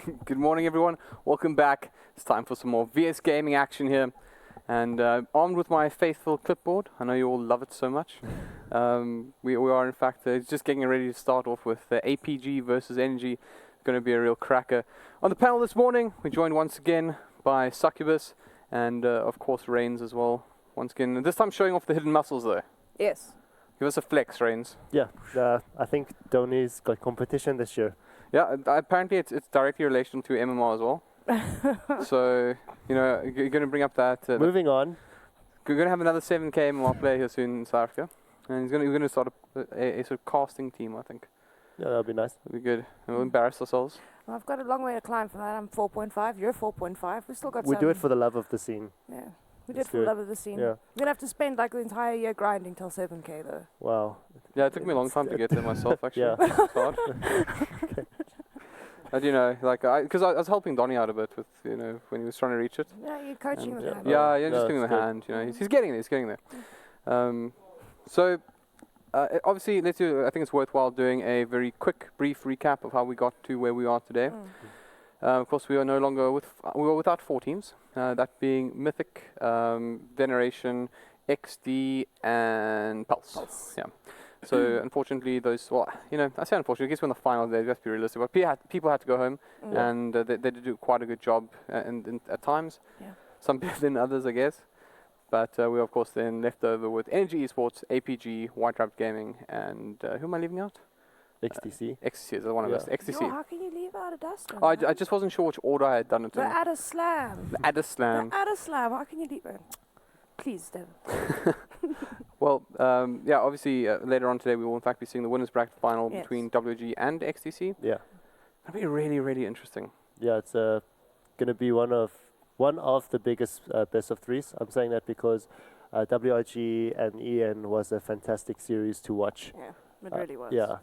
Good morning, everyone. Welcome back. It's time for some more VS Gaming action here. And armed with my faithful clipboard, I know you all love it so much. We are, in fact, just getting ready to start off with APG versus Energy. It's going to be a real cracker. On the panel this morning, we're joined once again by Succubus and, of course, Reigns as well. Once again, this time showing off the hidden muscles, though. Yes. Give us a flex, Reigns. Yeah, I think Tony's got competition this year. Yeah, apparently it's directly relational to MMR as well. So, you know, you're going to bring up that. Moving on. We're going to have another 7K MMR player here soon in South Africa. And we're going to start a sort of casting team, I think. Yeah, that'll be nice. That'll be good. And we'll embarrass ourselves. Well, I've got a long way to climb for that. I'm 4.5. You're 4.5. We still got We some. do it for the love of the scene. Yeah. We did Let's for do the it. love of the scene. Yeah. We're going to have to spend like the entire year grinding till 7K though. Wow. Yeah, it took me a long time to get there myself, actually. Yeah. It's hard. And, you know, like, because I was helping Donnie out a bit with, you know, when he was trying to reach it. Yeah, you're coaching And, with yeah. that. Yeah, yeah, No, just giving him it's a good. hand, you know. He's getting there, he's getting there. So, obviously, let's do, I think it's worthwhile doing a very quick, brief recap of how we got to where we are today. Of course, we are no longer we were without 4 teams, that being Mythic, Veneration, XD, and Pulse. Yeah. So, unfortunately, those, well, you know, I say unfortunately, I guess we're in the final day, let's be realistic, but people had to go home, and they did do quite a good job at times. Yeah. Some better than others, I guess. But we, of course, then left over with Energy Esports, APG, White Rabbit Gaming, and who am I leaving out? XTC. XTC is one of us. Yo, XTC. how can you leave out a Dustin? Oh, I just wasn't sure which order I had done it The in. Adder Slam. The Adder Slam. The Adder Slam. How can you leave it? Please, Devin. Well, yeah, obviously, later on today, we will, in fact, be seeing the winners bracket final Yes. between WG and XTC. Yeah. That'll be really, really interesting. Yeah, it's going to be one of the biggest best of threes. I'm saying that because WIG and EN was a fantastic series to watch. Yeah, it really was. Yeah,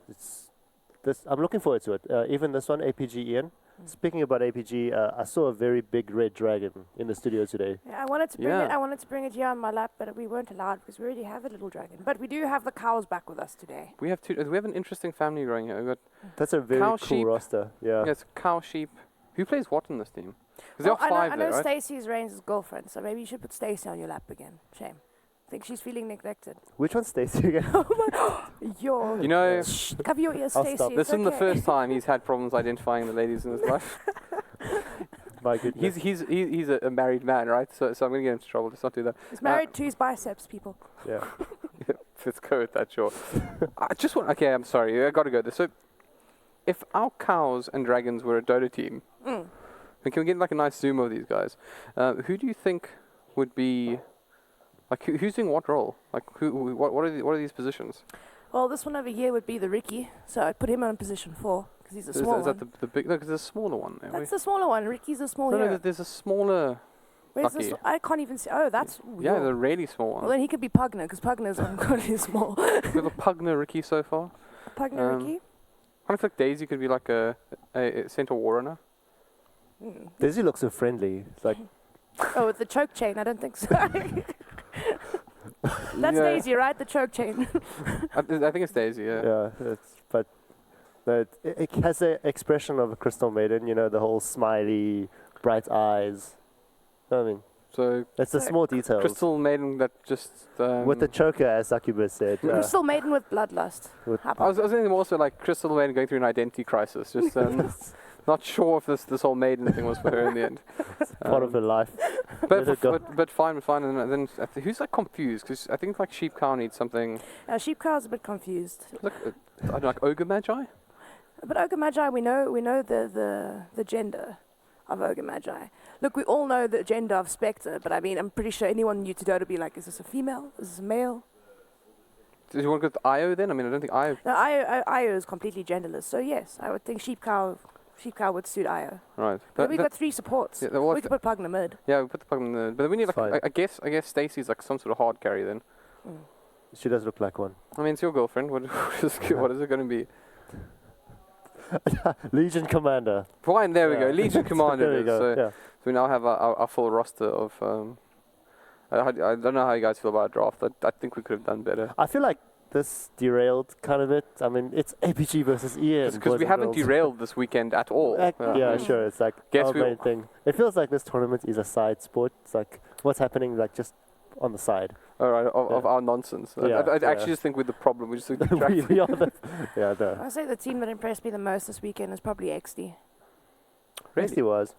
I'm looking forward to it. Even this one, APG EN. Speaking about APG, I saw a very big red dragon in the studio today. Yeah, I wanted to bring Yeah. it. I wanted to bring it here on my lap, but we weren't allowed because we already have a little dragon. But we do have the cows back with us today. We have an interesting family growing here. We've got That's a very Cow, cool sheep. roster. Yeah. it's cow, sheep. Who plays what in this team? Because there Well, are 5 I there, know right? Stacey is Reigns' girlfriend, so maybe you should put Stacey on your lap again. Shame. I think she's feeling neglected. Which one's Stacey again? Yo. You know, Shh, cover your ears, I'll Stacey. stop. this it's isn't the okay. first time he's had problems identifying the ladies in his life. My goodness. He's a married man, right? So I'm going to get into trouble. Let's not do that. He's married to his biceps, people. Yeah. Let's go with that, sure. I just want... Okay, I'm sorry. I got to go there. So, if our cows and dragons were a Dota team, then can we get like a nice zoom of these guys? Who do you think would be... Like, who's doing what role? Like, what are these positions? Well, this one over here would be the Ricky, so I'd put him on position 4 because he's a Is small that one. the big... No, because there's a smaller one there. That's the smaller one. Ricky's a small no, hero. there's a smaller... Where's this? Lucky. I can't even see. Oh, that's. Yeah, yo. the really small Well, one. then he could be Pugner because Pugner's really small. We have a Pugner Ricky so far. Pugner Ricky. I feel like Daisy could be like a Centaur Warrunner. Daisy looks so friendly. It's like, Oh, with the choke chain. I don't think so. That's Yeah. Daisy, right? The choke chain. I think it's Daisy, yeah. but it has an expression of a crystal maiden, you know, the whole smiley, bright eyes. I mean, So, that's the So- small details. Crystal Maiden that just... With the choker, as Succubus said. Crystal maiden with bloodlust. With- How I was about thinking more so like Crystal Maiden going through an identity crisis. Just not sure if this whole maiden thing was for her in the end. part of her life. But, Let it go. but fine. And then who's like confused? Because I think like Sheep Cow needs something... Sheep Cow's a bit confused. Like, I don't know, like Ogre Magi? But Ogre Magi, we know the gender of Ogre Magi. Look, we all know the gender of Spectre, but I mean, I'm pretty sure anyone new to Dota would be like, is this a female? Is this a male? Do you want to go with Io then? I mean, I don't think Io... No, Io is completely genderless, so yes, I would think Sheep Cow would suit Io. Right. But we've got 3 supports. yeah, well, We could put Pugner mid. yeah, we put the Pug in the... But we need like... Fine. I guess Stacey's like some sort of hard carry then. She does look like one. I mean, it's your girlfriend. What is it going to be? Legion Commander. Fine, there we Yeah. go. Legion Commander. There it we is. go. So, Yeah. so we now have our full roster of... I don't know how you guys feel about a draft. I think we could have done better. I feel like this derailed kind of it. I mean, it's APG versus EN. Because we haven't derailed this weekend at all. Yeah, sure. It's like Guess our main thing. It feels like this tournament is a side sport. It's like what's happening, like just on the side. All right, of our nonsense. Yeah, I actually just think we're the problem. We just we are the. Yeah, no. I say the team that impressed me the most this weekend is probably XD. Really was.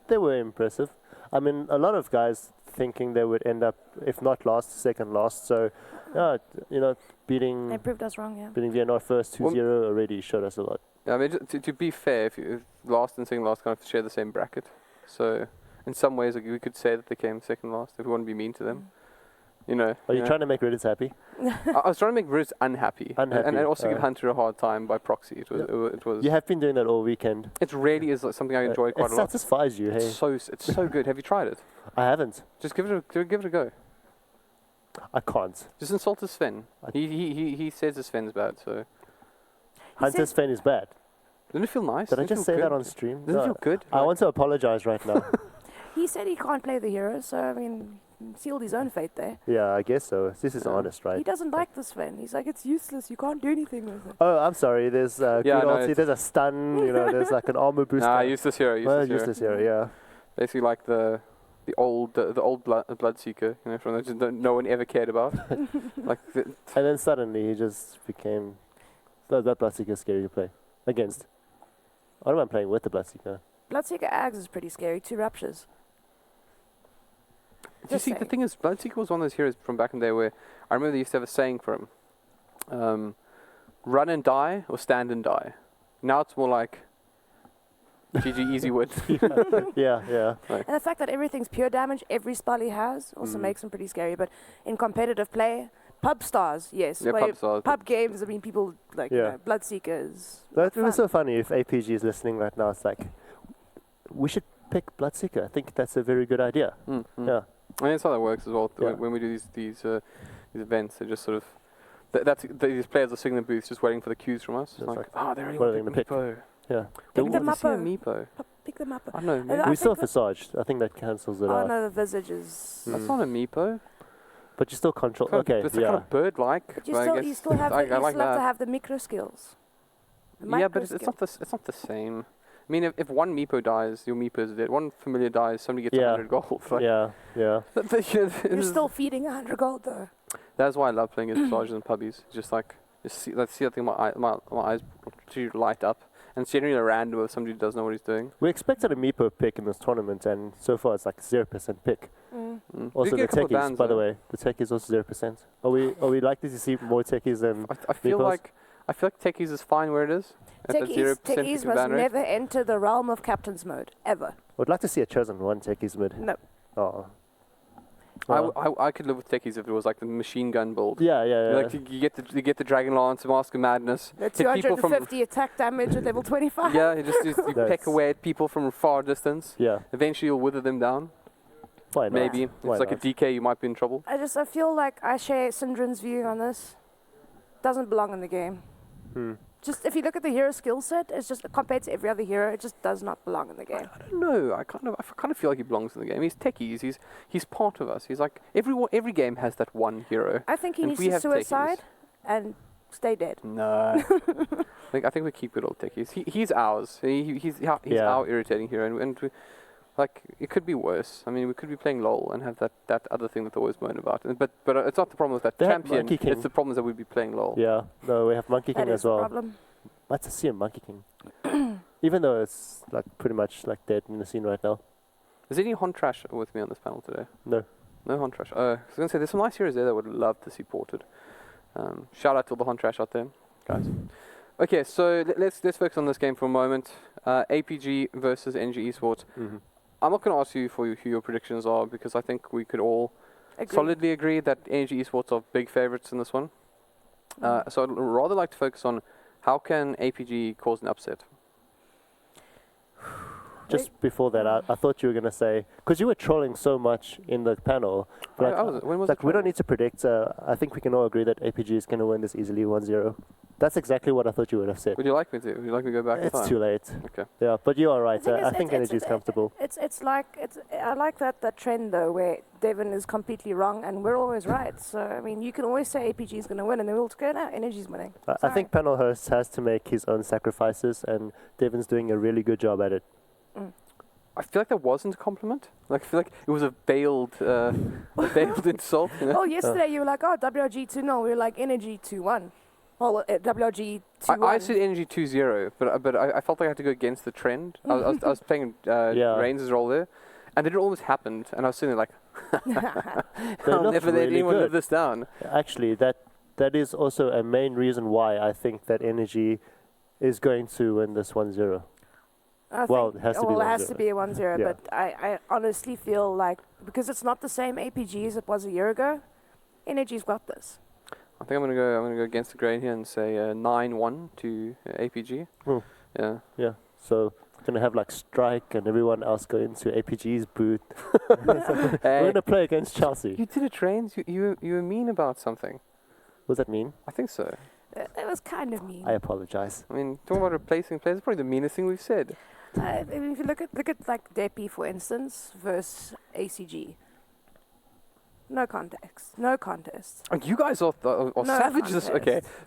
They were impressive. I mean, a lot of guys thinking they would end up, if not last, second last. So, beating They proved us wrong, yeah. beating VNR first 2-0 already showed us a lot. Yeah, I mean, to be fair, if last and second last kind of share the same bracket, so in some ways we could say that they came second last if we want to be mean to them. Are you trying to make Reddit's happy? I was trying to make Riz unhappy. And also give Hunter a hard time by proxy. It was. You have been doing that all weekend. It really is something I enjoy quite a lot. It satisfies you, hey? It's so good. Have you tried it? I haven't. Just give it a go. I can't. Just insult his Sven. He says his Sven's bad, so. Hunter's Sven is bad. Doesn't it feel nice? Did I just say that on stream? Doesn't it feel good? I want to apologize right now. He said he can't play the hero, so I mean, sealed his own fate there. Yeah, I guess so. This is honest, right? He doesn't like this Sven. He's like, it's useless. You can't do anything with it. Oh, I'm sorry. There's there's a stun. There's like an armor booster. Nah, useless hero. Useless hero. Yeah. Basically, like the old Bloodseeker, from that no one ever cared about. And then suddenly he just became that Bloodseeker is scary to play against. I don't mind playing with the Bloodseeker. Bloodseeker Ags is pretty scary. 2 ruptures. You see, the thing is, Bloodseeker was one of those heroes from back in the day where I remember they used to have a saying for him: "Run and die, or stand and die." Now it's more like GG easy win. Yeah. And the fact that everything's pure damage, every spell he has, also makes him pretty scary. But in competitive play, pub stars, yes. Yeah, pub stars. Pub games, I mean, people like Bloodseekers. That was so funny. If APG is listening right now, it's like, we should pick Bloodseeker. I think that's a very good idea. Yeah. I mean, that's how that works as well. When we do these events, they just sort of these players are sitting in the booths just waiting for the cues from us. It's like, they're ready to pick Meepo. Yeah. Pick them up. Meepo. Pick them up. I don't know. We still have Visage. I think that cancels it out. Oh no, the Visage is. That's not a Meepo. But you still control. Okay. It's kind of bird-like. But you still have to have the micro skills. Yeah, but it's not the same. I mean, if one Meepo dies, your Meepo is dead. One familiar dies, somebody gets 100 gold. Yeah. You're still feeding 100 gold though. That's why I love playing against Visages and pubbies. Just see that thing, my eyes light up. And it's generally a random if somebody doesn't know what he's doing. We expected a Meepo pick in this tournament, and so far it's like 0% pick. Also, the techies, by the way, the techies also 0%. Are we likely to see more techies than I feel Meepos? like techies is fine where it is. Techies must never enter the realm of captain's mode, ever. I'd like to see a chosen one techies mid. No. Oh. I could live with techies if it was like the machine gun build. Yeah. Like you get the Dragon Lance, Mask of Madness. The 250 attack damage at level 25. Yeah, you peck away at people from far distance. Yeah. Eventually you'll wither them down. Why not? Maybe. Why It's like not? a DK, you might be in trouble. I feel like I share Syndren's view on this. Doesn't belong in the game. Just if you look at the hero skill set, it's just compared to every other hero, it just does not belong in the game. I don't know. I kind of feel like he belongs in the game. He's techies. He's part of us. He's like every game has that one hero. I think he needs to suicide and stay dead. No. I think we keep good old techies. He's ours. He's our irritating hero, and it could be worse. I mean, we could be playing LOL and have that other thing that they always moan about. But it's not the problem with that champion. It's the problem that we'd be playing LOL. Yeah. No, we have Monkey King as well. That is the problem. Let's see a Monkey King. Even though it's like pretty much like dead in the scene right now. Is there any Hon Trash with me on this panel today? No. No Hon Trash. I was going to say, there's some nice heroes there that I would love to see ported. Shout out to all the Hon Trash out there, guys. Okay, so let's focus on this game for a moment. APG versus NG Esports. I'm not going to ask you who your predictions are, because I think we could all solidly agree that NG Esports are big favorites in this one. So I'd rather like to focus on how can APG cause an upset. Just before that, I thought you were going to say, because you were trolling so much in the panel, When was we don't need to predict. I think we can all agree that APG is going to win this easily 1-0. That's exactly what I thought you would have said. Would you like me to? Would you like me to go back in time? It's too late. Okay. Yeah, but you are right. The thing I is, think energy is comfortable. I like that trend though, where Devin is completely wrong and we're always right. So I mean, you can always say APG is going to win, and then we'll go, no, energy's winning. I think panel host has to make his own sacrifices, and Devin's doing a really good job at it. I feel like that wasn't a compliment. Like I feel like it was a veiled insult. You know? Well, yesterday you were like, oh, WRG 2-0. We were like, energy 2-1. Well, WRG 2-1. I said energy 2-0, but I felt like I had to go against the trend. I was playing Reigns' role there, and then it almost happened, and I was sitting there like, I'll never let anyone live this down. Actually, that is also a main reason why I think that energy is going to win this 1-0. Well, it has to be 1-0. It has to be a 1-0, Yeah. but I honestly feel like, because it's not the same APG as it was a year ago, energy's got this. I think I'm gonna go against the grain here and say 9-1 to APG. Oh. Yeah. Yeah. So we're gonna have like Strike and everyone else go into APG's booth. We're gonna play against Chelsea. You did it, Trains. You were mean about something. What does that mean? I think so. It was kind of mean. I apologize. I mean, talking about replacing players is probably the meanest thing we've said. I mean, if you look at like Depi, for instance, versus ACG. No context. No contest. Oh, you guys are No savages. contest.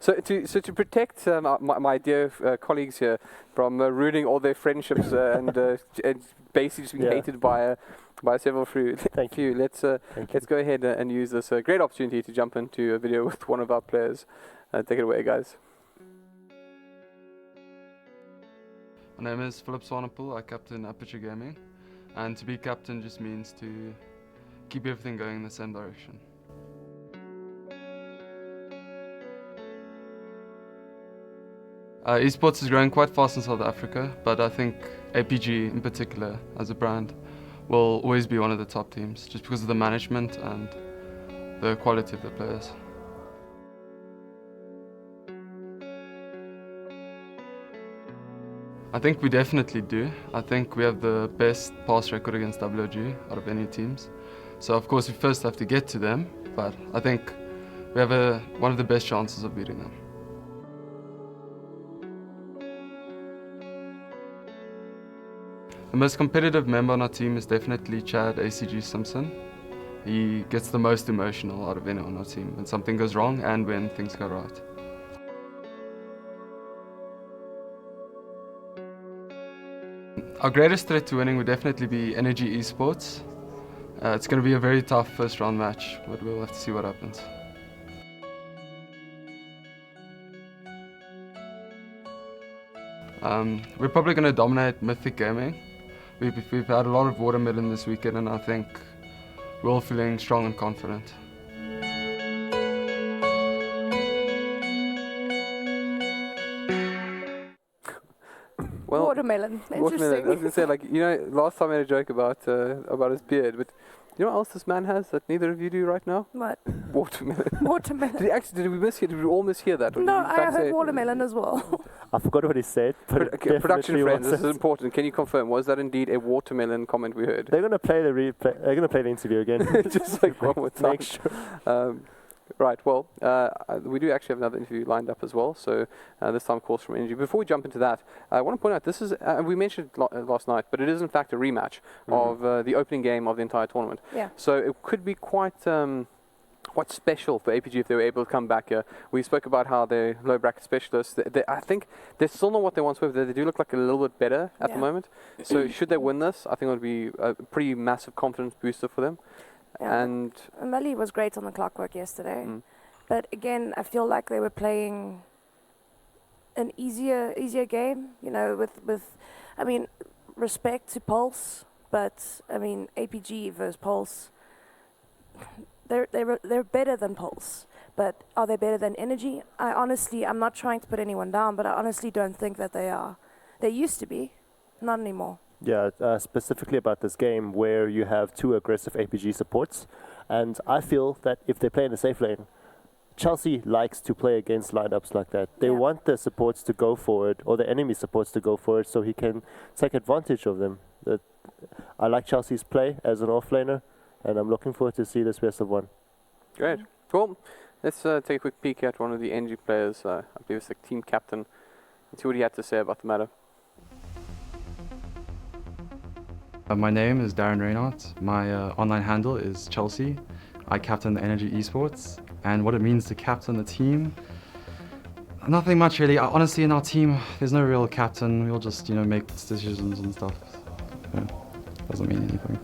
Okay, so to protect my dear colleagues here from ruining all their friendships and basically just being hated by several few. Thank you. Let's go ahead and use this great opportunity to jump into a video with one of our players. Take it away, guys. My name is Philip Swanepoel. I captain Aperture Gaming, and to be captain just means to keep everything going in the same direction. Esports is growing quite fast in South Africa, but I think APG in particular as a brand will always be one of the top teams just because of the management and the quality of the players. I think we definitely do. I think we have the best pass record against WG out of any teams. So of course we first have to get to them, but I think we have one of the best chances of beating them. The most competitive member on our team is definitely Chad ACG Simpson. He gets the most emotional out of anyone on our team when something goes wrong and when things go right. Our greatest threat to winning would definitely be Energy Esports. It's going to be a very tough first round match, but we'll have to see what happens. We're probably going to dominate Mythic Gaming. We've had a lot of watermelon this weekend, and I think we're all feeling strong and confident. Well, watermelon. Watermelon. Interesting. I was gonna say, like, you know, last time I made a joke about his beard, but you know what else this man has that neither of you do right now? What? Watermelon. Watermelon. Did we all mishear that? Or No, did you in fact I say heard it? watermelon as well. I forgot what he said, but it Okay, production definitely friends, was this is important. Can you confirm? Was that indeed a watermelon comment we heard? They're gonna play the replay. They're gonna play the interview again. Just like one more time. Make sure. Right, well, we do actually have another interview lined up as well, so this time, of course, from Energy. Before we jump into that, I want to point out, this is, we mentioned last night, but it is in fact a rematch of the opening game of the entire tournament. Yeah. So it could be quite special for APG if they were able to come back here. We spoke about how they're low bracket specialists. I think they're still not what they once were. They do look like a little bit better at the moment. So should they win this, I think it would be a pretty massive confidence booster for them. Yeah, And Melly was great on the clockwork yesterday, but again, I feel like they were playing an easier game. You know, with, I mean, respect to Pulse, but I mean APG versus Pulse, they're better than Pulse, but are they better than Energy? I'm not trying to put anyone down, but I honestly don't think that they are. They used to be, not anymore. Yeah, specifically about this game where you have two aggressive APG supports, and I feel that if they play in a safe lane, Chelsea likes to play against lineups like that. They want the supports to go for it, or the enemy supports to go for it, so he can take advantage of them. I like Chelsea's play as an offlaner, and I'm looking forward to see this best of one. great. Well, Let's take a quick peek at one of the NG players. I believe it's the team captain. And see what he had to say about the matter. My name is Darren Reinhardt. My online handle is Chelsea. I captain the Energy Esports. And what it means to captain the team, nothing much really. Honestly, in our team, there's no real captain. We'll just, make decisions and stuff. Yeah, doesn't mean anything.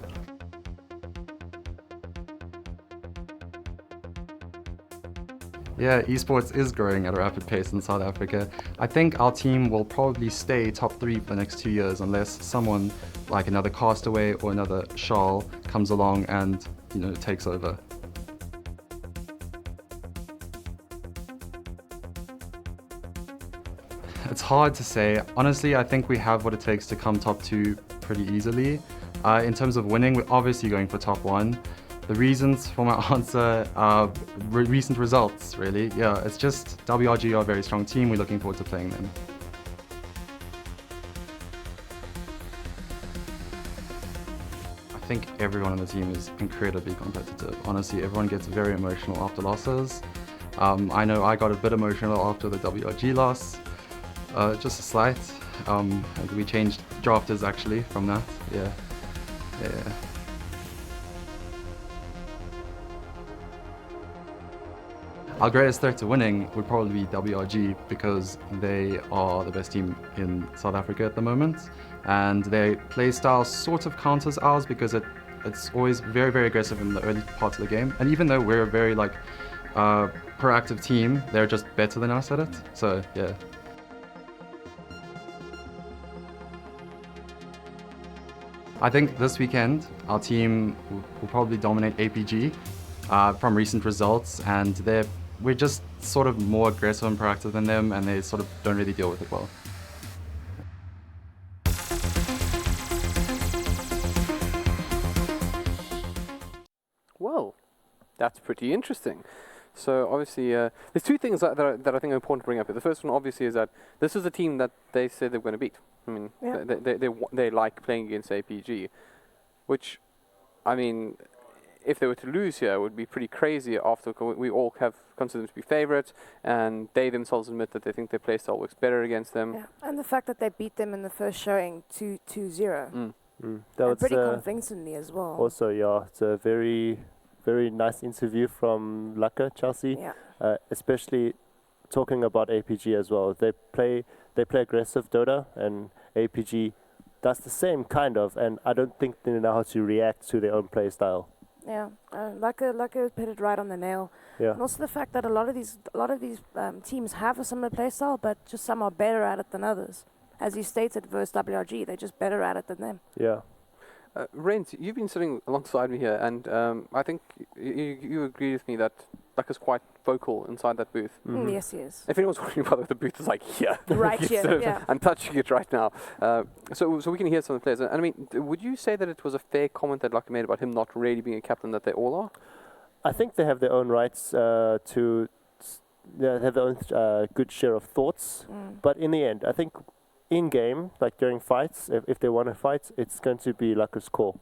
Yeah, esports is growing at a rapid pace in South Africa. I think our team will probably stay top 3 for the next 2 years unless someone like another Castaway or another Charles comes along and, takes over. It's hard to say. Honestly, I think we have what it takes to come top 2 pretty easily. In terms of winning, we're obviously going for top 1. The reasons for my answer are recent results, really. Yeah, it's just WRG are a very strong team. We're looking forward to playing them. I think everyone on the team is incredibly competitive. Honestly, everyone gets very emotional after losses. I know I got a bit emotional after the WRG loss. Just a slight. We changed drafters actually from that. Yeah. Our greatest threat to winning would probably be WRG because they are the best team in South Africa at the moment, and their play style sort of counters ours because it's always very, very aggressive in the early parts of the game. And even though we're a very proactive team, they're just better than us at it. So yeah. I think this weekend our team will probably dominate APG from recent results, and we're just sort of more aggressive and proactive than them, and they sort of don't really deal with it well. Well, that's pretty interesting. So obviously, there's 2 things that I think are important to bring up here. The first one obviously is that this is a team that they said they're going to beat. I mean, Yeah. they like playing against APG, which, I mean, if they were to lose here, it would be pretty crazy after we all have considered them to be favourites, and they themselves admit that they think their playstyle works better against them. Yeah, and the fact that they beat them in the first showing 2-0. That was pretty convincingly as well. Also, yeah, it's a very, very nice interview from Laka, Chelsea. Yeah. Especially talking about APG as well. They play aggressive Dota, and APG does the same kind of, and I don't think they know how to react to their own play style. Yeah, Laka put it right on the nail. Yeah. And also the fact that a lot of these teams have a similar playstyle, but just some are better at it than others. As you stated, versus WRG, they're just better at it than them. Yeah. Rent, you've been sitting alongside me here, and I think you agree with me that Laka's quite vocal inside that booth. Yes, he is. If anyone's wondering about the booth, is like here. Right here, yeah. I'm touching it right now. So we can hear some of the players. And I mean, would you say that it was a fair comment that Laka made about him not really being a captain that they all are? I think they have their own rights to have their own good share of thoughts. But in the end, I think in-game, like during fights, if they want to fight, it's going to be Laka's call.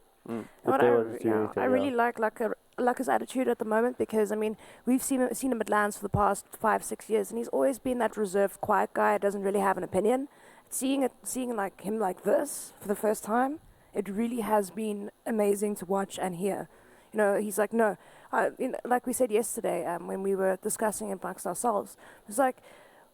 I really like Laka's attitude at the moment because, I mean, we've seen him at LANs for the past 5-6 years, and he's always been that reserved, quiet guy who doesn't really have an opinion. Seeing like him like this for the first time, it really has been amazing to watch and hear. He's like, no, like we said yesterday when we were discussing it amongst ourselves, it's like,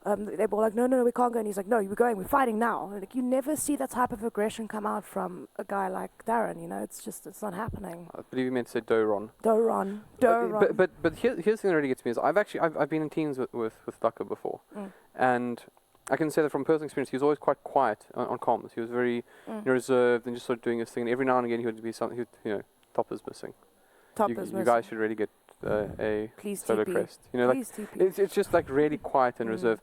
they were like, no, we can't go. And he's like, no, we're fighting now. Like, you never see that type of aggression come out from a guy like Darren, it's not happening. I believe you meant to say Doron. Doron. But here's the thing that really gets me is I've been in teams with Laka before. And I can say that from personal experience, he was always quite quiet on comms. He was very reserved and just sort of doing his thing. And every now and again, he would be something, Topper's missing. You guys should really get a solo crest. It's just like really quiet and reserved.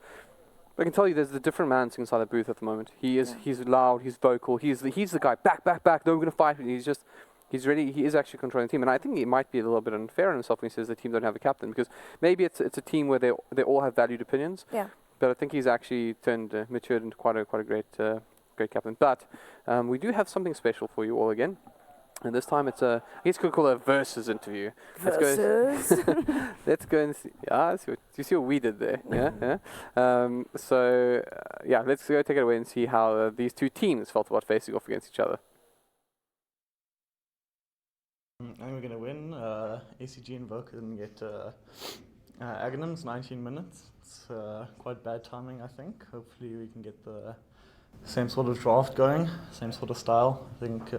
But I can tell you, there's a different man inside the booth at the moment. He's loud, he's vocal, he's the guy. Back. No, we're gonna fight. He is actually controlling the team, and I think he might be a little bit unfair on himself when he says the team don't have a captain, because maybe it's a team where they all have valued opinions. Yeah. But I think he's actually matured into quite a great captain. But we do have something special for you all again. And this time it's I guess you could call it a versus interview. Versus. Let's go and see. Yeah, do you see what we did there? Yeah. Yeah. Let's go take it away and see how these two teams felt about facing off against each other. I think we're going to win. ACG and Voke didn't get Aghanim's 19 minutes. It's quite bad timing, I think. Hopefully we can get the same sort of draft going, same sort of style. I think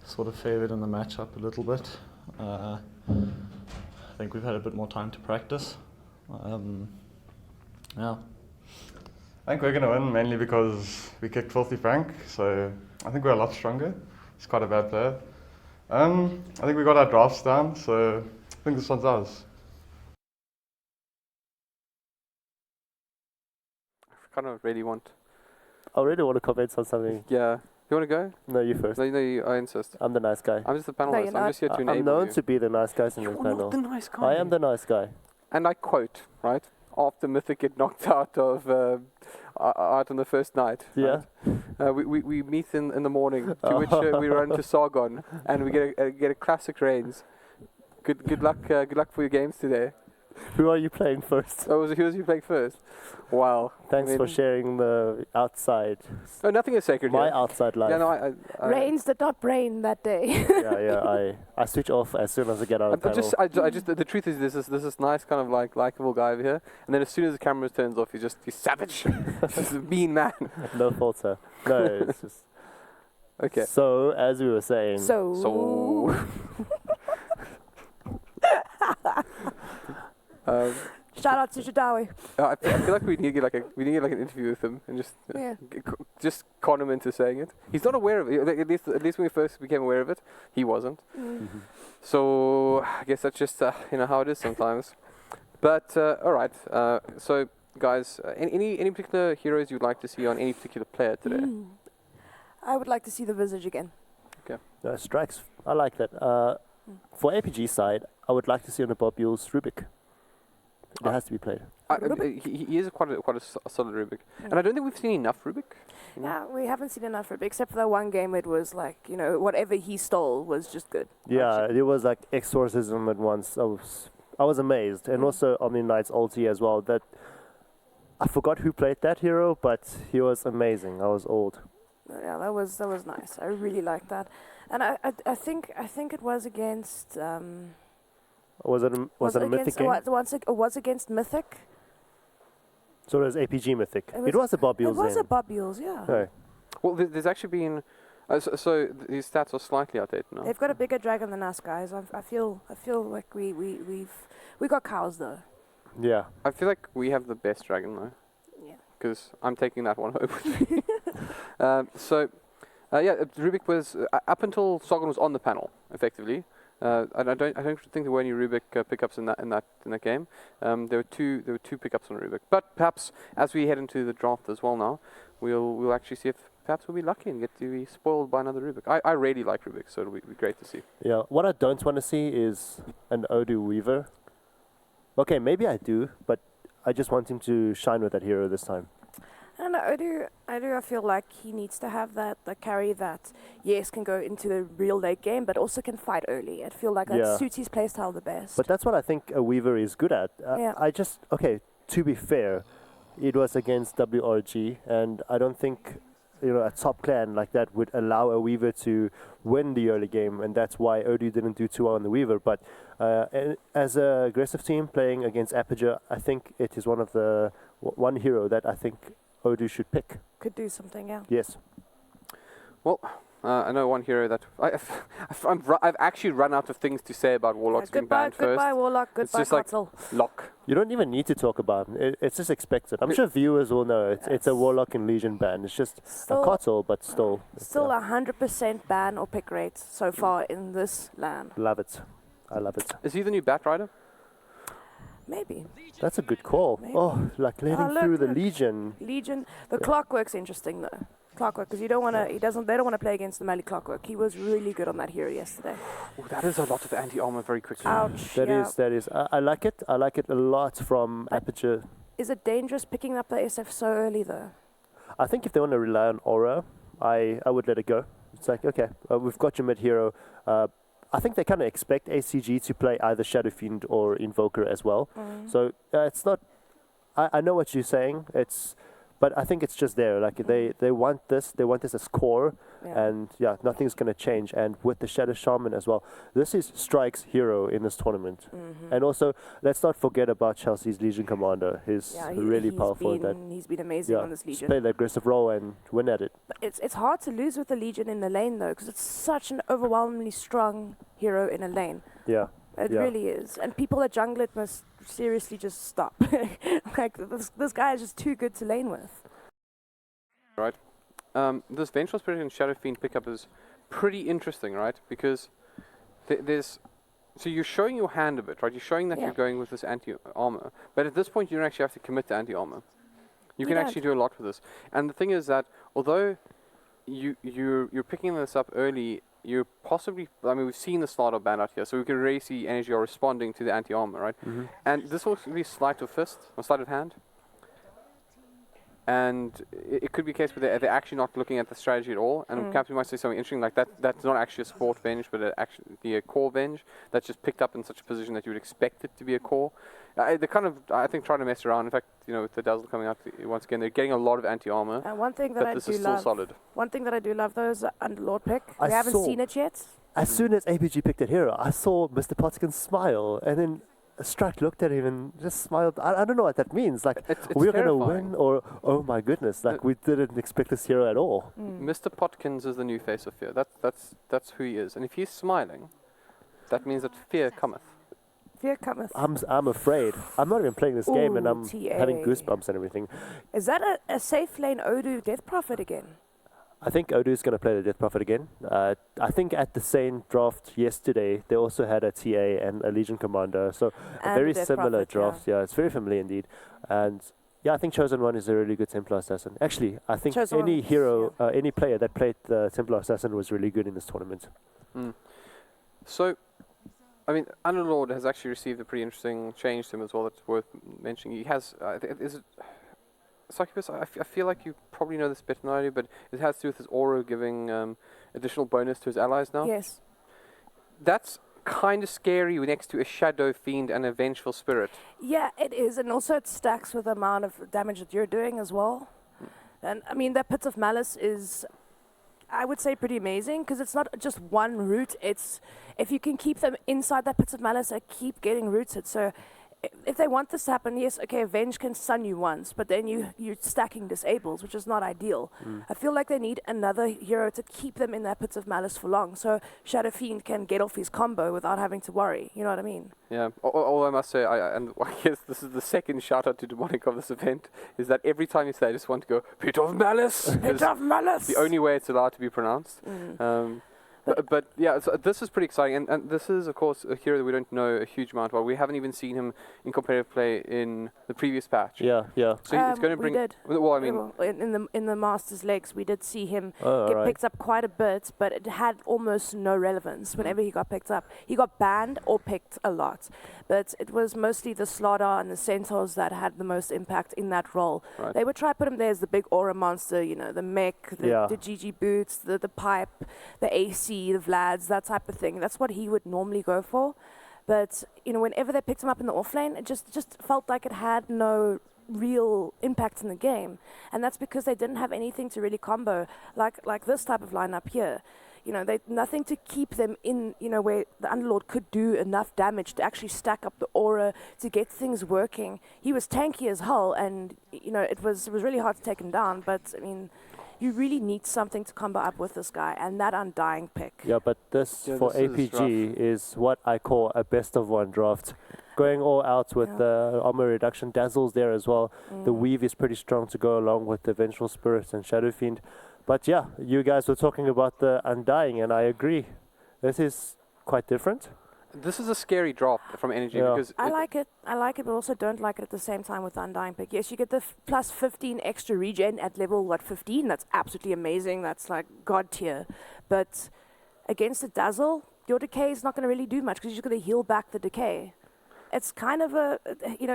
sort of favoured in the matchup a little bit. I think we've had a bit more time to practice. Yeah. I think we're going to win mainly because we kicked Filthy Frank, so I think we're a lot stronger. He's quite a bad player. I think we got our drafts down, so I think this one's ours. I kind of really want. I really want to comment on something. Yeah. You want to go? No, you first. No, I insist. I'm the nice guy. I'm just the No, panelist. you're I'm not. just here to I'm enable known you. to be the nice guys in You're the not panel. the nice guy. I am the nice guy. And I quote, right? After Mythic get knocked out of out on the first night. Yeah. Right? We meet in the morning, to which we run to Sargon, and we get a classic Reigns. Good luck for your games today. Who are you playing first? Oh, who was you playing first? Wow. Thanks for sharing the outside. Oh, nothing is sacred My here. outside life. Yeah, no, I Reigns did not brain that day. I switch off as soon as I get out of the panel. I just the truth is this is nice kind of like likable guy over here, and then as soon as the camera turns off, he's savage. He's a mean man. No fault, sir. No, it's just. Okay. So as we were saying. So. Shout out to Jadawi. I feel like we need to get like an interview with him and just con him into saying it. He's not aware of it. At least when we first became aware of it, he wasn't. Mm-hmm. So I guess that's just how it is sometimes. But all right. So guys, any particular heroes you'd like to see on any particular player today? I would like to see the Visage again. Okay. Strikes. I like that. For APG side, I would like to see on the Bob Yule's Rubik. It has to be played. He is quite a solid Rubik, and I don't think we've seen enough Rubik. Yeah, we haven't seen enough Rubik, except for that one game. It was like whatever he stole was just good. Yeah, it was like exorcism at once. I was amazed, and also Omni Knight's ulti as well. That I forgot who played that hero, but he was amazing. I was old. Yeah, that was nice. I really liked that, and I think it was against. Was it a Mythic game? It was against Mythic. So it was APG Mythic. It was a Bob Yule's. It was a Bob Yule's, yeah. Right. Well, there's actually been. So these stats are slightly outdated now. They've got a bigger dragon than us, guys. I feel like we got cows though. Yeah. I feel like we have the best dragon though. Yeah. Because I'm taking that one home with me. Rubik was up until Sargon was on the panel, effectively. And I don't think there were any Rubik pickups in that game. There were two pickups on Rubik. But perhaps as we head into the draft as well now, we'll actually see if perhaps we'll be lucky and get to be spoiled by another Rubik. I really like Rubik, so it'll be great to see. Yeah. What I don't want to see is an Odu Weaver. Okay, maybe I do, but I just want him to shine with that hero this time. And I feel like he needs to have that carry that, yes, can go into the real late game, but also can fight early. I feel like that suits his playstyle the best. But that's what I think a Weaver is good at. To be fair, it was against WRG, and I don't think a top clan like that would allow a Weaver to win the early game, and that's why Odu didn't do too well on the Weaver. But as an aggressive team playing against Aperture, I think it is one hero that I think Odu should pick. Could do something, yeah. Yes. Well, I know one hero that I've actually run out of things to say about Warlocks being banned first. Goodbye, Warlock. Goodbye, Kotzel. Lock. You don't even need to talk about him. It's just expected. I'm sure viewers will know it's a Warlock and Legion ban. It's just a Kotzel, but still. Still 100% ban or pick rate so far in this LAN. Love it. I love it. Is he the new Bat Rider? Maybe. That's a good call. Maybe. Oh, like letting through the Legion. The Clockwork's interesting though. Clockwork, because you don't want to. They don't want to play against the melee Clockwork. He was really good on that hero yesterday. Oh, that is a lot of anti-armor very quickly. Ouch. That is. I like it. I like it a lot from Aperture. Is it dangerous picking up the SF so early though? I think if they want to rely on aura, I would let it go. It's like, okay, we've got your mid hero. I think they kind of expect ACG to play either Shadow Fiend or Invoker as well. So it's not. I know what you're saying. But I think it's just there. Like they want this. They want this as core, and nothing's gonna change. And with the Shadow Shaman as well, this is Strike's hero in this tournament. And also, let's not forget about Chelsea's Legion Commander. He's really powerful. He's been amazing on this Legion. Play the aggressive role and win at it. But it's hard to lose with the Legion in the lane though, because it's such an overwhelmingly strong hero in a lane. Yeah. It really is. And people that jungle it must seriously just stop. Like, this guy is just too good to lane with. Right. This Vengeful Spirit and Shadow Fiend pickup is pretty interesting, right? Because there's... So you're showing your hand a bit, right? You're showing that you're going with this anti-armor. But at this point, you don't actually have to commit to anti-armor. You can actually do a lot with this. And the thing is that, although you're picking this up early, you're possibly, I mean, we've seen the starter band out here, so we can really see energy are responding to the anti-armor, right? And this will be sleight of fist, or sleight of hand. And it could be a case where they're actually not looking at the strategy at all. And Captain might say something interesting like that. That's not actually a support venge, but actually a core venge that's just picked up in such a position that you would expect it to be a core. They kind of, I think, try to mess around. In fact, you know, with the Dazzle coming out once again, they're getting a lot of anti-armor. And one thing that I do love, solid. One thing that I do love though is the Underlord pick. We haven't seen it yet. As soon as APG picked that hero, I saw Mr. Potkin smile, and then Strike looked at him and just smiled. I don't know what that means. Like, we're going to win, or oh my goodness, like we didn't expect this hero at all. Mr. Potkins is the new face of fear. That's who he is. And if he's smiling, that means that fear cometh. Fear cometh. I'm afraid. I'm not even playing this game, and I'm having goosebumps and everything. Is that a safe lane Odu Death Prophet again? I think Odu's going to play the Death Prophet again. I think at the same draft yesterday, they also had a TA and a Legion Commander. So a very similar draft. Yeah, it's very familiar indeed. And yeah, I think Chosen One is a really good Templar Assassin. Actually, I think any hero, any player that played the Templar Assassin was really good in this tournament. So, I mean, Underlord has actually received a pretty interesting change to him as well that's worth mentioning. He has, is it... Succubus, I feel like you probably know this better than I do, but it has to do with his aura giving additional bonus to his allies now. Yes. That's kind of scary next to a Shadow Fiend and a Vengeful Spirit. Yeah, it is, and also it stacks with the amount of damage that you're doing as well. And I mean, that Pits of Malice is, I would say, pretty amazing, because it's not just one route. It's, if you can keep them inside that Pits of Malice, they keep getting rooted. So if they want this to happen, yes, okay, Avenge can stun you once, but then you're stacking disables, which is not ideal. I feel like they need another hero to keep them in that Pits of Malice for long, so Shadow Fiend can get off his combo without having to worry, you know what I mean? Yeah, all I must say, and I guess this is the second shout-out to Demonic of this event, is that every time you say I just want to go, Pit of Malice! Pit of Malice! The only way it's allowed to be pronounced. But yeah, so this is pretty exciting, and this is, of course, a hero that we don't know a huge amount about. We haven't even seen him in competitive play in the previous patch. Yeah. So it's going to bring. We did. Well, I mean, in the Masters legs, we did see him get picked up quite a bit, but it had almost no relevance whenever he got picked up. He got banned or picked a lot, but it was mostly the Slaughter and the Centaurs that had the most impact in that role. Right. They would try to put him there as the big aura monster, you know, the mech, the GG boots, the pipe, the AC. The Vlads, that type of thing. That's what he would normally go for. But, you know, whenever they picked him up in the offlane, it just felt like it had no real impact in the game. And that's because they didn't have anything to really combo, like this type of lineup here. You know, they nothing to keep them in, you know, where the Underlord could do enough damage to actually stack up the aura, to get things working. He was tanky as hell, and, you know, it was really hard to take him down, but, I mean, you really need something to combo up with this guy, and that Undying pick. Yeah, but this for APG is what I call a best of one draft. Going all out with the armor reduction. Dazzle's there as well. The weave is pretty strong to go along with the Vengeful Spirit and Shadow Fiend. But yeah, you guys were talking about the Undying, and I agree. This is quite different. This is a scary drop from energy because I like it, but also don't like it at the same time with the Undying pick. Yes, you get the plus 15 extra regen at level 15. That's absolutely amazing. That's like god tier. But against the Dazzle, your decay is not going to really do much because you're just going to heal back the decay. It's kind of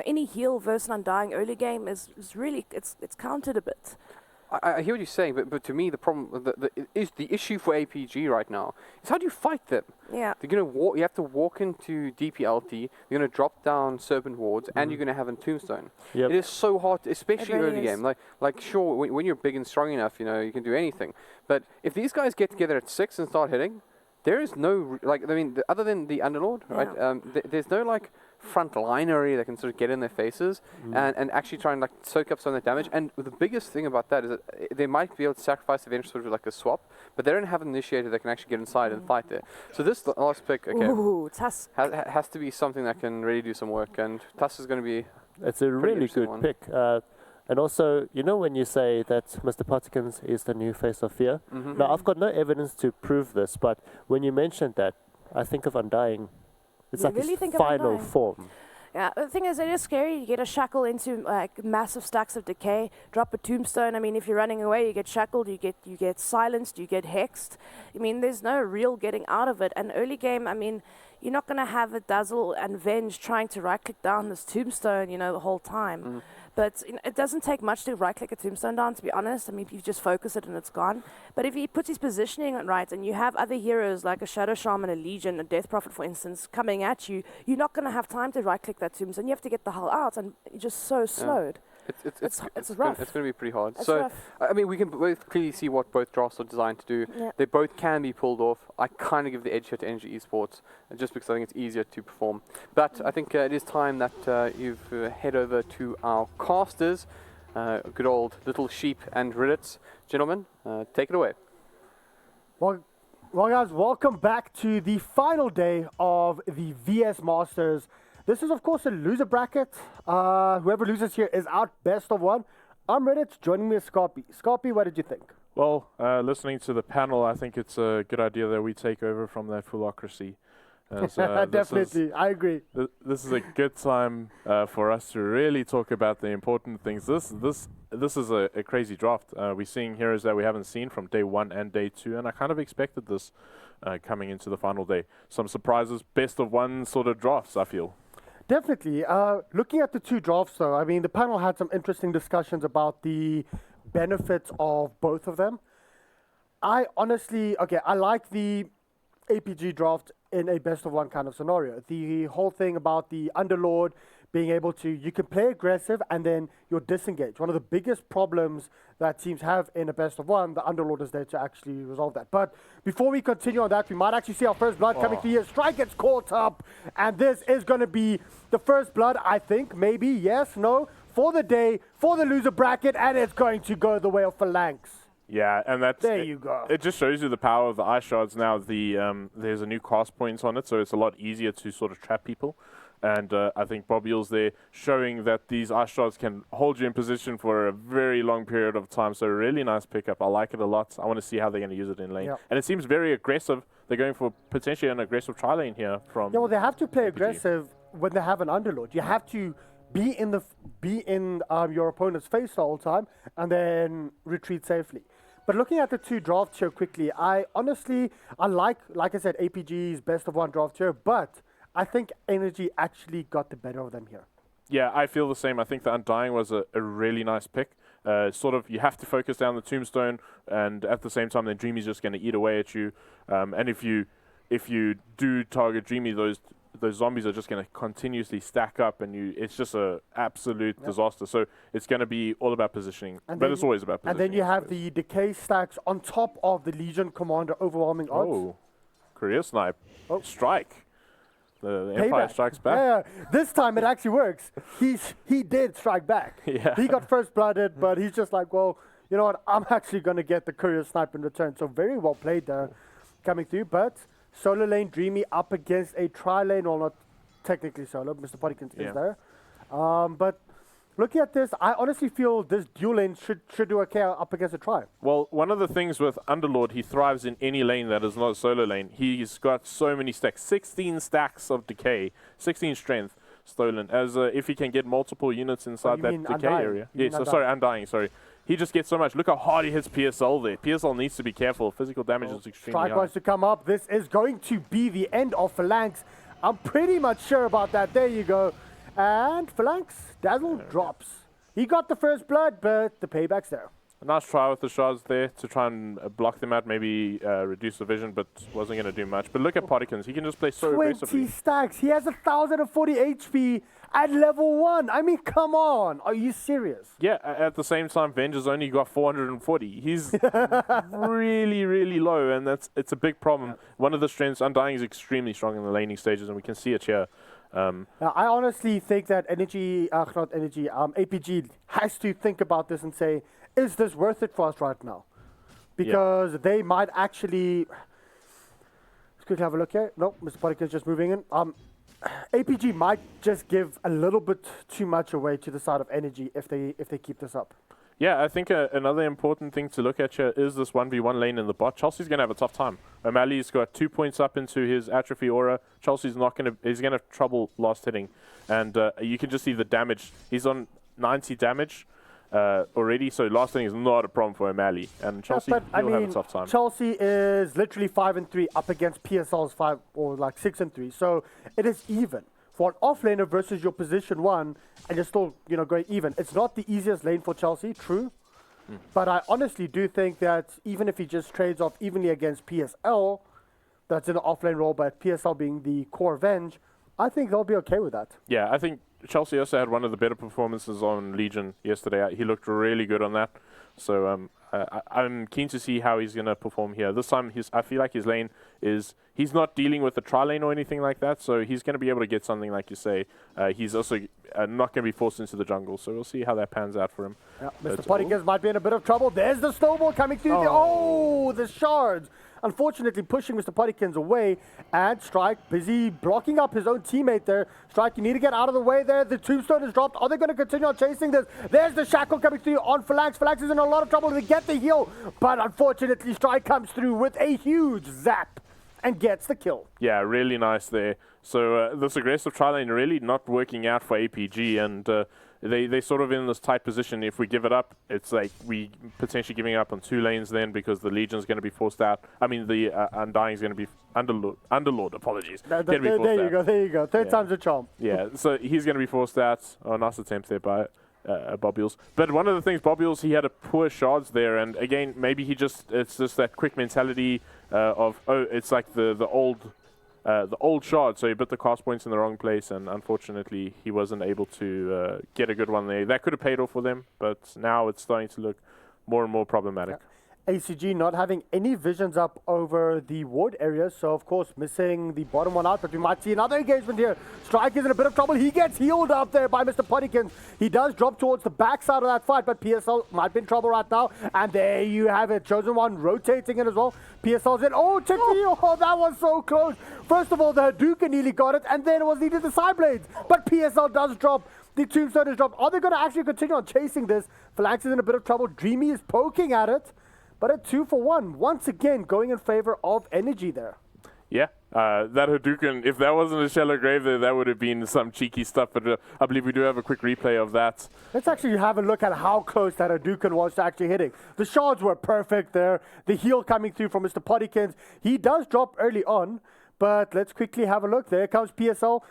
any heal versus Undying early game is really it's countered a bit. I hear what you're saying, but to me the problem, the issue for APG right now is how do you fight them? Yeah. They're gonna walk. You have to walk into DPLT. You're gonna drop down Serpent Wards, and you're gonna have a Tombstone. Yep. It is so hard, especially really early is. game. Like sure, when you're big and strong enough, you can do anything. But if these guys get together at 6 and start hitting, there is no other than the Underlord, right? There's no front line area that can sort of get in their faces and actually try and soak up some of the damage. And the biggest thing about that is that they might be able to sacrifice eventually sort of like a swap, but they don't have an initiator that can actually get inside and fight there. So this last pick, Ooh, Tusk. has to be something that can really do some work, and Tusk is going to be. It's a really interesting good one. pick. And also, when you say that Mr. Pottikins is the new face of fear, now I've got no evidence to prove this, but when you mentioned that, I think of Undying. It's You like really his think of final Undying? form. Yeah, the thing is, it is scary. You get a shackle into massive stacks of decay. Drop a tombstone. I mean, if you're running away, you get shackled. You get silenced. You get hexed. I mean, there's no real getting out of it. And early game, I mean, you're not gonna have a Dazzle and Venge trying to right click down this tombstone, the whole time. But it doesn't take much to right-click a tombstone down, to be honest. I mean, if you just focus it and it's gone. But if he puts his positioning right and you have other heroes like a Shadow Shaman, a Legion, a Death Prophet, for instance, coming at you, you're not going to have time to right-click that tombstone. You have to get the hell out, and you're just so slowed. It's rough. It's going to be pretty hard. It's so, rough. I mean, we can both clearly see what both drafts are designed to do. Yeah. They both can be pulled off. I kind of give the edge here to Energy Esports, just because I think it's easier to perform. But I think it is time that you head over to our casters, good old Little Sheep and Riddits. Gentlemen, take it away. Well, guys, welcome back to the final day of the VS Masters. This is, of course, a loser bracket. Whoever loses here is out best of one. I'm Reddit. Joining me is Scarpy. Scarpy, what did you think? Well, listening to the panel, I think it's a good idea that we take over from that philocracy. Definitely, I agree. This is a good time for us to really talk about the important things. This is a crazy draft. We're seeing heroes that we haven't seen from day 1 and day 2, and I kind of expected this coming into the final day. Some surprises, best of one sort of drafts, I feel. Definitely. Looking at the two drafts, though, I mean, the panel had some interesting discussions about the benefits of both of them. I like the APG draft in a best of one kind of scenario. The whole thing about the Underlord being able to, you can play aggressive and then you're disengaged. One of the biggest problems that teams have in a best of one, the Underlord is there to actually resolve that. But before we continue on that, we might actually see our first blood coming through here. Strike gets caught up, and this is going to be the first blood, I think, maybe, yes, no, for the day, for the loser bracket, and it's going to go the way of Phalanx. Yeah, and that's There you go. It just shows you the power of the ice shards now. There's a new cast points on it, so it's a lot easier to sort of trap people. And I think Bobby's there showing that these ice shards can hold you in position for a very long period of time. So really nice pickup. I like it a lot. I want to see how they're going to use it in lane. Yep. And it seems very aggressive. They're going for potentially an aggressive tri-lane here from... Yeah, well, they have to play APG. aggressive when they have an Underlord. You have to be in your opponent's face the whole time and then retreat safely. But looking at the two drafts here quickly, I like I said, APG's best of one draft here, but I think Energy actually got the better of them here. Yeah, I feel the same. I think the Undying was a really nice pick. Sort of, you have to focus down the Tombstone, and at the same time, then Dreamy's just going to eat away at you. And if you do target Dreamy, those zombies are just going to continuously stack up, and it's just a absolute disaster. So it's going to be all about positioning, but it's always about positioning. And then you have the decay stacks on top of the Legion Commander overwhelming odds. Oh, career snipe. Strike. The Empire strikes back. Yeah, this time it actually works. He did strike back. Yeah. He got first blooded, but he's just like, well, you know what? I'm actually going to get the courier snipe in return. So very well played there, coming through. But solo lane Dreamy up against a tri-lane, well, not technically solo. Mr. Pottikins is there. But looking at this, I honestly feel this dual lane should do okay up against a tri. Well, one of the things with Underlord, he thrives in any lane that is not a solo lane. He's got so many stacks, 16 stacks of decay, 16 strength stolen. As if he can get multiple units inside that decay Undying? area. You Yeah, mean sorry, Undying, sorry. He just gets so much. Look how hard he hits PSL there. PSL needs to be careful. Physical damage is extremely Strike high. wants to come up. This is going to be the end of Phalanx. I'm pretty much sure about that. There you go. And Phalanx, Dazzle drops. He got the first blood, but the payback's there. nice try with the shards there to try and block them out, maybe reduce the vision, but wasn't going to do much. But look at Pottikins. He can just play so 20 aggressively. stacks. He has 1,040 HP at level 1. I mean, come on. Are you serious? Yeah, at the same time, Venge's only got 440. He's really, really low, and it's a big problem. One of the strengths, Undying is extremely strong in the laning stages, and we can see it here. Now, I honestly think that APG has to think about this and say, is this worth it for us right now? Because they might actually... Let's quickly have a look here. Nope, Mr. Pottikin's just moving in. APG might just give a little bit too much away to the side of Energy if they keep this up. Yeah, I think another important thing to look at here is this 1v1 lane in the bot. Chelsea's going to have a tough time. O'Malley's got 2 points up into his atrophy aura. Chelsea's not going to... He's going to have trouble last hitting. And you can just see the damage. He's on 90 damage already, so last hitting is not a problem for O'Malley. And Chelsea will have a tough time. Chelsea is literally 5-3 up against PSL's 5 or like 6-3. So it is even. For an offlaner versus your position 1, and you're still, going even. It's not the easiest lane for Chelsea, true. But I honestly do think that even if he just trades off evenly against PSL, that's in the offlane role, but PSL being the core Venge, I think they'll be okay with that. Yeah, I think Chelsea also had one of the better performances on Legion yesterday. He looked really good on that. So I'm keen to see how he's going to perform here. This time, I feel like his lane is... He's not dealing with the tri-lane or anything like that, so he's going to be able to get something, like you say. He's also not going to be forced into the jungle, so we'll see how that pans out for him. Yeah, Mr. Pottikins might be in a bit of trouble. There's the snowball coming through. The shards. Unfortunately, pushing Mr. Pottikins away, and Strike busy blocking up his own teammate there. Strike, you need to get out of the way there. The tombstone is dropped. Are they going to continue on chasing this? There's the shackle coming through on Phalanx. Phalanx is in a lot of trouble to get the heal, but unfortunately, Strike comes through with a huge zap and gets the kill. Yeah, really nice there. So this aggressive tri-lane really not working out for APG, and they sort of in this tight position. If we give it up, it's like we potentially giving up on 2 lanes then, because the Legion's going to be forced out. I mean, the Undying's going to be Underlord, apologies. There you go. Third time's a charm. Yeah, so he's going to be forced out. Oh, nice attempt there by Bobules. But one of the things, Bobules, he had a poor shards there, and again, maybe it's just that quick mentality of, it's like the old shard, so he put the cast points in the wrong place, and unfortunately he wasn't able to get a good one there. That could have paid off for them, but now it's starting to look more and more problematic. Yeah. ACG not having any visions up over the ward area, so of course missing the bottom one out, but we might see another engagement here. Strike is in a bit of trouble. He gets healed up there by Mr. Pottikins. He does drop towards the backside of that fight, but PSL might be in trouble right now. And there you have it. Chosen One rotating in as well. PSL's in. Oh, that was so close. First of all, the Hadouken nearly got it, and then it was needed the side blades. But PSL does drop. The tombstone is dropped. Are they going to actually continue on chasing this? Phalanx is in a bit of trouble. Dreamy is poking at it. But a 2-for-1, once again, going in favor of Energy there. Yeah, that Hadouken, if that wasn't a shallow grave there, that would have been some cheeky stuff. But I believe we do have a quick replay of that. Let's actually have a look at how close that Hadouken was to actually hitting. The shards were perfect there. The heal coming through from Mr. Pottikins. He does drop early on, but let's quickly have a look. There comes PSL.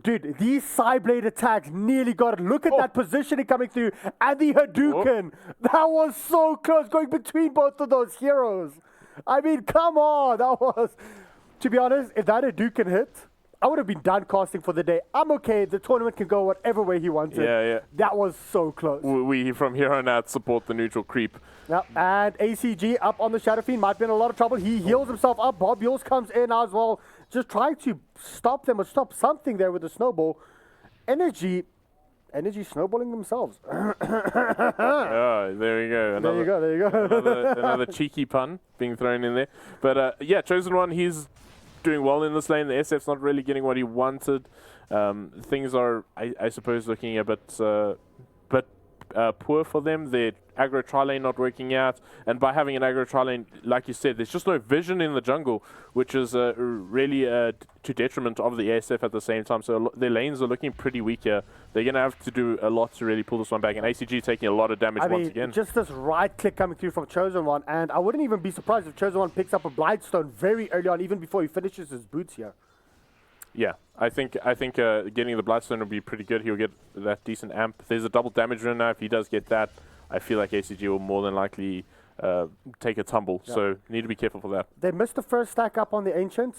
Dude, these side blade attacks nearly got it. Look at that positioning coming through. And the Hadouken. That was so close, going between both of those heroes. I mean, come on. That was... To be honest, if that Hadouken hit, I would have been done casting for the day. I'm okay. The tournament can go whatever way he wants it. Yeah. That was so close. We, from here on out, support the neutral creep. Yep. And ACG up on the Shadow Fiend. Might be in a lot of trouble. He heals himself up. Bob Yours comes in as well. Just trying to stop them or stop something there with the snowball. Energy snowballing themselves. Oh, there you go. There you go. another cheeky pun being thrown in there. But yeah, Chosen One, he's doing well in this lane. The SF's not really getting what he wanted. Things are, I suppose, looking a bit poor for them. Their aggro tri-lane not working out, and by having an aggro tri-lane, like you said, there's just no vision in the jungle, which is really to detriment of the SF at the same time. So their lanes are looking pretty weak here. They're going to have to do a lot to really pull this one back, and ACG taking a lot of damage once again. Just this right click coming through from Chosen One, and I wouldn't even be surprised if Chosen One picks up a Blightstone very early on, even before he finishes his boots here. Yeah, I think getting the Bloodstone would be pretty good. He'll get that decent amp. There's a double damage run now. If he does get that, I feel like ACG will more than likely take a tumble. So need to be careful for that. They missed the first stack up on the Ancients.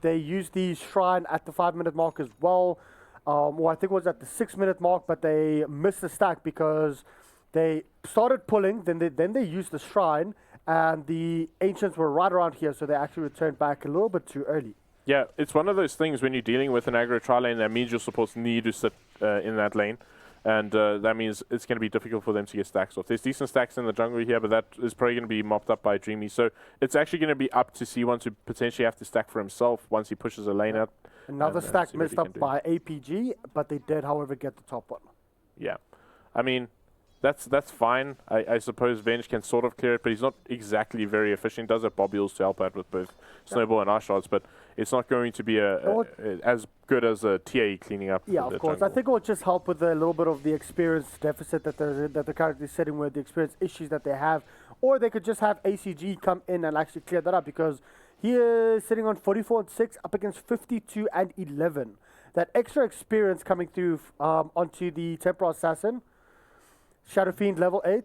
They used the Shrine at the 5-minute mark as well. Or I think it was at the 6-minute mark, but they missed the stack because they started pulling, then they used the Shrine, and the Ancients were right around here, so they actually returned back a little bit too early. Yeah, it's one of those things when you're dealing with an aggro tri lane, that means your supports need to sit in that lane. And that means it's going to be difficult for them to get stacks off. There's decent stacks in the jungle here, but that is probably going to be mopped up by Dreamy. So it's actually going to be up to C1 to potentially have to stack for himself once he pushes a lane out. Another stack missed up by APG, but they did, however, get the top one. Yeah. I mean, that's fine. I suppose Venge can sort of clear it, but he's not exactly very efficient. He does have Bobules to help out with both Snowball and Ice Shards, but it's not going to be as good as a TA cleaning up. Yeah, of course. Jungle. I think it will just help with a little bit of the experience deficit that they're currently sitting with, the experience issues that they have, or they could just have ACG come in and actually clear that up, because he is sitting on 44 and 6 up against 52 and 11. That extra experience coming through onto the Templar Assassin. Shadow Fiend level 8.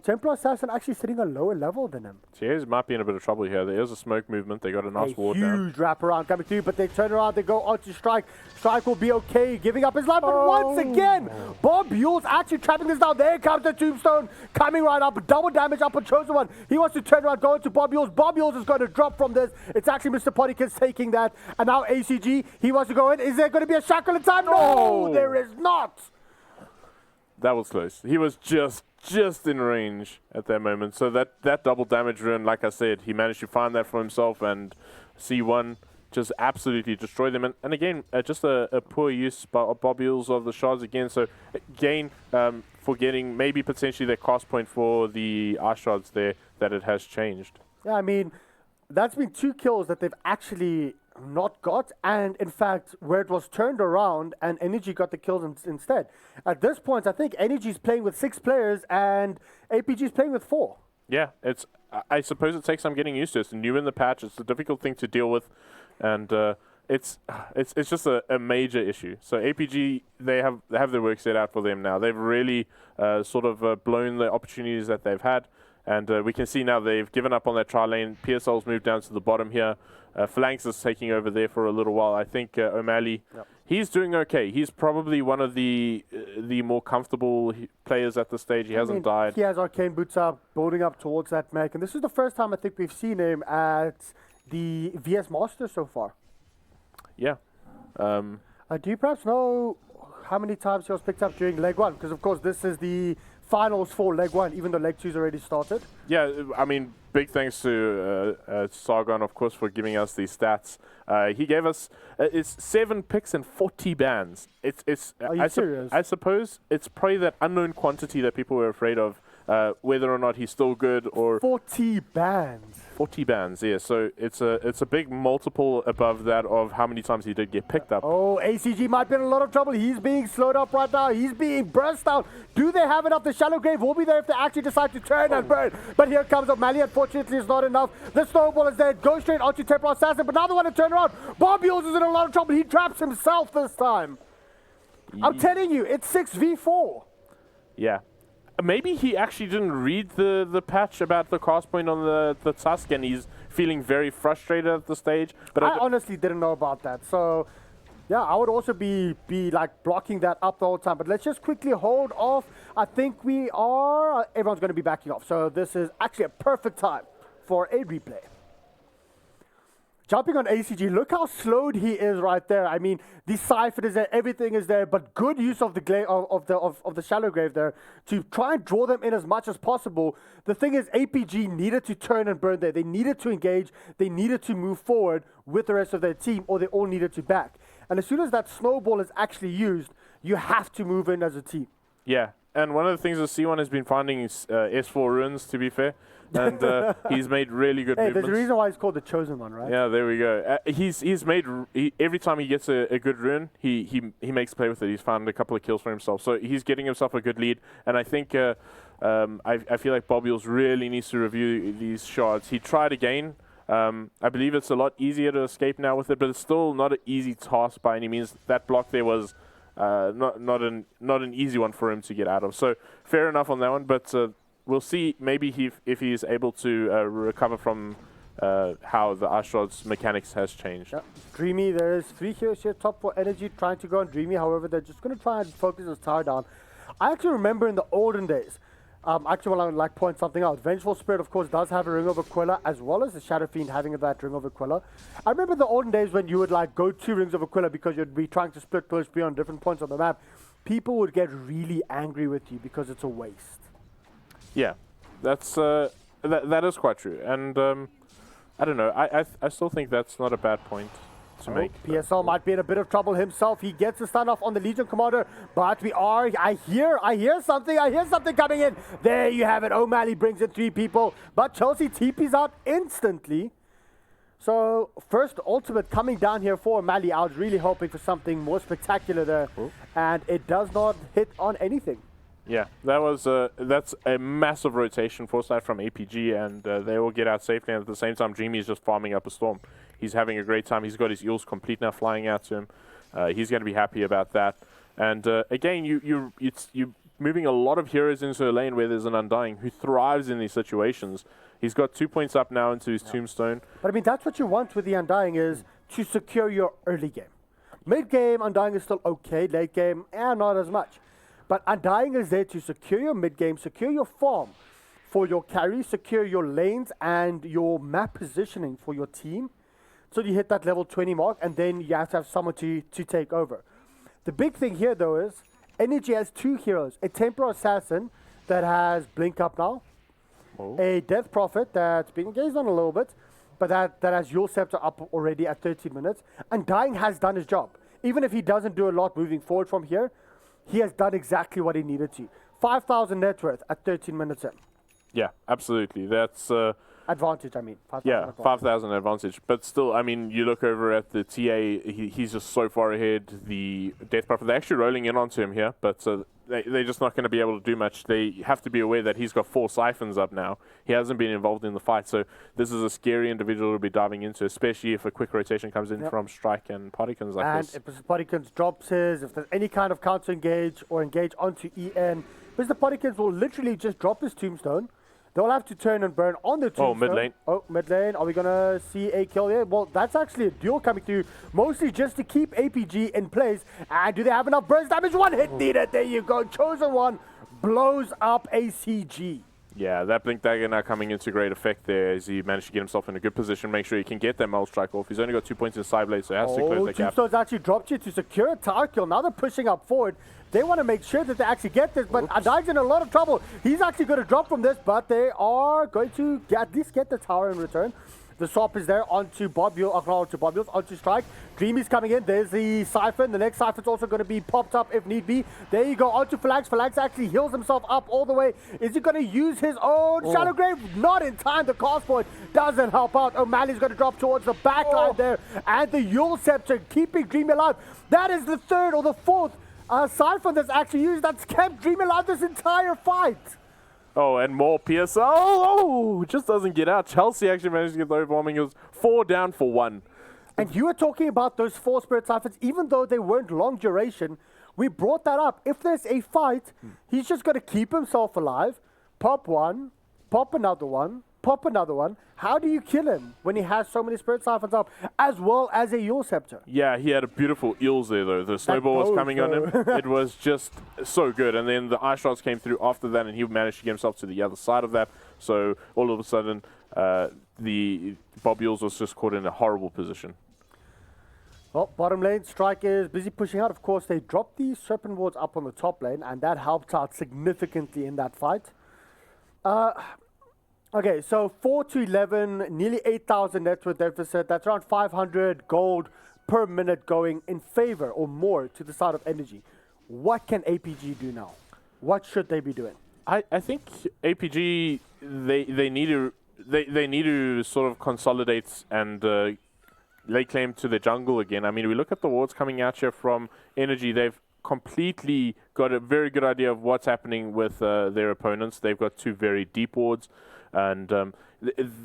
Templar Assassin actually sitting a lower level than him. TAs might be in a bit of trouble here. There is a smoke movement. They got a nice ward down. Huge wraparound coming through, but they turn around, they go on to Strike. Strike will be okay, giving up his life, but once again, Bob Yule's actually trapping this down. There comes the Tombstone, coming right up, double damage up on Chosen One. He wants to turn around, go into Bob Yule's. Bob Yule's is going to drop from this. It's actually Mr. Pottykiss taking that, and now ACG, he wants to go in. Is there going to be a shackle in time? No, there is not. That was close. He was just in range at that moment. So that double damage rune, like I said, he managed to find that for himself, and C1 just absolutely destroyed them. And again, just a poor use by Bobules of the shards again. So again, forgetting maybe potentially their cost point for the Ice Shards there, that it has changed. Yeah, I mean, that's been 2 kills that they've actually not got, and in fact where it was turned around and Energy got the kills instead. At this point I think Energy's playing with 6 players and APG's playing with 4. Yeah, I suppose it takes some getting used to. It's new in the patch. It's a difficult thing to deal with, and it's just a major issue. So APG, they have their work set out for them now. They've really sort of blown the opportunities that they've had. And we can see now they've given up on that tri lane. PSL's moved down to the bottom here. Phalanx is taking over there for a little while. I think O'Malley, he's doing okay. He's probably one of the more comfortable players at this stage. He hasn't died. He has Arcane Boots up, building up towards that mech. And this is the first time I think we've seen him at the VS Masters so far. Yeah. Do you perhaps know how many times he was picked up during leg 1? Because of course this is the finals for leg 1, even though leg 2's already started. Yeah, I mean, big thanks to Sargon, of course, for giving us these stats. He gave us it's 7 picks and 40 bans. Are you serious? I suppose it's probably that unknown quantity that people were afraid of, whether or not he's still good or 40 bans. 40 bans, yeah. So it's a big multiple above that of how many times he did get picked up. Oh, ACG might be in a lot of trouble. He's being slowed up right now. He's being burst out. Do they have enough? The Shallow Grave will be there if they actually decide to turn and burn. But here comes O'Malley. Unfortunately, it's not enough. The snowball is there. Goes straight onto Templar Assassin. But now they want to turn around. Bob Yules is in a lot of trouble. He traps himself this time. I'm telling you, it's 6v4. Yeah. Maybe he actually didn't read the patch about the cast point on the Tusk, and he's feeling very frustrated at the stage. But I honestly didn't know about that. So, yeah, I would also be like blocking that up the whole time. But let's just quickly hold off. I think everyone's going to be backing off. So this is actually a perfect time for a replay. Jumping on ACG, look how slowed he is right there. I mean, the Siphon is there, everything is there, but good use of the Shallow Grave there to try and draw them in as much as possible. The thing is, APG needed to turn and burn there. They needed to engage. They needed to move forward with the rest of their team, or they all needed to back. And as soon as that snowball is actually used, you have to move in as a team. Yeah, and one of the things that C1 has been finding is S4 runes, to be fair. And he's made really good movements. There's a reason why he's called the Chosen One, right? Yeah, there we go. He's made every time he gets a good rune, he makes play with it. He's found a couple of kills for himself, so he's getting himself a good lead. And I think I feel like Bobules really needs to review these shards. He tried again. I believe it's a lot easier to escape now with it, but it's still not an easy task by any means. That block there was not an easy one for him to get out of. So fair enough on that one, but we'll see maybe if he is able to recover from how the Ashrod's mechanics has changed. Yeah. Dreamy, there's 3 heroes here, top 4 energy, trying to go on Dreamy. However, they're just going to try and focus his tower down. I actually remember in the olden days, actually, I would like to point something out. Vengeful Spirit, of course, does have a Ring of Aquila, as well as the Shadow Fiend having that Ring of Aquila. I remember the olden days when you would like go 2 Rings of Aquila because you'd be trying to split push on different points on the map. People would get really angry with you because it's a waste. Yeah, that's that is quite true, and I don't know. I still think that's not a bad point to make. PSL might be in a bit of trouble himself. He gets the stun off on the Legion Commander, but I hear something coming in. There you have it. O'Malley brings in 3 people, but Chelsea TP's out instantly. So first ultimate coming down here for O'Malley. I was really hoping for something more spectacular there, and it does not hit on anything. Yeah, that's a massive rotation foresight from APG, and they will get out safely. And at the same time, Dreamy is just farming up a storm. He's having a great time. He's got his eels complete now, flying out to him. He's going to be happy about that. And again, you're moving a lot of heroes into a lane where there's an Undying who thrives in these situations. He's got 2 points up now into his Tombstone. But I mean, that's what you want with the Undying, is to secure your early game. Mid game, Undying is still okay. Late game, not as much. But Undying is there to secure your mid game, secure your farm for your carry, secure your lanes and your map positioning for your team. So you hit that level 20 mark, and then you have to have someone to take over. The big thing here, though, is Energy has 2 heroes. A Temporal Assassin that has Blink up now. A Death Prophet that's been engaged on a little bit, but that has Yule Scepter up already at 13 minutes. Undying has done his job. Even if he doesn't do a lot moving forward from here, he has done exactly what he needed to. 5,000 net worth at 13 minutes in. Yeah, absolutely. That's advantage, I mean. 5,000 advantage. But still, I mean, you look over at the TA, he's just so far ahead. The Death Prophet, they're actually rolling in onto him here, but they're just not going to be able to do much. They have to be aware that he's got 4 siphons up now. He hasn't been involved in the fight, so this is a scary individual to be diving into, especially if a quick rotation comes in from Strike and Poddykins like this. And if Poddykins drops his, if there's any kind of counter engage or engage onto EN, Mr. Poddykins will literally just drop his Tombstone. They'll have to turn and burn on the Tombstone. Mid lane. Mid lane. Are we going to see a kill here? Well, that's actually a duel coming through, mostly just to keep APG in place. And do they have enough burst damage? 1 hit needed. There you go. Chosen One blows up ACG. Yeah, that Blink Dagger now coming into great effect there as he managed to get himself in a good position, make sure he can get that Mole Strike off. He's only got 2 points in side blade, so he has to close the gap. Tombstone's actually dropped you to secure a tower kill. Now they're pushing up forward. They want to make sure that they actually get this, but Undying's in a lot of trouble. He's actually going to drop from this, but they are going to at least get the tower in return. The swap is there onto onto Strike. Dreamy's coming in. There's the Siphon. The next Siphon's also going to be popped up if need be. There you go, onto Phalanx. Phalanx actually heals himself up all the way. Is he going to use his own Shadow Grave? Not in time. The cast point doesn't help out. O'Malley's going to drop towards the back line there. And the Yule Scepter keeping Dreamy alive. That is the 3rd or the 4th Siphon that's actually used. That's kept Dreamy alive this entire fight. Oh, and more PSL. Oh, just doesn't get out. Chelsea actually managed to get the overwhelming. It was 4 down for 1. And you were talking about those 4 Spirit Siphons, even though they weren't long duration. We brought that up. If there's a fight, he's just going to keep himself alive, pop one, pop another one, pop another one. How do you kill him when he has so many Spirit Siphons up, as well as a Yule Scepter? Yeah, he had a beautiful eels there, though. The snowball was coming on him. It was just so good. And then the ice shots came through after that, and he managed to get himself to the other side of that. So all of a sudden, the Bob Eels was just caught in a horrible position. Well, bottom lane, Strike is busy pushing out. Of course, they dropped the Serpent Wards up on the top lane, and that helped out significantly in that fight. Okay, so 4 to 11, nearly 8,000 net worth deficit. That's around 500 gold per minute going in favor or more to the side of Energy. What can APG do now? What should they be doing? I think APG they need to sort of consolidate and lay claim to the jungle again. I mean, we look at the wards coming out here from Energy. They've completely got a very good idea of what's happening with their opponents. They've got 2 very deep wards. And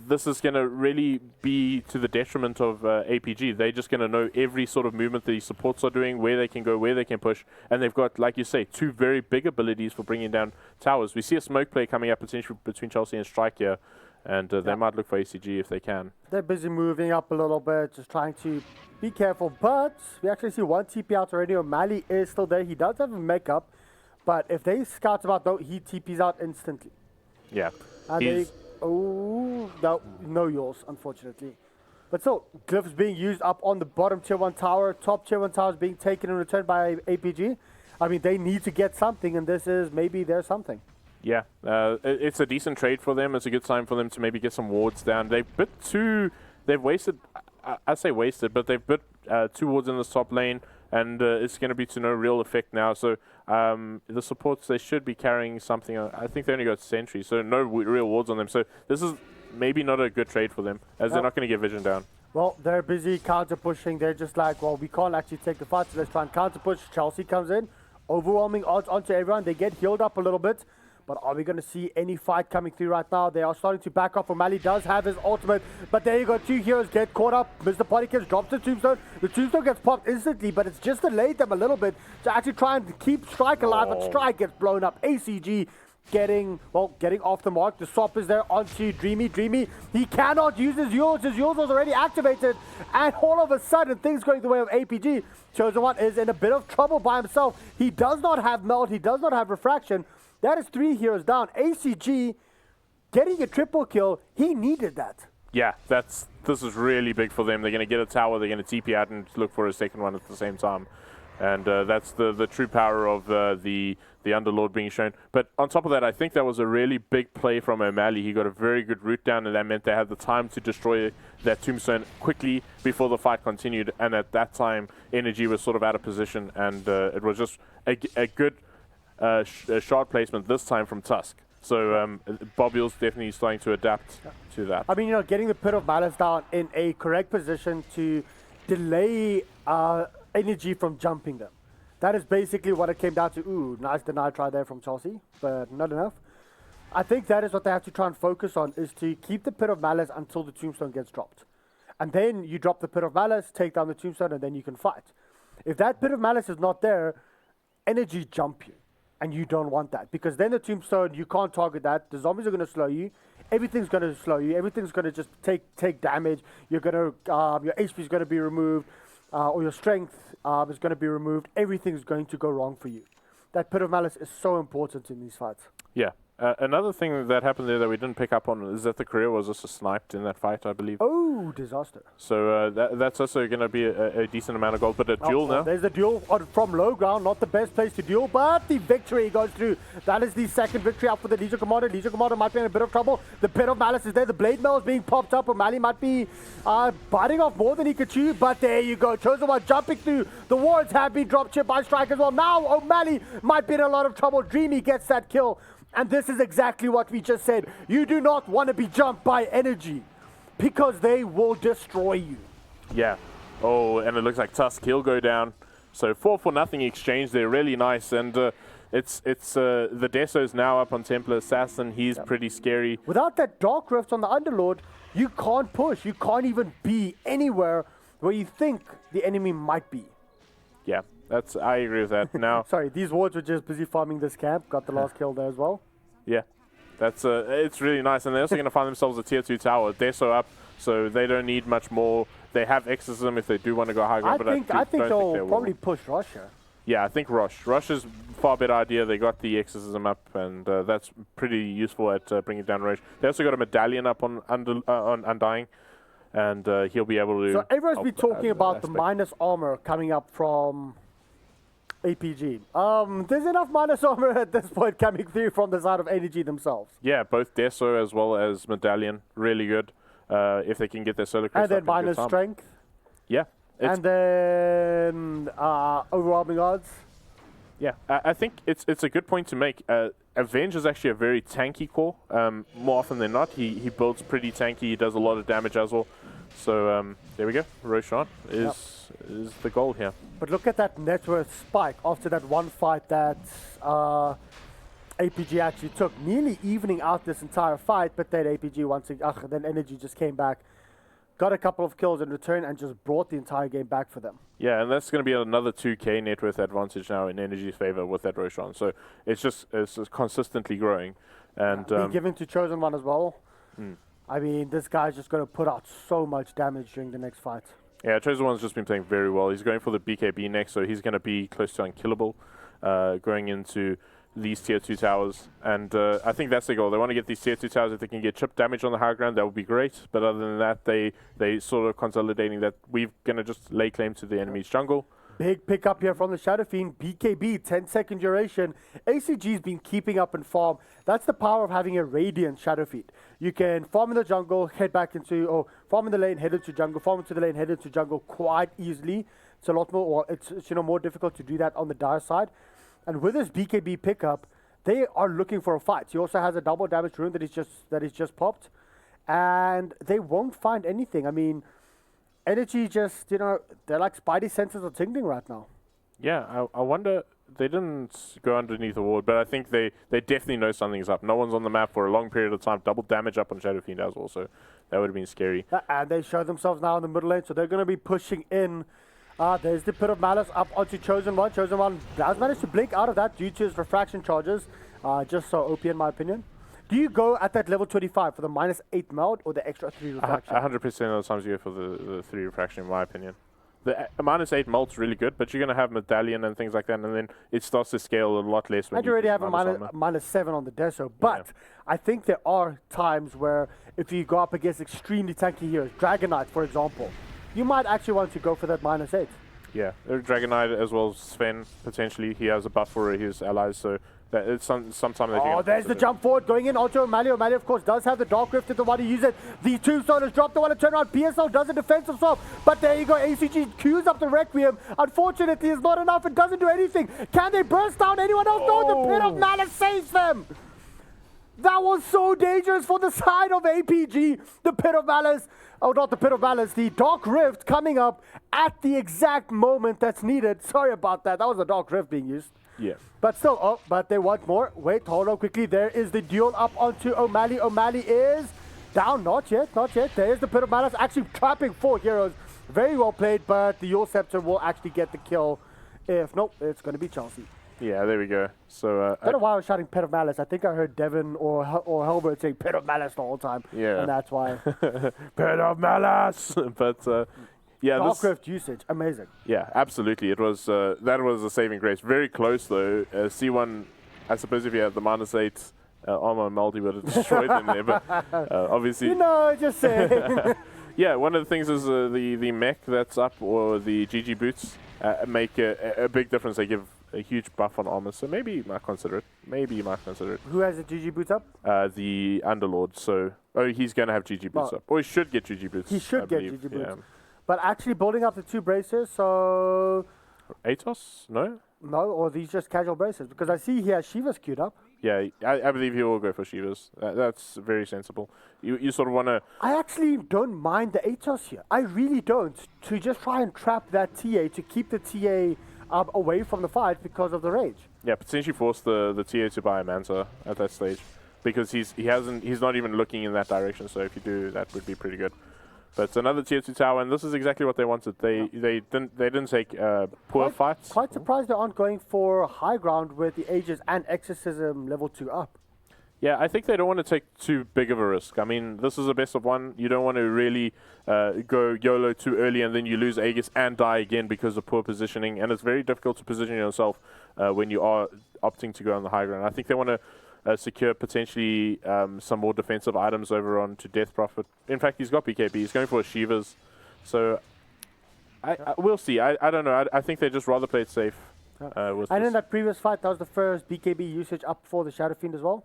this is going to really be to the detriment of APG. They're just going to know every sort of movement the supports are doing, where they can go, where they can push. And they've got, like you say, 2 very big abilities for bringing down towers. We see a smoke play coming up potentially between Chelsea and Strike here. And they might look for ACG if they can. They're busy moving up a little bit, just trying to be careful. But we actually see 1 TP out already. O'Malley is still there. He does have a makeup. But if they scout about, though, he TPs out instantly. Yeah. And no yours, unfortunately. But still, Glyph's being used up on the bottom tier 1 tower. Top tier 1 tower is being taken in return by APG. I mean, they need to get something, and this is maybe their something. Yeah, it's a decent trade for them. It's a good sign for them to maybe get some wards down. They've wasted, I say wasted, but they've bit 2 wards in the top lane, and it's going to be to no real effect now. So the supports, they should be carrying something. I think they only got Sentry, so no real wards on them. So this is maybe not a good trade for them, as they're not going to get vision down. Well, they're busy counter-pushing. They're just like, well, we can't actually take the fight, so let's try and counter-push. Chelsea comes in, overwhelming odds onto everyone. They get healed up a little bit. But are we going to see any fight coming through right now? They are starting to back off. O'Malley does have his ultimate. But there you go. 2 heroes get caught up. Mr. Pottykiss drops the tombstone. The tombstone gets popped instantly, but it's just delayed them a little bit to actually try and keep Strike alive. But Strike gets blown up. ACG getting off the mark. The swap is there onto Dreamy. Dreamy, he cannot use his Yules. His Yules was already activated. And all of a sudden, things going the way of APG. Chosen One is in a bit of trouble by himself. He does not have Melt. He does not have Refraction. That is 3 heroes down. ACG getting a triple kill. He needed that. Yeah, this is really big for them. They're going to get a tower. They're going to TP out and look for a second one at the same time. And that's the true power of the Underlord being shown. But on top of that, I think that was a really big play from O'Malley. He got a very good route down, and that meant they had the time to destroy that tombstone quickly before the fight continued. And at that time, Energy was sort of out of position, and it was just a good shard placement this time from Tusk. So Bobby's definitely starting to adapt to that. I mean, getting the Pit of Malice down in a correct position to delay Energy from jumping them. That is basically what it came down to. Ooh, nice deny try there from Chelsea, but not enough. I think that is what they have to try and focus on, is to keep the Pit of Malice until the tombstone gets dropped. And then you drop the Pit of Malice, take down the tombstone, and then you can fight. If that Pit of Malice is not there, Energy jump you. And you don't want that, because then the tombstone, you can't target that. The zombies are going to slow you. Everything's going to slow you. Everything's going to just take damage. You're going to your HP is going to be removed, or your strength is going to be removed. Everything's going to go wrong for you. That Pit of Malice is so important in these fights. Yeah. Another thing that happened there that we didn't pick up on is that the career was also sniped in that fight, I believe. Oh, disaster. So that's also going to be a decent amount of gold. But a duel now. There's the duel from low ground. Not the best place to duel, but the victory goes through. That is the second victory out for the Legion Commander. Legion Commander might be in a bit of trouble. The Pit of Malice is there. The Blade Mail is being popped up. O'Malley might be biting off more than he could chew. But there you go. Chosen One jumping through. The wards have been dropped here by Strike as well. Now O'Malley might be in a lot of trouble. Dreamy gets that kill. And this is exactly what we just said. You do not want to be jumped by Energy, because they will destroy you. Yeah. Oh, and it looks like Tusk, he'll go down. So 4-for-0 exchange there, really nice. And it's the Deso's now up on Templar Assassin. He's pretty scary. Without that Dark Rift on the Underlord, you can't push. You can't even be anywhere where you think the enemy might be. Yeah. I agree with that. Now, sorry, these wards were just busy farming this camp. Got the last kill there as well. Yeah, it's really nice, and they're also going to find themselves a tier 2 tower. They're so up, so they don't need much more. They have exorcism if they do want to go high ground. I think they'll probably push Rosh here. Yeah, I think Rosh. Rosh is far better idea. They got the exorcism up, and that's pretty useful at bringing down Rosh. They also got a medallion up on Undying, and he'll be able to. So everyone's been talking about the minus armor coming up from APG. There's enough minus armor at this point coming through from the side of ADG themselves. Yeah, both Deso as well as Medallion, really good. If they can get their solar crystal. And then minus strength. Yeah. And then overwhelming odds. Yeah, I think it's a good point to make. Avenge is actually a very tanky core. More often than not, he builds pretty tanky. He does a lot of damage as well. So there we go. Roshan is the goal here. But look at that net worth spike after that one fight that APG actually took, nearly evening out this entire fight, but then APG then Energy just came back, got a couple of kills in return, and just brought the entire game back for them. Yeah, and that's going to be another 2K net worth advantage now in Energy's favor with that Roshan. So it's just consistently growing. And Be given to Chosen One as well. Mm. I mean, this guy's just going to put out so much damage during the next fight. Yeah, Chosen One's just been playing very well. He's going for the BKB next, so he's going to be close to unkillable going into these tier 2 towers. And I think that's the goal. They want to get these tier 2 towers. If they can get chip damage on the high ground, that would be great. But other than that, they sort of consolidating that we're going to just lay claim to the enemy's jungle. Big pickup here from the Shadow Fiend. BKB, 10-second duration. ACG's been keeping up in farm. That's the power of having a Radiant Shadow Fiend. You can farm in the jungle, head back into, or farm in the lane, head into jungle, farm into the lane, head into jungle quite easily. It's a lot more, or it's more difficult to do that on the Dire side. And with this BKB pickup, they are looking for a fight. He also has a double damage rune that is just popped, and they won't find anything. I mean, Energy just, they're like spidey senses are tingling right now. Yeah, I wonder, they didn't go underneath the ward, but I think they definitely know something's up. No one's on the map for a long period of time. Double damage up on Shadow Fiend as well, so that would have been scary. And they show themselves now in the middle lane, so they're going to be pushing in. There's the Pit of Malice up onto Chosen One. Chosen One has managed to blink out of that due to his refraction charges. Just so OP in my opinion. Do you go at that level 25 for the -8 meld or the extra 3 refraction? 100% of the times you go for the 3 refraction in my opinion. The -8 melt's really good, but you're going to have medallion and things like that, and then it starts to scale a lot less. When and you already have a -7 on the Deso, but yeah. I think there are times where if you go up against extremely tanky heroes, Dragon Knight for example, you might actually want to go for that -8. Yeah, Dragon Knight as well as Sven, potentially. He has a buff for his allies, so that it's sometime they Oh, there's the jump forward going in onto O'Malley. O'Malley, of course, does have the Dark Rift if they want to use it. The Tombstone has dropped the one to turn around. PSL does a defensive swap, but there you go. ACG queues up the Requiem. Unfortunately, it's not enough. It doesn't do anything. Can they burst down anyone else? No, the Pit of Malice saves them. That was so dangerous for the side of APG. The Pit of Malice, oh, not the Pit of Malice, the Dark Rift coming up at the exact moment that's needed. Sorry about that. That was a Dark Rift being used. Yeah. But still, but they want more. Wait, hold on quickly. There is the duel up onto O'Malley. O'Malley is down. Not yet. There's the Pit of Malice actually trapping 4 heroes. Very well played, but the Yule Scepter will actually get the kill. If nope, it's going to be Chelsea. Yeah, there we go. So I don't know why I was shouting Pit of Malice. I think I heard Devin or Helbert saying Pit of Malice the whole time. Yeah. And that's why. Pit of Malice! But yeah, Dark Rift usage, amazing. Yeah, absolutely. It was that was a saving grace. Very close though. C1, I suppose if you had the -8 armor multi would have destroyed them there, but obviously. Just saying. Yeah, one of the things is the mech that's up or the GG boots make a big difference. They give a huge buff on armor, so maybe you might consider it. Who has the GG boots up? The Underlord. So, he's going to have GG boots up. Or he should get GG boots. He should get GG boots. Yeah. But actually building up the 2 braces, so... Atos? No? No, or these just casual braces? Because I see he has Shiva's queued up. Yeah, I believe he will go for Shiva's. That's very sensible. You sort of want to... I actually don't mind the Atos here. I really don't. To just try and trap that TA, to keep the TA away from the fight because of the rage. Yeah, potentially force the TA to buy a Manta at that stage. Because he's not even looking in that direction, so if you do, that would be pretty good. But it's another tier 2 tower, and this is exactly what they wanted. They didn't take poor fights. Quite surprised they aren't going for high ground with the Aegis and Exorcism level 2 up. Yeah, I think they don't want to take too big of a risk. I mean, this is a best of 1. You don't want to really go YOLO too early and then you lose Aegis and die again because of poor positioning. And it's very difficult to position yourself when you are opting to go on the high ground. I think they want to secure potentially some more defensive items over on to Death Prophet. In fact, he's got BKB. He's going for Shivas. So we'll see. I don't know. I think they just rather play it safe. And in that previous fight, that was the first BKB usage up for the Shadow Fiend as well?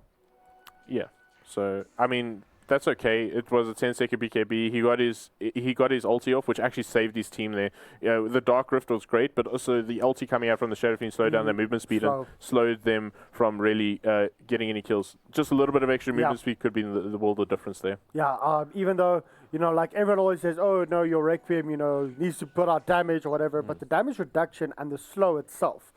Yeah. So, I mean, that's okay. It was a 10-second BKB. He got his ulti off, which actually saved his team there. The Dark Rift was great, but also the ulti coming out from the Shadow Fiend slowed down their movement speed and slowed them from really getting any kills. Just a little bit of extra movement speed could be the world of difference there. Yeah, even though, like everyone always says, oh, no, your Requiem, needs to put out damage or whatever, but the damage reduction and the slow itself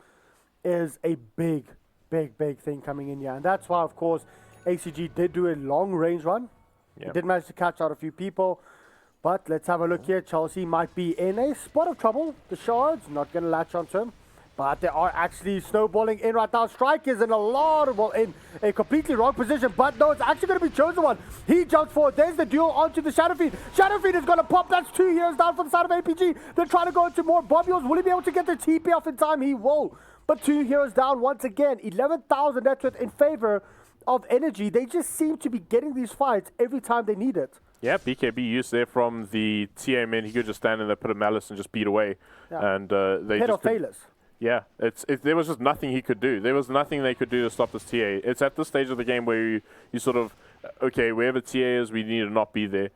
is a big big thing coming in here. And that's why, of course, ACG did do a long range run. Yep. They did manage to catch out a few people. But let's have a look here. Chelsea might be in a spot of trouble. The Shards not going to latch onto him. But they are actually snowballing in right now. Strike is in in a completely wrong position. But no, it's actually going to be Chosen One. He jumps forward. There's the duel onto the Shadowfiend. Shadowfiend is going to pop. That's 2 heroes down from the side of APG. They're trying to go into more Bobules. Will he be able to get the TP off in time? He will. But 2 heroes down once again. 11,000 net worth in favor of Energy. They just seem to be getting these fights every time they need it. Yeah, BKB used there from the TA men. He could just stand in there, put a malice, and just beat away. Yeah. And they Head just of failures. Yeah, there was just nothing he could do. There was nothing they could do to stop this TA. It's at this stage of the game where you sort of, okay, wherever TA is, we need to not be there.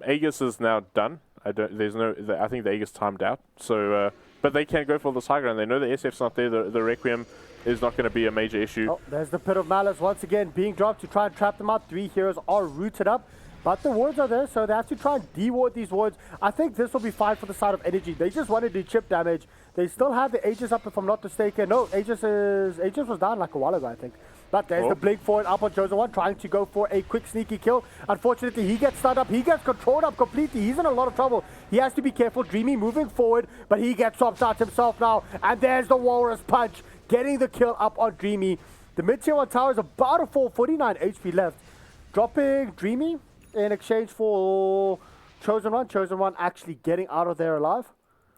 Aegis is now done. I think the Aegis timed out. So, but they can go for this high ground. They know the SF's not there. The Requiem is not going to be a major issue. Oh, there's the Pit of Malice once again being dropped to try and trap them out. 3 heroes are rooted up. But the wards are there, so they have to try and de-ward these wards. I think this will be fine for the side of Energy. They just want to do chip damage. They still have the Aegis up, if I'm not mistaken. No, Aegis was down like a while ago, I think. But there's the blink forward up on Chosen One, trying to go for a quick sneaky kill. Unfortunately, he gets stunned up. He gets controlled up completely. He's in a lot of trouble. He has to be careful. Dreamy moving forward, but he gets swapped out himself now. And there's the Walrus Punch, getting the kill up on Dreamy. The mid-tier 1 tower is about a 49 HP left. Dropping Dreamy in exchange for Chosen One. Chosen One actually getting out of there alive.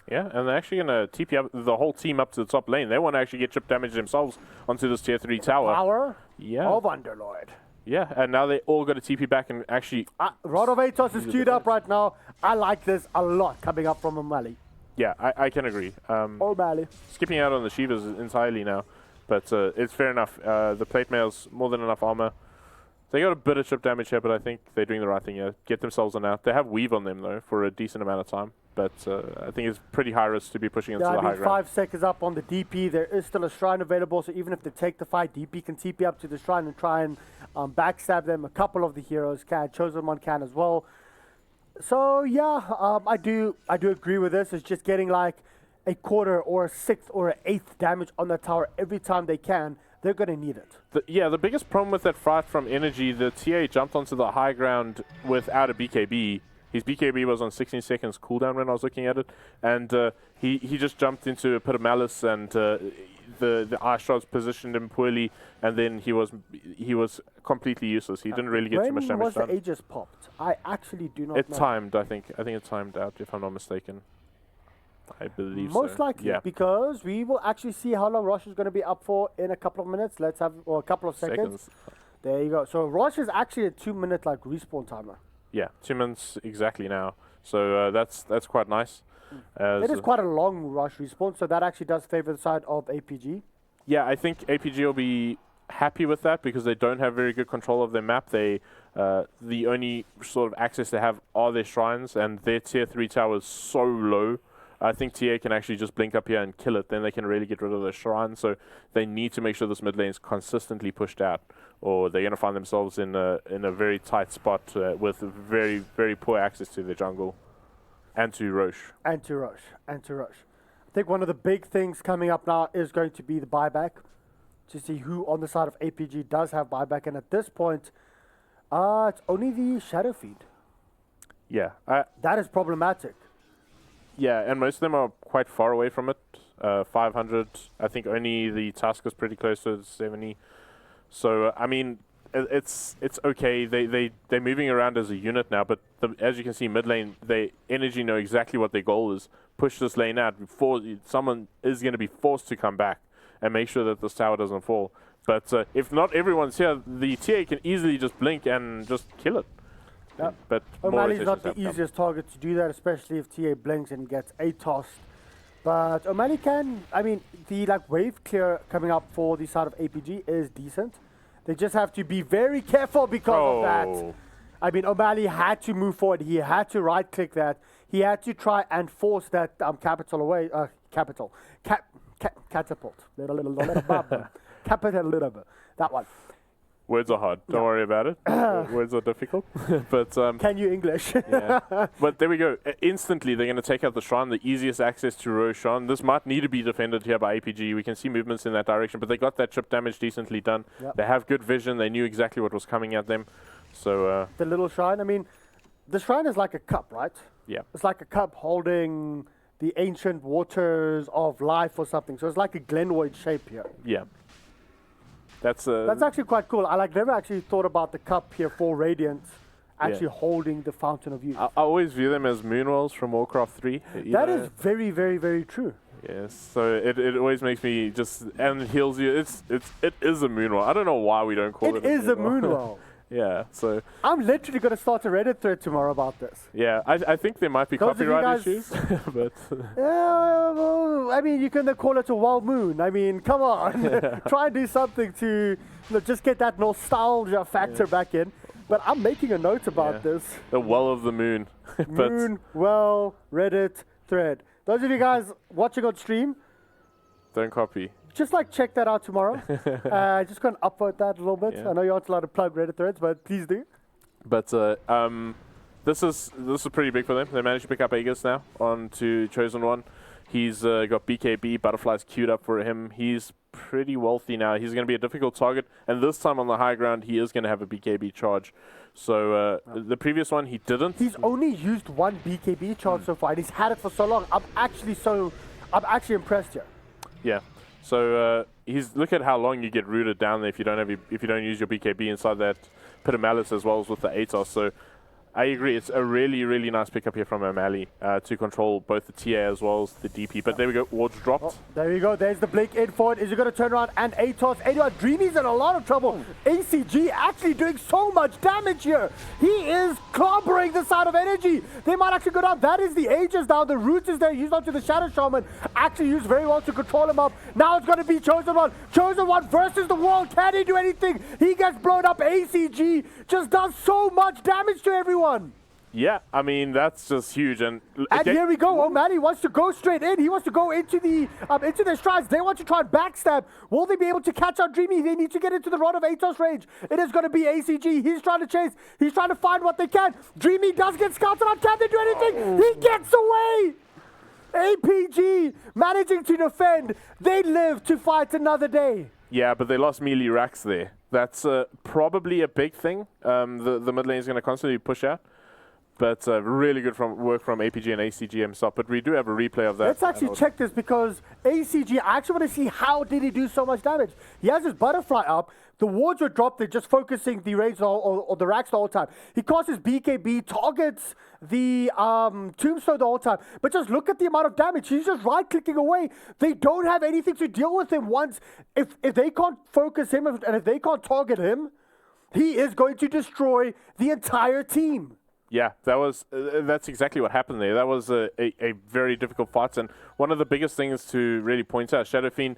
Yeah, and they're actually going to TP up the whole team up to the top lane. They want to actually get chip damage themselves onto this tier 3 tower. Power Yeah. of Underlord. Yeah, and now they all got to TP back and actually... Rod of Atos is queued up right now. I like this a lot coming up from O'Malley. Yeah, I can agree. O'Malley. Skipping out on the Shivas entirely now, but it's fair enough. The plate mail's more than enough armor. They got a bit of chip damage here, but I think they're doing the right thing here. Get themselves on out. They have weave on them, though, for a decent amount of time. But I think it's pretty high risk to be pushing into the high ground. 5 seconds up on the DP. There is still a shrine available, so even if they take the fight, DP can TP up to the shrine and try and backstab them. A couple of the heroes can. Chosen One can as well. So, yeah, I do agree with this. It's just getting like a quarter or a sixth or an eighth damage on the tower every time they can. They're going to need it. The biggest problem with that fight from Energy, the TA jumped onto the high ground without a BKB. His BKB was on 16 seconds cooldown when I was looking at it. And he just jumped into a Pit of Malice, and the Ice Shards positioned him poorly, and then he was completely useless. He didn't really get too much damage done. When was the Aegis popped? I actually do not know. It timed, I think. I think it timed out, if I'm not mistaken. I believe Most likely, because we will actually see how long Rosh is going to be up for in a couple of minutes. Let's have, or a couple of seconds. There you go. So Rosh is actually a 2-minute like respawn timer. Yeah, 2 minutes exactly now. So that's quite nice. It is quite a long Rosh respawn, so that actually does favor the side of APG. Yeah, I think APG will be happy with that because they don't have very good control of their map. They the only sort of access they have are their shrines, and their tier 3 tower is so low. I think TA can actually just blink up here and kill it. Then they can really get rid of the shrine. So they need to make sure this mid lane is consistently pushed out, or they're going to find themselves in a very tight spot with very, very poor access to the jungle and to Roche. I think one of the big things coming up now is going to be the buyback, to see who on the side of APG does have buyback. And at this point, it's only the Shadowfiend. Yeah. That is problematic. Yeah, and most of them are quite far away from it. 500. I think only the Tusk is pretty close to 70. So, I mean, it's okay. They're moving around as a unit now, but as you can see, mid lane, Energy know exactly what their goal is. Push this lane out before someone is going to be forced to come back and make sure that this tower doesn't fall. But if not everyone's here, the TA can easily just blink and just kill it. Yep. But O'Malley's not the easiest target to do that, especially if TA blinks and gets a toss. But O'Malley can, I mean, the wave clear coming up for the side of APG is decent. They just have to be very careful because of that. I mean, O'Malley had to move forward. He had to right click that. He had to try and force that capital away. Catapult. Capital little bit. That one. Words are hard. Don't worry about it. Words are difficult. But Can you English? yeah. But there we go. Instantly, they're going to take out the Shrine, the easiest access to Roshan. This might need to be defended here by APG. We can see movements in that direction, but they got that chip damage decently done. Yep. They have good vision. They knew exactly what was coming at them. So The little shrine, I mean, the shrine is like a cup, right? yeah, It's like a cup holding the ancient waters of life or something. So it's like a glenoid shape here. yeah. That's actually quite cool. I never actually thought about the cup here for Radiant actually holding the Fountain of Youth. I always view them as moonwells from Warcraft 3. That is very, very, very true. Yes, so it always makes me just, and it heals you. It is a moonwell. I don't know why we don't call it. It is a moonwell. Yeah, so I'm literally going to start a Reddit thread tomorrow about this. yeah, I think there might be Those of you copyright guys- issues, but Well, I mean, you can call it a well moon. I mean, come on. Try and do something to just get that nostalgia factor back in. But I'm making a note about this. the well of the moon. But Moon, well, Reddit thread. Those of you guys watching on stream, don't copy. just check that out tomorrow. Just going to upvote that a little bit. Yeah. I know you aren't allowed to plug Reddit threads, but please do. But this is pretty big for them. They managed to pick up Aegis now onto Chosen One. He's got BKB, Butterflies queued up for him. He's pretty wealthy now. He's going to be a difficult target. And this time on the high ground, he is going to have a BKB charge. So the previous one, he didn't. He's only used one BKB charge so far, and he's had it for so long. I'm actually impressed here. Yeah. So look at how long you get rooted down there if you don't use your BKB inside that Pit of Malice as well as with the ATOS. So I agree. It's a really, really nice pickup here from O'Malley to control both the TA as well as the DP. But there we go. Wards dropped. Oh, there you go. There's the Blink in forward. Is he going to turn around? And ATOS. Anyway, Dreamy's in a lot of trouble. ACG actually doing so much damage here. He is clobbering the side of energy. They might actually go down. That is the Aegis down. The Roots is there. Used onto the Shadow Shaman. Actually used very well to control him up. Now it's going to be Chosen One. Chosen One versus the world. Can he do anything? He gets blown up. ACG just does so much damage to everyone. Yeah, I mean, that's just huge. And here we go. O'Malley wants to go straight in. He wants to go into their strides. They want to try and backstab. Will they be able to catch out Dreamy? They need to get into the Rod of Atos range. It is going to be ACG. He's trying to chase. He's trying to find what they can. Dreamy does get scouted on. Can they do anything? He gets away. APG managing to defend. They live to fight another day. yeah, but they lost melee racks there. That's probably a big thing. The mid lane is going to constantly push out. But really good work from APG and ACG himself. But we do have a replay of that. Let's actually check this because ACG, I actually want to see how did he do so much damage. He has his butterfly up. The wards are dropped. They're just focusing the raids or the racks the whole time. He casts his BKB, targets the tombstone the whole time. But just look at the amount of damage. He's just right-clicking away. They don't have anything to deal with him once. If they can't focus him and if they can't target him, he is going to destroy the entire team. Yeah, that's exactly what happened there. That was a very difficult fight, and one of the biggest things to really point out, Shadowfiend,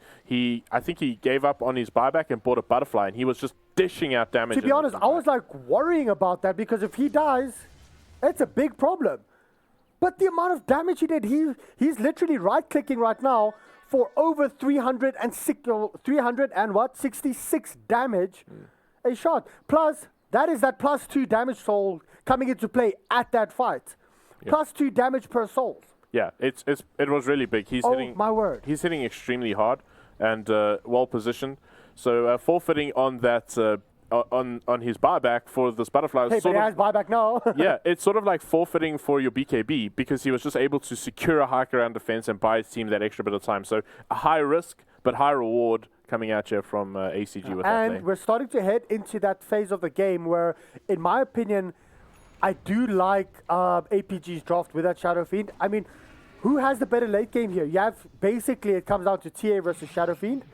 I think he gave up on his buyback and bought a butterfly, and he was just dishing out damage. To be honest, I was worrying about that because if he dies, it's a big problem. But the amount of damage he did, he's literally right-clicking right now for over 366 damage a shot. Plus, that is that +2 damage soul coming into play at that fight. Yeah. +2 damage per soul. Yeah, it was really big. He's hitting. My word! He's hitting extremely hard and well positioned. So forfeiting on that on his buyback for this butterfly. Hey, but he has buyback now. Yeah, it's sort of like forfeiting for your BKB because he was just able to secure a high ground defense and buy his team that extra bit of time. So a high risk but high reward coming at you from ACG with that lane. And we're starting to head into that phase of the game where, in my opinion, I do like APG's draft with that Shadow Fiend. I mean, who has the better late game here? You have, basically, it comes down to TA versus Shadow Fiend.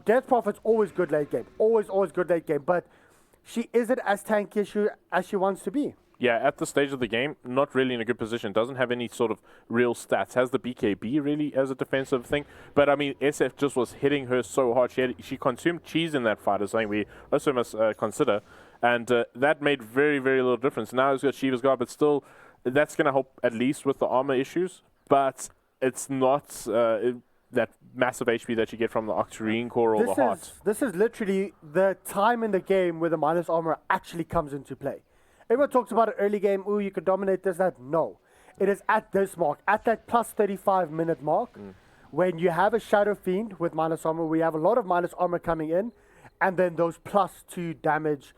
Death Prophet's always good late game. Always good late game. But she isn't as tanky as she wants to be. Yeah, at the stage of the game, not really in a good position. Doesn't have any sort of real stats. Has the BKB really as a defensive thing. But, I mean, SF just was hitting her so hard. She consumed cheese in that fight, is something we also must consider. And that made very, very little difference. Now he's got Shiva's guard, but still, that's going to help at least with the armor issues. But it's not... that massive HP that you get from the Octarine core or the Heart. This is literally the time in the game where the minus armor actually comes into play. Everyone talks about an early game, ooh, you could dominate this, that. No. It is at this mark, at that plus 35-minute mark, when you have a Shadow Fiend with minus armor, we have a lot of minus armor coming in, and then those +2 damage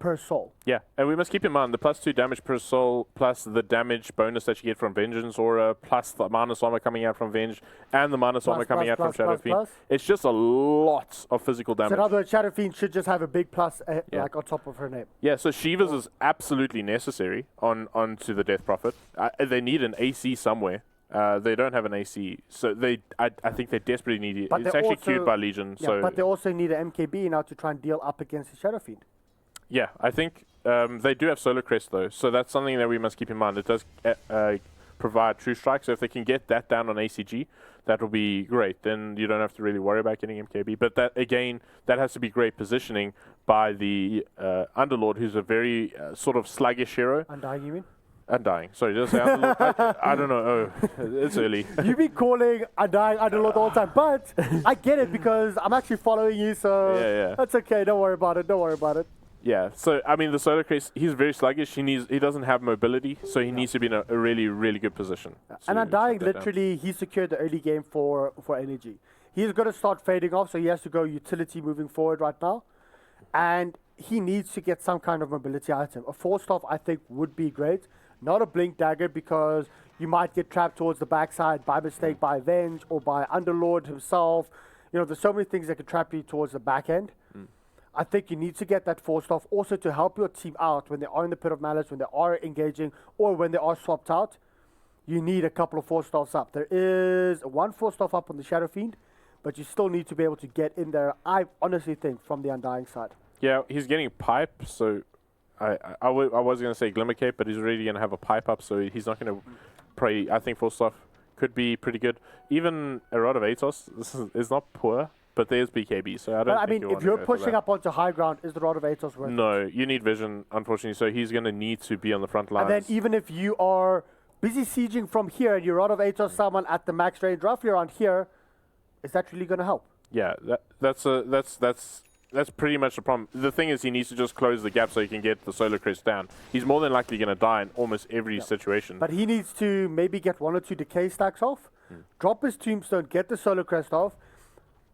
per soul. Yeah, and we must keep in mind the +2 damage per soul, plus the damage bonus that you get from Vengeance Aura, plus the minus armor coming out from Venge, and the minus armor coming out from Shadow Fiend. It's just a lot of physical damage. So in other words, Shadow Fiend should just have a big plus like on top of her name. Yeah, so Shiva's is absolutely necessary onto the Death Prophet. They need an AC somewhere. They don't have an AC, so I think they desperately need it. It's actually queued by Legion. Yeah, but they also need an MKB now to try and deal up against the Shadow Fiend. Yeah, I think they do have Solar Crest though, so that's something that we must keep in mind. It does provide True Strike, so if they can get that down on ACG, that will be great. Then you don't have to really worry about getting MKB. But that again, that has to be great positioning by the Underlord, who's a very sort of sluggish hero. Undying, you mean? Undying. Sorry, did I say Underlord? I don't know. Oh, it's early. You've been calling Undying Underlord all the time, but I get it because I'm actually following you, so yeah. That's okay. Don't worry about it. Don't worry about it. Yeah, so I mean the Solar Crest, he's very sluggish. He doesn't have mobility, so he needs to be in a really, really good position. And Undying, literally, he secured the early game for energy. He's going to start fading off, so he has to go utility moving forward right now. And he needs to get some kind of mobility item. A Force Staff, I think, would be great. Not a Blink Dagger, because you might get trapped towards the backside by mistake by Venge or by Underlord himself. You know, there's so many things that could trap you towards the back end. I think you need to get that Force Staff also to help your team out when they are in the Pit of Malice, when they are engaging, or when they are swapped out. You need a couple of Force Staffs up. There is one Force Staff up on the Shadow Fiend, but you still need to be able to get in there, I honestly think, from the Undying side. Yeah, he's getting pipe, so I was going to say Glimmer Cape, but he's already going to have a pipe up, so he's not going to pray. I think Force Staff could be pretty good. Even a Rod of Atos is not poor. But there's BKB, so I don't think if you're pushing up onto high ground, is the Rod of Atos worth it? No, you need vision, unfortunately, so he's going to need to be on the front lines. And then even if you are busy sieging from here and you Rod of Atos someone at the max range, roughly around here, is that really going to help? Yeah, that's pretty much the problem. The thing is he needs to just close the gap so he can get the Solar Crest down. He's more than likely going to die in almost every situation. But he needs to maybe get 1 or 2 decay stacks off, drop his Tombstone, get the Solar Crest off,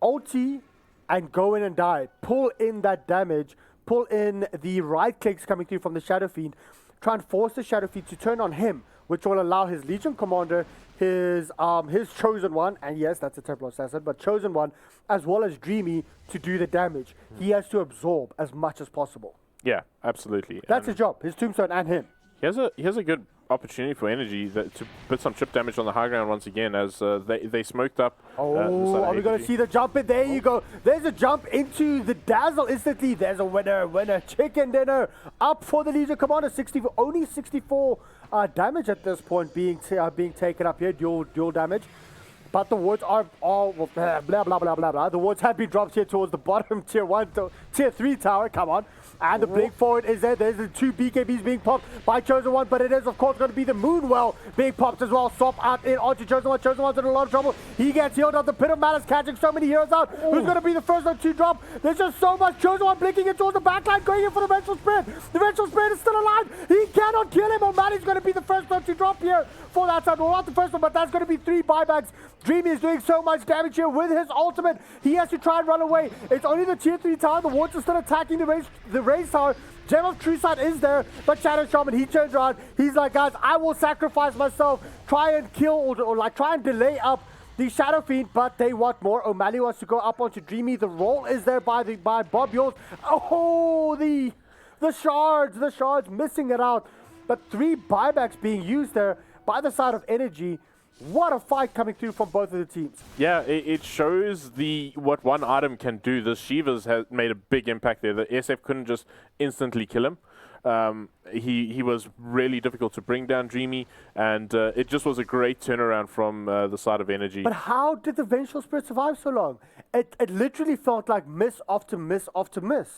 ulti and go in and die. Pull in that damage. Pull in the right clicks coming through from the Shadow Fiend. Try and force the Shadow Fiend to turn on him, which will allow his Legion Commander, his Chosen One, and yes, that's a Templar Assassin, but Chosen One, as well as Dreamy, to do the damage. He has to absorb as much as possible. Yeah, absolutely. That's his job, his Tombstone and him. He has a good opportunity for energy to put some chip damage on the high ground once again as they smoked up. Are we going to see the jump in? There you go. There's a jump into the Dazzle instantly. There's a winner, chicken dinner up for the Legion Commander. Only 64 damage at this point being taken up here, dual damage. But the wards are all blah blah blah blah blah. The wards have been dropped here towards the bottom tier 1 to tier 3 tower. Come on. And the blink forward is there. There's the 2 BKBs being popped by Chosen One, but it is, of course, going to be the Moonwell being popped as well. Swap out in onto Chosen One. Chosen One's in a lot of trouble. He gets healed out. The Pit of Malice catching so many heroes out. Who's going to be the first one to drop? There's just so much. Chosen One blinking it towards the backline, going in for the Vengeful Spirit. The Vengeful Spirit is still alive. He cannot kill him. O'Malley's going to be the first one to drop here for that side. Well, not the first one, but that's going to be 3 buybacks. Dreamy is doing so much damage here with his ultimate. He has to try and run away. It's only the tier 3 tower. The wards are still attacking the race tower. Gem of True Sight is there, but Shadow Shaman, he turns around. He's like, guys, I will sacrifice myself, try and kill or like try and delay up the Shadow Fiend, but they want more. O'Malley wants to go up onto Dreamy. The roll is there by Bob Yours. Oh, the shards missing it out. But 3 buybacks being used there by the side of Energy. What a fight coming through from both of the teams. Yeah, it shows what one item can do. The Shivas has made a big impact there. The SF couldn't just instantly kill him. He was really difficult to bring down Dreamy, and it just was a great turnaround from the side of Energy. But how did the Vengeful Spirit survive so long? It literally felt like miss after miss after miss.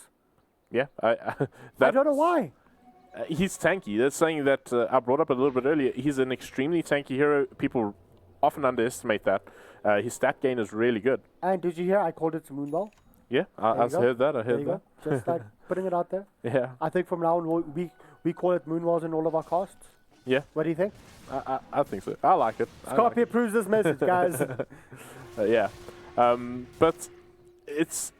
Yeah. I don't know why. He's tanky. That's something that I brought up a little bit earlier. He's an extremely tanky hero. People often underestimate that. His stat gain is really good. And did you hear I called it Moonwell? Yeah, I heard that. I There heard you that. go. Just like putting it out there. Yeah, I think from now on we call it Moonwells in all of our casts. yeah, What do you think? I think so. I like it. I like Scorpio approves this message, guys. yeah, but it's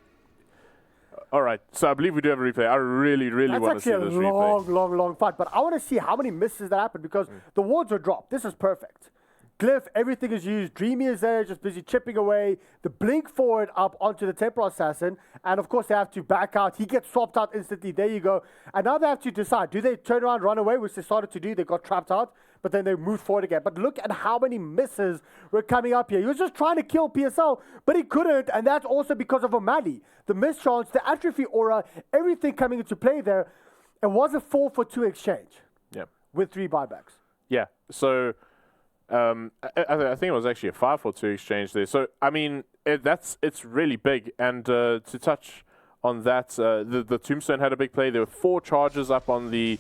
all right. So I believe we do have a replay. I really That's want to see actually this a replay. long fight. But I want to see how many misses that happened because the wards are dropped. This is perfect. Glyph, everything is used. Dreamy is there, just busy chipping away. The blink forward up onto the Temporal Assassin. And of course, they have to back out. He gets swapped out instantly. There you go. And now they have to decide. Do they turn around, run away, which they started to do? They got trapped out, but then they moved forward again. But look at how many misses were coming up here. He was just trying to kill PSL, but he couldn't. And that's also because of O'Malley. The miss chance, the atrophy aura, everything coming into play there. It was a 4-for-2 exchange. Yeah. With 3 buybacks. Yeah. So. I think it was actually a 5-4-2 exchange there. So I mean, it's really big. And to touch on that, the Tombstone had a big play. There were 4 charges up on the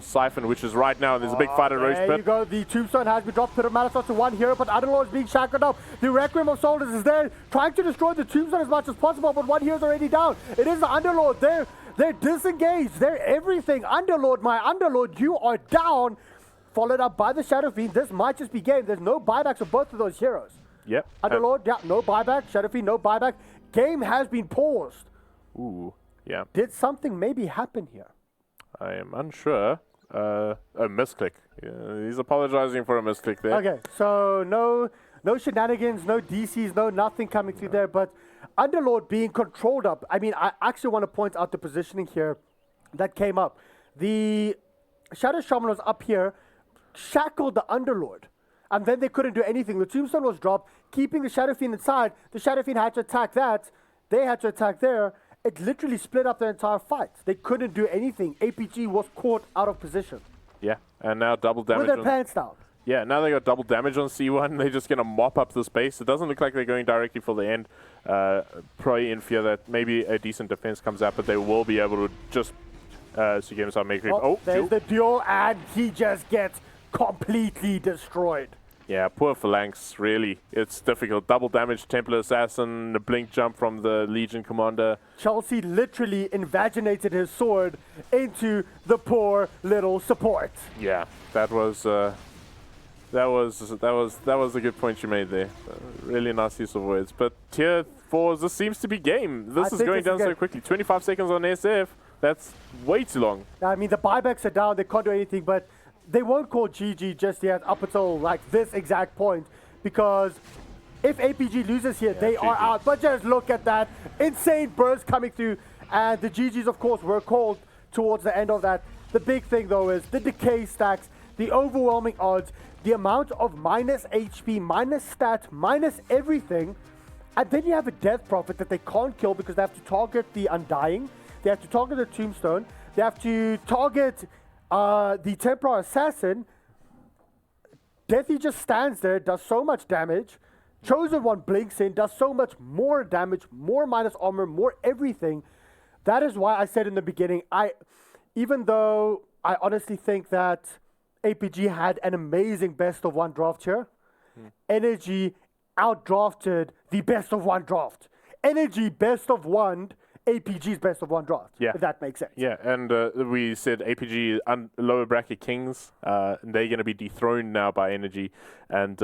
Siphon, which is right now. There's a big fight at Roach Pit. There you go. The Tombstone has been dropped. Pit of Malice to 1 hero, but Underlord is being shackled up. The Requiem of Soldiers is there, trying to destroy the Tombstone as much as possible, but 1 hero's already down. It is the Underlord. They're disengaged. They're everything. Underlord, my Underlord, you are down. Followed up by the Shadow Fiend. This might just be game. There's no buybacks of both of those heroes. Yep. Underlord, yeah, no buyback. Shadow Fiend, no buyback. Game has been paused. Ooh, yeah. Did something maybe happen here? I am unsure. A misclick. Yeah, he's apologizing for a misclick there. Okay, so no shenanigans, no DCs, no nothing coming through there. But Underlord being controlled up. I mean, I actually want to point out the positioning here that came up. The Shadow Shaman was up here, shackled the Underlord, and then they couldn't do anything. The Tombstone was dropped, keeping the Shadow Fiend inside. The Shadow Fiend had to attack that. They had to attack there. It literally split up their entire fight. They couldn't do anything. APG was caught out of position. Yeah, and now double damage. With their pants down. Yeah, now they got double damage on C1. They're just going to mop up the space. It doesn't look like they're going directly for the end. Probably in fear that maybe a decent defense comes out, but they will be able to just secure himself, make it. Oh, there's the duel, and he just gets completely destroyed. Yeah, poor Phalanx, really. It's difficult. Double damage, Templar Assassin, the blink jump from the Legion Commander. Chelsea literally invaginated his sword into the poor little support. Yeah, that was a good point you made there. Really nice use of words. But tier 4, this seems to be game. This is going down so quickly. 25 seconds on SF. That's way too long. I mean, the buybacks are down. They can't do anything, but they won't call GG just yet up until like this exact point, because if APG loses here, they are out. But just look at that insane burst coming through, and the GGs, of course, were called towards the end of that. The big thing, though, is the decay stacks, the overwhelming odds, the amount of minus HP, minus stat, minus everything, and then you have a Death Prophet that they can't kill because they have to target the Undying, they have to target the Tombstone, they have to target the Temporal Assassin. Deathy just stands there, does so much damage. Chosen One blinks in, does so much more damage, more minus armor, more everything. That is why I said in the beginning, even though I honestly think that APG had an amazing best of 1 draft here, Energy outdrafted the best of 1 draft. Energy best of 1, APG's best of 1 draft, if that makes sense. Yeah, and we said APG lower bracket kings, they're going to be dethroned now by Energy. And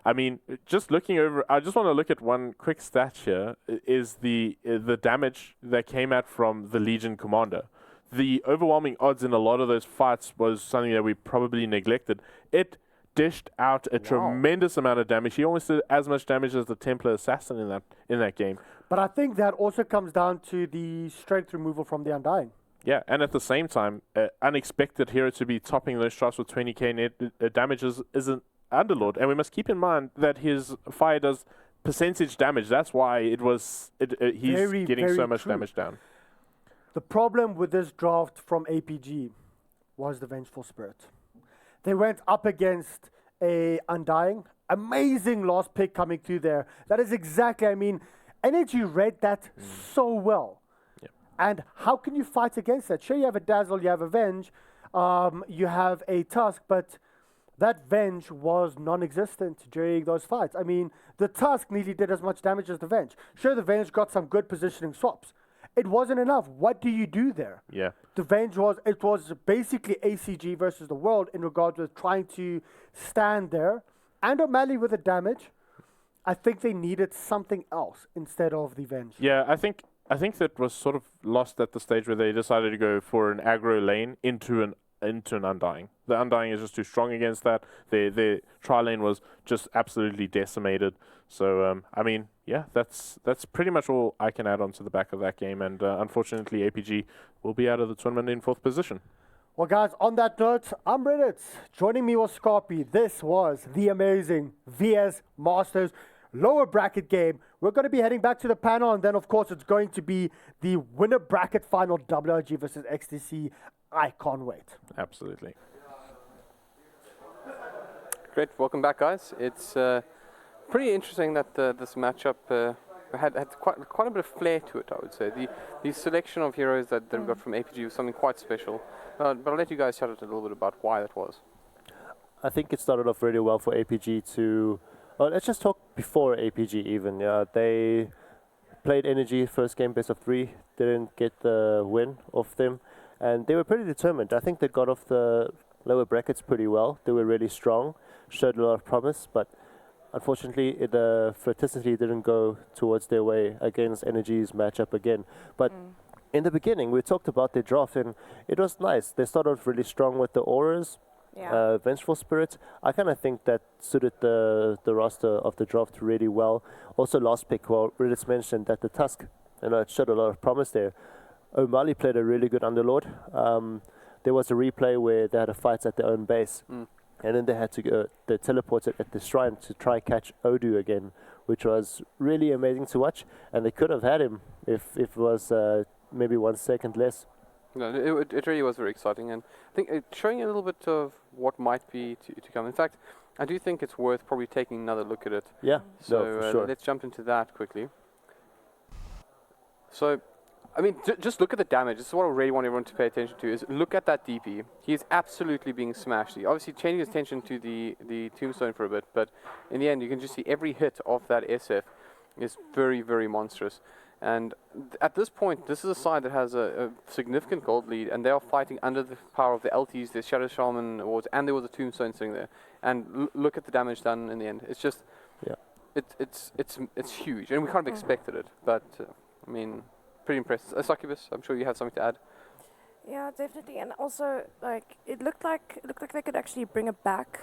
I mean, just looking over, I just want to look at one quick stat here, is the damage that came out from the Legion Commander. The overwhelming odds in a lot of those fights was something that we probably neglected. It dished out a tremendous amount of damage. He almost did as much damage as the Templar Assassin in that game. But I think that also comes down to the strength removal from the Undying. Yeah, and at the same time, unexpected hero to be topping those shots with 20k net damage is an Underlord. And we must keep in mind that his fire does percentage damage. That's why he's getting so much damage down. The problem with this draft from APG was the Vengeful Spirit. They went up against a Undying. Amazing last pick coming through there. That is exactly, I mean, Energy read that so well. Yep. And how can you fight against that? Sure, you have a Dazzle, you have Avenge, you have a Tusk, but that Venge was non-existent during those fights. I mean, the Tusk nearly did as much damage as the Venge. Sure, the Venge got some good positioning swaps. It wasn't enough. What do you do there? Yeah. The Venge was basically ACG versus the world in regards with trying to stand there. And O'Malley with the damage. I think they needed something else instead of the Venge. Yeah, I think that was sort of lost at the stage where they decided to go for an aggro lane into an Undying. The Undying is just too strong against that. Their tri lane was just absolutely decimated. So I mean, yeah, that's pretty much all I can add on to the back of that game. And unfortunately, APG will be out of the tournament in 4th position. Well, guys, on that note, I'm Reddit. Joining me was Scarpy. This was the amazing VS Masters lower bracket game. We're going to be heading back to the panel, and then, of course, it's going to be the winner bracket final, WRG versus XTC. I can't wait. Absolutely. Great, welcome back, guys. It's pretty interesting that this matchup had quite a bit of flair to it, I would say. The selection of heroes that we got from APG was something quite special. But I'll let you guys chat a little bit about why that was. I think it started off really well for APG to... Well, let's just talk before APG even. Yeah, they played Energy first game, best of 3, didn't get the win off them. And they were pretty determined. I think they got off the lower brackets pretty well. They were really strong, showed a lot of promise, but unfortunately the fertility didn't go towards their way against Energy's matchup again. But in the beginning, we talked about their draft, and it was nice. They started off really strong with the Auras, Vengeful Spirit. I kind of think that suited the roster of the draft really well. Also, last pick, well, Reddit's mentioned that the Tusk, it showed a lot of promise there. O'Malley played a really good Underlord. There was a replay where they had a fight at their own base, and then they had to go, they teleported at the shrine to try catch Odu again, which was really amazing to watch. And they could have had him if it was maybe 1 second less. No, it really was very exciting, and I think it's showing a little bit of what might be to come. In fact, I do think it's worth probably taking another look at it. Yeah, so no, for sure. Let's jump into that quickly. So, I mean, just look at the damage. This is what I really want everyone to pay attention to, is look at that DP. He is absolutely being smashed. He obviously changing his attention to the tombstone for a bit, but in the end, you can just see every hit of that SF is very, very monstrous. And at this point, this is a side that has a significant gold lead, and they are fighting under the power of the LTs, the Shadow Shaman Awards, and there was a tombstone sitting there. And look at the damage done in the end. It's just, it's huge, and we kind of expected it. But I mean, pretty impressed. Succubus, I'm sure you have something to add. Yeah, definitely, and also like it looked like they could actually bring it back.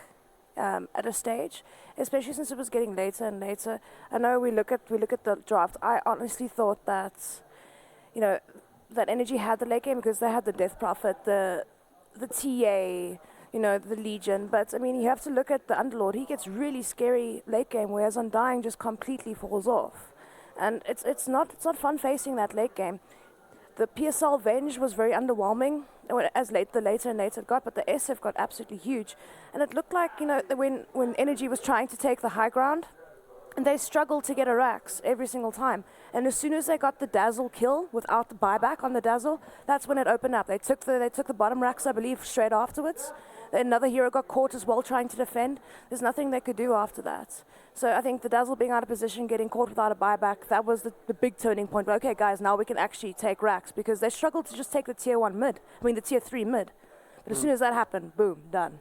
At a stage, especially since it was getting later and later. I know we look at the draft. I honestly thought that, that Energy had the late game because they had the Death Prophet, the TA, the Legion. But I mean, you have to look at the Underlord. He gets really scary late game, whereas Undying just completely falls off, and it's not fun facing that late game. The PSL Venge was very underwhelming as the later and later it got, but the SF got absolutely huge. And it looked like, when Energy was trying to take the high ground, and they struggled to get a Rax every single time. And as soon as they got the Dazzle kill without the buyback on the Dazzle, that's when it opened up. They took the bottom Rax, I believe, straight afterwards. Another hero got caught as well trying to defend. There's nothing they could do after that. So I think the Dazzle being out of position, getting caught without a buyback, that was the big turning point. But okay, guys, now we can actually take Rax, because they struggled to just take the tier 1 mid. I mean, the tier 3 mid. But as soon as that happened, boom, done.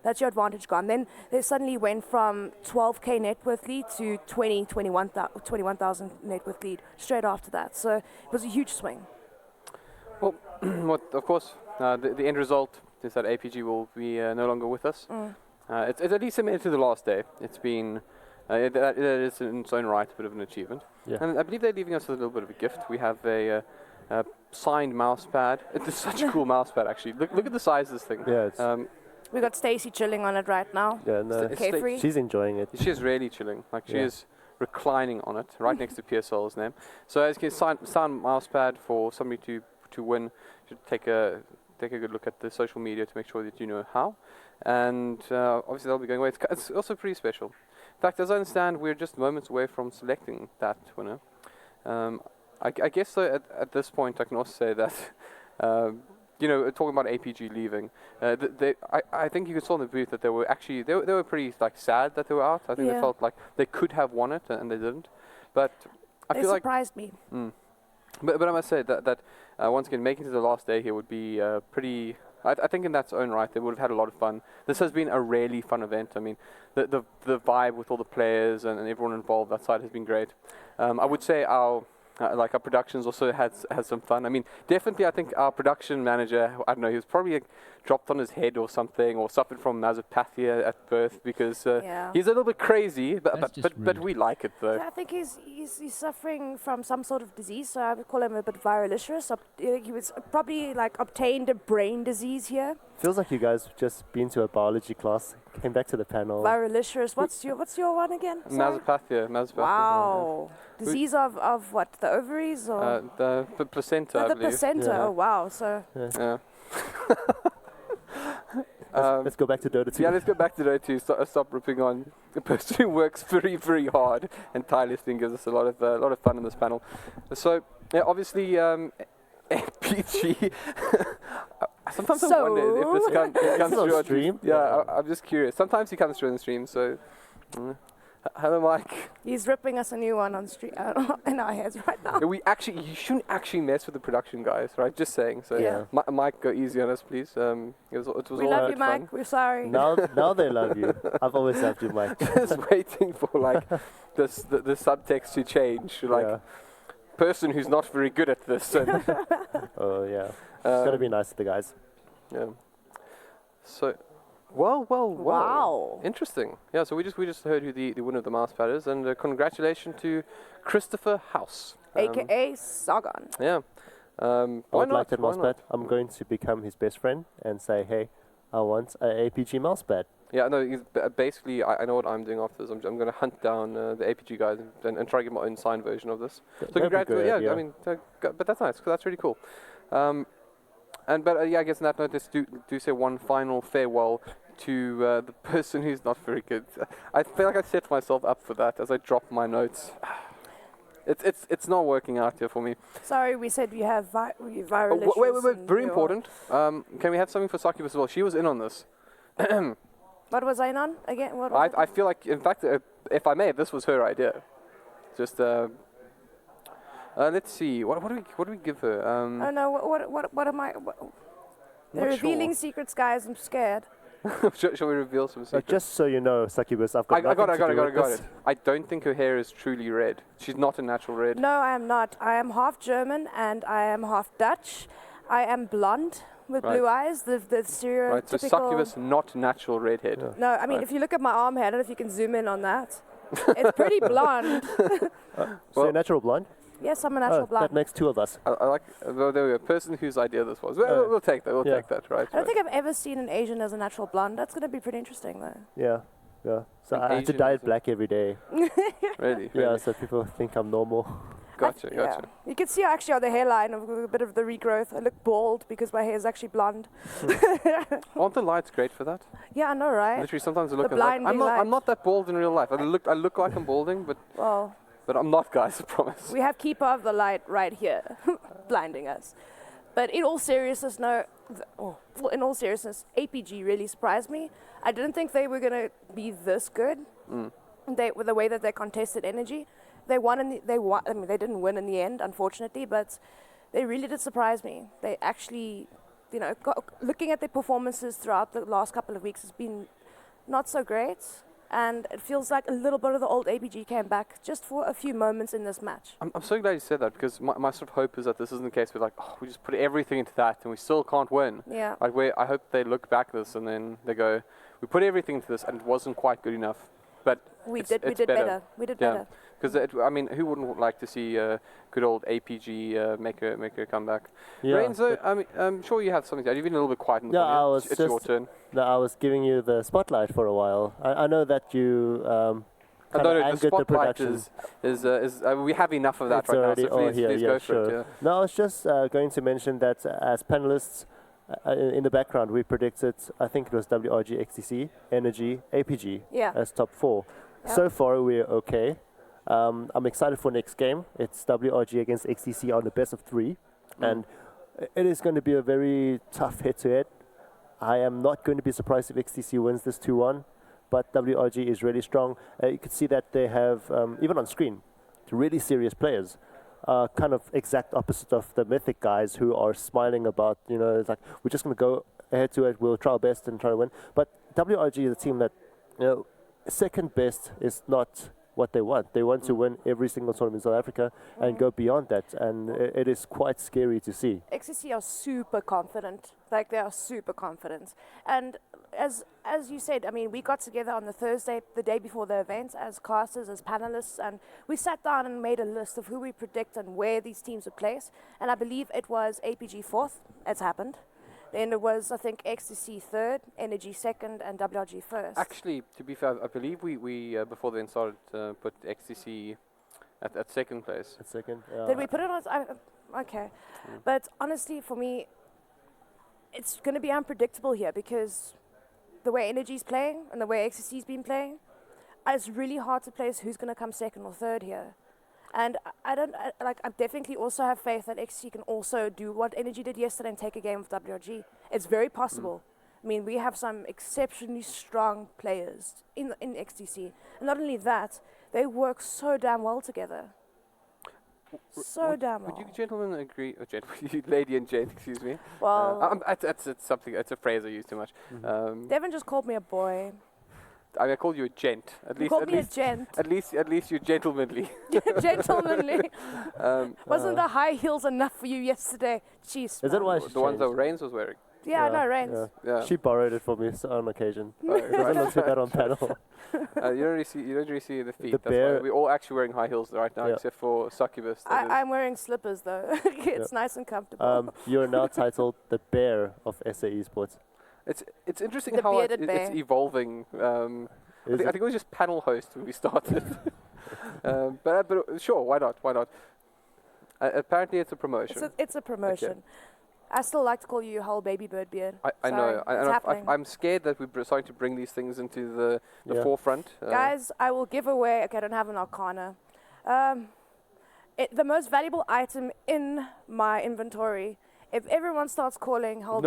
That's your advantage gone. Then they suddenly went from 12k net worth lead to 21,000 net worth lead straight after that. So it was a huge swing. Well, of course, the end result is that APG will be no longer with us. It's at least cemented to the last day. It's been, it is in its own right a bit of an achievement. Yeah. And I believe they're leaving us with a little bit of a gift. We have a signed mouse pad. It's such a cool mouse pad, actually. Look at the size of this thing. Yeah, it's We got Stacy chilling on it right now. yeah, no, K-free. she's enjoying it. She is really chilling. Like, she Yeah. is reclining on it, right next to PSL's name. So as you can sign mouse pad for somebody to win, you should take a good look at the social media to make sure that you know how. And obviously that'll be going away. It's also pretty special. In fact, as I understand, we're just moments away from selecting that winner. I guess so at this point I can also say that talking about APG leaving, I think you saw in the booth that they were actually they were pretty like sad that they were out. I think they felt like they could have won it and they didn't. But they surprised me. But I must say that once again, making it to the last day here would be pretty. I think in that's own right, they would have had a lot of fun. This has been a really fun event. I mean, the vibe with all the players and everyone involved, that side has been great. I would say our productions also had some fun. I mean, definitely I think our production manager, I don't know, he was probably dropped on his head or something, or suffered from masopathia at birth, because he's a little bit crazy, but we like it though. Yeah, I think he's suffering from some sort of disease, so I would call him a bit viralicious. He was probably like obtained a brain disease here. Feels like you guys just been to a biology class, came back to the panel. Viralicious. What's your one again? Masopathia. Wow. Disease of what? The ovaries or the placenta? I the believe. placenta. Yeah. Oh wow. So. Yeah. Let's go back to Dota 2. Yeah, let's go back to Dota 2. Stop ripping on a person who works very, very hard and tirelessly and gives us a lot of fun in this panel. So, yeah, obviously, MPG. Sometimes I wonder if this comes through on stream. Yeah, I'm just curious. Sometimes he comes through on the stream. So, hello, Mike. He's ripping us a new one on stream in our heads right now. You shouldn't actually mess with the production guys, right? Just saying. So, Yeah. Mike, go easy on us, please. It was We all love you, fun. Mike. We're sorry. Now they love you. I've always loved you, Mike. Just waiting for like the subtext to change. Like person who's not very good at this. And Oh yeah. It's gotta be nice to the guys. Yeah. So, well. Wow. Interesting. Yeah. So we just heard who the winner of the mouse pad is, and congratulations to Christopher House, AKA Sagan. Yeah. I would like that Why mousepad. not? I'm going to become his best friend and say, hey, I want a APG mousepad. Yeah. No. Basically, I know what I'm doing after this. I'm going to hunt down the APG guys and try to get my own signed version of this. So That'd be congratulations. great, Yeah. I mean, but that's nice. 'Cause that's really cool. I guess on that note, let's do say one final farewell to the person who's not very good. I feel like I set myself up for that as I drop my notes. It's not working out here for me. Sorry, we said we have viralicious. Wait, and very you're- important. Can we have something for Sakibus as well? She was in on this. What was I on again? What was it? I feel like, in fact, if I may, this was her idea. Just let's see. What do we give her? Oh no! What am I? They're Not sure. revealing secrets, guys. I'm scared. Shall we reveal some secrets? Just so you know, Sakibus, I've got I got nothing to do with it. this. I don't think her hair is truly red. She's not a natural red. No, I am not. I am half German and I am half Dutch. I am blonde with Right. blue eyes. The stereotypical. Right, so Succubus, not natural redhead. Yeah. No, I mean Right. if you look at my arm hair, I don't know if you can zoom in on that. It's pretty blonde. So Well- you're natural blonde? Yes, I'm a natural That blonde. makes two of us. I like. Well, there we go. A person whose idea this was. We'll take that. We'll Yeah. take that. Right. I don't think I've ever seen an Asian as a natural blonde. That's going to be pretty interesting, though. Yeah. So An I have to Asian dye is it a- black every day. Really. Yeah, Really. so people think I'm normal. Gotcha. Yeah. You can see actually on the hairline a bit of the regrowth. I look bald because my hair is actually blonde. Aren't the lights great for that? Yeah, I know, right? Literally, sometimes I look The at like, I'm blinding not that bald in real life. I look like I'm balding, Well, but I'm not, guys. I promise. we have keeper of the light right here, blinding us. But in all seriousness, in all seriousness, APG really surprised me. I didn't think they were gonna be this good. With the way that they contested energy, they won. I mean, they didn't win in the end, unfortunately, but they really did surprise me. They actually, looking at their performances throughout the last couple of weeks has been not so great. And it feels like a little bit of the old APG came back just for a few moments in this match. I'm so glad you said that, because my sort of hope is that this isn't the case. We're like, we just put everything into that and we still can't win. Yeah. Like, I hope they look back at this and then they go, we put everything into this and it wasn't quite good enough. But We it's did better. We did Yeah. better. Because I mean, who wouldn't like to see good old APG make a comeback? Yeah. Renzo, I mean, I'm sure you have something to add. You've been a little bit quiet in the Yeah, corner. I was It's your just- turn. No, I was giving you the spotlight for a while. I know that you kind of The angered the spotlight production. is we have enough of that It's right now. already So all please, here. please Yeah, go for sure. it. Yeah. No, I was just going to mention that as panelists in the background, we predicted, I think it was WRG, XTC, Energy, APG Yeah. as top 4. Yeah. So far, we're okay. I'm excited for next game. It's WRG against XTC on the best of 3. And it is going to be a very tough head-to-head. I am not going to be surprised if XTC wins this 2-1, but WRG is really strong. You can see that they have, even on screen, really serious players. Kind of exact opposite of the Mythic guys who are smiling about, it's like, we're just going to go head-to-head, we'll try our best and try to win. But WRG is a team that, second best is not what they want. They want to win every single tournament in South Africa and go beyond that, and it is quite scary to see. XCC are super confident. Like, they are super confident. And as you said, I mean, we got together on the Thursday, the day before the event, as casters, as panelists, and we sat down and made a list of who we predict and where these teams would place. And I believe it was APG 4th. It's happened. Then it was, I think, XTC 3rd, Energy 2nd, and WRG 1st. Actually, to be fair, I believe we before the event started, put XTC at 2nd place. At 2nd? Did we put it on? Okay. But honestly, for me, it's going to be unpredictable here because the way Energy's playing and the way XTC's been playing, it's really hard to place who's going to come 2nd or 3rd here. And I definitely also have faith that XTC can also do what Energy did yesterday and take a game with WRG. It's very possible. I mean, we have some exceptionally strong players in XTC. And not only that, they work so damn well together. So damn well. Would you gentlemen agree, lady and gent, excuse me? Well, it's something, it's a phrase I use too much. Devin just called me a boy. I called you a gent. You called me a gent. At least you're gentlemanly. Gentlemanly. Wasn't the high heels enough for you yesterday? Jeez. Is that why the ones that Reigns was wearing? Yeah, no, Reigns. Yeah. She borrowed it from me on occasion. I don't see that on panel. You don't really see the feet. The That's why we're all actually wearing high heels right now, except for Succubus. I'm wearing slippers though. It's nice and comfortable. You're now titled the Bear of SAE Sports. It's interesting The how bearded it's bear. evolving. I think it was just panel host when we started. but sure, why not? Apparently, it's a promotion. It's a promotion. Okay. I still like to call you whole baby bird beard. I know. It's happening. I'm scared that we're starting to bring these things into the forefront. Guys, I will give away. Okay, I don't have an Arcana. The most valuable item in my inventory. If everyone starts calling whole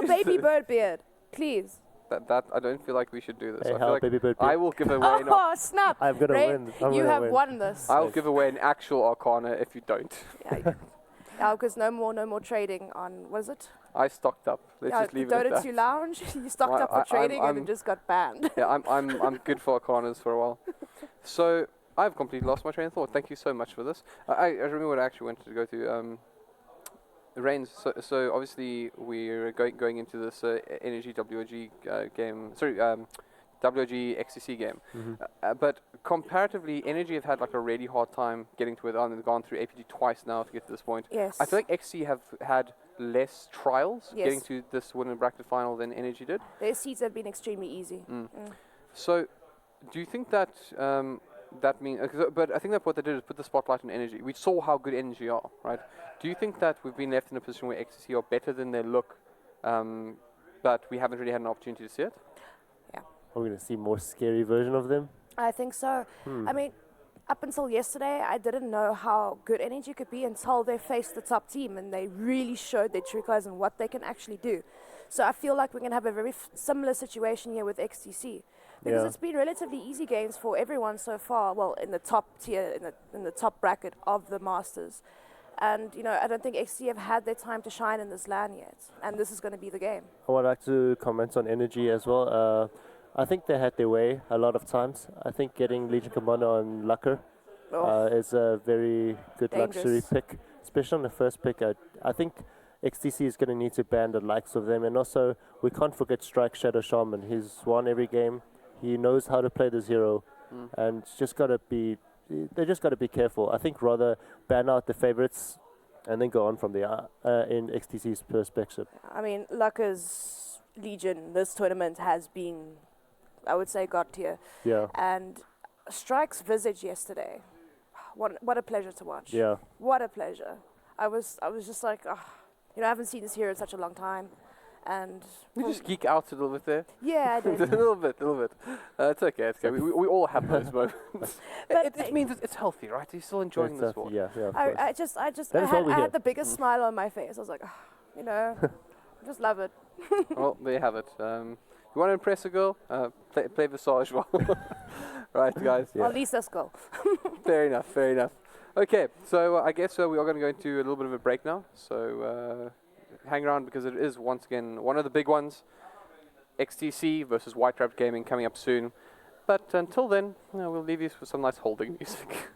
baby bird beard, please. That I don't feel like we should do this. Hey, I feel like baby bird I will give away. Oh snap! I'm gonna win. You have won this. I'll give away an actual Arcana if you don't. Yeah, because no more trading on. What is it? I stocked up. Let's just leave it at that. Dota 2 Lounge. You stocked up for trading and it just got banned. Yeah, I'm good for Arcanas for a while. So I've completely lost my train of thought. Thank you so much for this. I remember what I actually wanted to go to. Reigns. So obviously we're going into this Energy WG game. Sorry, WG XCC game. But comparatively, Energy have had like a really hard time getting to it. And they've gone through APG twice now to get to this point. Yes. I feel like XC have had less trials getting to this winner bracket final than Energy did. Their seeds have been extremely easy. So, do you think that that means? But I think that what they did is put the spotlight on Energy. We saw how good Energy are, right? Do you think that we've been left in a position where XCC are better than they look, but we haven't really had an opportunity to see it? Yeah. Are we going to see more scary version of them? I think so. I mean, up until yesterday, I didn't know how good Energy could be until they faced the top team and they really showed their true colors and what they can actually do. So I feel like we're going to have a very similar situation here with XTC. Because it's been relatively easy games for everyone so far, well, in the top tier, in the top bracket of the Masters. And, you know, I don't think XTC have had their time to shine in this LAN yet. And this is going to be the game. I would like to comment on Energy as well. I think they had their way a lot of times. I think getting Legion Commander on Lucker is a very good luxury pick, especially on the first pick. I think XTC is going to need to ban the likes of them. And also, we can't forget Strike Shadow Shaman. He's won every game. He knows how to play this hero. And they just got to be careful. I think rather ban out the favorites and then go on from there in XTC's perspective. I mean, Lucker's Legion this tournament has been, I would say, god tier. Yeah. And Strike's visage yesterday, what a pleasure to watch. Yeah. What a pleasure. I was just like, you know, I haven't seen this hero in such a long time. And we just geek out a little bit there. Yeah, I did. a little bit. It's okay. It's okay. We all have those moments. But it means it's healthy, right? You're still enjoying this sport. Yeah. I had the biggest smile on my face. I was like, you know, just love it. Well, there you have it. You want to impress a girl? Play Visage well. Right, guys. At least let's go. Fair enough, fair enough. Okay, so I guess we are going to go into a little bit of a break now. So hang around because it is once again one of the big ones. XTC versus White Rabbit Gaming coming up soon. But until then, we'll leave you with some nice holding music.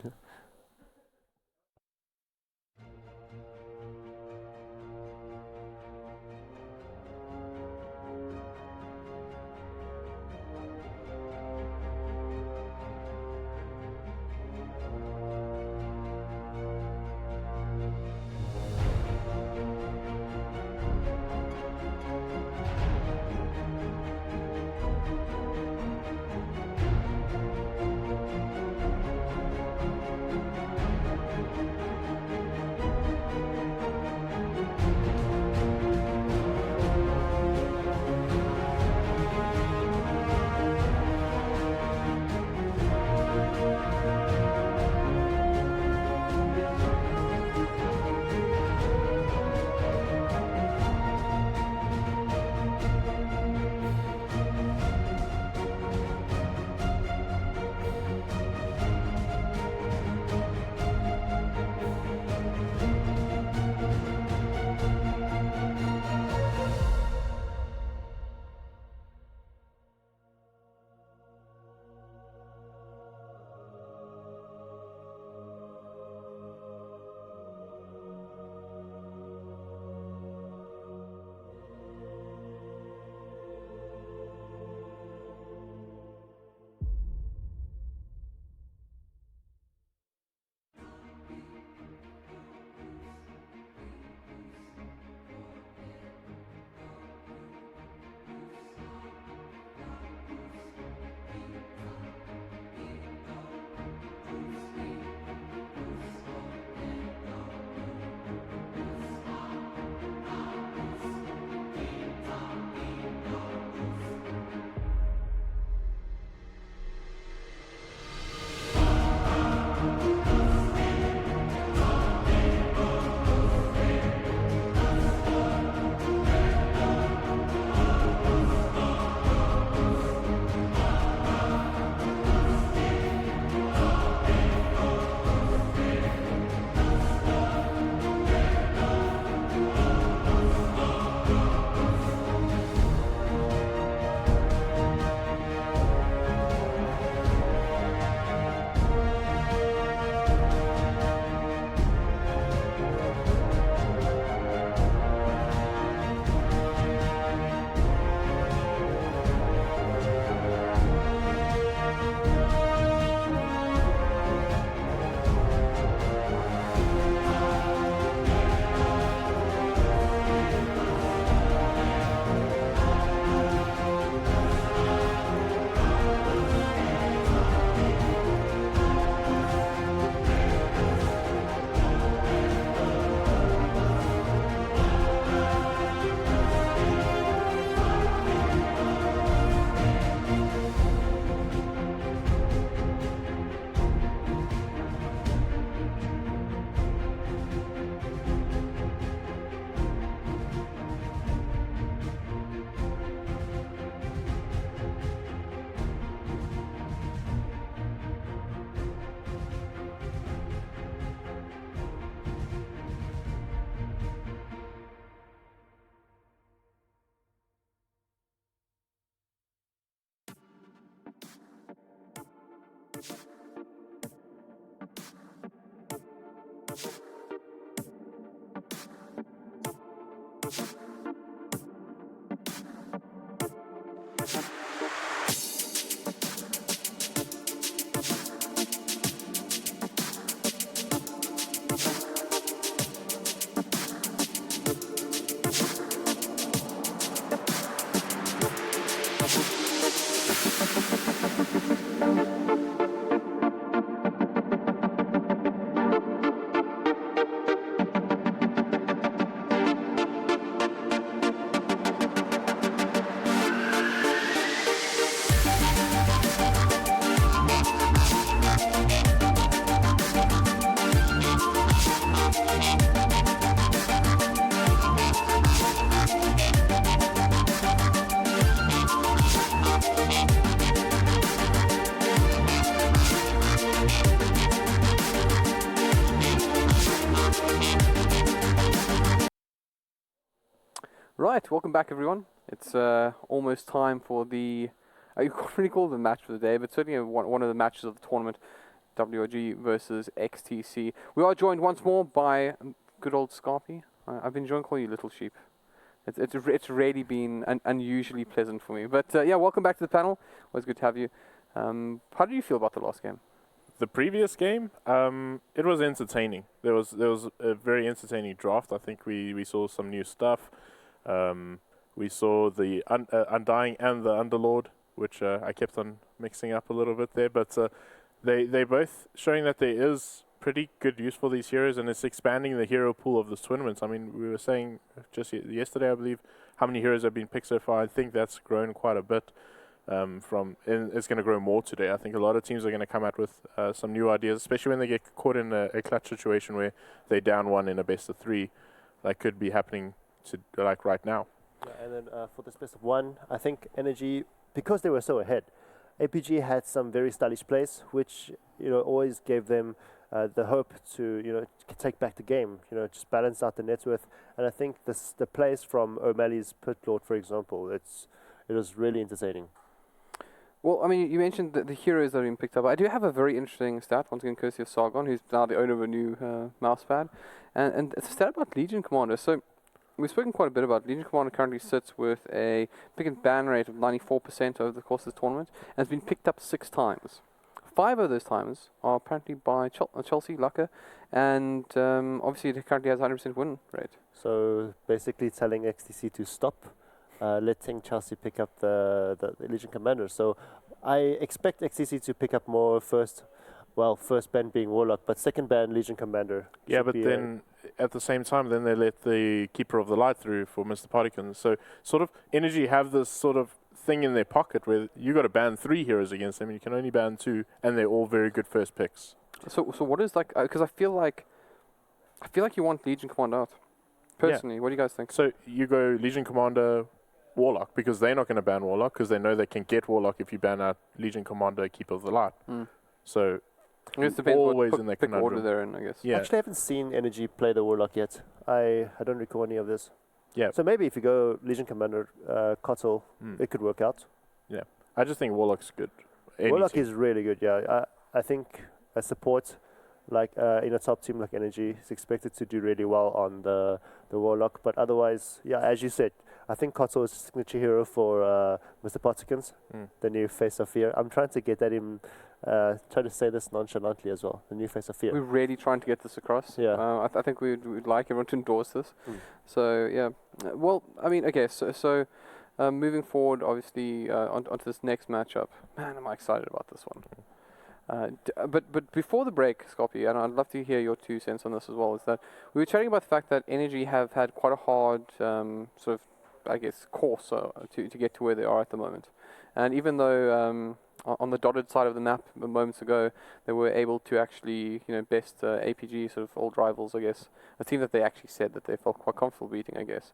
Right, welcome back everyone. It's almost time for the, you can't really call it the match for the day, but certainly one of the matches of the tournament, WRG versus XTC. We are joined once more by good old Scarpy. I've been enjoying calling you Little Sheep. It's really been unusually pleasant for me. But yeah, welcome back to the panel. Always good to have you. How do you feel about the last game? The previous game, it was entertaining. There was a very entertaining draft. I think we saw some new stuff. We saw the Undying and the Underlord, which I kept on mixing up a little bit there. But they both showing that there is pretty good use for these heroes, and it's expanding the hero pool of this tournament. I mean, we were saying just yesterday, I believe, how many heroes have been picked so far. I think that's grown quite a bit. And it's going to grow more today. I think a lot of teams are going to come out with some new ideas, especially when they get caught in a clutch situation where they down one in a best of three. That could be happening like right now. Yeah, and then for this best of one, I think Energy, because they were so ahead, APG had some very stylish plays, which always gave them the hope to take back the game. Just balance out the net worth. And I think the plays from O'Malley's Pit Lord, for example, it was really entertaining. Well, I mean, you mentioned the heroes that have been picked up. I do have a very interesting stat, once again, courtesy of Sargon, who's now the owner of a new mousepad. And it's a stat about Legion Commander. So we've spoken quite a bit about Legion Commander. Currently sits with a pick and ban rate of 94% over the course of this tournament, and has been picked up 6 times. 5 of those times are apparently by Chelsea, Lucker, and obviously it currently has 100% win rate. So basically telling XTC to stop, letting Chelsea pick up the Legion Commander. So I expect XTC to pick up more first ban being Warlock, but second ban Legion Commander. Yeah, but then at the same time, then they let the Keeper of the Light through for Mr. Partikins. So sort of Energy have this sort of thing in their pocket where you got to ban 3 heroes against them, and you can only ban 2, and they're all very good first picks. So what is like? Because I feel like you want Legion Commander out. Personally, what do you guys think? So you go Legion Commander, Warlock, because they're not going to ban Warlock, because they know they can get Warlock if you ban out Legion Commander, Keeper of the Light. So I guess it depends always what in their pick order conundrum. they're in, I guess. I actually haven't seen Energy play the Warlock yet. I don't recall any of this. Yeah. So maybe if you go Legion Commander, Kotal, it could work out. Yeah. I just think Warlock's good. Warlock is really good, yeah. I think a support like in a top team like Energy is expected to do really well on the Warlock. But otherwise, yeah, as you said, I think Kotal is a signature hero for Mr. Partikins, the new face of fear. I'm trying to get that in, try to say this nonchalantly as well, the new face of fear. We're really trying to get this across. Yeah. I think we'd like everyone to endorse this. So, yeah. Well, I mean, okay, so moving forward, obviously, onto this next matchup. Man, am I excited about this one. But before the break, Scorpio, and I'd love to hear your 2 cents on this as well, is that we were chatting about the fact that Energy have had quite a hard sort of, I guess, course to get to where they are at the moment. And even though on the dotted side of the map moments ago, they were able to actually, best APG sort of old rivals, I guess, a team that they actually said that they felt quite comfortable beating, I guess.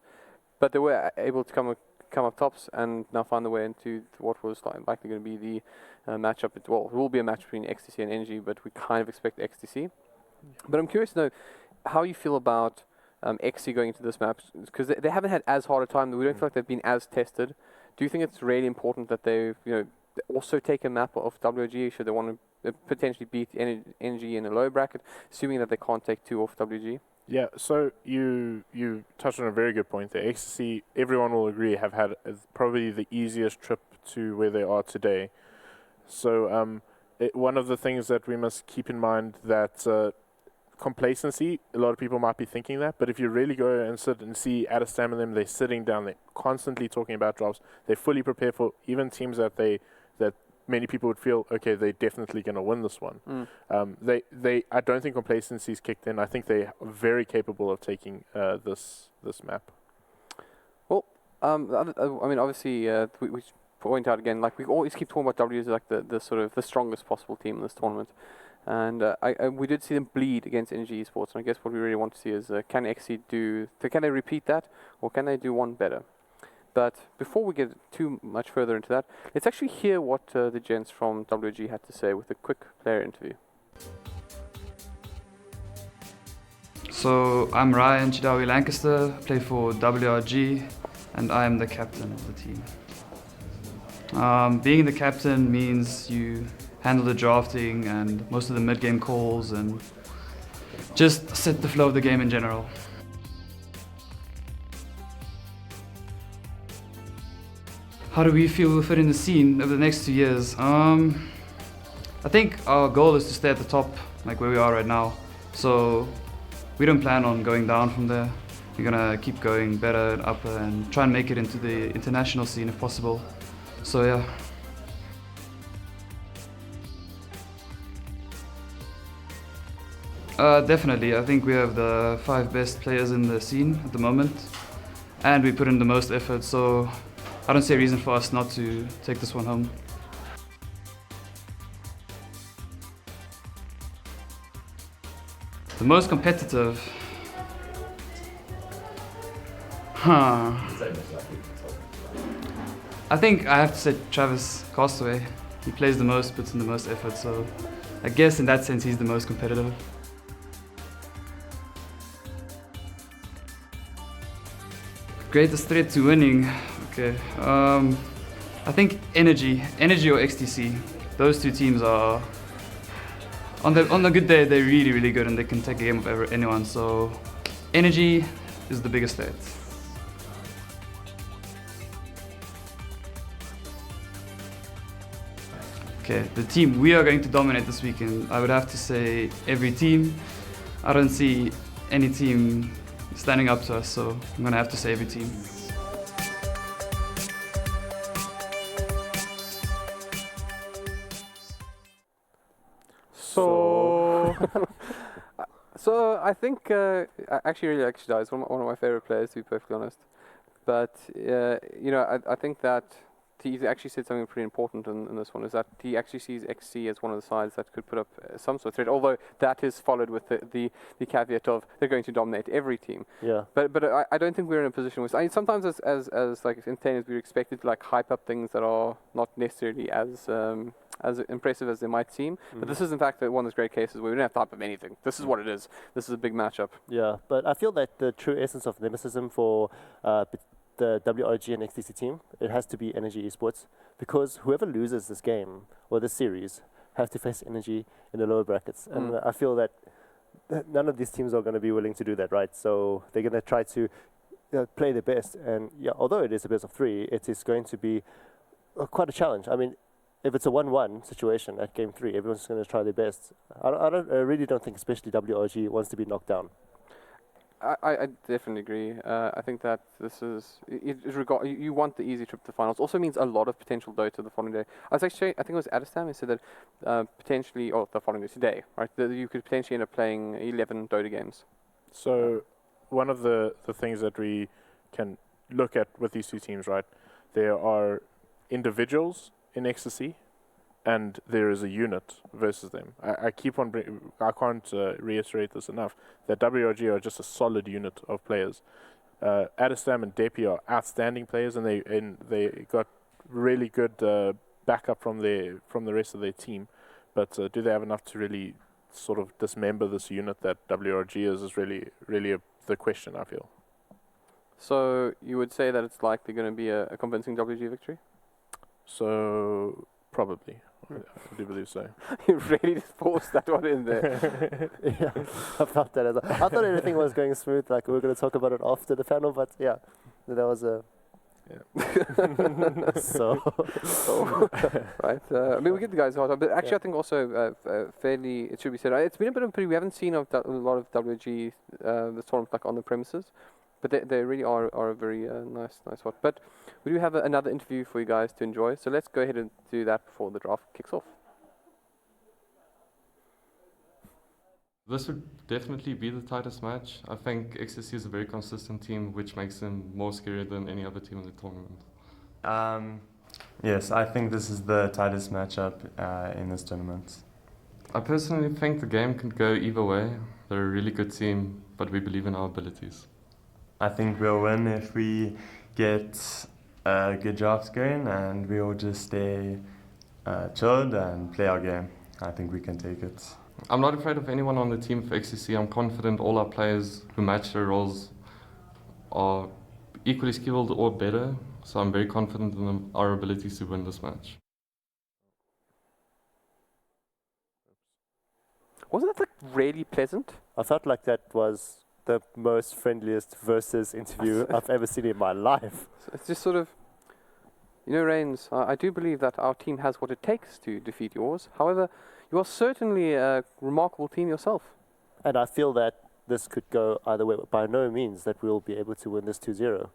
But they were able to come up tops and now find their way into what was likely going to be the matchup. It will be a match between XTC and Energy, but we kind of expect XTC. But I'm curious to know how you feel about XC going into this map, because they haven't had as hard a time. We don't feel like they've been as tested. Do you think it's really important that they also take a map of WG should they want to potentially beat Energy in a low bracket, assuming that they can't take 2 off WG? Yeah, so you touched on a very good point there. XTC, everyone will agree, have had probably the easiest trip to where they are today. So one of the things that we must keep in mind that complacency, a lot of people might be thinking that, but if you really go and sit and see Adestam and them, they're sitting down, they're constantly talking about drops, they're fully prepared for even teams that many people would feel, okay, they're definitely going to win this one. I don't think complacency's kicked in. I think they're very capable of taking this map. Well, I mean, obviously, we point out again, like we always keep talking about W as like the sort of the strongest possible team in this tournament. And we did see them bleed against Energy Esports, and I guess what we really want to see is can they repeat that, or can they do one better? But before we get too much further into that, let's actually hear what the gents from WG had to say with a quick player interview. So I'm Ryan Chidawi Lancaster, play for WRG. and I am the captain of the team. Being the captain means you handle the drafting and most of the mid-game calls and just set the flow of the game in general. How do we feel we'll fit in the scene over the next 2 years? I think our goal is to stay at the top, like where we are right now. So we don't plan on going down from there. We're gonna keep going better and upper and try and make it into the international scene if possible. So yeah. Definitely, I think we have the 5 best players in the scene at the moment, and we put in the most effort, so I don't see a reason for us not to take this one home. The most competitive? I think I have to say Travis Castaway. He plays the most, puts in the most effort, so I guess in that sense he's the most competitive. Greatest threat to winning? Okay, I think Energy or XTC. Those 2 teams are, on the good day, they're really, really good and they can take a game of anyone, so Energy is the biggest threat. Okay, the team we are going to dominate this weekend, I would have to say every team. I don't see any team standing up to us, so I'm gonna have to say every team. So I think I actually really like Shadai. He's one of my favorite players, to be perfectly honest. But you know, I think that he actually said something pretty important in this one, is that he actually sees XC as one of the sides that could put up some sort of threat, although that is followed with the caveat of they're going to dominate every team. Yeah. But I don't think we're in a position where, I mean, sometimes as like entertainers we're expected to like hype up things that are not necessarily as impressive as they might seem. But this is in fact one of those great cases where we don't have to hype up anything. This is what it is. This is a big matchup. Yeah, but I feel that the true essence of Nemesis for the WRG and XTC team, it has to be Energy Esports, because whoever loses this game or this series have to face Energy in the lower brackets. And I feel that none of these teams are going to be willing to do that, right? So they're going to try to play their best. And yeah, although it is a best of 3, it is going to be quite a challenge. I mean, if it's a 1-1 situation at game 3, everyone's going to try their best. I really don't think, especially WRG, wants to be knocked down. I definitely agree. I think that this is you want the easy trip to finals. Also means a lot of potential Dota the following day. I think it was Adestam who said that potentially, or the following day today, right? That you could potentially end up playing 11 Dota games. So one of the things that we can look at with these 2 teams, right? There are individuals in Ecstasy, and there is a unit versus them. I can't reiterate this enough, that WRG are just a solid unit of players. Adestam and Depi are outstanding players, and they got really good backup from the rest of their team. But do they have enough to really sort of dismember this unit that WRG is really the question, I feel. So you would say that it's likely going to be a convincing WG victory? So probably. I do believe so. You really just forced that one in there. Yeah, I felt that as well. I thought everything was going smooth, like we were going to talk about it after the panel, but yeah, that was a... Yeah. Right. I mean, we give the guys a hard time, but actually I think also fairly, it should be said, it's been a bit of a pity. We haven't seen a lot of WG this tournament like on the premises, but they really are a very nice one. But we do have another interview for you guys to enjoy, so let's go ahead and do that before the draft kicks off. This would definitely be the tightest match. I think XSC is a very consistent team, which makes them more scary than any other team in the tournament. Yes, I think this is the tightest matchup in this tournament. I personally think the game can go either way. They're a really good team, but we believe in our abilities. I think we'll win if we get good drafts going and we all just stay chilled and play our game. I think we can take it. I'm not afraid of anyone on the team for XCC. I'm confident all our players who match their roles are equally skilled or better, so I'm very confident in our abilities to win this match. Wasn't that like really pleasant? I felt like that was the most friendliest versus interview I've ever seen in my life. So it's just sort of, you know, Reigns, I do believe that our team has what it takes to defeat yours. However, you are certainly a remarkable team yourself. And I feel that this could go either way, but by no means that we'll be able to win this 2-0.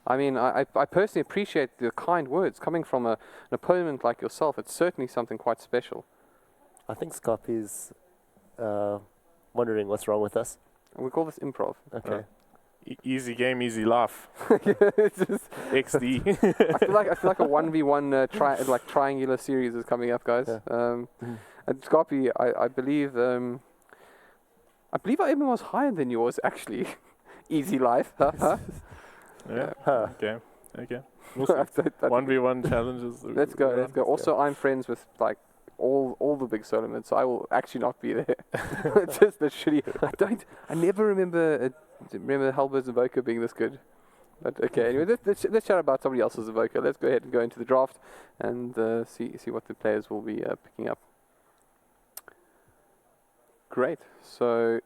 I mean, I personally appreciate the kind words coming from an opponent like yourself. It's certainly something quite special. I think Scarpy's wondering what's wrong with us. We call this improv. Okay. Easy game, easy laugh. It's just XD. I feel like a 1v1 triangular series is coming up, guys. Yeah. And Scarpy, I believe our aim was higher than yours actually. Easy life. Yeah. Huh. Okay. We'll see. 1v1 challenges. Let's go. Also, I'm friends with like all the big solo mids, so I will actually not be there. It's just the shitty. I never remember Halberds Evoker being this good. But okay, anyway, let's chat about somebody else's Evoker. Let's go ahead and go into the draft and see what the players will be picking up. Great. So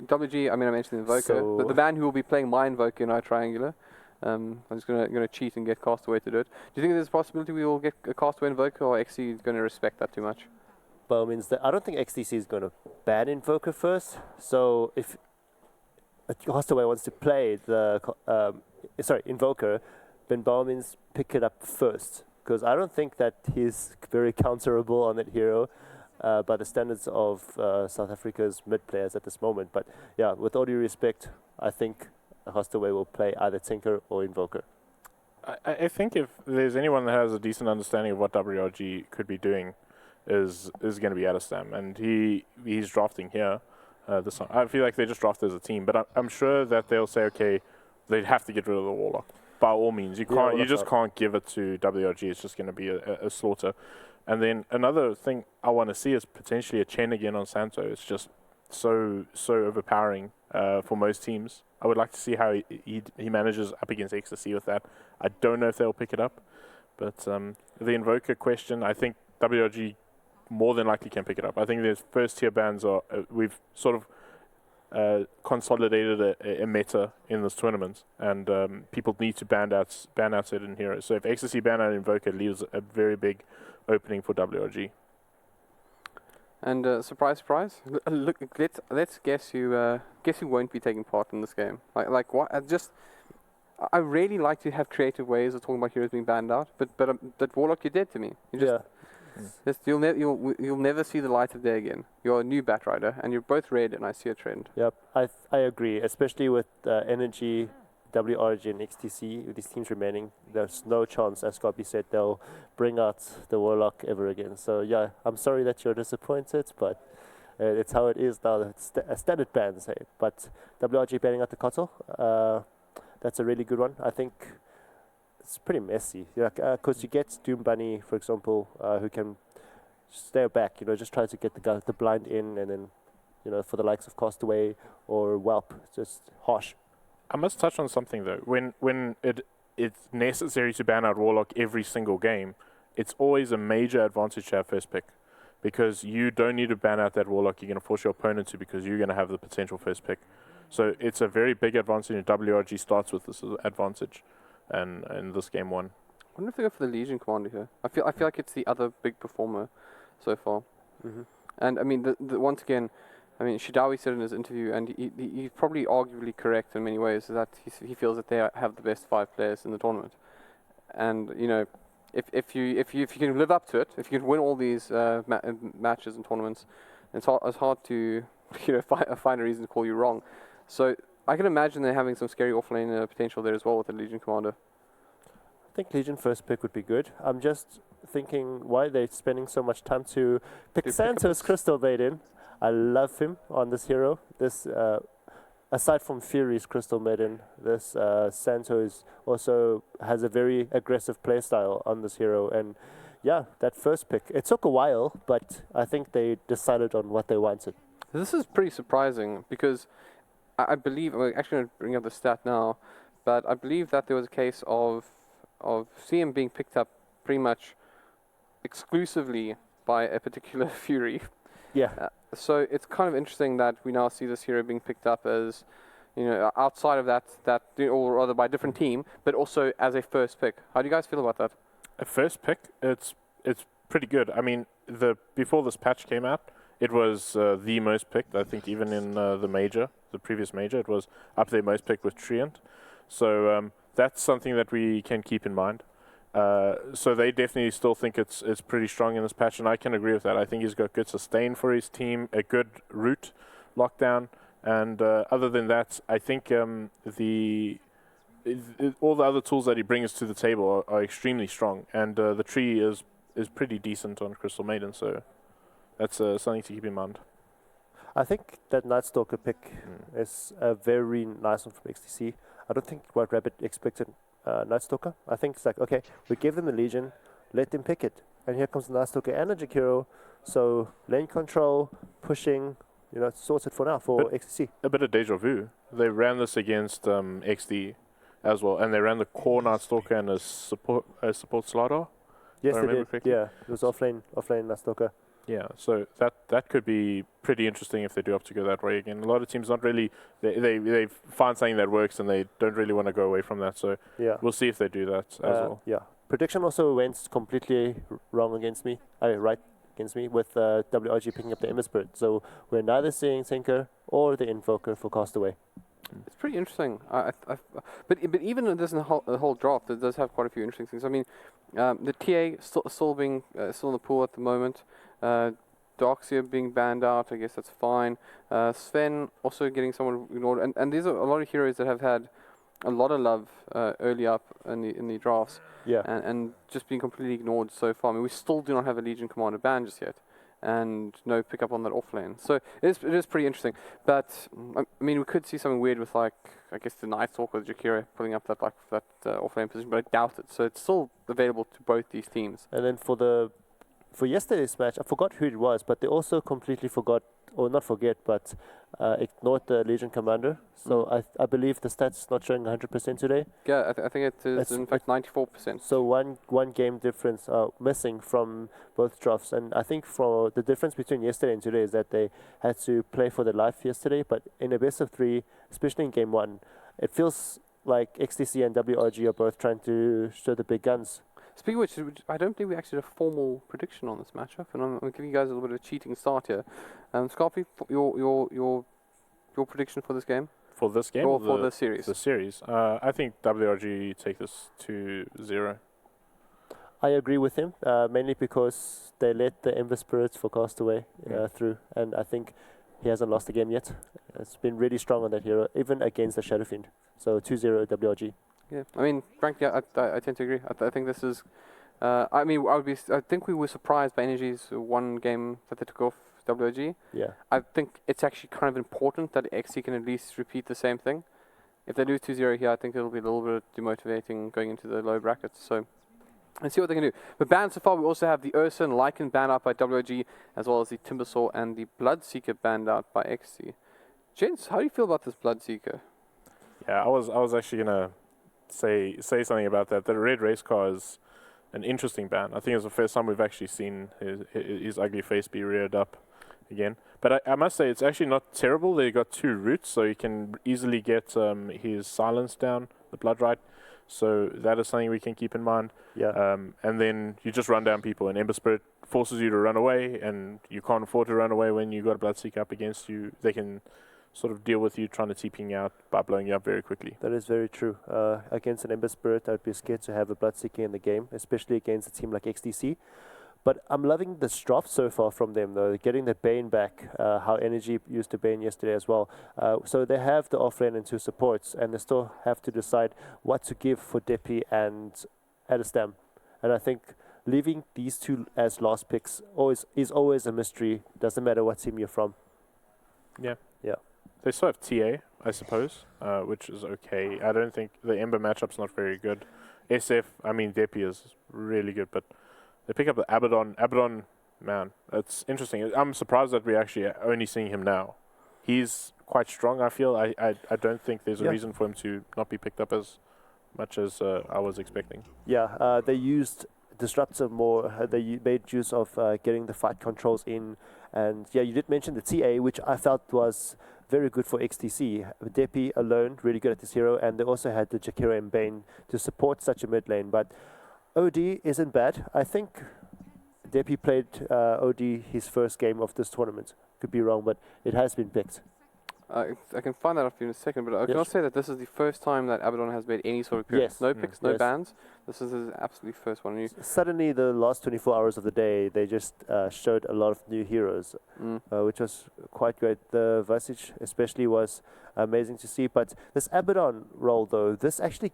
WG, I mentioned the Invoker. So The man who will be playing my Invoker in our triangular. I'm just gonna cheat and get Castaway to do it. Do you think there's a possibility we will get a Castaway Invoker, or XC is going to respect that too much? Well, means that I don't think XTC is going to ban Invoker first. So if a Castaway wants to play the Invoker, then by all means pick it up first, because I don't think that he's very counterable on that hero by the standards of South Africa's mid players at this moment. But yeah, with all due respect, I think a Castaway will play either Tinker or Invoker. I think if there's anyone that has a decent understanding of what WRG could be doing, is going to be Adestam, and he's drafting here. This time. I feel like they just drafted as a team, but I'm sure that they'll say, okay, they'd have to get rid of the Warlock by all means. You can't give it to WRG. It's just going to be a slaughter. And then another thing I want to see is potentially a Chen again on Santo. It's just so overpowering for most teams. I would like to see how he manages up against Ecstasy with that. I don't know if they'll pick it up, but the Invoker question, I think WRG more than likely can pick it up. I think their first tier bans are we've sort of consolidated a meta in this tournament, and people need to ban out certain heroes. So if Ecstasy ban out Invoker, it leaves a very big opening for WRG. And surprise, surprise! Look, let's guess who won't be taking part in this game. Like what? I really like to have creative ways of talking about heroes being banned out, but that Warlock, you're dead to me. You'll never see the light of day again. You're a new Batrider, and you're both red, and I see a trend. Yep, I agree, especially with Energy, WRG, and XTC, with these teams remaining. There's no chance, as Scotty said, they'll bring out the Warlock ever again. So yeah, I'm sorry that you're disappointed, but it's how it is now. It's a standard ban, say. But WRG banning out the Kotal, that's a really good one. I think it's pretty messy, because you get Doom Bunny, for example, who can stay back, just try to get the blind in, and then, for the likes of Castaway or Whelp, just harsh. I must touch on something though. When it's necessary to ban out Warlock every single game, it's always a major advantage to have first pick, because you don't need to ban out that Warlock. You're going to force your opponent to, because you're going to have the potential first pick. So it's a very big advantage, and WRG starts with this advantage. And this game won. I wonder if they go for the Legion Commander here. I feel like it's the other big performer so far. Mm-hmm. And I mean, once again, Shidawi said in his interview, and he's probably arguably correct in many ways, that he feels that they have the best 5 players in the tournament. And if you can live up to it, if you can win all these matches and tournaments, it's hard to find a reason to call you wrong. So I can imagine they're having some scary offlane potential there as well with the Legion Commander. I think Legion first pick would be good. I'm just thinking why they're spending so much time to pick Santos Crystal Maiden. I love him on this hero. This, aside from Fury's Crystal Maiden, this Santos also has a very aggressive playstyle on this hero. And yeah, that first pick, it took a while, but I think they decided on what they wanted. This is pretty surprising, because I believe, I'm actually going to bring up the stat now, but I believe that there was a case of CM being picked up pretty much exclusively by a particular Fury. Yeah. So it's kind of interesting that we now see this hero being picked up as, outside of that, or rather by a different team, but also as a first pick. How do you guys feel about that? A first pick, it's pretty good. I mean, before this patch came out, it was the most picked. I think even in the previous major, it was up there most picked with Treant. So that's something that we can keep in mind. So they definitely still think it's pretty strong in this patch, and I can agree with that. I think he's got good sustain for his team, a good root lockdown, and other than that, I think all the other tools that he brings to the table are extremely strong, and the tree is pretty decent on Crystal Maiden, so that's something to keep in mind. I think that Night Stalker pick is a very nice one from XTC. I don't think White Rabbit expected Night Stalker. I think it's like, okay, we give them the Legion, let them pick it. And here comes the Night Stalker and a Jakiro. So lane control, pushing, it's sorted for now for XTC. A bit of deja vu. They ran this against XD as well, and they ran the core Night Stalker and a support Slardar. Yes, they did. Correctly. Yeah, it was offlane Night Stalker. Yeah, so that could be pretty interesting if they do have to go that way again. A lot of teams not really, they find something that works and they don't really want to go away from that. So we'll see if they do that as well. Yeah, prediction also went completely wrong against me. Right against me with WRG picking up the Ember Spirit. So we're neither seeing Tinker or the Invoker for Castaway. It's pretty interesting. But even in the whole draft, it does have quite a few interesting things. I mean, the TA still in the pool at the moment. Darkseer being banned out, I guess that's fine. Sven also getting someone ignored, and these are a lot of heroes that have had a lot of love early up in the drafts. Yeah. And just being completely ignored so far. I mean, we still do not have a Legion Commander ban just yet, and no pickup on that offlane. So it is pretty interesting. But I mean, we could see something weird with I guess the Night Stalker, Jakiro pulling up that offlane position, but I doubt it. So it's still available to both these teams. And then for yesterday's match, I forgot who it was, but they also completely forgot, or not forget, but ignored the Legion Commander. So I believe the stats not showing 100% today. Yeah, I think it is in fact 94%. So one game difference missing from both drafts. And I think for the difference between yesterday and today is that they had to play for their life yesterday, but in a best of 3, especially in game 1, it feels like XTC and WRG are both trying to show the big guns. Speaking of which, I don't think we actually did a formal prediction on this matchup, and I'm giving you guys a little bit of a cheating start here. Scarpy, your prediction for this game? For this game? Or for the series? The series. I think WRG take this 2-0. I agree with him, mainly because they let the Ember Spirits for Castaway through, and I think he hasn't lost a game yet. It's been really strong on that hero, even against the Shadow Fiend. So 2-0 WRG. Yeah, I mean, frankly, I tend to agree. I think this is. I mean, I think we were surprised by Energy's one game that they took off WG. Yeah. I think it's actually kind of important that XC can at least repeat the same thing. If they lose 2-0 here, I think it'll be a little bit demotivating going into the low brackets. So, let's see what they can do. But banned so far, we also have the Ursa and Lycan banned out by WG, as well as the Timbersaw and the Bloodseeker banned out by XC. Gents, how do you feel about this Bloodseeker? Yeah, I was actually gonna say something about that. The red race car is an interesting ban. I think it's the first time we've actually seen his ugly face be reared up again. But I must say, it's actually not terrible. They got 2 roots, so you can easily get his silence down, the blood right. So that is something we can keep in mind. Yeah. And then you just run down people, and Ember Spirit forces you to run away, and you can't afford to run away when you got a Bloodseeker up against you. They can sort of deal with you trying to TPing out by blowing you up very quickly. That is very true. Against an Ember Spirit, I'd be scared to have a Bloodseeker in the game, especially against a team like XTC. But I'm loving the draft so far from them, though. Getting the Bane back, how Energy used the Bane yesterday as well. So they have the offlane and 2 supports, and they still have to decide what to give for Depi and Adestam. And I think leaving these 2 as last picks is always a mystery. Doesn't matter what team you're from. Yeah. Yeah. They still have TA, I suppose, which is okay. I don't think the Ember matchup's not very good. SF, I mean, Depi is really good, but they pick up the Abaddon. Abaddon, man, it's interesting. I'm surprised that we're actually only seeing him now. he's quite strong, I feel. I don't think there's a reason for him to not be picked up as much as I was expecting. Yeah, they used Disruptor more. They made use of getting the fight controls in. And yeah, you did mention the TA, which I felt was very good for XTC. Depi alone, really good at this hero. And they also had the Jakiro and Bane to support such a mid lane. But OD isn't bad. I think Depi played OD his first game of this tournament. Could be wrong, but it has been picked. I can find that off you in a second, but I can also say that this is the first time that Abaddon has made any sort of appearance. Yes. No picks, no bans. This is his absolutely first one. Suddenly, the last 24 hours of the day, they just showed a lot of new heroes, which was quite great. The Visage especially was amazing to see. But this Abaddon role, though, this actually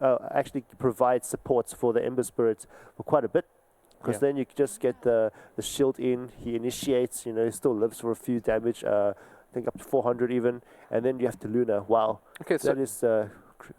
actually provides supports for the Ember Spirit for quite a bit. Because then you just get the shield in, he initiates, he still lives for a few damage, I think up to 400 even, and then you have to Luna. Wow. Okay, so that is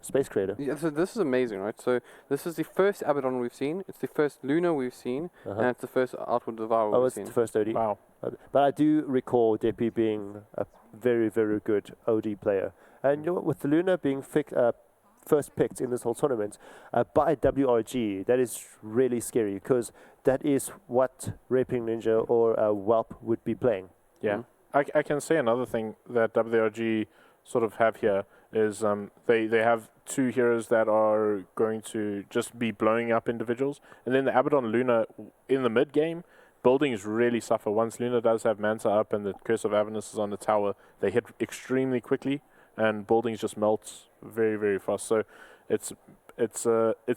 Space Creator. Yeah, so this is amazing, right? So this is the first Abaddon we've seen, it's the first Luna we've seen, and it's the first Outward Devourer we've seen. It's the first OD. Wow. But I do recall Depi being a very, very good OD player. And with the Luna being first picked in this whole tournament by WRG, that is really scary because that is what Raping Ninja or Whelp would be playing. Yeah. I can say another thing that WRG sort of have here is they have two heroes that are going to just be blowing up individuals, and then the Abaddon Luna in the mid game, buildings really suffer. Once Luna does have Manta up and the Curse of Avernus is on the tower, they hit extremely quickly, and buildings just melt very, very fast. So it's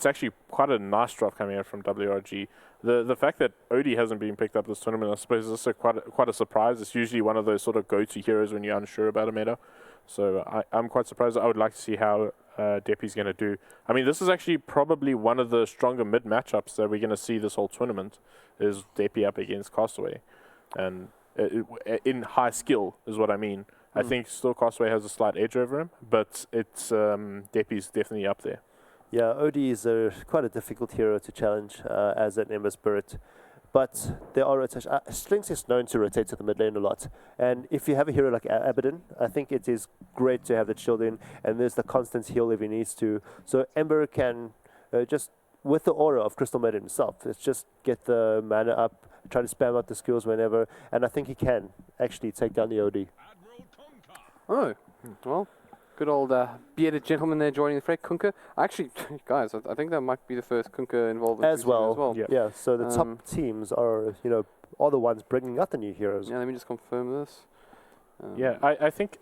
actually quite a nice drop coming out from WRG. The fact that OD hasn't been picked up this tournament, I suppose, is also quite a surprise. It's usually one of those sort of go-to heroes when you're unsure about a meta. So I'm quite surprised. I would like to see how Depi's going to do. I mean, this is actually probably one of the stronger mid matchups that we're going to see this whole tournament, is Depi up against Castaway. And in high skill is what I mean. I think still Castaway has a slight edge over him, but it's Depi's definitely up there. Yeah, OD is quite a difficult hero to challenge as an Ember Spirit. But there are rotations. Strings is known to rotate to the mid lane a lot. And if you have a hero like Abaddon, I think it is great to have that shield in. And there's the constant heal if he needs to. So Ember can just, with the aura of Crystal Maiden himself, it's just get the mana up, try to spam out the skills whenever. And I think he can actually take down the OD. Oh, well. Good old bearded gentleman there joining the fray, Kunkka. Actually, guys, I think that might be the first Kunkka involvement as well. Yeah. So the top teams are, are the ones bringing out the new heroes. Yeah, let me just confirm this. Yeah, I think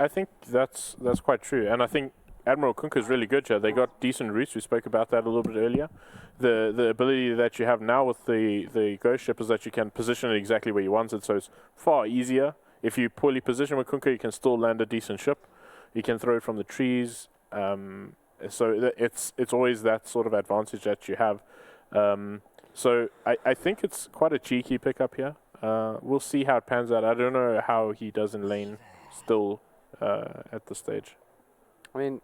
that's quite true, and I think Admiral Kunkka is really good here. They got decent roots. We spoke about that a little bit earlier. The ability that you have now with the Ghost Ship is that you can position it exactly where you want it, so it's far easier. If you poorly position with Kunkka, you can still land a decent ship. You can throw it from the trees, so it's always that sort of advantage that you have. So I think it's quite a cheeky pickup here. We'll see how it pans out. I don't know how he does in lane still at this stage. I mean,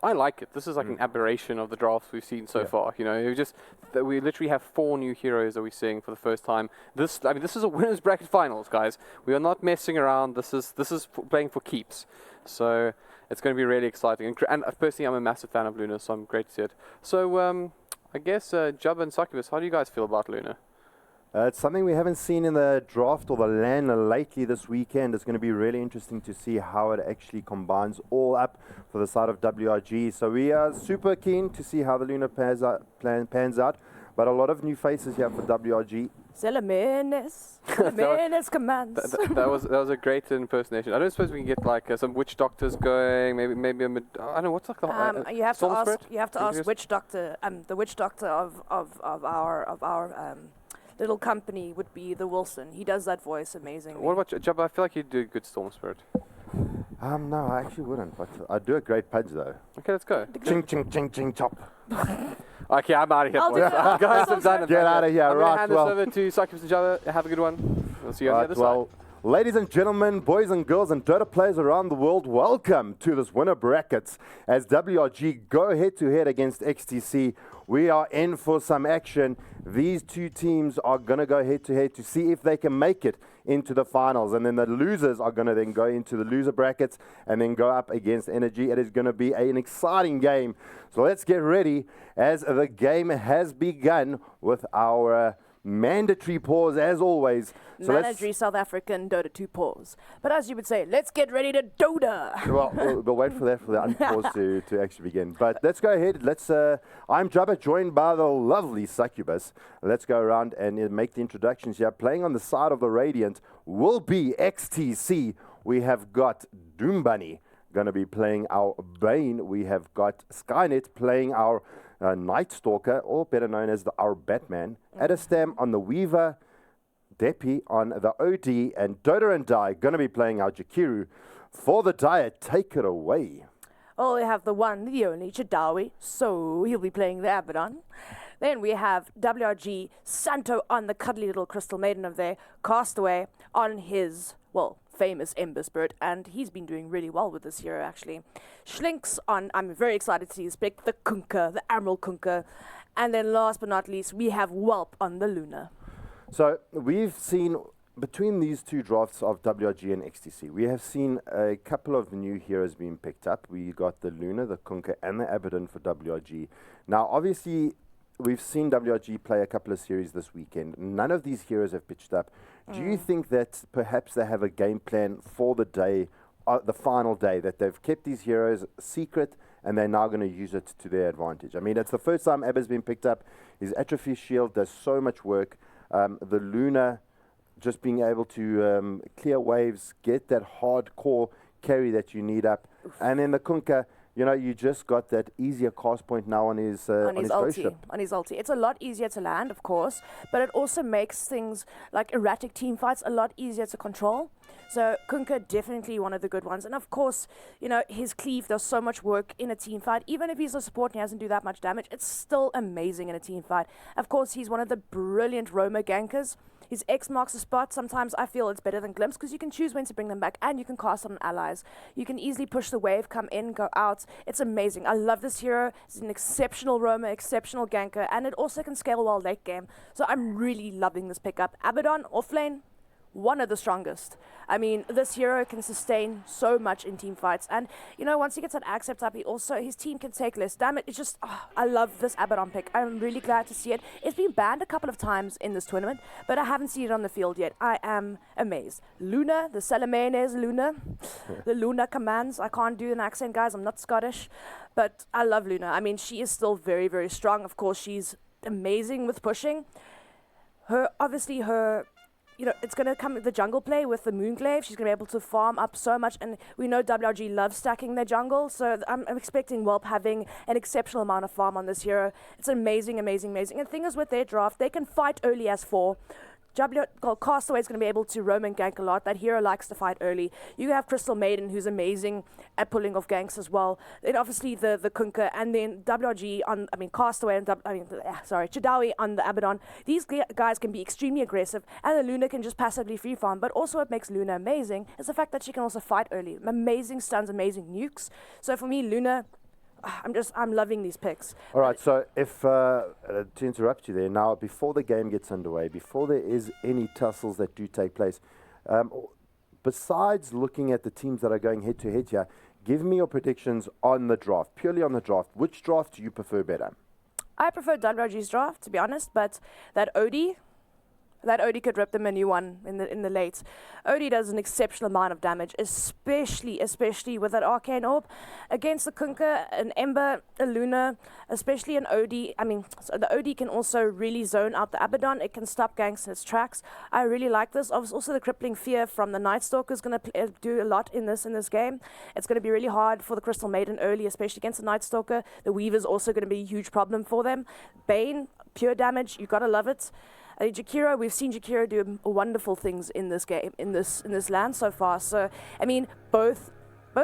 I like it. This is like an aberration of the drafts we've seen so far. We literally have 4 new heroes that we're seeing for the first time. This is a winners bracket finals, guys. We are not messing around. This is playing for keeps. So it's going to be really exciting. And personally, I'm a massive fan of Luna, so I'm great to see it. So I guess Jabba and Succubus, how do you guys feel about Luna? It's something we haven't seen in the draft or the LAN lately this weekend. It's going to be really interesting to see how it actually combines all up for the side of WRG. So we are super keen to see how the Luna pans out. But a lot of new faces here for WRG. Celemenes commands. That was a great impersonation. I don't suppose we can get like some witch doctors going. Maybe I don't know what's like the you have to ask witch doctor. The witch doctor of our little company would be the Wilson. He does that voice amazingly. What about Jabba? I feel like you'd do a good Storm Spirit. No, I actually wouldn't, but I'd do a great pudge though. Okay, let's go. Ching, ching, ching, ching, chop. Okay, I'm out of here. Guys, I'm done. Get out of here, I'm right? hand this over to Succubus and Jabba. Have a good one. We'll see you on the other side. Ladies and gentlemen, boys and girls, and Dota players around the world, welcome to this winner brackets as WRG go head-to-head against XTC. We are in for some action. These two teams are going to go head-to-head to see if they can make it into the finals. And then the losers are going to then go into the loser brackets and then go up against Energy. It is going to be an exciting game. So let's get ready as the game has begun with our mandatory pause as always. So mandatory South African Dota 2 pause. But as you would say, let's get ready to Dota. Well, we'll wait for the unpause to actually begin. But let's go ahead. I'm Jabba, joined by the lovely Succubus. Let's go around and make the introductions here. Playing on the side of the Radiant will be XTC. We have got Doombunny going to be playing our Bane. We have got Skynet playing our Night Stalker, or better known as our Batman. Adestam on the Weaver, Depi on the OD, and Dota and Dai going to be playing our Jakiru. For the Diet, take it away. Oh, we have the one, the only, Chadawi, so he'll be playing the Abaddon. Then we have WRG, Santo on the cuddly little crystal maiden of there, Castaway on his, famous Ember Spirit, and he's been doing really well with this hero, actually. Schlinks on, I'm very excited to see his pick, the Kunkka, the Admiral Kunkka. And then last but not least, we have Whelp on the Luna. So we've seen, between these two drafts of WRG and XTC, we have seen a couple of new heroes being picked up. We got the Luna, the Kunkka, and the Abaddon for WRG. Now, obviously, we've seen WRG play a couple of series this weekend. None of these heroes have pitched up. Do you think that perhaps they have a game plan for the day, the final day, that they've kept these heroes secret and they're now going to use it to their advantage? I mean, it's the first time Abba's been picked up. His Atrophy Shield does so much work. The Luna just being able to clear waves, get that hardcore carry that you need up. And then the Kunkka, you know, you just got that easier cast point now on his ghost ship. On his ulti. It's a lot easier to land, of course, but it also makes things like erratic team fights a lot easier to control. So Kunkka, definitely one of the good ones. And of course, you know, his cleave does so much work in a team fight. Even if he's a support and he doesn't do that much damage, it's still amazing in a team fight. Of course, he's one of the brilliant roamer gankers. His X marks the spot. Sometimes I feel it's better than Glimpse because you can choose when to bring them back and you can cast on allies. You can easily push the wave, come in, go out. It's amazing. I love this hero. He's an exceptional roamer, exceptional ganker, and it also can scale well late game. So I'm really loving this pickup. Abaddon, offlane, one of the strongest. I mean, this hero can sustain so much in team fights. And, you know, once he gets that accept up, his team can take less damage. It's just, I love this Abaddon pick. I'm really glad to see it. It's been banned a couple of times in this tournament, but I haven't seen it on the field yet. I am amazed. Luna, the Salamanes Luna, the Luna commands. I can't do an accent, guys. I'm not Scottish, but I love Luna. I mean, she is still very, very strong. Of course, she's amazing with pushing. You know, it's going to come with the jungle play with the Moonglaive. She's going to be able to farm up so much. And we know WRG loves stacking their jungle. So I'm expecting Whelp having an exceptional amount of farm on this hero. It's amazing, amazing, amazing. And the thing is with their draft, they can fight early as 4. Castaway is going to be able to roam and gank a lot. That hero likes to fight early. You have Crystal Maiden, who's amazing at pulling off ganks as well. Then obviously the Kunkka, and then WRG Castaway and Chadawi on the Abaddon. These guys can be extremely aggressive, and the Luna can just passively free farm. But also what makes Luna amazing is the fact that she can also fight early. Amazing stuns, amazing nukes. So for me, Luna, I'm loving these picks. All right, so if, to interrupt you there, now before the game gets underway, before there is any tussles that do take place, besides looking at the teams that are going head to head here, give me your predictions on the draft, purely on the draft. Which draft do you prefer better? I prefer WRG's draft, to be honest, but that OD could rip them a new one in the late. OD does an exceptional amount of damage, especially with that Arcane Orb. Against the Kunkka, an Ember, a Luna, especially an OD. I mean, so the OD can also really zone out the Abaddon. It can stop ganks in its tracks. I really like this. Also, the Crippling Fear from the Night Stalker is going to do a lot in this game. It's going to be really hard for the Crystal Maiden early, especially against the Night Stalker. The Weaver is also going to be a huge problem for them. Bane, pure damage. You got to love it. Jakiro, we've seen Jakiro do wonderful things in this game, in this land so far. So, I mean, both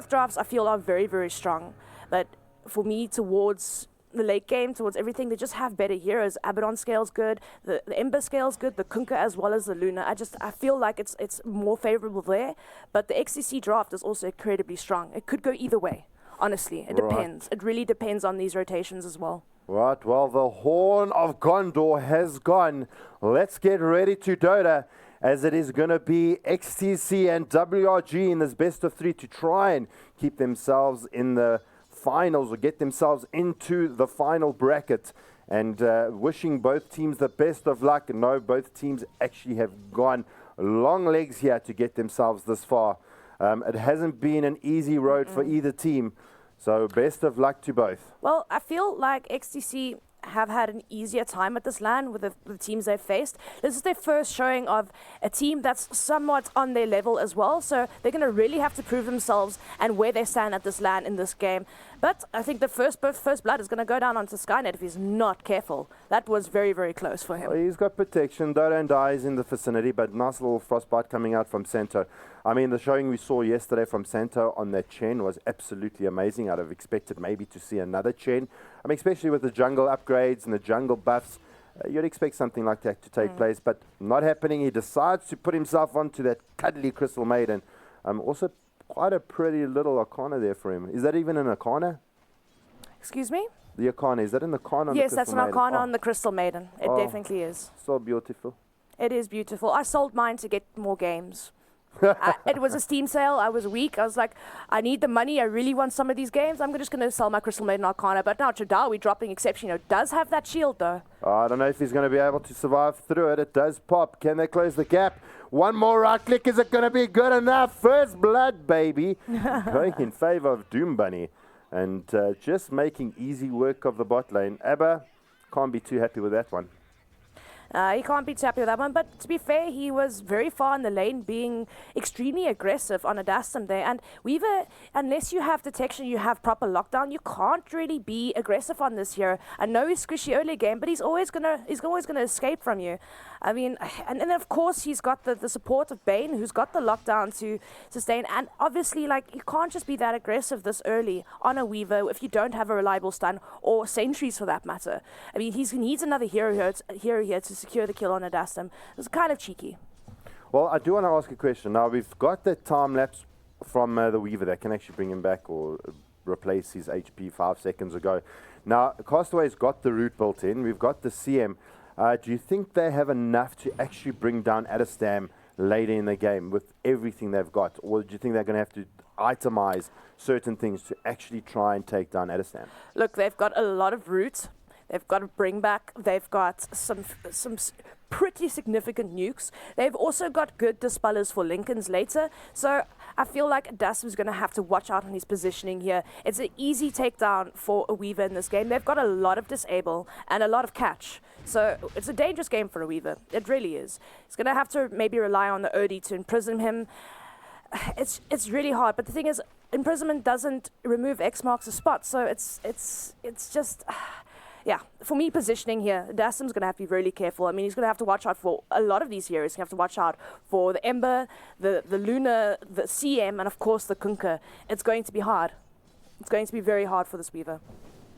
drafts I feel are very, very strong. But for me, towards the late game, towards everything, they just have better heroes. Abaddon scale's good, the Ember scale's good, the Kunkka as well as the Luna. I feel like it's more favorable there, but the XCC draft is also incredibly strong. It could go either way, honestly. It depends. It really depends on these rotations as well. Right, well, the Horn of Gondor has gone. Let's get ready to Dota, as it is going to be XTC and WRG in this best of 3 to try and keep themselves in the finals or get themselves into the final bracket. And wishing both teams the best of luck. No, both teams actually have gone long legs here to get themselves this far. It hasn't been an easy road for either team. So best of luck to both. Well, I feel like XTC have had an easier time at this LAN with the teams they've faced. This is their first showing of a team that's somewhat on their level as well, so they're going to really have to prove themselves and where they stand at this LAN in this game. But I think the first blood is going to go down onto Skynet if he's not careful. That was very, very close for him. Well, he's got protection. Dota and Die is in the vicinity, but nice little frostbite coming out from Santo. I mean, the showing we saw yesterday from Santo on that Chen was absolutely amazing. I'd have expected maybe to see another Chen. I mean, especially with the jungle upgrades and the jungle buffs, you'd expect something like that to take place, but not happening. He decides to put himself onto that cuddly Crystal Maiden. Also, quite a pretty little Arcana there for him. Is that even an Arcana? Excuse me? The Arcana, is that an Arcana on the Yes, Crystal that's an Maiden? Arcana on the Crystal Maiden. It Oh. definitely is. So beautiful. It is beautiful. I sold mine to get more games. It was a Steam sale. I was weak. I was like, I need the money. I really want some of these games. I'm just going to sell my Crystal Maiden Arcana. But now Chadawi, dropping exception, does have that shield, though. I don't know if he's going to be able to survive through it. It does pop. Can they close the gap? One more right click. Is it going to be good enough? First blood, baby. Going in favor of Doom Bunny. And just making easy work of the bot lane. Abba can't be too happy with that one. He can't be too happy with that one, but to be fair, he was very far in the lane, being extremely aggressive on a Dastum there. And Weaver, unless you have detection, you have proper lockdown, you can't really be aggressive on this hero. I know he's squishy early game, but he's always gonna escape from you. I mean, and then of course he's got the support of Bane, who's got the lockdown to sustain. And obviously, like, you can't just be that aggressive this early on a Weaver if you don't have a reliable stun or sentries for that matter. I mean, he needs another hero here to secure the kill on a Dastum. It's kind of cheeky. Well, I do want to ask a question. Now, we've got that time lapse from the Weaver that can actually bring him back or replace his HP 5 seconds ago. Now, Castaway's got the root built in. We've got the CM. Do you think they have enough to actually bring down Adestam later in the game with everything they've got? Or do you think they're going to have to itemize certain things to actually try and take down Adestam? Look, they've got a lot of root. They've got a bring back. They've got some pretty significant nukes. They've also got good dispellers for Lincolns later. So I feel like Dastum's going to have to watch out on his positioning here. It's an easy takedown for a Weaver in this game. They've got a lot of disable and a lot of catch. So it's a dangerous game for a Weaver. It really is. He's going to have to maybe rely on the Odi to imprison him. It's really hard. But the thing is, imprisonment doesn't remove X marks a spot. So it's just... Yeah, for me, positioning here, Dastum's going to have to be really careful. I mean, he's going to have to watch out for a lot of these heroes. He's going to have to watch out for the Ember, the Luna, the CM, and of course the Kunkka. It's going to be hard. It's going to be very hard for this Weaver.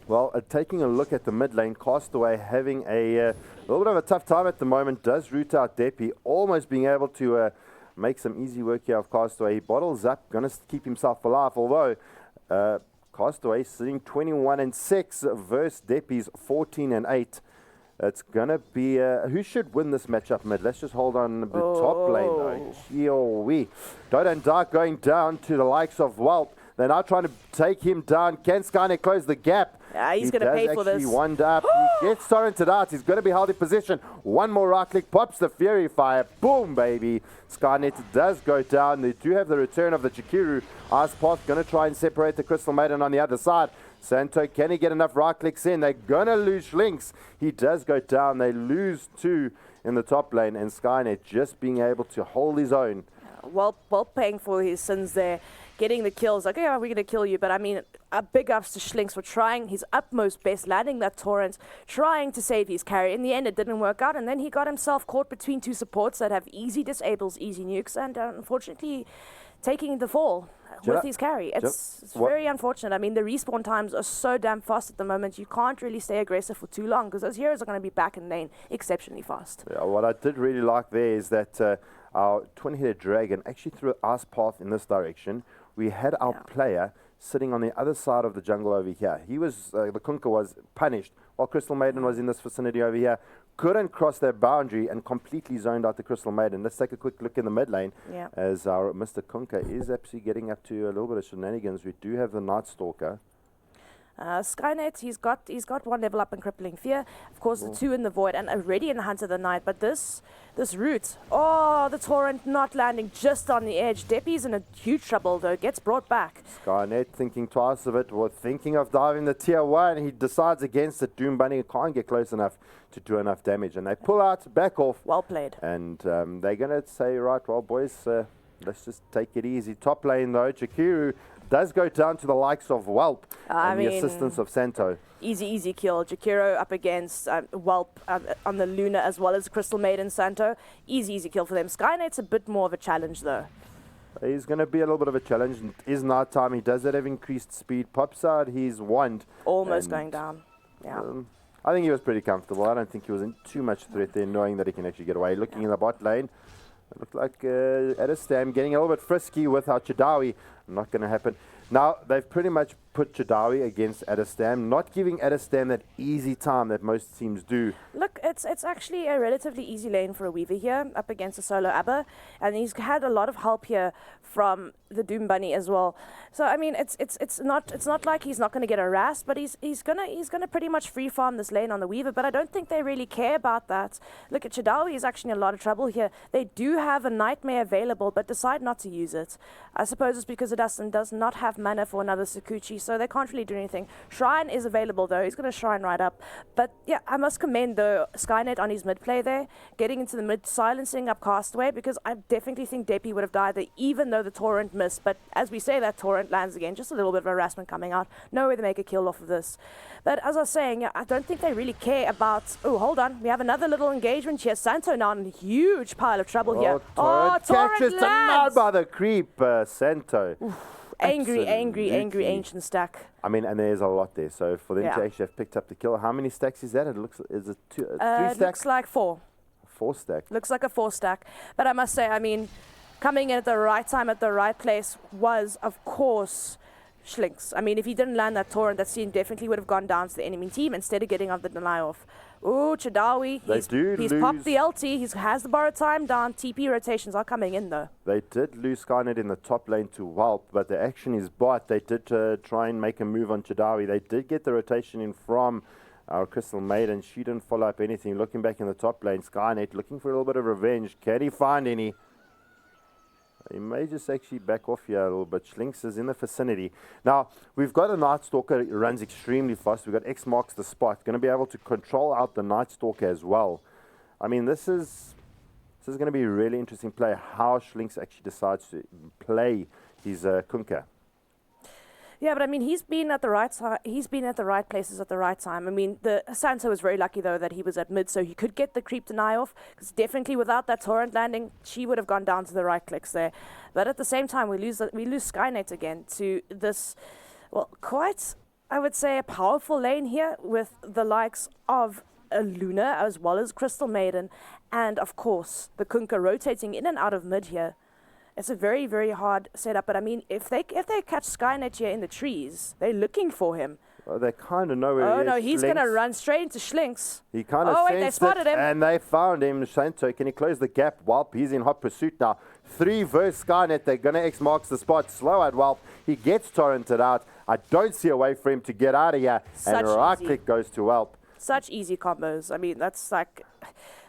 Well, taking a look at the mid lane, Castaway having a little bit of a tough time at the moment, does root out Depi, almost being able to make some easy work here of Castaway. He bottles up, going to keep himself alive, although... Castaway sitting 21-6 versus Depi's 14-8. It's gonna be who should win this matchup mid? Let's just hold on the top lane though. Gee-oh-wee. Dota and Dark going down to the likes of Welt. They're now trying to take him down. Can Skynet close the gap? Yeah, he's going to pay for this. He wound up. He gets torrented out. He's going to be held in position. One more right click. Pops the Fury Fire. Boom, baby. Skynet does go down. They do have the return of the Chikiru. Icepath going to try and separate the Crystal Maiden on the other side. Santo, can he get enough right clicks in? They're going to lose Schlinks. He does go down. They lose 2 in the top lane. And Skynet just being able to hold his own. Well paying for his sins there. Getting the kills, like, yeah, we're going to kill you. But I mean, big ups to Schlinks for trying his utmost best, landing that torrent, trying to save his carry. In the end, it didn't work out. And then he got himself caught between 2 supports that have easy disables, easy nukes. And unfortunately, taking the fall with his carry. It's very unfortunate. I mean, the respawn times are so damn fast at the moment. You can't really stay aggressive for too long because those heroes are going to be back in lane exceptionally fast. Yeah, what I did really like there is that our twin-headed dragon actually threw an ice path in this direction. We had our player sitting on the other side of the jungle over here. He was, the Kunkka was punished while Crystal Maiden was in this vicinity over here. Couldn't cross that boundary and completely zoned out the Crystal Maiden. Let's take a quick look in the mid lane as our Mr. Kunkka is actually getting up to a little bit of shenanigans. We do have the Night Stalker. Skynet, he's got 1 level up in Crippling Fear, of course the 2 in the Void, and already in Hunter the Night. But this route, the Torrent not landing just on the edge. Deppy's in a huge trouble though, gets brought back. Skynet thinking twice of it, was thinking of diving the tier 1. He decides against it. Doom Bunny can't get close enough to do enough damage, and they pull out, back off. Well played. And they're gonna say, right, well boys, let's just take it easy. Top lane though, Jakiru does go down to the likes of Whelp and the assistance of Santo. Easy kill. Jakiro up against Whelp on the Luna as well as Crystal Maiden Santo. Easy kill for them. Skynet's a bit more of a challenge though. He's going to be a little bit of a challenge. It is night time. He does have increased speed. Pops out his wand. Almost going down. Yeah. I think he was pretty comfortable. I don't think he was in too much threat there, knowing that he can actually get away. Looking in the bot lane, it looked like Edistam getting a little bit frisky with our Chadawi. Not going to happen. Now, they've pretty much put Chadawi against Edistam, not giving Edistam that easy time that most teams do. Look, it's actually a relatively easy lane for a Weaver here, up against a solo Abba, and he's had a lot of help here from the Doom Bunny as well. So I mean, it's not like he's not going to get harassed, but he's gonna pretty much free farm this lane on the Weaver. But I don't think they really care about that. Look, at Chadawi is actually in a lot of trouble here. They do have a Nightmare available, but decide not to use it. I suppose it's because Edistam does not have mana for another Sakuchi, so they can't really do anything. Shrine is available though. He's going to Shrine right up. But yeah, I must commend the Skynet on his mid play there, getting into the mid, silencing up Castaway, because I definitely think Deppy would have died there, even though the Torrent missed. But as we say, that Torrent lands again, just a little bit of harassment coming out. No way to make a kill off of this. But as I was saying, I don't think they really care about... Oh, hold on. We have another little engagement here. Santo now in a huge pile of trouble here. Torrent catches denied by the creep, Santo. Oof. Angry ancient stack. I mean, and there's a lot there. So for them to actually have picked up the kill, how many stacks is that? It looks, is it 3 stacks? Looks like 4. 4 stack. Looks like a 4 stack. But I must say, I mean, coming in at the right time at the right place was, of course, Schlinks. I mean, if he didn't land that Torrent, that scene definitely would have gone down to the enemy team instead of getting off the deny off. Ooh, Chadawi. He's popped the LT. He has the borrowed time down. TP rotations are coming in, though. They did lose Skynet in the top lane to Whelp, but the action is bot. They did try and make a move on Chadawi. They did get the rotation in from our Crystal Maiden. She didn't follow up anything. Looking back in the top lane, Skynet looking for a little bit of revenge. Can he find any? He may just actually back off here a little bit. Schlinks is in the vicinity. Now, we've got a Night Stalker. It runs extremely fast. We've got X marks the spot. Going to be able to control out the Night Stalker as well. I mean, this is going to be a really interesting play, how Schlinks actually decides to play his Kunkka. Yeah, but I mean, he's been at the right he's been at the right places at the right time. I mean, the Santo was very lucky though that he was at mid, so he could get the creep deny off. Because definitely without that Torrent landing, she would have gone down to the right clicks there. But at the same time, we lose Skynet again to this, well, quite, I would say, a powerful lane here with the likes of a Luna as well as Crystal Maiden, and of course the Kunkka rotating in and out of mid here. It's a very, very hard setup, but I mean, if they catch Skynet here in the trees, they're looking for him. Well, they kind of know where he is. Oh no, he's going to run straight into Schlinks. He kind of wait, they spotted him. And they found him. Santo, can he close the gap? Whelp, he's in hot pursuit now. 3 versus Skynet. They're going to X marks the spot. Slow at Whelp. He gets torrented out. I don't see a way for him to get out of here. And right click goes to Whelp. Such easy combos. I mean, that's like...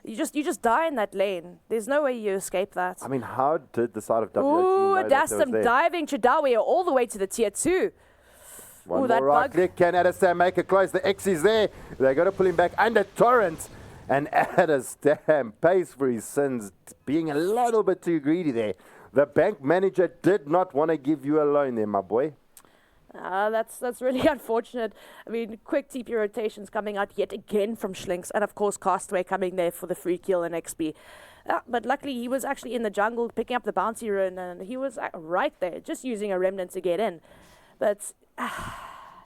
You just die in that lane. There's no way you escape that. I mean, how did the side of WG know that was Edistam there? diving Chadawi all the way to the tier 2. One more right click. Can Edistam make it close? The X is there. They're going to pull him back under Torrent. And Edistam pays for his sins, being a little bit too greedy there. The bank manager did not want to give you a loan there, my boy. That's really unfortunate. I mean, quick TP rotations coming out yet again from Schlinks, and of course Castaway coming there for the free kill and XP. But luckily he was actually in the jungle picking up the bouncy rune, and he was right there, just using a remnant to get in. But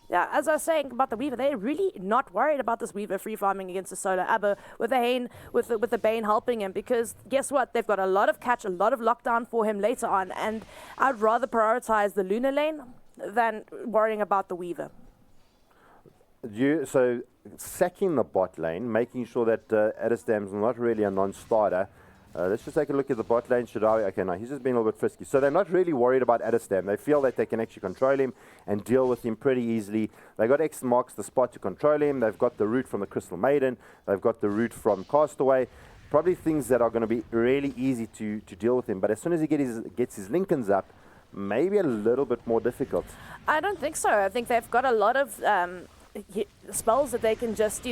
yeah, as I was saying about the Weaver, they're really not worried about this Weaver free farming against the solo Abba with the Hane, with the Bane helping him, because guess what? They've got a lot of catch, a lot of lockdown for him later on, and I'd rather prioritize the Luna lane than worrying about the Weaver. So sacking the bot lane, making sure that Adestam's not really a non-starter. Let's just take a look at the bot lane. Shadawi, okay, no, he's just being a little bit frisky. So they're not really worried about Adestam. They feel that they can actually control him and deal with him pretty easily. They got X marks the spot to control him. They've got the route from the Crystal Maiden. They've got the route from Castaway. Probably things that are going to be really easy to deal with him. But as soon as he gets his Lincolns up, maybe a little bit more difficult. I don't think so. I think they've got a lot of spells that they can just,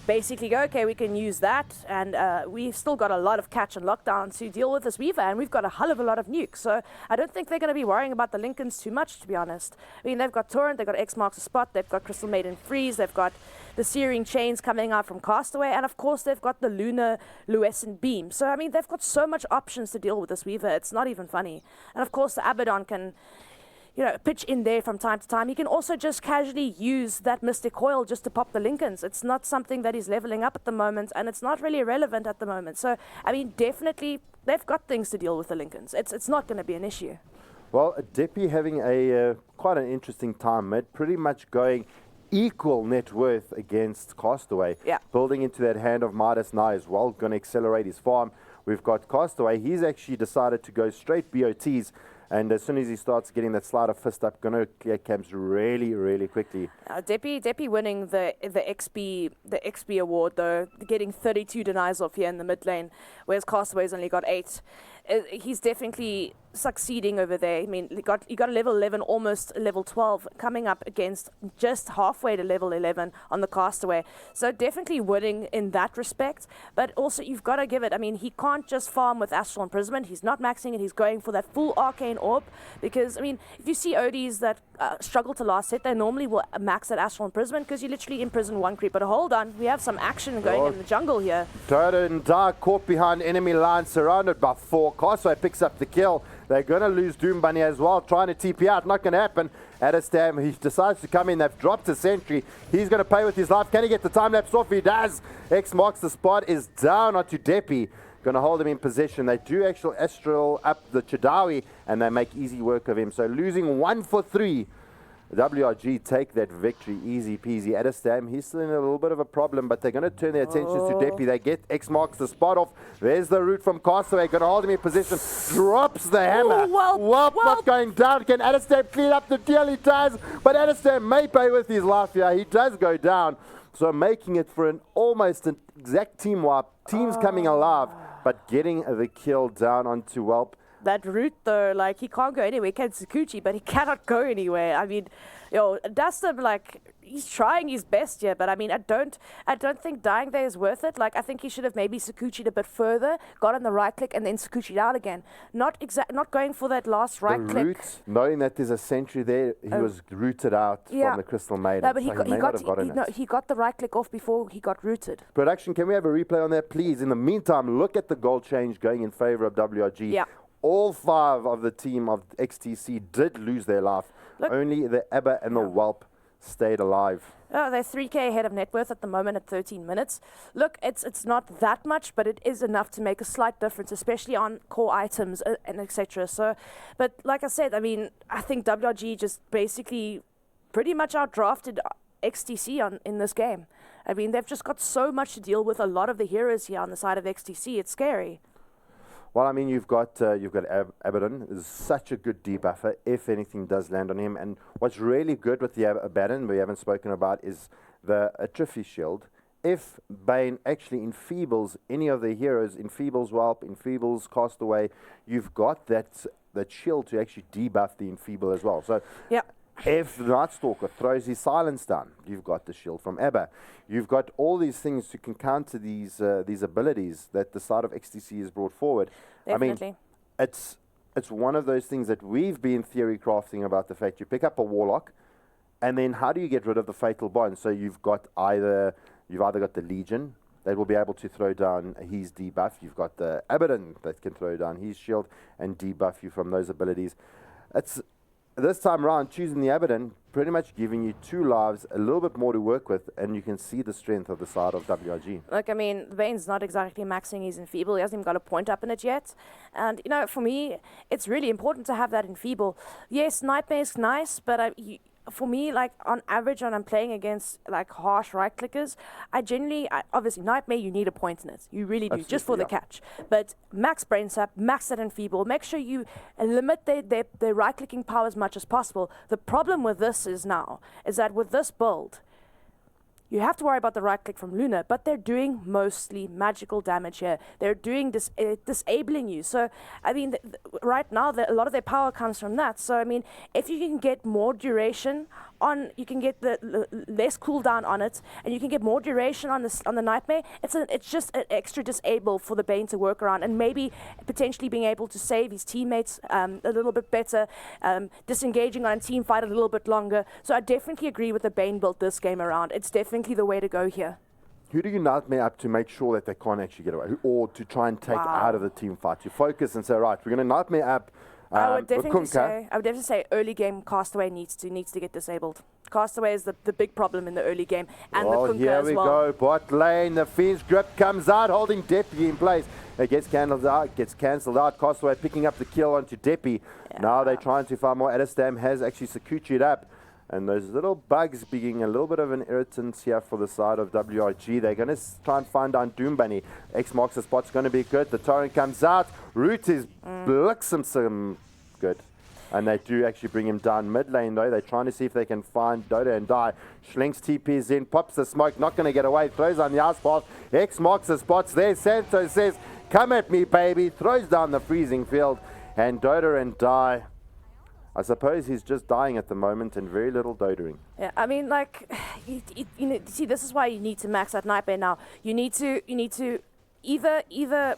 basically go, okay, we can use that, and we've still got a lot of catch and lockdown to deal with this Weaver, and we've got a hell of a lot of nukes, so I don't think they're going to be worrying about the Lincolns too much, to be honest. I mean, they've got Torrent, they've got X marks a spot, they've got Crystal Maiden Freeze, they've got the Searing Chains coming out from Castaway, and of course they've got the Lunar Luescent Beam. So, I mean, they've got so much options to deal with this Weaver, it's not even funny. And of course the Abaddon can pitch in there from time to time. He can also just casually use that Mystic Coil just to pop the Lincolns. It's not something that he's leveling up at the moment, and it's not really relevant at the moment. So, I mean, definitely, they've got things to deal with the Lincolns. It's not going to be an issue. Well, Deppy having a quite an interesting time, mate. Pretty much going equal net worth against Castaway. Yeah. Building into that hand of Midas now as well, going to accelerate his farm. We've got Castaway. He's actually decided to go straight BOTs. And as soon as he starts getting that Slider Fist up, going to clear camps really, really quickly. Deppy winning the XP award, though, getting 32 denies off here in the mid lane, whereas Castaway's only got 8. He's definitely succeeding over there. I mean, he got a level 11, almost level 12, coming up against just halfway to level 11 on the Castaway. So definitely winning in that respect. But also, you've got to give it. I mean, he can't just farm with Astral Imprisonment. He's not maxing it. He's going for that full Arcane Orb. Because, I mean, if you see ODs that struggle to last set, they normally will max at Astral Imprisonment because you literally imprison one creep. But hold on, we have some action going in the jungle here. DotA and Dark caught behind enemy line, surrounded by 4. Castaway picks up the kill. They're going to lose Doom Bunny as well, trying to TP out. Not going to happen. Adestam, he decides to come in. They've dropped a sentry. He's going to pay with his life. Can he get the time lapse off? He does. X marks the spot, is down onto Deppy. Going to hold him in position. They do actual Astral up the Chadawi, and they make easy work of him. So losing 1 for 3. WRG take that victory easy peasy. Adestam, he's still in a little bit of a problem, but they're going to turn their attentions to Deppy. They get X marks the spot off. There's the route from Castaway. Going to hold him in position. Drops the hammer. Welp not going down. Can Adestam clean up the deal? He does, but Adestam may pay with his life here. He does go down. So making it for almost an exact team wipe. Teams coming alive, but getting the kill down onto Welp. That route, though, like, he can't go anywhere. He can Tsukuchi, but he cannot go anywhere. I mean, Dustin, like, he's trying his best here, but I mean, I don't think dying there is worth it. Like, I think he should have maybe Tsukuchi'd a bit further, got on the right click, and then Tsukuchi'd out again. Not going for that last right click. Route, knowing that there's a sentry there, he was rooted out from the Crystal Maiden. No, but he got the right click off before he got rooted. Production, can we have a replay on that, please? In the meantime, look at the goal change going in favor of WRG. Yeah. All 5 of the team of XTC did lose their life. Only the Abba and the Welp stayed alive. Oh, they're 3K ahead of net worth at the moment at 13 minutes. Look, it's not that much, but it is enough to make a slight difference, especially on core items and etc. So, but like I said, I mean, I think WRG just basically pretty much outdrafted XTC in this game. I mean, they've just got so much to deal with. A lot of the heroes here on the side of XTC. It's scary. Well, I mean, you've got Abaddon is such a good debuffer if anything does land on him. And what's really good with the Abaddon, we haven't spoken about, is the Atrophy Shield. If Bane actually enfeebles any of the heroes, enfeebles Welp, enfeebles Castaway, you've got that shield to actually debuff the enfeeble as well. So if Nightstalker throws his silence down, you've got the shield from Abba. You've got all these things to can counter these abilities that the side of XTC has brought forward. Definitely. I mean, it's one of those things that we've been theory crafting about the fact you pick up a Warlock, And then how do you get rid of the fatal bond? So you've either got the Legion that will be able to throw down his debuff. You've got the Abaddon that can throw down his shield and debuff you from those abilities. It's this time around choosing the Abaddon, pretty much giving you 2 lives, a little bit more to work with, and you can see the strength of the side of WRG. Like, I mean, Vane's not exactly maxing his Enfeeble. He hasn't even got a point up in it yet. And, you know, for me, it's really important to have that Enfeeble. Yes, Nightmare's nice, but for me, like, on average, when I'm playing against, like, harsh right-clickers, obviously, Nightmare, you need a point in it. You really do, just for the catch. But max Brain Sap, max that Enfeeble. Make sure you limit their right-clicking power as much as possible. The problem with this is that with this build, you have to worry about the right click from Luna, but they're doing mostly magical damage here. They're doing disabling you. So, I mean, right now, a lot of their power comes from that. So, I mean, if you can get more duration on, you can get the less cooldown on it, and you can get more duration on the Nightmare. It's just an extra disable for the Bane to work around, and maybe potentially being able to save his teammates a little bit better, disengaging on a team fight a little bit longer. So I definitely agree with the Bane build this game around. It's definitely the way to go here. Who do you Nightmare up to make sure that they can't actually get away, or to try and take out of the team fight? You focus and say, right, we're going to Nightmare up. I would definitely say early game Castaway needs to get disabled. Castaway is the big problem in the early game, and the Kunkka as well. Here we go, bot lane. The Fiend's Grip comes out, holding Deppy in place. It gets cancelled out. Castaway picking up the kill onto Deppy. Yeah. Now they're trying to find more. Adestam has actually Sakuchi'd up. And those little bugs being a little bit of an irritant here for the side of WRG. They're going to try and find down Doom Bunny. X marks the spot's going to be good. The torrent comes out. Root is some good. And they do actually bring him down mid lane though. They're trying to see if they can find Dota and die. Schlinks TP's in, pops the smoke, not going to get away. Throws on the ice path. X marks the spots there. Santos says, come at me, baby. Throws down the freezing field. And Dota and die. I suppose he's just dying at the moment and very little dodoring. Yeah, I mean, like, you know, see, this is why you need to max that Nightmare now. You need to either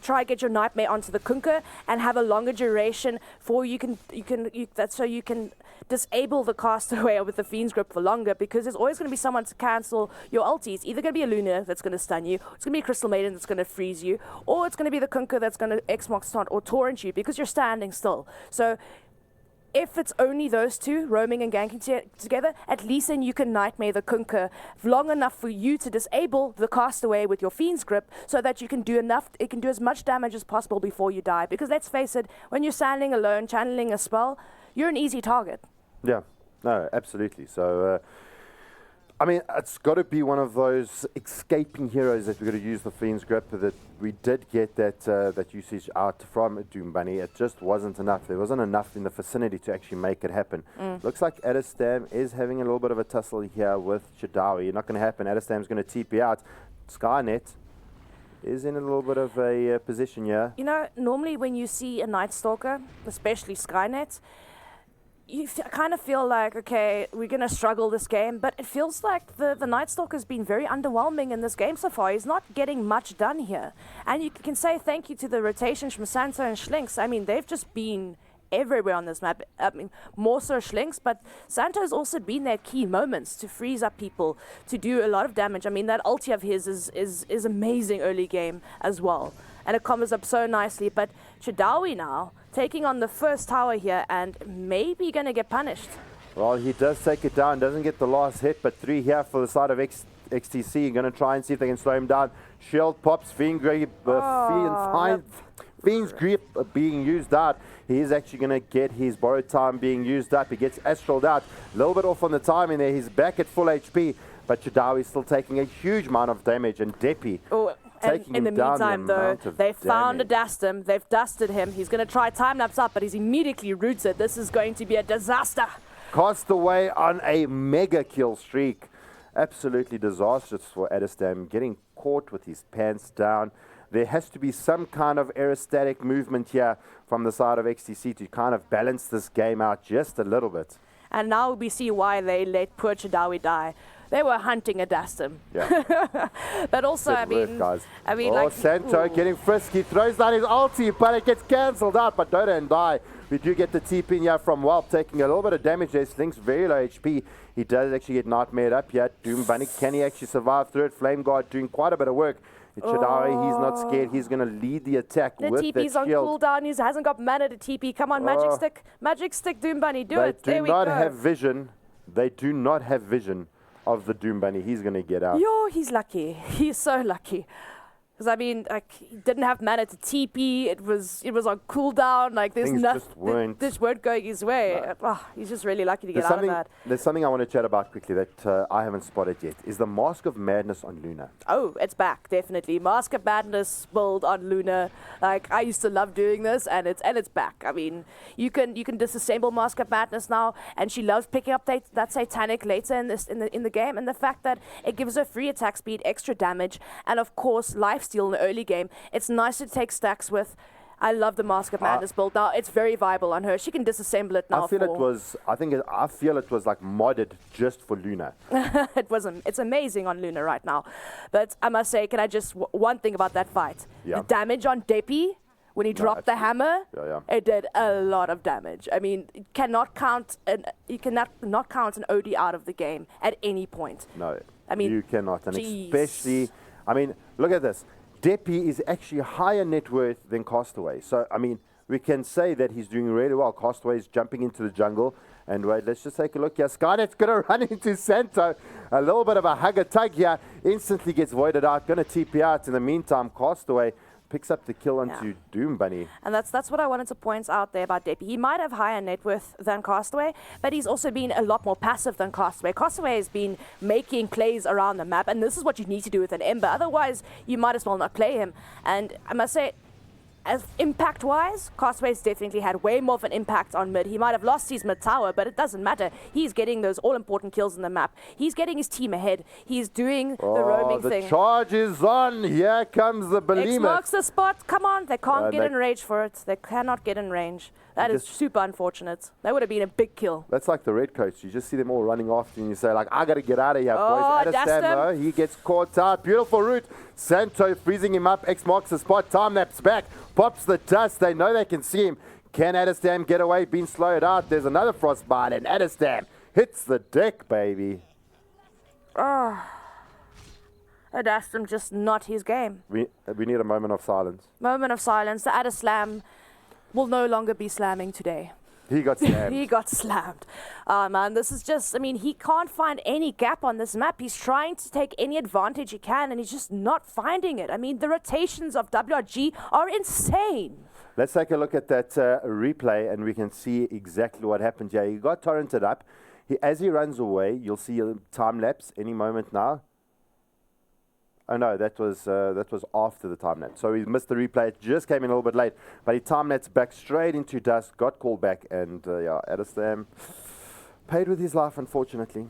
try get your Nightmare onto the Kunkka and have a longer duration so you can disable the Castaway with the Fiend's Grip for longer, because there's always going to be someone to cancel your ulti. It's either going to be a Luna that's going to stun you, it's going to be a Crystal Maiden that's going to freeze you, or it's going to be the Kunkka that's going to X-Mark stunt or torrent you because you're standing still. So if it's only those two roaming and ganking together, at least then you can Nightmare the Kunkka long enough for you to disable the Castaway with your Fiend's Grip so that you can do enough, it can do as much damage as possible before you die. Because let's face it, when you're standing alone, channeling a spell, you're an easy target. Yeah, no, absolutely. So, I mean, it's got to be one of those escaping heroes that we're going to use the Fiend's Grip. That we did get that usage out from Doom Bunny. It just wasn't enough. There wasn't enough in the vicinity to actually make it happen. Looks like Adestam is having a little bit of a tussle here with Chadawi. Not going to happen. Adestam's going to TP out. Skynet is in a little bit of a position here. You know, normally when you see a Night Stalker, especially Skynet, you kind of feel like, okay, we're going to struggle this game, but it feels like the Night Stalker's been very underwhelming in this game so far. He's not getting much done here. And you can say thank you to the rotations from Santo and Schlinks. I mean, they've just been everywhere on this map. I mean, more so Schlinks, but Santo's also been their key moments to freeze up people, to do a lot of damage. I mean, that ulti of his is amazing early game as well. And it combos up so nicely. But Chadawi now taking on the first tower here and maybe going to get punished. Well, he does take it down, doesn't get the last hit, but 3 here for the side of XTC. Going to try and see if they can slow him down. Shield pops, Fiend's Grip being used out. He is actually going to get his borrowed time being used up. He gets astraled out. A little bit off on the timing there. He's back at full HP, but Chadawi's still taking a huge amount of damage, and Deppy in the meantime, though, they found a Dastum. They've dusted him. He's going to try time-lapse up, but he's immediately rooted. This is going to be a disaster. Castaway on a mega kill streak. Absolutely disastrous for Adestam, getting caught with his pants down. There has to be some kind of aerostatic movement here from the side of XTC to kind of balance this game out just a little bit. And now we see why they let poor Chadawi die. They were hunting a Dastum. Yeah. But also, Good work, guys. like Santo ooh. getting frisky, throws down his ulti, but it gets cancelled out. But DotA and Die, we do get the TP in here from Welp, taking a little bit of damage there. Slink's very low HP. He does actually get nightmared up here. Doom Bunny, can he actually survive through it? Flame Guard doing quite a bit of work. Chadawi, he's not scared. He's going to lead the attack The with TP's that on shield. cooldown. He hasn't got mana to TP. Come on, Magic Stick, Doom Bunny, do it. They There do we not go. have vision. They do not have vision of the Doom Bunny. He's going to get out. Yo, he's lucky. He's so lucky. Because I mean, like, he didn't have mana to TP. It was on cooldown. Like, there's Things nothing. just weren't. This weren't going his way. He's just really lucky to get out of that. There's something I want to chat about quickly that I haven't spotted yet. Is the Mask of Madness on Luna? Oh, it's back, definitely. Mask of Madness build on Luna. Like, I used to love doing this, and it's back. I mean, you can disassemble Mask of Madness now, and she loves picking up that Satanic later in the game, and the fact that it gives her free attack speed, extra damage, and of course lifesteal in the early game. It's nice to take stacks with. I love the Mask of Madness build now. It's very viable on her. She can disassemble it now. I feel it was like modded just for Luna. It wasn't. It's amazing on Luna right now. But I must say, can I just one thing about that fight? Yeah. The damage on Deppy when he dropped the hammer. It did a lot of damage. I mean, you cannot count not count an OD out of the game at any point. No, I mean, you cannot, and geez. especially, I mean, look at this. Deppy is actually higher net worth than Castaway. So, I mean, we can say that he's doing really well. Castaway is jumping into the jungle. And wait, let's just take a look here. Skynet's going to run into Santo. A little bit of a hug-a-tug here. Instantly gets voided out. Going to TP out. In the meantime, Castaway picks up the kill onto Doom Bunny. And that's what I wanted to point out there about Deppy. He might have higher net worth than Castaway, but he's also been a lot more passive than Castaway. Castaway has been making plays around the map, and this is what you need to do with an Ember. Otherwise, you might as well not play him. And I must say, as impact-wise, Castaway's definitely had way more of an impact on mid. He might have lost his mid tower, but it doesn't matter. He's getting those all-important kills in the map. He's getting his team ahead. He's doing the roaming thing. The charge is on. Here comes the Behemoth. X marks the spot. Come on. They can't get in range for it. They cannot get in range. That is super unfortunate. That would have been a big kill. That's like the red coats. You just see them all running after you and you say, like, I got to get out of here, boys. Adestam, he gets caught out. Beautiful route. Santo freezing him up. X marks the spot. Time lapse back. Pops the dust. They know they can see him. Can Adestam get away? Being slowed out. There's another frostbite, and Adestam hits the deck, baby. Adestam just not his game. We need a moment of silence. Moment of silence. The Adeslam will no longer be slamming today. He got slammed. He got slammed. Man, this is just, I mean, he can't find any gap on this map. He's trying to take any advantage he can, and he's just not finding it. I mean, the rotations of WRG are insane. Let's take a look at that replay, and we can see exactly what happened here. He got torrented up. As he runs away, you'll see a time lapse any moment now. Oh no, that was after the time lapse. So he missed the replay. It just came in a little bit late. But he time lapsed back straight into dust, got called back, and Adestam paid with his life, unfortunately.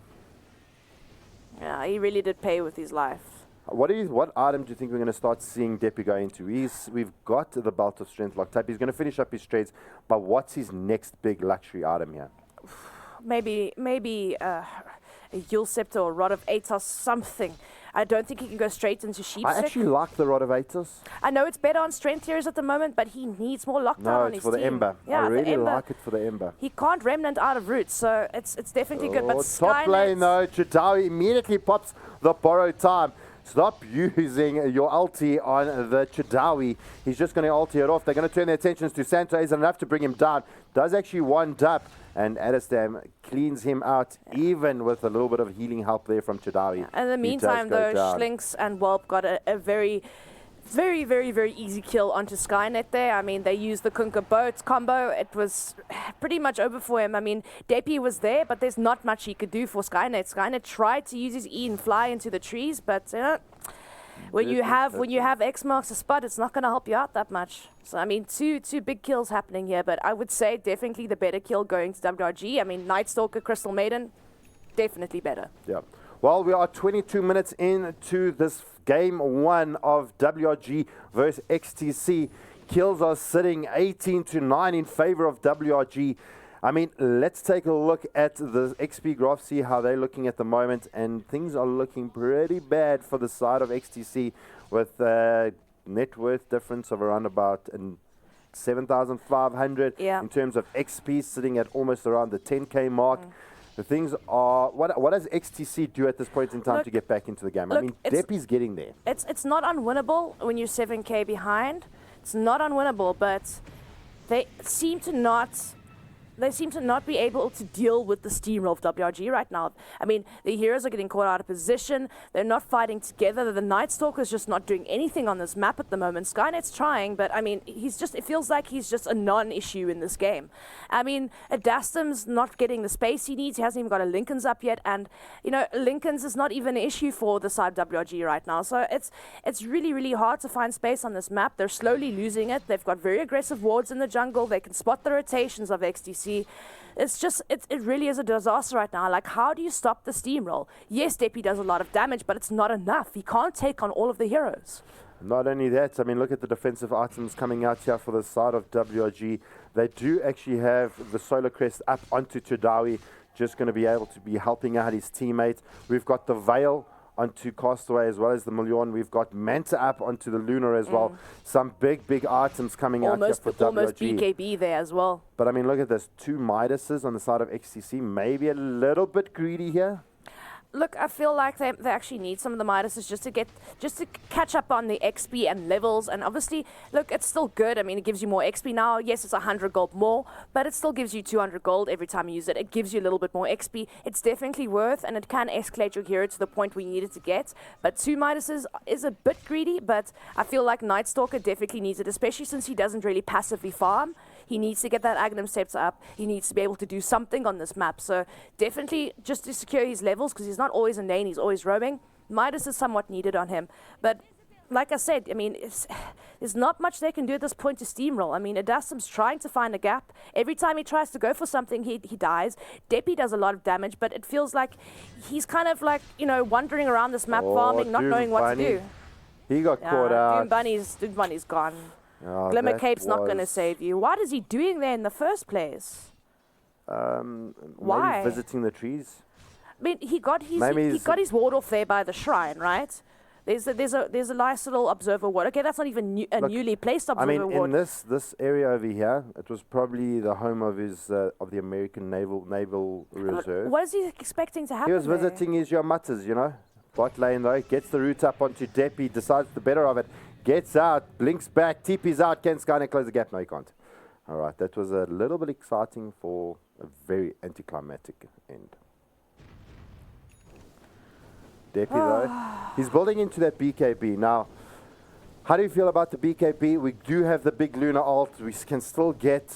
Yeah, he really did pay with his life. What item do you think we're going to start seeing Deppy go into? We've got the Belt of Strength locked up. He's going to finish up his trades, but what's his next big luxury item here? Maybe a Yule Scepter or Rod of Atos, something. I don't think he can go straight into Sheepstick. I actually like the Rod of Atos. I know it's better on strength tiers at the moment, but he needs more lockdown on his team. No, it's for the Ember. Yeah, I really Ember. like it for the Ember. He can't Remnant out of roots, so it's definitely good. But top lane though, Chadawi immediately pops the borrowed time. Stop using your ulti on the Chadawi. He's just going to ulti it off. They're going to turn their attentions to Santo. Isn't enough to bring him down. Does actually wind up. And Adestam cleans him out, even with a little bit of healing help there from Chadawi. Yeah. In the meantime, though, Schlinks and Welp got a very, very, very, very easy kill onto Skynet there. I mean, they used the Kunka boats combo. It was pretty much over for him. I mean, Deppy was there, but there's not much he could do for Skynet. Skynet tried to use his E and fly into the trees, but when you have X marks a spot, it's not going to help you out that much. So, I mean, two big kills happening here, but I would say definitely the better kill going to WRG. I mean, Night Stalker, Crystal Maiden, definitely better. Yeah. Well, we are 22 minutes into this game one of WRG versus XTC. Kills are sitting 18-9 in favor of WRG. I mean, let's take a look at the XP graph, see how they're looking at the moment, and things are looking pretty bad for the side of XTC with net worth difference of around about 7,500 in terms of XP, sitting at almost around the 10K mark. The things are, what does XTC do at this point in time to get back into the game? I mean, Deppy's getting there. It's not unwinnable when you're 7K behind. It's not unwinnable, but they seem to not be able to deal with the steamroll of WRG right now. I mean, the heroes are getting caught out of position. They're not fighting together. The Night Stalker's just not doing anything on this map at the moment. Skynet's trying, but I mean, it feels like he's just a non-issue in this game. I mean, Adastum's not getting the space he needs. He hasn't even got a Lincoln's up yet, and you know, Lincoln's is not even an issue for the side of WRG right now. So it's really, really hard to find space on this map. They're slowly losing it. They've got very aggressive wards in the jungle. They can spot the rotations of XTC. It's just, it really is a disaster right now. Like, how do you stop the steamroll? Yes, Deppy does a lot of damage, but it's not enough. He can't take on all of the heroes. Not only that, I mean, look at the defensive items coming out here for the side of WRG. They do actually have the Solar Crest up onto Tudawi, just going to be able to be helping out his teammate. We've got the Veil onto Castaway as well as the Million. We've got Manta up onto the Lunar as well. Some big items coming out here for WRG. Almost BKB there as well. But I mean, look at this. 2 Midases on the side of XTC. Maybe a little bit greedy here. Look, I feel like they actually need some of the Midases just to catch up on the XP and levels. And obviously, look, it's still good. I mean, it gives you more XP now. Yes, it's 100 gold more, but it still gives you 200 gold every time you use it. It gives you a little bit more XP. It's definitely worth, and it can escalate your hero to the point where you need it to get. But 2 Midases is a bit greedy, but I feel like Night Stalker definitely needs it, especially since he doesn't really passively farm. He needs to get that Aghanim Scepter up. He needs to be able to do something on this map. So definitely just to secure his levels, because he's not always in lane, he's always roaming. Midas is somewhat needed on him. But like I said, I mean, there's not much they can do at this point to steamroll. I mean, Adastum's trying to find a gap. Every time he tries to go for something, he dies. Deppy does a lot of damage, but it feels like he's kind of like, you know, wandering around this map, farming, not knowing what to do. He got caught out. Doom Bunny's gone. Oh, Glimmer Cape's not going to save you. What is he doing there in the first place? Why? Maybe visiting the trees. I mean, he got his ward off there by the shrine, right? There's a nice little observer ward. Okay, that's not even a newly placed observer ward. I mean, in this area over here, it was probably the home of his of the American Naval Reserve. What is he expecting to happen? He was visiting his Yamatas, you know. Bot lane though, gets the root up onto Deppy, decides the better of it. Gets out, blinks back, TP's out. Can Skynet close the gap? No, he can't. All right, that was a little bit exciting for a very anticlimactic end. Deppy, though, he's building into that BKB. Now, how do you feel about the BKB? We do have the big Lunar ult. We can still get...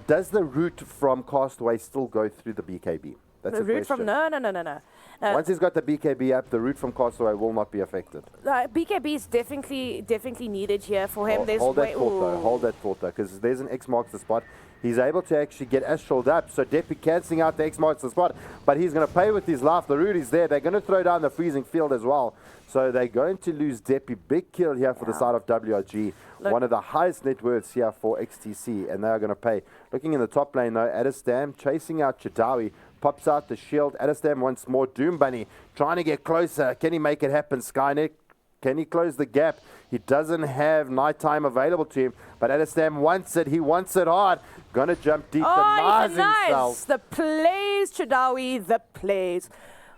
does the route from Castaway still go through the BKB? That's the route from... No. Once he's got the BKB up, the route from Castaway will not be affected. BKB is definitely needed here for him. Hold that thought though, because there's an X marks the spot. He's able to actually get Astraled up, so Deppy cancelling out the X marks the spot, but he's going to pay with his life. The route is there. They're going to throw down the freezing field as well. So they're going to lose Deppy. Big kill here for the side of WRG. Look, one of the highest net worths here for XTC, and they are going to pay. Looking in the top lane though, Adastam chasing out Chadawi. Pops out the shield. Adastam once more. Doom Bunny trying to get closer. Can he make it happen? Skynet, can he close the gap? He doesn't have nighttime available to him, but Adastam wants it. He wants it hard. Gonna jump deep. Denies himself. The plays, Chadawi, the plays.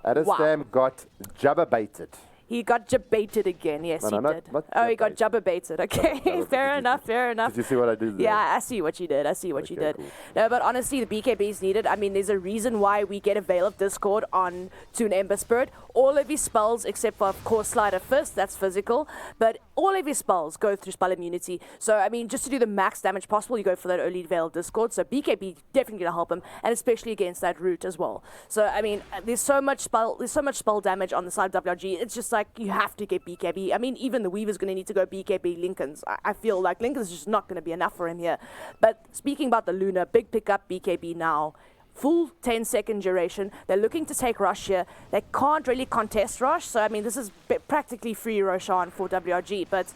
Adastam got jabber baited. He got jabaited again. Yes, he did. He got jabber baited. Okay, fair enough. Did you see what I did there? Yeah, I see what you did. Cool. No, but honestly, the BKB is needed. I mean, there's a reason why we get a Veil of Discord on to an Ember Spirit. All of his spells, except for, of course, Sleight of Fist, that's physical, but all of his spells go through spell immunity. So, I mean, just to do the max damage possible, you go for that early Veil of Discord. So, BKB definitely going to help him, and especially against that root as well. So, I mean, there's so much spell damage on the side of WRG. It's just like you have to get BKB. I mean, even the Weaver's going to need to go BKB Lincoln's. I feel like Lincoln's just not going to be enough for him here. But speaking about the Luna, big pickup BKB now. Full 10-second duration. They're looking to take Rush here. They can't really contest Rush. So, I mean, this is practically free Roshan for WRG. But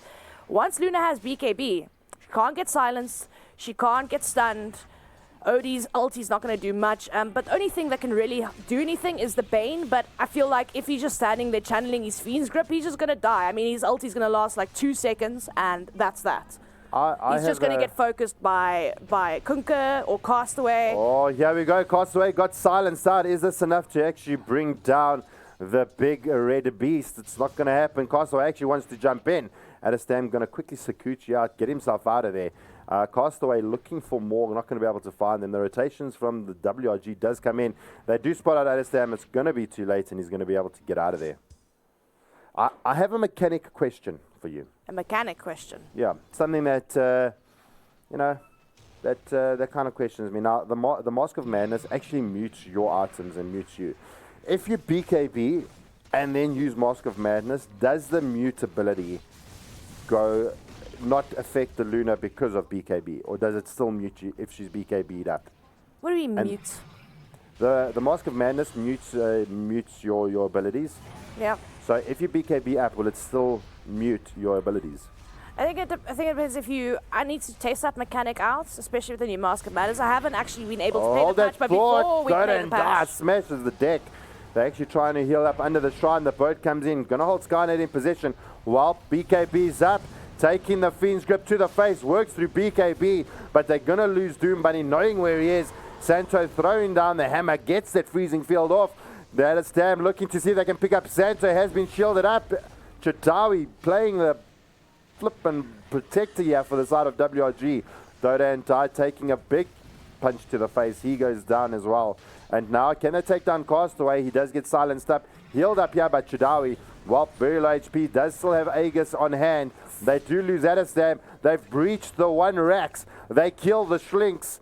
once Luna has BKB, she can't get silenced. She can't get stunned. Odie's ulti's not going to do much, but the only thing that can really do anything is the Bane, but I feel like if he's just standing there channeling his Fiend's Grip, he's just going to die. I mean, his ulti's going to last like 2 seconds, and that's that. He's just going to get focused by Kunker or Castaway. Oh, here we go. Castaway got silenced out. Is this enough to actually bring down the big red beast? It's not going to happen. Castaway actually wants to jump in. Adestam going to quickly Sakuchi out, get himself out of there. Castaway looking for more, not going to be able to find them. The rotations from the WRG does come in. They do spot out Adestam. It's going to be too late, and he's going to be able to get out of there. I have a mechanic question for you. A mechanic question? Yeah, something that, you know, that kind of questions me. Now, the Mask of Madness actually mutes your items and mutes you. If you BKB and then use Mask of Madness, does the mutability not affect the Luna because of BKB, or does it still mute you if she's BKB'd up? What do we mute? The Mask of Madness mutes your abilities. Yeah. So if you BKB up, will it still mute your abilities? I think it depends if you... I need to test that mechanic out, especially with the new Mask of Madness. I haven't actually been able to play the patch, but before we play the patch... smashes the deck. They're actually trying to heal up under the shrine. The boat comes in. Gonna hold Skynet in position. While BKB's up, taking the Fiend's Grip to the face. Works through BKB, but they're gonna lose Doom Bunny knowing where he is. Santo throwing down the hammer. Gets that freezing field off. The Adestam looking to see if they can pick up. Santo has been shielded up. Chitawi playing the flip and protector here for the side of WRG. DotA2 taking a big punch to the face. He goes down as well. And now can they take down Castaway? He does get silenced up. Healed up here by Chitawi. Well, very low HP. Does still have Aegis on hand. They do lose Adestam. They've breached the 1 Rax. They kill the Schlinks.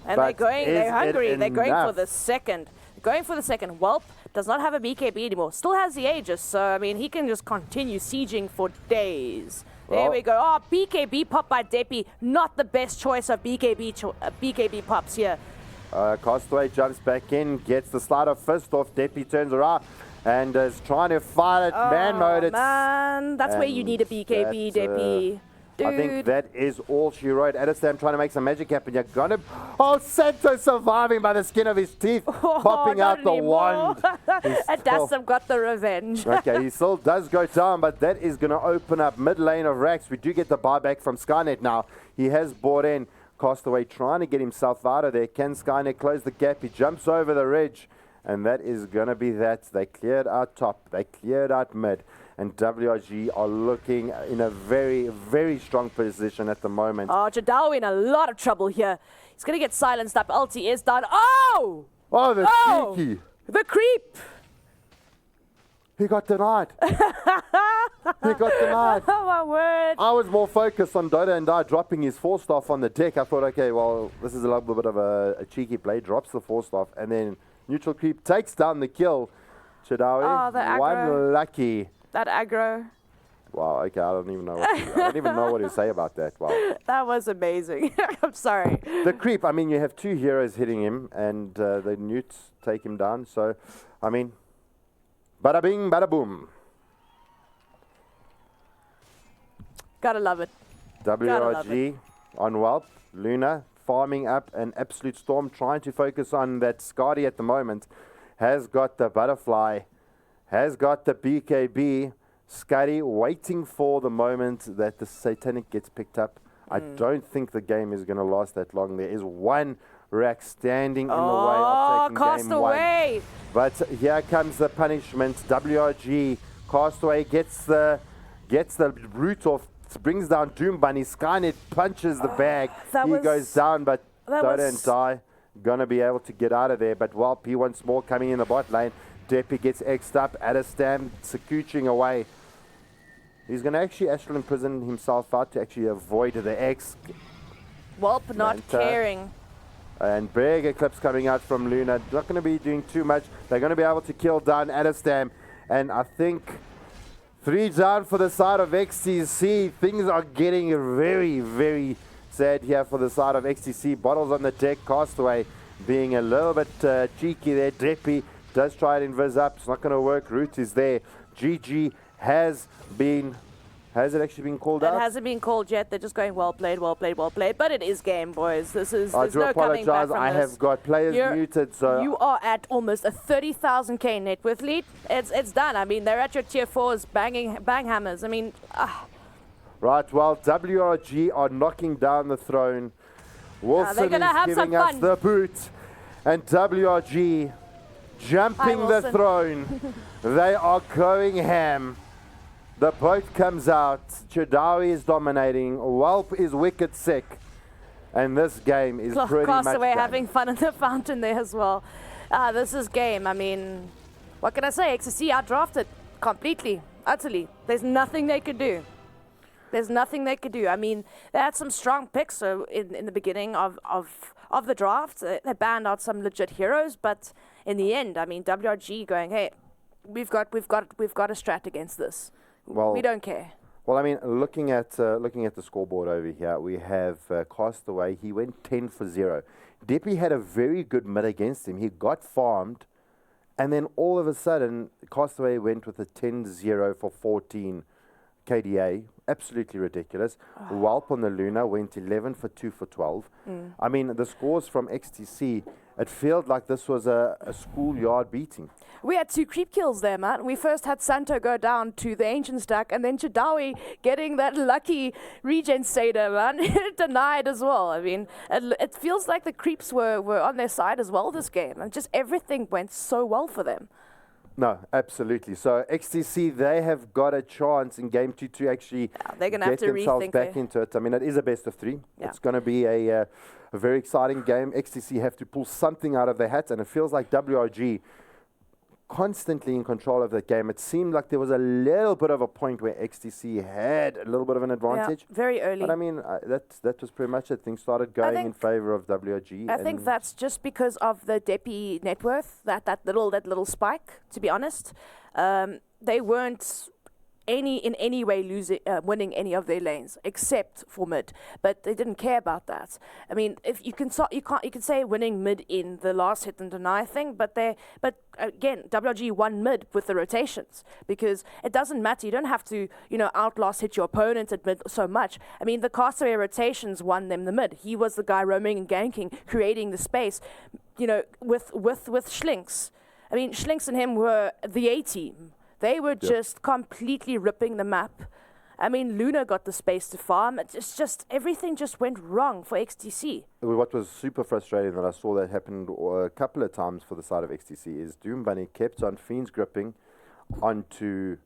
And they're hungry. They're going for the second. Going for the second. Whelp does not have a BKB anymore. Still has the Aegis, so I mean he can just continue sieging for days. There we go. Oh, BKB pop by Deppy. Not the best choice of BKB pops here. Castaway jumps back in, gets the slide of fist off. Deppy turns around and is trying to fight it. Man mode. Man, that's where you need a BKB, Deppy. Dude. I think that is all she wrote. Adestam trying to make some magic happen. You're gonna... Oh, Santo surviving by the skin of his teeth. Popping out the wand. Adestam got the revenge. Okay, he still does go down, but that is going to open up mid lane of Rax. We do get the buyback from Skynet now. He has bought in. Castaway trying to get himself out of there. Can Skynet close the gap? He jumps over the ridge. And that is going to be that. They cleared out top. They cleared out mid. And WRG are looking in a very, very strong position at the moment. Oh, Jadao in a lot of trouble here. He's going to get silenced up. Ulti is done. Oh! Oh, the cheeky. The creep. He got denied. He got denied. Oh, my word. I was more focused on DotA2 dropping his 4-staff on the deck. I thought, okay, well, this is a little bit of a cheeky play. Drops the 4-staff, and then neutral creep takes down the kill. Chadawi, one lucky. That aggro. Wow, okay, I don't even know what to say about that. Wow. That was amazing. I'm sorry. The creep, I mean, you have 2 heroes hitting him, and the newts take him down. So, I mean, bada bing, bada boom. Gotta love it. WRG on Whelp. Luna farming up an absolute storm, trying to focus on that Scotty at the moment. Has got the butterfly. Has got the BKB. Scotty waiting for the moment that the Satanic gets picked up. I don't think the game is going to last that long. There is 1 rack standing in the way of taking game 1. But here comes the punishment. WRG. Castaway gets the root off, brings down Doom Bunny. Skynet punches the bag. He goes down, but DotA2 going to be able to get out of there. But while P once more coming in the bot lane, Deppy gets X'd up. Adestam Sakuching away. He's going to actually astral imprison himself out to actually avoid the X. Whelp not caring. And big Eclipse coming out from Luna. Not going to be doing too much. They're going to be able to kill down Adestam. And I think 3 down for the side of XTC. Things are getting very, very sad here for the side of XTC. Bottles on the deck. Castaway being a little bit cheeky there. Deppy does try to invis up. It's not going to work. Root is there. GG has been Has it actually been called out? It hasn't been called yet. They're just going well played, well played, well played. But it is game, boys. This is. I There's do no coming back apologize. from I this. have got players muted, so You are at almost a 30,000k net worth lead. It's done. I mean, they're at your tier 4s, bang hammers. I mean, right. Well, WRG are knocking down the throne. Wilson gonna have is some giving us fun. the boot, and WRG jumping the Wilson. throne. They are going ham. The boat comes out. Chadawi is dominating. Whelp is wicked sick. And this game is pretty much Castaway done. having fun in the fountain there as well. This is game. I mean, what can I say? XSC outdrafted completely, utterly. There's nothing they could do. There's nothing they could do. I mean, they had some strong picks in the beginning of the draft. They banned out some legit heroes, but in the end, I mean, WRG going, hey, we've got a strat against this. Well, we don't care. Well, I mean, looking at the scoreboard over here, we have Castaway. He went 10 for 0. Deppy had a very good mid against him. He got farmed, and then all of a sudden, Castaway went with a 10-0 for 14 KDA. Absolutely ridiculous. Whelp on the Luna went 11 for 2 for 12. I mean, the scores from XTC, it felt like this was a schoolyard beating. We had 2 creep kills there, man. We first had Santo go down to the Ancient Stack, and then Chadawi getting that lucky regen stater, man. Denied as well. I mean, it feels like the creeps were on their side as well this game, and just everything went so well for them. No, absolutely. So XTC, they have got a chance in game 2 to actually they're gonna get have to themselves rethink back it. into it. I mean, it is a best of 3. Yeah. It's going to be a very exciting game. XTC have to pull something out of their hat, and it feels like WRG constantly in control of the game. It seemed like there was a little bit of a point where XTC had a little bit of an advantage. Yeah, very early. But I mean, that was pretty much it. Things started going in favor of WRG. I think that's just because of the Deppy net worth, that little spike, to be honest. They weren't in any way winning any of their lanes except for mid, but they didn't care about that. I mean, if you can say winning mid in the last hit and deny thing, but again, WRG won mid with the rotations because it doesn't matter. You don't have to outlast hit your opponent at mid so much. I mean, the Castaway rotations won them the mid. He was the guy roaming and ganking, creating the space, with Schlinks. I mean, Schlinks and him were the A team. They were just completely ripping the map. I mean, Luna got the space to farm. It's just everything just went wrong for XTC. What was super frustrating that I saw that happened a couple of times for the side of XTC is Doom Bunny kept on Fiends gripping onto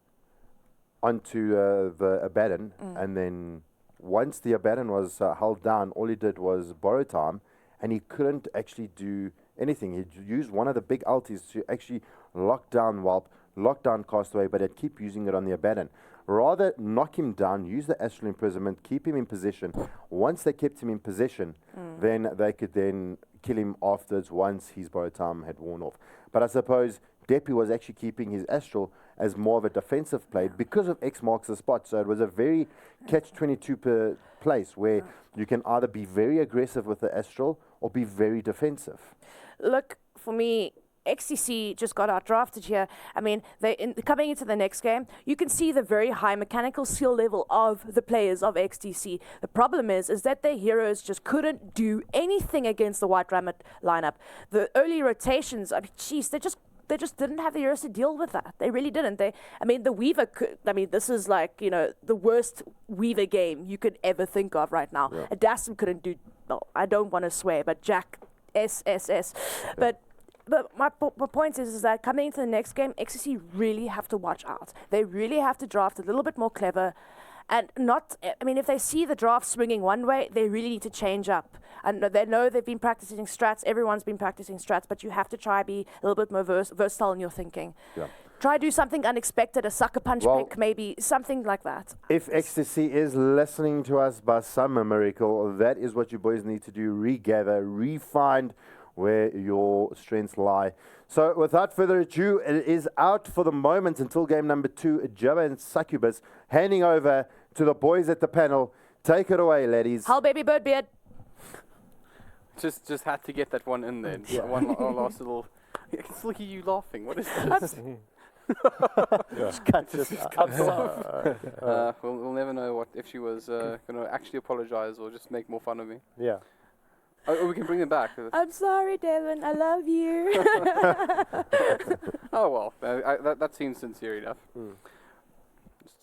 the Abaddon, and then once the Abaddon was held down, all he did was borrow time, and he couldn't actually do anything. He used one of the big ultis to actually lock down Whelp, lock down Castaway, but I'd keep using it on the Abaddon. Rather knock him down, use the Astral Imprisonment, keep him in position. Once they kept him in position, then they could then kill him afterwards once his borrowed time had worn off. But I suppose Deppy was actually keeping his Astral as more of a defensive play because of X marks the spot. So it was a very catch-22 place where you can either be very aggressive with the Astral or be very defensive. Look, for me, XTC just got outdrafted here. I mean, coming into the next game, you can see the very high mechanical skill level of the players of XTC. The problem is that their heroes just couldn't do anything against the White Rammet lineup. The early rotations, I mean, jeez, they just didn't have the heroes to deal with that. They really didn't. The Weaver this is like, the worst Weaver game you could ever think of right now. Yeah. Adassim couldn't do, I don't want to swear, but Jack, SSS. Yeah. But my point is that coming into the next game, XTC really have to watch out. They really have to draft a little bit more clever. And if they see the draft swinging one way, they really need to change up. And they know they've been practicing strats. Everyone's been practicing strats, but you have to try be a little bit more versatile in your thinking. Yeah. Try do something unexpected, a sucker punch pick, maybe, something like that. If XTC is listening to us by some miracle, that is what you boys need to do. Regather, refine where your strengths lie. So without further ado, it is out for the moment until game number 2, Jabba and Succubus, handing over to the boys at the panel. Take it away, ladies. Hull baby bird beard. Just had to get that one in there. One last little... I can still hear you laughing. What is this? Just cut We'll never know what if she was going to actually apologize or just make more fun of me. Yeah. Oh, we can bring them back. I'm sorry, Devin. I love you. Oh well, that seems sincere enough.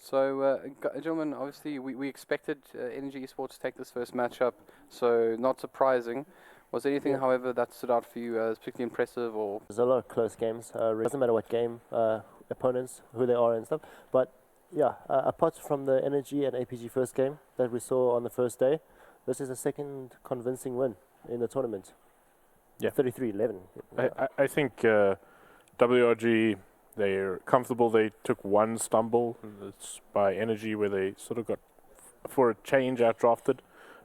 So, gentlemen, obviously we expected Energy Esports to take this first matchup, so not surprising. Was there anything, however, that stood out for you as particularly impressive? Or there's a lot of close games. It doesn't matter what game, opponents, who they are and stuff. But yeah, apart from the Energy and APG first game that we saw on the first day, this is the second convincing win in the tournament. Yeah. 33-11. I think WRG, they're comfortable. They took one stumble it's by Energy where they sort of got, for a change, outdrafted.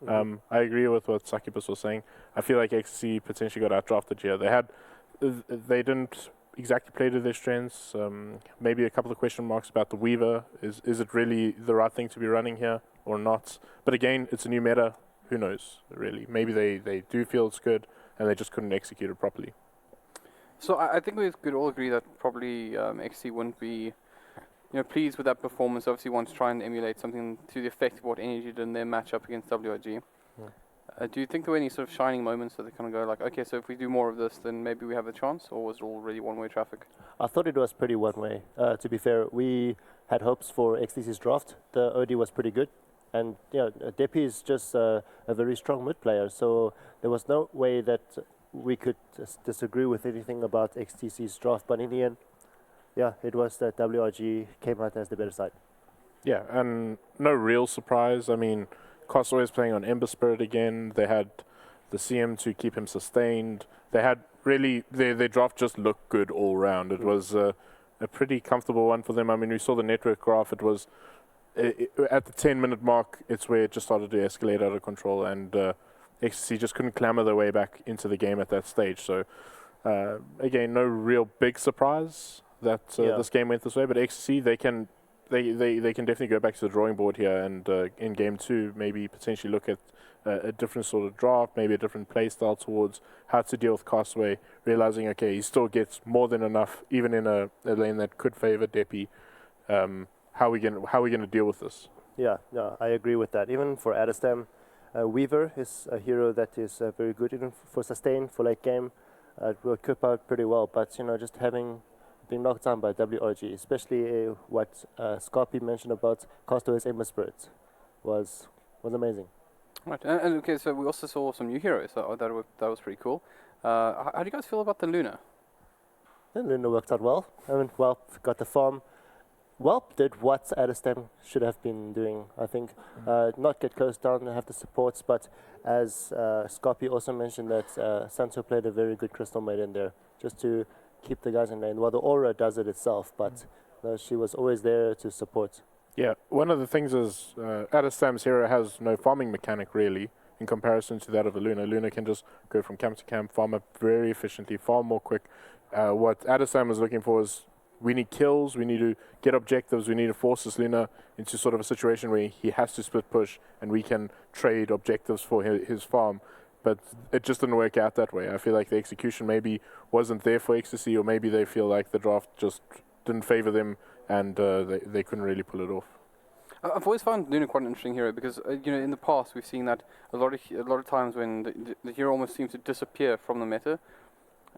I agree with what Sakibus was saying. I feel like XC potentially got outdrafted here. They didn't exactly play to their strengths. Maybe a couple of question marks about the Weaver. Is it really the right thing to be running here or not? But again, it's a new meta. Who knows, really? Maybe they do feel it's good and they just couldn't execute it properly. So I think we could all agree that probably XC wouldn't be pleased with that performance. Obviously want to try and emulate something to the effect of what Energy did in their matchup against WRG. Do you think there were any sort of shining moments that they kind of go like, okay, so if we do more of this, then maybe we have a chance, or was it all really one-way traffic? I thought it was pretty one-way. To be fair, we had hopes for XTC's draft. The OD was pretty good. And Depi is just a very strong mid player, so there was no way that we could disagree with anything about XTC's draft. But in the end, it was that WRG came out as the better side. Yeah, and no real surprise. I mean, Costaway is playing on Ember Spirit again. They had the CM to keep him sustained. They had really, their draft just looked good all round. It was a pretty comfortable one for them. I mean, we saw the network graph. It was at the 10-minute mark, it's where it just started to escalate out of control, and XTC just couldn't clamber their way back into the game at that stage. So, again, no real big surprise that this game went this way, but XTC, they can definitely go back to the drawing board here, and in game 2, maybe potentially look at a different sort of draft, maybe a different play style towards how to deal with Castaway, realizing, okay, he still gets more than enough, even in a lane that could favor Depi. How are we going to deal with this? Yeah, I agree with that. Even for Adestam, Weaver is a hero that is very good even for sustain, for late game. It will cope out pretty well, but just being knocked down by WRG, especially what Scarpy mentioned about Castaway's Ember Spirit was amazing. Right, and okay, so we also saw some new heroes. So that was pretty cool. How do you guys feel about the Luna? The Luna worked out well. I mean, Welp got the farm. Welp did what Adestam should have been doing, I think. Not get close down and have the supports, but as Scarpy also mentioned that Santo played a very good Crystal Maiden there, just to keep the guys in lane. Well, the Aura does it itself, but she was always there to support. Yeah, one of the things is Adestam's hero has no farming mechanic really in comparison to that of a Luna. Luna can just go from camp to camp, farm up very efficiently, far more quick. What Adestam was looking for is we need kills, we need to get objectives, we need to force this Luna into sort of a situation where he has to split push and we can trade objectives for his farm. But it just didn't work out that way. I feel like the execution maybe wasn't there for Ecstasy, or maybe they feel like the draft just didn't favor them and they couldn't really pull it off. I've always found Luna quite an interesting hero because in the past we've seen that a lot of times when the hero almost seems to disappear from the meta,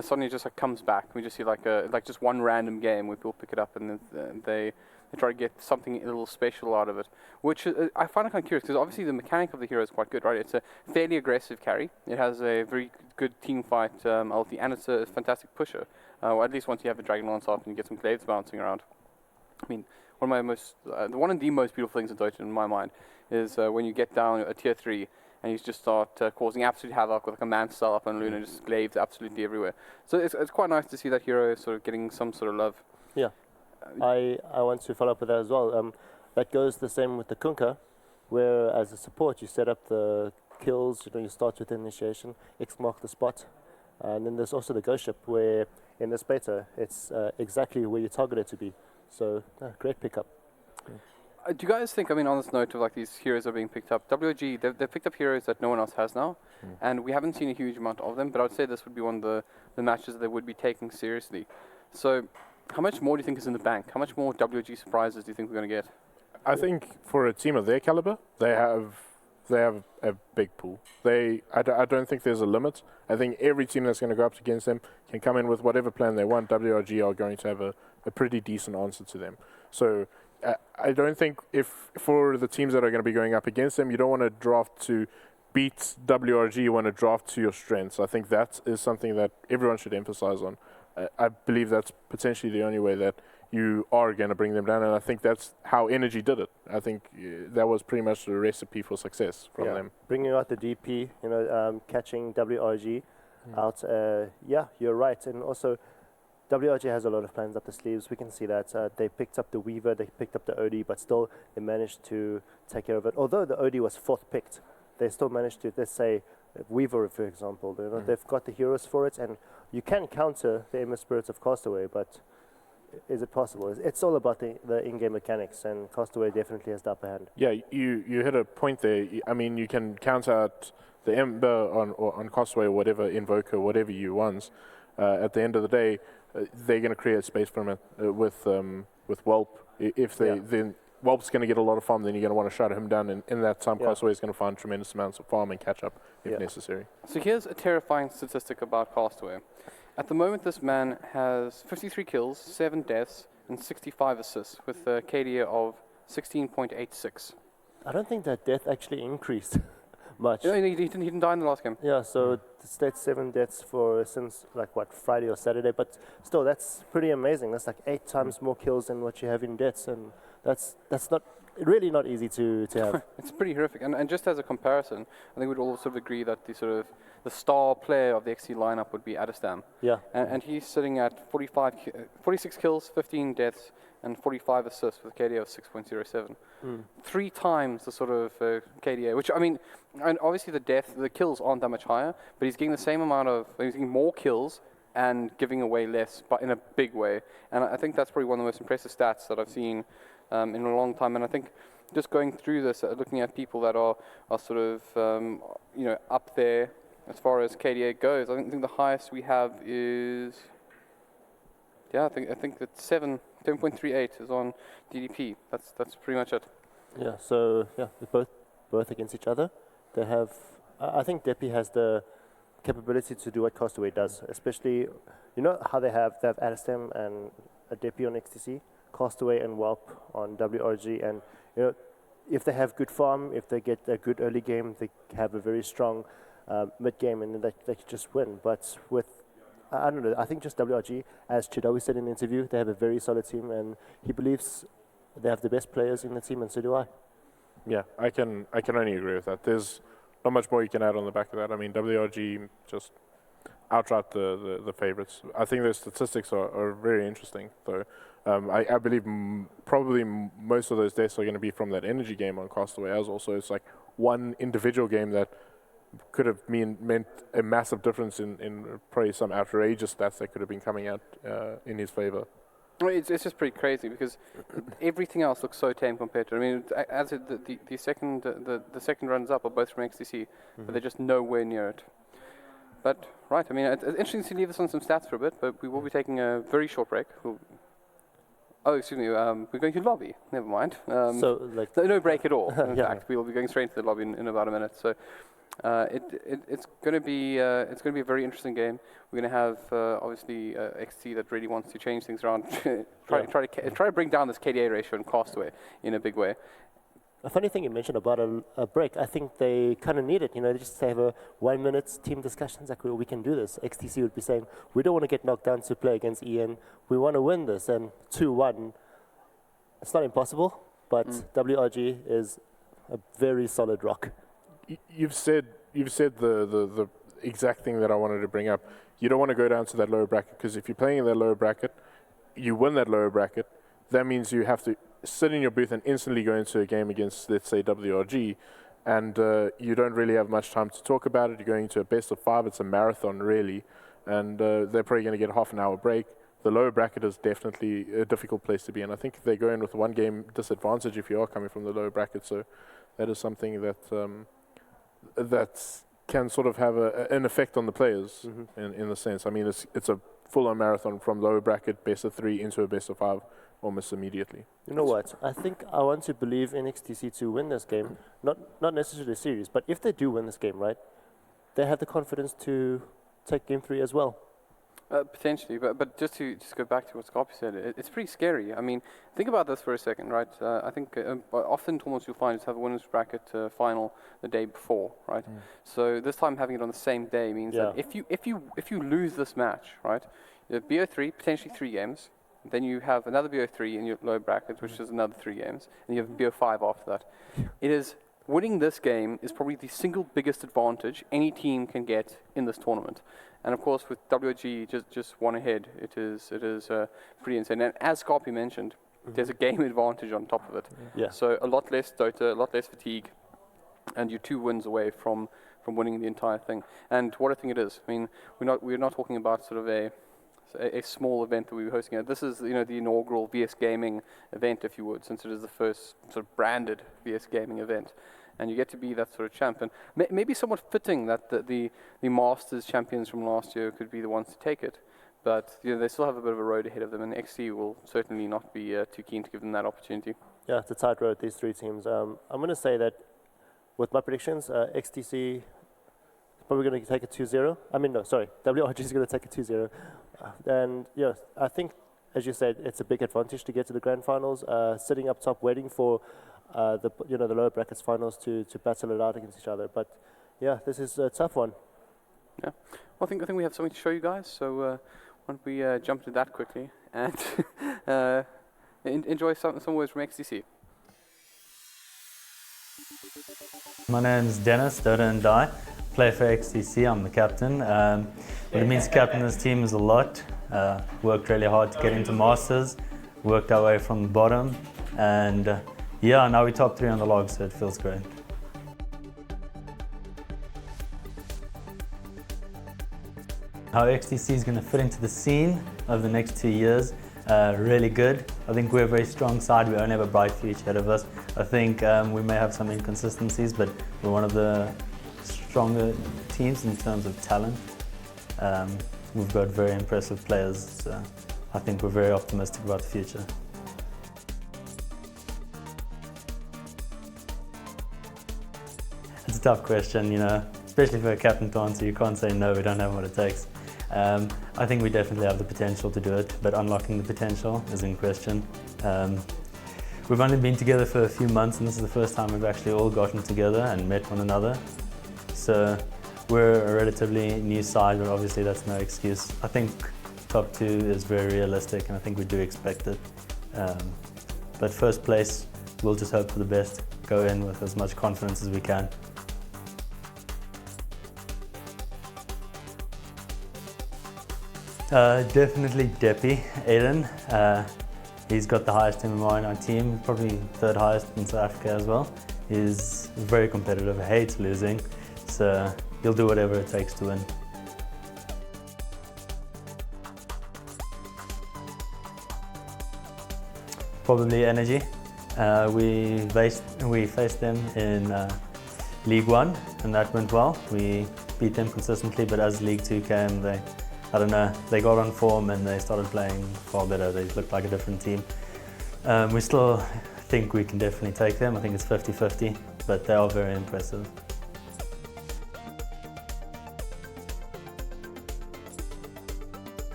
suddenly it just comes back. We just see like just one random game where people pick it up and they try to get something a little special out of it, which I find it kind of curious because obviously the mechanic of the hero is quite good, right? It's a fairly aggressive carry. It has a very good team fight ulti, and it's a fantastic pusher. Or at least once you have a Dragon Lance off and you get some glaives bouncing around. I mean, one of the most beautiful things in Dota in my mind is when you get down a tier 3 and you just start causing absolute havoc with like a man style up on Luna, just glaives absolutely everywhere. So it's quite nice to see that hero sort of getting some sort of love. Yeah, I want to follow up with that as well. That goes the same with the Kunkka, where as a support you set up the kills, you start with initiation, X mark the spot. And then there's also the Ghost Ship, where in this beta it's exactly where you target it to be. So, great pickup. Do you guys think, on this note of like these heroes are being picked up, WG, they've picked up heroes that no one else has now, and we haven't seen a huge amount of them, but I would say this would be one of the matches that they would be taking seriously. So, How much more do you think is in the bank? How much more WG surprises do you think we're going to get? I think for a team of their caliber, they have a big pool. I don't think there's a limit. I think every team that's going to go up against them can come in with whatever plan they want. WRG are going to have a pretty decent answer to them. So I don't think if for the teams that are going to be going up against them, you don't want to draft to beat WRG, you want to draft to your strengths. I think that is something that everyone should emphasize on. I believe that's potentially the only way that you are going to bring them down, and I think that's how Energy did it. I think that was pretty much the recipe for success from them. Bringing out the DP, catching WRG out. Yeah, you're right. And also, WRG has a lot of plans up the sleeves. We can see that. They picked up the Weaver, they picked up the OD, but still they managed to take care of it. Although the OD was 4th picked, they still managed to, let's say, Weaver, for example. They've got the heroes for it, and you can counter the Emma Spirits of Castaway, but is it possible? It's all about the in-game mechanics, and Castaway definitely has the upper hand. Yeah, you hit a point there. I mean, you can counter out the Ember on Castaway or whatever, Invoker, whatever you want. At the end of the day, they're going to create space from it with Whelp. If they then Whelp's going to get a lot of farm, then you're going to want to shut him down. And in that time, Castaway is going to find tremendous amounts of farm and catch up if necessary. So here's a terrifying statistic about Castaway. At the moment, this man has 53 kills, 7 deaths, and 65 assists with a KDA of 16.86. I don't think that death actually increased much. Yeah, he didn't die in the last game. Yeah, so that's 7 deaths since Friday or Saturday, but still that's pretty amazing. That's like 8 times more kills than what you have in deaths, and that's not easy to have. It's pretty horrific. And just as a comparison, I think we'd all sort of agree that the star player of the XT lineup would be Adestam. Yeah. And he's sitting at 46 kills, 15 deaths, and 45 assists with a KDA of 6.07. 3 times the sort of KDA, which, I mean, and obviously the kills aren't that much higher, but he's getting the same amount of, he's getting more kills and giving away less, but in a big way. And I think that's probably one of the most impressive stats that I've seen in a long time. And I think just going through this, looking at people that are sort of, up there as far as KDA goes, I think the highest we have is, I think that 7.38 is on DDP. That's pretty much it. Yeah. So they're both against each other. They have. I think Depi has the capability to do what Castaway does, especially, how they have Adestam and a Depi on XTC, Castaway and Whelp on WRG, and if they have good farm, if they get a good early game, they have a very strong mid game, and they could just win. But with I don't know, I think just WRG, as Chidawi said in the interview, they have a very solid team, and he believes they have the best players in the team, and so do I. Yeah, I can only agree with that. There's not much more you can add on the back of that. I mean, WRG just outright the favorites. I think their statistics are very interesting, though. I believe probably most of those deaths are going to be from that energy game on Castaway, as also it's like one individual game that could have meant a massive difference in probably some outrageous stats that could have been coming out in his favor. Well, it's just pretty crazy because everything else looks so tame compared to. I mean, as the second runs up are both from XTC, but they're just nowhere near it. But right, I mean, it's interesting to leave us on some stats for a bit, but we will be taking a very short break. We're going to the lobby. Never mind. No break at all. In fact, we will be going straight into the lobby in about a minute. So. It's going to be a very interesting game. We're going to have obviously XT that really wants to change things around, try to bring down this KDA ratio in Castaway in a big way. A funny thing you mentioned about a break, I think they kind of need it. They just have a 1 minute team discussions like we can do this. XTC would be saying we don't want to get knocked down to play against EN. We want to win this, and 2-1. It's not impossible, but WRG is a very solid rock. You've said the exact thing that I wanted to bring up. You don't want to go down to that lower bracket, because if you're playing in that lower bracket, you win that lower bracket, that means you have to sit in your booth and instantly go into a game against, let's say, WRG, and you don't really have much time to talk about it. You're going to a best of 5. It's a marathon, really, and they're probably going to get a half an hour break. The lower bracket is definitely a difficult place to be in. I think they go in with 1 game disadvantage if you are coming from the lower bracket, so that is something that that can sort of have an effect on the players in the sense. I mean, it's a full-on marathon from lower bracket best of 3 into a best of 5 almost immediately. You know what? I think I want to believe in XTC to win this game. Not necessarily the series, but if they do win this game, right, they have the confidence to take game 3 as well. Potentially, but just to go back to what Scarpy said, it's pretty scary. I mean, think about this for a second, right? I think often tournaments you'll find is have a winners bracket final the day before, right? So this time having it on the same day means that if you lose this match, right, you have BO3 potentially 3 games, then you have another BO3 in your low bracket, which is another 3 games, and you have BO5 after that. It is winning this game is probably the single biggest advantage any team can get in this tournament. And of course, with WG just one ahead, it is pretty insane. And as Scarpy mentioned, there's a game advantage on top of it. Yeah. So a lot less Dota, a lot less fatigue, and you're 2 wins away from winning the entire thing. And what I think it is, I mean, we're not talking about sort of a small event that we were hosting. This is the inaugural VS Gaming event, if you would, since it is the first sort of branded VS Gaming event. And you get to be that sort of champion. Maybe somewhat fitting that the Masters champions from last year could be the ones to take it. But they still have a bit of a road ahead of them, and XC will certainly not be too keen to give them that opportunity. Yeah, it's a tight road, these 3 teams. I'm going to say that with my predictions, XTC is probably going to take it 2-0. I mean, no, sorry, WRG is going to take it 2-0. And yeah, I think, as you said, it's a big advantage to get to the grand finals. Sitting up top, waiting for the lower brackets finals to battle it out against each other. But yeah, this is a tough one. Yeah, well, I think we have something to show you guys. So why don't we jump to that quickly and enjoy some words from XTC. My name is Dennis, Dota and Die. Play for XTC, I'm the captain. What it means to captain this team is a lot. Worked really hard to get into Masters, worked our way from the bottom, and yeah, now we're top 3 on the log, so it feels great. How XTC is going to fit into the scene over the next 2 years, really good. I think we're a very strong side, we only have a bright future ahead of us. I think we may have some inconsistencies, but we're one of the stronger teams in terms of talent. We've got very impressive players, so I think we're very optimistic about the future. It's a tough question, especially for a captain to answer. You can't say no, we don't have what it takes. I think we definitely have the potential to do it, but unlocking the potential is in question. We've only been together for a few months, and this is the first time we've actually all gotten together and met one another. So we're a relatively new side, but obviously that's no excuse. I think top 2 is very realistic, and I think we do expect it. But first place, we'll just hope for the best, go in with as much confidence as we can. Definitely Deppy, Aiden. He's got the highest MMR in our team, probably 3rd highest in South Africa as well. He's very competitive, hates losing, so he'll do whatever it takes to win. Probably Energy. We faced them in League 1 and that went well. We beat them consistently, but as League 2 came, they got on form and they started playing far better. They looked like a different team. We still think we can definitely take them. I think it's 50-50, but they are very impressive.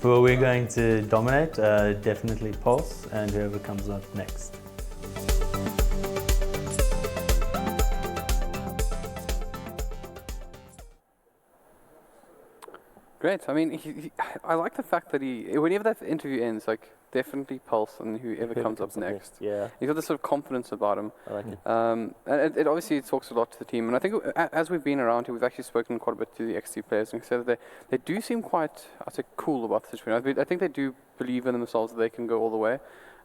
Who are we going to dominate? Definitely Pulse and whoever comes up next. Great. I mean, I like the fact that whenever that interview ends, definitely Pulse and whoever comes up next. Yeah. He's got this sort of confidence about him. I like it. And it obviously talks a lot to the team. And I think as we've been around here, we've actually spoken quite a bit to the XT players and said that they do seem quite, I'd say, cool about the situation. I think they do believe in themselves that they can go all the way.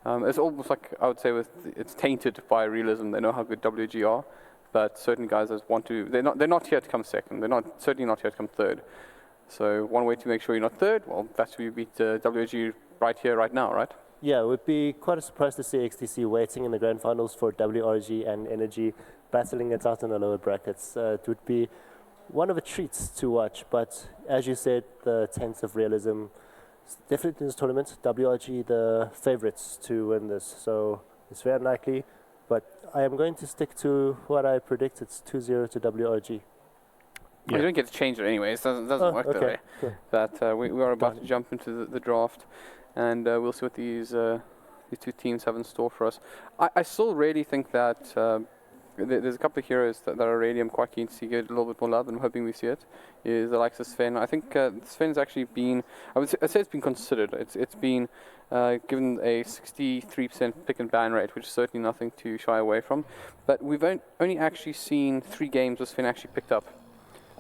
It's almost like, I would say, it's tainted by realism. They know how good WG are, but certain guys just want to. They're not here to come second. They're certainly not here to come third. So one way to make sure you're not third, well, that's who you beat WG right here, right now, right? Yeah, it would be quite a surprise to see XTC waiting in the grand finals for WRG and Energy battling it out in the lower brackets. It would be one of the treats to watch, but as you said, the taints of realism definitely in this tournament, WRG the favorites to win this. So it's very unlikely, but I am going to stick to what I predict. It's 2-0 to WRG. You don't get to change it anyways. It doesn't work that way. Cool. But we are about to jump into the draft, and we'll see what these two teams have in store for us. I still really think that there's a couple of heroes that are really I'm quite keen to see get a little bit more love, and I'm hoping we see it. Is the likes of Sven. I think Sven's actually been, I'd say it's been considered. It's been given a 63% pick and ban rate, which is certainly nothing to shy away from. But we've only actually seen 3 games where Sven actually picked up.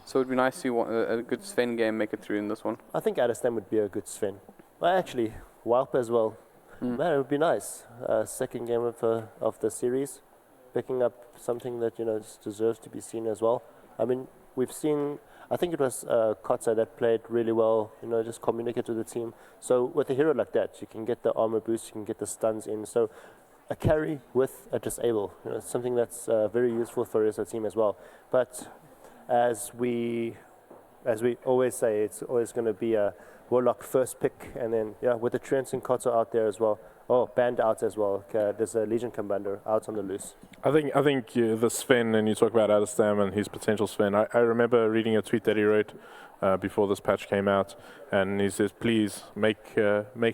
So it'd be nice to see a good Sven game make it through in this one. I think Adestam would be a good Sven. Well, actually, Walp as well. Man, it would be nice. Second game of the series, picking up something that just deserves to be seen as well. I mean, we've seen. I think it was Kotza that played really well. Just communicate with the team. So with a hero like that, you can get the armor boost, you can get the stuns in. So a carry with a disable, something that's very useful for us as a team as well. But as we always say, it's always going to be a Warlock first pick, and then with the Trents and Kotza out there as well. Oh, banned out as well. There's a Legion Commander out on the loose. I think the Sven, and you talk about Adestam and his potential Sven. I remember reading a tweet that he wrote before this patch came out, and he says, "Please make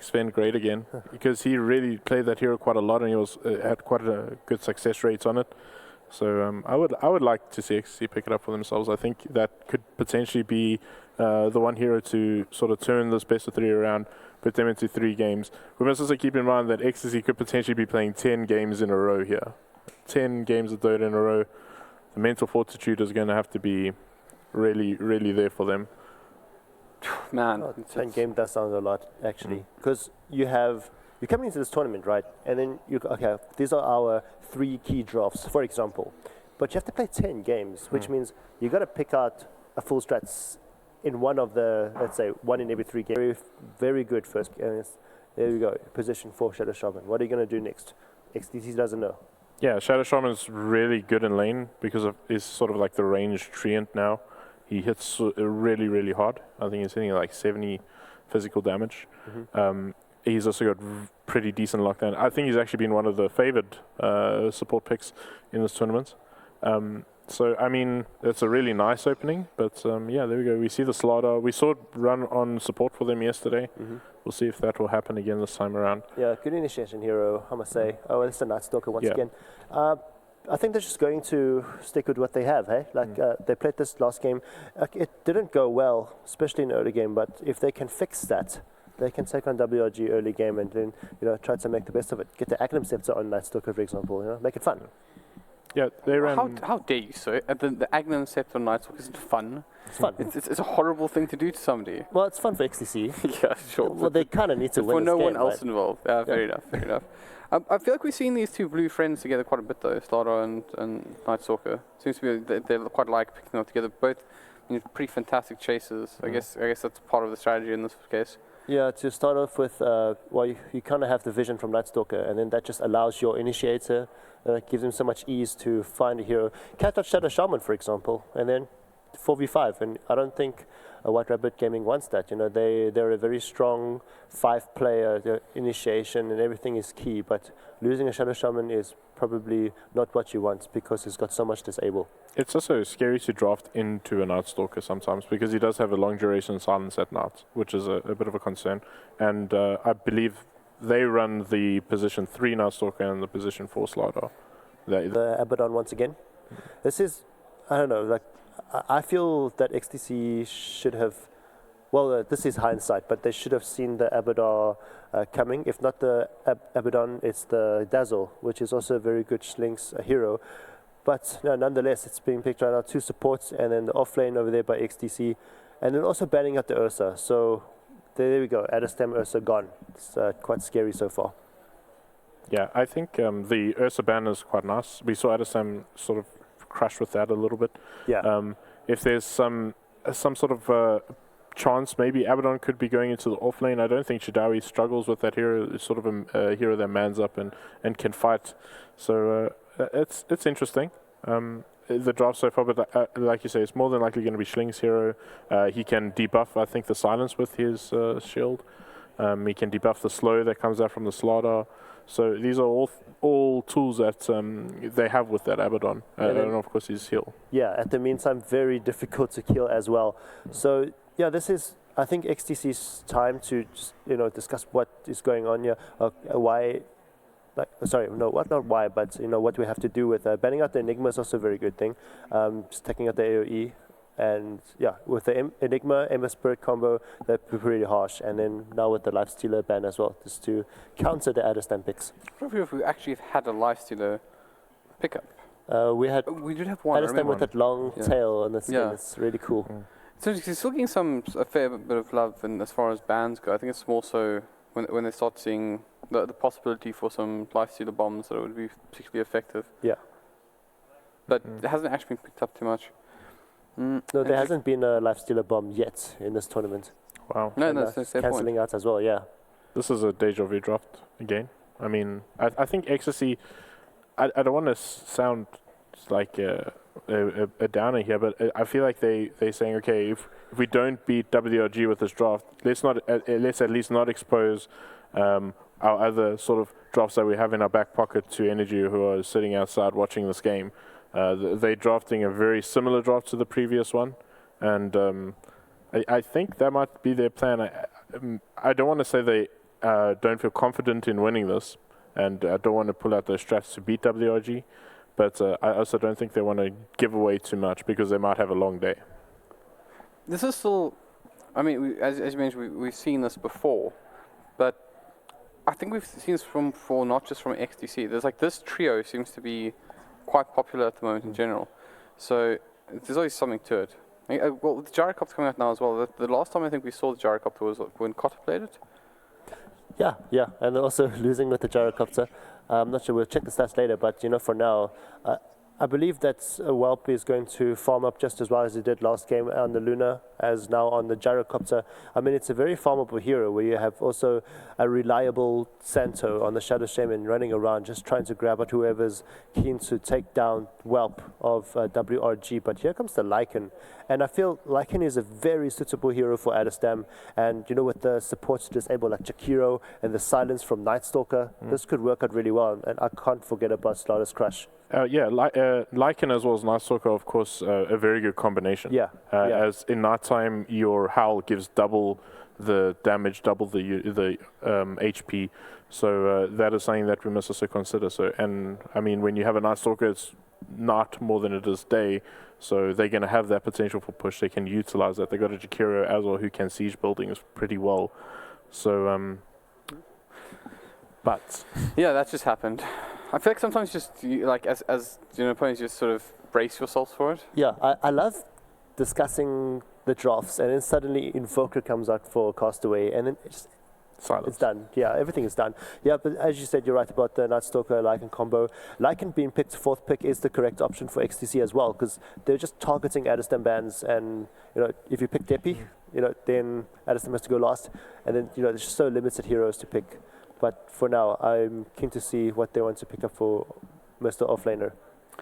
Sven great again," because he really played that hero quite a lot, and he had quite a good success rate on it. So I would like to see XC pick it up for themselves. I think that could potentially be the one hero to sort of turn this best of 3 around, put them into 3 games. We must also keep in mind that XC could potentially be playing 10 games in a row here. 10 games of Dota in a row. The mental fortitude is going to have to be really, really there for them. Man, 10 game does sound a lot, actually. Because you're coming into this tournament, right? And then these are our 3 key drafts, for example. But you have to play 10 games, which means you got to pick out a full strats in one of the, let's say, 1 in every 3 games. Very, very good first. There we go. Position 4, Shadow Shaman. What are you going to do next? XDC doesn't know. Yeah, Shadow Shaman's really good in lane because he's sort of like the ranged treant now. He hits really, really hard. I think he's hitting like 70 physical damage. He's also got pretty decent lockdown. I think he's actually been one of the favored support picks in this tournament. So, I mean, it's a really nice opening. But, there we go. We see the Slardar. We saw it run on support for them yesterday. We'll see if that will happen again this time around. Yeah, good initiation hero, I must say. Oh, it's a Night Stalker once again. I think they're just going to stick with what they have, hey? They played this last game. It didn't go well, especially in early game. But if they can fix that, they can take on WRG early game and then try to make the best of it. Get the Agnum Scepter on Night Stalker, for example. Make it fun. Yeah, they ran. How dare you, sir? The Agnum Scepter on Night Stalker isn't fun. It's fun. It's a horrible thing to do to somebody. Well, it's fun for XTC. Yeah, sure. Well, they kind of need to win for this no game, one else involved. Fair enough. Fair enough. I feel like we've seen these 2 blue friends together quite a bit though, Slardar and Night Stalker. Seems to be they quite like picking them up together. Both pretty fantastic chasers. I guess that's part of the strategy in this case. Yeah, to start off with, you kind of have the vision from Night Stalker, and then that just allows your initiator, gives him so much ease to find a hero. Cat of Shadow Shaman, for example, and then 4v5, and I don't think White Rabbit Gaming wants that. They're a very strong 5-player initiation, and everything is key. But losing a Shadow Shaman is probably not what you want because he's got so much disable. It's also scary to draft into a Night Stalker sometimes because he does have a long duration silence at night, which is a bit of a concern. And I believe they run the position 3 Night Stalker and the position 4 Slardar. The Abaddon once again. This is, I don't know, I feel that XTC should have, this is hindsight, but they should have seen the Abaddon coming. If not the Abaddon, it's the Dazzle, which is also a very good Slinks hero. But nonetheless, it's being picked right now. 2 supports, and then the offlane over there by XTC, and then also banning out the Ursa. So there we go, Adestam Ursa gone. It's quite scary so far. Yeah, I think the Ursa ban is quite nice. We saw Adestam sort of crash with that a little bit. Yeah. If there's some sort of chance, maybe Abaddon could be going into the offlane. I don't think Shidawi struggles with that hero. It's sort of a hero that mans up and can fight. So it's interesting. The draft so far, but like you say, it's more than likely going to be Schling's hero. He can debuff, I think, the silence with his shield. He can debuff the slow that comes out from the Slardar. So these are all tools that they have with that Abaddon. And of course his heal. Yeah, at the meantime, very difficult to kill as well. So yeah, this is, I think, XTC's time to just, discuss what is going on here. Why, not why, but what we have to do with banning out the Enigma is also a very good thing. Just taking out the AoE. And yeah, with the Enigma, Ember Spirit combo, that'd be pretty harsh. And then now with the Lifestealer ban as well, just to counter the Adderstam picks. I don't know if we actually had a Lifestealer pickup. We did have one. Adderstam with that long tail on the skin. It's really cool. So he's still getting a fair bit of love as far as bans go. I think it's more so when they start seeing the possibility for some Lifestealer bombs that it would be particularly effective. Yeah. But it hasn't actually been picked up too much. No, there hasn't been a Lifestealer bomb yet in this tournament. Wow. No, that's cancelling out as well, yeah. This is a deja vu draft again. I mean, I think Ecstasy, I don't want to sound like a downer here, but I feel like they're saying, okay, if we don't beat WRG with this draft, let's at least not expose our other sort of drafts that we have in our back pocket to Energy, who are sitting outside watching this game. They're drafting a very similar draft to the previous one, and I think that might be their plan. I don't want to say they don't feel confident in winning this, and I don't want to pull out those strats to beat WRG, but I also don't think they want to give away too much because they might have a long day. This is still, I mean, as you mentioned, we've seen this before, but I think we've seen this not just from XTC. There's like this trio seems to be quite popular at the moment in general, so there's always something to it. Well, the gyrocopter coming out now as well. The last time I think we saw the gyrocopter was when Cotter played it. Yeah, and also losing with the gyrocopter. I'm not sure, we'll check the stats later, but for now, I believe that Whelp is going to farm up just as well as he did last game on the Luna as now on the gyrocopter. I mean, it's a very farmable hero where you have also a reliable Santo on the Shadow Shaman running around just trying to grab at whoever's keen to take down Whelp of WRG. But here comes the Lycan. And I feel Lycan is a very suitable hero for Adderstam. And, with the support to disable like Jakiro and the silence from Night Stalker, this could work out really well. And I can't forget about Slaughter's Crush. Lycan as well as Night Stalker, of course, a very good combination. As in nighttime, your Howl gives double the damage, double the HP. So that is something that we must also consider. So, and I mean, when you have a Night Stalker, it's night more than it is day. So they're going to have that potential for push. They can utilize that. They got a Jakiro as well who can siege buildings pretty well. So, but yeah, that just happened. I feel like sometimes as opponents, just sort of brace yourselves for it. Yeah, I love discussing the drafts, and then suddenly Invoker comes out for Castaway, and then it's done. Yeah, everything is done. Yeah, but as you said, you're right about the Night Stalker Lycan combo. Lycan being picked 4th pick is the correct option for XTC as well, because they're just targeting Adderstam bans, and if you pick Depi, then Adderstam has to go last, and then there's just so limited heroes to pick. But for now, I'm keen to see what they want to pick up for Mr. Offlaner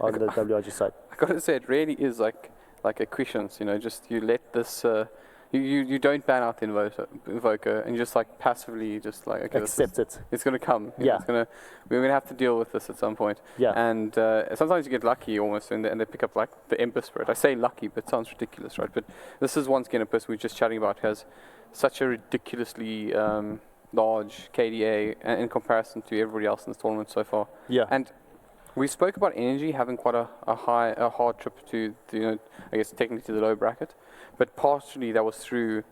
on the WRG side. I got to say, it really is like a quiescence, just you let this, you don't ban out the Invoker, and you just passively just okay, accept it. It's going to come. Yeah. We're going to have to deal with this at some point. Yeah. And sometimes you get lucky almost, and they pick up the Ember Spirit. I say lucky, but it sounds ridiculous, right? But this is once again a person we were just chatting about who has such a ridiculously large KDA in comparison to everybody else in this tournament so far. Yeah. And we spoke about Energy having quite a hard trip to I guess technically to the low bracket, but partially that was through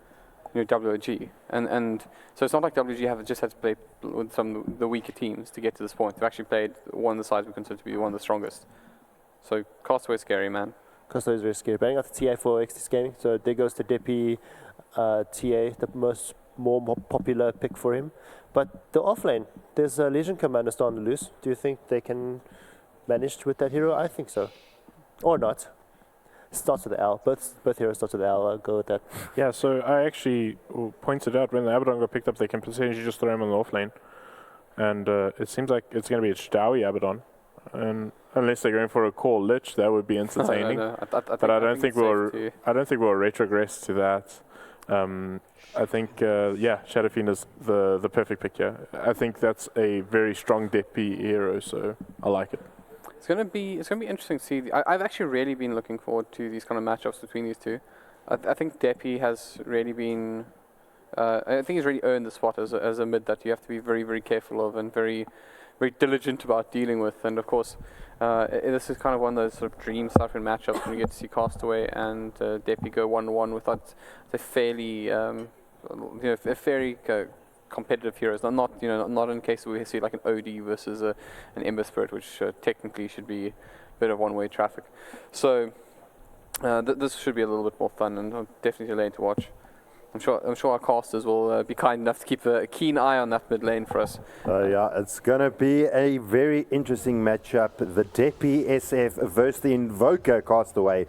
WOG, and so it's not like WG have just had to play with some of the weaker teams to get to this point. They've actually played one of the sides we consider to be one of the strongest. So Castaway is scary, man. Castaway is very scary. Banning out the TA for XT Gaming, so there goes the Depi TA, the more popular pick for him. But the offlane, there's a Legion Commander still on the loose. Do you think they can manage with that hero? I think so. Or not. Starts with the L. Both heroes start with the L. I'll go with that. Yeah, so I actually pointed out when the Abaddon got picked up, they can potentially just throw him on the offlane. And it seems like it's going to be a Shtawi Abaddon. And unless they're going for a core Lich, that would be entertaining. No. But I don't think we'll retrogress to that. I think, Shadow Fiend is the perfect pick here. I think that's a very strong DP hero, so I like it. It's gonna be interesting to see. I've actually really been looking forward to these kind of matchups between these two. I think Depi has really been. I think he's really earned the spot as a mid that you have to be very, very careful of and very, very diligent about dealing with. And of course, this is kind of one of those sort of dream South African matchups when you get to see Castaway and Depi go 1-1 with that fairly, a very competitive heroes. Not in case we see like an OD versus an Ember Spirit, which technically should be a bit of one-way traffic. So this should be a little bit more fun and definitely a lane to watch. I'm sure our casters will be kind enough to keep a keen eye on that mid lane for us. It's going to be a very interesting matchup. The Depi SF versus the Invoker Castaway.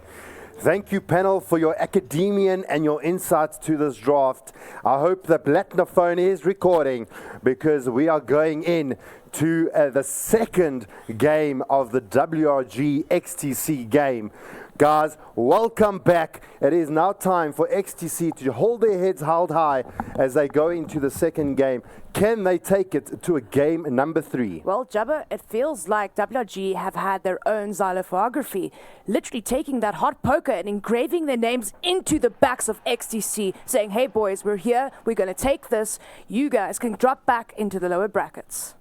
Thank you, panel, for your academian and your insights to this draft. I hope the Platinophone is recording because we are going in to the second game of the WRG XTC game. Guys, welcome back. It is now time for XTC to hold their heads held high as they go into the second game. Can they take it to a game number 3? Well, Jabba, it feels like WRG have had their own xylophography, literally taking that hot poker and engraving their names into the backs of XTC, saying, hey boys, we're here, we're going to take this, you guys can drop back into the lower brackets.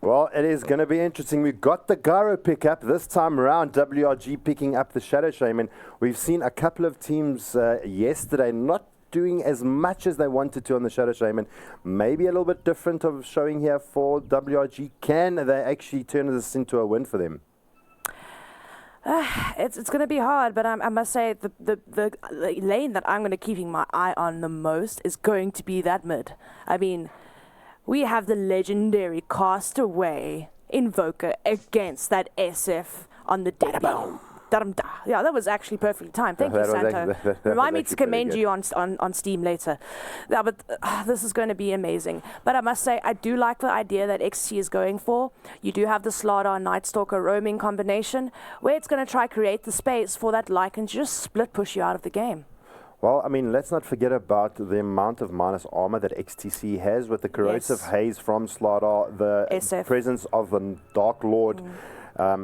Well, it is going to be interesting. We've got the Gyro pickup this time around, WRG picking up the Shadow Shaman. We've seen a couple of teams yesterday not doing as much as they wanted to on the Shadow Shaman. Maybe a little bit different of showing here for WRG. Can they actually turn this into a win for them? It's going to be hard, but I must say the lane that I'm going to keeping my eye on the most is going to be that mid. I mean, we have the legendary Castaway Invoker against that SF on the Depi. Yeah, that was actually perfectly timed. Thank you, Santo. Remind me to commend you on Steam later. Yeah, but this is going to be amazing. But I must say, I do like the idea that XC is going for. You do have the Slardar Night Stalker roaming combination, where it's going to try create the space for that Lycan to just split push you out of the game. Well, I mean, let's not forget about the amount of minus armor that XTC has with the corrosive haze from Slardar, the SF. Presence of the Dark Lord.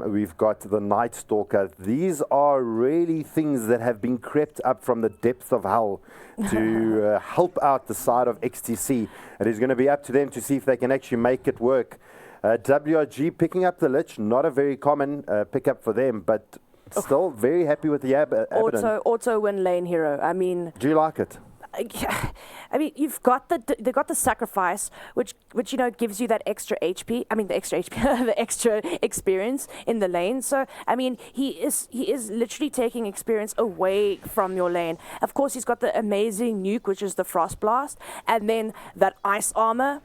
We've got the Night Stalker. These are really things that have been crept up from the depths of hell to help out the side of XTC. It is going to be up to them to see if they can actually make it work. WRG picking up the Lich, not a very common pickup for them, but still very happy with the Abaddon. Auto win lane hero. I mean, do you like it? I mean, you've got they got the sacrifice, which gives you that extra HP. I mean, the extra HP, the extra experience in the lane. So I mean, he is literally taking experience away from your lane. Of course, he's got the amazing nuke, which is the Frost Blast, and then that ice armor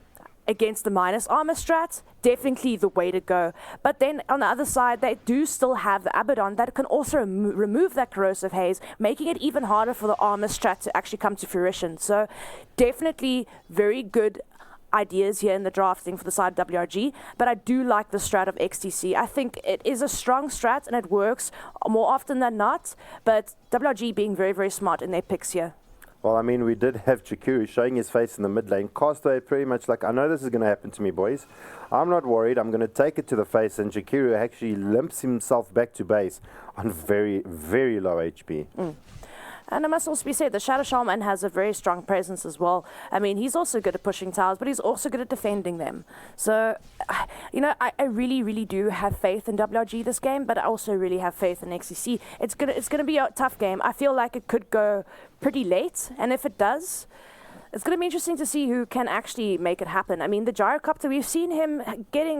against the minus armor strats, definitely the way to go. But then on the other side, they do still have the Abaddon that can also remove that corrosive haze, making it even harder for the armor strat to actually come to fruition. So definitely very good ideas here in the drafting for the side of WRG, but I do like the strat of XTC. I think it is a strong strat and it works more often than not, but WRG being very, very smart in their picks here. Well, I mean, we did have Chikuru showing his face in the mid lane. Castaway pretty much like, I know this is going to happen to me, boys. I'm not worried. I'm going to take it to the face. And Chikuru actually limps himself back to base on very, very low HP. And it must also be said, the Shadow Shaman has a very strong presence as well. I mean, he's also good at pushing towers, but he's also good at defending them. So, I really, really do have faith in WRG this game, but I also really have faith in XCC. It's gonna be a tough game. I feel like it could go pretty late, and if it does, it's going to be interesting to see who can actually make it happen. I mean, the Gyrocopter, we've seen him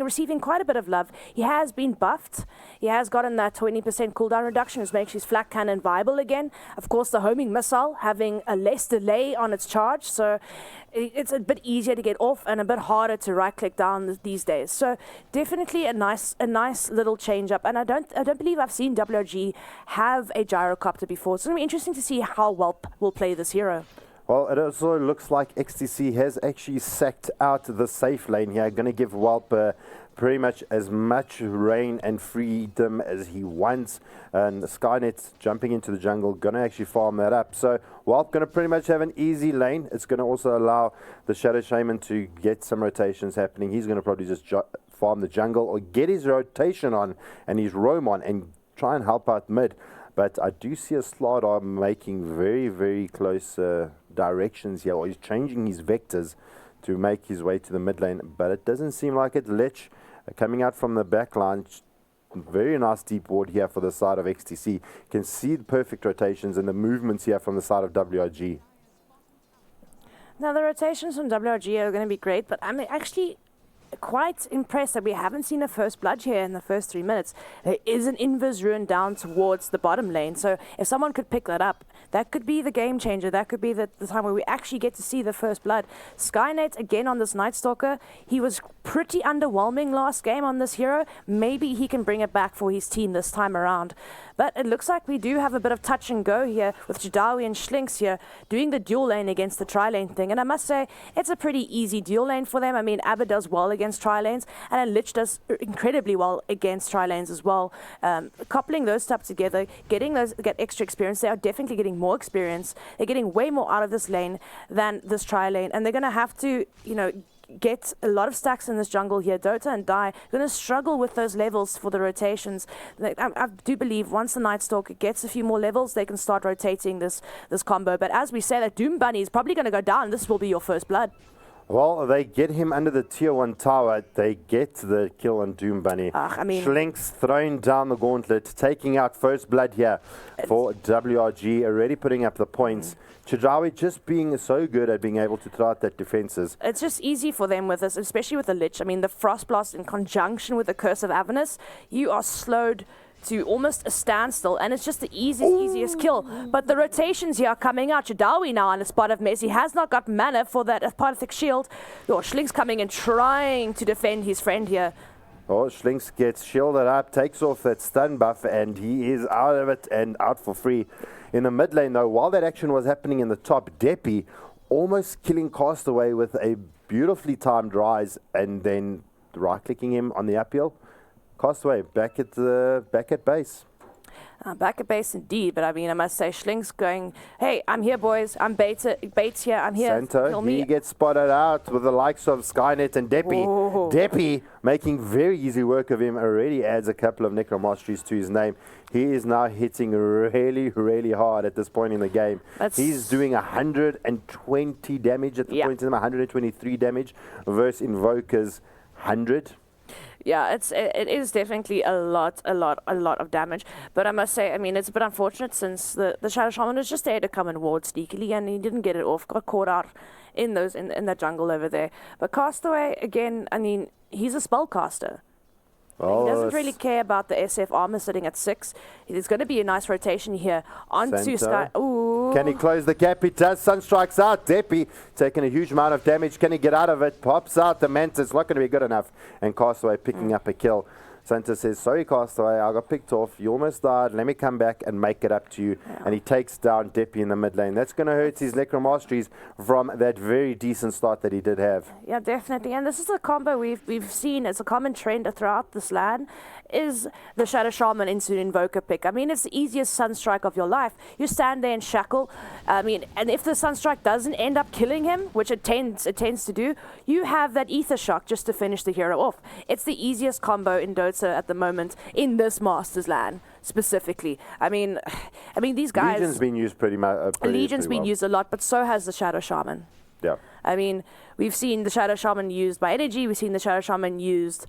receiving quite a bit of love. He has been buffed. He has gotten that 20% cooldown reduction, which makes his flak cannon viable again. Of course, the homing missile having a less delay on its charge, so it's a bit easier to get off and a bit harder to right-click down these days. So definitely a nice little change-up. And I don't believe I've seen WRG have a Gyrocopter before. It's going to be interesting to see how Welp will play this hero. Well, it also looks like XTC has actually sacked out the safe lane here. Going to give Welp pretty much as much reign and freedom as he wants. And Skynet's jumping into the jungle, going to actually farm that up. So, Walt going to pretty much have an easy lane. It's going to also allow the Shadow Shaman to get some rotations happening. He's going to probably just farm the jungle or get his rotation on and his roam on and try and help out mid. But I do see a Slardar making very, very close directions here, or he's changing his vectors to make his way to the mid lane. But it doesn't seem like it. Lich coming out from the back line. Very nice deep ward here for the side of XTC. You can see the perfect rotations and the movements here from the side of WRG. Now, the rotations from WRG are going to be great, but I'm actually quite impressed that we haven't seen a first blood here in the first 3 minutes. There is an invis rune down towards the bottom lane, so if someone could pick that up, that could be the game changer. That could be the time where we actually get to see the first blood. Skynet again on this Night Stalker. He was pretty underwhelming last game on this hero. Maybe he can bring it back for his team this time around. But it looks like we do have a bit of touch and go here with Jadawi and Schlinks here doing the dual lane against the tri-lane thing. And I must say, it's a pretty easy dual lane for them. I mean, Abba does well against tri-lanes, and Lich does incredibly well against tri-lanes as well. Coupling those stuff together, get extra experience. They are definitely getting more experience. They're getting way more out of this lane than this tri-lane, and they're going to have to, get a lot of stacks in this jungle here. Dota and DotA going to struggle with those levels for the rotations. I do believe once the Night Stalker gets a few more levels, they can start rotating this combo. But as we say, that Doom Bunny is probably going to go down. This will be your first blood. Well, they get him under the tier 1 tower. They get the kill on Doom Bunny. Schlinks throwing down the gauntlet, taking out first blood here for WRG, already putting up the points. Chidrawi just being so good at being able to throw out that defenses. It's just easy for them with this, especially with the Lich. I mean, the Frost Blast in conjunction with the Curse of Avernus, you are slowed to almost a standstill, and it's just the easiest kill. But the rotations here are coming out. Jadawi now on the spot of Messi has not got mana for that apothic shield. Schlink's coming and trying to defend his friend here. Oh, Schlinks gets shielded up, takes off that stun buff, and he is out of it and out for free. In the mid lane, though, while that action was happening in the top, Deppy almost killing Castaway with a beautifully timed rise and then right-clicking him on the uphill. Castaway back at base. Back at base indeed, but I mean, I must say, Schlink's going, hey, I'm here, boys. I'm Bates here. I'm here. Santo, he gets spotted out with the likes of Skynet and Deppy. Whoa. Deppy making very easy work of him, already adds a couple of Necromasteries to his name. He is now hitting really, really hard at this point in the game. He's doing 120 damage at the point in the 123 damage versus Invoker's 100. Yeah, it is definitely a lot of damage. But I must say, I mean, it's a bit unfortunate since the Shadow Shaman was just there to come and ward sneakily, and he didn't get it off. Got caught out in that jungle over there. But Castaway again, I mean, he's a spellcaster. Oh, he doesn't really care about the SF armor sitting at 6. There's going to be a nice rotation here onto Sky. Ooh. Can he close the gap? He does. Sunstrike's out. Deppy taking a huge amount of damage. Can he get out of it? Pops out the Manta. It's not going to be good enough. And Castaway picking up a kill. Santa says, sorry, Castaway, I got picked off. You almost died. Let me come back and make it up to you. Yeah. And he takes down Deppy in the mid lane. That's going to hurt his Necromasteries from that very decent start that he did have. Yeah, definitely. And this is a combo we've seen as a common trend throughout this LAN, is the Shadow Shaman into Invoker pick. I mean, it's the easiest Sunstrike of your life. You stand there and shackle. I mean, and if the Sunstrike doesn't end up killing him, which it tends to do, you have that Ether Shock just to finish the hero off. It's the easiest combo in Dota at the moment in this Masters LAN specifically. I mean these guys. Legion's been used pretty been used a lot, but so has the Shadow Shaman. Yeah. I mean, we've seen the Shadow Shaman used by Energy. We've seen the Shadow Shaman used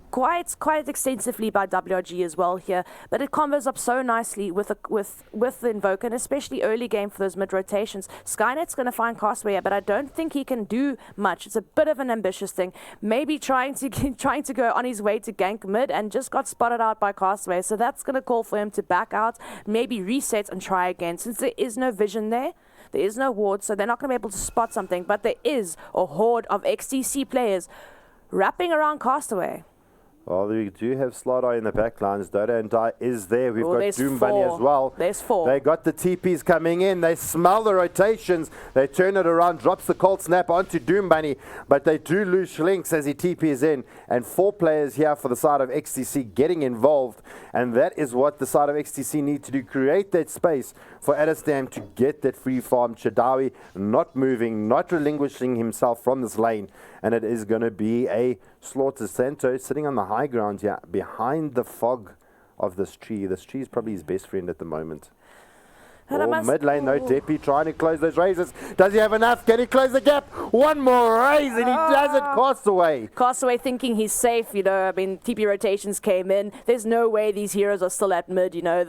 quite extensively by WRG as well here. But it combos up so nicely with the Invoker, and especially early game for those mid rotations. Skynet's going to find Castaway, but I don't think he can do much. It's a bit of an ambitious thing. Maybe trying to go on his way to gank mid and just got spotted out by Castaway. So that's going to call for him to back out, maybe reset and try again. Since there is no vision there. There is no ward, so they're not going to be able to spot something, but there is a horde of XTC players wrapping around Castaway. Well, we do have Slardar in the back lines. Dota and Die is there. We've got there's Doom Bunny four. as well. There's 4. They got the TPs coming in. They smell the rotations. They turn it around, drops the cold snap onto Doom Bunny, but they do lose Schlinks as he TPs in. And 4 players here for the side of XTC getting involved. And that is what the side of XTC need to do. Create that space for Adestam to get that free farm. Chadawi not moving, not relinquishing himself from this lane. And it is going to be a slaughter. Santo sitting on the high ground here behind the fog of this tree. This tree is probably his best friend at the moment. Mid lane though, Depi trying to close those raises. Does he have enough? Can he close the gap? One more raise and he does it. Castaway. Castaway thinking he's safe, you know. I mean, TP rotations came in. There's no way these heroes are still at mid, you know.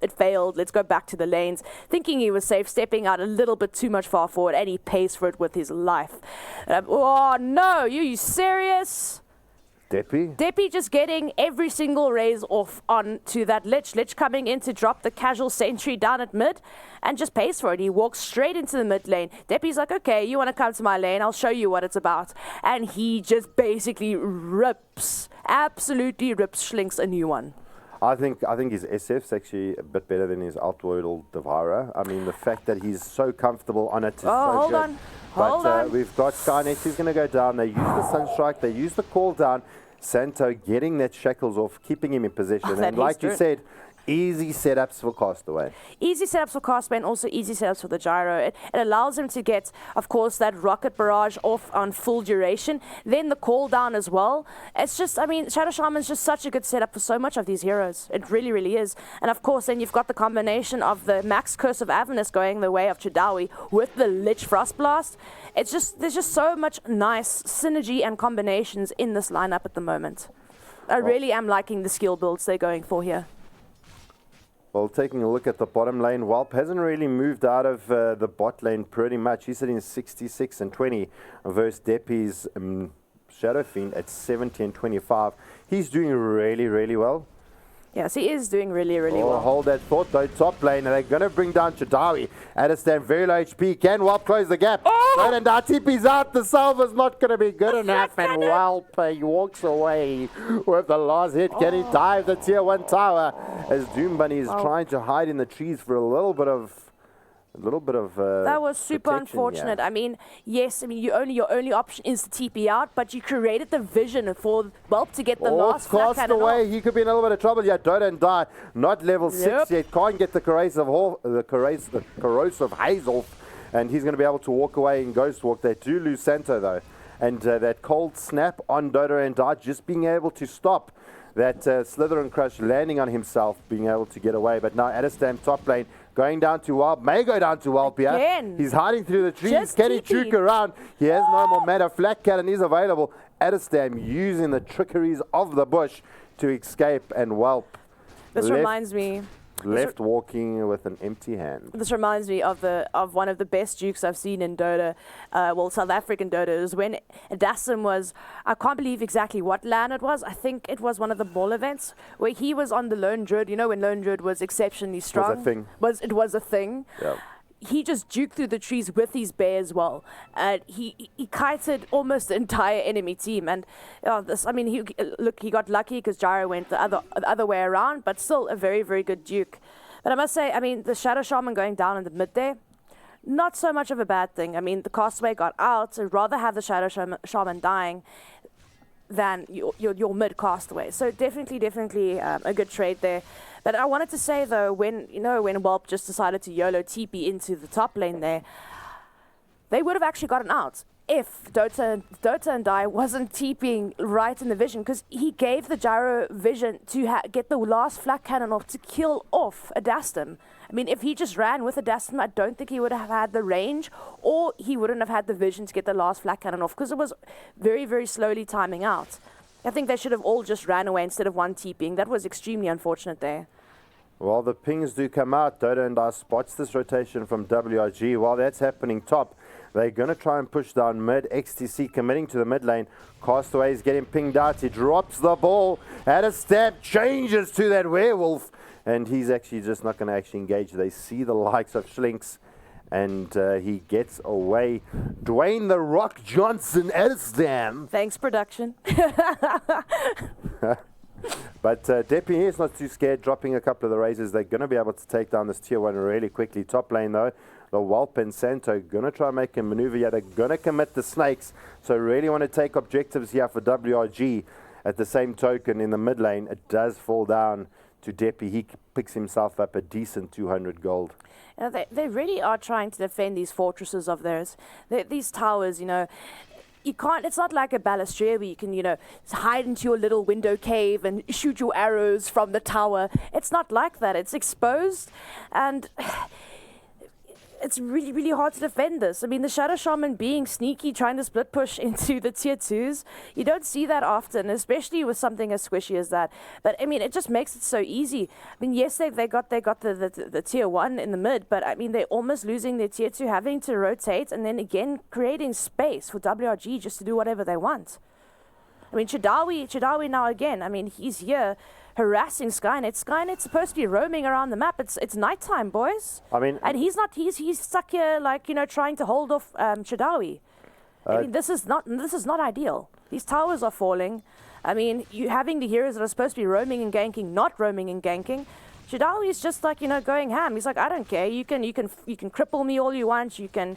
It failed. Let's go back to the lanes. Thinking he was safe, stepping out a little bit too much far forward, and he pays for it with his life. Oh no, you serious? Depi just getting every single raise off onto that Lich. Lich coming in to drop the casual sentry down at mid and just pays for it. He walks straight into the mid lane. Depi's like, okay, you want to come to my lane? I'll show you what it's about. And he just basically absolutely rips Schlinks a new one. I think his SF's actually a bit better than his Outworld Devourer. I mean, the fact that he's so comfortable on it is so good. Hold on. We've got Skynet who's going to go down. They use the Sunstrike. They use the call down. Santo getting that shackles off, keeping him in position. And like you said, easy setups for Castaway. Easy setups for Castaway and also easy setups for the gyro. It allows him to get, of course, that rocket barrage off on full duration. Then the call down as well. It's just, I mean, Shadow Shaman's just such a good setup for so much of these heroes. It really, really is. And of course, then you've got the combination of the Max Curse of Avernus going the way of Chadawi with the Lich Frost Blast. It's just, there's just so much nice synergy and combinations in this lineup at the moment. I really am liking the skill builds they're going for here. Well, taking a look at the bottom lane, Whelp hasn't really moved out of the bot lane pretty much. He's sitting 66 and 20 versus Depi's Shadow Fiend at 70 and 25. He's doing really, really well. Yes, he is doing really, really well. Hold that thought though, top lane, and they're going to bring down Chadawi. Adestam, very low HP. Can Whelp close the gap? Right, and TP's out. The salva's not going to be good enough, and Whelp he walks away with the last hit. Can he dive the tier 1 tower as Doom Bunny is trying to hide in the trees for a little bit of that was super unfortunate. Yeah. I mean, yes, I mean your only option is to TP out, but you created the vision for Whelp to get the last flat cannon away. off. He could be in a little bit of trouble. Yeah, Dota and Die, not level 6 yet. Can't get the corrosive hazel, and he's going to be able to walk away in Ghost Walk. They do lose Santo though, and that cold snap on Dota and Die just being able to stop that Slither and Crush landing on himself, being able to get away. But now Adestam top lane. Going down to Whelp, may go down to Whelp here. He's hiding through the trees. Can he juke around? He has no more mana. Flat cannon is available. Adestam using the trickeries of the bush to escape, and Whelp reminds me. Left walking with an empty hand. This reminds me of one of the best dukes I've seen in Dota, South African Dota, is when Adassim was, I can't believe exactly what LAN it was. I think it was one of the ball events where he was on the Lone Druid. You know when Lone Druid was exceptionally strong? Was a thing. It was a thing. Yeah. He just juked through the trees with his bear as well. He kited almost the entire enemy team. And he got lucky because Gyro went the other way around, but still a very, very good duke. But I must say, I mean, the Shadow Shaman going down in the mid there, not so much of a bad thing. I mean, the Castaway got out. I'd rather have the Shadow Shaman dying than your mid Castaway. So definitely a good trade there. But I wanted to say though, when Whelp just decided to YOLO TP into the top lane there, they would have actually gotten out if Dota and Die wasn't TPing right in the vision, because he gave the gyro vision to get the last flak cannon off to kill off Adastam. I mean, if he just ran with Adastam, I don't think he would have had the range, or he wouldn't have had the vision to get the last flak cannon off, because it was very, very slowly timing out. I think they should have all just ran away instead of one TPing. That was extremely unfortunate there. Well, the pings do come out. Dota and I spots this rotation from WRG. While that's happening top, they're going to try and push down mid. XTC committing to the mid lane. Castaway is getting pinged out. He drops the ball. Adestam changes to that werewolf. And he's actually just not going to actually engage. They see the likes of Schlinks. and he gets away. Dwayne The Rock Johnson Erstam. Thanks, production. But Depi is not too scared, dropping a couple of the razors. They're going to be able to take down this tier 1 really quickly. Top lane, though, the Walp and Santo going to try and make a maneuver here. They're going to commit the snakes, so really want to take objectives here for WRG. At the same token, in the mid lane, it does fall down to Depi. He picks himself up a decent 200 gold. You know, they really are trying to defend these fortresses of theirs. These towers, you know, you can't, it's not like a Balestier where you can, you know, hide into your little window cave and shoot your arrows from the tower. It's not like that. It's exposed, and it's really, really hard to defend this. I mean, the Shadow Shaman being sneaky, trying to split push into the tier 2s, you don't see that often, especially with something as squishy as that. But, I mean, it just makes it so easy. I mean, yes, they got the tier 1 in the mid, but, I mean, they're almost losing their tier 2, having to rotate, and then, again, creating space for WRG just to do whatever they want. I mean, Chadawi now again, I mean, he's here harassing Skynet. Skynet's supposed to be roaming around the map. It's nighttime, boys. I mean, and he's not. He's stuck here, like, you know, trying to hold off Chadawi. I mean, this is not ideal. These towers are falling. I mean, you having the heroes that are supposed to be roaming and ganking, not roaming and ganking. Chadawi is just like, you know, going ham. He's like, I don't care. You can cripple me all you want. You can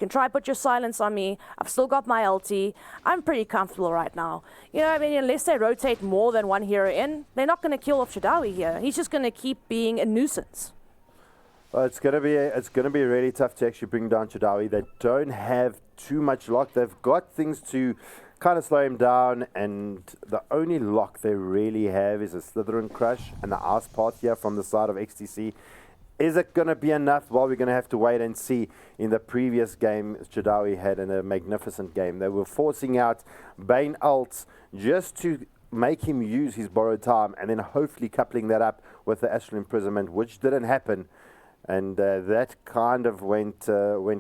try put your silence on me. I've still got my ulti. I'm pretty comfortable right now. You know, I mean, unless they rotate more than one hero in, they're not going to kill off Chadawi here. He's just going to keep being a nuisance. Well, it's going to be really tough to actually bring down Chadawi. They don't have too much lock. They've got things to kind of slow him down, and the only lock they really have is a Slytherin Crush and the Ice Path here from the side of XTC. Is it going to be enough? Well, we're going to have to wait and see. In the previous game, Chadawi had a magnificent game. They were forcing out Bane ults just to make him use his borrowed time, and then hopefully coupling that up with the Astral Imprisonment, which didn't happen. And that kind of went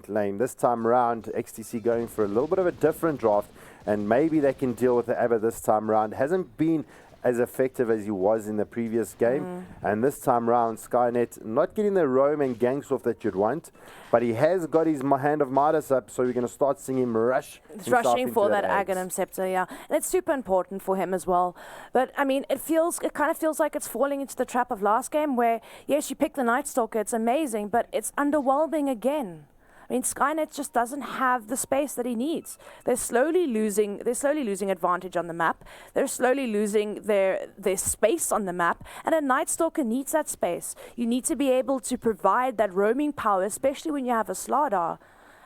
lame. This time around, XTC going for a little bit of a different draft, and maybe they can deal with the Abba this time around. Hasn't been as effective as he was in the previous game. And this time around, Skynet not getting the roam and ganks off that you'd want, but he has got his hand of Midas up, so we're going to start seeing him rush. It's rushing for that Aghanim Scepter, yeah. And it's super important for him as well. But, I mean, it kind of feels like it's falling into the trap of last game where, yes, you pick the Night Stalker, it's amazing, but it's underwhelming again. I mean, Skynet just doesn't have the space that he needs. They're slowly losing advantage on the map. They're slowly losing their space on the map. And a Night Stalker needs that space. You need to be able to provide that roaming power, especially when you have a Slardar.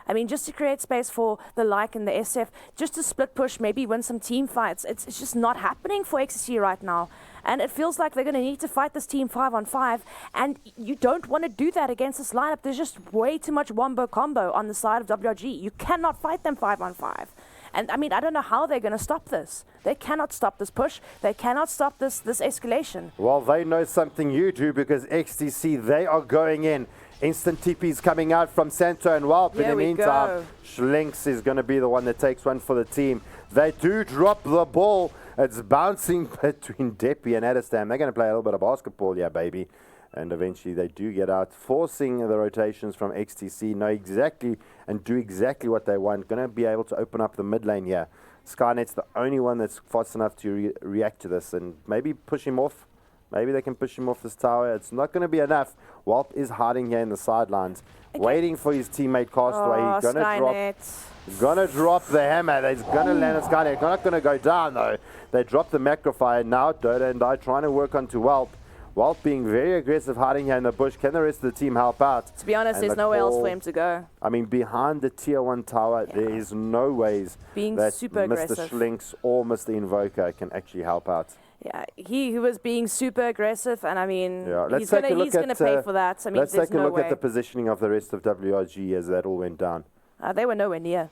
I mean, just to create space for the Like and the SF, just to split push, maybe win some team fights. It's just not happening for XCC right now. And it feels like they're going to need to fight this team 5-on-5. And you don't want to do that against this lineup. There's just way too much wombo combo on the side of WRG. You cannot fight them 5-on-5. And I mean, I don't know how they're going to stop this. They cannot stop this push. They cannot stop this escalation. Well, they know something you do, because XTC, they are going in. Instant TP's coming out from Santo and Walp. In the meantime, Schlinks is going to be the one that takes one for the team. They do drop the ball. It's bouncing between Depi and Erstam. They're going to play a little bit of basketball, yeah, baby. And eventually they do get out, forcing the rotations from XTC, know exactly and do exactly what they want. Going to be able to open up the mid lane here. Skynet's the only one that's fast enough to react to this and maybe push him off. Maybe they can push him off this tower. It's not going to be enough. Walp is hiding here in the sidelines, waiting for his teammate Castaway. He's gonna drop the hammer. He's gonna land on Skynet. It's not gonna go down though. They drop the Macrofire. Now Dota and I trying to work onto Walp. Walp being very aggressive, hiding here in the bush. Can the rest of the team help out? To be honest, there's nowhere else for him to go. I mean, behind the tier 1 tower, there is no ways that super aggressive. Mr. Schlinks or Mr. Invoker can actually help out. Yeah, he was being super aggressive, and I mean, he's going to pay for that. I mean, let's take a look at the positioning of the rest of WRG as that all went down. They were nowhere near.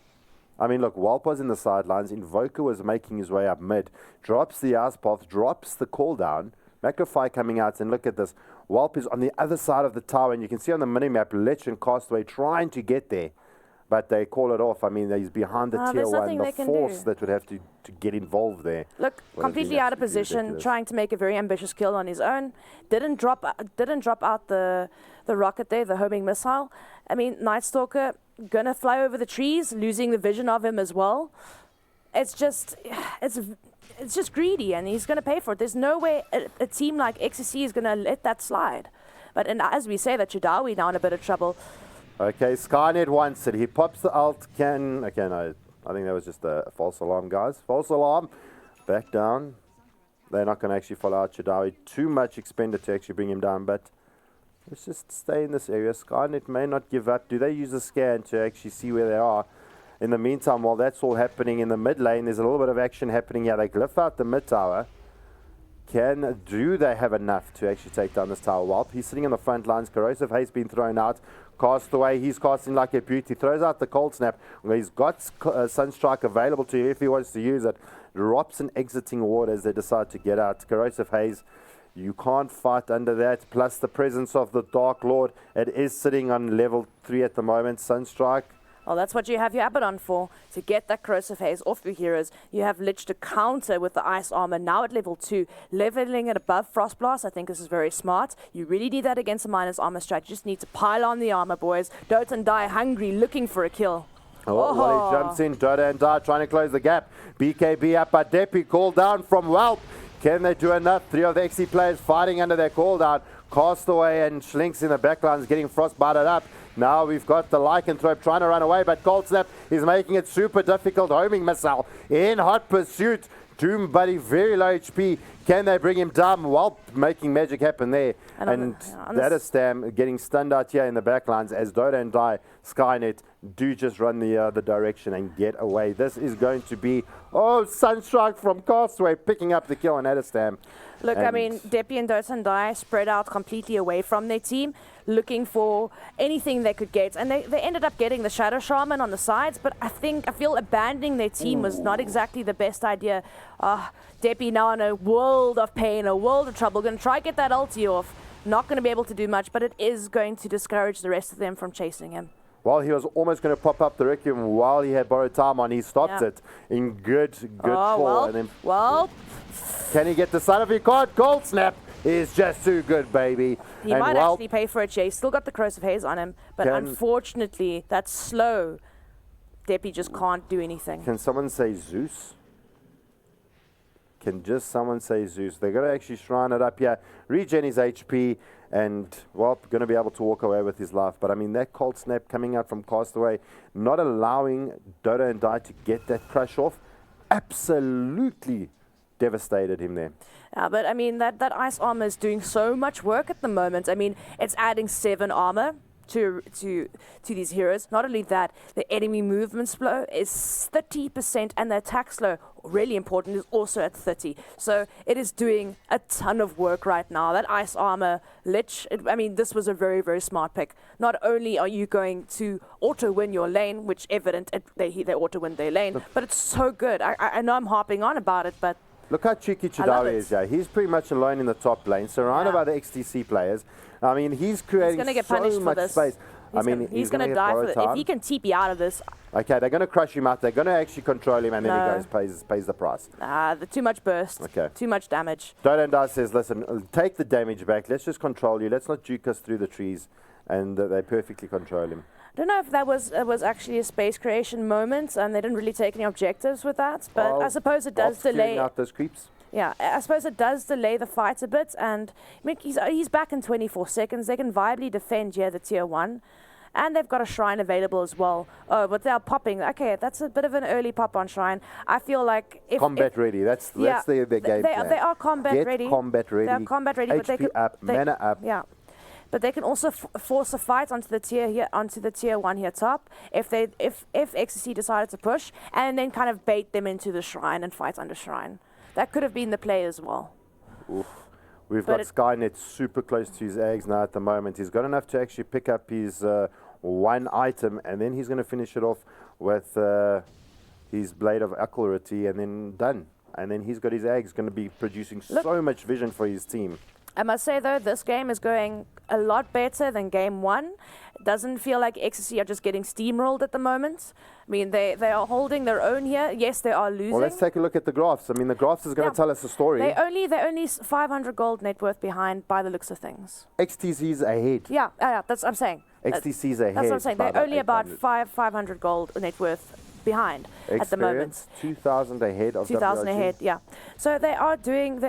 I mean, look, Walp was in the sidelines. Invoker was making his way up mid. Drops the Ice Path, drops the call down. Macrofy coming out, and look at this. Walp is on the other side of the tower, and you can see on the minimap, Lich and Castaway trying to get there. but they call it off. I mean, he's behind the tier there's 1. nothing The they can force do. that would have to get involved there. Look, completely out of position, trying to make a very ambitious kill on his own. Didn't drop out the rocket there, the homing missile. I mean, Night Stalker gonna fly over the trees, losing the vision of him as well. It's just greedy, and he's gonna pay for it. There's no way a team like XSC is gonna let that slide. But as we say, that Chudawi now in a bit of trouble. Okay, Skynet wants it. He pops the ult. Okay, no, I think that was just a false alarm, guys. False alarm. Back down. They're not going to actually follow out Chudawi. Too much expended to actually bring him down, but let's just stay in this area. Skynet may not give up. Do they use a scan to actually see where they are? In the meantime, while that's all happening in the mid lane, there's a little bit of action happening here. They glyph out the mid tower. Do they have enough to actually take down this tower? Well, he's sitting on the front lines. Corrosive Haze been thrown out. Cast away. He's casting like a beauty. Throws out the cold snap. He's got Sunstrike available to him if he wants to use it. Drops an exiting ward as they decide to get out. Corrosive Haze, you can't fight under that. Plus the presence of the Dark Lord. It is sitting on level 3 at the moment. Sunstrike. Well, that's what you have your Abaddon for, to get that Corrosive Haze off your heroes. You have Lich to counter with the Ice Armor, now at level 2, leveling it above Frostblast. I think this is very smart. You really need that against a minus armor strat. You just need to pile on the armor, boys. Dota and Die hungry, looking for a kill. Well, he jumps in. Dota and Die trying to close the gap. BKB up by Depi, called down from Whelp. Can they do enough? 3 of the XC players fighting under their cooldown. Castaway and Schlinks in the backlines getting frostbited up. Now we've got the Lycanthrope trying to run away, but Cold Snap is making it super difficult. Homing missile in hot pursuit. Doom Buddy very low HP. Can they bring him down while making magic happen there? And that is Stam getting stunned out here in the backlines as Dota and Die Skynet do just run the direction and get away. This is going to be, Sunstrike from Castaway picking up the kill on Adestam. Look, I mean, Depi and Dota and Die spread out completely away from their team, looking for anything they could get. And they ended up getting the Shadow Shaman on the sides, but I feel abandoning their team was not exactly the best idea. Depi now in a world of pain, a world of trouble, going to try to get that ulti off. Not going to be able to do much, but it is going to discourage the rest of them from chasing him. Well, he was almost going to pop up the Requiem while he had borrowed time on. He stopped it in good call. Well, can he get the son of your card? Gold Snap is just too good, baby. He might actually pay for it, Jay. Still got the Corrosive Haze on him, but unfortunately, that's slow. Depi just can't do anything. Can someone say Zeus? Can just someone say Zeus? They're going to actually shrine it up here, regen his HP, and, well, going to be able to walk away with his life. But, I mean, that Cold Snap coming out from Castaway, not allowing Dota and Die to get that crush off, absolutely devastated him there. But, I mean, that Ice Armor is doing so much work at the moment. I mean, it's adding 7 armor to these heroes. Not only that, the enemy movement slow is 30%, and the attack slow, really important, is also at 30. So it is doing a ton of work right now. That Ice Armor Lich, I mean, this was a very, very smart pick. Not only are you going to auto-win your lane, which evident, they auto-win their lane, but it's so good. I know I'm harping on about it, but look how cheeky Chudawi is here. He's pretty much alone in the top lane, surrounded by the XTC players. I mean, he's creating so much space. He's going to die for this. If he can TP out of this. Okay, they're going to crush him out. They're going to actually control him, and then he goes, pays the price. Too much burst. Okay. Too much damage. Dota and Die says, listen, take the damage back. Let's just control you. Let's not juke us through the trees. And they perfectly control him. I don't know if that was actually a space creation moment, and they didn't really take any objectives with that. But I suppose it does delay out those creeps. Yeah, I suppose it does delay the fight a bit, and I mean, he's back in 24 seconds. They can viably defend the tier 1, and they've got a shrine available as well. Oh, but they're popping. Okay, that's a bit of an early pop on shrine. I feel like if combat ready. That's the game plan. They are combat ready. Combat ready. They're combat ready. HP but they can, up, mana up. Yeah. But they can also force a fight onto the tier 1 here top if XCC decided to push, and then kind of bait them into the shrine and fight under shrine. That could have been the play as well. Oof. We've got Skynet super close to his eggs now at the moment. He's got enough to actually pick up his one item, and then he's going to finish it off with his Blade of Accuracy, and then done. And then he's got his eggs, going to be producing so much vision for his team. I must say, though, this game is going a lot better than game 1. It doesn't feel like XCC are just getting steamrolled at the moment. I mean, they are holding their own here. Yes, they are losing. Well, let's take a look at the graphs. I mean, the graphs is going to tell us a story. They're only 500 gold net worth behind by the looks of things. XTC's ahead. Yeah, that's what I'm saying. XTC's ahead. That's what I'm saying. They're only about 500 gold net worth behind at the moment. 2,000 ahead of 2,000 WRG. ahead, yeah. So they are doing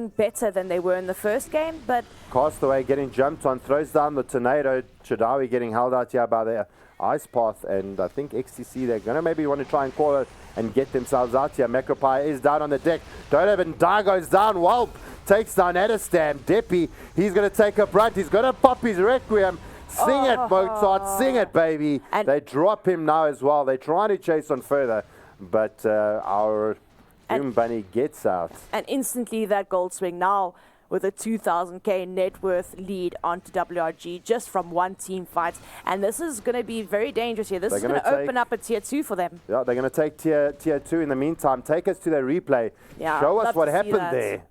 better than they were in the first game, but Castaway getting jumped on, throws down the tornado. Chadawi getting held out here by the ice path, and I think XTC, they're going to maybe want to try and call it and get themselves out here. Macropie is down on the deck. Donovan and Die goes down. Whelp takes down Edistam. Deppy, he's going to take a brunt. He's going to pop his Requiem. Sing it, Mozart, sing it, baby. And they drop him now as well. They're trying to chase on further, but our Doom Bunny gets out. And instantly that gold swing now with a 2,000k net worth lead onto WRG just from one team fight. And this is going to be very dangerous here. This is going to open up a tier 2 for them. Yeah, they're going to take tier 2 in the meantime. Take us to their replay. Yeah, show us what happened there.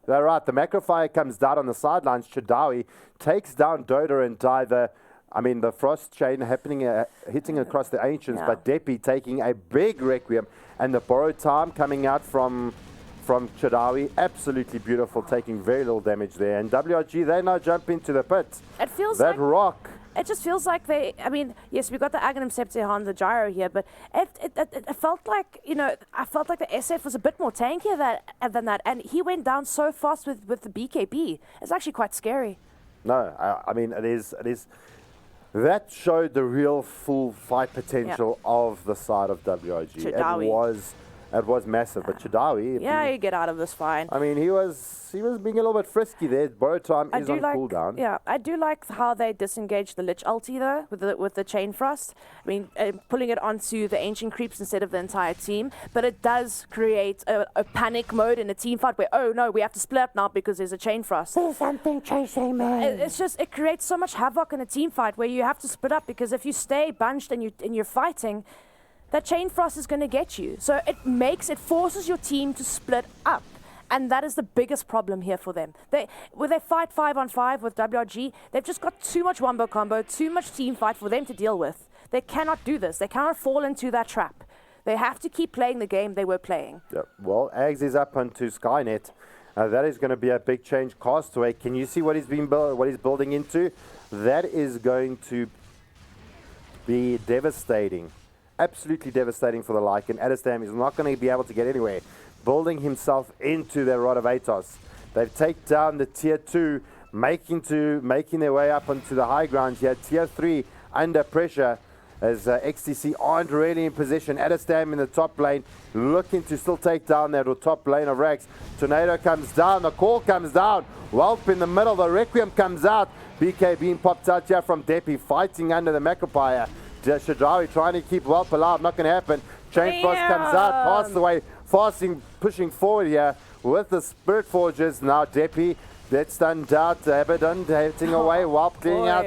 They're right. The Macrofire comes down on the sidelines. Chadawi takes down Dota and Die. The frost chain happening, hitting across the Ancients, but Deppy taking a big Requiem, and the borrowed time coming out from Chadawi. Absolutely beautiful, taking very little damage there. And WRG, they now jump into the pit. It feels that like rock. It just feels like yes, we got the Aghanim Scepter on the gyro here, but it felt like, I felt like the SF was a bit more tankier than that, and he went down so fast with the BKB. It's actually quite scary. No, it is. That showed the real full fight potential of the side of WRG. Chadawi. It was massive, but Chadawi... Yeah, you get out of this fine. I mean, he was being a little bit frisky there. Borrow time is on cooldown. Yeah, I do like how they disengaged the Lich ulti, though, with the Chain Frost. I mean, pulling it onto the Ancient Creeps instead of the entire team. But it does create a panic mode in a team fight where, oh, no, we have to split up now because there's a Chain Frost. There's something chasing me. It creates so much havoc in a team fight where you have to split up, because if you stay bunched and you're fighting, that Chain Frost is going to get you. So it forces your team to split up. And that is the biggest problem here for them. When they fight 5-on-5 with WRG, they've just got too much wombo combo, too much team fight for them to deal with. They cannot do this. They cannot fall into that trap. They have to keep playing the game they were playing. Yep. Well, Ags is up onto Skynet. That is going to be a big change. Castaway, can you see what he's building into? That is going to be devastating. Absolutely devastating for the Lycan. Edistam is not going to be able to get anywhere. Building himself into their Rod of Atos. They've taken down the tier 2, making their way up onto the high ground here. Tier 3 under pressure as XTC aren't really in position. Edistam in the top lane, looking to still take down that top lane of Rax. Tornado comes down, the call comes down. Whelp in the middle, the Requiem comes out. BK being popped out here from Deppy, fighting under the Macropire. Shadrawi trying to keep Whelp alive, not going to happen. Chain Frost comes out, Castaway fasting, pushing forward here with the Spirit Forges. Now Deppy, that's done out. Abaddon hitting away, Whelp cleaning out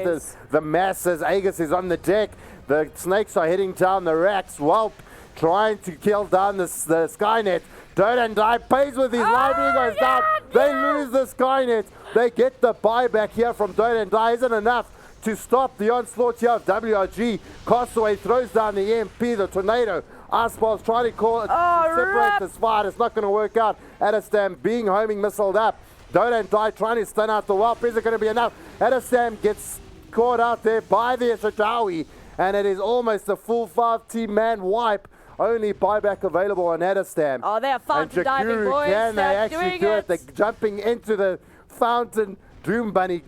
the masses. Aegis is on the deck. The snakes are heading down the racks. Whelp trying to kill down the Skynet. Dota and Die pays with his life. He goes down. They lose the Skynet. They get the buyback here from Dota and Die. Isn't enough to stop the onslaught here of WRG. Castaway throws down the EMP, the Tornado. Aspal's trying to call it, separate this fight. It's not going to work out. Edistam being homing missiled up. Dota and Die trying to stun out the Whelp. Is it going to be enough? Edistam gets caught out there by the Shadawi, and it is almost a full 5-team man wipe. Only buyback available on Edistam. Oh, they're fountain diving, boys. Can they actually do it? They're jumping into the fountain. Doom Bunny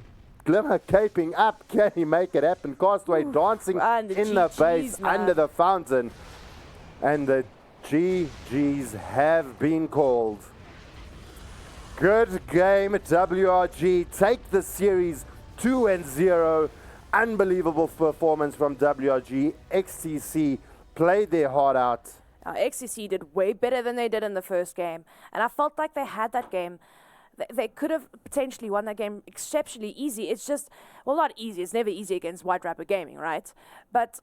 Glimmer caping up. Can he make it happen? Castaway dancing in the base under the fountain. And the GGs have been called. Good game, WRG. Take the series 2-0. Unbelievable performance from WRG. XTC played their heart out. XTC did way better than they did in the first game. And I felt like they had that game. They could have potentially won that game exceptionally easy. It's just, well, not easy. It's never easy against White Rapper Gaming, right? But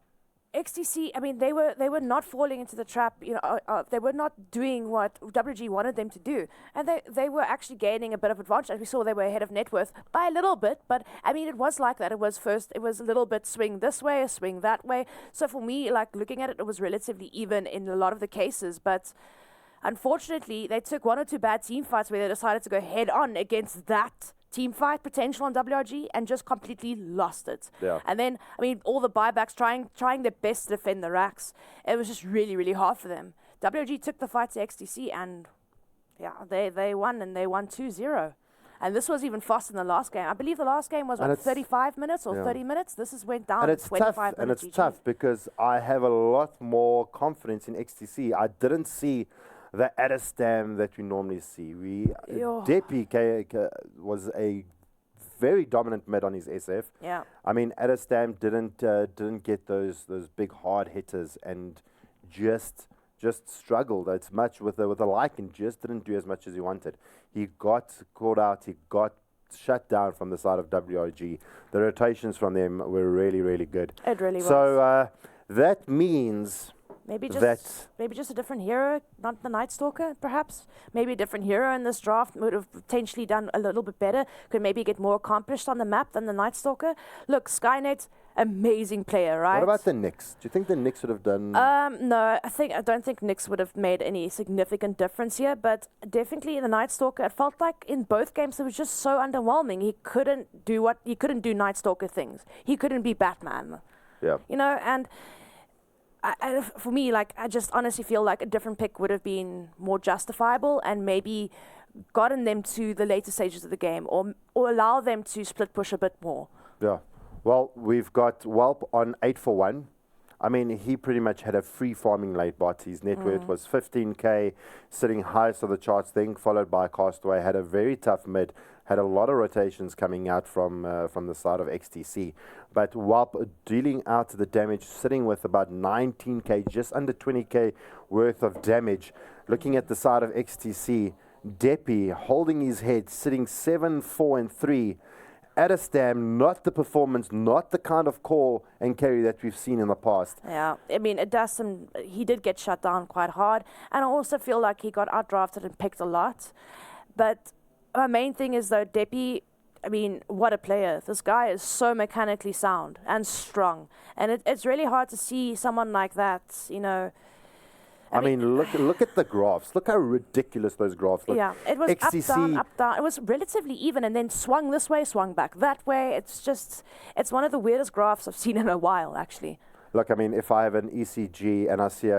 XTC, I mean, they were not falling into the trap. You know, they were not doing what WG wanted them to do, and they were actually gaining a bit of advantage. As we saw, they were ahead of net worth by a little bit, but I mean, it was like that. It was a little bit swing this way, a swing that way. So for me, like looking at it, it was relatively even in a lot of the cases, but unfortunately, they took 1 or 2 bad team fights where they decided to go head on against that team fight potential on WRG and just completely lost it. Yeah. And then, I mean, all the buybacks, trying their best to defend the racks. It was just really, really hard for them. WRG took the fight to XTC and, yeah, they won, and they won 2-0. And this was even faster than the last game. I believe the last game was, 35 minutes or 30 minutes? This went down to 25 minutes. And it's tough because I have a lot more confidence in XTC. I didn't see the Adestam that we normally see. Depi was a very dominant mid on his SF. Yeah. I mean, Adestam didn't get those big hard hitters and just struggled as much with the Lycan, just didn't do as much as he wanted. He got caught out, he got shut down from the side of WRG. The rotations from them were really, really good. It really was. So that means maybe just a different hero, not the Night Stalker, perhaps. Maybe a different hero in this draft would have potentially done a little bit better. Could maybe get more accomplished on the map than the Night Stalker. Look, Skynet, amazing player, right? What about the Knicks? Do you think the Knicks would have done? No, I don't think Knicks would have made any significant difference here. But definitely in the Night Stalker, it felt like in both games it was just so underwhelming. He couldn't do Night Stalker things. He couldn't be Batman. Yeah. You know, and for me, like, I just honestly feel like a different pick would have been more justifiable and maybe gotten them to the later stages of the game or allow them to split push a bit more. Yeah. Well, we've got Welp on 8-for-1. I mean, he pretty much had a free farming late bot. His net worth was 15K, sitting highest of the charts, then followed by Castaway. Had a very tough mid, had a lot of rotations coming out from the side of XTC. But Welp dealing out the damage, sitting with about 19K, just under 20K worth of damage. Looking at the side of XTC, Depi holding his head, sitting 7-4-3. Adestam, not the performance, not the kind of call and carry that we've seen in the past. Yeah, I mean, he did get shut down quite hard, and I also feel like he got outdrafted and picked a lot. But my main thing is, though, Depi, I mean, what a player. This guy is so mechanically sound and strong, and it's really hard to see someone like that, you know. I mean, look at the graphs. Look how ridiculous those graphs look. Yeah, it was XTC up, down. It was relatively even, and then swung this way, swung back that way. It's one of the weirdest graphs I've seen in a while, actually. Look, I mean, if I have an ECG and I see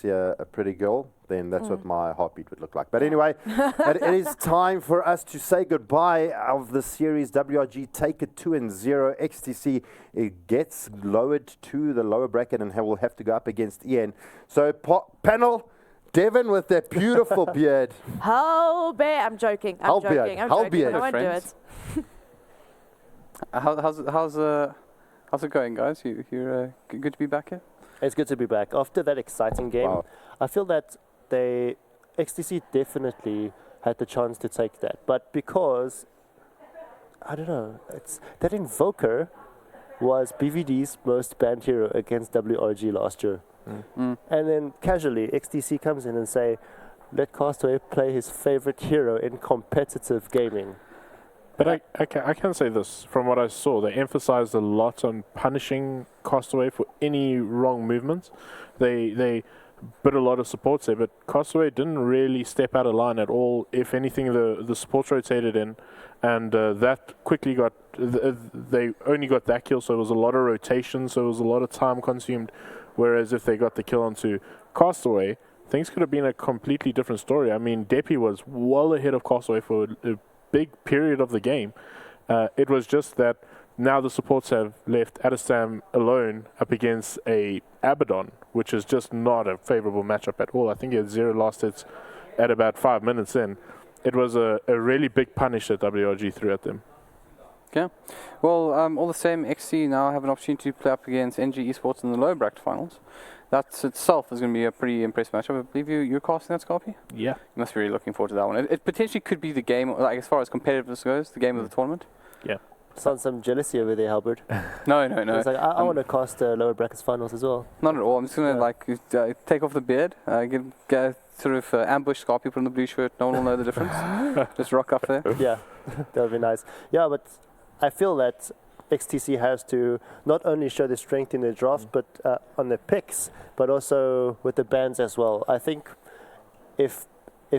a pretty girl, then that's what my heartbeat would look like. But anyway, it is time for us to say goodbye of the series. WRG take it 2-0. XTC, it gets lowered to the lower bracket and will have to go up against Ian. So panel, Devin with that beautiful beard. I'm joking. I'm joking. I won't do it. How's it going, guys? You're good to be back here? It's good to be back. After that exciting game, I feel that XTC definitely had the chance to take that. But because, I don't know, that Invoker was BVD's most banned hero against WRG last year. And then casually, XTC comes in and say, let Castaway play his favorite hero in competitive gaming. But I can say this, from what I saw, they emphasized a lot on punishing Castaway for any wrong movements. They put a lot of supports there, but Castaway didn't really step out of line at all. If anything, the supports rotated in, and that quickly got, they only got that kill, so it was a lot of rotation, so it was a lot of time consumed, whereas if they got the kill onto Castaway, things could have been a completely different story. I mean, Depi was well ahead of Castaway for a big period of the game. It was just that now the supports have left Adestam alone up against a Abaddon, which is just not a favorable matchup at all. I think he had 0 last hits at about 5 minutes in. It was a really big punish that WRG threw at them. Yeah. Well, all the same, XC now have an opportunity to play up against NG Esports in the lower bracket finals. That itself is going to be a pretty impressive matchup. I believe you're casting that, Scarpy? Yeah. You must be really looking forward to that one. It potentially could be the game, like as far as competitiveness goes, the game of the tournament. Yeah. Sounds some jealousy over there, Albert. No. It's like, I want to cast lower brackets finals as well. Not at all. I'm just going to take off the beard, get sort of ambush Scar people in the blue shirt. No one will know the difference. Just rock up there. Yeah, that would be nice. Yeah, but I feel that XTC has to not only show their strength in their draft, but on the picks, but also with the bans as well. I think if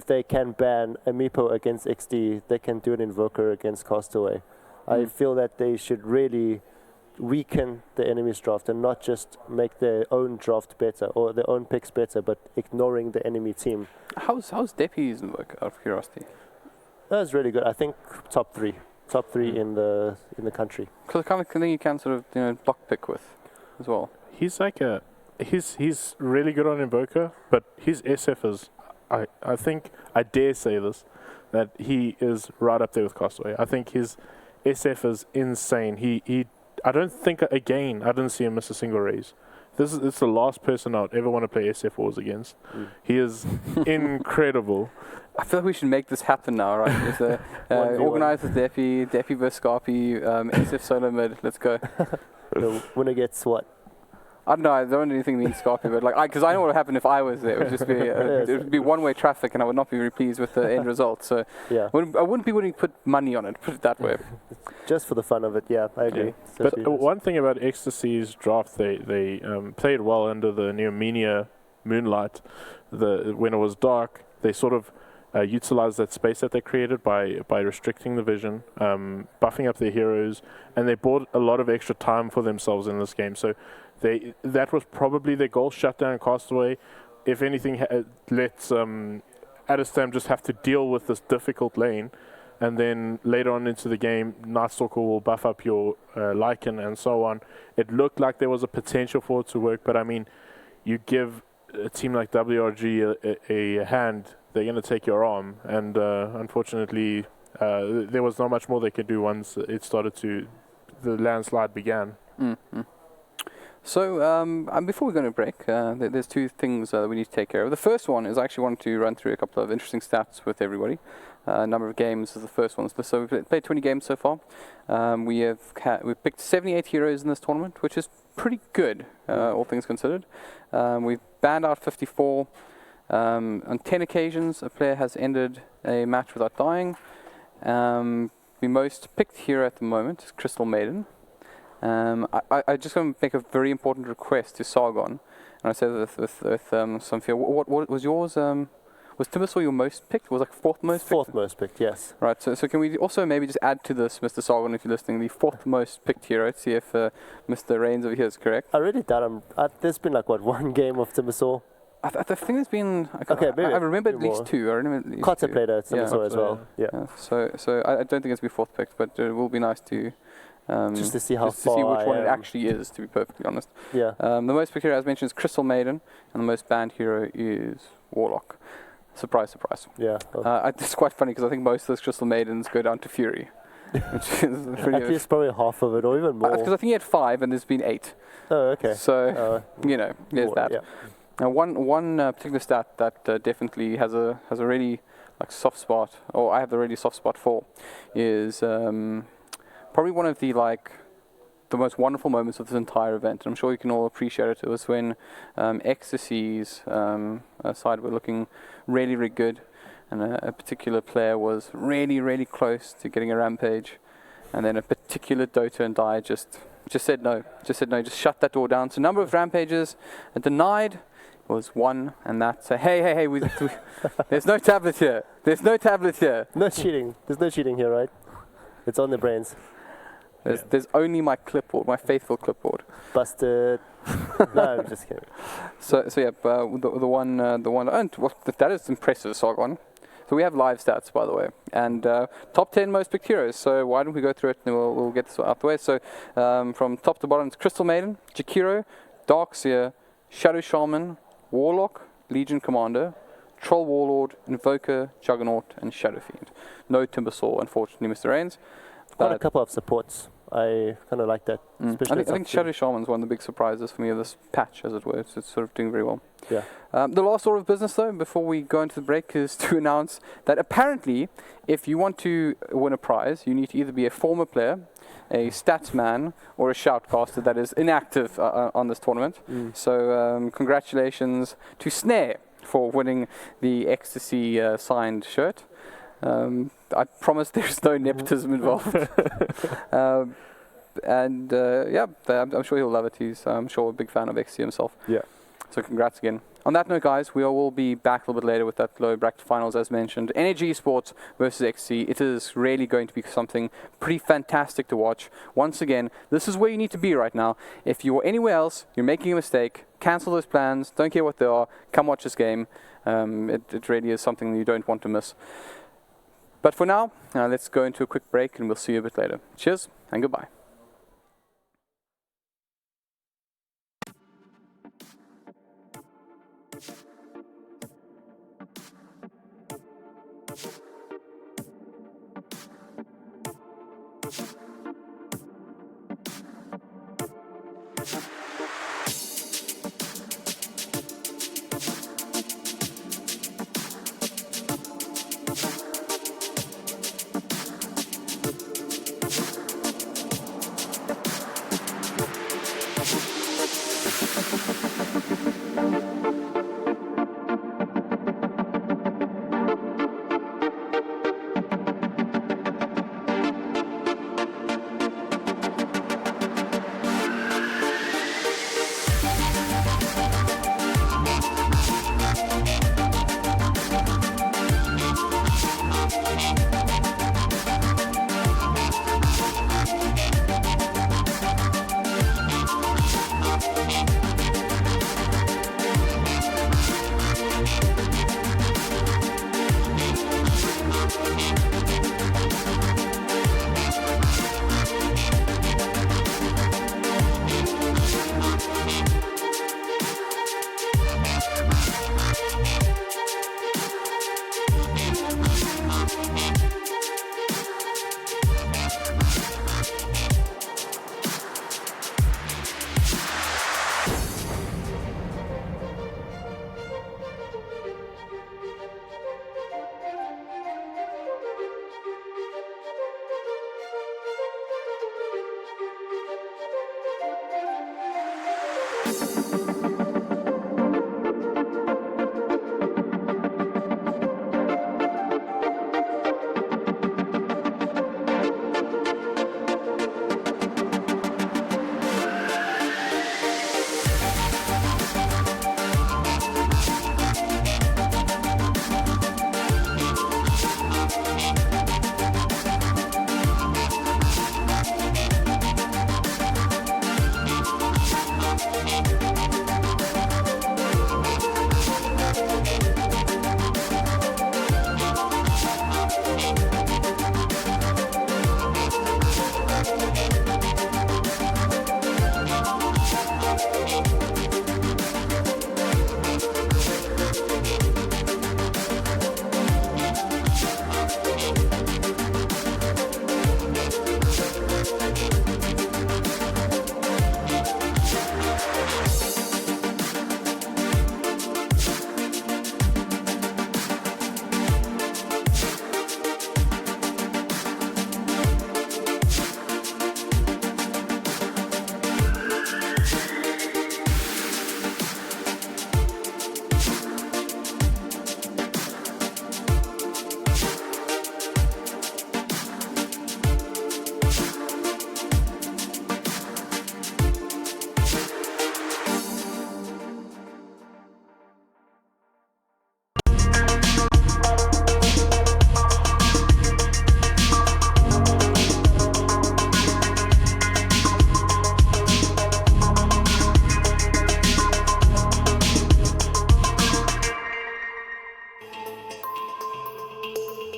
they can ban a Meepo against XD, they can do an Invoker against Castaway. I feel that they should really weaken the enemy's draft and not just make their own draft better or their own picks better, but ignoring the enemy team. How's Deppy's Invoker, out of curiosity? That's really good. I think top three in the country. Because I kind of think you can sort of block pick with as well. He's like he's really good on Invoker, but his SF is, I think I dare say this, that he is right up there with Castaway. I think his SF is insane. I don't think I didn't see him miss a single raise. It's the last person I'd ever want to play SF Wars against. He is incredible. I feel like we should make this happen now, right? Organize with Deppy versus Scarpy, SF solo mid. Let's go. The winner gets what? I don't know. I don't really think it means Scarpy, but because I know what would happen if I was there. It would just be it would be one-way traffic, and I would not be very pleased with the end result. So yeah, I wouldn't be willing to put money on it. Put it that way. Just for the fun of it, yeah, I agree. Yeah. But one thing about Ecstasy's draft, they played well under the Neomenia moonlight. When it was dark, they sort of utilized that space that they created by restricting the vision, buffing up their heroes, and they bought a lot of extra time for themselves in this game. So that was probably their goal, shut down Castaway. If anything, let's Adestam just have to deal with this difficult lane, and then later on into the game, Nightstalker will buff up your Lycan and so on. It looked like there was a potential for it to work, but I mean, you give a team like WRG a hand, they're going to take your arm, and unfortunately, there was not much more they could do once the landslide began. Mm-hmm. So before we go to break, there's two things that we need to take care of. The first one is I actually wanted to run through a couple of interesting stats with everybody. Number of games is the first one. So we've played 20 games so far. We've picked 78 heroes in this tournament, which is pretty good, all things considered. We've banned out 54. On 10 occasions, a player has ended a match without dying. The most picked hero at the moment is Crystal Maiden. I just want to make a very important request to Sargon, and I say this with some fear. What was yours? Was Timbersaw your most picked? Was fourth most picked? Fourth most picked, yes. Right, so can we also maybe just add to this, Mr. Sargon, if you're listening, the fourth most picked hero, to see if Mr. Reigns over here is correct? I really doubt there's been one game of Timbersaw. I think there's been. Okay, maybe I remember at least two. I remember at least Carter played at Timbersaw as well. Yeah. So I don't think it's be fourth picked, but it will be nice to. Just to see how to see which one it actually is, to be perfectly honest. Yeah. The most picked hero, as mentioned, is Crystal Maiden, and the most banned hero is Warlock. Surprise, surprise. Yeah. It's quite funny because I think most of those Crystal Maidens go down to Fury. Which is at least probably half of it, or even more. Because I think he had 5, and there's been 8. Oh, okay. So there's that. Yeah. Now, one particular stat that definitely has a really soft spot, or I have a really soft spot for, is probably one of the most wonderful moments of this entire event, and I'm sure you can all appreciate it. It was when Ecstasy's side were looking really, really good, and a particular player was really, really close to getting a rampage, and then a particular Dota and Die just said no, just shut that door down. So number of rampages denied was 1, and that's hey, there's no tablet here. There's no tablet here. No cheating. There's no cheating here, right? It's on the brains. There's only my clipboard, my faithful clipboard. Busted. No, I'm just kidding. So yeah, the one, and that is impressive, Sargon. So we have live stats, by the way, and top 10 most picked heroes. So why don't we go through it, and we'll get this out the way. So from top to bottom, it's Crystal Maiden, Jakiro, Darkseer, Shadow Shaman, Warlock, Legion Commander, Troll Warlord, Invoker, Juggernaut, and Shadow Fiend. No Timbersaw, unfortunately, Mr. Reigns. Quite a couple of supports. I kind of like that. I think Shadow Shaman's one of the big surprises for me of this patch, as it were. It's sort of doing very well. Yeah. The last order of business, though, before we go into the break, is to announce that apparently, if you want to win a prize, you need to either be a former player, a statsman or a shoutcaster that is inactive on this tournament. So congratulations to Snare for winning the Ecstasy signed shirt. I promise there's no nepotism involved. And yeah, I'm sure he'll love it. He's, I'm sure, a big fan of Ecstasy himself. Yeah. So congrats again. On that note, guys, we will be back a little bit later with that low bracket finals as mentioned. NAG Esports versus XC. It is really going to be something pretty fantastic to watch. Once again, this is where you need to be right now. If you're anywhere else, you're making a mistake, cancel those plans, don't care what they are, come watch this game. It really is something you don't want to miss. But for now, let's go into a quick break and we'll see you a bit later. Cheers and goodbye.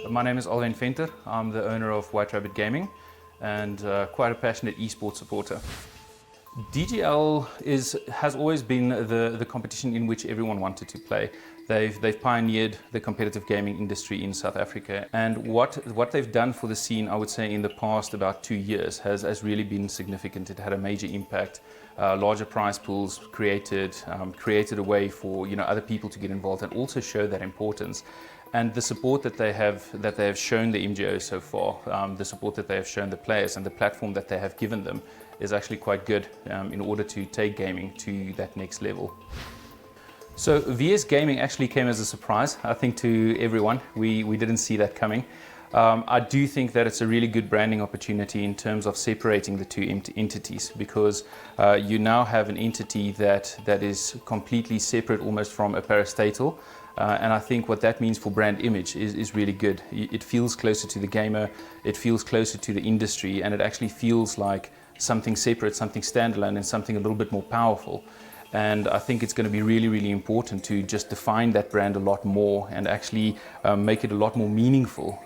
My name is Olwen Venter. I'm the owner of White Rabbit Gaming and quite a passionate esports supporter. DGL has always been the competition in which everyone wanted to play. They've pioneered the competitive gaming industry in South Africa, and what they've done for the scene, I would say, in the past about 2 years has really been significant. It had a major impact. Larger prize pools created a way for other people to get involved and also show that importance. And the support that they have shown the MGOs so far, the support that they have shown the players, and the platform that they have given them is actually quite good in order to take gaming to that next level. So VS Gaming actually came as a surprise, I think, to everyone. We didn't see that coming. I do think that it's a really good branding opportunity in terms of separating the two entities, because you now have an entity that is completely separate almost from a parastatal. And I think what that means for brand image is really good. It feels closer to the gamer, it feels closer to the industry, and it actually feels like something separate, something standalone, and something a little bit more powerful. And I think it's going to be really, really important to just define that brand a lot more and actually make it a lot more meaningful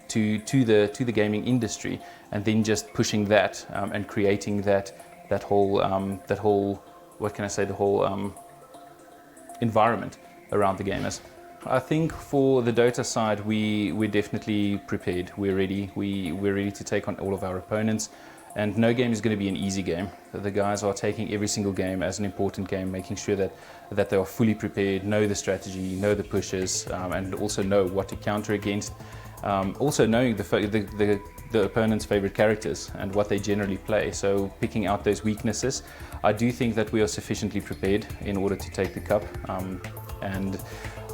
to the gaming industry, and then just pushing that and creating that whole what can I say, the whole environment around the gamers. I think for the Dota side, we're definitely prepared. We're ready. We're ready to take on all of our opponents. And no game is going to be an easy game. The guys are taking every single game as an important game, making sure that they are fully prepared, know the strategy, know the pushes, and also know what to counter against. Also knowing the opponent's favorite characters and what they generally play. So picking out those weaknesses. I do think that we are sufficiently prepared in order to take the cup. And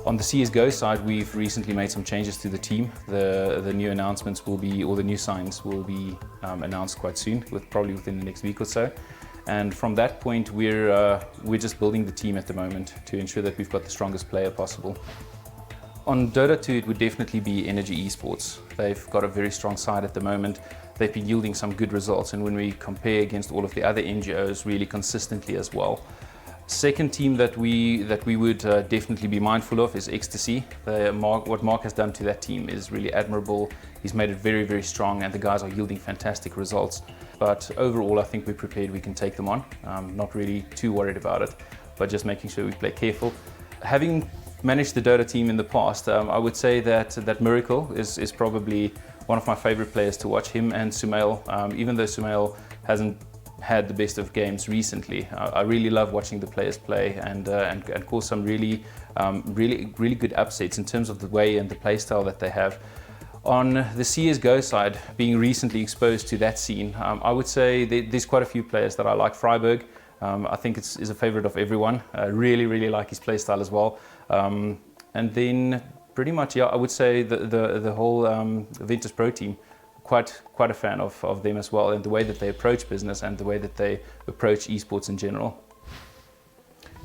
on the CSGO side, we've recently made some changes to the team. The new announcements will be, or the new signs will be announced quite soon, probably within the next week or so. And from that point, we're just building the team at the moment to ensure that we've got the strongest player possible. On DotA2, it would definitely be Energy Esports. They've got a very strong side at the moment. They've been yielding some good results, and when we compare against all of the other NGOs, really consistently as well. Second team that we would definitely be mindful of is Ecstasy. What Mark has done to that team is really admirable. He's made it very, very strong, and the guys are yielding fantastic results. But overall, I think we're prepared. We can take them on. Not really too worried about it, but just making sure we play careful. Having managed the Dota team in the past, I would say that Miracle is probably one of my favorite players to watch. Him and Sumail, even though Sumail hasn't had the best of games recently. I really love watching the players play and cause some really good upsets in terms of the way and the play style that they have. On the CSGO side, being recently exposed to that scene, I would say there's quite a few players that I like. Freiburg, I think is a favorite of everyone. I really like his play style as well. And then pretty much, yeah, I would say the whole Ventus Pro team. Quite a fan of them as well, and the way that they approach business and the way that they approach esports in general.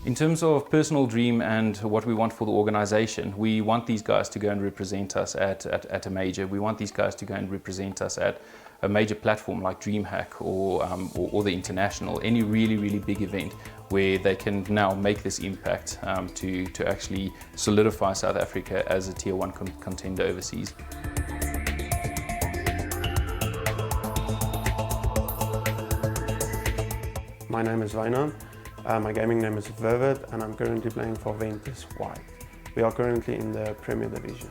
In terms of personal dream and what we want for the organization, we want these guys to go and represent us at a major. We want these guys to go and represent us at a major platform like DreamHack or the International, any really big event where they can now make this impact to actually solidify South Africa as a tier 1 contender overseas. My name is Wynand, my gaming name is Vivid, and I'm currently playing for Ventus White. We are currently in the Premier Division.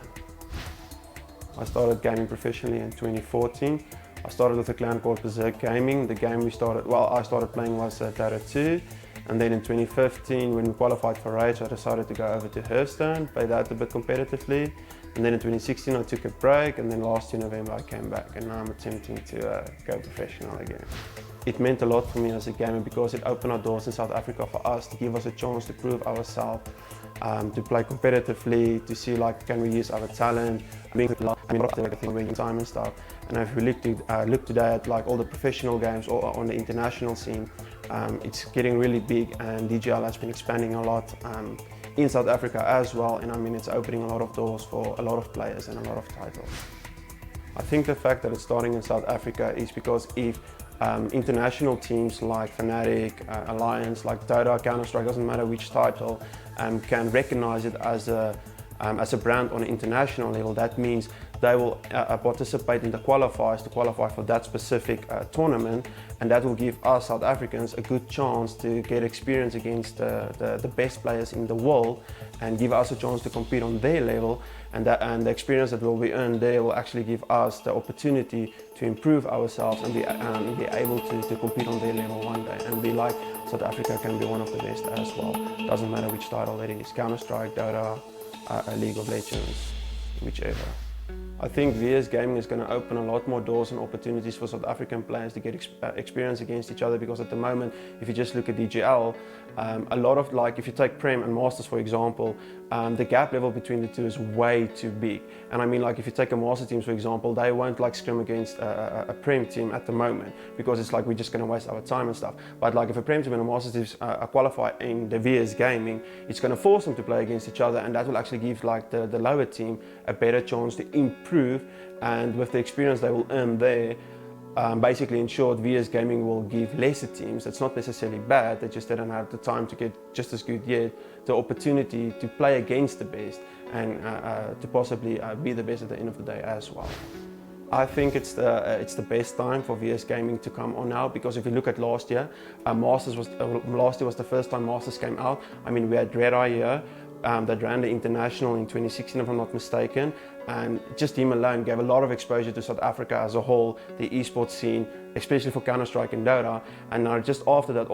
I started gaming professionally in 2014. I started with a clan called Berserk Gaming. The game I started playing was DotA2, and then in 2015, when we qualified for Rage, I decided to go over to Hearthstone, play that a bit competitively. And then in 2016, I took a break, and then last year, November, I came back, and now I'm attempting to go professional again. It meant a lot for me as a gamer because it opened our doors in South Africa for us to give us a chance to prove ourselves, to play competitively, to see like can we use our talent, time and stuff. And if we look today at like all the professional games or on the international scene, it's getting really big, and DGL has been expanding a lot in South Africa as well. And I mean, it's opening a lot of doors for a lot of players and a lot of titles. I think the fact that it's starting in South Africa is because if international teams like Fnatic, Alliance, like Dota, Counter-Strike, doesn't matter which title, can recognize it as a brand on an international level, that means they will participate in the qualifiers to qualify for that specific tournament, and that will give us South Africans a good chance to get experience against the best players in the world and give us a chance to compete on their level, and the experience that will be earned there will actually give us the opportunity to improve ourselves and be able to compete on their level one day and be like South Africa can be one of the best as well. Doesn't matter which title it is, Counter-Strike, Dota, League of Legends, whichever. I think VS Gaming is going to open a lot more doors and opportunities for South African players to get experience against each other, because at the moment, if you just look at DGL, a lot of, like, if you take Prem and Masters for example, the gap level between the two is way too big. And I mean, like, if you take a Master teams for example, they won't like scrim against a Prem team at the moment, because it's like we're just going to waste our time and stuff. But like if a Prem team and a Master teams qualify in the VS Gaming, it's going to force them to play against each other, and that will actually give like the lower team a better chance to improve, and with the experience they will earn there, basically in short, VS Gaming will give lesser teams, it's not necessarily bad, they just didn't have the time to get just as good yet, the opportunity to play against the best and to possibly be the best at the end of the day as well. I think it's the best time for VS Gaming to come on now, because if you look at last year, last year was the first time Masters came out. I mean, we had Red Eye here, that ran the International in 2016 if I'm not mistaken, and just him alone gave a lot of exposure to South Africa as a whole, the esports scene, especially for Counter-Strike and Dota. And now just after that,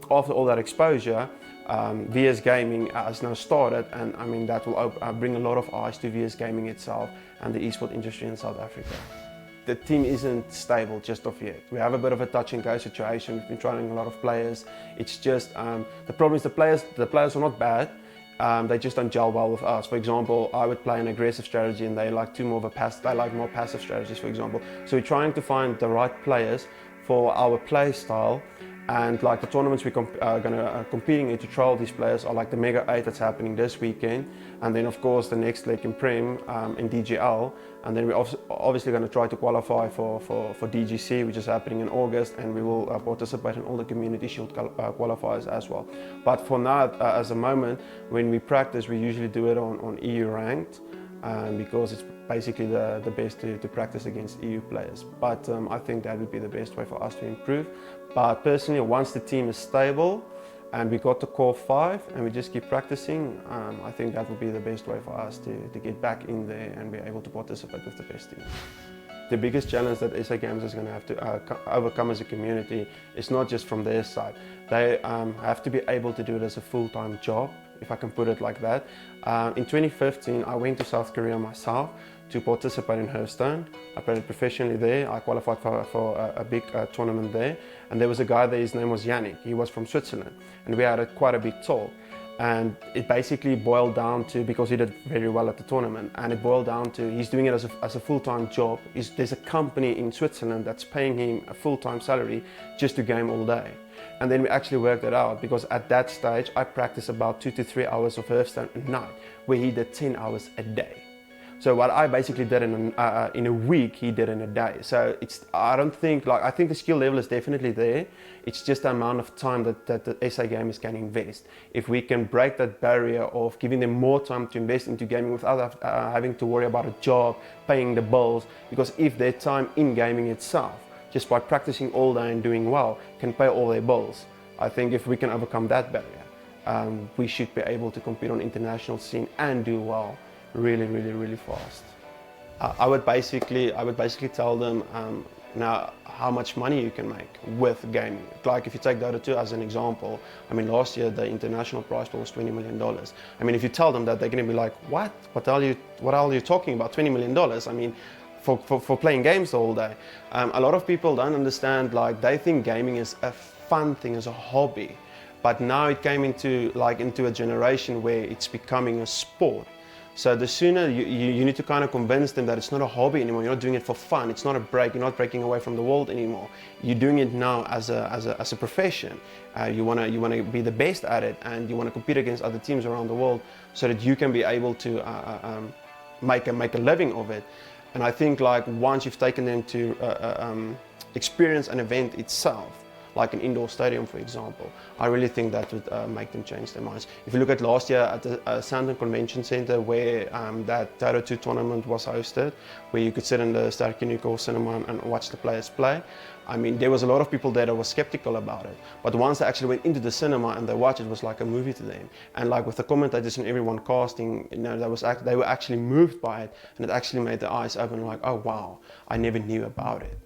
after all that exposure, VS Gaming has now started, and I mean that will bring a lot of eyes to VS Gaming itself and the esports industry in South Africa. The team isn't stable just off yet. We have a bit of a touch and go situation. We've been trying a lot of players. It's just the problem is the players are not bad. They just don't gel well with us. For example, I would play an aggressive strategy and they like more passive strategies, for example. So we're trying to find the right players for our play style, and like the tournaments we're competing in to trial these players are like the Mega 8 that's happening this weekend, and then of course the next leg in Prem in DGL, and then we're obviously going to try to qualify for DGC, which is happening in August, and we will participate in all the Community Shield qualifiers as well. But for now, as a moment, when we practice, we usually do it on EU ranked, because it's basically the best to practice against EU players. But I think that would be the best way for us to improve. But personally, once the team is stable and we got the core 5 and we just keep practicing, I think that would be the best way for us to get back in there and be able to participate with the best team. The biggest challenge that SA Games is going to have to overcome as a community is not just from their side. They have to be able to do it as a full-time job, if I can put it like that. In 2015, I went to South Korea myself to participate in Hearthstone. I played professionally there. I qualified for a big tournament there. And there was a guy there, his name was Yannick. He was from Switzerland. And we had quite a big talk. And it basically boiled down to, because he did very well at the tournament, and it boiled down to he's doing it as a full-time job. There's a company in Switzerland that's paying him a full-time salary just to game all day. And then we actually worked it out, because at that stage I practiced about 2 to 3 hours of Hearthstone a night, where he did 10 hours a day. So what I basically did in a week, he did in a day. So I think the skill level is definitely there. It's just the amount of time that the SA Gamers can invest. If we can break that barrier of giving them more time to invest into gaming without having to worry about a job, paying the bills, because if their time in gaming itself, just by practicing all day and doing well, can pay all their bills. I think if we can overcome that barrier, we should be able to compete on international scene and do well really fast. I would basically tell them now how much money you can make with gaming. Like if you take Dota2 as an example, I mean last year the international prize pool was $20 million. I mean if you tell them that, they're going to be like, what are you talking about, $20 million? I mean for playing games all day. A lot of people don't understand, like they think gaming is a fun thing, as a hobby, but now it came into a generation where it's becoming a sport. So the sooner you need to kind of convince them that it's not a hobby anymore, you're not doing it for fun, it's not a break, you're not breaking away from the world anymore. You're doing it now as a profession. You want to be the best at it, and you want to compete against other teams around the world so that you can be able to make a living of it. And I think like once you've taken them to experience an event itself, like an indoor stadium, for example, I really think that would make them change their minds. If you look at last year at the Sandton Convention Center, where that DotA2 tournament was hosted, where you could sit in the Sterke cinema and watch the players play, I mean, there was a lot of people there that were skeptical about it. But once they actually went into the cinema and they watched, it was like a movie to them. And like with the commentators and everyone casting, you know, they were actually moved by it, and it actually made their eyes open, like, oh wow, I never knew about it.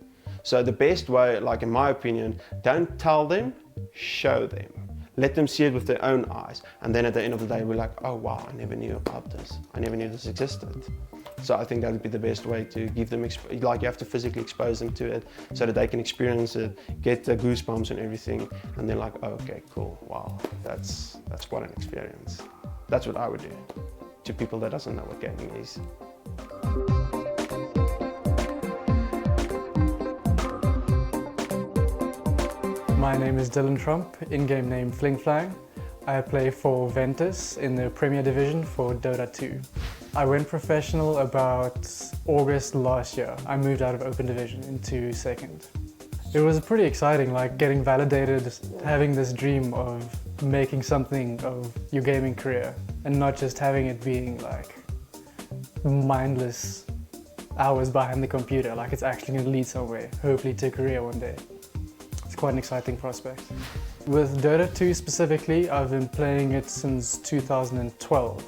So the best way, like in my opinion, don't tell them, show them. let them see it with their own eyes, and then at the end of the day we're like, oh wow, I never knew about this, I never knew this existed. So I think that would be the best way to give them, like you have to physically expose them to it so that they can experience it, get the goosebumps and everything, and they're like, oh, okay, cool, wow, that's quite an experience. That's what I would do to people that doesn't know what gaming is. My name is Dylan Trump, in-game name Fling Flang. I play for Ventus in the Premier Division for DotA2. I went professional about August last year. I moved out of Open Division into second. It was pretty exciting, like getting validated, having this dream of making something of your gaming career and not just having it being like mindless hours behind the computer, like it's actually going to lead somewhere, hopefully to a career one day. It's quite an exciting prospect. With Dota 2 specifically, I've been playing it since 2012.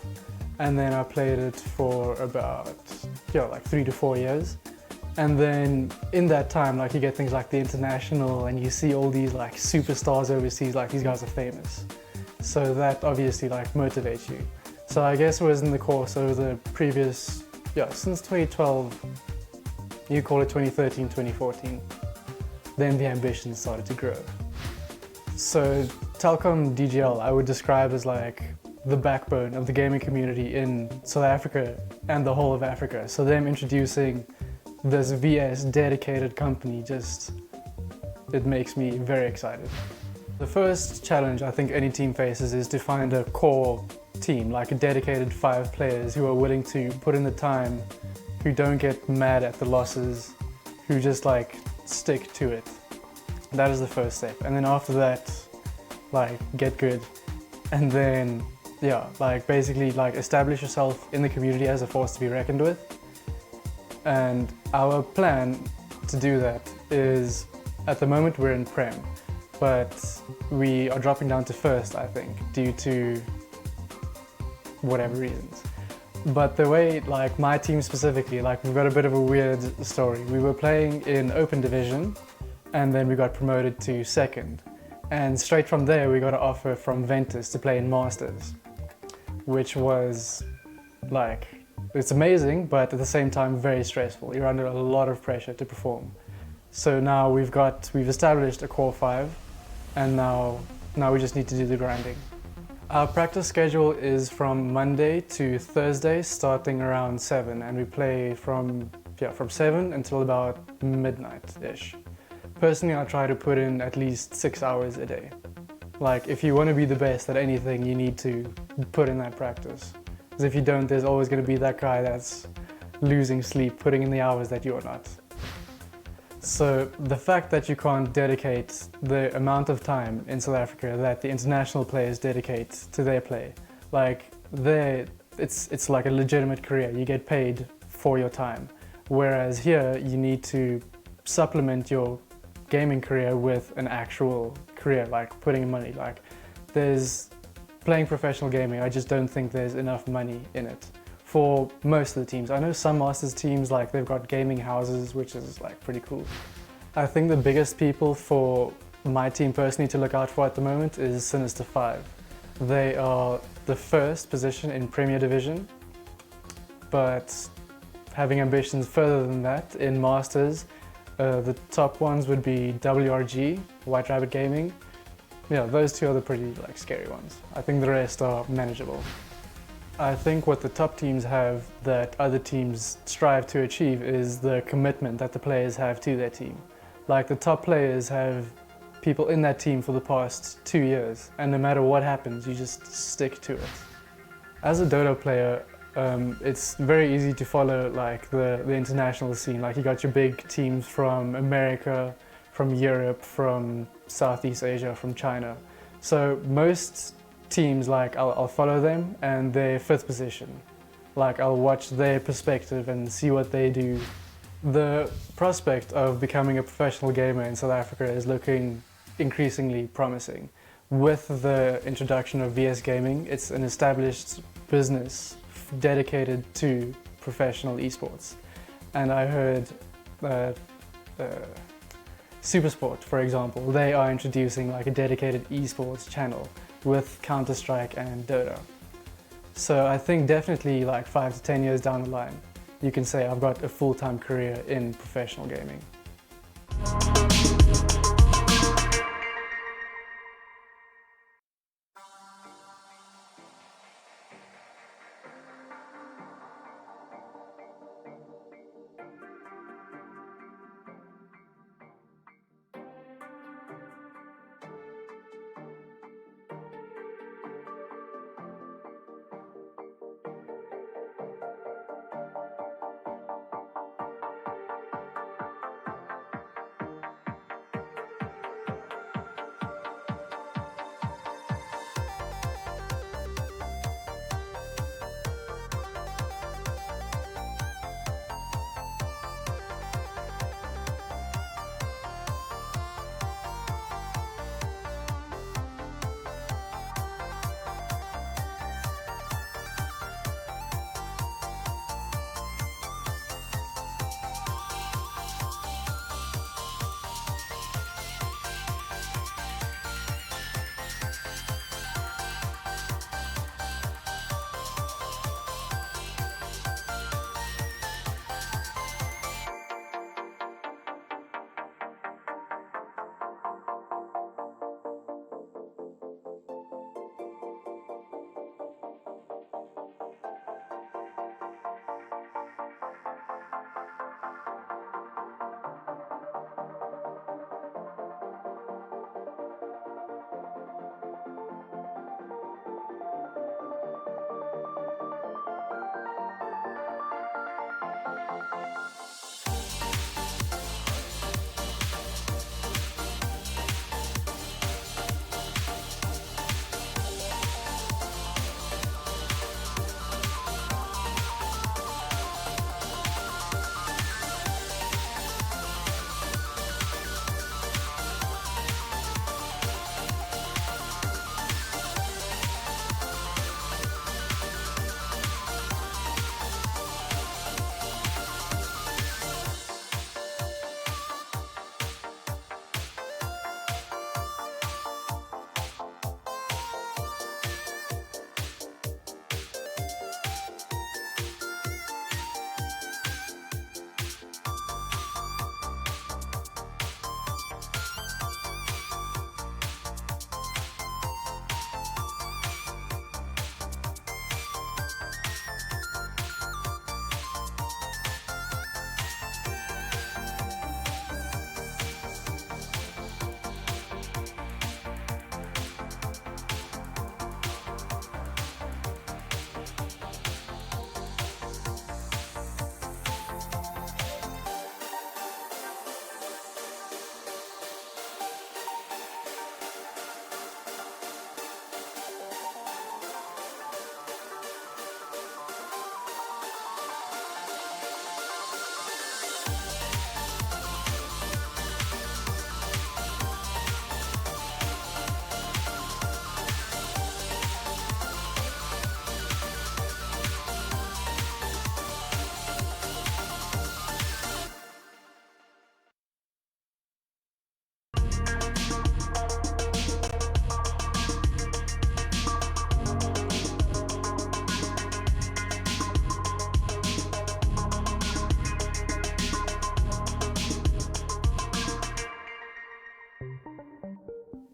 And then I played it for about, like 3 to 4 years. And then in that time, like you get things like the international and you see all these like superstars overseas, like these guys are famous. So that obviously like motivates you. So I guess it was in the course over the previous, since 2012, you call it 2013, 2014. Then the ambition started to grow. So Telkom DGL I would describe as like the backbone of the gaming community in South Africa and the whole of Africa. So them introducing this VS dedicated company it makes me very excited. The first challenge I think any team faces is to find a core team, like a dedicated 5 players who are willing to put in the time, who don't get mad at the losses, who just like stick to it. That is the first step. And then after that, like get good. And then basically establish yourself in the community as a force to be reckoned with. And our plan to do that is, at the moment we're in Prem, but we are dropping down to first, I think, due to whatever reasons. But the way, like my team specifically, like we've got a bit of a weird story. We were playing in Open Division and then we got promoted to second. And straight from there we got an offer from Ventus to play in Masters, which was like, it's amazing, but at the same time very stressful. You're under a lot of pressure to perform. So now we've established a core 5, and now we just need to do the grinding. Our practice schedule is from Monday to Thursday, starting around 7, and we play from 7 until about midnight-ish. Personally, I try to put in at least 6 hours a day. Like, if you want to be the best at anything, you need to put in that practice. Because if you don't, there's always going to be that guy that's losing sleep, putting in the hours that you're not. So the fact that you can't dedicate the amount of time in South Africa that the international players dedicate to their play, like it's like a legitimate career. You get paid for your time. Whereas here, you need to supplement your gaming career with an actual career, like putting in money. Like there's playing professional gaming, I just don't think there's enough money in it for most of the teams. I know some Masters teams, like they've got gaming houses, which is like pretty cool. I think the biggest people for my team personally to look out for at the moment is Sinister 5. They are the first position in Premier Division, but having ambitions further than that in Masters. The top ones would be WRG, White Rabbit Gaming. Yeah, those two are the pretty like scary ones. I think the rest are manageable. I think what the top teams have that other teams strive to achieve is the commitment that the players have to their team. Like the top players have people in that team for the past 2 years, and no matter what happens, you just stick to it. As a Dota player, it's very easy to follow like the international scene. Like you got your big teams from America, from Europe, from Southeast Asia, from China. So most teams, like I'll follow them and their 5th position. Like I'll watch their perspective and see what they do. The prospect of becoming a professional gamer in South Africa is looking increasingly promising. With the introduction of VS Gaming, it's an established business dedicated to professional esports. And I heard Supersport, for example, they are introducing like a dedicated esports channel with Counter-Strike and Dota. So I think definitely like 5 to 10 years down the line, you can say I've got a full-time career in professional gaming.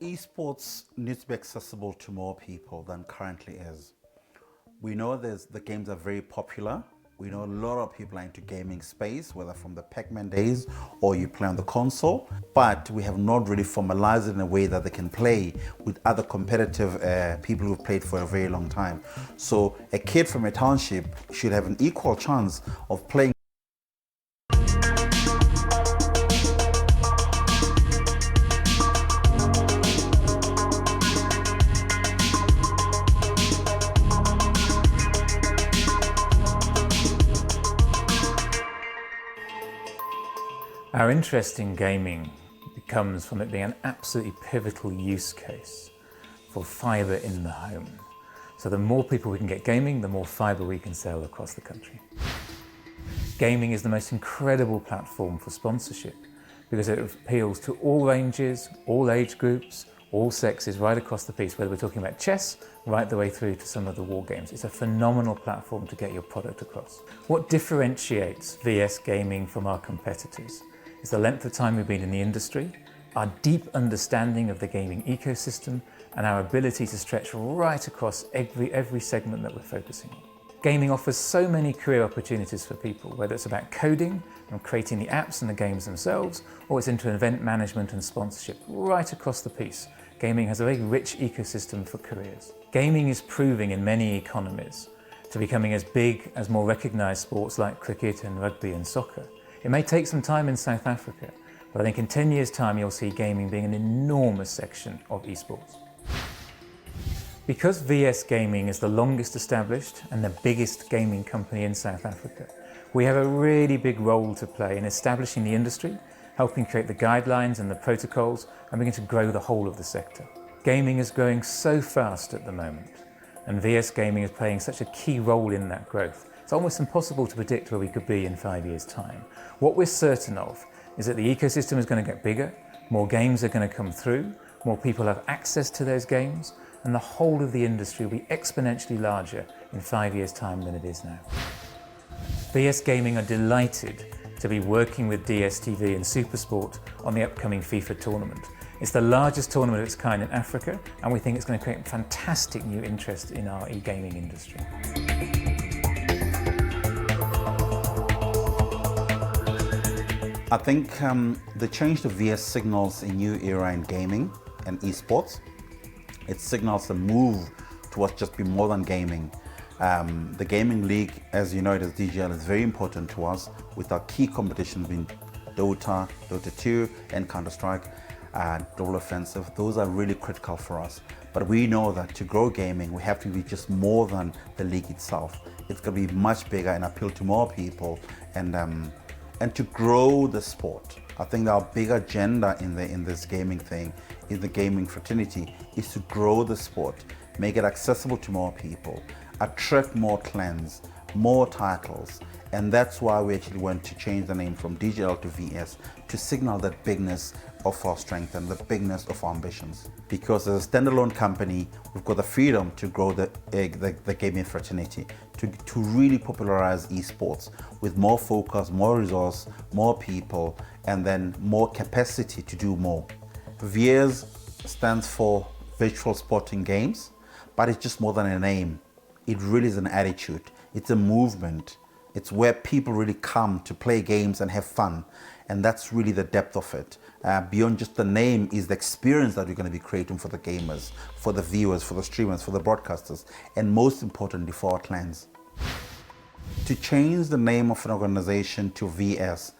Esports needs to be accessible to more people than currently is. We know the games are very popular. We know a lot of people are into gaming space, whether from the Pac-Man days or you play on the console, but we have not really formalized it in a way that they can play with other competitive people who've played for a very long time. So a kid from a township should have an equal chance of playing. Our interest in gaming comes from it being an absolutely pivotal use case for fibre in the home. So the more people we can get gaming, the more fibre we can sell across the country. Gaming is the most incredible platform for sponsorship because it appeals to all ranges, all age groups, all sexes, right across the piece, whether we're talking about chess, right the way through to some of the war games. It's a phenomenal platform to get your product across. What differentiates VS Gaming from our competitors is the length of time we've been in the industry, our deep understanding of the gaming ecosystem, and our ability to stretch right across every segment that we're focusing on. Gaming offers so many career opportunities for people, whether it's about coding and creating the apps and the games themselves, or it's into event management and sponsorship. Right across the piece, gaming has a very rich ecosystem for careers. Gaming is proving in many economies to becoming as big as more recognised sports like cricket and rugby and soccer. It may take some time in South Africa, but I think in 10 years' time you'll see gaming being an enormous section of esports. Because VS Gaming is the longest established and the biggest gaming company in South Africa, we have a really big role to play in establishing the industry, helping create the guidelines and the protocols, and begin to grow the whole of the sector. Gaming is growing so fast at the moment, and VS Gaming is playing such a key role in that growth. It's almost impossible to predict where we could be in 5 years' time. What we're certain of is that the ecosystem is going to get bigger, more games are going to come through, more people have access to those games, and the whole of the industry will be exponentially larger in 5 years' time than it is now. VS Gaming are delighted to be working with DStv and SuperSport on the upcoming FIFA tournament. It's the largest tournament of its kind in Africa, and we think it's going to create fantastic new interest in our e-gaming industry. I think the change to VS signals a new era in gaming and esports. It signals a move towards just be more than gaming. The gaming league, as you know it as DGL, is very important to us, with our key competitions being Dota, DotA2 and Counter-Strike, Double Offensive. Those are really critical for us. But we know that to grow gaming, we have to be just more than the league itself. It's going to be much bigger and appeal to more people, and to grow the sport. I think our big agenda in this gaming thing, in the gaming fraternity, is to grow the sport, make it accessible to more people, attract more clans, more titles, and that's why we actually went to change the name from DGL to VS, to signal that bigness of our strength and the bigness of our ambitions. Because as a standalone company, we've got the freedom to grow the gaming fraternity, to really popularize esports with more focus, more resource, more people, and then more capacity to do more. VS stands for Virtual Sporting Games, but it's just more than a name. It really is an attitude. It's a movement. It's where people really come to play games and have fun. And that's really the depth of it. Beyond just the name is the experience that we're going to be creating for the gamers, for the viewers, for the streamers, for the broadcasters, and most importantly for our clans. To change the name of an organization to VS,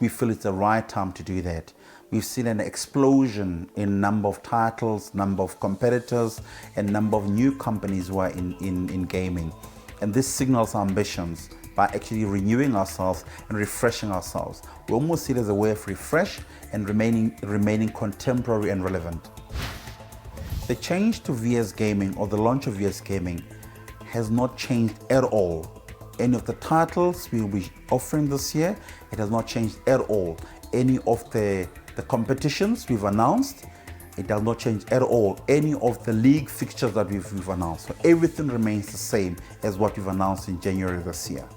we feel it's the right time to do that. We've seen an explosion in number of titles, number of competitors, and number of new companies who are in gaming. And this signals our ambitions by actually renewing ourselves and refreshing ourselves. We almost see it as a way of refresh and remaining contemporary and relevant. The change to VS Gaming, or the launch of VS Gaming, has not changed at all. Any of the titles we will be offering this year, it has not changed at all. Any of the competitions we've announced, it does not change at all. Any of the league fixtures that we've announced. So everything remains the same as what we've announced in January this year.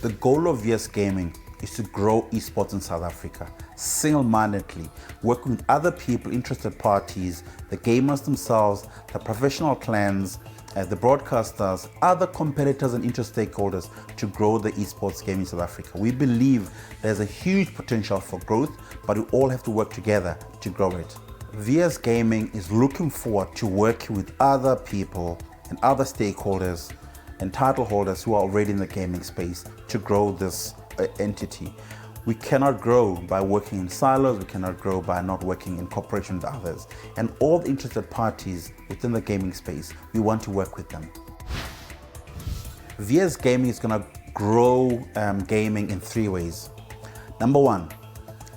The goal of VS Gaming is to grow esports in South Africa, single-mindedly, working with other people, interested parties, the gamers themselves, the professional clans, the broadcasters, other competitors and interest stakeholders to grow the esports game in South Africa. We believe there's a huge potential for growth, but we all have to work together to grow it. VS Gaming is looking forward to working with other people and other stakeholders and title holders who are already in the gaming space to grow this entity. We cannot grow by working in silos, we cannot grow by not working in cooperation with others. And all the interested parties within the gaming space, we want to work with them. VS Gaming is going to grow gaming in 3 ways. Number 1,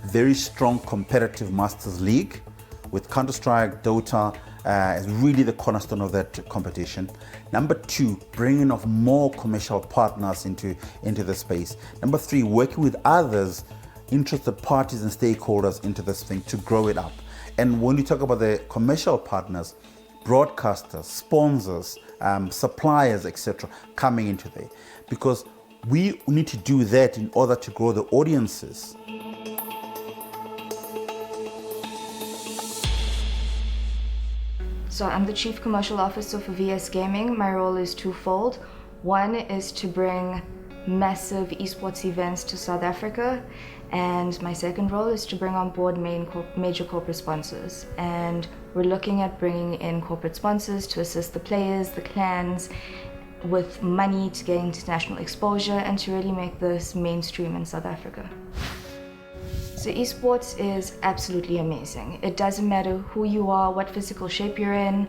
very strong competitive Masters League with Counter-Strike, Dota as really the cornerstone of that competition. Number 2, bringing of more commercial partners into the space. Number 3, working with others interested parties and stakeholders into this thing to grow it up. And when you talk about the commercial partners, broadcasters, sponsors, suppliers, etc., coming into there, because we need to do that in order to grow the audiences. So I'm the Chief Commercial Officer for VS Gaming. My role is twofold. One is to bring massive esports events to South Africa, and my second role is to bring on board major corporate sponsors. And we're looking at bringing in corporate sponsors to assist the players, the clans, with money to gain international exposure and to really make this mainstream in South Africa. So esports is absolutely amazing. It doesn't matter who you are, what physical shape you're in,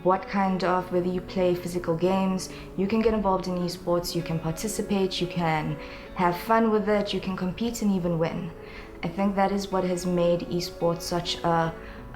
whether you play physical games, you can get involved in esports, you can participate, you can have fun with it, you can compete and even win. I think that is what has made esports such a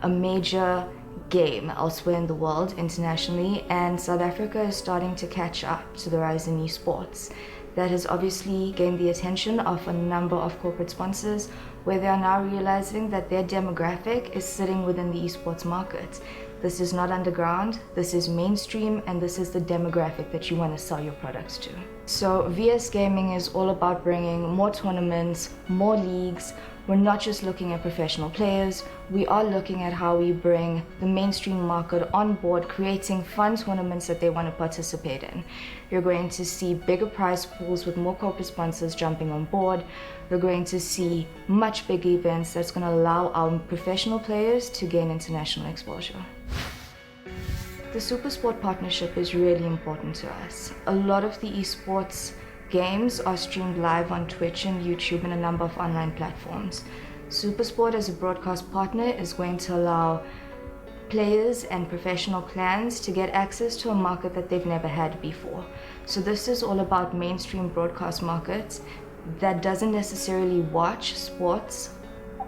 major game elsewhere in the world, internationally, and South Africa is starting to catch up to the rise in esports. That has obviously gained the attention of a number of corporate sponsors, where they are now realizing that their demographic is sitting within the esports market. This is not underground, this is mainstream, and this is the demographic that you want to sell your products to. So VS Gaming is all about bringing more tournaments, more leagues. We're not just looking at professional players, we are looking at how we bring the mainstream market on board, creating fun tournaments that they want to participate in. You're going to see bigger prize pools with more corporate sponsors jumping on board. You're going to see much bigger events that's going to allow our professional players to gain international exposure. The SuperSport partnership is really important to us. A lot of the esports games are streamed live on Twitch and YouTube and a number of online platforms. SuperSport as a broadcast partner is going to allow players and professional clans to get access to a market that they've never had before. So this is all about mainstream broadcast markets that doesn't necessarily watch sports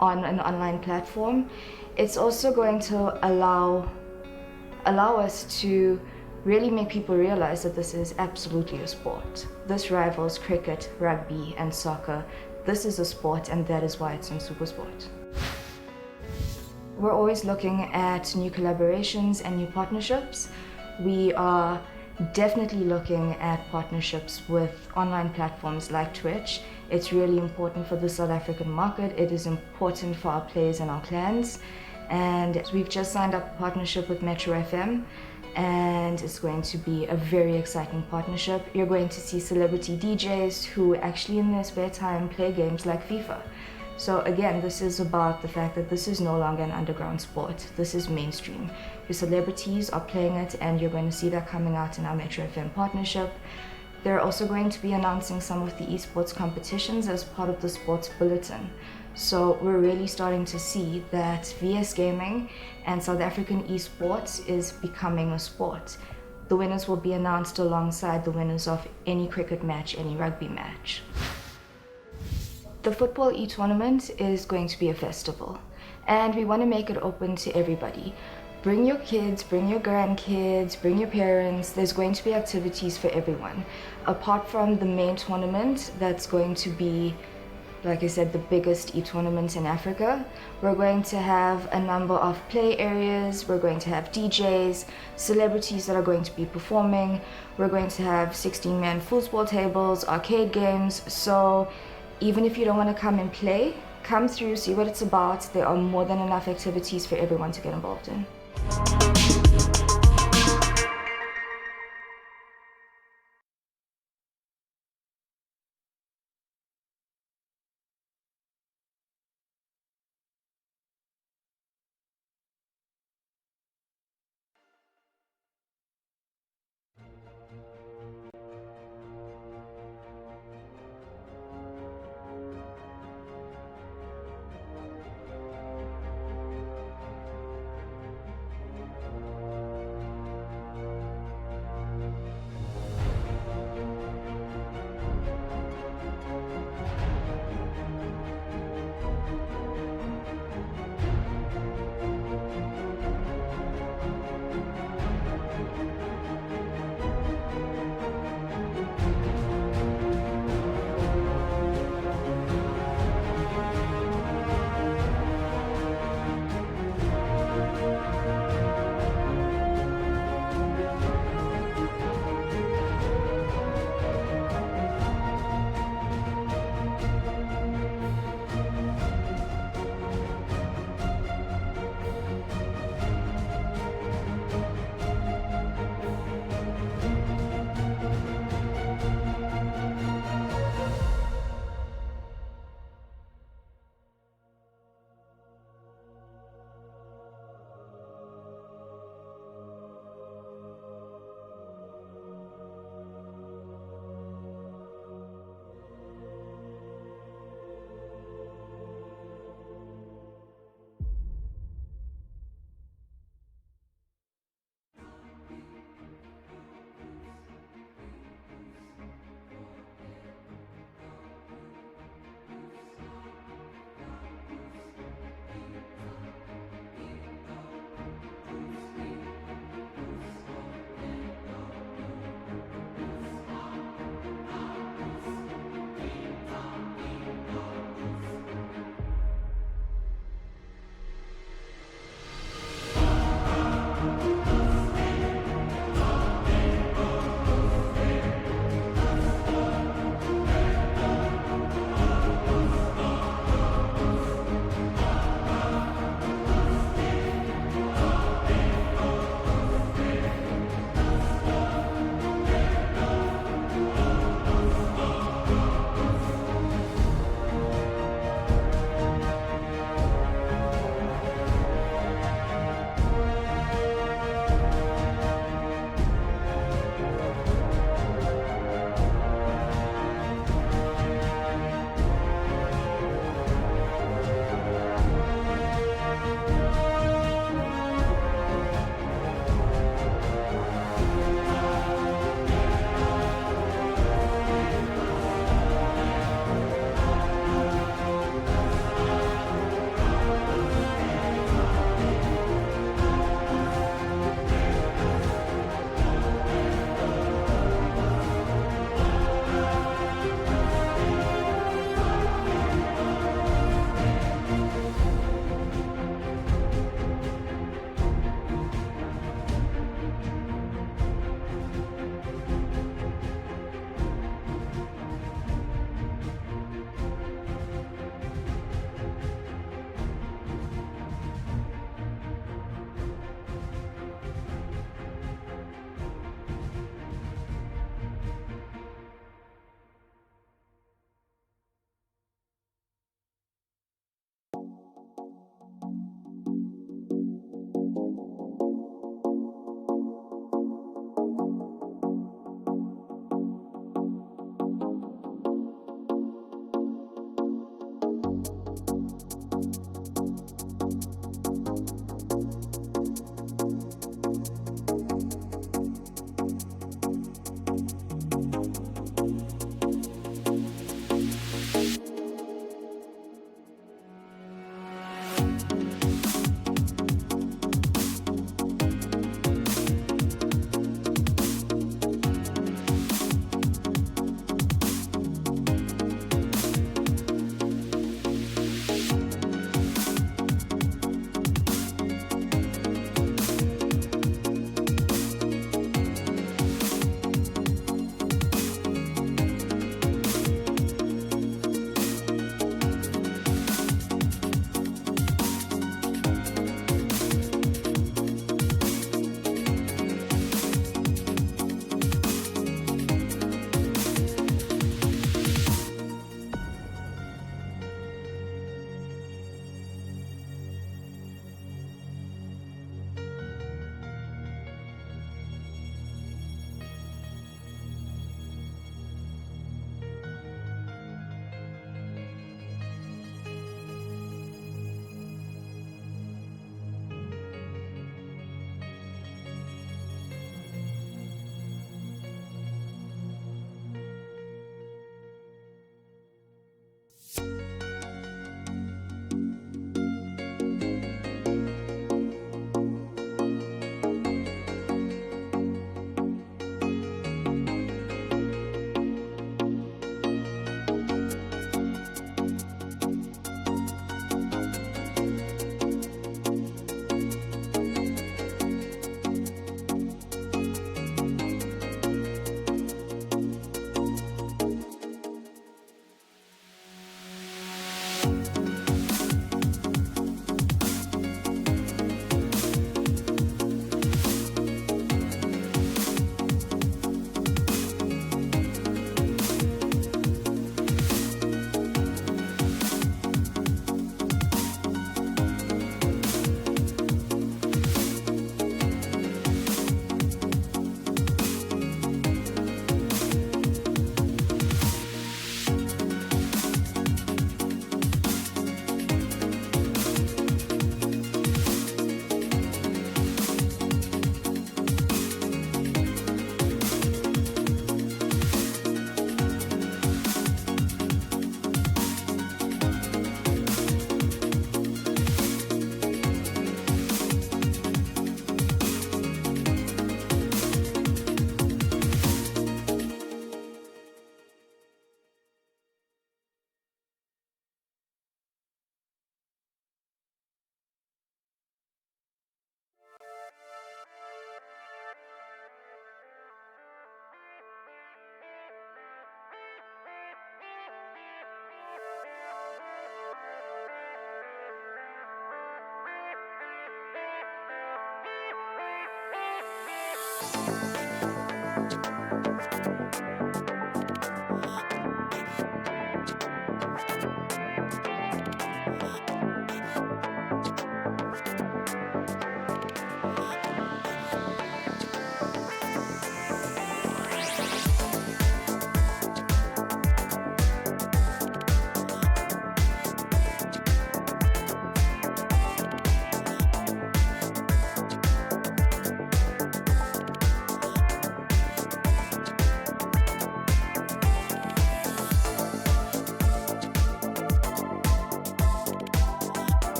on an online platform. It's also going to allow us to really make people realize that this is absolutely a sport. This rivals cricket, rugby, and soccer. This is a sport, and that is why it's in SuperSport. We're always looking at new collaborations and new partnerships. We are definitely looking at partnerships with online platforms like Twitch. It's really important for the South African market. It is important for our players and our clans. And we've just signed up a partnership with Metro FM, and it's going to be a very exciting partnership. You're going to see celebrity DJs who actually in their spare time play games like FIFA. So again, this is about the fact that this is no longer an underground sport. This is mainstream. Your celebrities are playing it, and you're going to see that coming out in our Metro FM partnership. They're also going to be announcing some of the esports competitions as part of the sports bulletin. So we're really starting to see that VS Gaming and South African esports is becoming a sport. The winners will be announced alongside the winners of any cricket match, any rugby match. The football e-tournament is going to be a festival, and we want to make it open to everybody. Bring your kids, bring your grandkids, bring your parents. There's going to be activities for everyone. Apart from the main tournament that's going to be, like I said, the biggest e-tournament in Africa, we're going to have a number of play areas, we're going to have DJs, celebrities that are going to be performing, we're going to have 16-man foosball tables, arcade games. So even if you don't want to come and play, come through, see what it's about. There are more than enough activities for everyone to get involved in.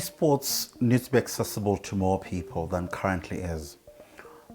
Esports needs to be accessible to more people than currently is.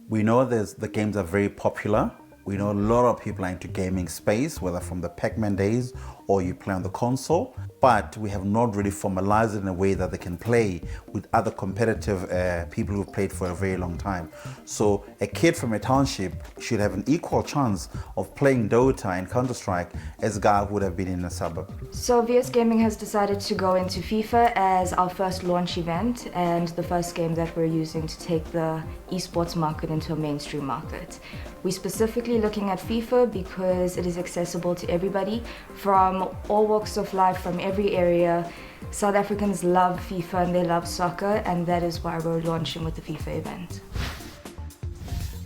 We know the games are very popular. We know a lot of people are into gaming space, whether from the Pac-Man days or you play on the console, but we have not really formalized it in a way that they can play with other competitive people who've played for a very long time. So a kid from a township should have an equal chance of playing Dota and Counter-Strike as a guy who would have been in a suburb. So VS Gaming has decided to go into FIFA as our first launch event and the first game that we're using to take the esports market into a mainstream market. We're specifically looking at FIFA because it is accessible to everybody from all walks of life, from every area. South Africans love FIFA and they love soccer, and that is why we're launching with the FIFA event.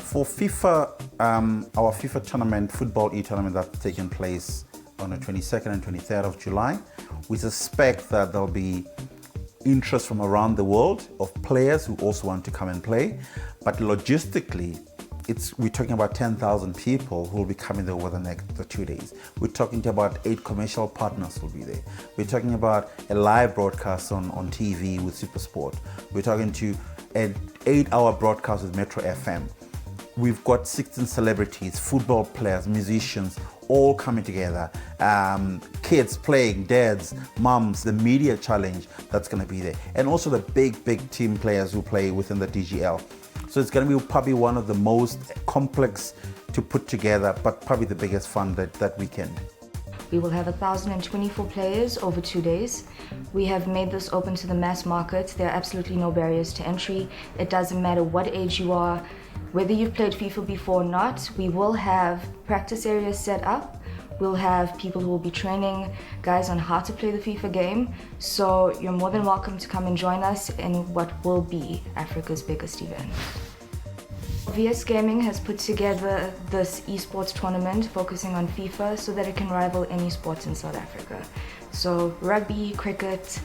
For FIFA, our FIFA tournament, football e-tournament that's taking place on the 22nd and 23rd of July, we suspect that there'll be interest from around the world of players who also want to come and play, but logistically, we're talking about 10,000 people who will be coming there over the next 2 days. We're talking about 8 commercial partners who will be there. We're talking about a live broadcast on TV with SuperSport. We're talking to an 8-hour broadcast with Metro FM. We've got 16 celebrities, football players, musicians, all coming together. Kids playing, dads, mums, the media challenge that's going to be there. And also the big team players who play within the DGL. So it's going to be probably one of the most complex to put together, but probably the biggest fun that weekend. We will have 1,024 players over 2 days. We have made this open to the mass market. There are absolutely no barriers to entry. It doesn't matter what age you are, whether you've played FIFA before or not. We will have practice areas set up. We'll have people who will be training guys on how to play the FIFA game. So you're more than welcome to come and join us in what will be Africa's biggest event. VS Gaming has put together this esports tournament focusing on FIFA so that it can rival any sports in South Africa. So rugby, cricket,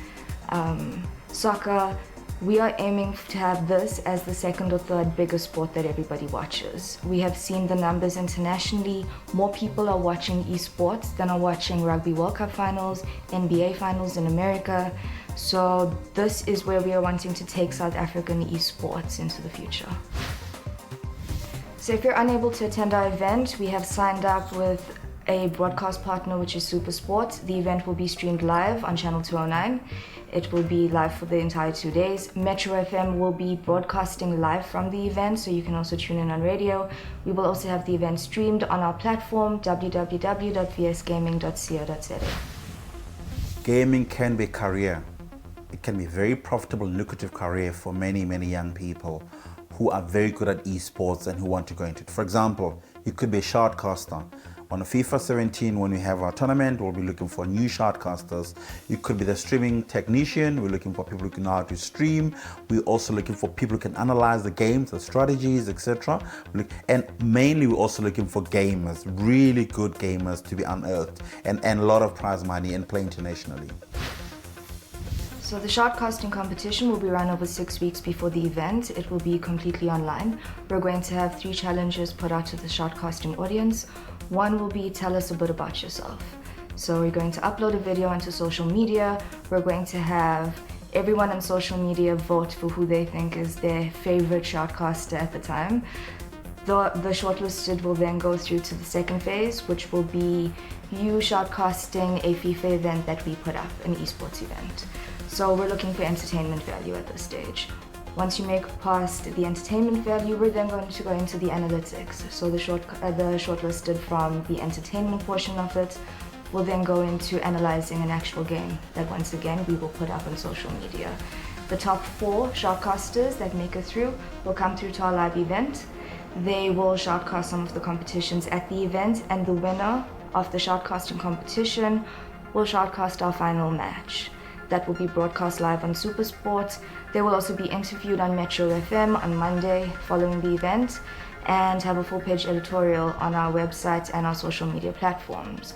soccer, we are aiming to have this as the second or third biggest sport that everybody watches. We have seen the numbers internationally. More people are watching esports than are watching Rugby World Cup finals, NBA finals in America. So this is where we are wanting to take South African esports into the future. So if you're unable to attend our event, we have signed up with a broadcast partner, which is SuperSport. The event will be streamed live on channel 209. It will be live for the entire 2 days. Metro FM will be broadcasting live from the event, so you can also tune in on radio. We will also have the event streamed on our platform, www.vsgaming.co.za. Gaming can be a career. It can be a very profitable, lucrative career for many young people who are very good at esports and who want to go into it. For example, you could be a shoutcaster. On a FIFA 17, when we have our tournament, we'll be looking for new shoutcasters. You could be the streaming technician. We're looking for people who can know how to stream. We're also looking for people who can analyze the games, the strategies, etc. And mainly, we're also looking for gamers, really good gamers to be unearthed, and a lot of prize money and play internationally. So the shoutcasting competition will be run over 6 weeks before the event. It will be completely online. We're going to have 3 challenges put out to the shoutcasting audience. One will be tell us a bit about yourself. So we're going to upload a video onto social media. We're going to have everyone on social media vote for who they think is their favorite shoutcaster at the time. The shortlisted will then go through to the second phase, which will be you shoutcasting a FIFA event that we put up, an esports event. So we're looking for entertainment value at this stage. Once you make past the entertainment value, we're then going to go into the analytics. So the shortlisted from the entertainment portion of it will then go into analyzing an actual game that once again we will put up on social media. The top 4 shoutcasters that make it through will come through to our live event. They will shoutcast some of the competitions at the event, and the winner of the shoutcasting competition will shoutcast our final match. That will be broadcast live on SuperSport. They will also be interviewed on Metro FM on Monday following the event and have a full-page editorial on our website and our social media platforms.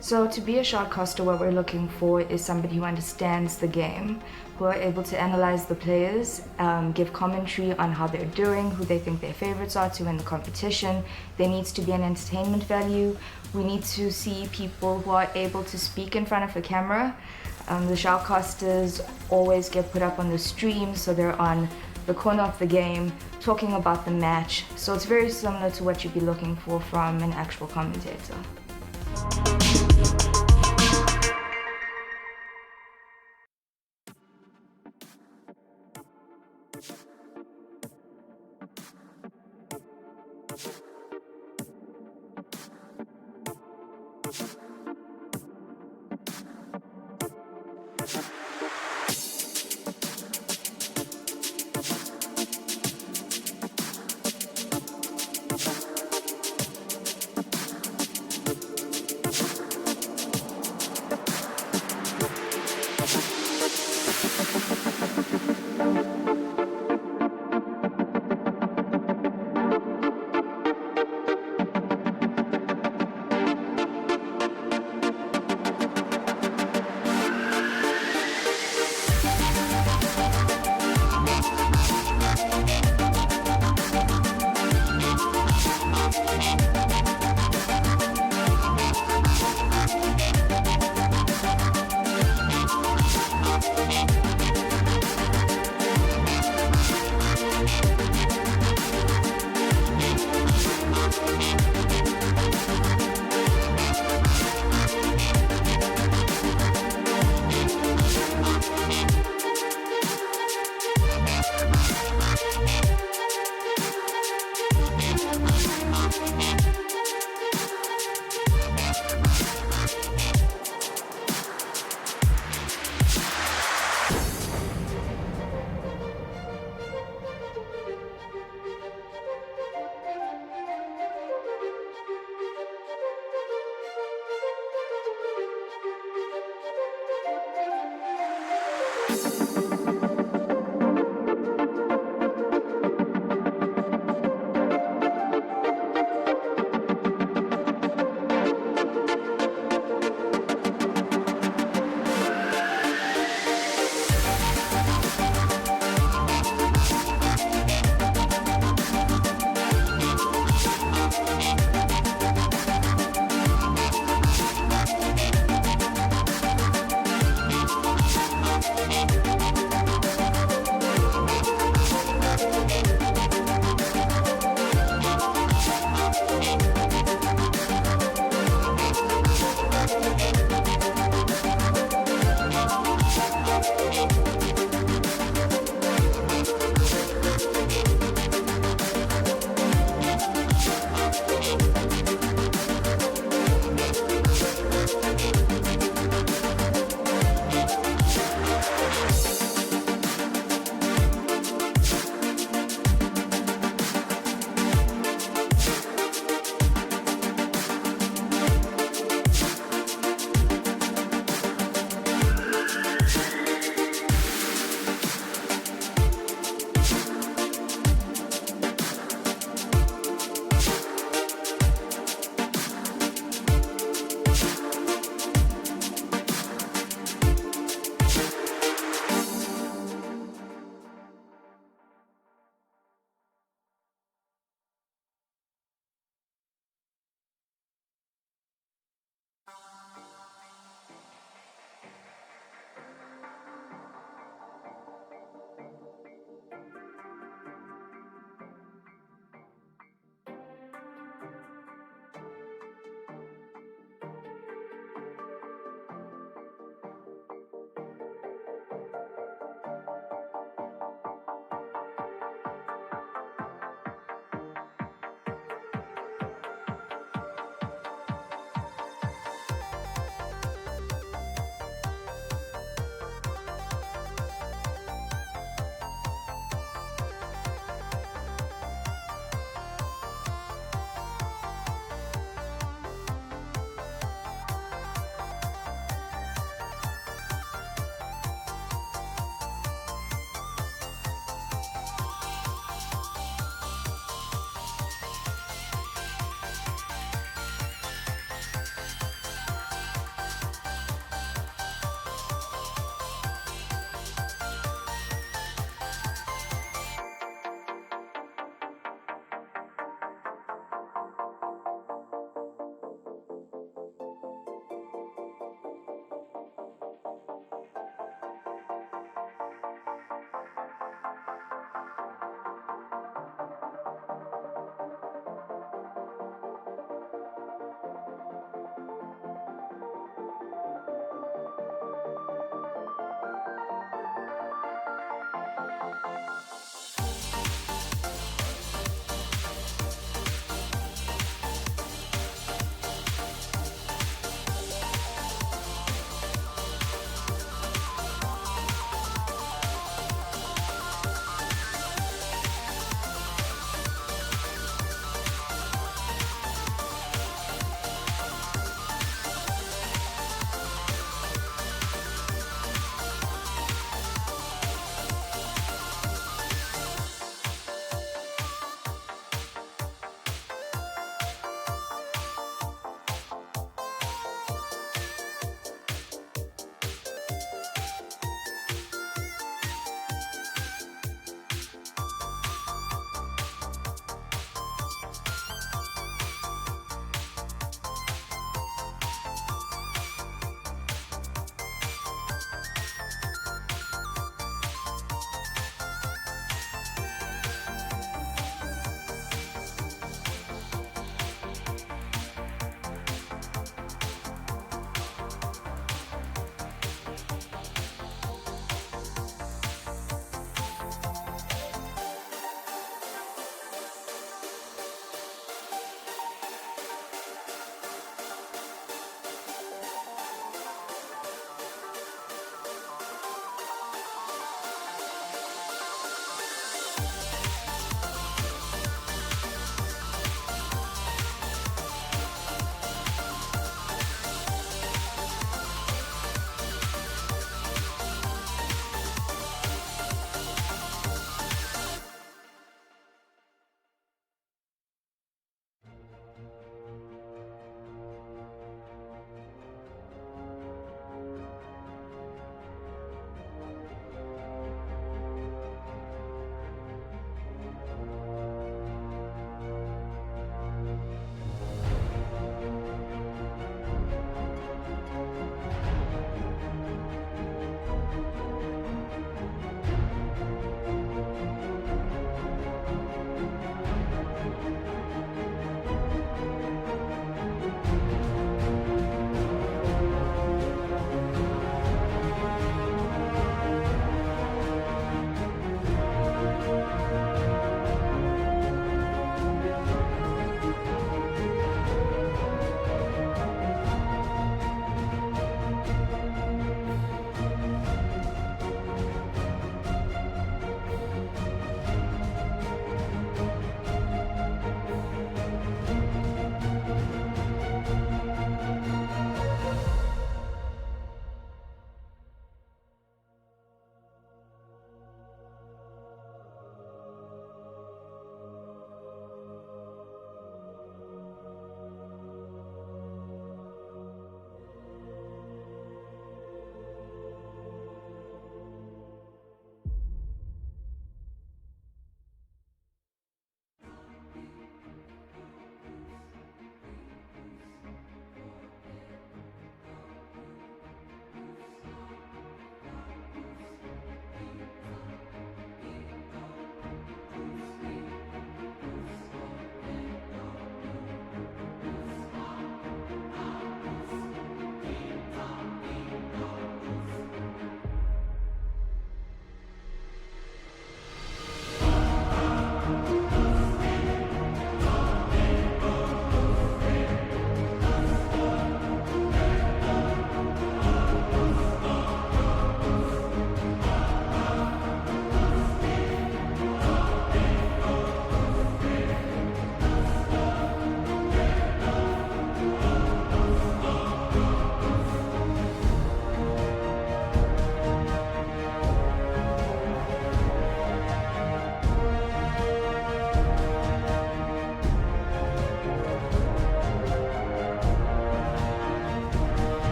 So to be a shoutcaster, what we're looking for is somebody who understands the game, who are able to analyze the players, give commentary on how they're doing, who they think their favorites are to win the competition. There needs to be an entertainment value. We need to see people who are able to speak in front of a camera. The shoutcasters always get put up on the stream, so they're on the corner of the game talking about the match. So it's very similar to what you'd be looking for from an actual commentator.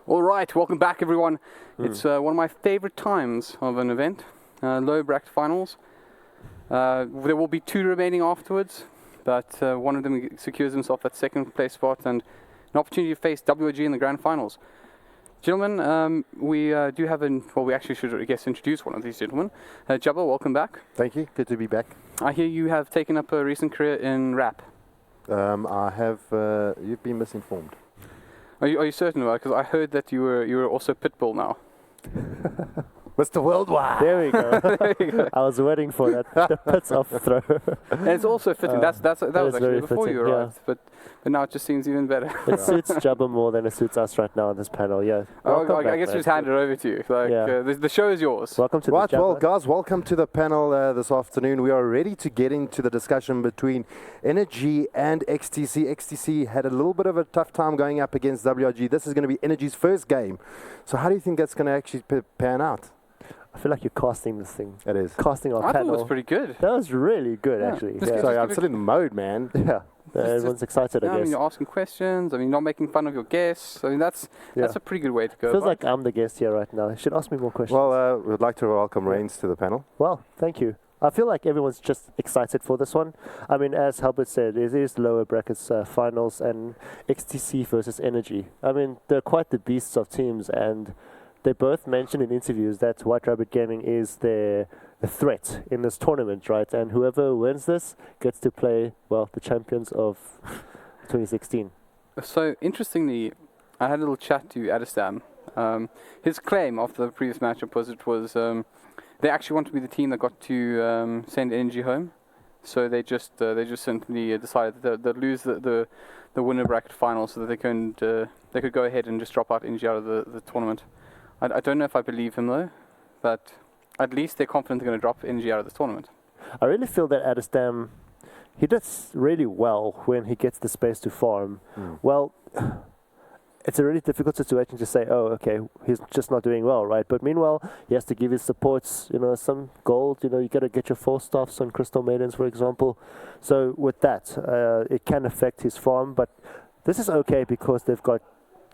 All right, welcome back, everyone. It's one of my favorite times of an event, low bracket finals. There will be 2 remaining afterwards, but one of them secures himself that second place spot and an opportunity to face WOG in the grand finals. Gentlemen, we do have we actually should, I guess, introduce one of these gentlemen. Jabba, welcome back. Thank you, good to be back. I hear you have taken up a recent career in rap. I have, you've been misinformed. Are you certain about it? Because I heard that you were also Pitbull now. Mr. Worldwide. There we go. There you go. I was waiting for that. The pits off throw. And it's also fitting. that was actually before fitting, you arrived, but now it just seems even better. It suits Jabba more than it suits us right now on this panel. Yeah. I guess we just hand it over to you. The show is yours. Welcome to right, the Jabba. well, guys, welcome to the panel this afternoon. We are ready to get into the discussion between Energy and XTC. XTC had a little bit of a tough time going up against WRG. This is going to be Energy's first game. So how do you think that's going to actually pan out? I feel like you're casting this thing. It is. Casting our panel. I thought it was pretty good. That was really good, actually. Yeah. Sorry, I'm still in the mode, man. Yeah. Everyone's excited, I guess. I mean, you're asking questions. I mean, not making fun of your guests. I mean, that's a pretty good way to go. Feels like I'm the guest here right now. You should ask me more questions. Well, we'd like to welcome Reigns to the panel. Well, thank you. I feel like everyone's just excited for this one. I mean, as Albert said, it is lower brackets finals and XTC versus Energy. I mean, they're quite the beasts of teams, and they both mentioned in interviews that White Rabbit Gaming is the threat in this tournament, right? And whoever wins this gets to play, well, the champions of 2016. So, interestingly, I had a little chat to Adestam. His claim after the previous matchup was they actually want to be the team that got to send Energy home. So they just simply decided that they'd lose the winner bracket final so that they could go ahead and just drop out Energy out of the tournament. I don't know if I believe him though, but at least they're confident they're going to drop Energy out of the tournament. I really feel that Adestam, he does really well when he gets the space to farm. Well, it's a really difficult situation to say, oh, okay, he's just not doing well, right? But meanwhile, he has to give his supports, some gold. You got to get your 4-staffs on Crystal Maidens, for example. So with that, it can affect his farm. But this is okay because they've got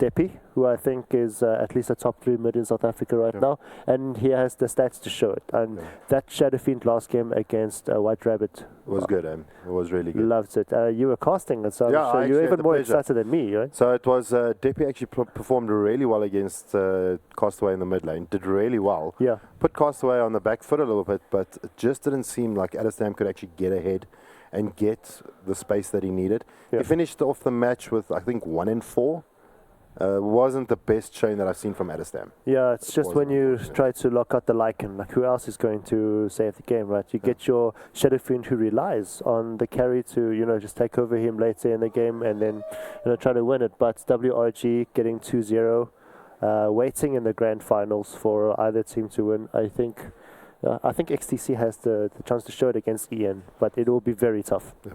Deppy, who I think is at least a top 3 mid in South Africa right now, and he has the stats to show it. And that Shadow Fiend last game against White Rabbit was good. It was really good. Loved it. You were casting it, so I'm sure you were even more excited than me, right? So it was Deppy actually performed really well against Castaway in the mid lane. Did really well. Yeah. Put Castaway on the back foot a little bit, but it just didn't seem like Adestam could actually get ahead and get the space that he needed. He finished off the match with, I think, 1 in 4. Wasn't the best showing that I've seen from Adestam. Yeah, it's just when you try to lock out the Lycan, like who else is going to save the game, right? You get your Shadow Fiend who relies on the carry to, just take over him later in the game and then, try to win it. But WRG getting 2-0, waiting in the grand finals for either team to win. I think XTC has the chance to show it against EN, but it will be very tough. Yeah.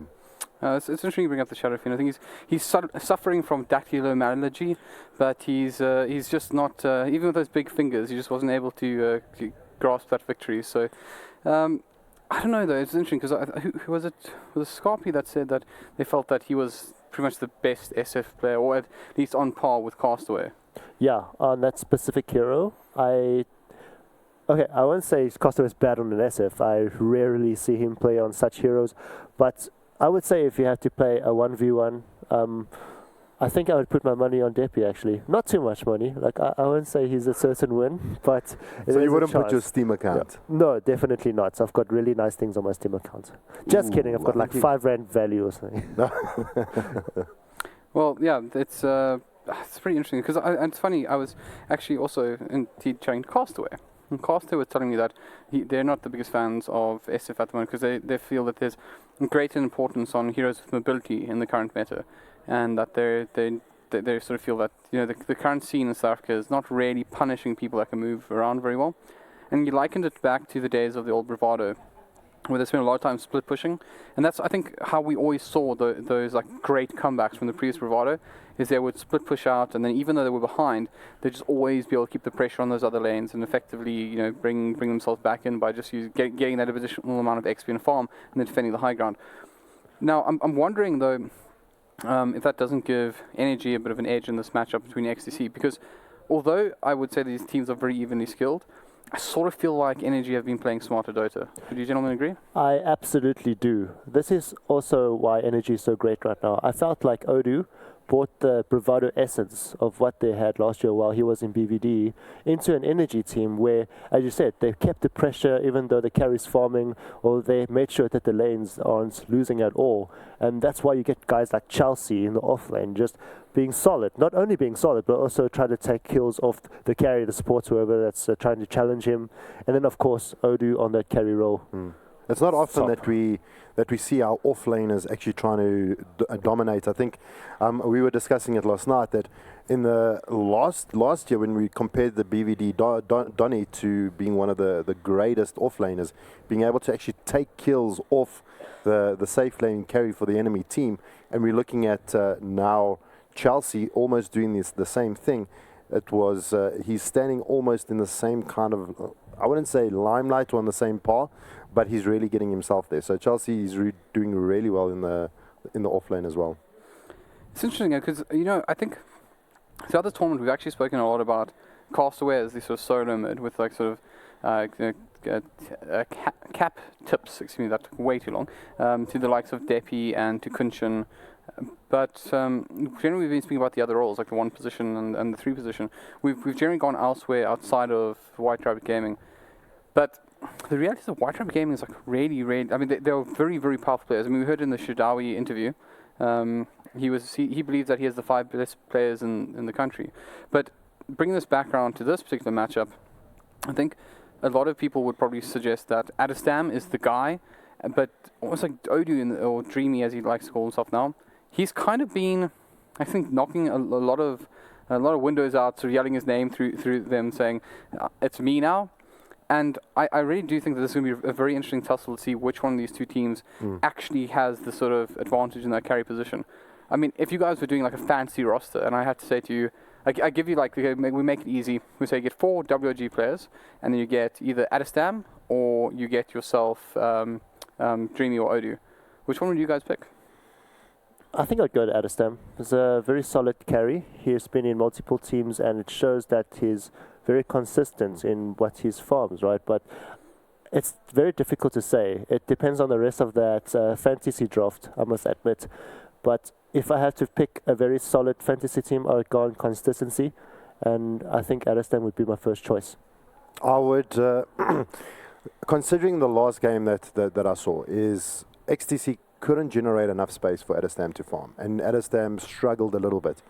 It's interesting you bring up the Shadow Fiend. I think he's suffering from dactylomalology, but he's just not, even with those big fingers, he just wasn't able to grasp that victory. So, I don't know though, it's interesting because who was it? Was it Scarpy that said that they felt that he was pretty much the best SF player, or at least on par with Castaway? Yeah, on that specific hero, I won't say Castaway is bad on an SF. I rarely see him play on such heroes, but I would say if you have to play a 1v1, I think I would put my money on Deppy actually. Not too much money. Like I wouldn't say he's a certain win, but so you wouldn't put your Steam account? Yeah. No, definitely not. I've got really nice things on my Steam account. Just kidding. I've got like 5 rand value or something. Well, yeah, it's pretty interesting because it's funny. I was actually also indeed chatting to Castaway. And Castaway was telling me that they're not the biggest fans of SF at the moment because they feel that there's greater importance on heroes with mobility in the current meta, and that they sort of feel that the current scene in South Africa is not really punishing people that can move around very well. And you likened it back to the days of the old Bravado, where they spent a lot of time split pushing, and that's I think how we always saw those like great comebacks from the previous Bravado. Is they would split push out, and then even though they were behind, they'd just always be able to keep the pressure on those other lanes and effectively, bring themselves back in by just getting that additional amount of XP and farm and then defending the high ground. Now, I'm wondering though, if that doesn't give Energy a bit of an edge in this matchup between XTC, because although I would say these teams are very evenly skilled, I sort of feel like Energy have been playing smarter Dota. Would you gentlemen agree? I absolutely do. This is also why Energy is so great right now. I felt like Odu brought the bravado essence of what they had last year while he was in BVD into an Energy team where, as you said, they kept the pressure even though the carry's farming, or they made sure that the lanes aren't losing at all. And that's why you get guys like Chelsea in the off lane just being solid. Not only being solid, but also trying to take kills off the carry, the support, whoever that's trying to challenge him. And then, of course, Odu on that carry role. It's not often that we see our off-laners actually trying to dominate. I think we were discussing it last night that in the last year when we compared the BVD Donny to being one of the greatest off-laners, being able to actually take kills off the safe lane carry for the enemy team, and we're looking at now Chelsea almost doing the same thing. It was he's standing almost in the same kind of, I wouldn't say limelight or on the same par, but he's really getting himself there. So Chelsea is doing really well in the off lane as well. It's interesting because I think the other tournament we've actually spoken a lot about Castaway as the sort of solo mid with like sort of cap tips. Excuse me, that took way too long. To the likes of Deppy and to Kunshan But generally, we've been speaking about the other roles, like the 1 position and the 3 position. We've generally gone elsewhere outside of White Rabbit Gaming. But the reality is that White Rabbit Gaming is like really, I mean, they're very, very powerful players. I mean, we heard in the Shadawi interview, he believes that he has the 5 best players in the country. But bringing this background to this particular matchup, I think a lot of people would probably suggest that Adestam is the guy, but almost like Odu, or Dreamy as he likes to call himself now, he's kind of been, I think, knocking a lot of windows out, sort of yelling his name through them, saying, it's me now. And I really do think that this is going to be a very interesting tussle to see which one of these 2 teams actually has the sort of advantage in that carry position. I mean, if you guys were doing like a fancy roster, and I had to say to you, I give you like, we make it easy. We say you get 4 WRG players, and then you get either Adestam or you get yourself Dreamy or Odu. Which one would you guys pick? I think I'd go to Adestam. He's a very solid carry. He's been in multiple teams, and it shows that he's very consistent in what he farms, right? But it's very difficult to say. It depends on the rest of that fantasy draft, I must admit. But if I had to pick a very solid fantasy team, I would go on consistency, and I think Adestam would be my first choice. I would, considering the last game that I saw, is XTC couldn't generate enough space for Adestam to farm, and Adestam struggled a little bit.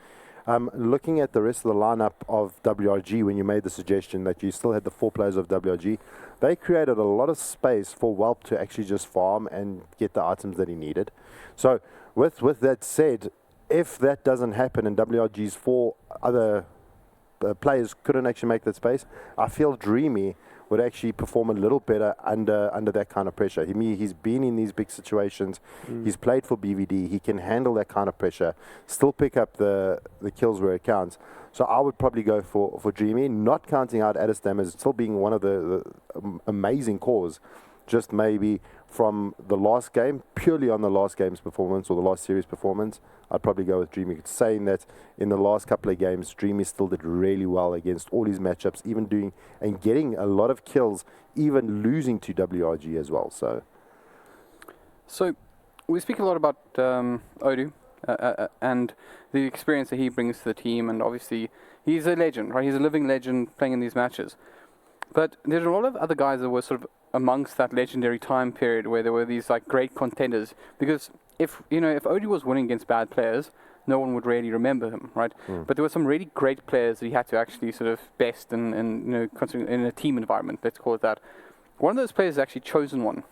Looking at the rest of the lineup of WRG, when you made the suggestion that you still had the 4 players of WRG, they created a lot of space for Whelp to actually just farm and get the items that he needed. So with that said, if that doesn't happen and WRG's 4 other players couldn't actually make that space, I feel Dreamy would actually perform a little better under that kind of pressure. He's been in these big situations. He's played for BVD. He can handle that kind of pressure, still pick up the kills where it counts. So I would probably go for Dreamy, not counting out Adestam as still being one of the amazing cores, just maybe from the last game, purely on the last game's performance or the last series performance, I'd probably go with Dreamy. Saying that in the last couple of games, Dreamy still did really well against all his matchups, even doing and getting a lot of kills, even losing to WRG as well. So we speak a lot about Odu and the experience that he brings to the team, and obviously he's a legend, right? He's a living legend playing in these matches. But there's a lot of other guys that were sort of amongst that legendary time period where there were these like great contenders, because if Odu was winning against bad players, no one would really remember him, right? But there were some really great players that he had to actually sort of best and considering in a team environment, let's call it that. One of those players is actually Chosen One.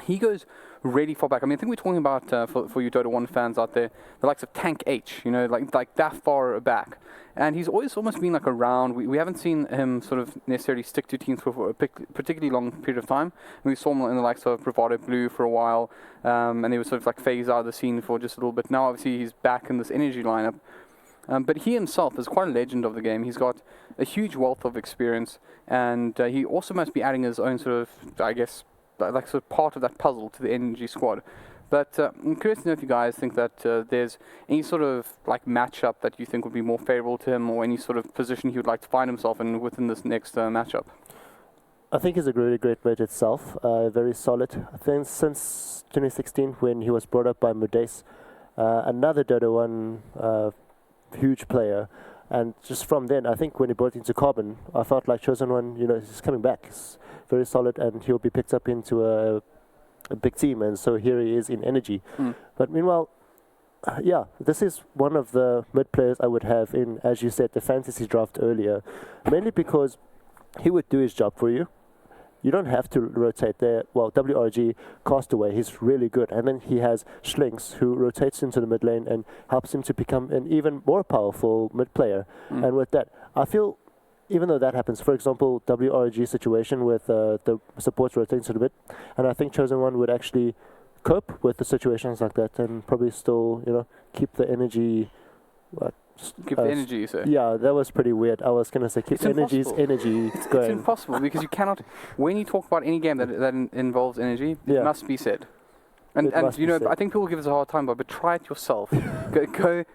He goes really far back. I mean, I think we're talking about for you Dota 1 fans out there, the likes of Tank H, like that far back. And he's always almost been like around. We haven't seen him sort of necessarily stick to teams for a particularly long period of time. And we saw him in the likes of Bravado Blue for a while, and he was sort of like phased out of the scene for just a little bit. Now, obviously, he's back in this Energy lineup. But he himself is quite a legend of the game. He's got a huge wealth of experience, and he also must be adding his own sort of, I guess, like sort of part of that puzzle to the Energy squad. But I'm curious to know if you guys think that there's any sort of like matchup that you think would be more favorable to him, or any sort of position he would like to find himself in within this next matchup. I think he's a really great mate itself, very solid. I think since 2016, when he was brought up by Mudace, another Dota 1 huge player, and just from then, I think when he brought into Carbon, I felt like Chosen One, he's coming back. He's very solid, and he'll be picked up into a big team, and so here he is in Energy. But meanwhile, this is one of the mid players I would have in, as you said, the fantasy draft earlier, mainly because he would do his job for you. You don't have to rotate there. Well, WRG Castaway, he's really good, and then he has Schlinks, who rotates into the mid lane and helps him to become an even more powerful mid player. And with that, I feel, even though that happens, for example, WRG situation with the supports rotating to the mid, and I think Chosen One would actually cope with the situations like that and probably still, keep the energy. Keep the energy, you say? Yeah, that was pretty weird. I was going to say keep the energy going. It's impossible because you cannot, when you talk about any game that involves energy, it must be said. And you know, I think people give us a hard time, but try it yourself.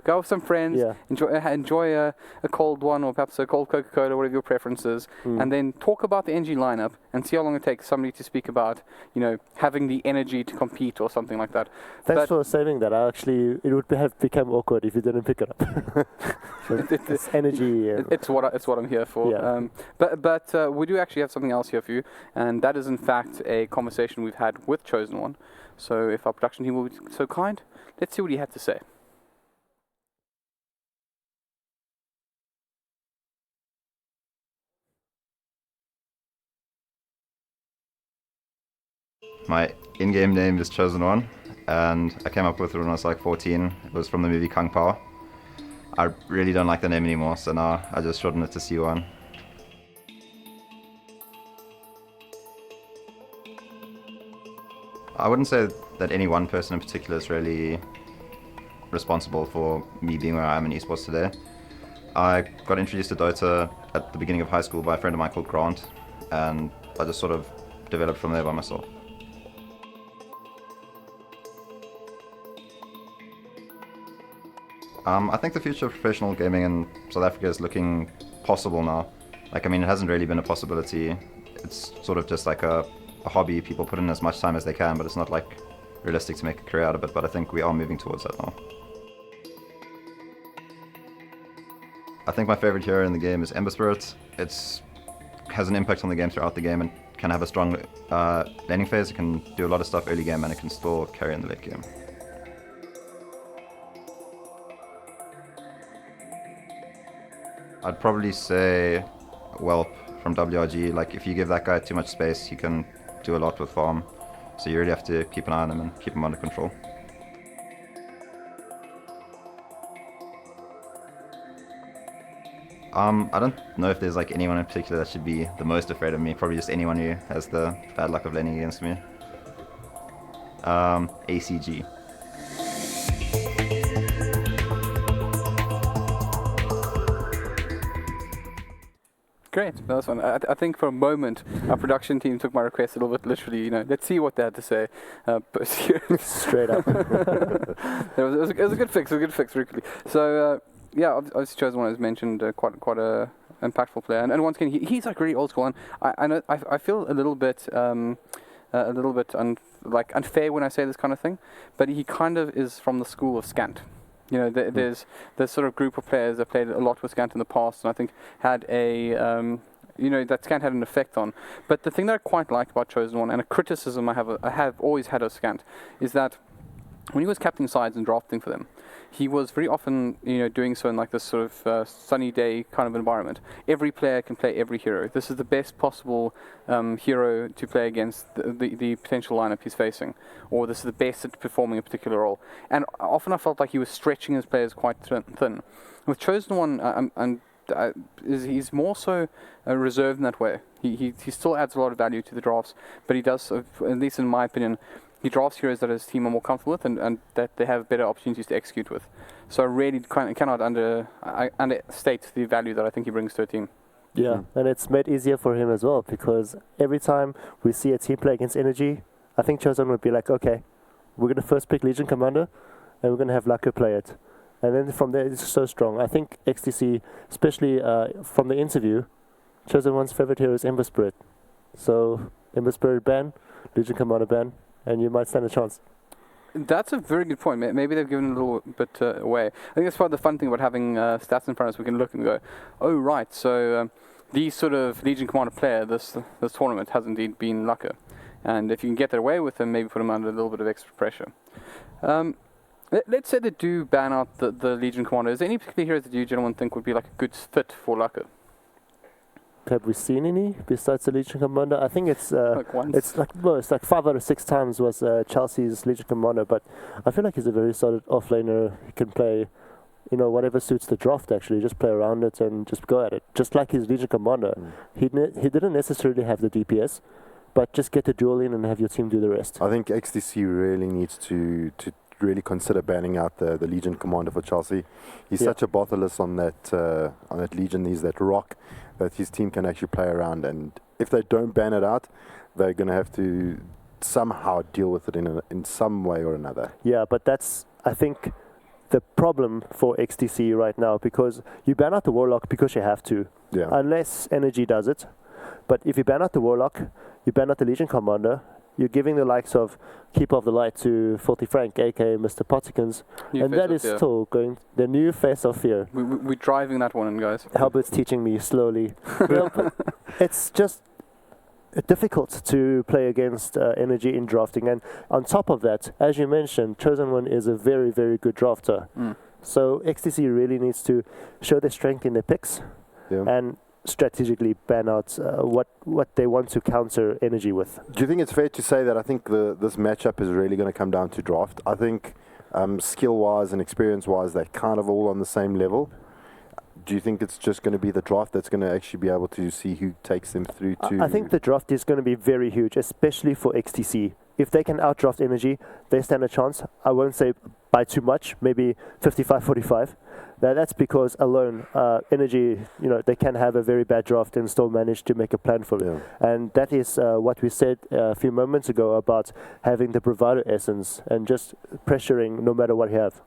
go with some friends. Yeah. Enjoy a cold one, or perhaps a cold Coca-Cola, whatever your preference is, and then talk about the NG lineup and see how long it takes somebody to speak about, you know, having the energy to compete or something like that. Thanks for saving that. It would have become awkward if you didn't pick it up. It's energy. It's what I'm here for. Yeah. But we do actually have something else here for you, and that is in fact a conversation we've had with Chosen One. So if our production team will be so kind, let's see what he had to say. My in-game name is Chosen One, and I came up with it when I was like 14. It was from the movie Kung Pao. I really don't like the name anymore, so now I just shortened it to C1. I wouldn't say that any one person in particular is really responsible for me being where I am in esports today. I got introduced to Dota at the beginning of high school by a friend of mine called Grant, and I just sort of developed from there by myself. I think the future of professional gaming in South Africa is looking possible now. Like, I mean, it hasn't really been a possibility. It's sort of just like a hobby. People put in as much time as they can, but it's not like realistic to make a career out of it. But I think we are moving towards that now. I think my favorite hero in the game is Ember Spirit. It has an impact on the game throughout the game and can have a strong laning phase. It can do a lot of stuff early game, and it can still carry in the late game. I'd probably say Whelp from WRG. Like, if you give that guy too much space, he can do a lot with farm. So you really have to keep an eye on him and keep him under control. I don't know if there's like anyone in particular that should be the most afraid of me. Probably just anyone who has the bad luck of laning against me. ACG. Great, that was fun. I think for a moment our production team took my request a little bit literally. You know, let's see what they had to say. Straight up. it was a good fix. It was a good fix, really. So yeah, obviously Chosen One, as mentioned, quite a impactful player. And once again, he's like really old school. And I feel a little bit unfair when I say this kind of thing, but he kind of is from the school of Scant. You know, there's sort of group of players that played a lot with Scant in the past, and I think had that Scant had an effect on. But the thing that I quite like about Chosen One, and a criticism I have always had of Scant, is that when he was captaining sides and drafting for them, he was very often, doing so in like this sort of sunny day kind of environment. Every player can play every hero. This is the best possible hero to play against the potential lineup he's facing, or this is the best at performing a particular role. And often I felt like he was stretching his players quite thin. With Chosen One, he's more so reserved in that way. He still adds a lot of value to the drafts, but he does, at least in my opinion, he drafts heroes that his team are more comfortable with and that they have better opportunities to execute with. So I really cannot understate the value that I think he brings to a team. Yeah, and it's made easier for him as well, because every time we see a team play against Energy, I think Chosen would be like, okay, we're going to first pick Legion Commander and we're going to have Laka play it. And then from there, it's so strong. I think XTC, especially from the interview, Chosen One's favorite hero is Ember Spirit. So Ember Spirit ban, Legion Commander ban, and you might stand a chance. That's a very good point. Maybe they've given a little bit away. I think that's part of the fun thing about having stats in front of us. We can look and go, oh, right, so these sort of Legion Commander player, this tournament has indeed been Laka. And if you can get that away with them, maybe put them under a little bit of extra pressure. Let's say they do ban out the Legion Commander. Is there any particular heroes that you gentlemen think would be like a good fit for Laka? Have we seen any besides the Legion Commander? I think it's like 5 out of 6 times was Chelsea's Legion Commander, but I feel like he's a very solid offlaner. He can play, whatever suits the draft. Actually, just play around it and just go at it. Just like his Legion Commander, he didn't necessarily have the DPS, but just get the duel in and have your team do the rest. I think XTC really needs to really consider banning out the Legion Commander for Chelsea. He's such a botherless on that Legion. He's that rock that his team can actually play around, and if they don't ban it out, they're going to have to somehow deal with it in some way or another. Yeah, but that's, I think, the problem for XTC right now, because you ban out the Warlock because you have to, unless Energy does it. But if you ban out the Warlock, you ban out the Legion Commander, you're giving the likes of Keeper of the Light to Filthy Frank, aka Mr. Pottikins, and that is still going, the new face of fear. We're driving that one in, guys. Halbert's teaching me slowly. It's just difficult to play against Energy in drafting, and on top of that, as you mentioned, Chosen One is a very, very good drafter. So XTC really needs to show their strength in their picks and strategically ban out what they want to counter Energy with. Do you think it's fair to say that I think this matchup is really going to come down to draft? I think skill-wise and experience-wise, they're kind of all on the same level. Do you think it's just going to be the draft that's going to actually be able to see who takes them through to... I think the draft is going to be very huge, especially for XTC. If they can outdraft Energy, they stand a chance. I won't say by too much, maybe 55-45. That's because alone, Energy, they can have a very bad draft and still manage to make a plan for it. And that is what we said a few moments ago about having the bravado essence and just pressuring no matter what you have.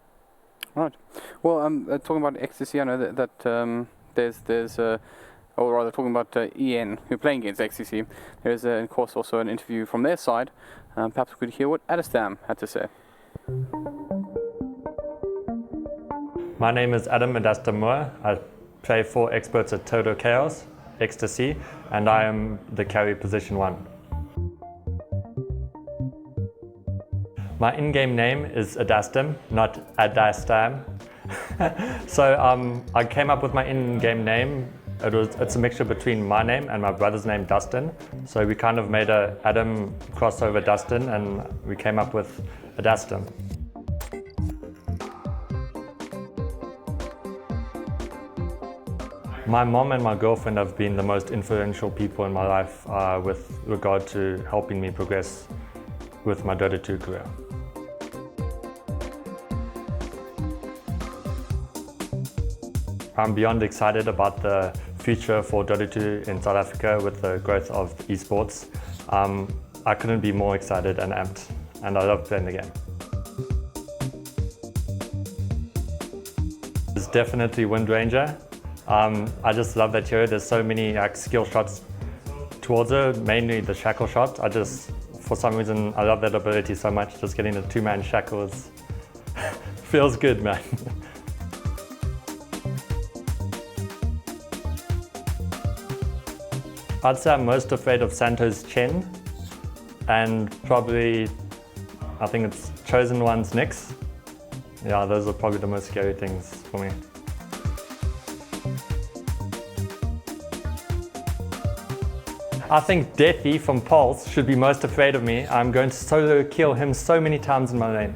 Right. Well, talking about XTC, I know that there's or rather talking about EN, who are playing against XTC. There's, of course, also an interview from their side. Perhaps we could hear what Adestam had to say. My name is Adam Adastamur. I play 4 experts at Total Chaos, XTC, and I am the carry position 1. My in-game name is Adastam, not Adastam. So I came up with my in-game name. It's a mixture between my name and my brother's name, Dustin. So we kind of made a Adam crossover Dustin, and we came up with Adastam. My mom and my girlfriend have been the most influential people in my life with regard to helping me progress with my Dota 2 career. I'm beyond excited about the future for Dota 2 in South Africa with the growth of esports. I couldn't be more excited and amped, and I love playing the game. It's definitely Wind Ranger. I just love that hero. There's so many skill shots towards her, mainly the shackle shot. For some reason, I love that ability so much. Just getting the 2-man shackles feels good, man. I'd say I'm most afraid of Santo's Chen, and probably, I think it's Chosen One's Nyx. Yeah, those are probably the most scary things for me. I think Deathy from Pulse should be most afraid of me. I'm going to solo kill him so many times in my lane.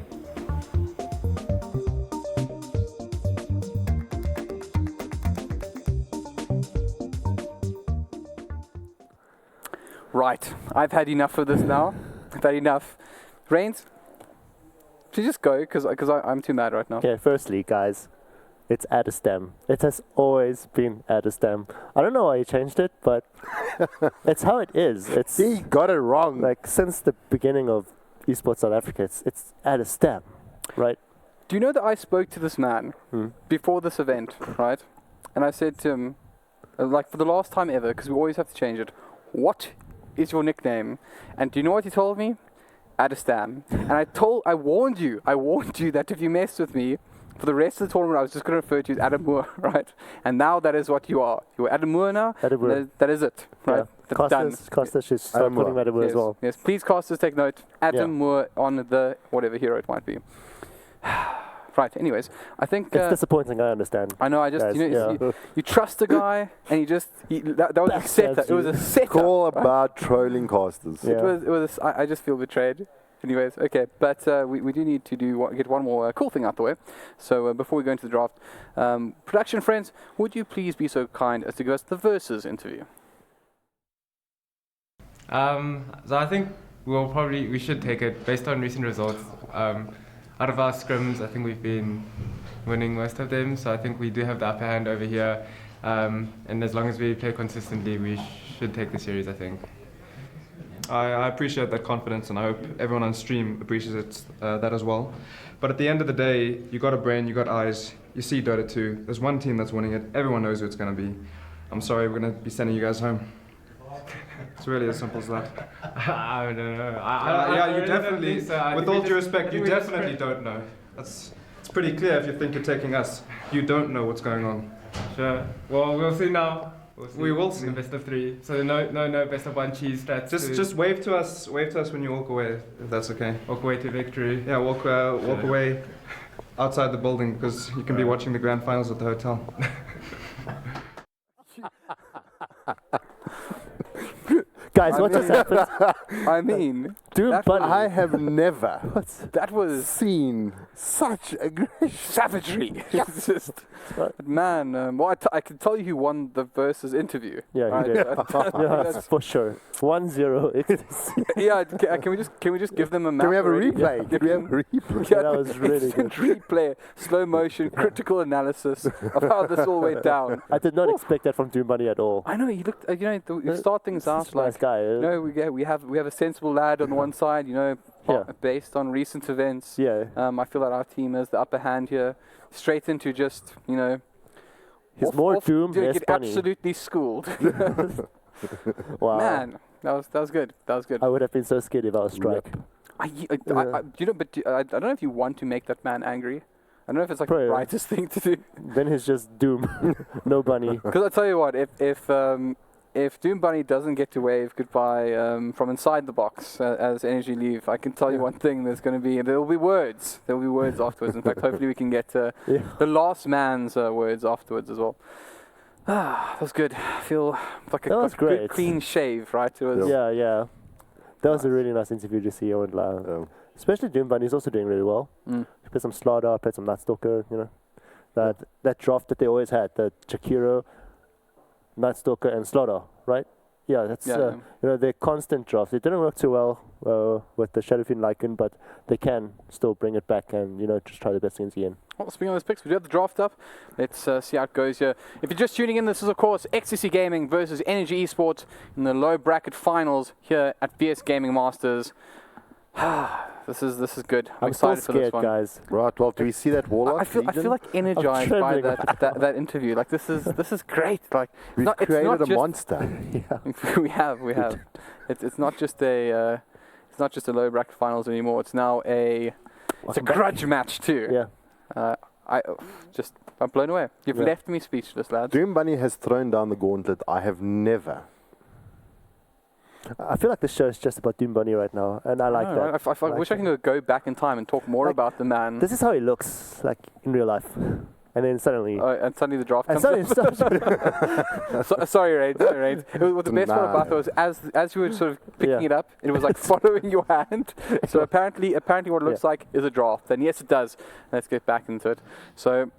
Right, I've had enough of this now. I've had enough. Reigns, should you just go? Because I'm too mad right now. Okay, firstly, guys, it's Adestam. It has always been Adestam. I don't know why you changed it, but it's how it is. He got it wrong. Like, since the beginning of esports South Africa, it's Adestam, right? Do you know that I spoke to this man before this event, right? And I said to him, like for the last time ever, because we always have to change it, what is your nickname? And do you know what he told me? Adestam. And I warned you that if you messed with me, for the rest of the tournament, I was just going to refer to you as Adam Moore, right? And now that is what you are. You're Adam Moore now. Adam Moore. That is it, right? Yeah. Costas should start putting Adam Moore as well. Yes, please, Costas, take note. Adam Moore on the whatever hero it might be. Right, anyways, I think... it's disappointing, I understand. I know, you trust a guy, and that was a setup. It was a setup. It's all about trolling Costas. Yeah. I just feel betrayed. Anyways, okay, but we do need to get one more cool thing out the way. So before we go into the draft, production friends, would you please be so kind as to give us the Versus interview? So I think we should take it based on recent results. Out of our scrims, I think we've been winning most of them, so I think we do have the upper hand over here. And as long as we play consistently, we should take the series, I think. I appreciate that confidence, and I hope everyone on stream appreciates that as well. But at the end of the day, you got a brain, you got eyes. You see Dota 2. There's one team that's winning it. Everyone knows who it's going to be. I'm sorry, we're going to be sending you guys home. It's really as simple as that. I don't know. Yeah, you I definitely, don't think so. with all due respect, you definitely don't know. It's pretty clear if you think you're taking us. You don't know what's going on. Sure. Well, we'll see now. We will see. The best of 3. So no best of 1 cheese stats. Just wave to us when you walk away, if that's okay. Walk away to victory. Yeah, walk away outside the building, because you can be watching the grand finals at the hotel. Guys, what just happened? I mean, I have never that was seen such aggression. Savagery. It's just, man, well, I can tell you who won the Versus interview. Yeah, right? he did. Yeah, for sure. 1-0. Yeah, can we just give them a map? Can we have a already? replay? Can we have a replay? Yeah, that was really good. Replay, slow motion, critical analysis of how this all went down. I did not expect that from Doom Bunny at all. I know, he looked, you start things out like, nice guy. No, we have a sensible lad on the one side, based on recent events. Yeah. I feel that our team has the upper hand here, straight into just, He's more Doom, less get Bunny. absolutely schooled. Wow. Man, that was good. That was good. I would have been so scared if I was Strike. I don't know if you want to make that man angry. I don't know if it's like Probably. the brightest thing to do. Then he's just Doom. No Bunny. Because I tell you what, if Doom Bunny doesn't get to wave goodbye from inside the box as Energy leave, I can tell you one thing: there will be words. There will be words afterwards. In fact, hopefully we can get the last man's words afterwards as well. That was good. I feel like a great. good clean shave, right? It was Yeah. That was a really nice interview to see. Especially Doom Bunny is also doing really well. Mm. He played some Slaughter, played some Nightstalker. That draft that they always had, the Chakiro, Nightstalker, and Slaughter, right? Yeah, that's their constant drafts. It didn't work too well with the Shadowfiend Lycan, but they can still bring it back and just try the best against Ian. Well, speaking of those picks, we do have the draft up. Let's see how it goes here. If you're just tuning in, this is of course XTC Gaming versus Energy Esports in the low bracket finals here at VS Gaming Masters. This is good. I'm excited still for this scared, one. guys. Right. Well, do we see that Warlock? I feel like energized by that interview. Like this is great. Like we've created a monster. we have. It's not just a low bracket finals anymore. It's now a grudge match too. Yeah. I'm blown away. You've left me speechless, lads. Doom Bunny has thrown down the gauntlet. I have never. I feel like the show is just about Doom Bunny right now, and I like that. Right? I wish I can go back in time and talk more about the man. This is how he looks like in real life, and then suddenly. The draft and comes up. Sorry, Raid. What the best part about it was as you were sort of picking it up, it was like following your hand. So apparently what it looks like is a draft, and yes, it does. Let's get back into it. So.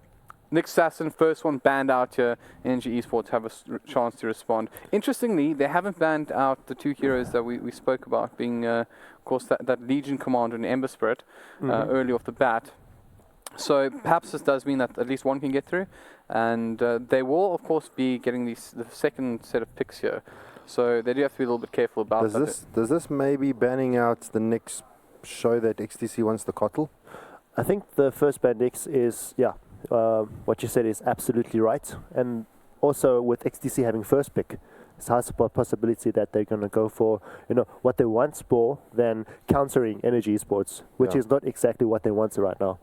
Nick Sasson, first one banned out here. Energy Esports have a chance to respond. Interestingly, they haven't banned out the two heroes that we spoke about, being, of course, that Legion Commander and Ember Spirit early off the bat. So perhaps this does mean that at least one can get through. And they will, of course, be getting the second set of picks here. So they do have to be a little bit careful about that. Does this maybe banning out the next show that XTC wants the Kotl? I think the first ban next is, what you said is absolutely right. And also with XTC having first pick, it's a high possibility that they're going to go for, what they want more than countering Energy Esports, which is not exactly what they want right now.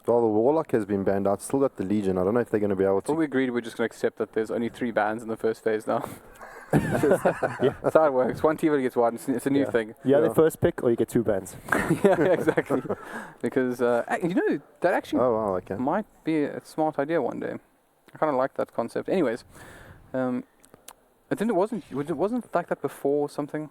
Well, the Warlock has been banned out. Still got the Legion. I don't know if they're going to be able to. Well, we agreed we're just going to accept that there's only 3 bans in the first phase now. That's how it works. One team only gets one. It's a new thing. You have the first pick or you get 2 bans. Yeah, exactly. Because, that actually might be a smart idea one day. I kind of like that concept. Anyways, I think it wasn't like that before something.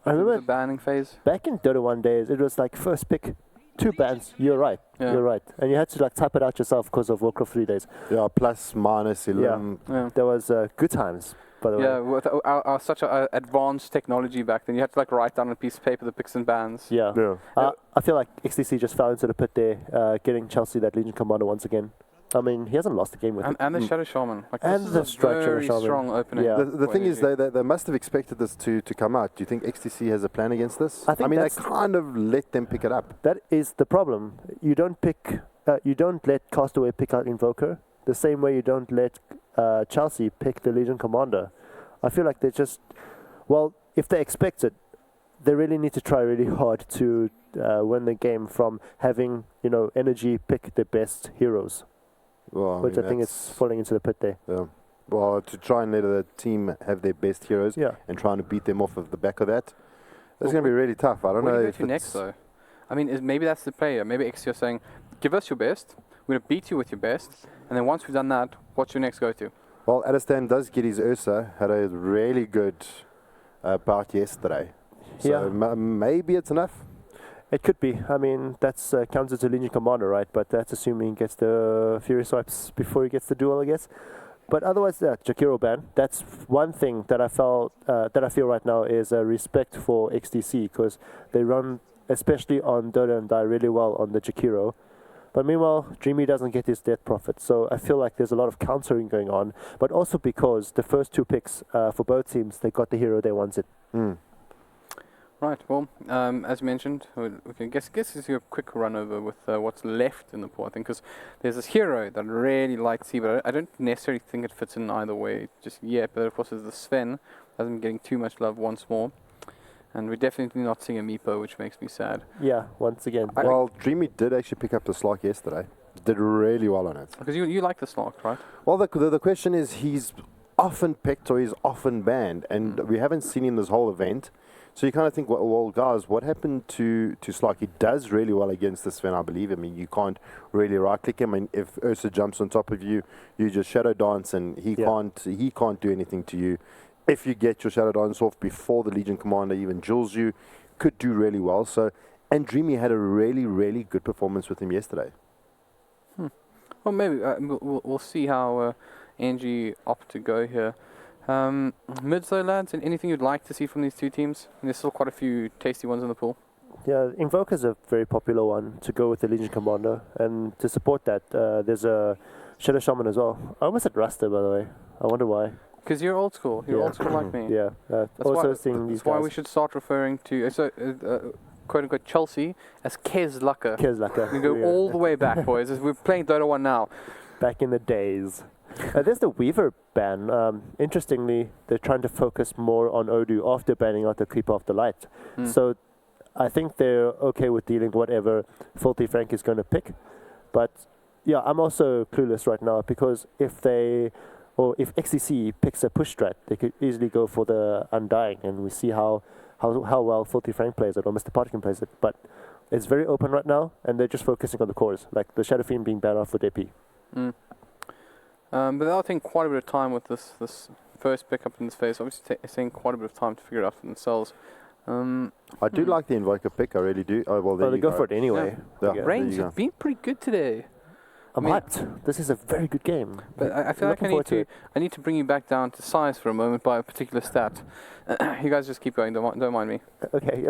I remember the banning phase. Back in Dota 1 days, it was like first pick, 2 bans. You're right. And you had to type it out yourself because of Warcraft 3 days. Yeah, plus, minus, 11. Yeah. There was good times. By the way. Yeah, with our such advanced technology back then, you had to write down on a piece of paper the picks and bans. Yeah. I feel like XTC just fell into the pit there, getting Chelsea that Legion Commander once again. I mean, he hasn't lost a game with it. And the Shadow Shaman. Like, And this the is a Strike Shadow very Shaman. strong opening. Yeah. The for thing is, energy. they must have expected this to come out. Do you think XTC has a plan against this? I think mean, they that's- kind of let them pick it up. That is the problem. You don't let Castaway pick out Invoker the same way you don't let Chelsea pick the Legion Commander. I feel like they just, well, if they expect it, they really need to try really hard to win the game from having, Energy pick the best heroes. Well, which I think is falling into the pit there. Yeah. Well, to try and let the team have their best heroes and trying to beat them off of the back of that, that's going to be really tough. I don't know What do you if go to next, though? I mean, maybe that's the player. Maybe XTC are saying, give us your best, we're going to beat you with your best, and then once we've done that, what's your next go-to? Well, Adestam does get his Ursa, had a really good bout yesterday. So maybe it's enough. It could be. I mean, that's counted to Legion Commander, right? But that's assuming he gets the Fury Swipes before he gets the duel, I guess. But otherwise, Jakiro ban. That's one thing that I feel right now is respect for XTC, because they run, especially on Dota and Die, really well on the Jakiro. But meanwhile, Dreamy doesn't get his Death Prophet, so I feel like there's a lot of countering going on. But also because the first two picks for both teams, they got the hero they wanted. Right, well, as mentioned, we can guess is a quick run over with what's left in the pool, I think, because there's this hero that I really like to see, but I don't necessarily think it fits in either way just yet. But of course, there's the Sven, hasn't been getting too much love once more. And we're definitely not seeing a Meepo, which makes me sad. Yeah, once again. Well, Dreamy did actually pick up the Slark yesterday. Did really well on it. Because you like the Slark, right? Well, the question is, he's often picked or he's often banned, and we haven't seen him this whole event. So you kind of think, well, guys, what happened to Slark? He does really well against this Sven, I believe. I mean, you can't really right-click him. I mean, if Ursa jumps on top of you, you just Shadow Dance, and he can't do anything to you. If you get your Shadow Dance off before the Legion Commander even jewels you, could do really well. So, and Dreamy had a really, really good performance with him yesterday. Well, maybe we'll see how NG opt to go here. Mids though, lads, and anything you'd like to see from these two teams? And there's still quite a few tasty ones in the pool. Yeah, Invoker's a very popular one to go with the Legion Commander, and to support that, there's a Shadow Shaman as well. I almost said Rasta, by the way. I wonder why. Because you're old school. You're old school like me. Yeah. That's why we should start referring to quote unquote Chelsea as Kez Lucker. Kez Lucker. We go all the way back, boys. We're playing Dota 1 now. Back in the days. There's the Weaver ban. Interestingly, they're trying to focus more on Odu after banning out the Creeper of the Light. So I think they're okay with dealing whatever Filthy Frank is going to pick. But yeah, I'm also clueless right now, because if XTC picks a push strat, they could easily go for the Undying, and we see how well Filthy Frank plays it, or Mr. Partican plays it. But it's very open right now, and they're just focusing on the cores, like the Shadow Fiend being banned out for DP. But they'll take quite a bit of time with this first pickup in this phase. Obviously, taking quite a bit of time to figure it out for themselves. I do like the Invoker pick, I really do. They go for it anyway. Yeah. Range have been pretty good today. I'm hyped. This is a very good game. But I feel like I need to bring you back down to size for a moment by a particular stat. You guys just keep going, don't mind me. Okay.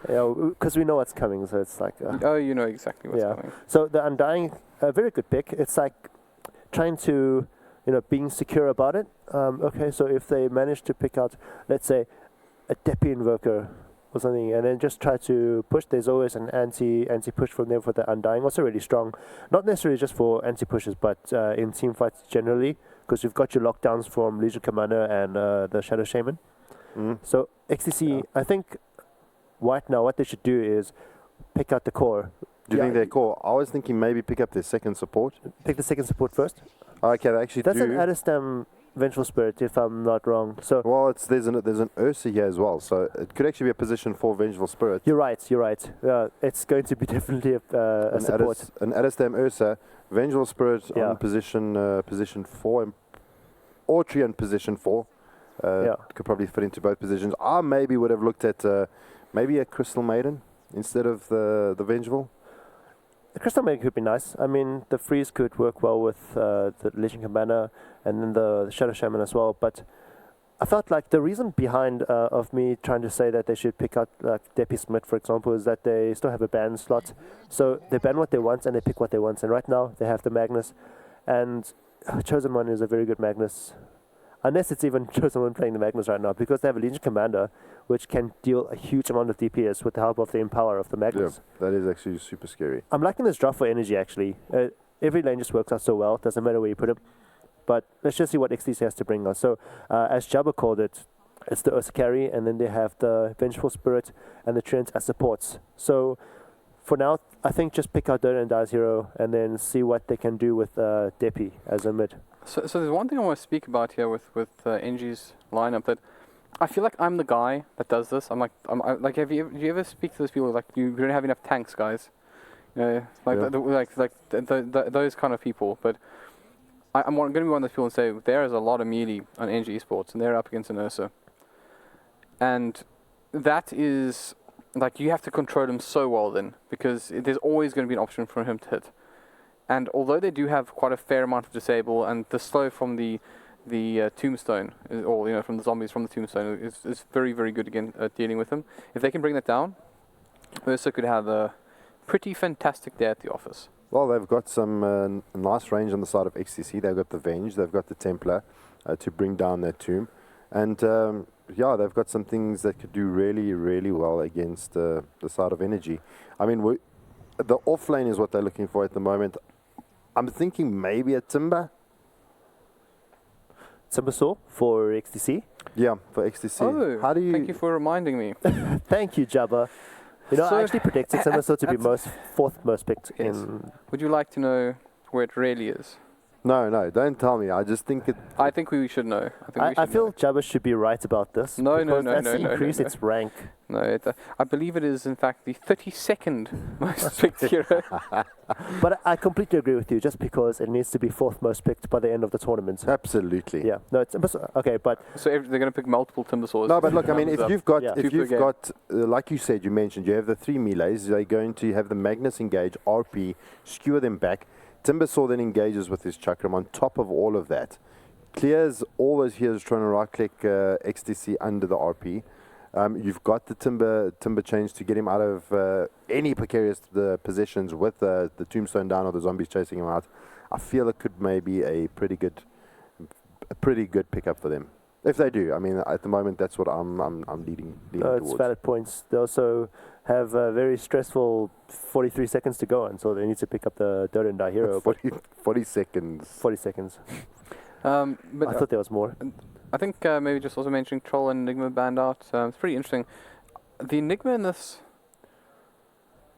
Because we know what's coming, so it's like... oh, you know exactly what's coming. So the Undying, a very good pick. It's like trying to, being secure about it. Okay, so if they manage to pick out, let's say, a Depi Invoker or something, and then just try to push, there's always an anti-push from them for the Undying. Also really strong. Not necessarily just for anti-pushes, but in team fights generally, because you've got your lockdowns from Legion Commander and the Shadow Shaman. So XTC, I think right now what they should do is pick out the core. Do you think their core? I was thinking maybe pick up their second support. Pick the second support first? Okay, they actually That's do. an Adestam Vengeful Spirit, if I'm not wrong. So well, there's an Ursa here as well, so it could actually be a position for Vengeful Spirit. You're right. It's going to be definitely a support. An Adestam Ursa, Vengeful Spirit on position 4, and Autry on position 4. Could probably fit into both positions. I maybe would have looked at maybe a Crystal Maiden instead of the Vengeful. The Crystal Maiden could be nice. I mean, the freeze could work well with the Legion Commander and then the Shadow Shaman as well. But I felt like the reason behind of me trying to say that they should pick out like Depi Smith, for example, is that they still have a ban slot. So they ban what they want and they pick what they want. And right now they have the Magnus. And Chosen One is a very good Magnus. Unless it's even Chosen One playing the Magnus right now, because they have a Legion Commander, which can deal a huge amount of DPS with the help of the Empower of the Magnus. Yeah, that is actually super scary. I'm liking this draft for energy, actually. Every lane just works out so well. Doesn't matter where you put him. But let's just see what XTC has to bring us. So, as Jabba called it, it's the Ursa carry, and then they have the Vengeful Spirit and the Treant as supports. So, for now, I think just pick out Dota and Dice Hero, and then see what they can do with Depi as a mid. So there's one thing I want to speak about here with NG's lineup, that I feel like I'm the guy that does this. I'm like, do you ever speak to those people like you don't have enough tanks, guys? You know, like those kind of people. But I'm going to be one of those people and say there is a lot of melee on NG Esports, and they're up against an Ursa. And that is, like, you have to control him so well then, because there's always going to be an option for him to hit. And although they do have quite a fair amount of disable, and the slow from the tombstone, or from the zombies from the tombstone, is very, very good again at dealing with them. If they can bring that down, Ursa could have a pretty fantastic day at the office. Well, they've got some nice range on the side of XTC. They've got the Venge, they've got the Templar to bring down that tomb. And yeah, they've got some things that could do really, really well against the side of Energy. I mean, the off lane is what they're looking for at the moment. I'm thinking maybe a Timber. Timbersaw for XTC? Yeah, for XTC. Oh, how do you... thank you for reminding me. Thank you, Jabba. You know, I actually predicted Timbersaw to be fourth most picked in... Would you like to know where it really is? No, don't tell me. I just think it... I think we should know. I feel Jabba should be right about this. No. That's increased its rank. No, I believe it is, in fact, the 32nd most picked hero. But I completely agree with you, just because it needs to be fourth most picked by the end of the tournament. Absolutely. Yeah. No, it's okay, but... So they're going to pick multiple Timbersaws. No, but look, I mean, if you've got, like you said, you mentioned, you have the 3 melees, they're going to have the Magnus engage, RP, skewer them back. Timbersaw then engages with his Chakram on top of all of that. Clears all those heroes trying to right-click XTC under the RP. You've got the Timber change to get him out of any precarious positions with the Tombstone down or the zombies chasing him out. I feel it could maybe a pretty good pickup for them. If they do. I mean, at the moment, that's what I'm leading towards. It's valid points. They also have a very stressful 43 seconds to go on, so they need to pick up the Dota and Die hero. 40 seconds. 40 seconds. But I thought there was more. I think maybe just also mentioning Troll and Enigma banned out. It's pretty interesting. The Enigma in this...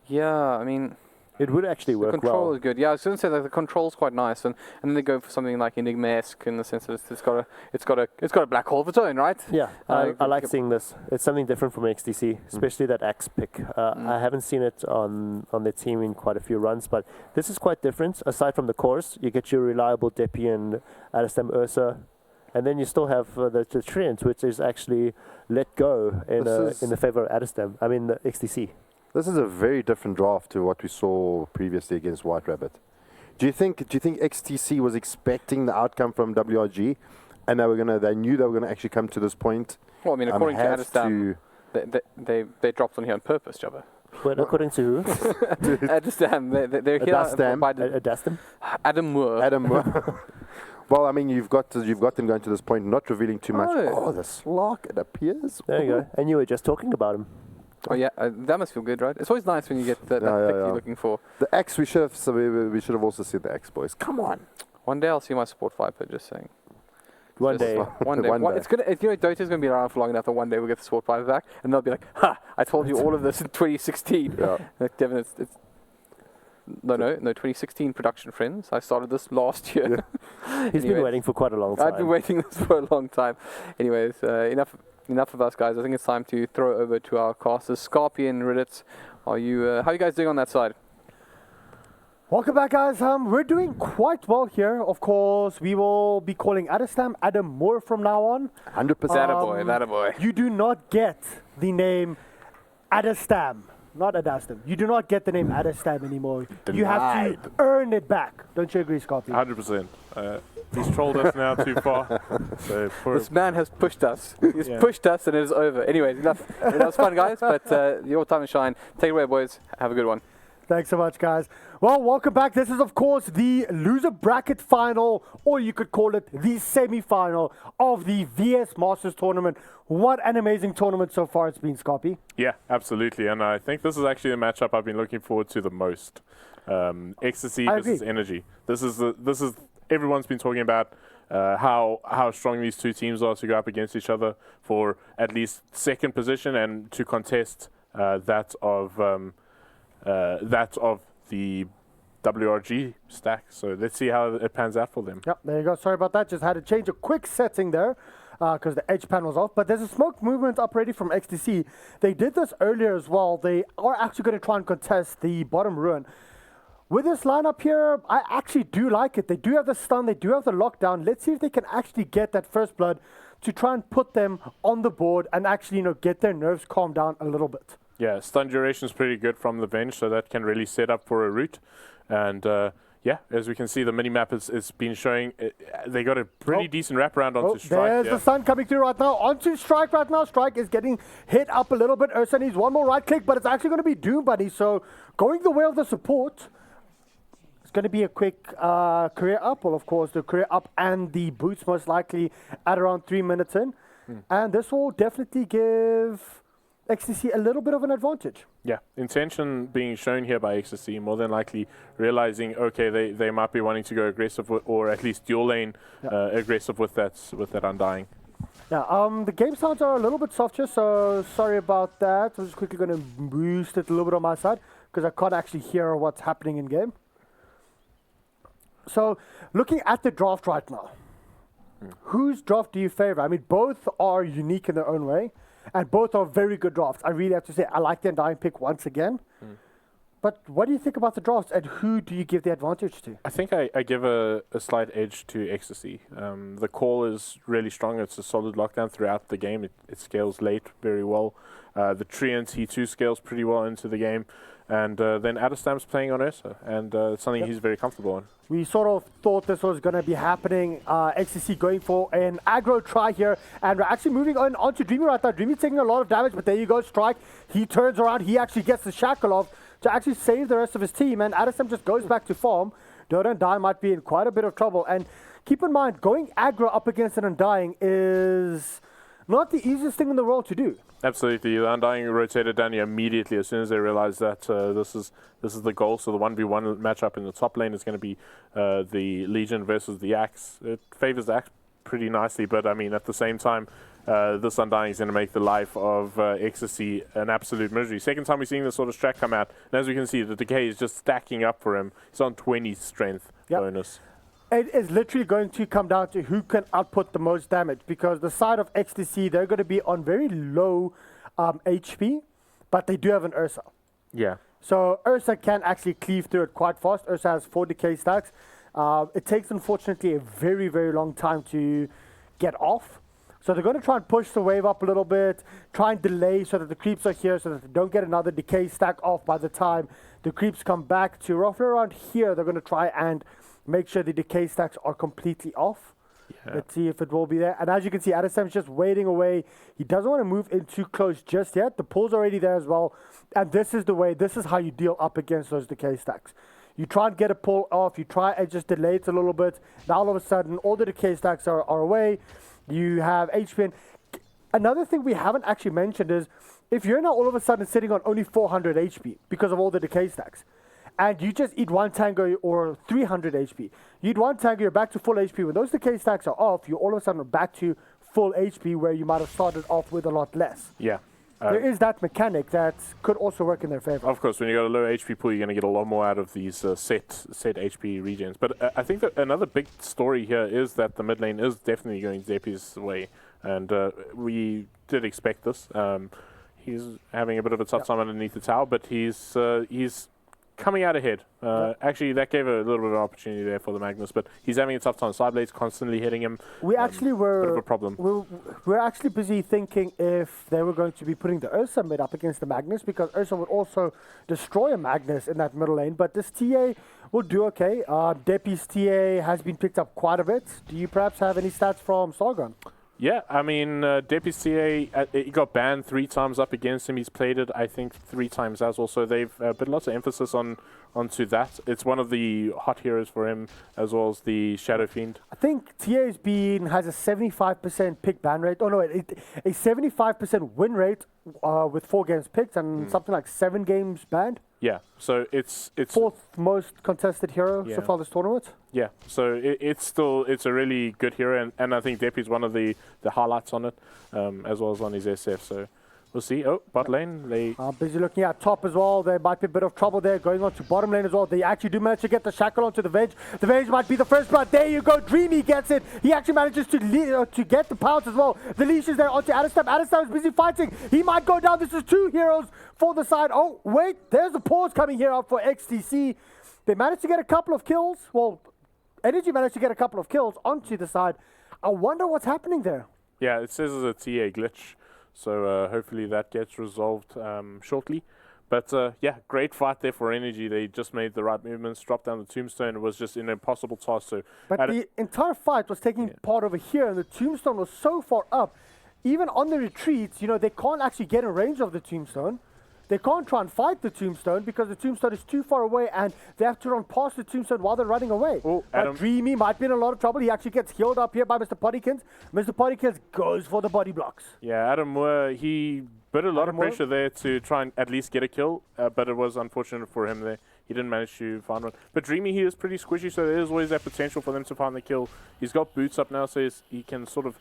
Yeah, I mean... It would actually work well. The control is good. Yeah, I was going to say that the control's quite nice, and then they go for something like Enigma-esque in the sense that it's got a black hole of its own, right? Yeah, I like seeing this. It's something different from XTC, especially that Axe pick. I haven't seen it on their team in quite a few runs, but this is quite different. Aside from the cores, you get your reliable Depi and Adestam Ursa, and then you still have the Treant, which is actually let go in the favor of Adestam. I mean the XTC. This is a very different draft to what we saw previously against White Rabbit. Do you think XTC was expecting the outcome from WRG, and they knew they were gonna actually come to this point? Well, I mean, according to Adestam, they dropped on here on purpose, Jabba. Well, according to who? Adestam. They're here by Adestam? Adam Moore. Well, I mean, you've got them going to this point, not revealing too much. Oh, the Slark, it appears. There you go. And you were just talking about him. Oh yeah, that must feel good, right? It's always nice when you get that pick you're looking for. The X, we should have also seen the X, boys. Come on. One day I'll see my support Viper. Just saying. One day. It's gonna. Dota's gonna be around for long enough that one day we'll get the support Viper back, and they'll be like, "Ha! I told you all of this in 2016." Yeah. Like, Devin, it's no, 2016 production friends. I started this last year. Yeah. He's been waiting for quite a long time. I've been waiting this for a long time. Anyways, enough of us, guys. I think it's time to throw over to our casters. Scorpion, Reddit, how are you guys doing on that side? Welcome back, guys. We're doing quite well here. Of course, we will be calling Adestam Adam Moore from now on. 100%. That a boy. You do not get the name Adestam. Not Adestam. You do not get the name Adestam anymore. You have to earn it back. Don't you agree, Scorpion? 100%. He's trolled us now too far. So this man has pushed us. He's pushed us, and it is over. Anyways, enough. That was fun, guys. But your time to shine. Take it away, boys. Have a good one. Thanks so much, guys. Well, welcome back. This is, of course, the loser bracket final, or you could call it the semi-final of the VS Masters tournament. What an amazing tournament so far it's been, Scarpy. Yeah, absolutely. And I think this is actually the matchup I've been looking forward to the most. Ecstasy versus Energy. This is everyone's been talking about how strong these two teams are to go up against each other for at least second position and to contest that of the WRG stack. So let's see how it pans out for them. Yep, there you go. Sorry about that. Just had to change a quick setting there because the edge panel's off. But there's a smoke movement up ready from XTC. They did this earlier as well. They are actually going to try and contest the bottom ruin. With this lineup here, I actually do like it. They do have the stun. They do have the lockdown. Let's see if they can actually get that first blood to try and put them on the board and actually, get their nerves calmed down a little bit. Yeah, stun duration is pretty good from the bench, so that can really set up for a route. And yeah, as we can see, the mini-map it's been showing, they got a pretty decent wraparound onto Strike. There's the sun coming through right now. Onto Strike right now. Strike is getting hit up a little bit. Ursa needs one more right click, but it's actually going to be Doom Buddy. So going the way of the support, it's going to be a quick career up. Well, of course, the career up and the boots most likely at around 3 minutes in. And this will definitely give XTC a little bit of an advantage. Yeah, intention being shown here by XTC, more than likely realizing, okay, they might be wanting to go aggressive or at least dual lane aggressive with that Undying. Yeah, the game sounds are a little bit soft here, so sorry about that. I'm just quickly going to boost it a little bit on my side because I can't actually hear what's happening in game. So looking at the draft right now, whose draft do you favor? I mean, both are unique in their own way. And both are very good drafts. I really have to say, I like the Undying pick once again. But what do you think about the drafts, and who do you give the advantage to? I think I give a slight edge to Ecstasy. The call is really strong. It's a solid lockdown throughout the game. It scales late very well. The Treant T2 scales pretty well into the game. And then Adestam's playing on Ursa, and it's something he's very comfortable on. We sort of thought this was going to be happening. XTC going for an aggro try here, and we're actually moving on to Dreamy right now. Dreamy's taking a lot of damage, but there you go, Strike. He turns around, he actually gets the shackle off to actually save the rest of his team, and Adestam just goes back to farm. DotA and Die might be in quite a bit of trouble, and keep in mind, going aggro up against an Undying is not the easiest thing in the world to do. Absolutely, the Undying rotated down here immediately as soon as they realized that this is the goal. So the 1v1 matchup in the top lane is going to be the Legion versus the Axe. It favors the Axe pretty nicely, but I mean at the same time, this Undying is going to make the life of Ecstasy an absolute misery. Second time we're seeing this sort of strat come out, and as we can see, the decay is just stacking up for him. He's on 20 strength bonus. It is literally going to come down to who can output the most damage, because the side of XTC, they're going to be on very low HP, but they do have an Ursa. Yeah. So Ursa can actually cleave through it quite fast. Ursa has 4 decay stacks. It takes, unfortunately, a very, very long time to get off. So they're going to try and push the wave up a little bit, try and delay so that the creeps are here so that they don't get another decay stack off by the time the creeps come back to roughly around here. They're going to try and make sure the decay stacks are completely off. Yeah. Let's see if it will be there. And as you can see, Adestam's just waiting away. He doesn't want to move in too close just yet. The pull's already there as well. And this is the way, this is how you deal up against those decay stacks. You try and get a pull off. You try and just delay it a little bit. Now all of a sudden, all the decay stacks are away. You have HP. And another thing we haven't actually mentioned is if you're now all of a sudden sitting on only 400 HP because of all the decay stacks, and you just eat one tango or 300 HP. You eat one tango, you're back to full HP. When those decay stacks are off, you're all of a sudden back to full HP where you might have started off with a lot less. Yeah. There is that mechanic that could also work in their favor. Of course, when you got a low HP pool, you're going to get a lot more out of these set HP regens. But I think that another big story here is that the mid lane is definitely going Zepi's way. And we did expect this. He's having a bit of a tough time underneath the tower, but he's coming out ahead. Actually, that gave a little bit of opportunity there for the Magnus, but he's having a tough time. Sideblade's constantly hitting him. We actually were bit of a problem. We're actually busy thinking if they were going to be putting the Ursa mid up against the Magnus, because Ursa would also destroy a Magnus in that middle lane. But this TA will do okay. Depi's TA has been picked up quite a bit. Do you perhaps have any stats from Sargon? Yeah, I mean, Depi's TA, he got banned 3 times up against him. He's played it, I think, 3 times as well. So they've put lots of emphasis onto that. It's one of the hot heroes for him, as well as the Shadow Fiend. I think TA has a 75% pick ban rate. Oh no, a 75% win rate with 4 games picked and something like 7 games banned. Yeah, so it's 4th most contested hero so far this tournament. Yeah, so it's a really good hero, and I think Depi's one of the highlights on it, as well as on his SF. So we'll see. Oh, bot lane, they busy looking at top as well. There might be a bit of trouble there going on to bottom lane as well. They actually do manage to get the shackle onto the Venge. The Venge might be the first blood. There you go. Dreamy gets it. He actually manages to get the pounce as well. The leash is there onto Adestam. Adestam is busy fighting. He might go down. This is 2 heroes for the side. Oh, wait. There's the pause coming here up for XTC. They managed to get a couple of kills. Well, Energy managed to get a couple of kills onto the side. I wonder what's happening there. Yeah, it says it's a TA glitch. So hopefully that gets resolved shortly. But yeah, great fight there for Energy. They just made the right movements, dropped down the tombstone. It was just an impossible task. So but the entire fight was taking part over here, and the tombstone was so far up. Even on the retreats, they can't actually get in range of the tombstone. They can't try and fight the tombstone because the tombstone is too far away, and they have to run past the tombstone while they're running away. But Dreamy might be in a lot of trouble. He actually gets healed up here by Mr. Pottykins. Mr. Pottykins goes for the body blocks. Yeah, Adam Moore, he put a lot of pressure there to try and at least get a kill, but it was unfortunate for him there. He didn't manage to find one. But Dreamy, he is pretty squishy, so there is always that potential for them to find the kill. He's got boots up now, so he can sort of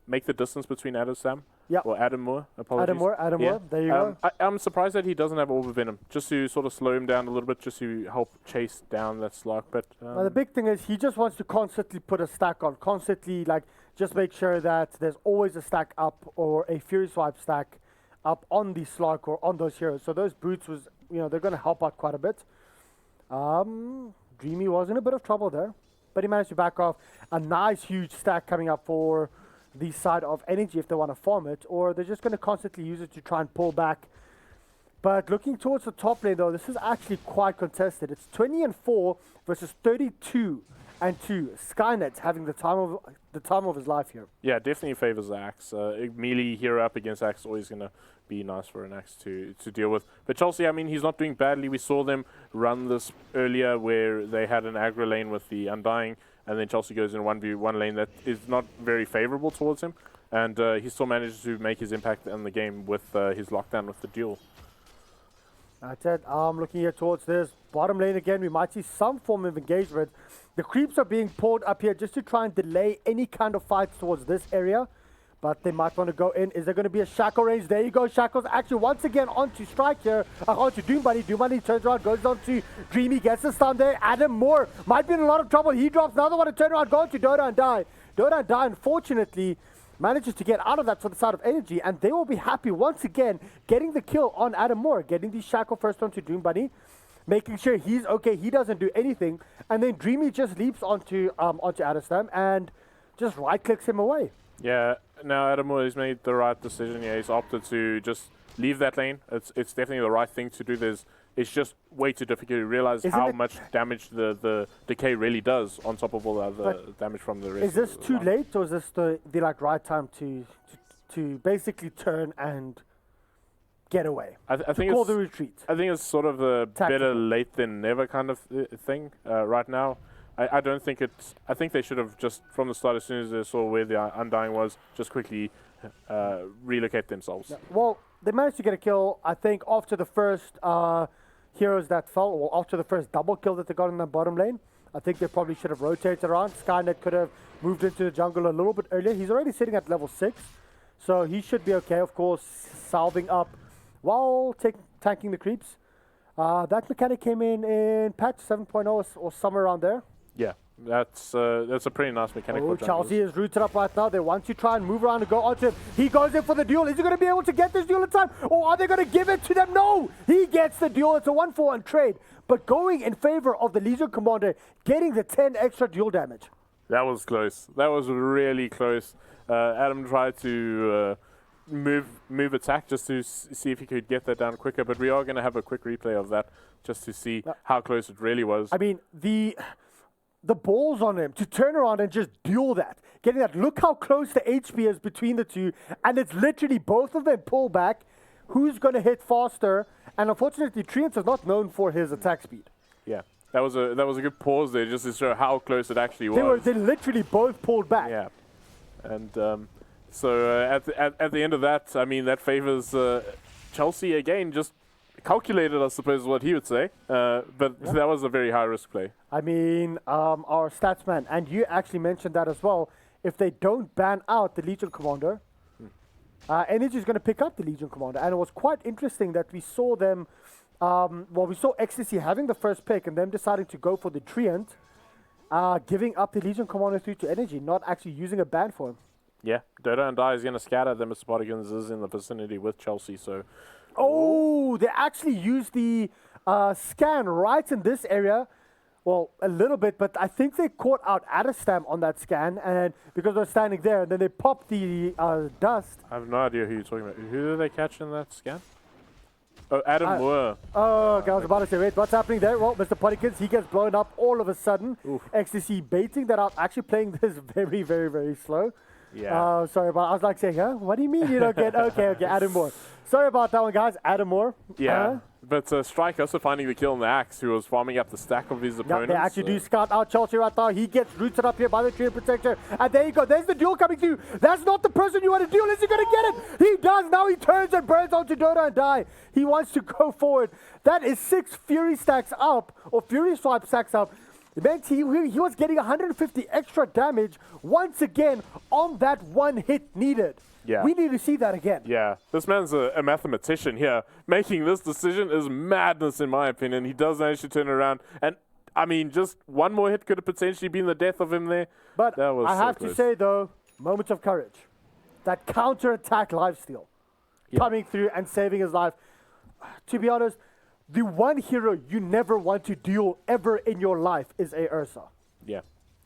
make the distance between Adestam. Yeah. Or Adam Moore, apologies. Adam Moore, there you go. I'm surprised that he doesn't have Orb of Venom, just to sort of slow him down a little bit, just to help chase down that Slark. But well, the big thing is he just wants to constantly put a stack on, constantly just make sure that there's always a stack up or a Fury Swipe stack up on the Slark or on those heroes. So those boots was, they're going to help out quite a bit. Dreamy was in a bit of trouble there, but he managed to back off. A nice huge stack coming up for the side of Energy if they want to farm it, or they're just going to constantly use it to try and pull back. But looking towards the top lane though, this is actually quite contested. It's 20-4 versus 32-2. Skynet's having the time of his life here. Yeah, definitely favors the Axe. Melee hero up against Axe is always going to be nice for an Axe to deal with. But Chelsea, I mean, he's not doing badly. We saw them run this earlier where they had an aggro lane with the Undying, and then Chelsea goes in 1v1 lane that is not very favorable towards him, and he still manages to make his impact in the game with his lockdown with the duel. That's it. Looking here towards this bottom lane again, we might see some form of engagement. The creeps are being pulled up here just to try and delay any kind of fights towards this area, but they might want to go in. Is there going to be a Shackle range? There you go. Shackle's actually once again onto Strike here, onto Doom Buddy. Doom Buddy turns around, goes on to Dreamy, gets the stun there. Adam Moore might be in a lot of trouble. He drops another one to turn around, go on to Dota and Die. Dota and Die, unfortunately, manages to get out of that for the side of Energy, and they will be happy once again getting the kill on Adam Moore, getting the Shackle first onto Doom Buddy, making sure he's okay, he doesn't do anything, and then Dreamy just leaps onto Adestam and just right-clicks him away. Yeah, now Adam Moore has made the right decision. Yeah, he's opted to just leave that lane. It's definitely the right thing to do. It's just way too difficult to realize how much damage the decay really does on top of all the other damage from the rest. Is this too late, or is this the right time to basically turn and get away? I think call the retreat. I think it's sort of a better late than never kind of thing right now. I don't think it's. I think they should have just from the start, as soon as they saw where the Undying was, just quickly relocate themselves. Yeah. Well, they managed to get a kill, I think, after the first heroes that fell, or after the first double kill that they got in the bottom lane. I think they probably should have rotated around. Skynet could have moved into the jungle a little bit earlier. He's already sitting at level 6, so he should be okay. Of course, salving up while tanking the creeps. That mechanic came in patch 7.0 or somewhere around there. Yeah, That's a pretty nice mechanical jungle. Chelsea is rooted up right now. They want to try and move around and go onto him. He goes in for the duel. Is he going to be able to get this duel in time? Or are they going to give it to them? No! He gets the duel. It's a 1-4 trade. But going in favor of the Legion Commander, getting the 10 extra duel damage. That was close. That was really close. Adam tried to move attack just to see if he could get that down quicker. But we are going to have a quick replay of that just to see how close it really was. I mean, the balls on him to turn around and just duel that. Getting that. Look how close the HP is between the two. And it's literally both of them pull back. Who's going to hit faster? And unfortunately, Treants is not known for his attack speed. Yeah. That was a good pause there just to show how close it actually was. They literally both pulled back. Yeah. And so at the end of that, I mean, that favors Chelsea again, just calculated, I suppose is what he would say. But that was a very high-risk play. I mean, our stats man, and you actually mentioned that as well, if they don't ban out the Legion Commander, Energy is going to pick up the Legion Commander. And it was quite interesting that we saw them, we saw Ecstasy having the first pick and them deciding to go for the Treant, giving up the Legion Commander through to Energy, not actually using a ban for him. Yeah, DotA and DI is going to scatter them as Spartacans is in the vicinity with Chelsea, so... Oh, they actually used the scan right in this area. Well, a little bit, but I think they caught out Adestam on that scan, and because they're standing there, and then they popped the dust. I have no idea who you're talking about. Who did they catch in that scan? Oh, Adam Moore. Oh, okay, I was about to say, wait, what's happening there? Well, Mr. Pottykins, he gets blown up all of a sudden. Ecstasy baiting that out, actually playing this very, very, very slow. Yeah. Sorry about I was like saying, huh? What do you mean you don't get? Okay, Adam Moore. Sorry about that one, guys. Adam Moore. Yeah. But Strike also finding the kill on the Axe, who was farming up the stack of his opponents. They actually do scout out Chelsea right now. He gets rooted up here by the Tree Protector. And there you go. There's the duel coming through. That's not the person you want to duel. Is he going to get it? He does. Now he turns and burns onto DotA and DI. He wants to go forward. That is 6 Fury stacks up, or Fury Swipe stacks up. He was getting 150 extra damage once again on that one hit needed. Yeah. We need to see that again. Yeah, this man's a mathematician here. Making this decision is madness, in my opinion. He does manage to turn around. And, I mean, just one more hit could have potentially been the death of him there. But that was I have to say, though, moments of courage. That counter-attack lifesteal coming through and saving his life. To be honest, the one hero you never want to duel ever in your life is a Ursa. Yeah.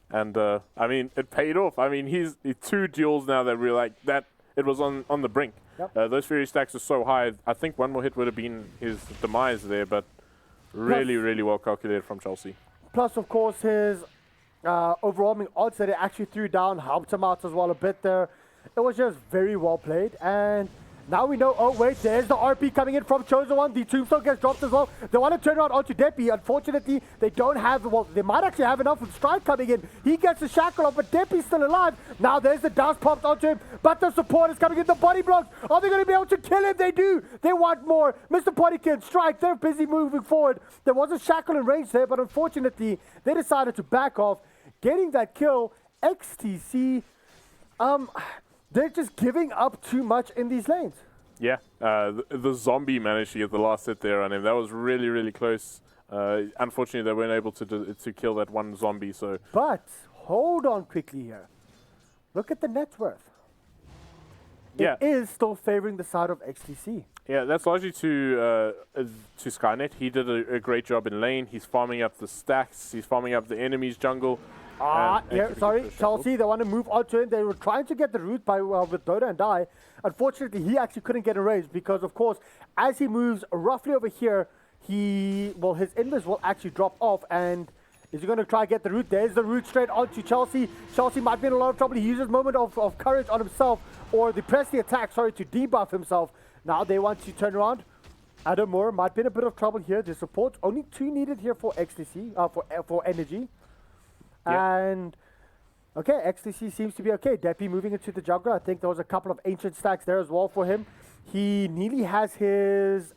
And, I mean, it paid off. I mean, he's 2 duels now that we're like, that it was on the brink. Yep. Those Fury stacks are so high. I think one more hit would have been his demise there, but really, really well calculated from Chelsea. Plus, of course, his overwhelming odds that he actually threw down helped him out as well a bit there. It was just very well played. And now we know, oh wait, there's the RP coming in from Chosen One. The Tombstone gets dropped as well. They want to turn around onto Deppy. Unfortunately, they don't have, well, they might actually have enough with Strike coming in. He gets the shackle off, but Deppy's still alive. Now there's the dust popped onto him, but the support is coming in. The body blocks. Are they going to be able to kill him? They do. They want more. Mr. Pottykins, Strike, they're busy moving forward. There was a shackle in range there, but unfortunately, they decided to back off. Getting that kill, XTC, they're just giving up too much in these lanes. Yeah, the zombie managed to get the last hit there on him. That was really, really close. Unfortunately, they weren't able to kill that one zombie. So, but hold on quickly here. Look at the net worth. Yeah. It is still favoring the side of XTC. Yeah, that's largely to Skynet. He did a great job in lane. He's farming up the stacks. He's farming up the enemy's jungle. Sorry, Chelsea, they want to move on to him. They were trying to get the root by with DotA and DI. Unfortunately, he actually couldn't get a range because, of course, as he moves roughly over here, his invis will actually drop off. And is he going to try to get the root? There's the root straight onto Chelsea. Chelsea might be in a lot of trouble. He uses moment of courage on himself, or press the attack, to debuff himself. Now they want to turn around. Adam Moore might be in a bit of trouble here. The support, only 2 needed here for XTC, for Energy. Yeah. And, okay, XTC seems to be okay. Deppy moving into the jungle. I think there was a couple of ancient stacks there as well for him. He nearly has his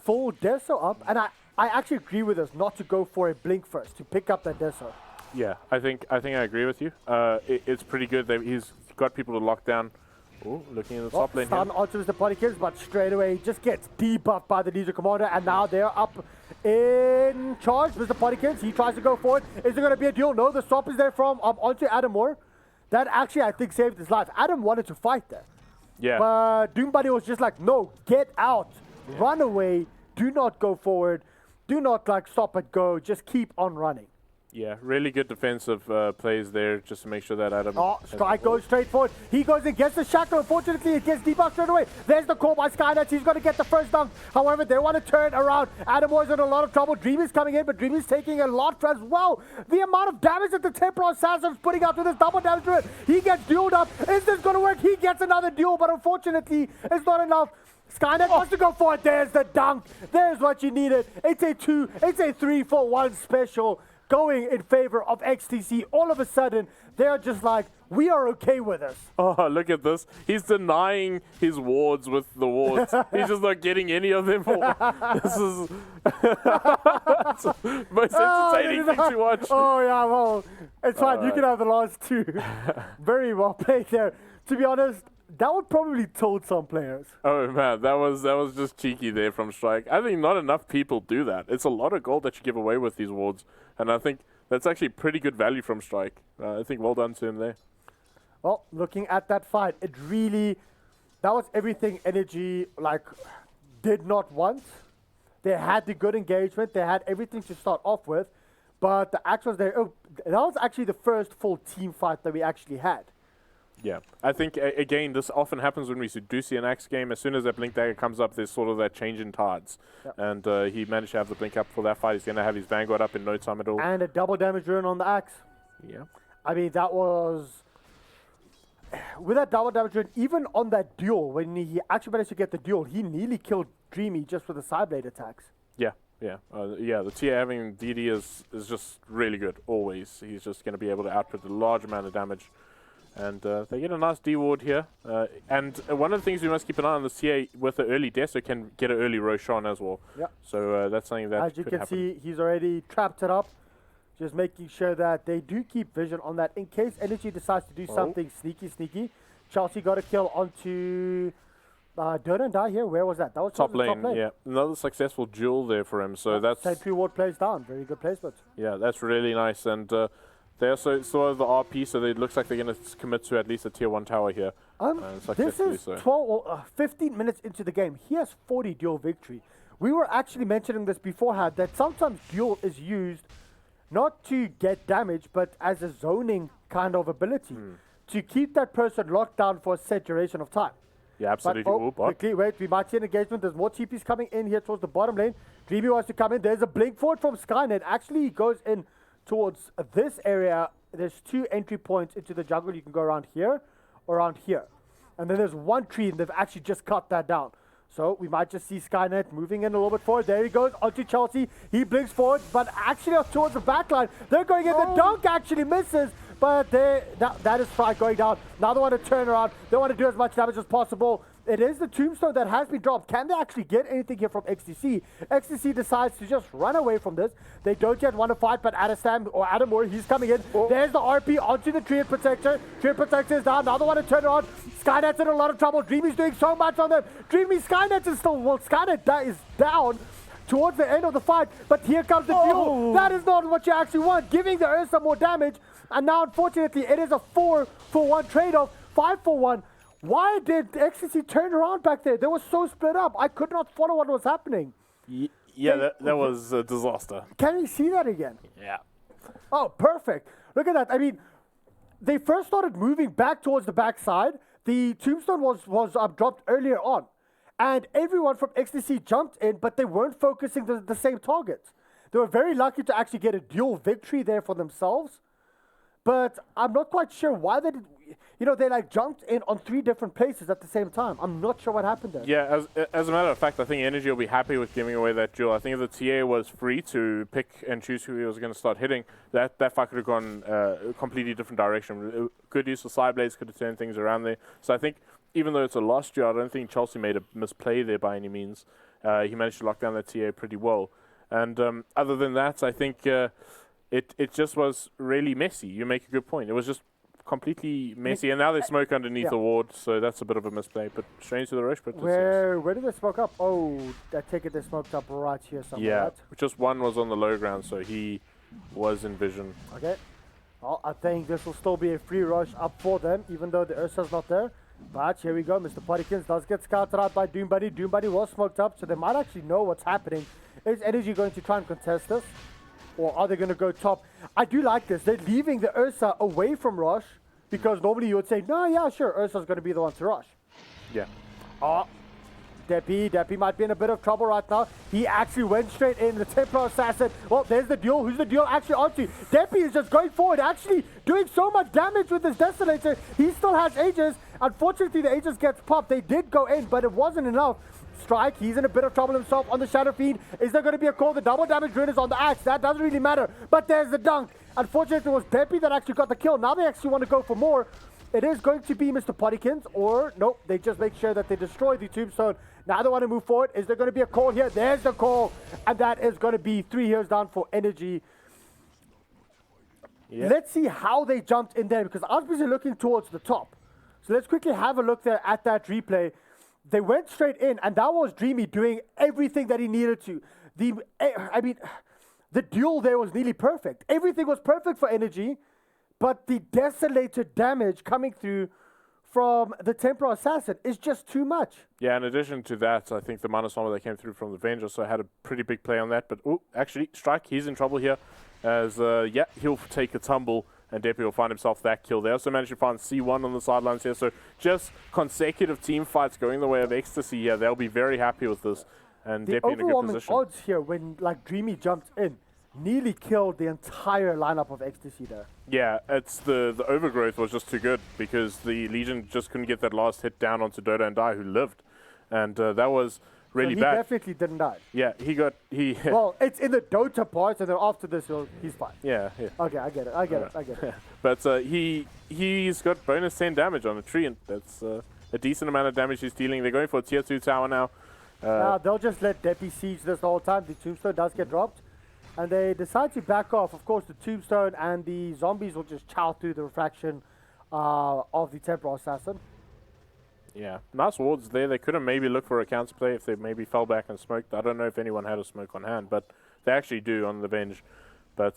full Deso up. And I actually agree with us not to go for a blink first, to pick up that Deso. Yeah, I think I agree with you. It's pretty good. He's got people to lock down Oh, looking in the top lane Stun here. onto Mr. Potty Kids, but straight away just gets debuffed by the Legion Commander, and now they're up in charge. Mr. Potty Kids, he tries to go forward. Is there going to be a duel? No, the swap is there from onto Adam Moore. That actually, I think, saved his life. Adam wanted to fight there. Yeah. But Doom Buddy was just like, no, get out. Run away. Do not go forward. Do not like stop and go. Just keep on running. Yeah, really good defensive plays there just to make sure that Adam... Oh, Strike goes straight forward. He goes and gets the shackle. Unfortunately, it gets debuffed straight away. There's the call by Skynet. He's going to get the first dunk. However, they want to turn around. Adam was in a lot of trouble. Dreamy's coming in, but Dreamy's taking a lot as well. The amount of damage that the Templar Assassin is putting out with this double damage to it. He gets dueled up. Is this going to work? He gets another duel, but unfortunately, it's not enough. Skynet wants to go for it. There's the dunk. There's what you needed. It's a 3-for-1 special going in favor of XTC. All of a sudden, they're just like, we are okay with this. Oh, look at this. He's denying his wards with the wards. He's just not getting any of them. This is it's the most entertaining thing to watch. Oh, yeah, well, it's fine. You can have the last two. Very well played there. To be honest, that would probably told some players. Oh man, that was just cheeky there from Strike. I think not enough people do that. It's a lot of gold that you give away with these wards, and I think that's actually pretty good value from Strike. I think well done to him there. Well, looking at that fight, it really, that was everything Energy like did not want. They had the good engagement. They had everything to start off with, but the actuals there. Oh, that was actually the first full team fight that we actually had. Yeah, I think, again, this often happens when we do see an Axe game. As soon as that Blink Dagger comes up, there's sort of that change in tides. Yep. And he managed to have the Blink up for that fight. He's going to have his Vanguard up in no time at all. And a double damage rune on the Axe. Yeah. I mean, that was... With that double damage rune, even on that duel, when he actually managed to get the duel, he nearly killed Dreamy just with the Sideblade attacks. Yeah, yeah. The TA having DD is just really good, always. He's just going to be able to output a large amount of damage. And they get a nice D-ward here. And one of the things we must keep an eye on, the CA with the early Deso can get an early Roshan as well. Yep. So that's something that as you could can happen. see, he's already trapped it up. Just making sure that they do keep vision on that in case Energy decides to do something sneaky. Chelsea got a kill onto Dota and Die here. Where was that? That was top lane, yeah. Another successful duel there for him. So that's... Sentry ward plays down. Very good placement. Yeah, that's really nice. And... they also saw the RP, so it looks like they're going to commit to at least a tier 1 tower here. This is 15 minutes into the game. He has 40 duel victory. We were actually mentioning this beforehand, that sometimes duel is used not to get damage, but as a zoning kind of ability to keep that person locked down for a set duration of time. Yeah, absolutely. But, quickly, wait, we might see an engagement. There's more TPs coming in here towards the bottom lane. Dreamy wants to come in. There's a blink forward from Skynet. Actually, he goes in towards this area. There's 2 entry points into the jungle. You can go around here or around here. And then there's one tree, and they've actually just cut that down. So we might just see Skynet moving in a little bit forward. There he goes onto Chelsea. He blinks forward, but actually up towards the back line. They're going in. The dunk actually misses, but that is Strike going down. Now they want to turn around. They want to do as much damage as possible. It is the tombstone that has been dropped. Can they actually get anything here from XTC? XTC decides to just run away from this. They don't yet want to fight, but Adam Moore, he's coming in. There's the RP onto the Treant Protector. Treant Protector is down. Now they want to turn around. Skynet's in a lot of trouble. Dreamy's doing so much on them. Skynet is still... Well, Skynet is down towards the end of the fight, but here comes the duel. That is not what you actually want. Giving the Ursa more damage, and now, unfortunately, it is a 4-for-1 trade-off. 5-for-1. Why did XTC turn around back there? They were so split up. I could not follow what was happening. Yeah, that was a disaster. Can we see that again? Yeah. Oh, perfect. Look at that. I mean, they first started moving back towards the backside. The tombstone was dropped earlier on. And everyone from XTC jumped in, but they weren't focusing the same targets. They were very lucky to actually get a dual victory there for themselves. But I'm not quite sure why they did... they like jumped in on 3 different places at the same time. I'm not sure what happened there. Yeah, as a matter of fact, I think Energy will be happy with giving away that duel. I think if the TA was free to pick and choose who he was going to start hitting, that fight could have gone a completely different direction. Good use of Sideblades could have turned things around there. So I think even though it's a lost duel, I don't think Chelsea made a misplay there by any means. He managed to lock down that TA pretty well. And other than that, I think it just was really messy. You make a good point. It was just completely messy. And now they smoke underneath the ward, so that's a bit of a misplay. But straight into the rush. But Where did they smoke up? Oh, I take it they smoked up right here somewhere. yeah, Right? just one was on the low ground, so he was in vision. Okay. Well, I think this will still be a free rush up for them, even though the Ursa's not there. But here we go. Mr. Pottykins does get scouted out by Doom Buddy. Doom Buddy was smoked up, so they might actually know what's happening. Is Energy going to try and contest this? Or are they going to go top? I do like this. They're leaving the Ursa away from rush, because normally you would say, no, yeah, sure, Ursa's going to be the one to rush. Yeah. Oh, Deppy might be in a bit of trouble right now. He actually went straight in, the Templar Assassin. Well, there's the duel. Who's the duel actually onto? Deppy is just going forward, actually doing so much damage with this Desolator. He still has Aegis. Unfortunately, the Aegis gets popped. They did go in, but it wasn't enough. Strike, he's in a bit of trouble himself on the Shadow Fiend. Is there going to be a call? The double damage rune is on the axe. That doesn't really matter, but there's the dunk. Unfortunately, it was Deppy that actually got the kill. Now they actually want to go for more. It is going to be Mr. Pottykins, or nope, they just make sure that they destroy the Tombstone. Now they want to move forward. Is there going to be a call here? There's the call, and that is going to be 3 heroes down for Energy. Yeah. Let's see how they jumped in there, because I was busy looking towards the top. So let's quickly have a look there at that replay. They went straight in, and that was Dreamy doing everything that he needed to. The duel there was nearly perfect. Everything was perfect for Energy, but the Desolator damage coming through from the Templar Assassin is just too much. Yeah, in addition to that, I think the minus one that came through from the Venge also had a pretty big play on that. But, actually, Strike, he's in trouble here, as, he'll take a tumble, and Deppy will find himself that kill. They also managed to find C1 on the sidelines here, so just consecutive team fights going the way of Ecstasy here. They'll be very happy with this, and Deppy in a good position. The odds here, when Dreamy jumped in, nearly killed the entire lineup of Ecstasy there. Yeah, it's the overgrowth was just too good, because the Legion just couldn't get that last hit down onto DotA2, who lived, and that was really bad. He definitely didn't die. Yeah, he. Well, it's in the Dota part, and then after this, he's fine. Yeah. Okay, I get it. But he's got bonus 10 damage on the tree, and that's a decent amount of damage he's dealing. They're going for a tier 2 tower now. Now they'll just let Deppy siege this the whole time. The Tombstone does get dropped, and they decide to back off. Of course, the Tombstone and the zombies will just chow through the refraction of the Templar Assassin. Yeah, nice wards there. They could have maybe looked for a counterplay if they maybe fell back and smoked. I don't know if anyone had a smoke on hand, but they actually do on the Venge. But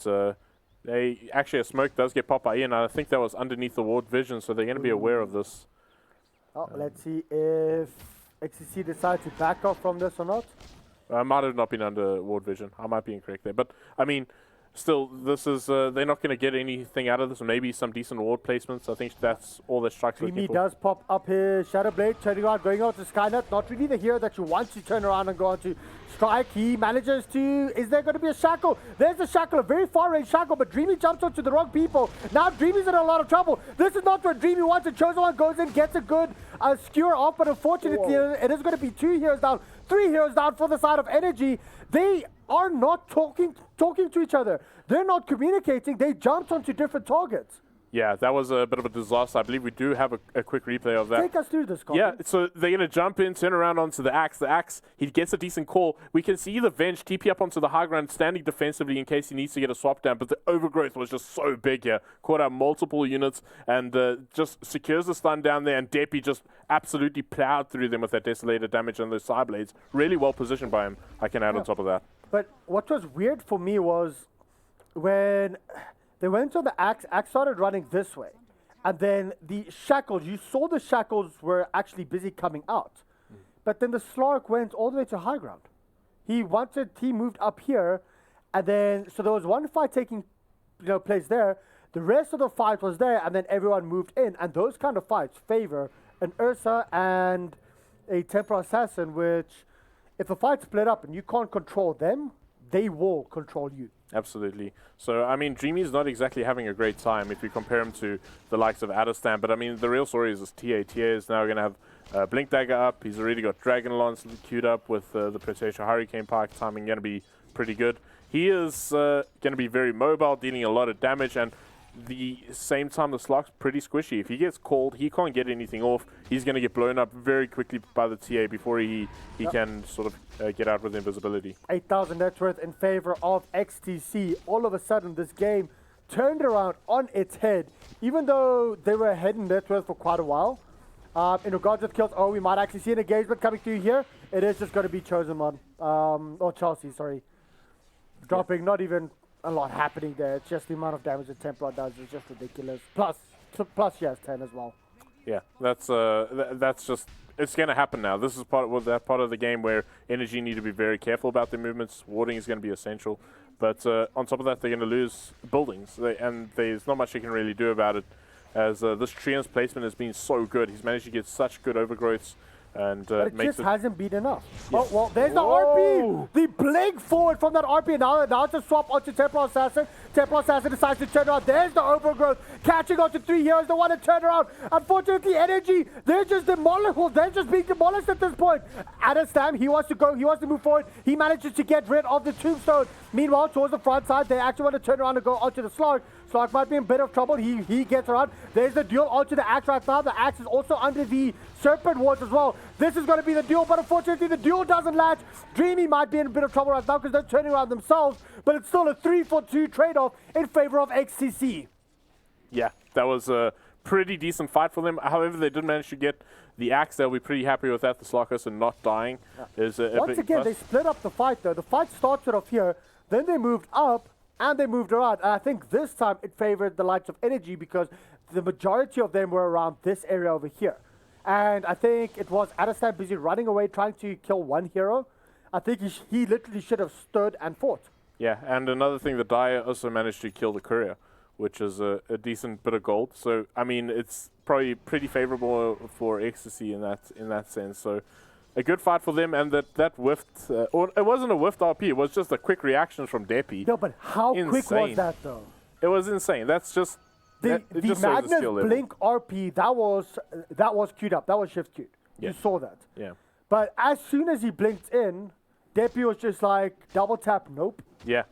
they actually, a smoke does get popped by Ian. I think that was underneath the ward vision, so they're going to be aware of this. Oh, let's see if XCC decide to back off from this or not. Might have not been under ward vision. I might be incorrect there. But, I mean, still, this is they're not going to get anything out of this. Maybe some decent ward placements. I think that's all the Strike's looking for. does pop up his Shadow Blade, turning around, going out to Skynet. Not really the hero that you want to turn around and go on to Strike. He manages to... Is there going to be a Shackle? There's a Shackle, a very far-range Shackle, but Dreamy jumps onto the wrong people. Now Dreamy's in a lot of trouble. This is not where Dreamy wants it. Chosen One goes in, gets a good skewer off, but unfortunately it is going to be 2 heroes down, 3 heroes down for the side of Energy. They are not talking to each other. They're not communicating. They jumped onto different targets. Yeah, that was a bit of a disaster. I believe we do have a quick replay of that. Take us through this, Colin. Yeah, so they're going to jump in, turn around onto the Axe. The Axe, he gets a decent call. We can see the Venge TP up onto the high ground, standing defensively in case he needs to get a swap down. But the overgrowth was just so big here. Caught out multiple units and just secures the stun down there. And Deppy just absolutely plowed through them with that Desolator damage on those side blades. Really well positioned by him, I can add on top of that. But what was weird for me was when they went to the Axe started running this way. And then the Shackles, you saw the Shackles were actually busy coming out. But then the Slark went all the way to high ground. He moved up here, and then, so there was one fight taking place there. The rest of the fight was there, and then everyone moved in. And those kind of fights favor an Ursa and a Templar Assassin, which, if the fight split up and you can't control them, they will control you. Absolutely. So, I mean, Dreamy's not exactly having a great time if you compare him to the likes of Adderstam. But, I mean, the real story is this TA. TA is now going to have Blink Dagger up. He's already got Dragon Lance queued up with the Protetia Hurricane Pike. Timing going to be pretty good. He is going to be very mobile, dealing a lot of damage. And the same time, the Slug's pretty squishy. If he gets called, he can't get anything off. He's going to get blown up very quickly by the TA before he can sort of get out with invisibility. 8,000 net worth in favor of XTC. All of a sudden, this game turned around on its head, even though they were ahead in net worth for quite a while. In regards to kills, we might actually see an engagement coming through here. It is just going to be Chosen One, or Chelsea, sorry. Dropping, not even a lot happening there. It's just the amount of damage that Templar does is just ridiculous. Plus she has 10 as well. Yeah, that's just, it's going to happen now. This is part of the game where Energy need to be very careful about their movements. Warding is going to be essential. But on top of that, they're going to lose buildings, and there's not much they can really do about it, as this Treant's placement has been so good. He's managed to get such good overgrowths, and but it just hasn't been enough. Yeah. Oh, well, there's the RP! The blink forward from that RP, now it's a swap onto Templar Assassin. Templar Assassin decides to turn around. There's the overgrowth, catching onto 3 heroes, the one to turn around. Unfortunately, Energy, they're just demolished. Well, they're just being demolished at this point. Adestam, he wants to go, he wants to move forward. He manages to get rid of the tombstone. Meanwhile, towards the front side, they actually want to turn around and go onto the Slug. Slug might be in a bit of trouble. He gets around. There's the duel onto the Axe right now. The Axe is also under the Serpent Wards as well. This is going to be the duel, but unfortunately the duel doesn't latch. Dreamy might be in a bit of trouble right now because they're turning around themselves, but it's still a 3-for-2 trade-off in favor of XCC. Yeah, that was a pretty decent fight for them. However, they did manage to get the Axe. They'll be pretty happy with that. The Sluggus and not dying is a Once big again, plus. they split up the fight though. The fight started off here, then they moved up, and they moved around. And I think this time it favored the likes of Energy because the majority of them were around this area over here. And I think it was Adestam busy running away trying to kill one hero. I think he literally should have stood and fought. Yeah, and another thing, the Dire also managed to kill the Courier, which is a decent bit of gold. So, I mean, it's probably pretty favorable for Ecstasy in that sense. So, a good fight for them, and that whiffed, or it wasn't a whiffed RP, it was just a quick reaction from Depi. No, but how quick was that though? It was insane. That's just... The Magnus Blink RP, that was queued up. That was shift queued. Yeah. You saw that. Yeah. But as soon as he blinked in, Depi was just like, double tap, nope. Yeah.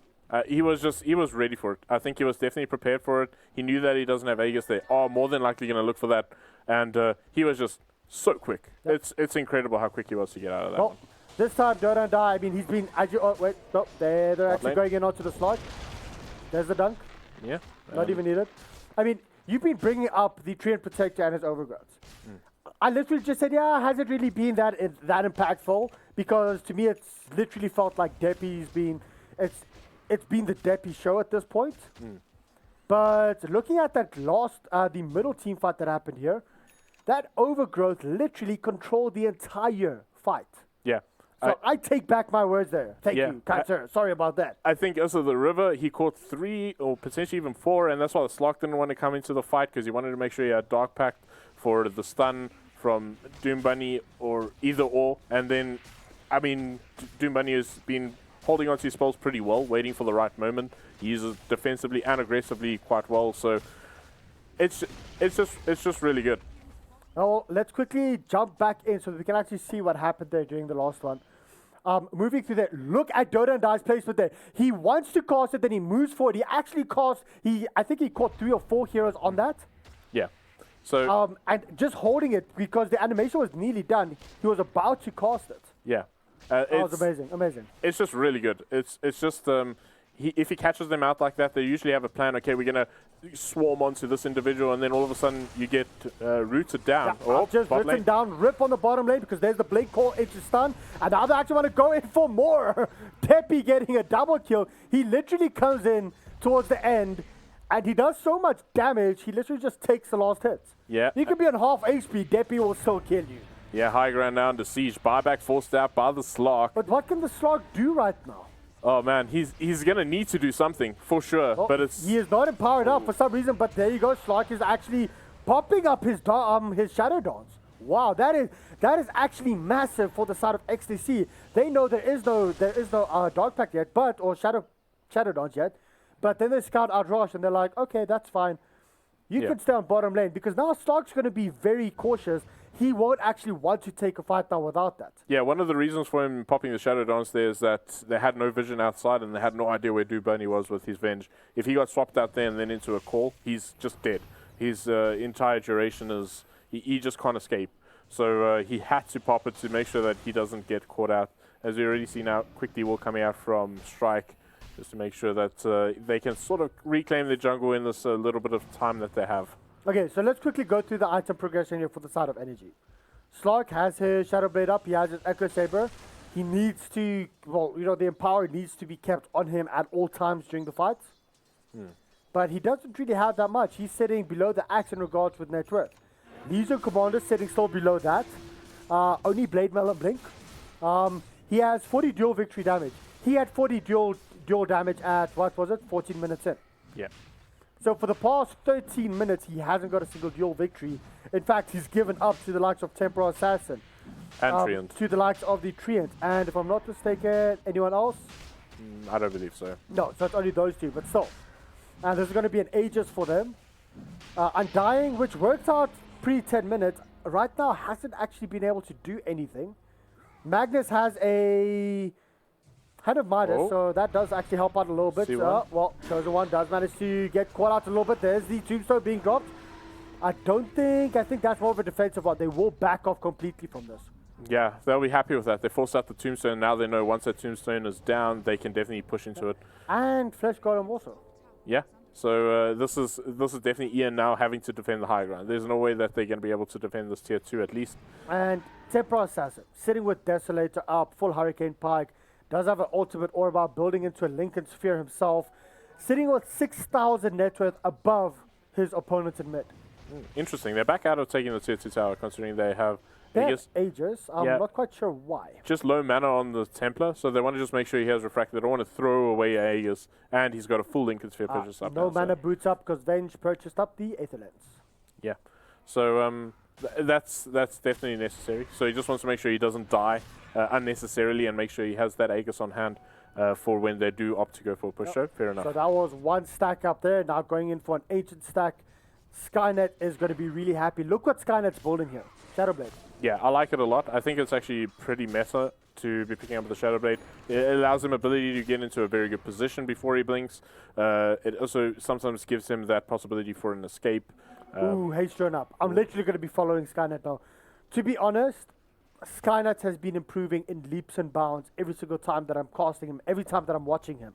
He was ready for it. I think he was definitely prepared for it. He knew that he doesn't have Aegis. They are more than likely going to look for that. And he was just so quick. Yep. It's incredible how quick he was to get out of that one. This time, DotA and Die, I mean, he's been... they're actually going in onto the slot. There's the dunk. Yeah. Not even needed. I mean, you've been bringing up the Treant Protector and his overgrowths. I literally just said, yeah, has it really been that impactful? Because to me, it's literally felt like Depi's been... It's been the Depi show at this point. But looking at that the middle team fight that happened here, that overgrowth literally controlled the entire fight. Yeah. So I take back my words there. Thank you, kind sir. Sorry about that. I think also the River, he caught 3 or potentially even 4, and that's why the Slug didn't want to come into the fight because he wanted to make sure he had Dark Pact for the stun from Doom Bunny or either or. And then, I mean, Doom Bunny has been holding on to his spells pretty well, waiting for the right moment. He uses defensively and aggressively quite well, so it's just really good. Now let's quickly jump back in so that we can actually see what happened there during the last one. Moving through there, look at DotA and Die's placement there. He wants to cast it, then he moves forward. He actually casts, I think he caught 3 or 4 heroes on that. Yeah. So and just holding it because the animation was nearly done. He was about to cast it. Yeah. That was amazing. It's just really good. It's just if he catches them out like that, they usually have a plan. Okay, we're gonna swarm onto this individual, and then all of a sudden you get rooted down. Yeah, I've just written down rip on the bottom lane because there's the blink call into stun, and now they actually want to go in for more. Tepi getting a double kill. He literally comes in towards the end, and he does so much damage. He literally just takes the last hits. Yeah. You can be on half HP. Depi will still kill you. Yeah, high ground down to Siege. Buyback forced out by the Slug. But what can the Slug do right now? Oh man, he's gonna need to do something for sure. Well, but he is not empowered up for some reason. But there you go, Slug is actually popping up his Shadow Dance. Wow, that is actually massive for the side of XTC. They know there is no Dark Pact yet, or Shadow Dance yet. But then they scout out Rosh and they're like, okay, that's fine. You can stay on bottom lane because now Slug's going to be very cautious. He won't actually want to take a fight now without that. Yeah, one of the reasons for him popping the Shadow Dance there is that they had no vision outside and they had no idea where Doom Bunny was with his Venge. If he got swapped out there and then into a call, he's just dead. His entire duration is... He just can't escape. So he had to pop it to make sure that he doesn't get caught out. As we already see now, quick D-Wall coming out from Strike. just to make sure that they can sort of reclaim their jungle in this little bit of time that they have. Okay, so let's quickly go through the item progression here for the side of Energy. Slark has his Shadow Blade up, he has his Echo Saber. He needs to, well, you know, the Empower needs to be kept on him at all times during the fights. But he doesn't really have that much. He's sitting below the axe in regards with net worth. Legion Commander sitting still below that. Only Blade Mail and Blink. He has 40 dual victory damage. He had 40 dual damage at, what was it, 14 minutes in. Yeah. So for the past 13 minutes, he hasn't got a single dual victory. In fact, he's given up to the likes of Temporal Assassin. And Treant. To the likes of the Treant. And if I'm not mistaken, anyone else? I don't believe so. No, so it's only those two, but still. And there's going to be an Aegis for them. Undying, which works out pre-10 minutes, right now hasn't actually been able to do anything. Magnus has a Hand of Midas, so that does actually help out a little bit. Well, Chosen One does manage to get caught out a little bit. There's the Tombstone being dropped. I think that's more of a defensive one. They will back off completely from this. Yeah, they'll be happy with that. They forced out the Tombstone. Now they know once that Tombstone is down, they can definitely push into it. And Flesh Golem also. Yeah. So this is definitely Ian now having to defend the high ground. There's no way that they're going to be able to defend this tier 2 at least. And Temporal Assassin, sitting with Desolator up, full Hurricane Pike, does have an ultimate orb building into a Lincoln Sphere himself, sitting with 6,000 net worth above his opponents in mid. Interesting. They're back out of taking the tier 2 tower, considering they have Aegis. I'm not quite sure why. Just low mana on the Templar, so they want to just make sure he has Refractor. They don't want to throw away Aegis, and he's got a full Lincoln Sphere purchase up. No mana boots up because Venge purchased up the Aetherlens. Yeah. So that's definitely necessary. So he just wants to make sure he doesn't die unnecessarily and make sure he has that Aegis on hand for when they do opt to go for a push. So fair enough. So that was one stack up there. Now going in for an ancient stack. Skynet is going to be really happy. Look what Skynet's building here. Shadowblade. Yeah, I like it a lot. I think it's actually pretty meta to be picking up the Shadowblade. It allows him ability to get into a very good position before he blinks. It also sometimes gives him that possibility for an escape. Ooh, haste drawn up. I'm literally going to be following Skynet now. To be honest, Skynet has been improving in leaps and bounds every single time that I'm casting him, every time that I'm watching him.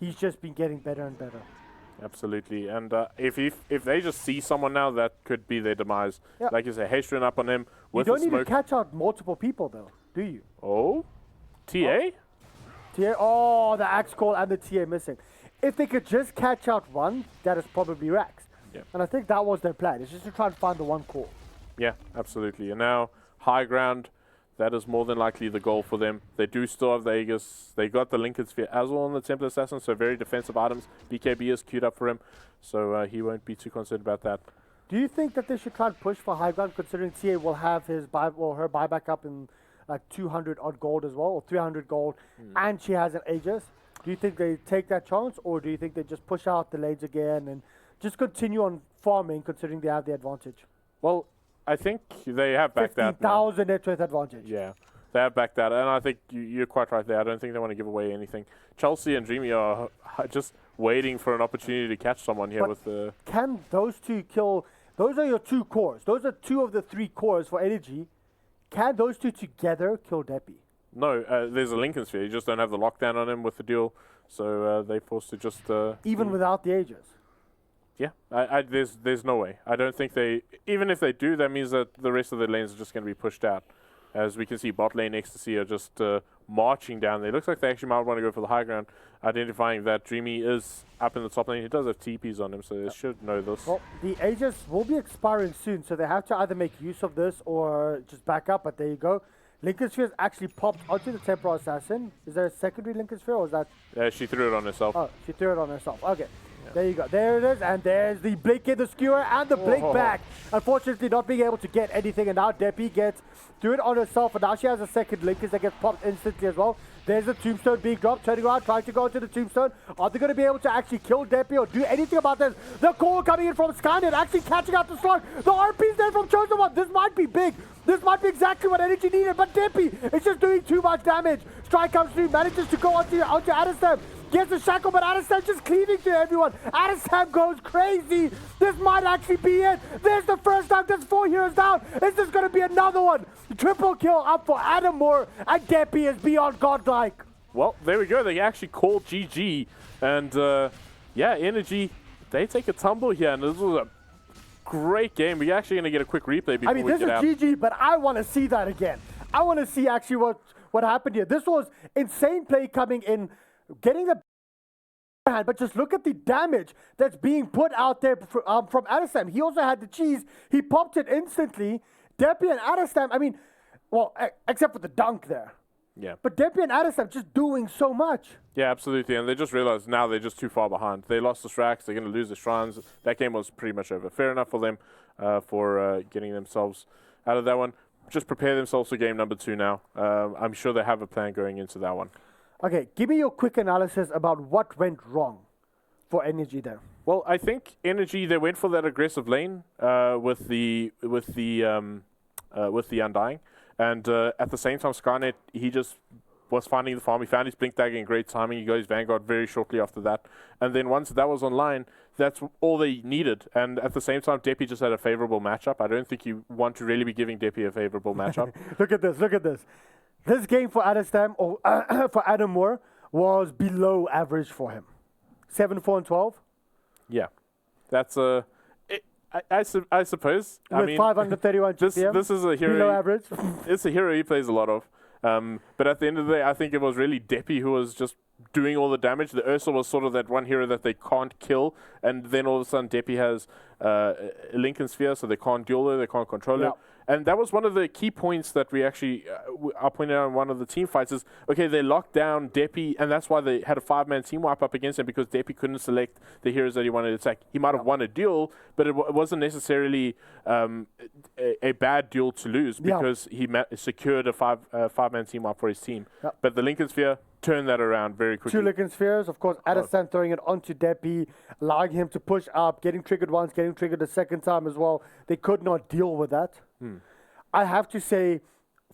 He's just been getting better and better. Absolutely, and if they just see someone now, that could be their demise. Yeah. Like you say, Hatred up on him with you the don't need smoke. to catch out multiple people though, do you? Oh? TA? TA? Oh, the Axe Call and the TA missing. If they could just catch out one, that is probably Rax. Yeah. And I think that was their plan. It's just to try and find the one call. Yeah, absolutely. And now, high ground, that is more than likely the goal for them. They do still have the Aegis. They got the Lincoln Sphere as well on the Templar Assassin, so very defensive items. BKB is queued up for him, so he won't be too concerned about that. Do you think that they should try and push for high ground, considering TA will have his her buyback up in like 200 odd gold as well, or 300 gold, and she has an Aegis? Do you think they take that chance, or do you think they just push out the lades again and just continue on farming, considering they have the advantage? Well, I think they have backed out. 50,000 net worth advantage. Yeah, they have backed out, and I think you're quite right there. I don't think they want to give away anything. Chelsea and Dreamy are just waiting for an opportunity to catch someone here with the... Can those two kill... Those are your two cores. Those are two of the three cores for Energy. Can those two together kill Deppy? No, there's a Lincoln Sphere. You just don't have the lockdown on him with the duel, so they're forced to just... Even without the Aegis? Yeah, there's no way. I don't think they... Even if they do, that means that the rest of the lanes are just going to be pushed out. As we can see, bot lane Ecstasy are just marching down there. Looks like they actually might want to go for the high ground, identifying that Dreamy is up in the top lane. He does have TPs on him, so they should know this. Well, the Aegis will be expiring soon, so they have to either make use of this or just back up, but there you go. Lincoln Sphere actually popped onto the Temporal Assassin. Is there a secondary Lincoln Sphere, or is that... She threw it on herself. Oh, she threw it on herself. Okay. There you go. There it is. And there's the blink in the skewer and the blink back. Unfortunately, not being able to get anything. And now Deppy gets threw it on herself. And now she has a second Linkers that gets popped instantly as well. There's the Tombstone being dropped. Turning around, trying to go into the Tombstone. Are they going to be able to actually kill Deppy or do anything about this? The call coming in from Skynet, actually catching out the slug. The RP's there from Chosen One. This might be big. This might be exactly what Energy needed. But Deppy is just doing too much damage. Strike comes through, manages to go onto Adestam. Gets the shackle, but Adestam just cleaving to everyone. Adestam goes crazy. This might actually be it. There's the first time. There's 4 heroes down. Is this going to be another one? Triple kill up for Adam Moore. And Deppy is beyond godlike. well, there we go. They actually called GG. And, yeah, Energy, they take a tumble here. And this was a great game. We're actually going to get a quick replay before we get out. This is GG, but I want to see that again. I want to see actually what happened here. This was insane play coming in, getting the hand, but just look at the damage that's being put out there from Adestam. He also had the cheese. He popped it instantly. Deppy and Adestam, I mean, well, except for the dunk there. Yeah. But Deppy and Adestam just doing so much. Yeah, absolutely. And they just realized now they're just too far behind. They lost the Shraks. They're going to lose the Shrines. That game was pretty much over. Fair enough for them for getting themselves out of that one. Just prepare themselves for game number 2 now. I'm sure they have a plan going into that one. Okay, give me your quick analysis about what went wrong for Energy there. Well, I think Energy, they went for that aggressive lane with the Undying. And at the same time, Skynet, he just was finding the farm. He found his Blink Dagger in great timing. He got his Vanguard very shortly after that. And then once that was online, that's all they needed. And at the same time, Deppy just had a favorable matchup. I don't think you want to really be giving Deppy a favorable matchup. Look at this. This game for Adestam, or for Adam Moore, was below average for him. 7-4-12? Yeah. That's a... I suppose. With I mean, 531 GPM, this is a hero. Below average. It's a hero he plays a lot of. But at the end of the day, I think it was really Deppy who was just doing all the damage. The Ursa was sort of that one hero that they can't kill. And then all of a sudden, Deppy has a Lincoln Sphere, so they can't duel her, they can't control her. And that was one of the key points that we actually, I pointed out in one of the team fights is, okay, they locked down Deppy, and that's why they had a 5-man team wipe up against him, because Deppy couldn't select the heroes that he wanted to attack. He might have won a duel, but it wasn't necessarily a bad duel to lose, because he secured a 5-man team wipe for his team. But the Lincoln Sphere turned that around very quickly. 2 Lincoln Spheres, of course, Adestam throwing it onto Deppy, allowing him to push up, getting triggered once, getting triggered a second time as well. They could not deal with that. I have to say,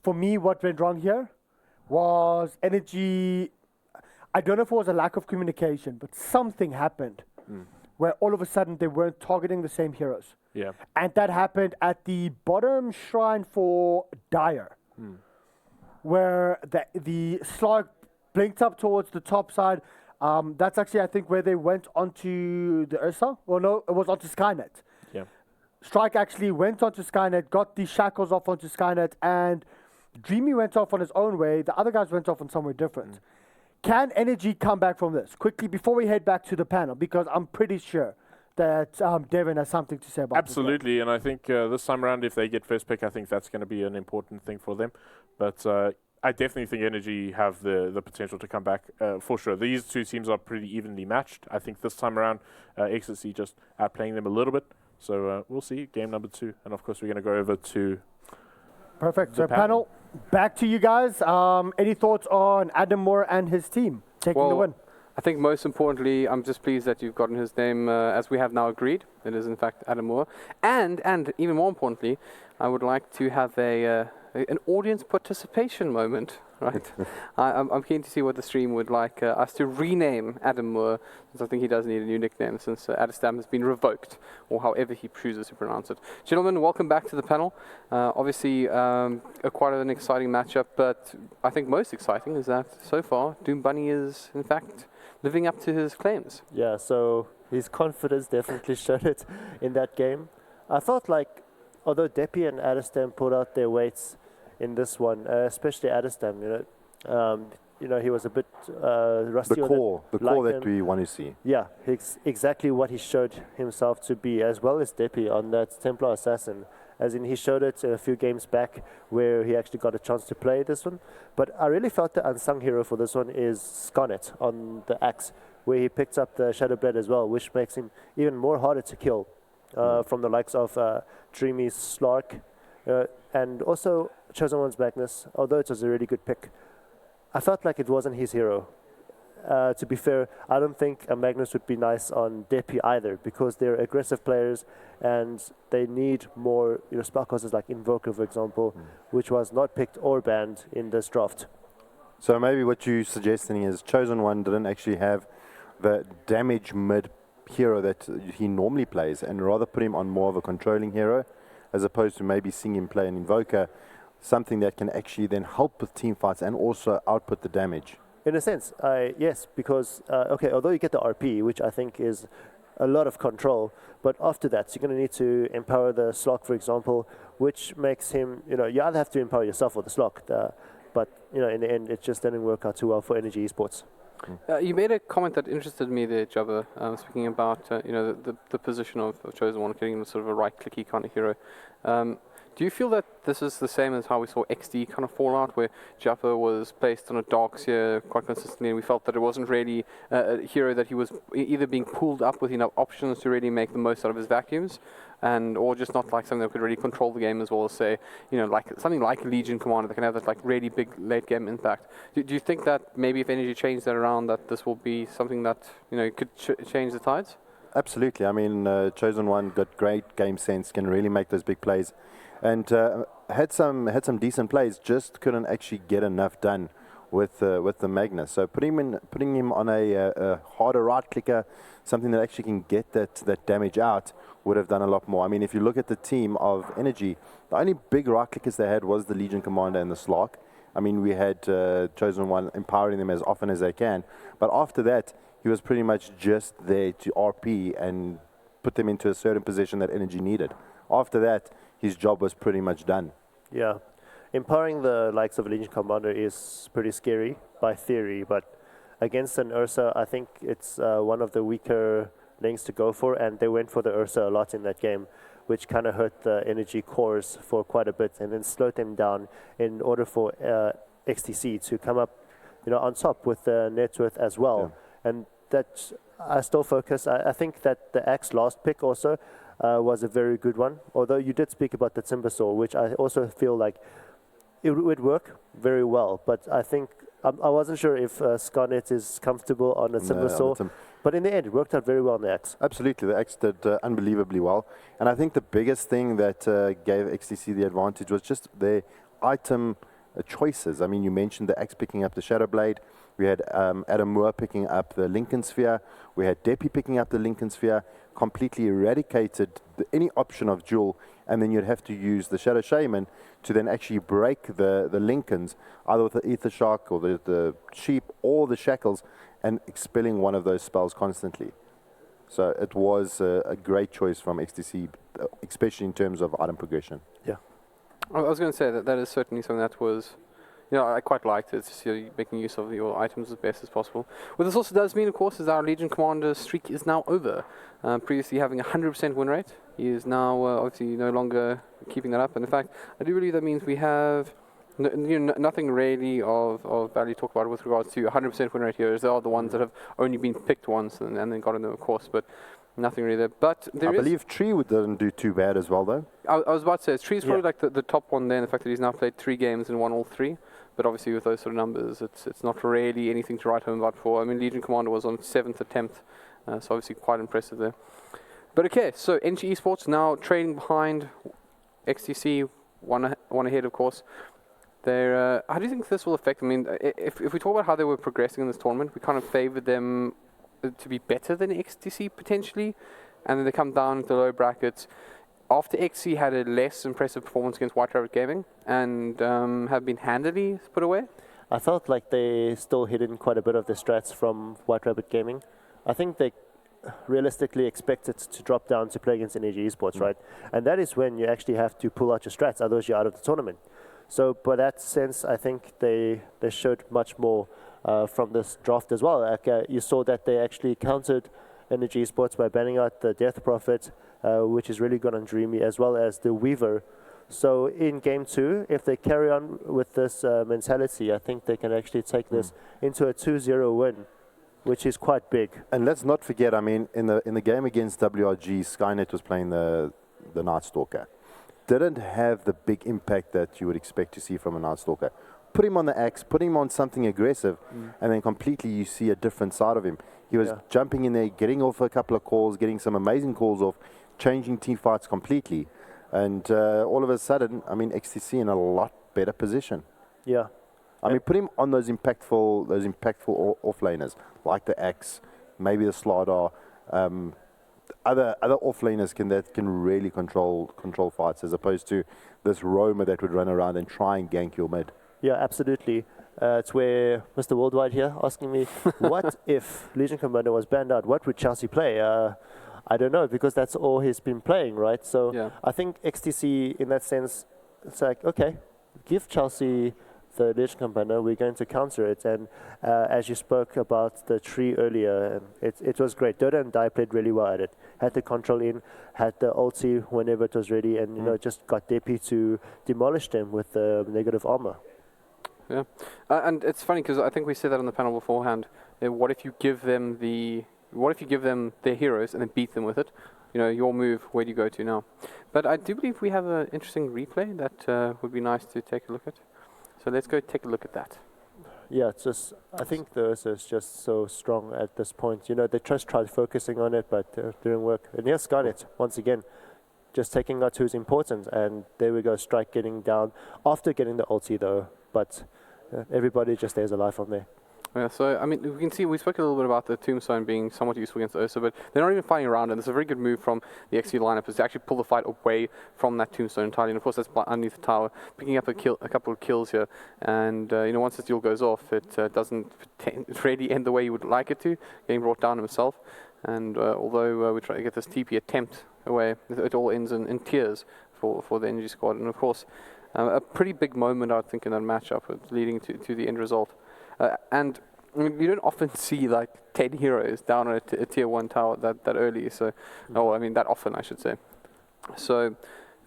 for me, what went wrong here was Energy. I don't know if it was a lack of communication, but something happened where all of a sudden they weren't targeting the same heroes. Yeah. And that happened at the bottom shrine for Dire, where the Slark blinked up towards the top side. That's actually, I think, where they went onto the Ursa. Well, no, it was onto Skynet. Yeah. Strike actually went onto Skynet, got the shackles off onto Skynet, and Dreamy went off on his own way. The other guys went off on somewhere different. Can Energy come back from this quickly before we head back to the panel? Because I'm pretty sure that Devin has something to say about Absolutely, and I think this time around, if they get first pick, I think that's going to be an important thing for them. But I definitely think Energy have the potential to come back for sure. These two teams are pretty evenly matched. I think this time around, Ecstasy just outplaying them a little bit. So we'll see, game number 2. And of course, we're going to go over to Perfect. So panel, back to you guys. Any thoughts on Adam Moore and his team taking the win? I think most importantly, I'm just pleased that you've gotten his name, as we have now agreed. It is in fact Adam Moore. And even more importantly, I would like to have an audience participation moment, right? I'm keen to see what the stream would like us to rename Adam Moore, since I think he does need a new nickname since Adestam has been revoked, or however he chooses to pronounce it. Gentlemen, welcome back to the panel. Obviously, quite an exciting matchup, but I think most exciting is that so far, Doom Bunny is, in fact, living up to his claims. Yeah, so his confidence definitely showed it in that game. I felt like, although Deppy and Adestam put out their weights in this one, especially Adestam, he was a bit rusty. The core that we want to see. Yeah, exactly what he showed himself to be, as well as Deppy on that Templar Assassin. As in, he showed it a few games back where he actually got a chance to play this one. But I really felt the unsung hero for this one is Scarnet on the axe, where he picked up the Shadowblade as well, which makes him even more harder to kill from the likes of Dreamy's Slark, and also Chosen One's Magnus, although it was a really good pick. I felt like it wasn't his hero. To be fair, I don't think a Magnus would be nice on Deppy either, because they're aggressive players and they need more spellcasters like Invoker, for example, which was not picked or banned in this draft. So maybe what you're suggesting is Chosen One didn't actually have the damage mid hero that he normally plays, and rather put him on more of a controlling hero, as opposed to maybe seeing him play an Invoker, something that can actually then help with team fights and also output the damage. In a sense, yes, because, although you get the RP, which I think is a lot of control, but after that, you're going to need to empower the Slock, for example, which makes him, you either have to empower yourself or the Slock, but, in the end, it just didn't work out too well for Energy Esports. You made a comment that interested me there, Jabba, speaking about, the position of Chosen One, getting sort of a right-clicky kind of hero. Do you feel that this is the same as how we saw XD kind of fall out, where Jaffa was placed on a dark sphere quite consistently, and we felt that it wasn't really a hero that he was either being pulled up with enough options to really make the most out of his vacuums, or just not like something that could really control the game as well as, say, like something like Legion Commander that can have that like really big late game impact. Do you think that maybe if Energy changed that around, that this will be something that could change the tides? Absolutely. I mean, Chosen One got great game sense, can really make those big plays, and had some decent plays. Just couldn't actually get enough done with the Magnus. So putting him on a harder right clicker, something that actually can get that damage out, would have done a lot more. I mean, if you look at the team of Energy, the only big right clickers they had was the Legion Commander and the Slark. I mean, we had Chosen One empowering them as often as they can, but after that, he was pretty much just there to RP and put them into a certain position that Energy needed. After that, his job was pretty much done. Yeah. Empowering the likes of Legion Commander is pretty scary by theory, but against an Ursa, I think it's one of the weaker lanes to go for, and they went for the Ursa a lot in that game, which kind of hurt the Energy cores for quite a bit and then slowed them down in order for XTC to come up on top with the net worth as well. Yeah. And that I still focus. I think that the Axe last pick also was a very good one, although you did speak about the Timbersaw, which I also feel like it would work very well, but I think I wasn't sure if Scarnet is comfortable on a Timbersaw, but in the end it worked out very well on the Axe. Absolutely, the Axe did unbelievably well, and I think the biggest thing that gave XTC the advantage was just their item choices. I mean, you mentioned the Axe picking up the Shadow Blade, we had Adam Moore picking up the Lincoln Sphere, we had Deppy picking up the Lincoln Sphere, completely eradicated any option of duel, and then you'd have to use the Shadow Shaman to then actually break the Lincolns, either with the Ether Shock or the Sheep or the Shackles, and expelling one of those spells constantly. So it was a great choice from XTC, especially in terms of item progression. Yeah. I was going to say that is certainly something that was, I quite liked it, just making use of your items as best as possible. What this also does mean, of course, is our Legion Commander streak is now over. Previously having a 100% win rate, he is now obviously no longer keeping that up. And in fact, I do believe that means we have nothing really of value to talk about with regards to 100% win rate here. They are the ones that have only been picked once and then gotten them, of course, but nothing really there. But I believe Tree didn't do too bad as well, though. I was about to say, Tree's probably like the top one there, and the fact that he's now played 3 games and won all 3. But obviously with those sort of numbers, it's not really anything to write home about for. I mean, Legion Commander was on 7th attempt, so obviously quite impressive there. But okay, so NG Esports now trailing behind XTC, one ahead, of course. How do you think this will affect? I mean, if we talk about how they were progressing in this tournament, we kind of favoured them to be better than XTC potentially, and then they come down into the low brackets. After XC had a less impressive performance against White Rabbit Gaming and have been handily put away. I felt like they still hidden quite a bit of the strats from White Rabbit Gaming. I think they realistically expected to drop down to play against Energy Esports, right? And that is when you actually have to pull out your strats, otherwise you're out of the tournament. So by that sense, I think they showed much more from this draft as well. Like, you saw that they actually countered Energy Esports by banning out the Death Prophet, which is really good on Dreamy, as well as the Weaver. So in Game 2, if they carry on with this mentality, I think they can actually take this into a 2-0 win, which is quite big. And let's not forget, I mean, in the game against WRG, Skynet was playing the Night Stalker. Didn't have the big impact that you would expect to see from a Night Stalker. Put him on the Axe, put him on something aggressive, and then completely you see a different side of him. He was jumping in there, getting off a couple of calls, getting some amazing calls off, changing team fights completely. And all of a sudden, I mean, XTC in a lot better position. Yeah. I mean, put him on those impactful offlaners, like the Axe, maybe the Slardar, other offlaners can really control fights, as opposed to this roamer that would run around and try and gank your mid. Yeah, absolutely. It's where Mr. Worldwide here asking me, what if Legion Commander was banned out? What would Chelsea play? I don't know, because that's all he's been playing, right? So I think XTC, in that sense, it's like, okay, give Chelsea the Legion Commander, we're going to counter it. And as you spoke about the tree earlier, it was great. Dota and Dai played really well at it. Had the control in, had the ulti whenever it was ready, and just got Depi to demolish them with the negative armor. Yeah, and it's funny because I think we said that on the panel beforehand. What if you give them their heroes and then beat them with it? You know, your move, where do you go to now? But I do believe we have an interesting replay that would be nice to take a look at. So let's go take a look at that. Yeah, it's just, I think the Ursa is just so strong at this point. You know, they just tried focusing on it, but it didn't work. And here's Skynet, once again, just taking out who's important. And there we go, Strike getting down after getting the ulti though. But everybody just stays alive from there. Yeah, so I mean, we can see we spoke a little bit about the Tombstone being somewhat useful against Ursa, but they're not even fighting around, and it's a very good move from the XC lineup is to actually pull the fight away from that Tombstone entirely. And of course, that's underneath the tower, picking up a couple of kills here. And you know, once the duel goes off, it doesn't really end the way you would like it to, getting brought down himself. And although we try to get this TP attempt away, it all ends in tears for the Energy squad. And of course, a pretty big moment, I think, in that matchup, leading to the end result. And I mean, you don't often see like 10 heroes down on a tier 1 tower that early. So, I mean that often, I should say. So,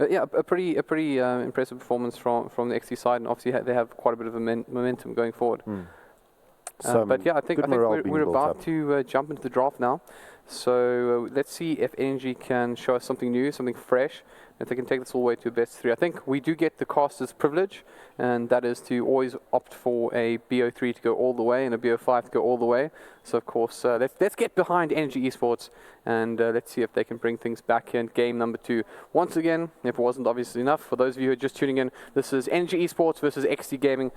yeah, a pretty impressive performance from the XT side, and obviously they have quite a bit of momentum going forward. But yeah, I think we're about to jump into the draft now. So let's see if Energy can show us something new, something fresh, if they can take this all the way to a best 3. I think we do get the caster's privilege, and that is to always opt for a BO3 to go all the way and a BO5 to go all the way. So of course, let's get behind Energy Esports, and let's see if they can bring things back in game number 2. Once again, if it wasn't obviously enough, for those of you who are just tuning in, this is Energy Esports versus XT Gaming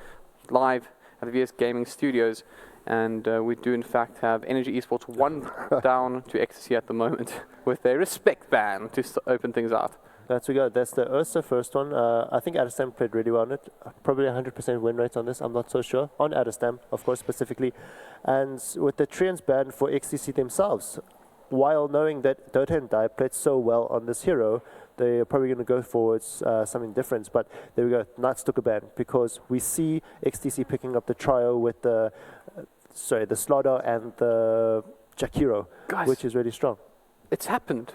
live at the VS Gaming Studios. And we do in fact have Energy Esports 1 down to XTC at the moment with a respect ban to open things out. That's we go. That's the Ursa first one. I think Adestam played really well on it. Probably 100% win rate on this. I'm not so sure. On Adestam, of course, specifically. And with the Treants ban for XTC themselves, while knowing that Dota and Dai played so well on this hero, they're probably going to go for something different. But there we go. Knights took a ban because we see XTC picking up the trio with the Slaughter and the Jakiro, which is really strong. It's happened.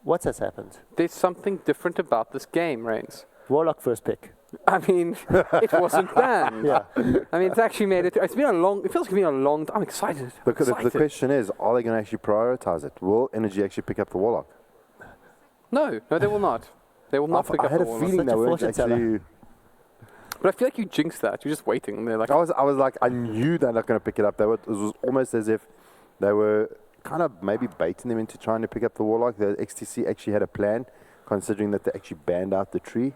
What has happened? There's something different about this game, Reigns. Warlock first pick. I mean, it wasn't banned. Yeah. I mean, it's actually made it. It's been it feels like it's been a long. I'm excited. The question is, are they going to actually prioritize it? Will Energy actually pick up the Warlock? No, they will not. They will not pick up the Warlock. I had a feeling they weren't actually. But I feel like you jinxed that. You're just waiting. They're like, I was like, I knew they're not going to pick it up. It was almost as if they were kind of maybe baiting them into trying to pick up the Warlock. The XTC actually had a plan, considering that they actually banned out the tree.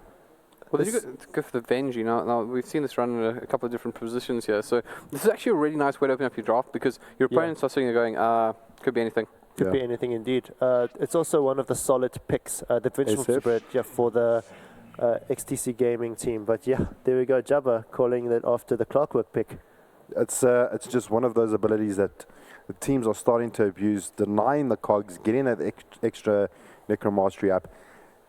Well, did you go for the Venji? Now we've seen this run in a couple of different positions here. So this is actually a really nice way to open up your draft because your opponents are sitting there going, could be anything. Could be anything indeed. It's also one of the solid picks, the Vengeful spread for the XTC Gaming team. But yeah, there we go. Jabba calling that after the Clockwork pick. It's just one of those abilities that the teams are starting to abuse, denying the cogs, getting that extra necromastery up.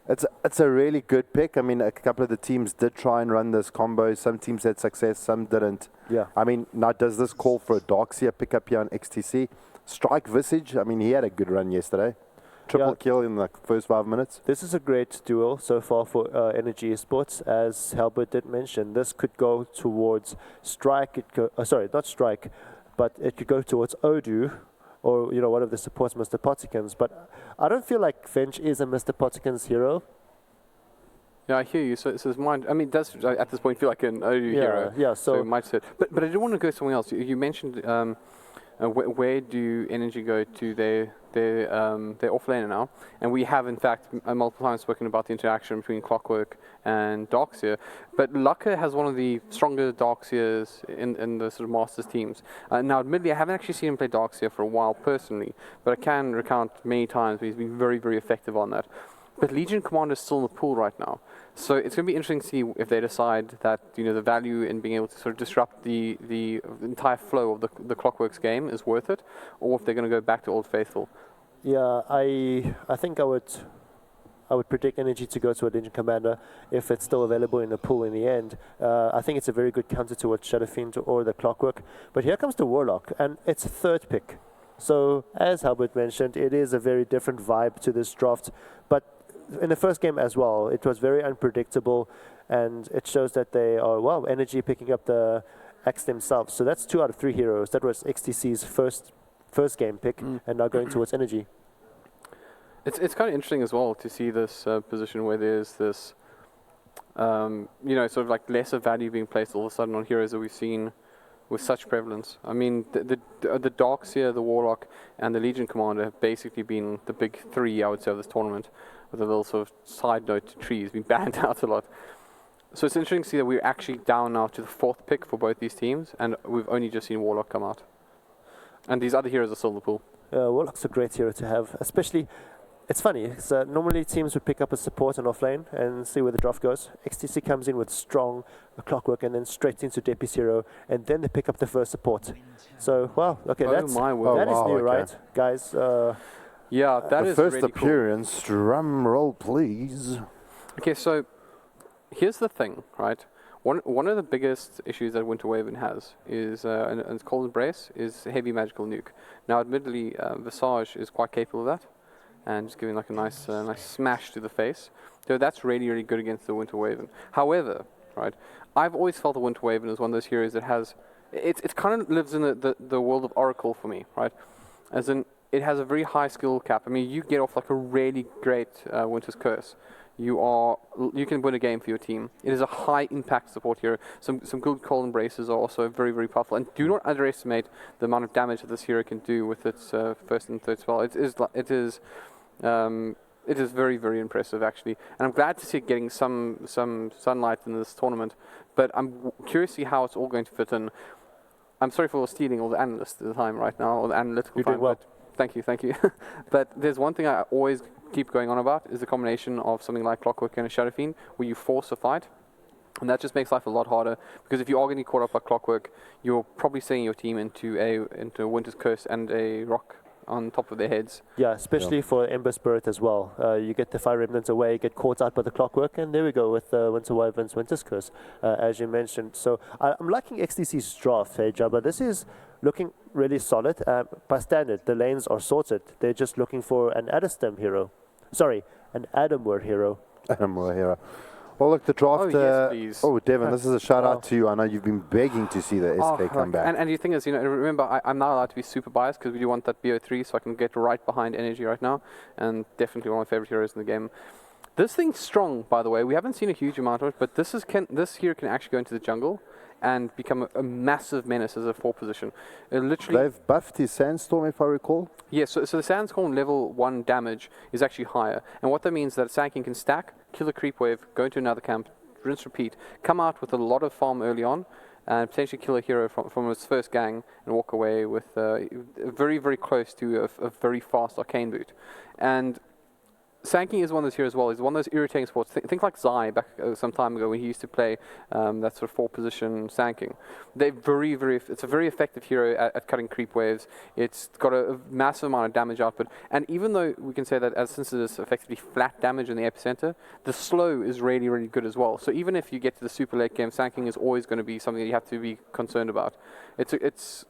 It's a really good pick. I mean, a couple of the teams did try and run this combo. Some teams had success, some didn't. Yeah. I mean, now does this call for a Darkseer pickup here on XTC? Strike Visage, I mean, he had a good run yesterday. Triple kill in the first 5 minutes. This is a great duel so far for Energy Esports. As Halbert did mention, this could go towards Strike. Not Strike, but it could go towards Odu, or one of the supports, Mr. Potikins. But I don't feel like Venge is a Mr. Potikins hero. Yeah, I hear you. So it's mind. I mean, it does at this point feel like an Odu hero. Yeah. So might say. But I did want to go somewhere else. You mentioned where do Energy go to their offlaner now? And we have in fact multiple times spoken about the interaction between Clockwork and Darkseer. But Lucca has one of the stronger Darkseers in the sort of Masters teams. Now, admittedly, I haven't actually seen him play Darkseer for a while personally, but I can recount many times he's been very, very effective on that. But Legion Commander is still in the pool right now. So it's going to be interesting to see if they decide that, you know, the value in being able to sort of disrupt the entire flow of the Clockworks game is worth it, or if they're going to go back to Old Faithful. Yeah, I think I would predict Energy to go to a Legion Commander if it's still available in the pool in the end. I think it's a very good counter to what Shadowfiend or the Clockwork. But here comes the Warlock, and it's a third pick. So, as Albert mentioned, it is a very different vibe to this draft. But in the first game as well, it was very unpredictable, and it shows that they are, well, Energy picking up the axe themselves. So that's 2 out of 3 heroes. That was XTC's first game pick, and now going towards Energy. It's kind of interesting as well to see this position where there's this, you know, sort of like lesser value being placed all of a sudden on heroes that we've seen with such prevalence. I mean, the Darkseer, the Warlock, and the Legion Commander have basically been the big 3, I would say, of this tournament, with a little sort of side note to Trees being banned out a lot. So it's interesting to see that we're actually down now to the 4th pick for both these teams, and we've only just seen Warlock come out. And these other heroes are still in the pool. Warlock's a great hero to have, especially. It's funny, so normally teams would pick up a support and offlane and see where the draft goes. XTC comes in with strong Clockwork and then straight into DPS hero, and then they pick up the first support. So, well, okay, that is new, right, guys? Yeah, that is first really appearance, cool. Drum roll, please. Okay, so here's the thing, right? One of the biggest issues that Winter Waven has is, and it's called Embrace, is heavy magical nuke. Now, admittedly, Visage is quite capable of that, and just giving like a nice smash to the face. So that's really, really good against the Winter Waven. However, right, I've always felt the Winter Waven is one of those heroes that has, it kind of lives in the world of Oracle for me, right? As in, it has a very high skill cap. I mean, you get off like a really great Winter's Curse. You can win a game for your team. It is a high impact support hero. Some good cold embraces are also very, very powerful. And do not underestimate the amount of damage that this hero can do with its first and third spell. It is very, very impressive actually. And I'm glad to see it getting some sunlight in this tournament. But I'm curious to see how it's all going to fit in. I'm sorry for stealing all the analysts at the time right now, or the analytical You're time. doing well. Thank you. But there's one thing I always keep going on about is the combination of something like Clockwork and a Shadowfiend, where you force a fight. And that just makes life a lot harder, because if you are getting caught up by Clockwork, you're probably sending your team into a Winter's Curse and a Rock on top of their heads. Yeah, especially for Ember Spirit as well. You get the Fire Remnant away, get caught out by the Clockwork, and there we go with Winter Wyvern's Winter's Curse, as you mentioned. So I'm liking XTC's draft, hey Jabba. This is looking really solid. By standard, the lanes are sorted. They're just looking for an Adastem hero. Sorry, an Adamware hero. Adamware hero. Well, look, the draft. Yes, please. Devin, this is a shout out to you. I know you've been begging to see the SK come back. And the thing is, remember, I'm not allowed to be super biased because we do want that BO3, so I can get right behind Energy right now, and definitely one of my favorite heroes in the game. This thing's strong, by the way. We haven't seen a huge amount of it, but this hero can actually go into the jungle and become a massive menace as a 4 position. They've buffed his Sandstorm, if I recall. Yes, so the Sandstorm level 1 damage is actually higher. And what that means is that Sanking can stack, kill a creep wave, go into another camp, rinse, repeat, come out with a lot of farm early on, and potentially kill a hero from its first gang and walk away with very, very close to a very fast Arcane Boot. And Sanking is one of those heroes as well. He's one of those irritating sports. Think like Zai back some time ago when he used to play that sort of 4-position Sanking. They're it's a very effective hero at cutting creep waves. It's got a massive amount of damage output. And even though we can say that since it is effectively flat damage in the epicenter, the slow is really, really good as well. So even if you get to the super late game, Sanking is always going to be something that you have to be concerned about. It's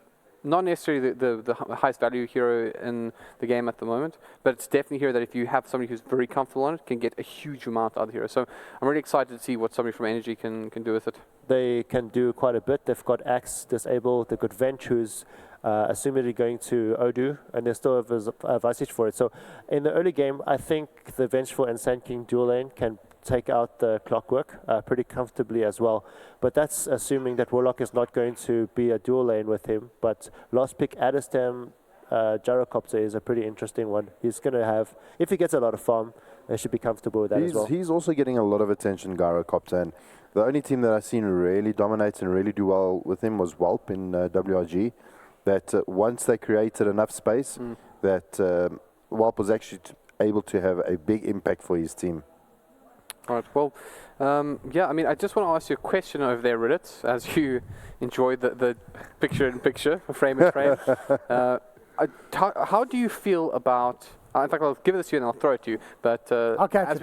not necessarily the highest value hero in the game at the moment, but it's definitely a hero that if you have somebody who's very comfortable on it, can get a huge amount out of the hero. So I'm really excited to see what somebody from Energy can do with it. They can do quite a bit. They've got Axe disabled, they've got Venge, who's assumedly going to Odu, and they still have a Visage for it. So in the early game, I think the Vengeful and Sand King dual lane can take out the Clockwork pretty comfortably as well. But that's assuming that Warlock is not going to be a dual lane with him. But last pick, Adastem, Gyrocopter is a pretty interesting one. He's going to have, if he gets a lot of farm, they should be comfortable with that as well. He's also getting a lot of attention, Gyrocopter. And the only team that I've seen really dominate and really do well with him was Whelp in WRG. That once they created enough space, that Whelp was actually able to have a big impact for his team. All right. Well, yeah. I mean, I just want to ask you a question over there, Reddit, as you enjoy the picture-in-picture, frame in frame. How do you feel about? In fact, I'll give this to you and I'll throw it to you. But as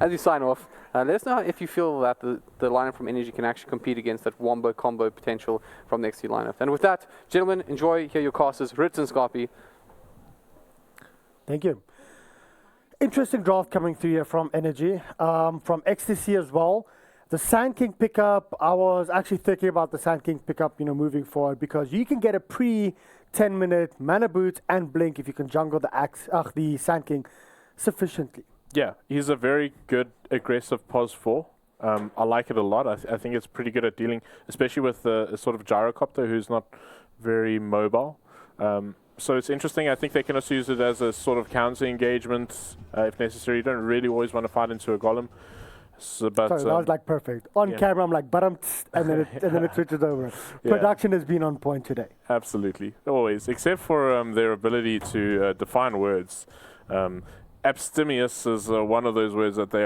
we sign off, let us know if you feel that the lineup from Energy can actually compete against that Wombo combo potential from the XT lineup. And with that, gentlemen, enjoy. Hear your casters, Ritz and Scarpy. Thank you. Interesting draft coming through here from Energy, from XTC as well. The Sand King pickup, I was actually thinking about the Sand King pickup, moving forward, because you can get a pre-10-minute mana boots and blink if you can jungle the Sand King sufficiently. Yeah, he's a very good aggressive pos 4. I like it a lot. I think it's pretty good at dealing, especially with a sort of gyrocopter who's not very mobile. So it's interesting. I think they can also use it as a sort of counter engagement if necessary. You don't really always want to fight into a golem. So, but sorry, that was like perfect. On camera, I'm like, and then it switches over. Yeah. Production has been on point today. Absolutely, always, except for their ability to define words. Abstemious is one of those words that they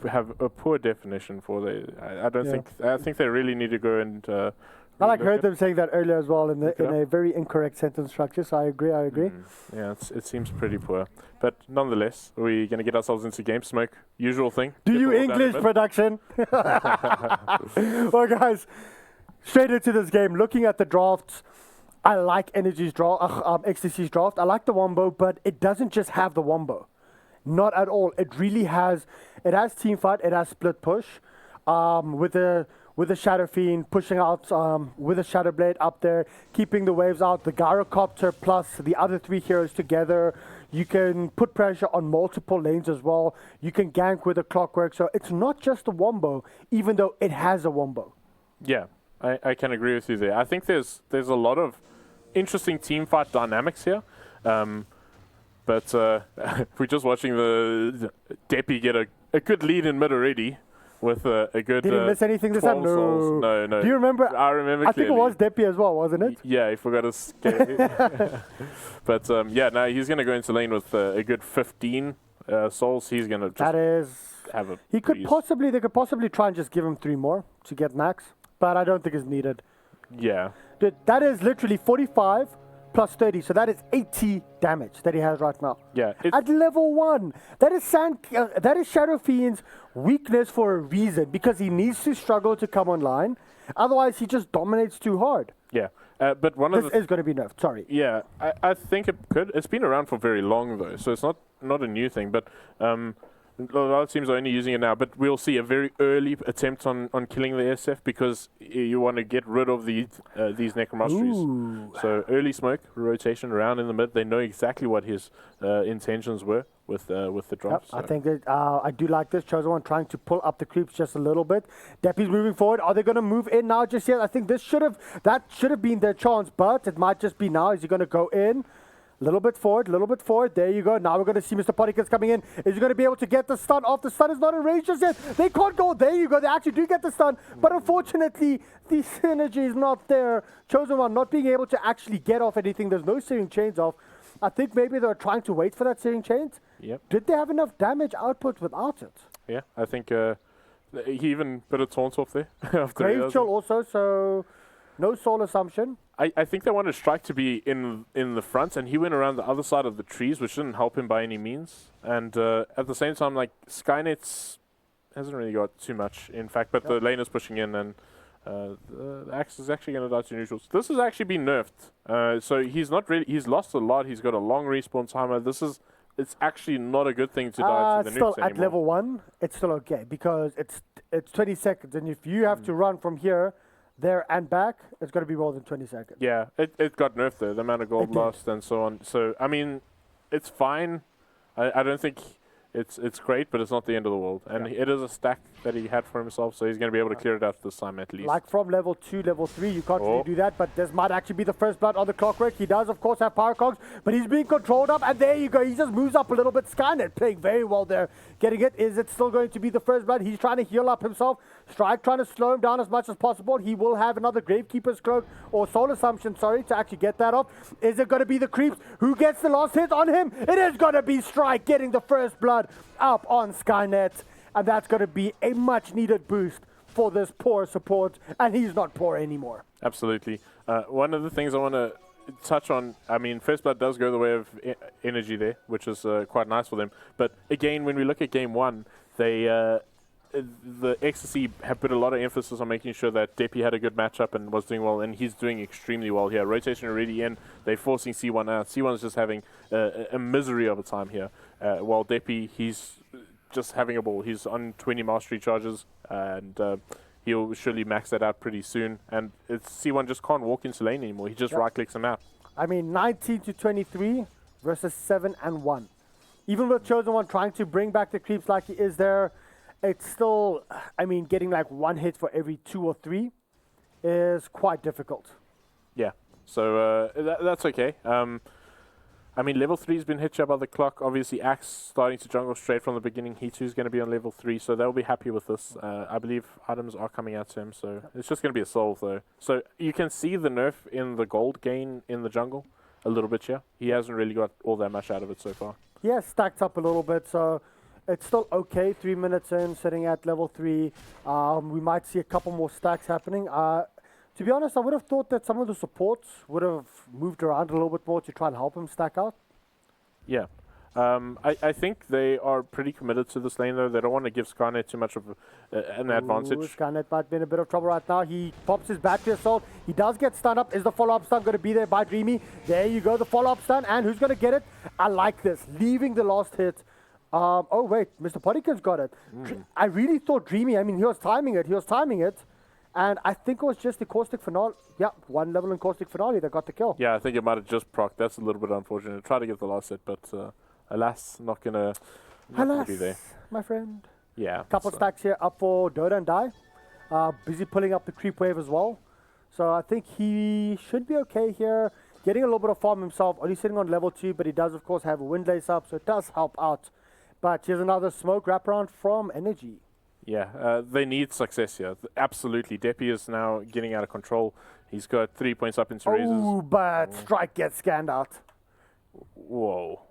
have a poor definition for. I think they really need to go and. I heard them saying that earlier as well in a very incorrect sentence structure. So I agree. Yeah, it seems pretty poor, but nonetheless, we're going to get ourselves into game smoke. Usual thing. Do you English production? Well, guys, straight into this game. Looking at the drafts, I like Energy's draft, XTC's draft. I like the Wombo, but it doesn't just have the Wombo. Not at all. It really has. It has team fight. It has split push. With the Shadow Fiend pushing out with a Shadow Blade up there, keeping the waves out, the Gyrocopter plus the other 3 heroes together. You can put pressure on multiple lanes as well. You can gank with a Clockwork. So it's not just a Wombo, even though it has a Wombo. Yeah, I can agree with you there. I think there's a lot of interesting team fight dynamics here. But we're just watching the Deppy get a good lead in mid already. With a good. Did he miss anything this time? No. Do you remember? I remember. I think it was Deppy as well, wasn't it? Yeah, he forgot to scale. But he's going to go into lane with a good 15 souls. He's going to just have a. They could possibly try and just give him 3 more to get max, but I don't think it's needed. Yeah. Dude, that is literally 45 plus 30, so that is 80 damage that he has right now. Yeah. At level 1. That is Shadow Fiend's weakness for a reason, because he needs to struggle to come online. Otherwise, he just dominates too hard. Yeah. But this is going to be nerfed, sorry. Yeah, I think it could. It's been around for very long, though, so it's not a new thing. But a lot of teams are only using it now, but we'll see a very early attempt on killing the SF, because you want to get rid of these Necromasteries. So early smoke, rotation around in the mid. They know exactly what his intentions were with the drops. Yep, I think I do like this. Chosen One trying to pull up the creeps just a little bit. Deppy's moving forward. Are they going to move in now just yet? I think that should have been their chance, but it might just be now. Is he going to go in? A little bit forward. There you go. Now we're going to see Mr. Pottycus coming in. Is he going to be able to get the stun off? The stun is not in range just yet. They can't go. There you go. They actually do get the stun. But unfortunately, the synergy is not there. Chosen One not being able to actually get off anything. There's no searing chains off. I think maybe they were trying to wait for that searing chains. Yep. Did they have enough damage output without it? Yeah, I think he even put a taunt off there. Grave Chill also, so no soul assumption. I think they wanted Strike to be in the front, and he went around the other side of the trees, which didn't help him by any means. And at the same time, like, Skynet's hasn't really got too much, in fact, but the lane is pushing in, and the Axe is actually going to die to neutrals. This has actually been nerfed, so he's lost a lot. He's got a long respawn timer. It's actually not a good thing to die to the nukes anymore. At level 1, it's still okay, because it's 20 seconds, and if you have to run from here, there and back, it's going to be more than 20 seconds. Yeah, it got nerfed there, the amount of gold lost and so on. So, I mean, it's fine. I don't think it's great, but it's not the end of the world. And it is a stack that he had for himself, so he's going to be able to clear it out this time at least. Like from level 2, level 3, you can't really do that, but this might actually be the first blood on the clockwork. He does, of course, have power cogs, but he's being controlled up, and there you go. He just moves up a little bit. Skynet playing very well there. Getting it. Is it still going to be the first blood? He's trying to heal up himself. Strike trying to slow him down as much as possible. He will have another Gravekeeper's Cloak, or Soul Assumption, sorry, to actually get that off. Is it going to be the creeps? Who gets the last hit on him? It is going to be Strike getting the first blood up on Skynet. And that's going to be a much needed boost for this poor support. And he's not poor anymore. Absolutely. One of the things I want to touch on, I mean, First Blood does go the way of energy there, which is quite nice for them. But again, when we look at game 1, the Ecstasy have put a lot of emphasis on making sure that Deppy had a good matchup and was doing well, and he's doing extremely well here. Rotation already in. They're forcing C1 out. C1 is just having a misery of a time here. While Deppy, he's just having a ball. He's on 20 mastery charges, and he'll surely max that out pretty soon. And it's C1 just can't walk into lane anymore. He just right-clicks him out. I mean, 19 to 23 versus 7 and 1. Even with Chosen One trying to bring back the creeps like he is there, it's still, I mean, getting like 1 hit for every 2 or 3 is quite difficult. Yeah, so that's okay. I mean, level 3 has been hit by the clock. Obviously, Axe starting to jungle straight from the beginning. He too is going to be on level 3, so they'll be happy with this. I believe items are coming out to him, so it's just going to be a solve, though. So you can see the nerf in the gold gain in the jungle a little bit here. He hasn't really got all that much out of it so far. He has stacked up a little bit, so it's still okay. 3 minutes in, sitting at level 3. We might see a couple more stacks happening. To be honest, I would have thought that some of the supports would have moved around a little bit more to try and help him stack out. Yeah. I think they are pretty committed to this lane, though. They don't want to give Skynet too much of an advantage. Skynet might be in a bit of trouble right now. He pops his battery assault. He does get stunned up. Is the follow-up stun going to be there by Dreamy? There you go, the follow-up stun. And who's going to get it? I like this. Leaving the last hit. Oh, wait. Mr. Pottykin's got it. I really thought Dreamy, I mean, he was timing it. And I think it was just the Caustic Finale. Yeah, 1 level in Caustic Finale that got the kill. Yeah, I think it might have just procced. That's a little bit unfortunate. Try to get the last hit, but alas, not going to be there. My friend. Yeah. Couple stacks here up for Dota and Die. Busy pulling up the creep wave as well. So I think he should be okay here. Getting a little bit of farm himself. Only sitting on level 2, but he does, of course, have a wind lace up, so it does help out. But here's another smoke wraparound from Energy. Yeah, they need success here. Absolutely. Deppy is now getting out of control. He's got 3 points up into Razors. Oh, but Strike gets scanned out. Whoa.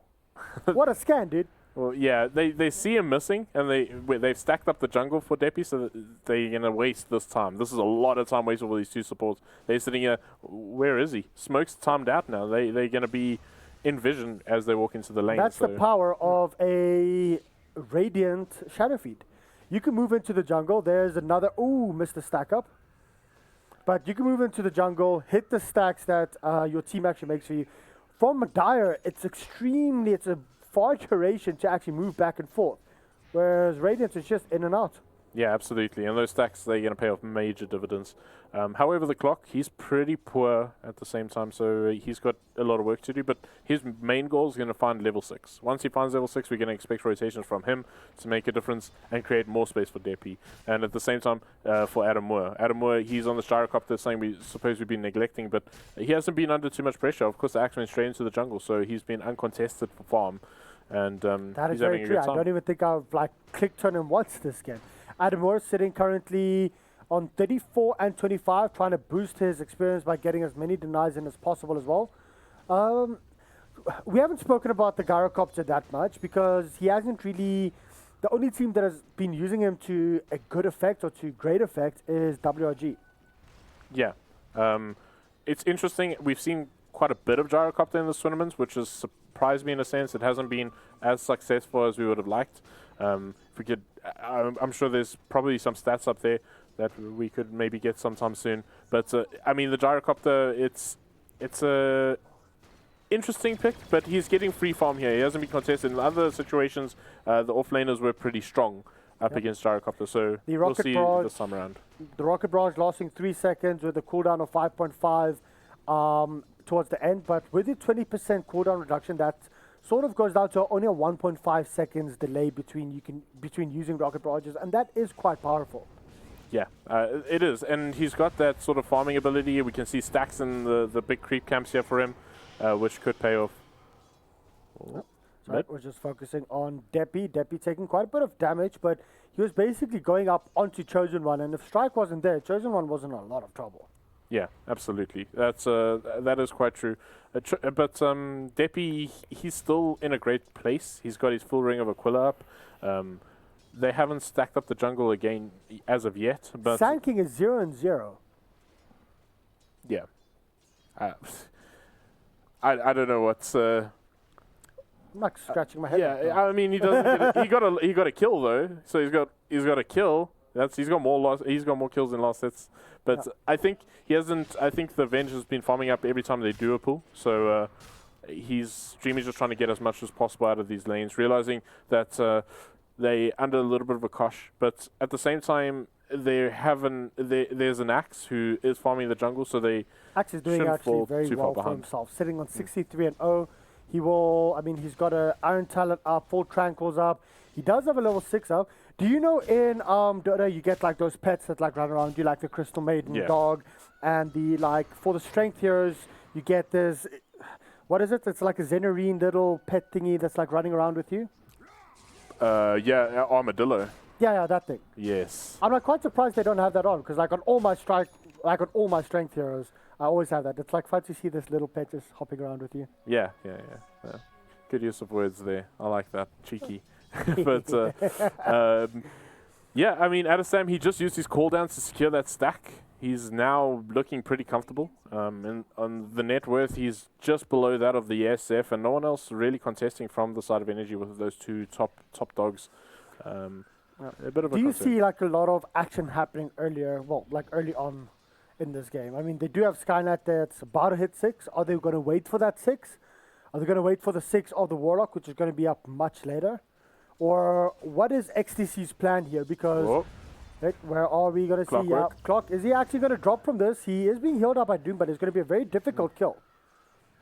What a scan, dude. Well, yeah, they see him missing, and they've stacked up the jungle for Deppy, so that they're going to waste this time. This is a lot of time wasted for these two supports. They're sitting here. Where is he? Smoke's timed out now. They're going to be in vision as they walk into the lane. That's the power of a Radiant Shadow Feed. You can move into the jungle. There's another... Ooh, missed the stack up. But you can move into the jungle, hit the stacks that your team actually makes for you. From Dire, it's a far duration to actually move back and forth. Whereas Radiant is just in and out. Yeah, absolutely. And those stacks, they're going to pay off major dividends. However, the clock, he's pretty poor at the same time, so he's got a lot of work to do. But his main goal is going to find level 6. Once he finds level 6, we're going to expect rotations from him to make a difference and create more space for Deppy. And at the same time, for Adam Moore. Adam Moore, he's on the gyrocopter, saying we suppose we've been neglecting, but he hasn't been under too much pressure. Of course, the axe went straight into the jungle, so he's been uncontested for farm. And that he's is having very a true. good time. I don't even think I've clicked on him once this game. Adam Moore sitting currently on 34 and 25, trying to boost his experience by getting as many denies in as possible as well. We haven't spoken about the Gyrocopter that much because he hasn't really... The only team that has been using him to a good effect or to great effect is WRG. Yeah. It's interesting. We've seen quite a bit of Gyrocopter in this tournament, which has surprised me in a sense. It hasn't been as successful as we would have liked. If we could, I'm sure there's probably some stats up there that we could maybe get sometime soon. But I mean, the Gyrocopter, it's a interesting pick, but he's getting free farm here. He hasn't been contested. In other situations, the offlaners were pretty strong up against Gyrocopter, so we'll see this time around. The Rocket Barrage lasting 3 seconds with a cooldown of 5.5 towards the end, but with the 20% cooldown reduction, that sort of goes down to only a 1.5 seconds delay between using rocket barrages, and that is quite powerful. Yeah, it is, and he's got that sort of farming ability. We can see stacks in the big creep camps here for him, which could pay off. So we're just focusing on Deppy. Deppy taking quite a bit of damage, but he was basically going up onto Chosen One, and if Strike wasn't there, Chosen One was in a lot of trouble. Yeah, absolutely. That is quite true. But Deppy, he's still in a great place. He's got his full ring of Aquila up. They haven't stacked up the jungle again as of yet. But Sand King is 0-0. Yeah. I don't know what's. I'm like scratching my head. Yeah, I mean he doesn't. He got a kill though. So he's got a kill. He's got more kills than last hits. But I think he hasn't. I think the Avenge has been farming up every time they do a pull. So Dreamy's just trying to get as much as possible out of these lanes, realizing that they under a little bit of a cosh. But at the same time, there's an Axe who is farming the jungle, so they Axe is doing actually very well for himself, sitting on 63-0. He will. I mean, he's got an Iron Talent up, full Tranquils up. He does have a level 6 up. Do you know in Dota you get like those pets that like run around you, like the Crystal Maiden dog, and the like for the strength heroes you get this. What is it? It's like a Xenarine little pet thingy that's like running around with you. Yeah, Armadillo. Yeah, that thing. Yes. I'm like quite surprised they don't have that on, because like on all my strength heroes, I always have that. It's like fun to see this little pet just hopping around with you. Yeah. Good use of words there. I like that. Cheeky. But yeah, I mean, Adesam, he just used his cooldowns to secure that stack. He's now looking pretty comfortable. And on the net worth, he's just below that of the SF, and no one else really contesting from the side of Energy with those two top dogs. A bit of a Do you concern. see like a lot of action happening early on in this game? I mean, they do have Skynet that's about to hit 6. Are they going to wait for that 6? Are they going to wait for the 6 of the Warlock, which is going to be up much later? Or what is XTC's plan here? Because where are we going to see Clock? Is he actually going to drop from this? He is being healed up by Doom, but it's going to be a very difficult kill.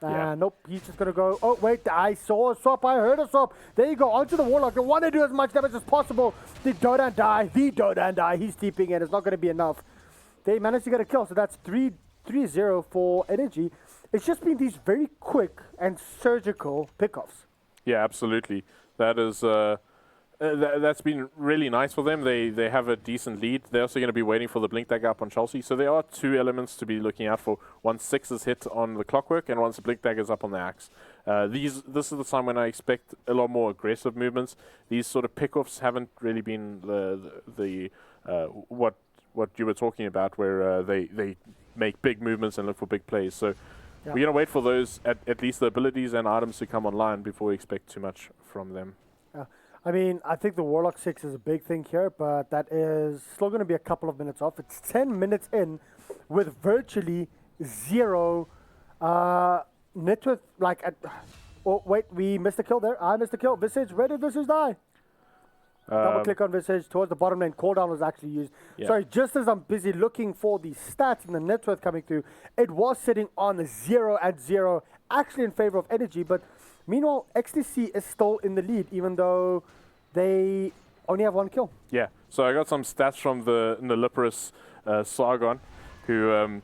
Nope, he's just going to go, oh wait, I saw a swap, I heard a swap. There you go, onto the Warlock. They want to do as much damage as possible. The Dota and die. He's deeping in. It's not going to be enough. They managed to get a kill, so that's 3-0 for Energy. It's just been these very quick and surgical pickoffs. Yeah, absolutely. That is that's been really nice for them. They have a decent lead. They're also going to be waiting for the blink dagger up on Chelsea. So there are two elements to be looking out for. Once 6 is hit on the Clockwork, and once the blink dagger is up on the Axe. This is the time when I expect a lot more aggressive movements. These sort of pickoffs haven't really been the what you were talking about, where they make big movements and look for big plays. So we're going to wait for those, at least the abilities and items to come online before we expect too much from them. I mean, I think the Warlock 6 is a big thing here, but that is still going to be a couple of minutes off. It's 10 minutes in with virtually 0 net worth. Oh, wait, we missed a kill there. I missed a kill. Visage, where did Visage die? Double click on Visage towards the bottom lane. Cooldown was actually used. Yeah. Sorry, just as I'm busy looking for the stats and the net worth coming through, it was sitting on 0-0, actually in favor of Energy, but meanwhile, XTC is still in the lead, even though they only have 1 kill. Yeah, so I got some stats from the Nulliparous Sargon, who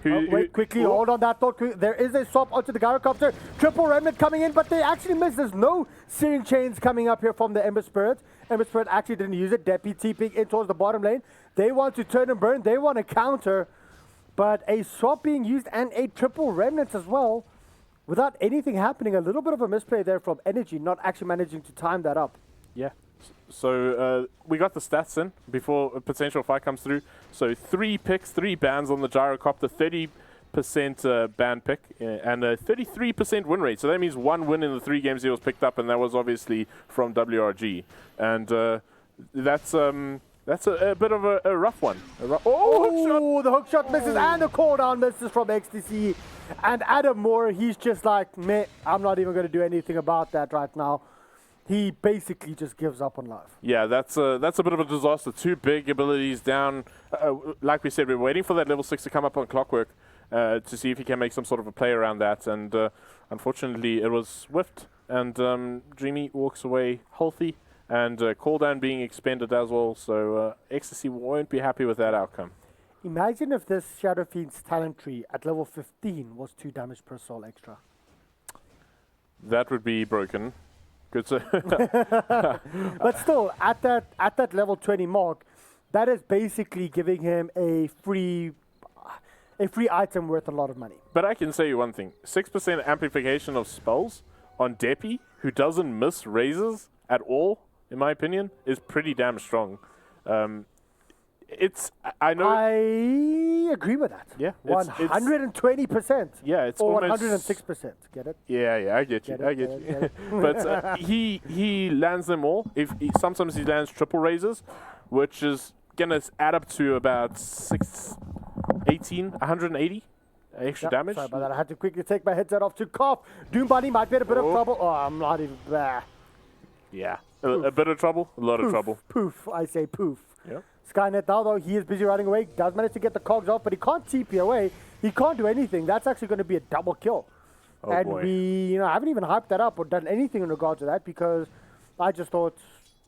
Quickly, hold on that thought. There is a swap onto the Gyrocopter. Triple Remnant coming in, but they actually missed. There's no Searing Chains coming up here from the Ember Spirit. Ember Spirit actually didn't use it. Deppy TPing in towards the bottom lane. They want to turn and burn. They want to counter, but a swap being used and a Triple Remnant as well. Without anything happening, a little bit of a misplay there from Energy, not actually managing to time that up. Yeah. So we got the stats in before a potential fight comes through. So 3 picks, 3 bans on the Gyrocopter, 30% ban pick, and a 33% win rate. So that means 1 win in the 3 games he was picked up, and that was obviously from WRG. And that's a bit of a rough one. Oh, the hook shot misses, and the cooldown misses from XTC. And Adam Moore, he's just like, meh, I'm not even going to do anything about that right now. He basically just gives up on life. Yeah, that's a bit of a disaster. 2 big abilities down. Like we said, we're waiting for that level 6 to come up on Clockwork to see if he can make some sort of a play around that. And unfortunately, it was whiffed and Dreamy walks away healthy, and cooldown being expended as well, so Ecstasy won't be happy with that outcome. Imagine if this Shadow Fiend's talent tree at level 15 was 2 damage per soul extra. That would be broken. Good. But still, at that level 20 mark, that is basically giving him a free item worth a lot of money. But I can say you one thing: 6% amplification of spells on Deppy, who doesn't miss raises at all, in my opinion, is pretty damn strong. I know. I agree with that. Yeah, 120%. Yeah, it's or almost 106%. Get it? Yeah, I get you. I get you. But he lands them all. Sometimes he lands triple raises, which is gonna add up to about 180 extra damage. Sorry about that. I had to quickly take my headset off to cough. Doom Bunny might be in a bit of trouble. Oh, I'm not even. Yeah, a bit of trouble, a lot of trouble. Poof, I say poof. Yeah. Skynet now, though, he is busy running away. Does manage to get the cogs off, but he can't TP away. He can't do anything. That's actually going to be a double kill. Oh, and boy. we, haven't even hyped that up or done anything in regards to that because I just thought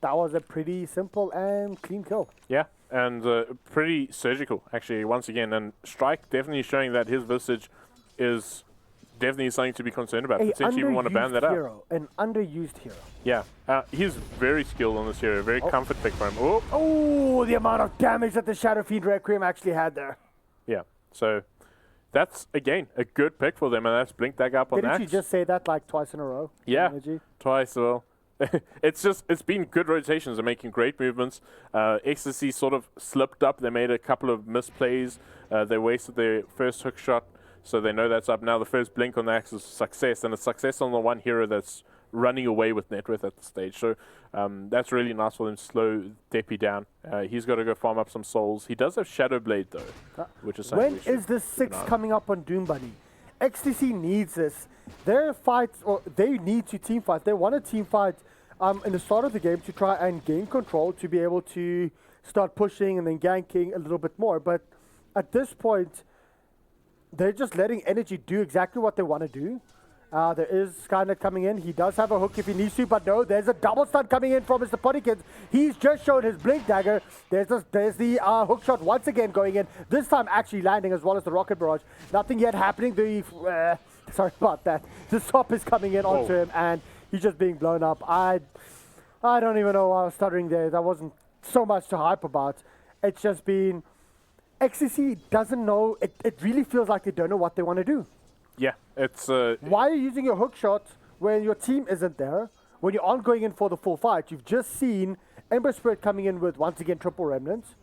that was a pretty simple and clean kill. Yeah, and pretty surgical, actually, once again. And Strike definitely showing that his visage is definitely something to be concerned about. Potentially even want to ban that out. An underused hero. Yeah, he's very skilled on this hero. Very comfort pick for him. Oh, the amount of damage that the Shadow Fiend Requiem actually had there. Yeah, so that's, again, a good pick for them, and that's Blink Dagger up on that. Didn't you just say that like twice in a row? Yeah, Energy? twice. Well, it's been good rotations. They're making great movements. Ecstasy sort of slipped up. They made a couple of misplays. They wasted their first hook shot, so they know that's up. Now the first blink on the axe is success, and a success on the one hero that's running away with net worth at the stage. So that's really nice for them to slow Deppy down. He's got to go farm up some souls. He does have Shadow Blade, though, which is something When is the 6 coming up on Doom Bunny? Ecstasy needs this. Their fights, or they need to team fight. They want a team fight in the start of the game to try and gain control, to be able to start pushing and then ganking a little bit more. But at this point, they're just letting Energy do exactly what they want to do. There is Skynet coming in. He does have a hook if he needs to, but no, there's a double stun coming in from Mr. Puddykins. He's just shown his Blink Dagger. There's the hook shot once again going in, this time actually landing as well as the Rocket Barrage. Nothing yet happening. Sorry about that. The stop is coming in onto him, and he's just being blown up. I don't even know why I was stuttering there. That wasn't so much to hype about. It's just been... Ecstasy doesn't know. It really feels like they don't know what they want to do. Yeah, it's... Why are you using your hook shot when your team isn't there, when you aren't going in for the full fight? You've just seen Ember Spirit coming in with, once again, triple remnants.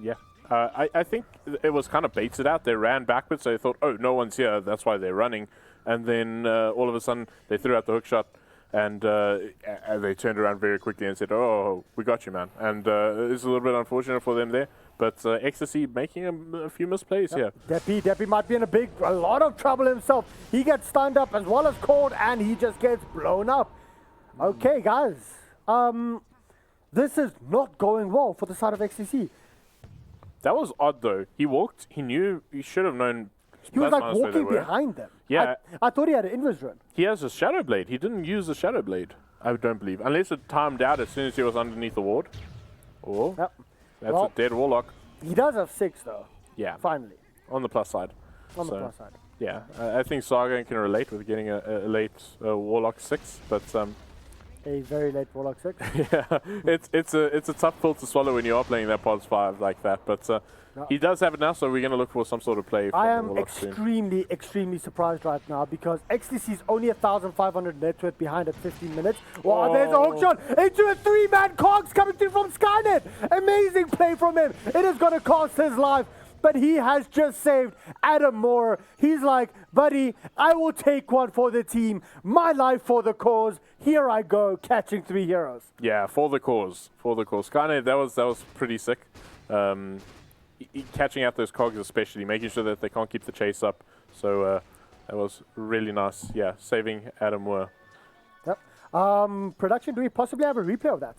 Yeah. I think it was kind of baited out. They ran backwards, so they thought, oh, no one's here, that's why they're running. And then all of a sudden, they threw out the hook shot, and they turned around very quickly and said, oh, we got you, man. And it's a little bit unfortunate for them there. But Ecstasy making a few misplays here. Deppy might be in a lot of trouble himself. He gets stunned up as well as caught, and he just gets blown up. Okay, guys. This is not going well for the side of XTC. That was odd, though. He walked. He knew. He should have known. He was like walking behind them. Yeah. I thought he had an invis run. He has a Shadow Blade. He didn't use the Shadow Blade, I don't believe. Unless it timed out as soon as he was underneath the ward. Oh. Yep. That's a dead Warlock. He does have 6, though. Yeah. Finally. On the plus side. On the plus side. Yeah. I think Saga can relate with getting a late Warlock 6, but... a very late Warlock 6. Yeah. It's a tough pill to swallow when you are playing that Pods 5 like that, but... He does have it now, so we're going to look for some sort of play. I am extremely surprised right now because XTC is only 1,500 net worth behind at 15 minutes. Wow, there's a hook shot into a 3-man cogs coming through from Skynet. Amazing play from him. It is going to cost his life, but he has just saved Adam Moore. He's like, buddy, I will take one for the team. My life for the cause. Here I go, catching 3 heroes. Yeah, for the cause. For the cause. Skynet, that was pretty sick. Catching out those cogs especially, making sure that they can't keep the chase up. So that was really nice. Yeah, saving Adam Moore. Yep. Production, do we possibly have a replay of that?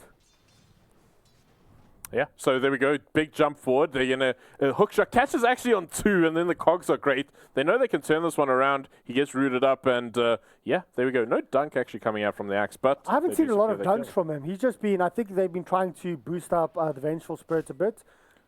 Yeah, so there we go. Big jump forward. They're going to hook shot. Catches actually on 2, and then the cogs are great. They know they can turn this one around. He gets rooted up, and yeah, there we go. No dunk actually coming out from the Axe, but I haven't seen a lot of dunks from him. He's just been, I think they've been trying to boost up the Vengeful Spirit a bit.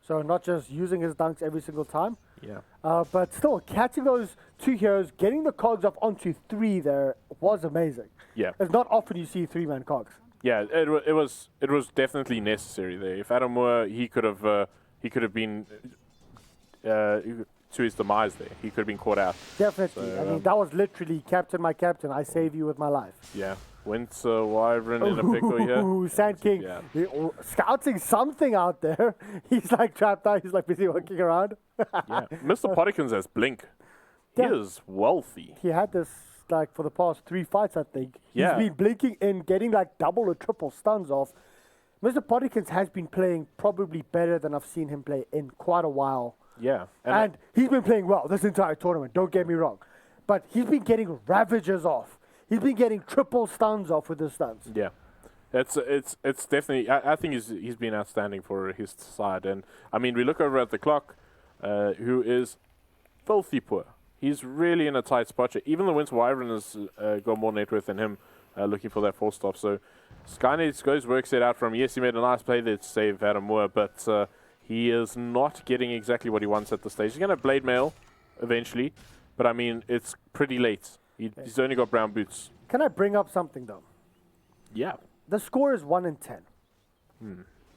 So not just using his dunks every single time. Yeah. But still, catching those 2 heroes, getting the cogs up onto 3 there was amazing. Yeah. It's not often you see 3-man cogs. Yeah, it was definitely necessary there. If Adam Moore, he could have been to his demise there. He could have been caught out. Definitely. So, I mean, that was literally captain, my captain. I save you with my life. Yeah. Winter Wyvern in a pickle here. Ooh, Sand King. Yeah. Scouting something out there. He's like trapped out. He's like busy walking around. Yeah. Mr. Potikins has Blink. He is wealthy. He had this like for the past 3 fights, I think. Yeah. He's been blinking in, getting like double or triple stuns off. Mr. Potikins has been playing probably better than I've seen him play in quite a while. Yeah. And he's been playing well this entire tournament, don't get me wrong. But he's been getting Ravagers off. He's been getting triple stuns off with his stuns. Yeah. It's definitely, I think he's been outstanding for his side. And, I mean, we look over at the clock, who is filthy poor. He's really in a tight spot here. Even the Winter Wyvern has got more net worth than him, looking for that 4-stop. So Skynet goes, works it out from, yes, he made a nice play there to save Adam Moore, but he is not getting exactly what he wants at the stage. He's going to Blade Mail eventually, but I mean, it's pretty late. He's only got brown boots. Can I bring up something, though? Yeah. The score is 1-10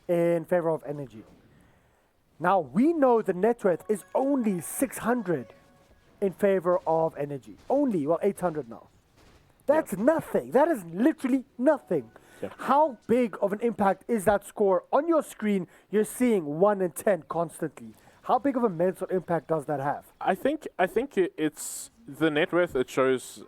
in favor of Energy. Now, we know the net worth is only 600 in favor of Energy. Only, well, 800 now. That's nothing. That is literally nothing. Yep. How big of an impact is that score? On your screen, you're seeing 1-10 constantly. How big of a mental impact does that have? I think it's the net worth. It shows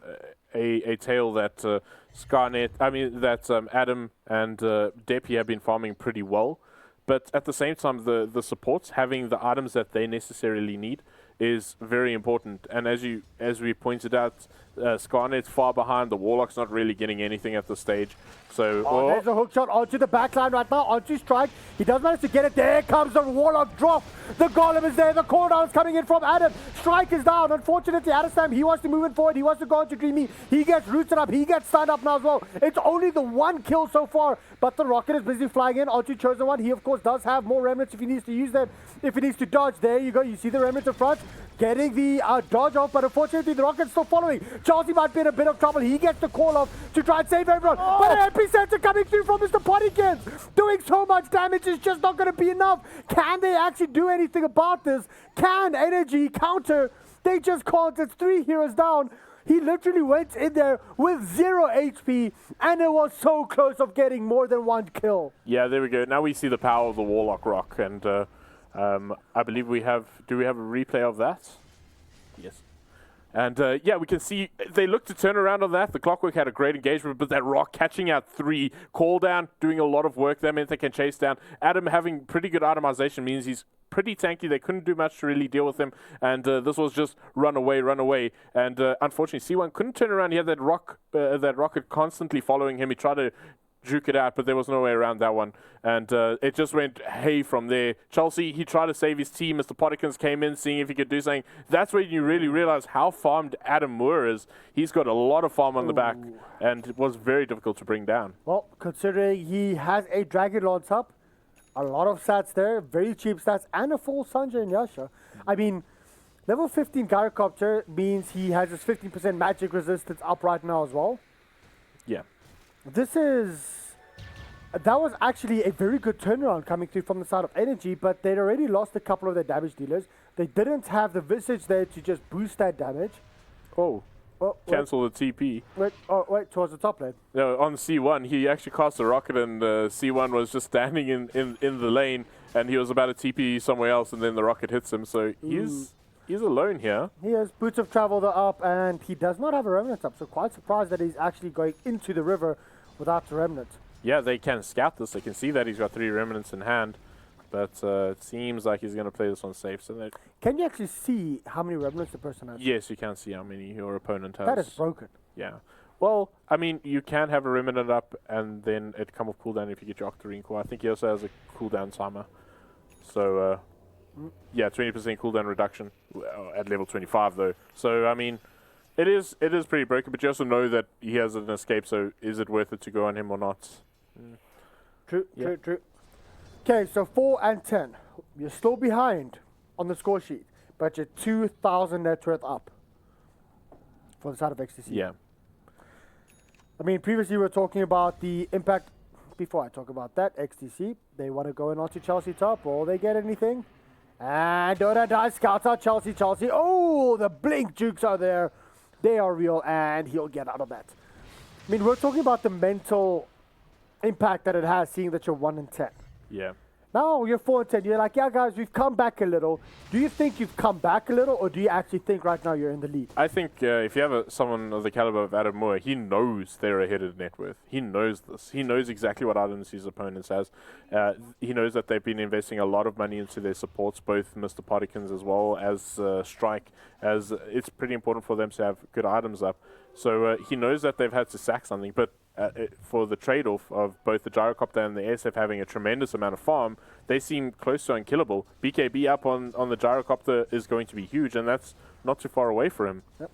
a tale that that Adam and Depi have been farming pretty well, but at the same time, the supports having the items that they necessarily need is very important. And as we pointed out, Scarnet's far behind. The Warlock's not really getting anything at this stage. So there's a hook shot onto the backline right now, onto Strike. He does manage to get it. There comes the Warlock drop. The Golem is there. The cooldown is coming in from Adam. Strike is down. Unfortunately, Adestam, he wants to move it forward. He wants to go into Dreamy. He gets rooted up. He gets stunned up now as well. It's only the 1 kill so far, but the Rocket is busy flying in onto Chosen One. He, of course, does have more remnants if he needs to use them. If he needs to dodge, there you go. You see the remnants in front. Getting the dodge off, but unfortunately the Rocket's still following. Chelsea might be in a bit of trouble. He gets the call off to try and save everyone. But an epicenter coming through from Mr. Potikins. Doing so much damage is just not going to be enough. Can they actually do anything about this? Can Energy counter? They just can't. It's 3 heroes down. He literally went in there with 0 HP, and it was so close of getting more than 1 kill. yeah, there we go. Now we see the power of the Warlock Rock, and I believe we have. Do we have a replay of that? Yes. And yeah, we can see they look to turn around on that. The Clockwork had a great engagement, but that Rock catching out 3, call down, doing a lot of work. That meant they can chase down. Adam having pretty good itemization means he's pretty tanky. They couldn't do much to really deal with him. And this was just run away. And unfortunately, C1 couldn't turn around. He had that Rocket constantly following him. He tried to juke it out, but there was no way around that one. And it just went hay from there. Chelsea, he tried to save his team. Mr. Potikins came in, seeing if he could do something. That's where you really realize how farmed Adam Moore is. He's got a lot of farm on the back, and it was very difficult to bring down. Well, considering he has a Dragon Lance up, a lot of stats there, very cheap stats, and a full Sanjay and Yasha. I mean, level 15 Gyrocopter means he has his 15% magic resistance up right now as well. Yeah. That was actually a very good turnaround coming through from the side of Energy, but they'd already lost a couple of their damage dealers. They didn't have the Visage there to just boost that damage. Cancel the TP. Wait, towards the top lane. No, on C1, he actually cast a rocket, and C1 was just standing in the lane, and he was about to TP somewhere else, and then the rocket hits him. So he's alone here. He has Boots of Travel up, and he does not have a Remnant up, so quite surprised that he's actually going into the river without the Remnant. Yeah, they can scout this. They can see that he's got 3 remnants in hand, but it seems like he's going to play this one safe. So can you actually see how many Remnants the person has? Yes, you can see how many your opponent has. That is broken. Yeah. Well, I mean, you can have a Remnant up and then it come off cooldown if you get your Octarine core. I think he also has a cooldown timer. So, yeah, 20% cooldown reduction at level 25 though. So, I mean, it is pretty broken, but you also know that he has an escape, so is it worth it to go on him or not? True. Okay, so 4 and 10. You're still behind on the score sheet, but you're 2,000 net worth up for the side of XTC. Yeah. I mean, previously we were talking about the impact. Before I talk about that, XTC, they want to go in onto Chelsea top. Will they get anything? And DotA2 scouts out Chelsea. Oh, the blink jukes are there. They are real, and he'll get out of that. I mean, we're talking about the mental impact that it has, seeing that you're 1 and 10. Yeah. Now you're 4 and 10. You're like, yeah, guys, we've come back a little. Do you think you've come back a little, or do you actually think right now you're in the lead? I think if you have someone of the caliber of Adam Moore, he knows they're ahead of net worth. He knows this. He knows exactly what items his opponents has. He knows that they've been investing a lot of money into their supports, both Mr. Partikins as well as Strike, as it's pretty important for them to have good items up. So he knows that they've had to sack something, but for the trade-off of both the Gyrocopter and the SF having a tremendous amount of farm, they seem close to unkillable. BKB up on the Gyrocopter is going to be huge, and that's not too far away for him. Yep.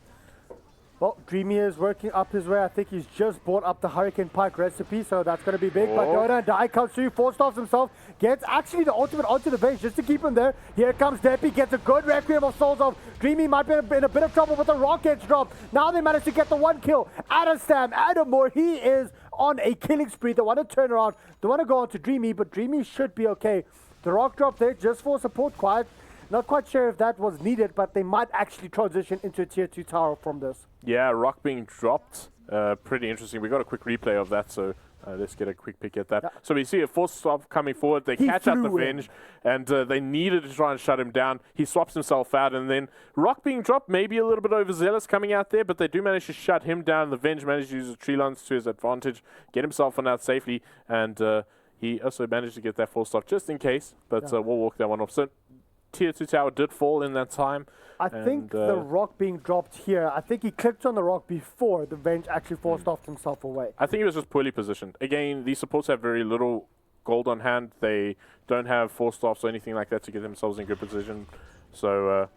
Well, Dreamy is working up his way. I think he's just bought up the Hurricane Pike recipe, so that's going to be big. But DotA2 comes through, force-staffs himself, gets actually the ultimate onto the bench just to keep him there. Here comes Deppy, gets a good Requiem of Souls off. Dreamy might be in a bit of trouble with the rockets drop. Now they manage to get the 1 kill. Adam Moore, he is on a killing spree. They want to turn around. They want to go on to Dreamy, but Dreamy should be okay. The rock drop there just for support, quiet. Not quite sure if that was needed, but they might actually transition into a tier 2 tower from this. Yeah, rock being dropped. Pretty interesting. We got a quick replay of that, so let's get a quick peek at that. Yeah. So we see a force swap coming forward. They catch out the Venge, and they needed to try and shut him down. He swaps himself out, and then rock being dropped, maybe a little bit overzealous coming out there, but they do manage to shut him down. The Venge managed to use the tree lance to his advantage, get himself on out safely, and he also managed to get that force stop just in case, but we'll walk that one off. So tier 2 tower did fall in that time. I think the rock being dropped here, I think he clicked on the rock before the Venge actually force-staffed himself away. I think he was just poorly positioned. Again, these supports have very little gold on hand. They don't have force-staffs or anything like that to get themselves in good position. So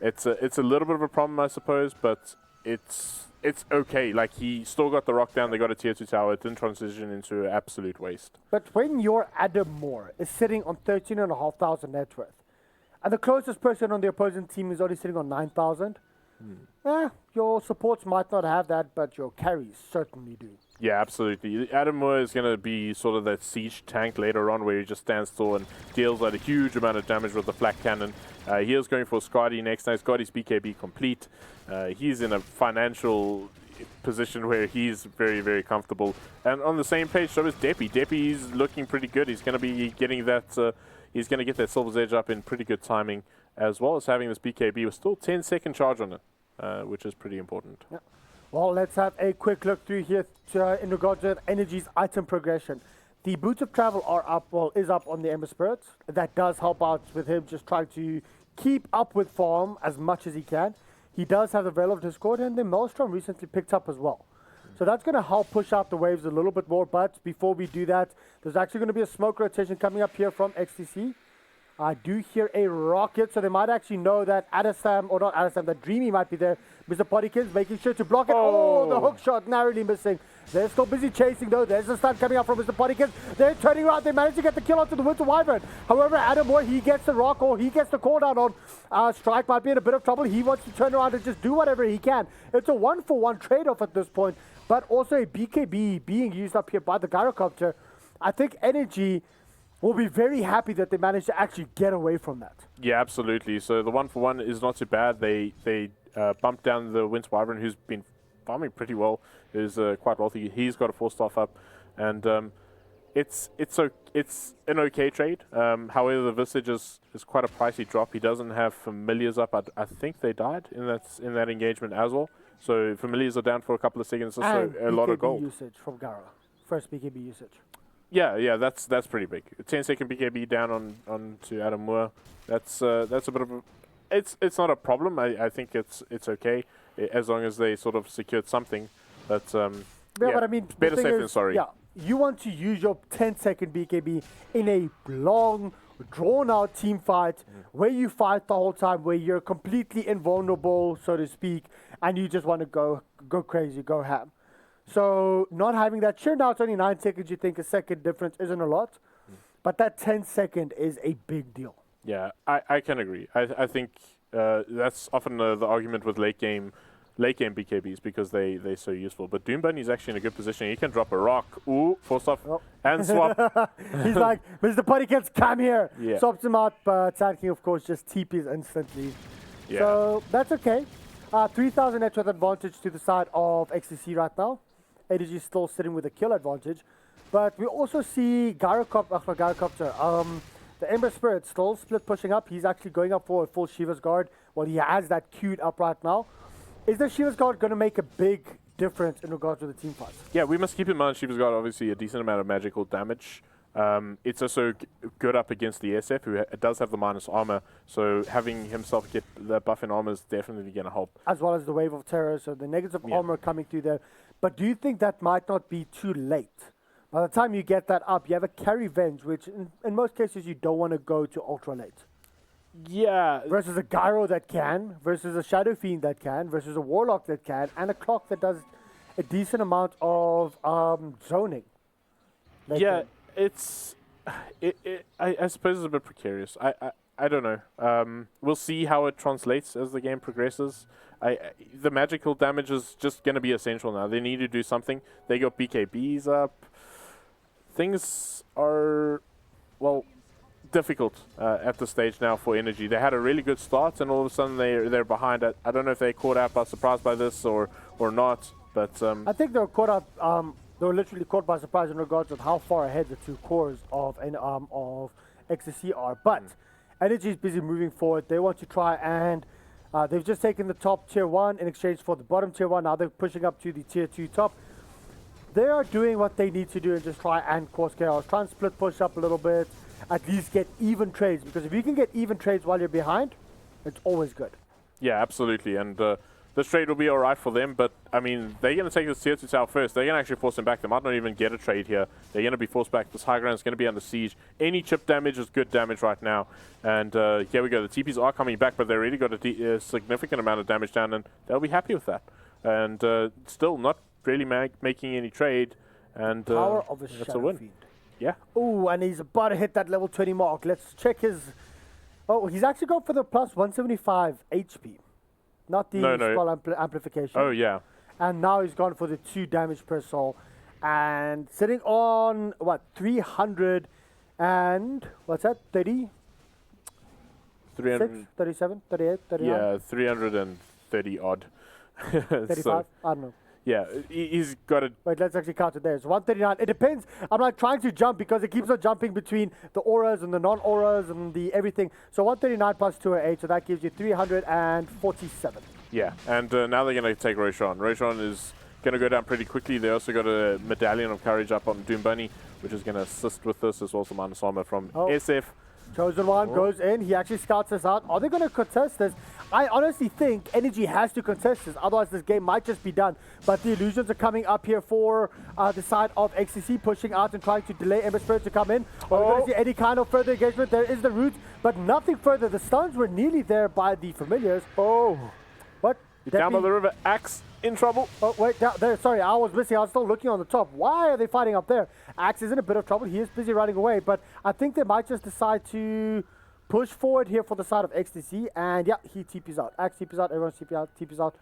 it's a little bit of a problem, I suppose, but it's okay. Like, he still got the rock down. They got a tier 2 tower. It didn't transition into absolute waste. But when your Adam Moore is sitting on 13,500 net worth, and the closest person on the opposing team is only sitting on 9,000. Your supports might not have that, but your carries certainly do. Yeah, absolutely. Adam Moore is going to be sort of that siege tank later on where he just stands still and deals out a huge amount of damage with the flak cannon. He is going for Scotty next. Now Scotty's BKB complete. He's in a financial position where he's very, very comfortable. And on the same page, so is Deppy. Deppy's looking pretty good. He's going to be getting that... He's going to get that Silver's Edge up in pretty good timing, as well as having this BKB with still 10-second charge on it, which is pretty important. Yeah. Well, let's have a quick look through here in regards to Energy's item progression. The Boots of Travel is up on the Ember Spirits. That does help out with him just trying to keep up with farm as much as he can. He does have the Veil of Discord, and the Maelstrom recently picked up as well. So that's going to help push out the waves a little bit more. But before we do that, there's actually going to be a smoke rotation coming up here from XTC. I do hear a rocket, so they might actually know that that Dreamy might be there. Mr. Partikins making sure to block it. Oh, the hook shot narrowly missing. They're still busy chasing though. There's the stun coming out from Mr. Partikins. They're turning around. They manage to get the kill onto the Winter Wyvern. However, Adam Moore, he gets the rock, or he gets the call down on Strike. Might be in a bit of trouble. He wants to turn around and just do whatever he can. It's a 1-for-1 trade-off at this point, but also a BKB being used up here by the Gyrocopter. I think Energy will be very happy that they managed to actually get away from that. Yeah, absolutely. So the 1-for-1 is not too bad. They bumped down the Winter Wyvern, who's been farming pretty well, is quite wealthy. He's got a 4-staff up, and it's an okay trade. However, the Visage is quite a pricey drop. He doesn't have Familiars up. I think they died in that engagement as well. So Familiars are down for a couple of seconds, so a lot of gold. Usage from Gara. First BKB usage. Yeah, that's pretty big. 10-second BKB down on to Adam Moore. That's a bit of a... It's not a problem. I think it's okay as long as they sort of secured something. But but I mean, better the thing safe than is, sorry. Yeah, you want to use your 10-second BKB in a long, drawn-out team fight where you fight the whole time, where you're completely invulnerable, so to speak, and you just want to go crazy, go ham. So not having that, sure, now it's only 9 seconds, you think a second difference isn't a lot, but that 10-second is a big deal. Yeah, I can agree. I think that's often the argument with late game BKBs because they're so useful. But Doom Bunny's actually in a good position. He can drop a rock, force off, and swap. He's like, Mr. Puddykins, come here. Yeah. Swaps him out, but Sand King, of course, just TPs instantly. Yeah. So that's okay. 3,000 net worth advantage to the side of XTC right now. ADG still sitting with a kill advantage. But we also see Gyrocopter, the Ember Spirit still split pushing up. He's actually going up for a full Shiva's Guard. Well, he has that queued up right now. Is the Shiva's Guard going to make a big difference in regards to the team fights? Yeah, we must keep in mind Shiva's got obviously a decent amount of magical damage. It's also good up against the SF, who does have the minus armor. So having himself get the buff in armor is definitely going to help. As well as the Wave of Terror, so the negative armor coming through there. But do you think that might not be too late? By the time you get that up, you have a carry Venge, which in most cases you don't want to go to ultra late. Yeah. Versus a Gyro that can, versus a Shadow Fiend that can, versus a Warlock that can, and a Clock that does a decent amount of zoning. Yeah, I suppose it's a bit precarious. I don't know. We'll see how it translates as the game progresses. The magical damage is just going to be essential now. They need to do something. They got BKBs up. Things are, well, difficult at this stage now for Energy. They had a really good start, and all of a sudden they're behind. I don't know if they're caught out by surprise by this or not, but I think they were caught up. They were literally caught by surprise in regards to how far ahead the two cores of XTC are. But Energy is busy moving forward. They want to try and they've just taken the top tier 1 in exchange for the bottom tier 1. Now they're pushing up to the tier 2 top. They are doing what they need to do and just try and cause chaos. Try and split push up a little bit. At least get even trades. Because if you can get even trades while you're behind, it's always good. Yeah, absolutely. And this trade will be all right for them. But, I mean, they're going to take this tier 2 tower first. They're going to actually force them back. They might not even get a trade here. They're going to be forced back. This high ground is going to be under siege. Any chip damage is good damage right now. And here we go. The TPs are coming back, but they already got a significant amount of damage down, and they'll be happy with that. And still not really making any trade. And Power of a that's a Shadow win. Fiend. Yeah. Oh, and he's about to hit that level 20 mark. Let's check his... Oh, he's actually got for the plus 175 HP. Not the spell amplification. Oh, yeah. And now he's gone for the 2 damage per soul. And sitting on, 300 and... What's that? 30? 300, 37? 38? 39? Yeah, 330 odd. 35? So, I don't know. yeah, he's got it. Wait, let's actually count it there. It's 139. It depends. I'm like trying to jump because it keeps on jumping between the auras and the non-auras and the everything. So 139 plus 208, so that gives you 347. Yeah, and now they're going to take Roshan. Roshan is going to go down pretty quickly. They also got a Medallion of Courage up on Doom Bunny, which is going to assist with this, as well as minus armor from SF. Chosen One goes in. He actually scouts us out. Are they going to contest this? I honestly think Energy has to contest this. Otherwise, this game might just be done. But the illusions are coming up here for the side of XTC, pushing out and trying to delay Ember Spirit to come in. Are we going to see any kind of further engagement? There is the route, but nothing further. The stuns were nearly there by the familiars. Oh, what? Down by the river, Axe in trouble. Oh, wait, down there. Sorry, I was missing. I was still looking on the top. Why are they fighting up there? Axe is in a bit of trouble. He is busy running away, but I think they might just decide to push forward here for the side of XTC. And yeah, he TPs out. Axe TPs out. Everyone TPs out.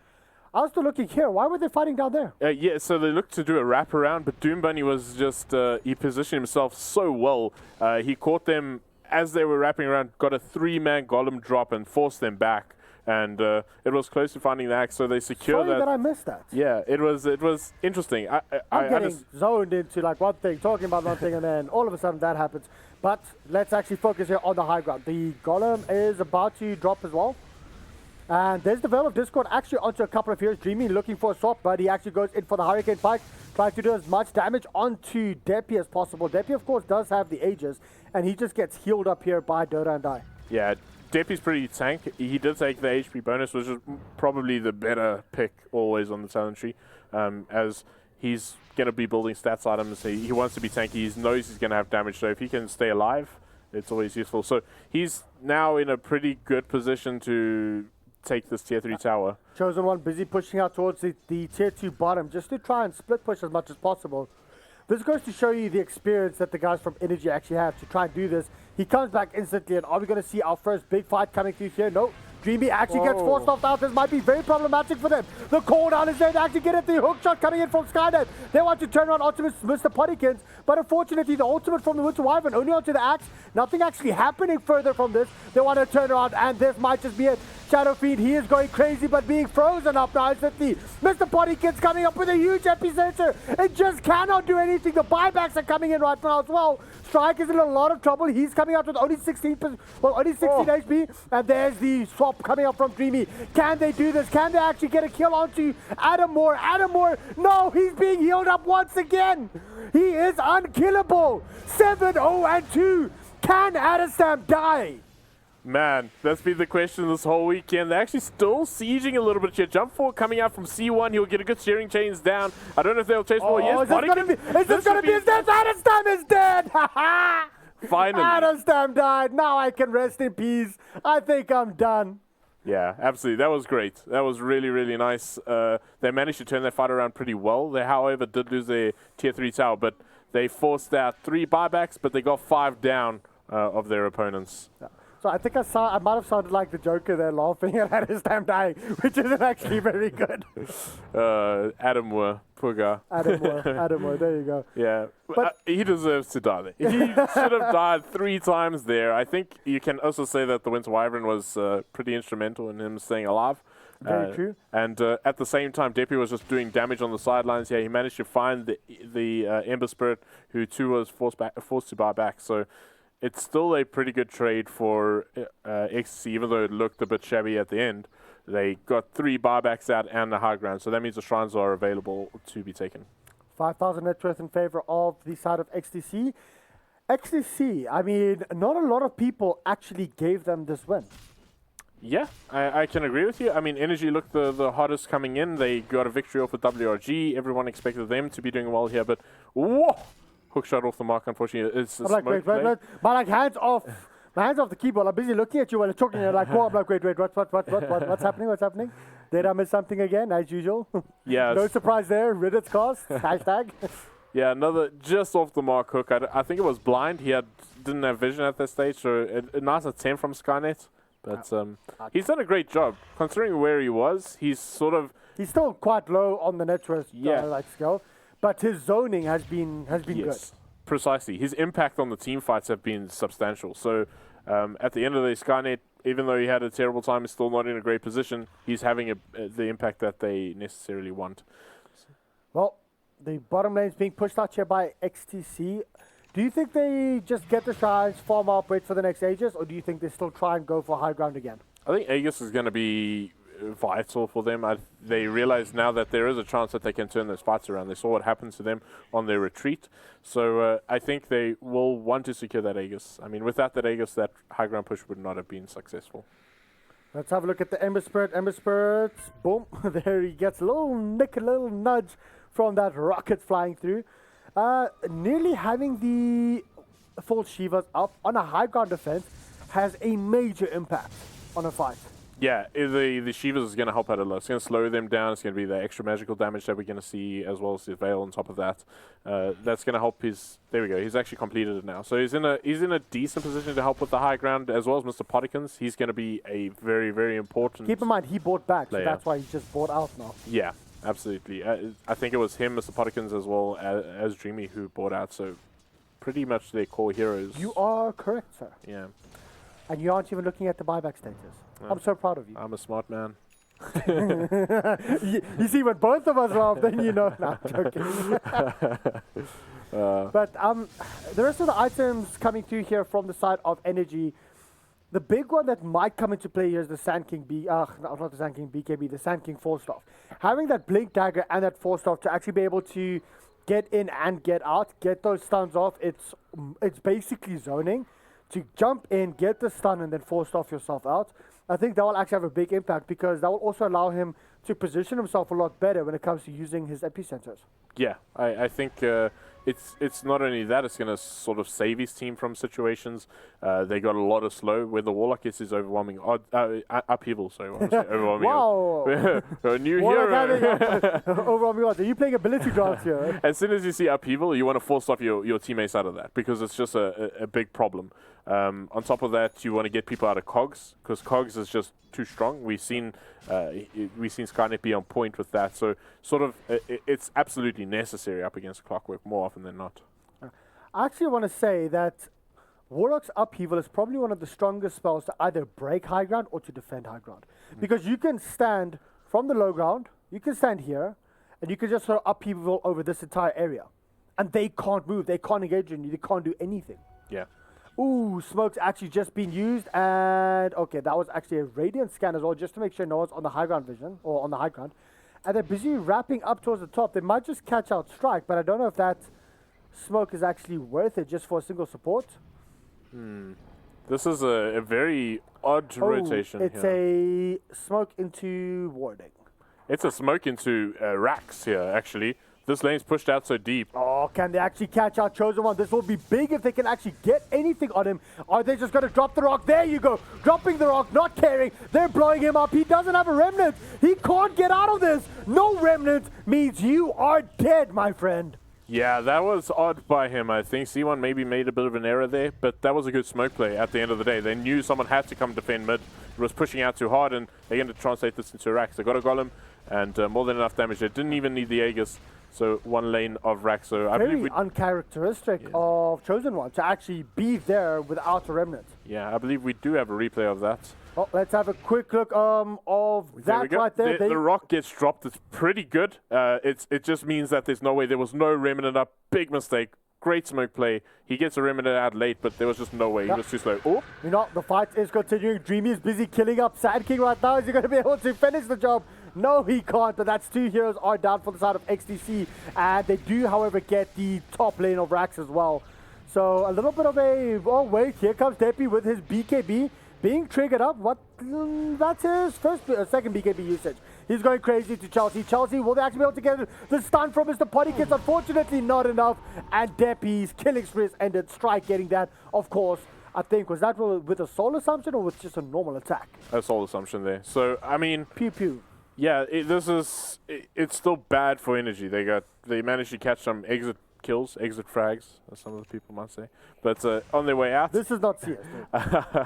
I was still looking here. Why were they fighting down there? Yeah, so they looked to do a wraparound, but Doom Bunny was just, he positioned himself so well. He caught them as they were wrapping around, got a 3-man golem drop and forced them back. And it was close to finding the axe, so they secured Sorry that I missed that. Yeah, it was interesting. I'm getting zoned into like one thing, talking about one thing, and then all of a sudden that happens. But let's actually focus here on the high ground. The golem is about to drop as well. And there's the Veil of Discord actually onto a couple of heroes. Dreamy looking for a swap, but he actually goes in for the Hurricane Pike, trying to do as much damage onto Depi as possible. Depi, of course, does have the Aegis, and he just gets healed up here by Dota and Die. Yeah, Deppy's pretty tank. He did take the HP bonus, which is probably the better pick always on the talent tree, as he's going to be building stats items. He wants to be tanky. He knows he's going to have damage, so if he can stay alive, it's always useful. So he's now in a pretty good position to take this tier 3 tower. Chosen One busy pushing out towards the tier 2 bottom just to try and split push as much as possible. This goes to show you the experience that the guys from Energy actually have to try and do this. He comes back instantly, and are we going to see our first big fight coming through here? No. Dreamy actually gets forced off out. This might be very problematic for them. The call down is there to actually get at the hook shot coming in from Skynet. They want to turn around onto Mr. Pottykins, but unfortunately the ultimate from the Winter Wyvern only onto the axe. Nothing actually happening further from this. They want to turn around, and this might just be it. Shadow Fiend, he is going crazy, but being frozen up now instantly. Mr. Pottykins coming up with a huge epicenter. It just cannot do anything. The buybacks are coming in right now as well. Strike is in a lot of trouble. He's coming out with only 16 HP, and there's the swap coming up from Dreamy. Can they do this? Can they actually get a kill onto Adam Moore? Adam Moore, no, he's being healed up once again. He is unkillable. 7-0-2. Can Adestam die? Man, that's been the question this whole weekend. They're actually still sieging a little bit here. Jump forward coming out from C1. He'll get a good steering chains down. I don't know if they'll chase more. Yes, is this going to be his death? Adestam is dead! Finally. Adestam died. Now I can rest in peace. I think I'm done. Yeah, absolutely. That was great. That was really, really nice. They managed to turn their fight around pretty well. They, however, did lose their tier 3 tower, but they forced out 3 buybacks, but they got 5 down of their opponents. Yeah. So I think I might have sounded like the Joker there laughing at Adestam dying, which isn't actually very good. Adam Moore, poor guy. Adam Moore, there you go. Yeah, but he deserves to die there. He should have died 3 times there. I think you can also say that the Winter Wyvern was pretty instrumental in him staying alive. Very true. And at the same time, Deppy was just doing damage on the sidelines. Yeah, he managed to find the Ember Spirit, who too was forced to buy back. So it's still a pretty good trade for XTC, even though it looked a bit shabby at the end. They got 3 buybacks out and the high ground, so that means the shrines are available to be taken. 5,000 net worth in favor of the side of XTC. XTC, I mean, not a lot of people actually gave them this win. Yeah, I can agree with you. I mean, Energy looked the hottest coming in. They got a victory off of WRG. Everyone expected them to be doing well here, but whoa! Hook shot off the mark, unfortunately. It's a like, wait, but like hands off. My hands off the keyboard. I'm busy looking at you while you're talking. You're like, what? I'm like, wait, what's happening? What's happening? Did I miss something again, as usual? Yeah. No surprise there. Reddit's cost. Hashtag. Yeah, another just off the mark hook. I think it was blind. He didn't have vision at that stage, so a nice attempt from Skynet. But he's done a great job. Considering where he was, he's still quite low on the net worth scale. But his zoning has been good. Precisely. His impact on the team fights have been substantial. So at the end of the day, Skynet, even though he had a terrible time, is still not in a great position. He's having the impact that they necessarily want. Well, the bottom lane is being pushed out here by XTC. Do you think they just get the shrines, farm up, wait for the next Aegis, or do you think they still try and go for high ground again? I think Aegis is going to be vital for them. They realize now that there is a chance that they can turn those fights around. They saw what happened to them on their retreat. So I think they will want to secure that Aegis. I mean, without that Aegis, that high ground push would not have been successful. Let's have a look at the Ember Spirit. Ember Spirit, boom. There he gets a little nick, a little nudge from that rocket flying through. Nearly having the full Shivas up on a high ground defense has a major impact on a fight. Yeah, the Shivas is going to help out a lot. It's going to slow them down. It's going to be the extra magical damage that we're going to see, as well as the Veil on top of that. That's going to help his... There we go. He's actually completed it now. So he's in a decent position to help with the high ground, as well as Mr. Pottykins. He's going to be a very, very important... Keep in mind, he bought back, player. So that's why he just bought out now. Yeah, absolutely. I think it was him, Mr. Pottykins, as well as Dreamy, who bought out. So pretty much their core heroes. You are correct, sir. Yeah. And you aren't even looking at the buyback status. I'm so proud of you. I'm a smart man. you see, when both of us laugh, then you know. No, I'm joking. But the rest of the items coming through here from the side of Energy, the big one that might come into play here is the Sand King not the Sand King BKB, the Sand King 4-staff. Having that Blink Dagger and that 4-staff to actually be able to get in and get out, get those stuns off, it's basically zoning to jump in, get the stun, and then force off yourself out. I think that will actually have a big impact because that will also allow him to position himself a lot better when it comes to using his epicenters. Yeah, I think it's not only that, it's going to sort of save his team from situations. They got a lot of slow, where the Warlock gets his overwhelming upheaval, sorry, overwhelming. Wow! A new hero! Overwhelming odds. Are you playing ability drafts here? As soon as you see upheaval, you want to force off your teammates out of that, because it's just a big problem. On top of that, you want to get people out of Cogs, because Cogs is just too strong. We've seen Skynet be on point with that, so sort of it's absolutely necessary up against Clockwork more often than not. I actually want to say that Warlock's Upheaval is probably one of the strongest spells to either break high ground or to defend high ground, because you can stand from the low ground, you can stand here, and you can just throw Upheaval over this entire area, and they can't move, they can't engage in you, they can't do anything. Yeah. Ooh, smoke's actually just been used, and okay, that was actually a radiant scan as well, just to make sure no one's on the high ground vision, or on the high ground. And they're busy wrapping up towards the top. They might just catch out Strike, but I don't know if that smoke is actually worth it just for a single support. This is a very odd rotation it's here. A smoke into warding. It's a smoke into Rax here, actually. This lane's pushed out so deep. Oh, can they actually catch out Chosen One? This will be big if they can actually get anything on him. Are they just going to drop the rock? There you go. Dropping the rock, not caring. They're blowing him up. He doesn't have a remnant. He can't get out of this. No remnant means you are dead, my friend. Yeah, that was odd by him, I think. C1 maybe made a bit of an error there, but that was a good smoke play at the end of the day. They knew someone had to come defend mid. It was pushing out too hard, and they're going to translate this into Rax. They got a golem, and more than enough damage. They didn't even need the Aegis. So one lane of Rax. So I believe uncharacteristic of Chosen One to actually be there without a remnant. Yeah, I believe we do have a replay of that. Oh, let's have a quick look of that right there. The rock gets dropped. It's pretty good. It just means that there's no way. There was no remnant up. Big mistake. Great smoke play. He gets a remnant out late, but there was just no way. He was too slow. Oh. You know, the fight is continuing. Dreamy is busy killing up Sand King right now. Is he going to be able to finish the job? No, he can't, but that's two heroes are down for the side of XTC, and they do, however, get the top lane of Rax as well. So a little bit of a, oh wait, here comes Deppy with his BKB being triggered up. What? That's his second BKB usage. He's going crazy to Chelsea. Chelsea, will they actually be able to get the stun from Mr. Pottykins? Unfortunately, not enough, and Deppy's killing spree ended. Strike getting that, of course. I think, was that with a soul assumption or with just a normal attack? A soul assumption there. So, I mean... Pew pew. Yeah, it's still bad for energy. They managed to catch some exit kills, exit frags, as some of the people might say. But on their way out, this is not CS.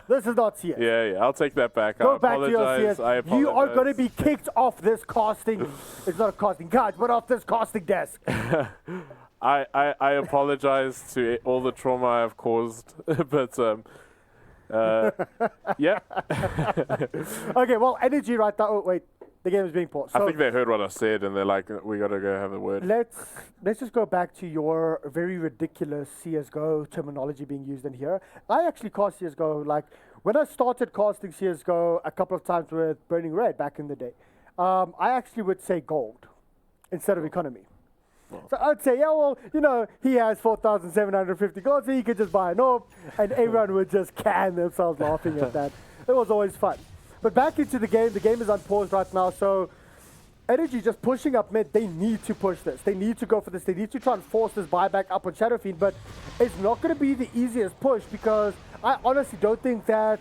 This is not CS. Yeah, I'll take that back. Go back to your CS. You are going to be kicked off this casting. It's not a casting couch, but off this casting desk. I apologize to all the trauma I have caused, but yeah. Okay, well, energy right now. Oh wait. The game is being paused. So I think they heard what I said and they're like, we got to go have a word. Let's just go back to your very ridiculous CSGO terminology being used in here. I actually cast CSGO, like when I started casting CSGO a couple of times with Burning Red back in the day, I actually would say gold instead of economy. So I'd say, yeah, well, you know, he has 4,750 gold, so he could just buy an orb, and everyone would just can themselves laughing at that. It was always fun. But back into the game is unpaused right now, so Energy just pushing up mid, they need to push this. They need to go for this. They need to try and force this buyback up on Shadow Fiend, but it's not going to be the easiest push because I honestly don't think that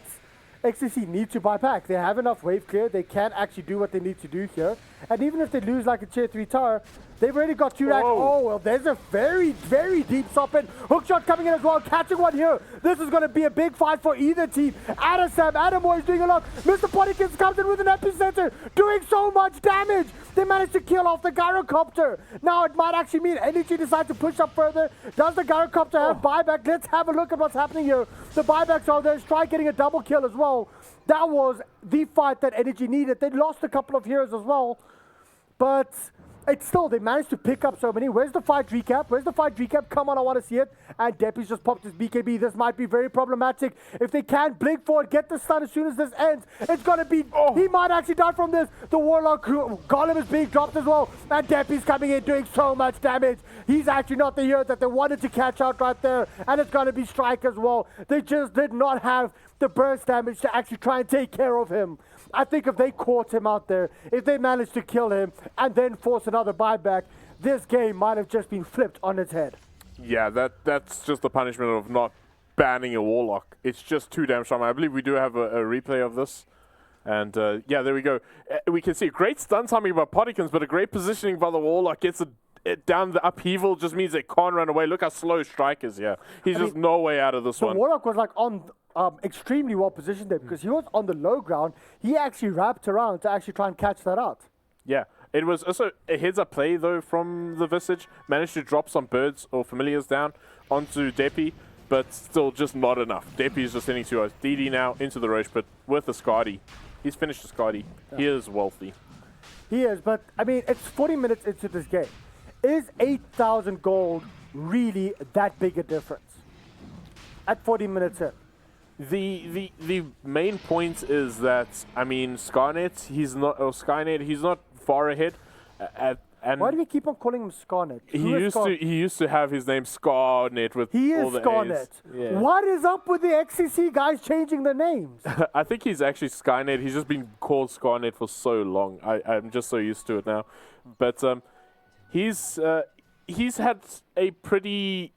XTC need to buy back. They have enough wave clear. They can actually do what they need to do here. And even if they lose like a tier 3 tower, they've already got 2 racks. Oh, well, there's a very, very deep stop in. Hookshot coming in as well, catching one here. This is going to be a big fight for either team. Adam is doing a lot. Mr. Pottykins comes in with an epicenter, doing so much damage. They managed to kill off the gyrocopter. Now it might actually mean Energy decides to push up further. Does the gyrocopter have buyback? Let's have a look at what's happening here. The buybacks are there. Strike getting a double kill as well. That was the fight that Energy needed. They lost a couple of heroes as well. But it's still, they managed to pick up so many. Where's the fight recap? Where's the fight recap? Come on, I want to see it. And Deppy's just popped his BKB. This might be very problematic. If they can't blink forward, get the stun as soon as this ends, it's going to be, he might actually die from this. The Warlock Golem is being dropped as well. And Deppy's coming in doing so much damage. He's actually not the hero that they wanted to catch out right there. And it's going to be Strike as well. They just did not have the burst damage to actually try and take care of him. I think if they caught him out there, if they managed to kill him and then force another buyback, this game might have just been flipped on its head. Yeah, that's just the punishment of not banning a Warlock. It's just too damn strong. I believe we do have a replay of this. And yeah, there we go. We can see a great stun timing by Potikins, but a great positioning by the Warlock. Gets it down the upheaval, just means they can't run away. Look how slow Strike is here. He's just no way out of this one. The Warlock was like on extremely well positioned there because he was on the low ground. He actually wrapped around to actually try and catch that out. Yeah, it was also a heads-up play though from the Visage. Managed to drop some birds or familiars down onto Deppy, but still just not enough. Deppy is just heading to us. DD now into the Roche, but with the Skadi. He's finished the Skadi. Yeah. He is wealthy. He is, but I mean, it's 40 minutes into this game. Is 8,000 gold really that big a difference at 40 minutes in? The main point is that, I mean, Skynet, he's not far ahead. And why do we keep on calling him Scarnet? He used to have his name Scarnet with all the Scarnet. Yeah. What is up with the XCC guys changing their names? I think he's actually Skynet. He's just been called Scarnet for so long. I'm just so used to it now. But he's had a pretty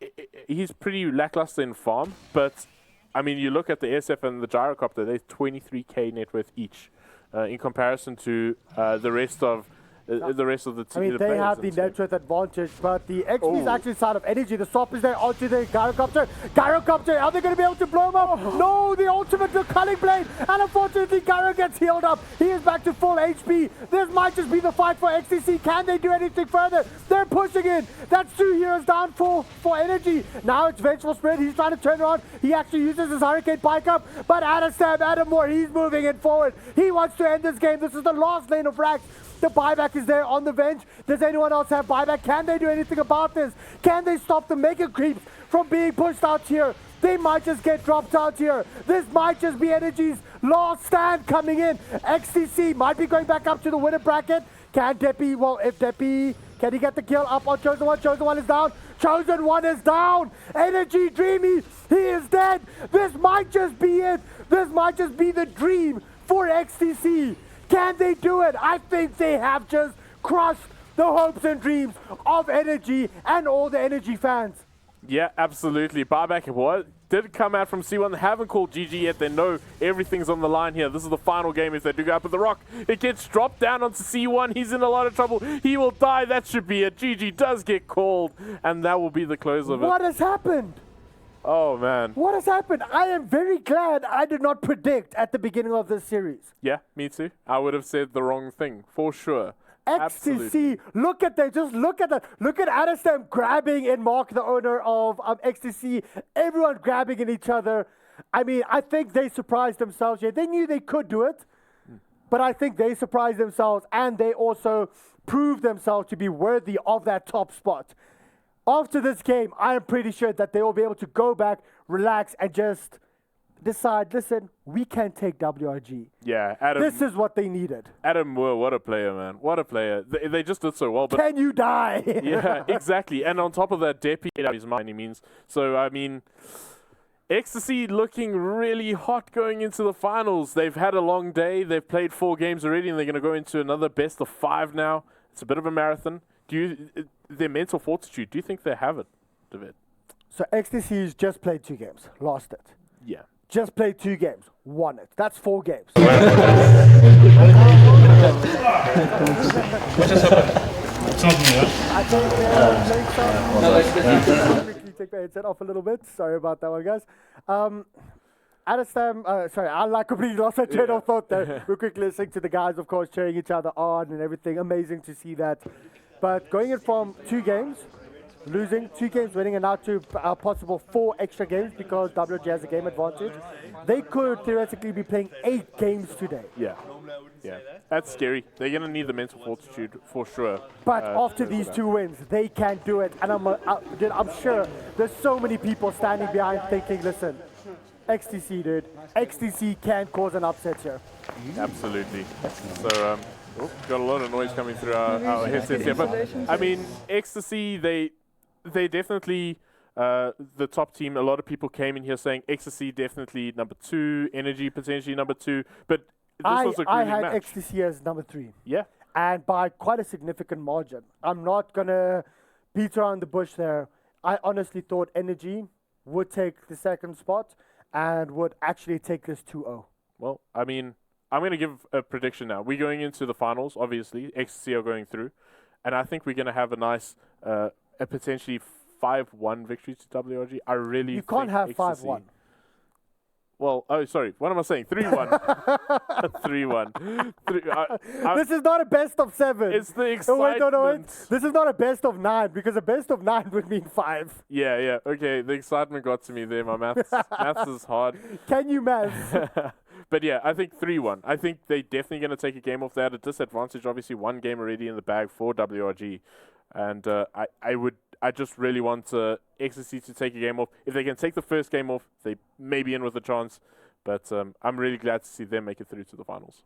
lackluster in farm, but I mean, you look at the SF and the Gyrocopter, they're 23k net worth each, in comparison to the rest of the team. I mean, they have the net worth advantage, but the XP is actually side of energy. The swap is there onto the Gyrocopter. Gyrocopter, are they going to be able to blow him up? No, the ultimate, the Culling Blade, and unfortunately, Gyro gets healed up. He is back to full HP. This might just be the fight for XTC. Can they do anything further? They're pushing in. That's 2 heroes down for energy. Now it's Vengeful Spirit. He's trying to turn around. He actually uses his Hurricane Pike up, but Adam Moore, he's moving it forward. He wants to end this game. This is the last lane of Rax. The buyback is there on the bench. Does anyone else have buyback? Can they do anything about this? Can they stop the Mega Creeps from being pushed out here? They might just get dropped out here. This might just be Energy's last stand coming in. XTC might be going back up to the winner bracket. Can Deppy, well, if Deppy, can he get the kill up on Chosen One? Chosen One is down. Chosen One is down. Energy Dreamy, he is dead. This might just be it. This might just be the dream for XTC. Can they do it? I think they have just crushed the hopes and dreams of Energy and all the Energy fans. Yeah, absolutely. Buyback did come out from C1. They haven't called GG yet. They know everything's on the line here. This is the final game if they do go up with the rock. It gets dropped down onto C1. He's in a lot of trouble. He will die. That should be it. GG does get called, and that will be the close of it. What has happened? Oh, man. What has happened? I am very glad I did not predict at the beginning of this series. Yeah, me too. I would have said the wrong thing, for sure. XTC, Absolutely. look at that. Just look at that. Look at Adestam grabbing in Mark, the owner of XTC. Everyone grabbing in each other. I mean, I think they surprised themselves here. They knew they could do it, but I think they surprised themselves, and they also proved themselves to be worthy of that top spot. After this game, I am pretty sure that they will be able to go back, relax, and just decide, listen, we can take WRG. Yeah, Adam. This is what they needed. Adam Moore, what a player, man. What a player. They just did so well. But can you die? Yeah, exactly. And on top of that, Deppy out his mind, he means. So, I mean, Ecstasy looking really hot going into the finals. They've had a long day. They've played 4 games already, and they're going to go into another best of 5 now. It's a bit of a marathon. Their mental fortitude, do you think they have it, David? So XTC's just played 2 games, lost it. Yeah. Just played 2 games, won it. That's 4 games. What just happened? It's not me, I think they're playing quickly take my headset off a little bit. Sorry about that one, guys. Adestam, sorry, I completely lost my train of thought there. We're quickly listening to the guys, of course, cheering each other on and everything. Amazing to see that. But going in from 2 games losing, 2 games winning, and now to possible 4 extra games because WG has a game advantage. They could theoretically be playing 8 games today. Yeah. Yeah. That's scary. They're going to need the mental fortitude for sure. But after these 2 wins, they can do it. And I'm sure there's so many people standing behind thinking, listen, XTC, dude. XTC can cause an upset here. Absolutely. So, got a lot of noise coming through our headsets here. But, I mean, Ecstasy, they definitely, the top team, a lot of people came in here saying Ecstasy definitely number 2, Energy potentially number 2. But this was a I grueling had match. XTC as number 3. Yeah. And by quite a significant margin. I'm not going to beat around the bush there. I honestly thought Energy would take the 2nd spot and would actually take this 2-0. Well, I mean, I'm going to give a prediction now. We're going into the finals, obviously. XC are going through. And I think we're going to have a nice, a potentially 5-1 victory to WRG. I really You can't have 5-1. Well, oh, sorry. What am I saying? 3-1. 3-1. This is not a best of 7. It's the excitement. Wait. This is not a best of 9 because a best of 9 would mean 5. Yeah. Okay, the excitement got to me there. My maths is hard. Can you maths? But yeah, I think 3-1. I think they're definitely going to take a game off. They had a disadvantage, obviously, 1 game already in the bag for WRG. And I just really want XSC to take a game off. If they can take the first game off, they may be in with a chance. But I'm really glad to see them make it through to the finals.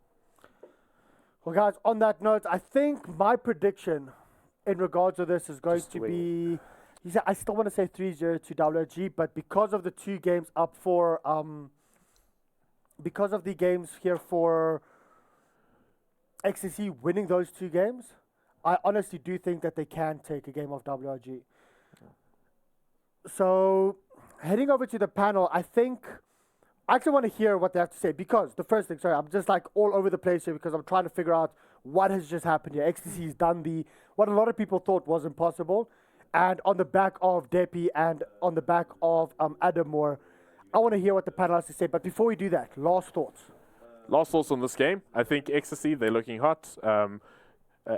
Well, guys, on that note, I think my prediction in regards to this is going to be... I still want to say 3-0 to WRG, but because of the 2 games up for... because of the games here for XCC winning those 2 games, I honestly do think that they can take a game off WRG. So, heading over to the panel, I actually want to hear what they have to say because the first thing, I'm just like all over the place here because I'm trying to figure out what has just happened here. XTC has done what a lot of people thought was impossible, and on the back of Depi and on the back of Adam Moore, I want to hear what the panel has to say. But before we do that, last thoughts. Last thoughts on this game. I think XTC, they're looking hot.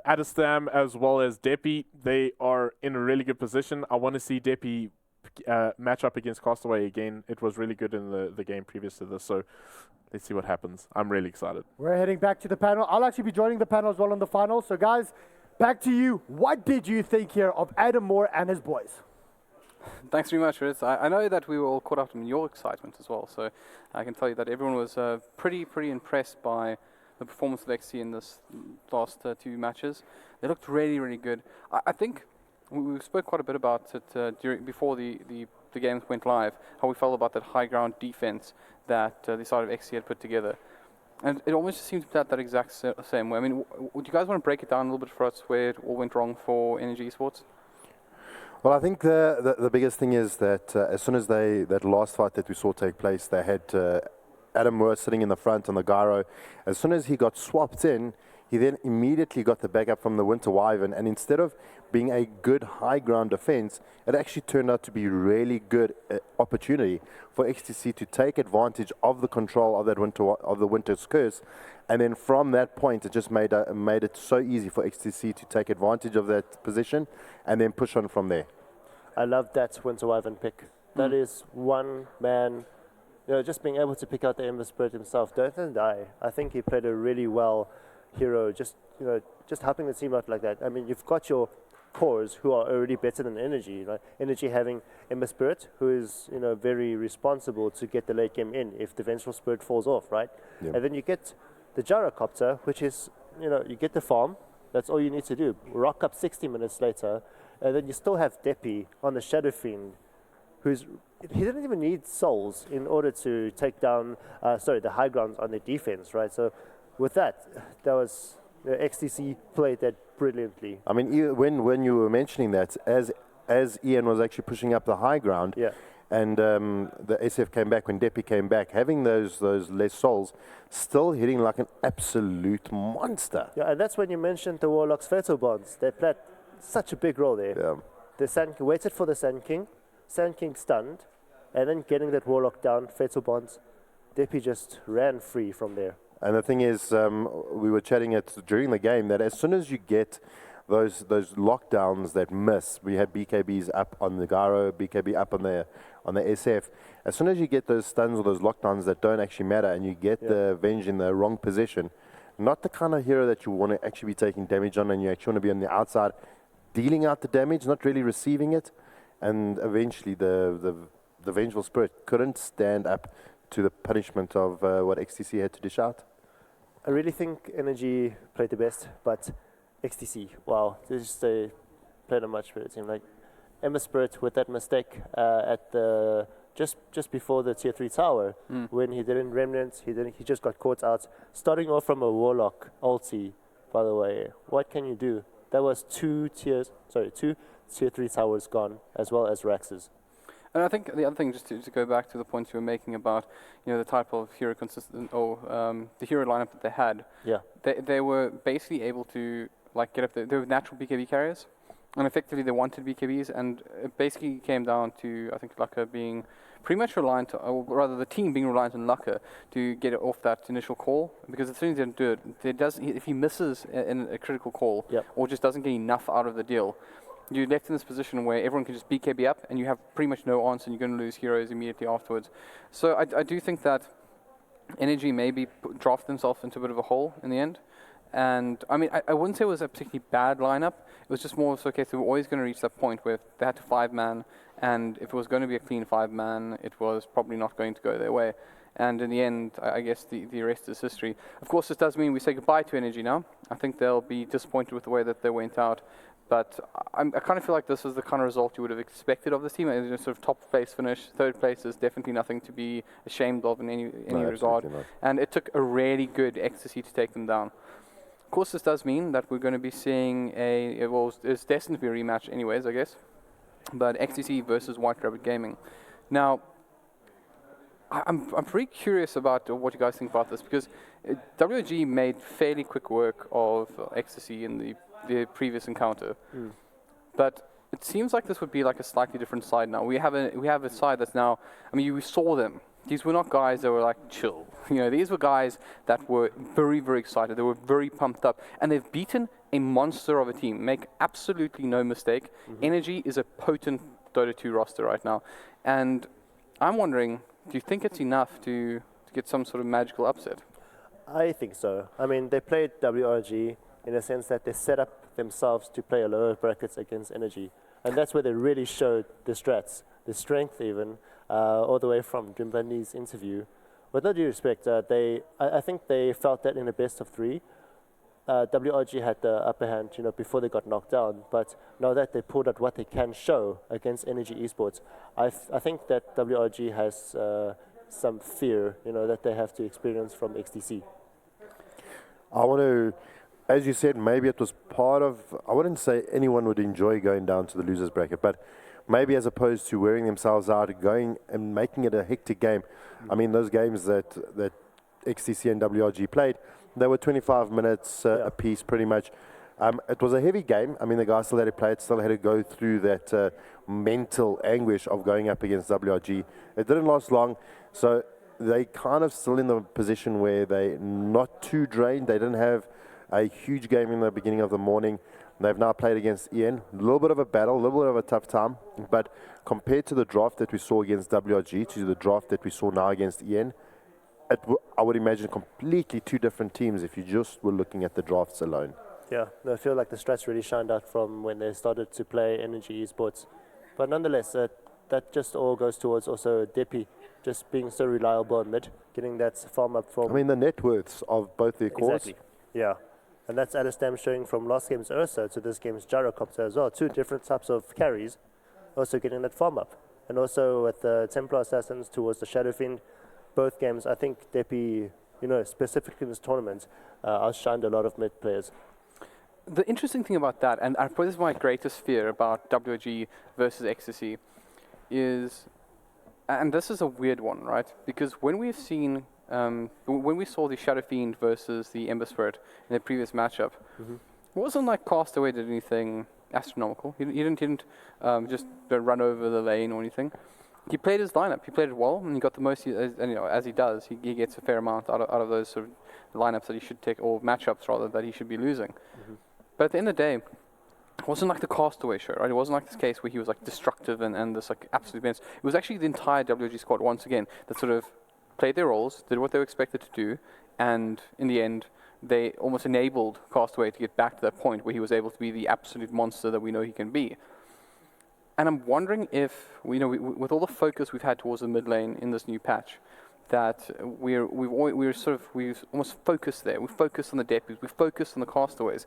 Adestam as well as Depi, they are in a really good position. I want to see Depi match up against Castaway again. It was really good in the game previous to this, so let's see what happens. I'm really excited. We're heading back to the panel. I'll actually be joining the panel as well in the final. So guys, back to you. What did you think here of Adam Moore and his boys? Thanks very much, Ritz. I know that we were all caught up in your excitement as well, so I can tell you that everyone was pretty impressed by the performance of XC in this last 2 matches. They looked really, really good. I think we spoke quite a bit about it before the games went live, how we felt about that high ground defense that the side of XC had put together. And it almost seems that exact same way. I mean, would you guys want to break it down a little bit for us where it all went wrong for Energy Esports? Well, I think the biggest thing is that as soon as that last fight that we saw take place, they had Adam Moore sitting in the front on the gyro. As soon as he got swapped in, he then immediately got the backup from the Winter Wyvern, and instead of being a good high ground defense, it actually turned out to be really good opportunity for XTC to take advantage of the control of that Winter's Curse, and then from that point, it just made it so easy for XTC to take advantage of that position and then push on from there. I love that Winter Wyvern pick. That is one man. Just being able to pick out the Ember Spirit himself, don't die. I think he played a really well hero, just helping the team out like that. I mean, you've got your cores who are already better than Energy, right? Energy having Ember Spirit, who is very responsible to get the late game in if the Vengeful Spirit falls off, right? Yep. And then you get the Gyrocopter, which is you get the farm. That's all you need to do. Rock up 60 minutes later, and then you still have Depi on the Shadow Fiend, he didn't even need souls in order to take down, the high grounds on the defense, right? So with that was XTC played that brilliantly. I mean, when you were mentioning that, as Ian was actually pushing up the high ground, and the SF came back, when Depi came back, having those less souls, still hitting like an absolute monster. Yeah, and that's when you mentioned the Warlock's Fatal Bonds. They played such a big role there. Yeah. The Sand King waited for the Sand King stunned, and then getting that Warlock down, Fatal Bonds, Depi just ran free from there. And the thing is, we were chatting during the game that as soon as you get those lockdowns that miss. We had BKBs up on the Gyro, BKB up on the SF. As soon as you get those stuns or those lockdowns that don't actually matter, and you get the Avenge in the wrong position, not the kind of hero that you want to actually be taking damage on, and you actually want to be on the outside dealing out the damage, not really receiving it. And eventually the Vengeful Spirit couldn't stand up to the punishment of what XTC had to dish out. I really think Energy played the best, but XTC, wow, they played a much better team. Like Ember Spirit with that mistake at the just before the tier 3 tower, when he didn't Remnant, he just got caught out. Starting off from a Warlock ulti, by the way, what can you do? That was two tier 3 towers gone, as well as Rax's. And I think the other thing, just to go back to the points you were making about, the type of hero consistent or the hero lineup that they had. Yeah. They were basically able to get up. They were natural BKB carriers, and effectively they wanted BKBs, and it basically came down to, I think, Laka being pretty much reliant, or rather the team being reliant on Laka to get it off that initial call, because as soon as he didn't do it, if he misses in a critical call, or just doesn't get enough out of the deal, you're left in this position where everyone can just BKB up and you have pretty much no answer, and you're going to lose heroes immediately afterwards. So I do think that Energy maybe drafted themselves into a bit of a hole in the end. And I mean, I wouldn't say it was a particularly bad lineup. It was just more so, okay, so we're always going to reach that point where they had to 5-man, and if it was going to be a clean 5-man, it was probably not going to go their way. And in the end, I guess the rest is history. Of course, this does mean we say goodbye to Energy now. I think they'll be disappointed with the way that they went out. But I kind of feel like this is the kind of result you would have expected of this team. Sort of top place finish, third place is definitely nothing to be ashamed of in any regard. Not. And it took a really good ecstasy to take them down. Of course, this does mean that we're going to be seeing it's destined to be a rematch anyways, I guess. But XTC versus White Rabbit Gaming. Now, I'm pretty curious about what you guys think about this, because WG made fairly quick work of XTC in the previous encounter, but it seems like this would be like a slightly different side now. We have a side that's now. I mean, we saw them. These were not guys that were like chill. These were guys that were very, very excited. They were very pumped up, and they've beaten a monster of a team. Make absolutely no mistake. Energy is a potent Dota 2 roster right now, and I'm wondering, do you think it's enough to get some sort of magical upset? I think so. I mean, they played WRG in a sense that they set up themselves to play a lower brackets against Energy. And that's where they really showed the strats, the strength even, all the way from Drimbandi's interview. With no due respect, I think they felt that in a best of 3, WRG had the upper hand, before they got knocked down. But now that they pulled out what they can show against Energy Esports, I think that WRG has some fear, that they have to experience from XTC. I want to, as you said, maybe it was part of, I wouldn't say anyone would enjoy going down to the losers bracket, but maybe as opposed to wearing themselves out, going and making it a hectic game. I mean, those games that XTC and WRG played, they were 25 minutes a piece pretty much. It was a heavy game. I mean, the guys still had to play it, still had to go through that mental anguish of going up against WRG. It didn't last long, so they kind of still in the position where they're not too drained. They didn't have a huge game in the beginning of the morning. They've now played against Ian. A little bit of a battle, a little bit of a tough time. But compared to the draft that we saw against WRG, to the draft that we saw now against Ian, I would imagine completely two different teams if you just were looking at the drafts alone. Yeah, no, I feel like the strats really shined out from when they started to play Energy Esports. But nonetheless, that just all goes towards also Depi just being so reliable in mid, getting that farm up from... I mean, the net worths of both their cores. Exactly, yeah. And that's Alistam showing from last game's Ursa to this game's Gyrocopter as well. 2 different types of carries, also getting that farm up. And also with the Templar Assassins towards the Shadow Fiend, both games, I think Depi, specifically in this tournament, outshined a lot of mid players. The interesting thing about that, and I suppose this is my greatest fear about WG versus XTC, is, and this is a weird one, right? Because when we've seen, when we saw the Shadow Fiend versus the Ember Spirit in the previous matchup, it wasn't like Castaway did anything astronomical. He didn't just run over the lane or anything. He played his lineup. He played it well, and he got the most. As he does, he gets a fair amount out of those sort of lineups that he should take, or matchups rather, that he should be losing. But at the end of the day, it wasn't like the Castaway show, right? It wasn't like this case where he was like destructive and this like absolute menace. It was actually the entire WG squad once again that sort of played their roles, did what they were expected to do, and in the end, they almost enabled Castaway to get back to that point where he was able to be the absolute monster that we know he can be. And I'm wondering if, with all the focus we've had towards the mid lane in this new patch, that we've almost focused there. We've focused on the debuts, we've focused on the Castaways.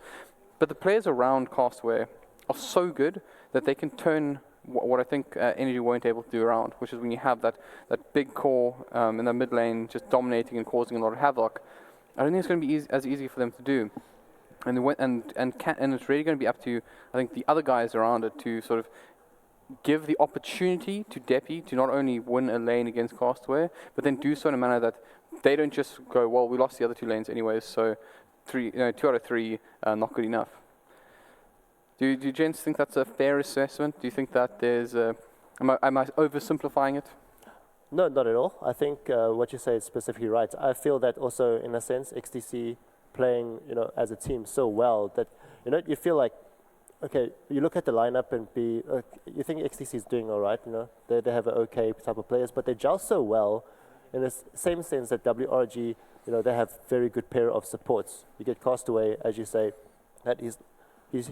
But the players around Castaway are so good that they can turn what I think Energy weren't able to do around, which is when you have that big core in the mid lane just dominating and causing a lot of havoc. I don't think it's going to be as easy for them to do. And it's really going to be up to, I think, the other guys around it to sort of give the opportunity to Depi to not only win a lane against Castaway, but then do so in a manner that they don't just go, well, we lost the other 2 lanes anyways, so 2 out of 3 not good enough. Do you gents think that's a fair assessment? Do you think that there's am I oversimplifying it? No, not at all. I think what you say is specifically right. I feel that also, in a sense, XTC playing, as a team so well that, you feel like, okay, you look at the lineup and you think XTC is doing all right, they have an okay type of players, but they gel so well in the same sense that WRG, they have very good pair of supports. You get Castaway, as you say, that he's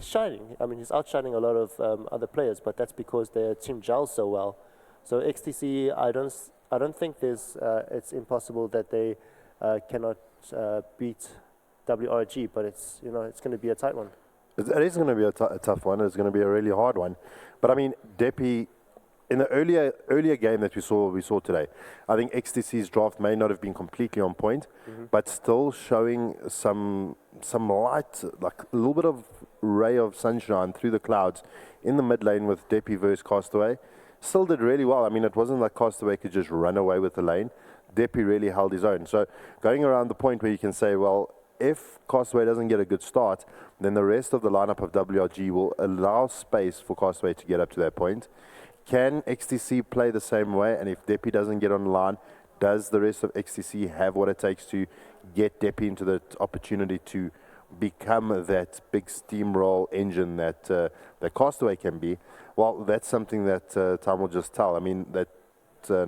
shining. I mean, he's outshining a lot of other players, but that's because their team gels so well. So XTC, I don't think it's impossible that they cannot beat WRG, but it's going to be a tight one. It is going to be a tough one. It's going to be a really hard one. But I mean, Depi, in the earlier game that we saw today, I think XTC's draft may not have been completely on point, but still showing some light, like a little bit of ray of sunshine through the clouds in the mid lane with Depi versus Castaway. Still did really well. I mean, it wasn't like Castaway could just run away with the lane. Depi really held his own. So going around the point where you can say, well, if Castaway doesn't get a good start, then the rest of the lineup of WRG will allow space for Castaway to get up to that point. Can XTC play the same way? And if Depi doesn't get on the line, does the rest of XTC have what it takes to get Depi into the opportunity to become that big steamroll engine that Castaway can be? Well, that's something that time will just tell. I mean, that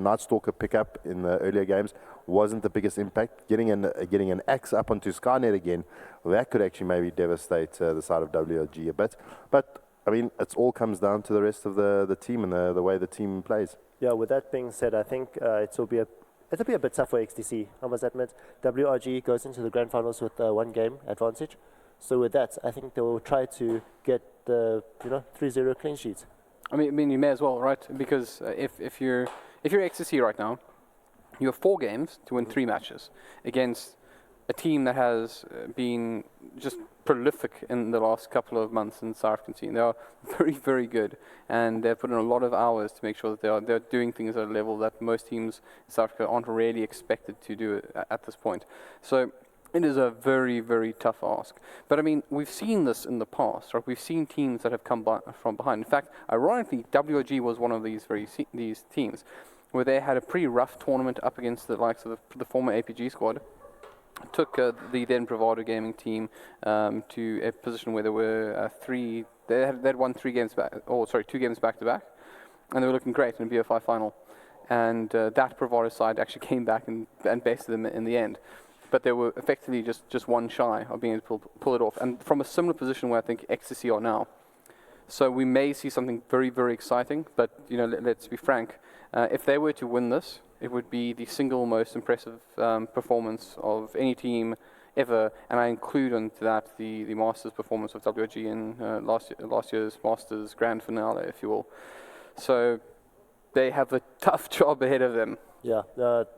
Night Stalker pickup in the earlier games wasn't the biggest impact. Getting an axe up onto Skynet again, that could actually maybe devastate the side of WRG a bit. But I mean, it all comes down to the rest of the team and the way the team plays. Yeah, with that being said, I think it'll be a bit tough for XTC, I must admit. WRG goes into the grand finals with 1 game advantage. So with that, I think they will try to get the 3-0 clean sheet. I mean, you may as well, right? Because if you're XTC right now, you have 4 games to win 3 matches against a team that has been just prolific in the last couple of months in South African scene. They are very, very good, and they've put in a lot of hours to make sure that they're doing things at a level that most teams in South Africa aren't really expected to do at this point. So it is a very, very tough ask. But I mean, we've seen this in the past, right? We've seen teams that have come from behind. In fact, ironically, WRG was one of these teams where they had a pretty rough tournament up against the likes of the former APG squad. Took the then Bravado Gaming team to a position where there were 3. They had won 2 games back to back, and they were looking great in a BO5 final. And that Bravado side actually came back and bested them in the end. But they were effectively just 1 shy of being able to pull it off, and from a similar position where I think XTC are now. So we may see something very, very exciting. But let's be frank, if they were to win this, it would be the single most impressive performance of any team ever, and I include into that the Masters performance of WRG in last year's Masters Grand Finale, if you will. So they have a tough job ahead of them. Yeah,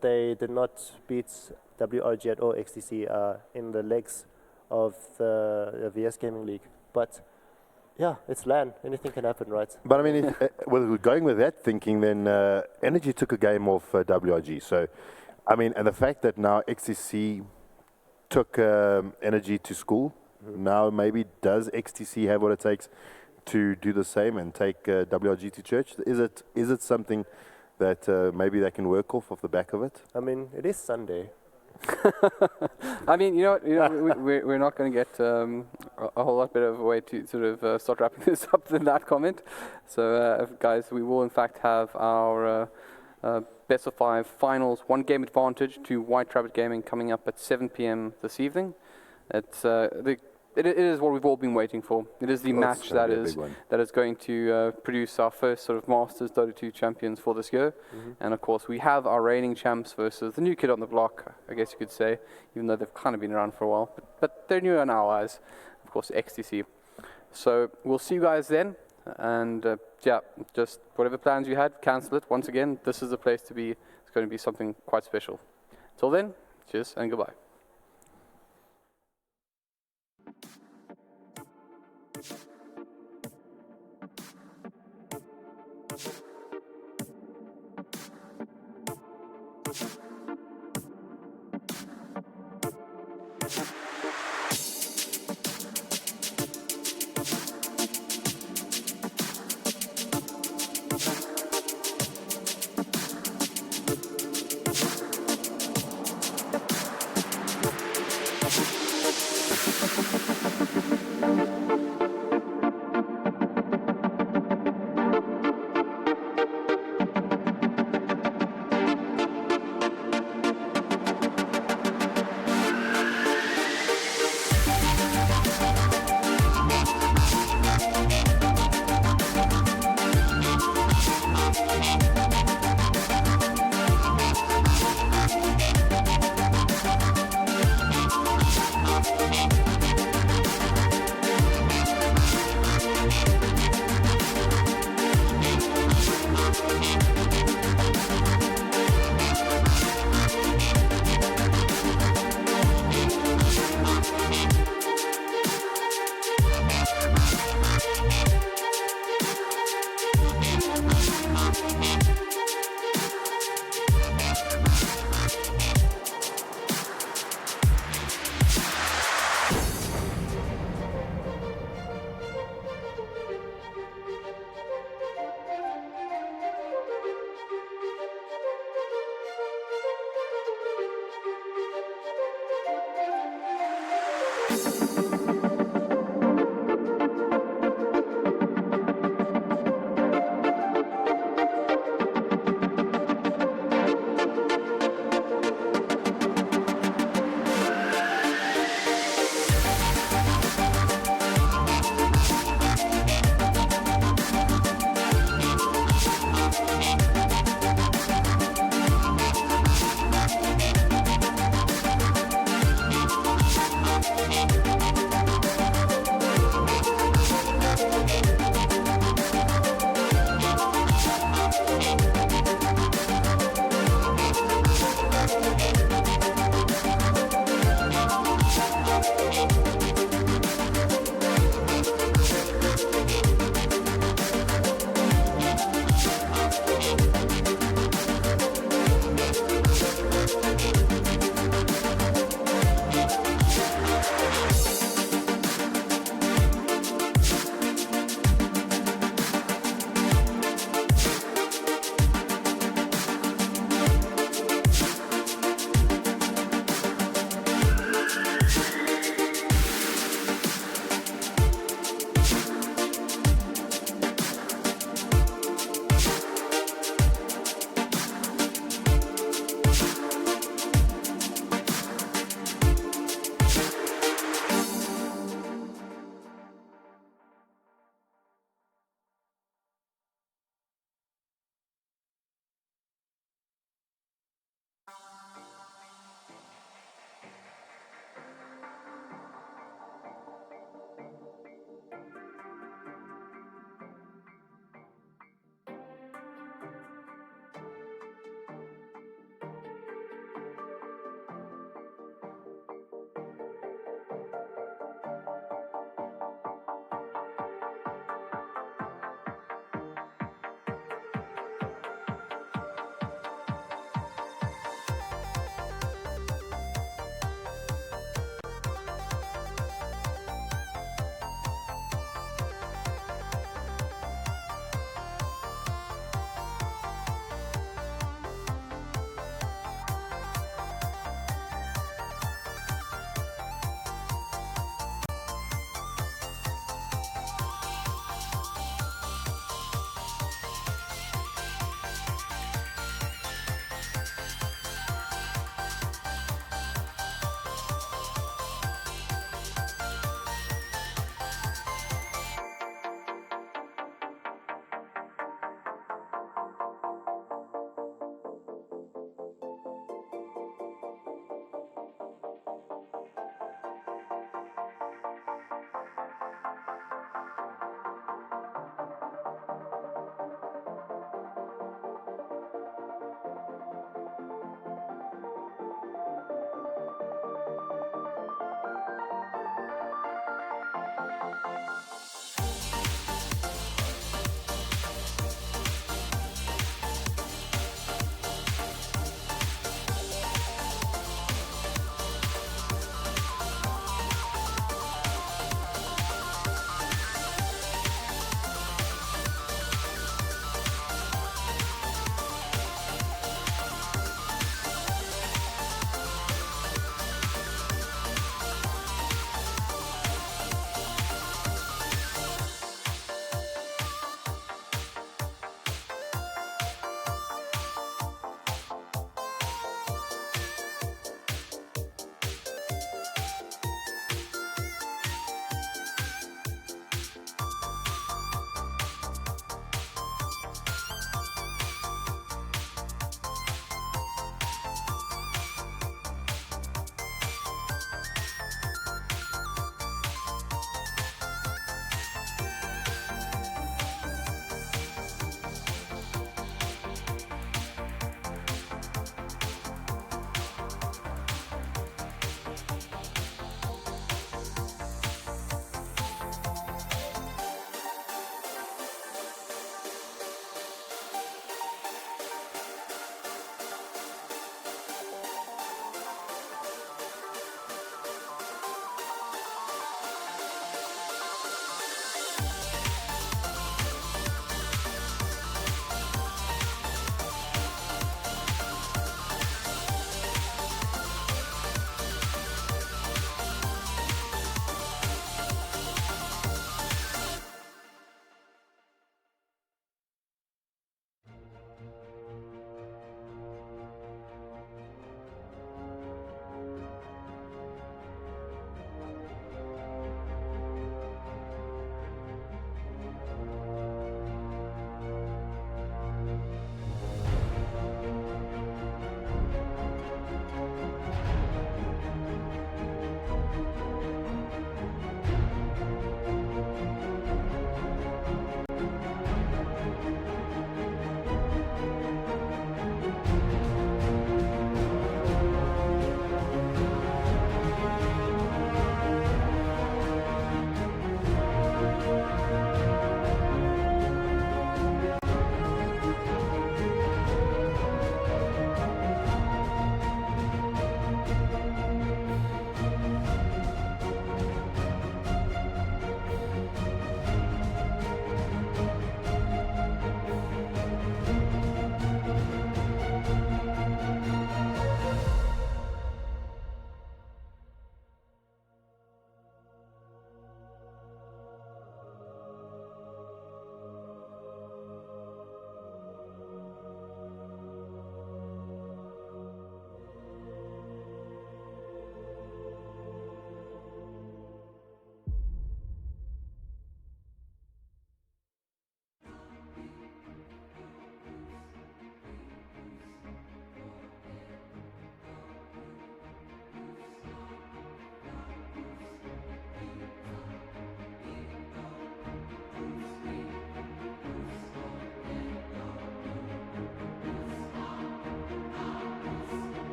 they did not beat WRG at all, XTC, in the legs of the VS Gaming League. But yeah, it's LAN. Anything can happen, right? But I mean, going with that thinking, then Energy took a game off WRG. So, I mean, and the fact that now XTC took Energy to school, now maybe does XTC have what it takes to do the same and take WRG to church? Is it something that maybe they can work off the back of it? I mean, it is Sunday. I mean, we're not going to get a whole lot better of a way to sort of start wrapping this up than that comment. So, guys, we will in fact have our best of 5 finals, 1 game advantage to White Rabbit Gaming coming up at 7 p.m. this evening. It's it is what we've all been waiting for. It is the match that is going to produce our first sort of Masters Dota 2 champions for this year. And of course, we have our reigning champs versus the new kid on the block, I guess you could say, even though they've kind of been around for a while. But they're new in our eyes, of course, XTC. So we'll see you guys then. And yeah, just whatever plans you had, cancel it. Once again, this is the place to be. It's going to be something quite special. Till then, cheers and goodbye.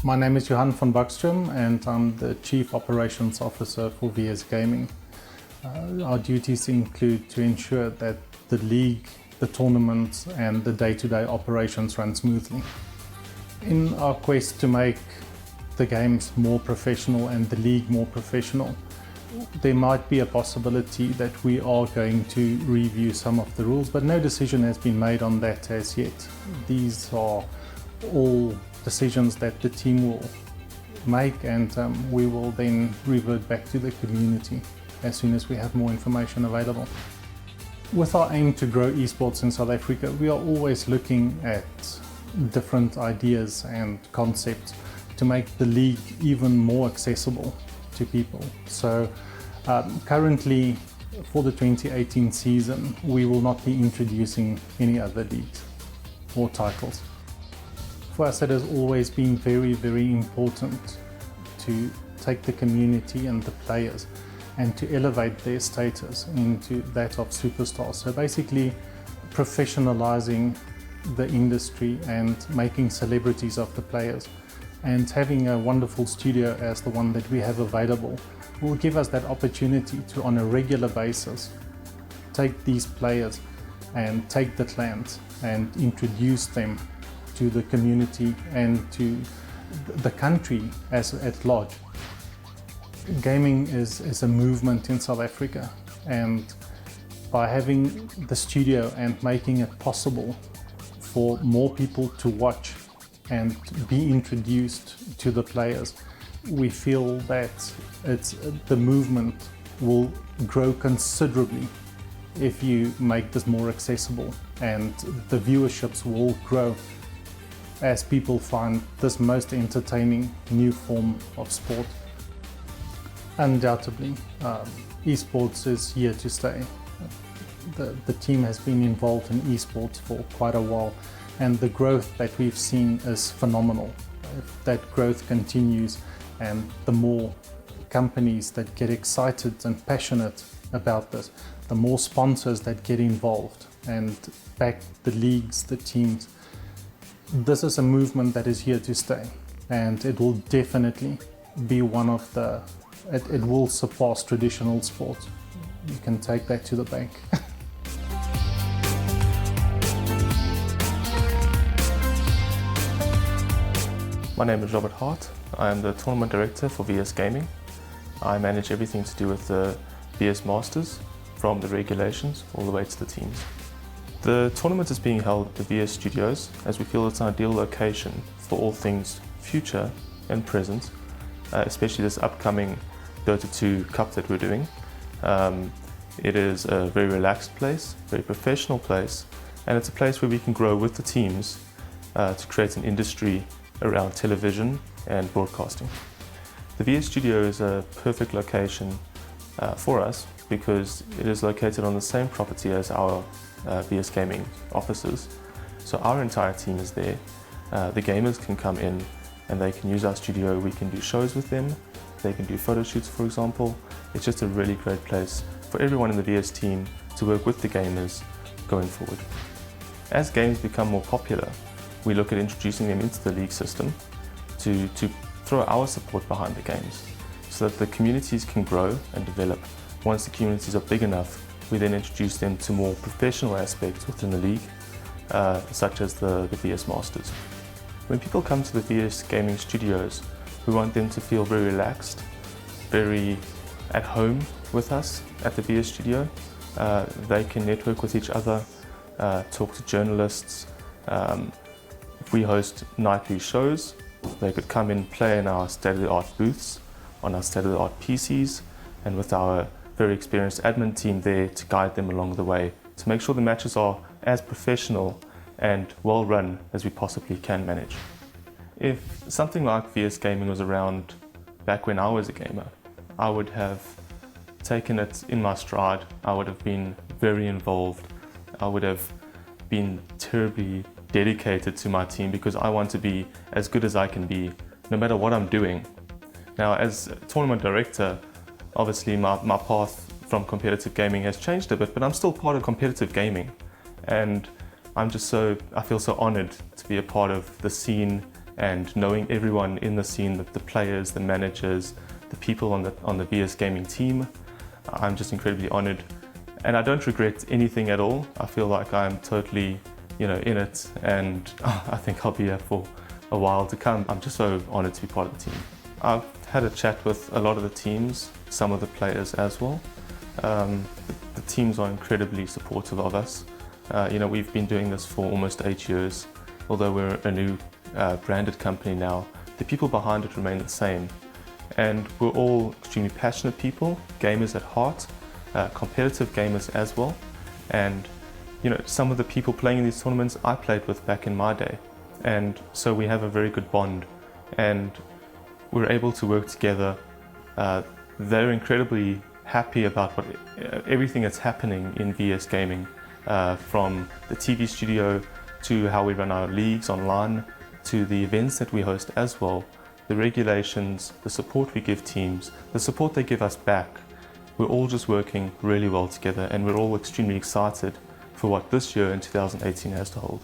My name is Johan van Bakstrom and I'm the Chief Operations Officer for VS Gaming. Our duties include to ensure that the league, the tournaments and the day-to-day operations run smoothly. In our quest to make the games more professional and the league more professional, there might be a possibility that we are going to review some of the rules, but no decision has been made on that as yet. These are all decisions that the team will make, and we will then revert back to the community as soon as we have more information available. With our aim to grow esports in South Africa, we are always looking at different ideas and concepts to make the league even more accessible to people. So currently for the 2018 season, we will not be introducing any other leagues or titles. For us, it has always been very, very important to take the community and the players and to elevate their status into that of superstars. So basically professionalizing the industry and making celebrities of the players. And having a wonderful studio as the one that we have available will give us that opportunity to, on a regular basis, take these players and take the clans and introduce them to the community and to the country as at large. Gaming is a movement in South Africa, and by having the studio and making it possible for more people to watch and be introduced to the players, we feel that the movement will grow considerably if you make this more accessible, and the viewerships will grow as people find this most entertaining new form of sport. Undoubtedly, esports is here to stay. The team has been involved in esports for quite a while, and the growth that we've seen is phenomenal. If that growth continues, and the more companies that get excited and passionate about this, the more sponsors that get involved and back the leagues, the teams, this is a movement that is here to stay, and it will definitely be one of the, it will surpass traditional sports. You can take that to the bank. My name is Robert Hart. I am the Tournament Director for VS Gaming. I manage everything to do with the VS Masters, from the regulations all the way to the teams. The tournament is being held at the VS Studios as we feel it's an ideal location for all things future and present, especially this upcoming Dota 2 Cup that we're doing. It is a very relaxed place, very professional place, and it's a place where we can grow with the teams to create an industry around television and broadcasting. The VS Studio is a perfect location for us because it is located on the same property as our VS Gaming offices. So our entire team is there. The gamers can come in and they can use our studio. We can do shows with them. They can do photo shoots, for example. It's just a really great place for everyone in the VS team to work with the gamers going forward. As games become more popular, we look at introducing them into the league system to throw our support behind the games so that the communities can grow and develop. Once the communities are big enough, we then introduce them to more professional aspects within the league, such as the VS Masters. When people come to the VS Gaming Studios, we want them to feel very relaxed, very at home with us at the VS Studio. They can network with each other, talk to journalists. If we host nightly shows, they could come in, play in our state-of-the-art booths, on our state-of-the-art PCs, and with our very experienced admin team there to guide them along the way to make sure the matches are as professional and well run as we possibly can manage. If something like VS Gaming was around back when I was a gamer, I would have taken it in my stride. I would have been very involved. I would have been terribly dedicated to my team because I want to be as good as I can be, no matter what I'm doing. Now, as a tournament director, obviously my path from competitive gaming has changed a bit, but I'm still part of competitive gaming. And I feel so honored to be a part of the scene and knowing everyone in the scene, the players, the managers, the people on the VS Gaming team. I'm just incredibly honored. And I don't regret anything at all. I feel like I'm totally in it, and I think I'll be here for a while to come. I'm just so honored to be part of the team. I've had a chat with a lot of the teams, some of the players as well. The teams are incredibly supportive of us. We've been doing this for almost 8 years. Although we're a new branded company now, the people behind it remain the same. And we're all extremely passionate people, gamers at heart, competitive gamers as well. And some of the people playing in these tournaments I played with back in my day. And so we have a very good bond and we're able to work together. They're incredibly happy about everything that's happening in VS Gaming, from the TV studio to how we run our leagues online, to the events that we host as well, the regulations, the support we give teams, the support they give us back. We're all just working really well together and we're all extremely excited for what this year in 2018 has to hold.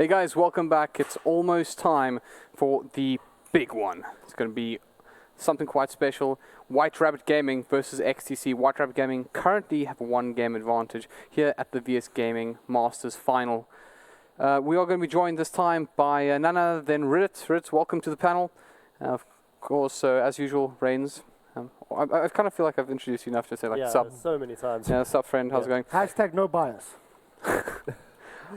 Hey guys, welcome back. It's almost time for the big one. It's going to be something quite special. White Rabbit Gaming versus XTC. White Rabbit Gaming currently have a 1-game advantage here at the VS Gaming Masters Final. We are going to be joined this time by none other than Ridit. Ridit, welcome to the panel. Of course, as usual, Reigns. I kind of feel like I've introduced you enough to say like sup. So many times. Yeah, sup friend, how's it going? Hashtag no bias.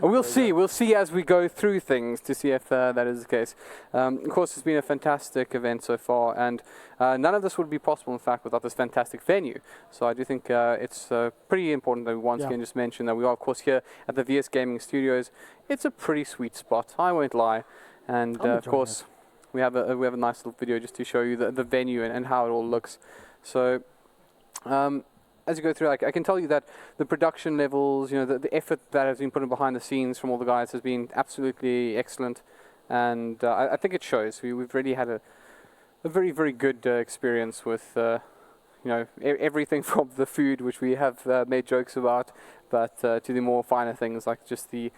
We'll see as we go through things to see if that is the case. Of course, it's been a fantastic event so far, and none of this would be possible, in fact, without this fantastic venue. So I do think it's pretty important that we once again just mention that we are, of course, here at the VS Gaming Studios. It's a pretty sweet spot, I won't lie. And of course, we have a nice little video just to show you the venue and how it all looks. So. As you go through, I can tell you that the production levels, the effort that has been put in behind the scenes from all the guys has been absolutely excellent, and I think it shows. We've really had a very, very good experience with, everything from the food, which we have made jokes about, but to the more finer things like just the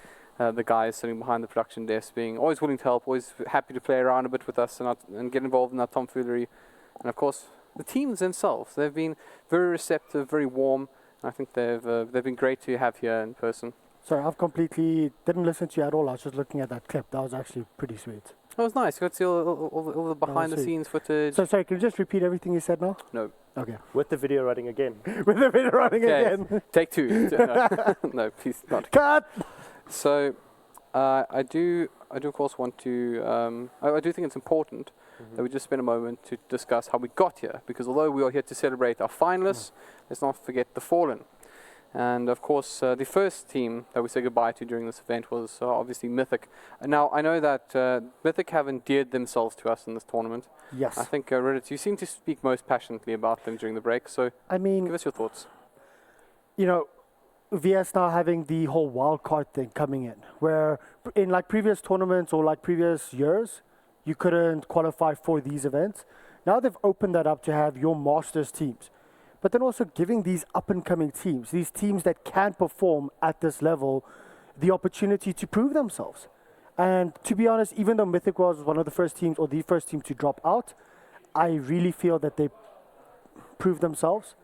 guys sitting behind the production desk being always willing to help, always happy to play around a bit with us and get involved in that tomfoolery, and of course. The teams themselves, they've been very receptive, very warm. I think they've been great to have here in person. Sorry, I've completely didn't listen to you at all. I was just looking at that clip. That was actually pretty sweet. That was nice. You got to see all the behind-the-scenes footage. So sorry, can you just repeat everything you said now? No. Okay. With the video running again. With the video running again. Take 2. No, please not. Cut. So, I do of course want to. I do think it's important. That we just spend a moment to discuss how we got here, because although we are here to celebrate our finalists, let's not forget the fallen. And of course, the first team that we said goodbye to during this event was obviously Mythic. And now, I know that Mythic have endeared themselves to us in this tournament. Yes. I think, Reddit, you seem to speak most passionately about them during the break, so give us your thoughts. VS now having the whole wildcard thing coming in, where in like previous tournaments or like previous years, you couldn't qualify for these events. Now they've opened that up to have your Masters teams. But then also giving these up-and-coming teams, these teams that can perform at this level, the opportunity to prove themselves. And to be honest, even though Mythic was one of the first teams or the first team to drop out, I really feel that they proved themselves.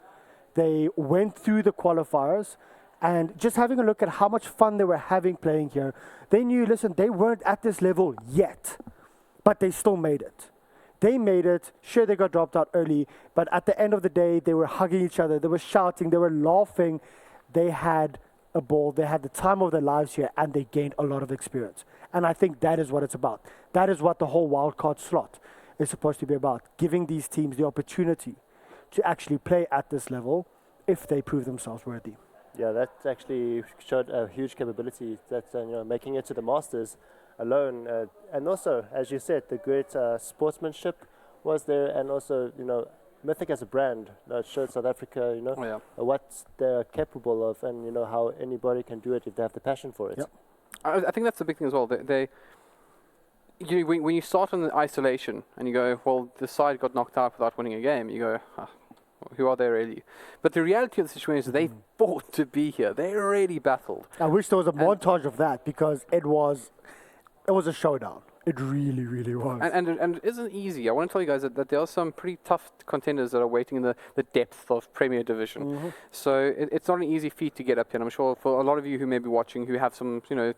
They went through the qualifiers, and just having a look at how much fun they were having playing here, they knew, listen, they weren't at this level yet. But they still made it. They made it. Sure, they got dropped out early, but at the end of the day, they were hugging each other. They were shouting. They were laughing. They had a ball. They had the time of their lives here, and they gained a lot of experience. And I think that is what it's about. That is what the whole wildcard slot is supposed to be about, giving these teams the opportunity to actually play at this level if they prove themselves worthy. Yeah, that actually showed a huge capability. That making it to the Masters alone, and also, as you said, the great sportsmanship was there, and also, Mythic as a brand showed South Africa, what they're capable of, and how anybody can do it if they have the passion for it. Yep. I think that's the big thing as well. When you start on the isolation and you go, well, the side got knocked out without winning a game, you go, who are they really? But the reality of the situation is they fought to be here. They really battled. I wish there was a montage of that, because it was a showdown. It really, really was. And it isn't easy. I want to tell you guys that there are some pretty tough contenders that are waiting in the depth of Premier Division. So it's not an easy feat to get up here. And I'm sure for a lot of you who may be watching who have some, I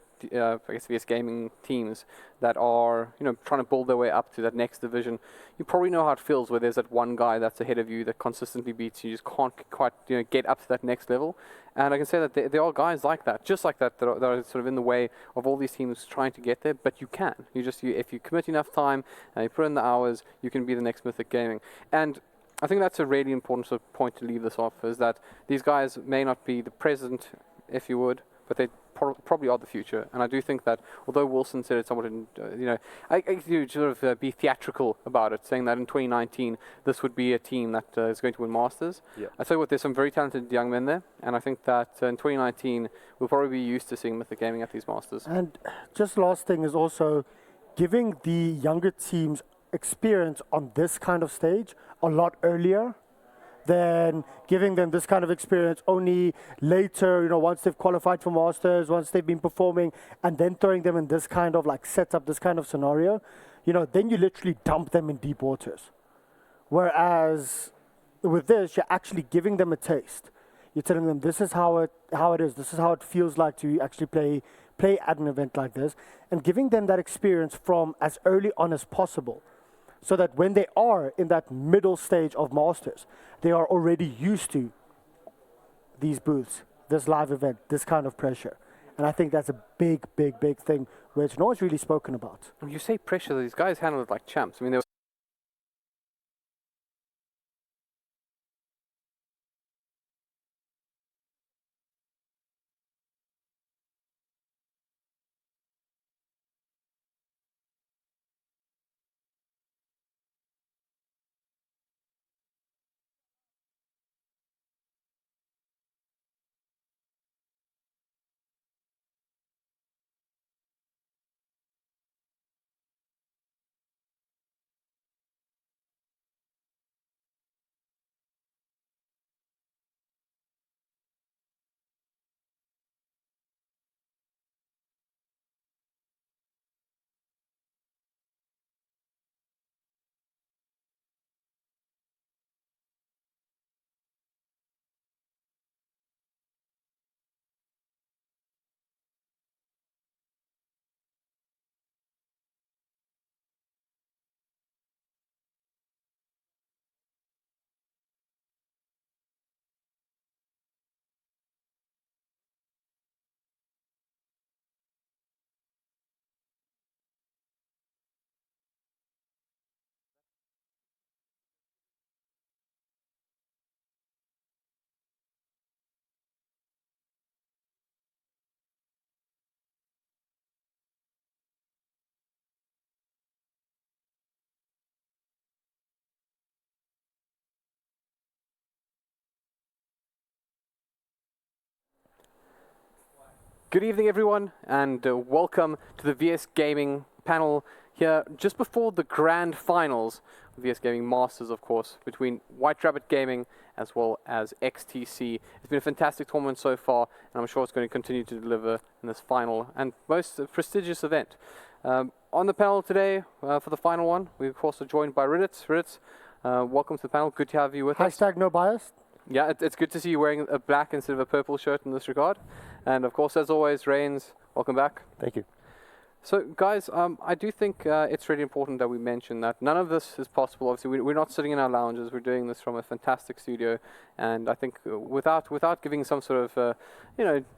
guess VS Gaming teams that are, trying to build their way up to that next division, you probably know how it feels where there's that one guy that's ahead of you that consistently beats you. You just can't quite, get up to that next level. And I can say that there are guys like that, just like that are sort of in the way of all these teams trying to get there, but you can. If you commit enough time and you put in the hours, you can be the next Mythic Gaming. And I think that's a really important sort of point to leave this off, is that these guys may not be the present, if you would, but they probably are the future. And I do think that, although Wilson said it somewhat, I do sort of be theatrical about it, saying that in 2019 this would be a team that is going to win Masters. Yeah. I tell you what, there's some very talented young men there, and I think that in 2019 we'll probably be used to seeing Mythic Gaming at these Masters. And just last thing is also giving the younger teams experience on this kind of stage a lot earlier than giving them this kind of experience only later, you know, once they've qualified for Masters, once they've been performing, and then throwing them in this kind of like setup, this kind of scenario, you know, then you literally dump them in deep waters. Whereas with this, you're actually giving them a taste. You're telling them this is how it is, this is how it feels like to actually play at an event like this, and giving them that experience from as early on as possible, so that when they are in that middle stage of Masters, they are already used to these booths, this live event, this kind of pressure. And I think that's a big, big, big thing which no one's really spoken about. When you say pressure, these guys handle it like champs. I mean, they were Good evening, everyone, and welcome to the VS Gaming panel here just before the grand finals of VS Gaming Masters, of course, between White Rabbit Gaming as well as XTC. It's been a fantastic tournament so far, and I'm sure it's going to continue to deliver in this final and most prestigious event. On the panel today, for the final one, we of course are joined by Riditz. Riditz, welcome to the panel. Good to have you with us. Hashtag no bias. Yeah, it's good to see you wearing a black instead of a purple shirt in this regard. And of course, as always, Reigns, welcome back. Thank you. So, guys, I do think it's really important that we mention that none of this is possible. Obviously, we're not sitting in our lounges. We're doing this from a fantastic studio, and I think without giving some sort of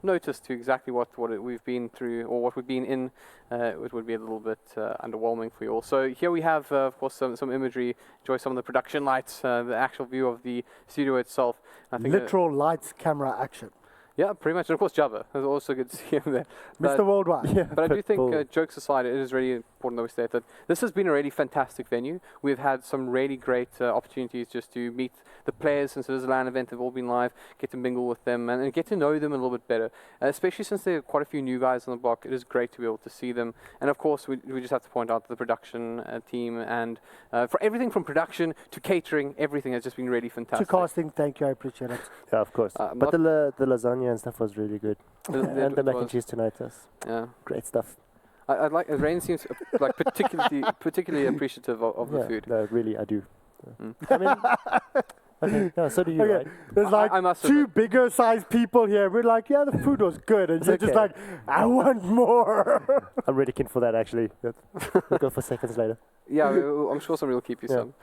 notice to exactly what we've been through or what we've been in, it would be a little bit underwhelming for you all. So here we have, of course, some imagery. Enjoy some of the production lights, the actual view of the studio itself. I think literal lights, camera, action. Yeah, pretty much. And of course, Jabba. It's also good to see him there. Mr. Worldwide. Yeah, but I do think, jokes aside, it is really important that we state that this has been a really fantastic venue. We've had some really great opportunities just to meet the players since it is a LAN event. They've all been live, get to mingle with them and get to know them a little bit better. Especially since there are quite a few new guys on the block, it is great to be able to see them. And of course, we just have to point out the production team and for everything from production to catering, everything has just been really fantastic. To casting, thank you, I appreciate it. Yeah, of course. But the lasagna and stuff was really good. And the mac and cheese tonight was great stuff. I'd like, Rain seems like particularly appreciative of the food. No, really, I do. I mean, okay, no, so do you, right? There's like two bigger sized people here. We're like, yeah, the food was good. And you're just like, I want more. I'm really keen for that, actually. We'll go for seconds later. Yeah, I'm sure somebody will keep you some.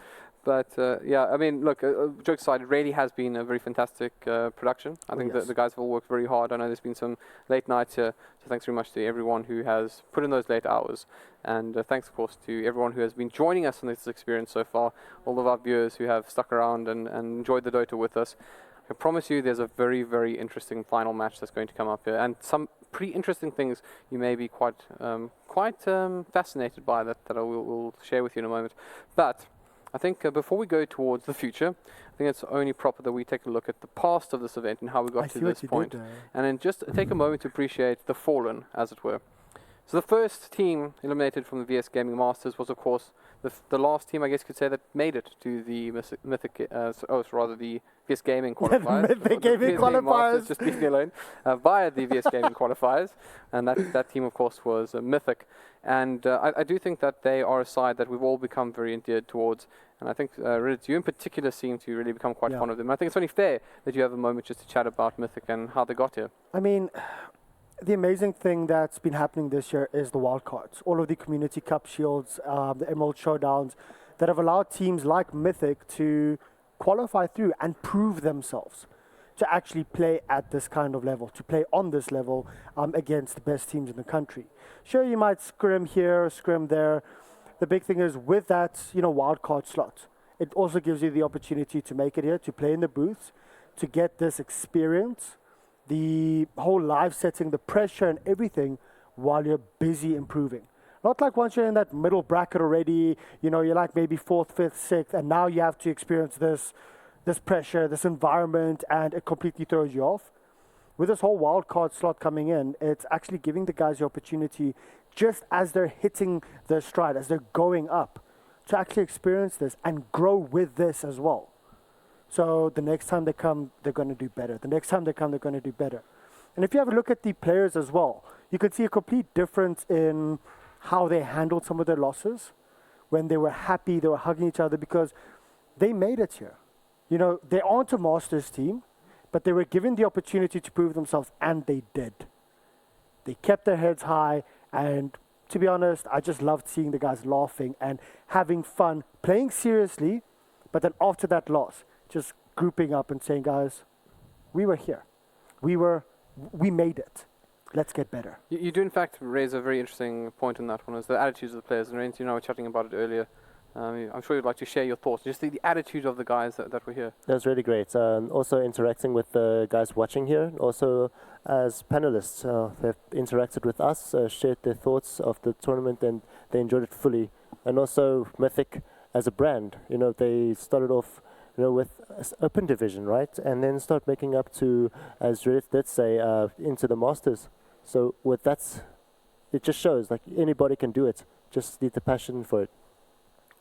But yeah, I mean, look, jokes aside, it really has been a very fantastic production. I think the guys have all worked very hard. I know there's been some late nights here, so thanks very much to everyone who has put in those late hours. And thanks, of course, to everyone who has been joining us in this experience so far, all of our viewers who have stuck around and enjoyed the Dota with us. I promise you there's a very, very interesting final match that's going to come up here, and some pretty interesting things you may be quite fascinated by that I will share with you in a moment. But I think before we go towards the future, I think it's only proper that we take a look at the past of this event and how we got to this point. And then just take a moment to appreciate the fallen, as it were. So the first team eliminated from the VS Gaming Masters was, of course, the last team, I guess you could say, that made it to the Mythic, rather the VS Gaming qualifiers. Mythic Gaming VS Gaming Masters, qualifiers. just leave me alone. Via the VS Gaming qualifiers, and that team, of course, was Mythic. And I do think that they are a side that we've all become very endeared towards. And I think, Reddit, you in particular seem to really become quite fond of them. I think it's only fair that you have a moment just to chat about Mythic and how they got here. I mean, the amazing thing that's been happening this year is the wildcards. All of the Community Cup Shields, the Emerald Showdowns, that have allowed teams like Mythic to qualify through and prove themselves to actually play at this kind of level, to play on this level against the best teams in the country. Sure, you might scrim here, scrim there. The big thing is with that, wildcard slot, it also gives you the opportunity to make it here, to play in the booths, to get this experience, the whole live setting, the pressure and everything while you're busy improving. Not like once you're in that middle bracket already, you're like maybe 4th, 5th, 6th, and now you have to experience this pressure, this environment, and it completely throws you off. With this whole wildcard slot coming in, it's actually giving the guys the opportunity, just as they're hitting their stride, as they're going up, to actually experience this and grow with this as well. So the next time they come, they're going to do better. The next time they come, they're going to do better. And if you have a look at the players as well, you can see a complete difference in how they handled some of their losses. When they were happy, they were hugging each other because they made it here. They aren't a Masters team, but they were given the opportunity to prove themselves, and they did. They kept their heads high, and to be honest, I just loved seeing the guys laughing and having fun, playing seriously, but then after that loss, just grouping up and saying, guys, we were here. We made it. Let's get better. You do, in fact, raise a very interesting point on that one, is the attitudes of the players. And Randy, you and I were chatting about it earlier. I'm sure you'd like to share your thoughts, just the attitude of the guys that were here. That's really great. Also interacting with the guys watching here, also as panelists, they've interacted with us, shared their thoughts of the tournament, and they enjoyed it fully. And also Mythic as a brand, they started off with open division, right? And then start making up to, as Reddit did say, into the Masters. So with that, it just shows like anybody can do it. Just need the passion for it.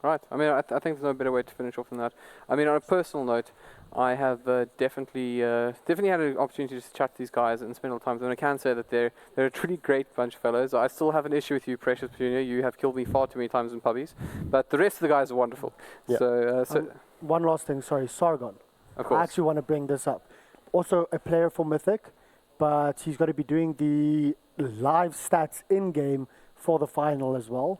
Right. I mean, I think there's no better way to finish off than that. I mean, on a personal note, I have definitely had an opportunity to chat to these guys and spend a little time with them. And I can say that they're a truly great bunch of fellows. I still have an issue with you, Precious Junior. You have killed me far too many times in pubbies. But the rest of the guys are wonderful. Yeah. So one last thing, sorry, Sargon. Of course. I actually want to bring this up. Also a player for Mythic, but he's got to be doing the live stats in-game for the final as well.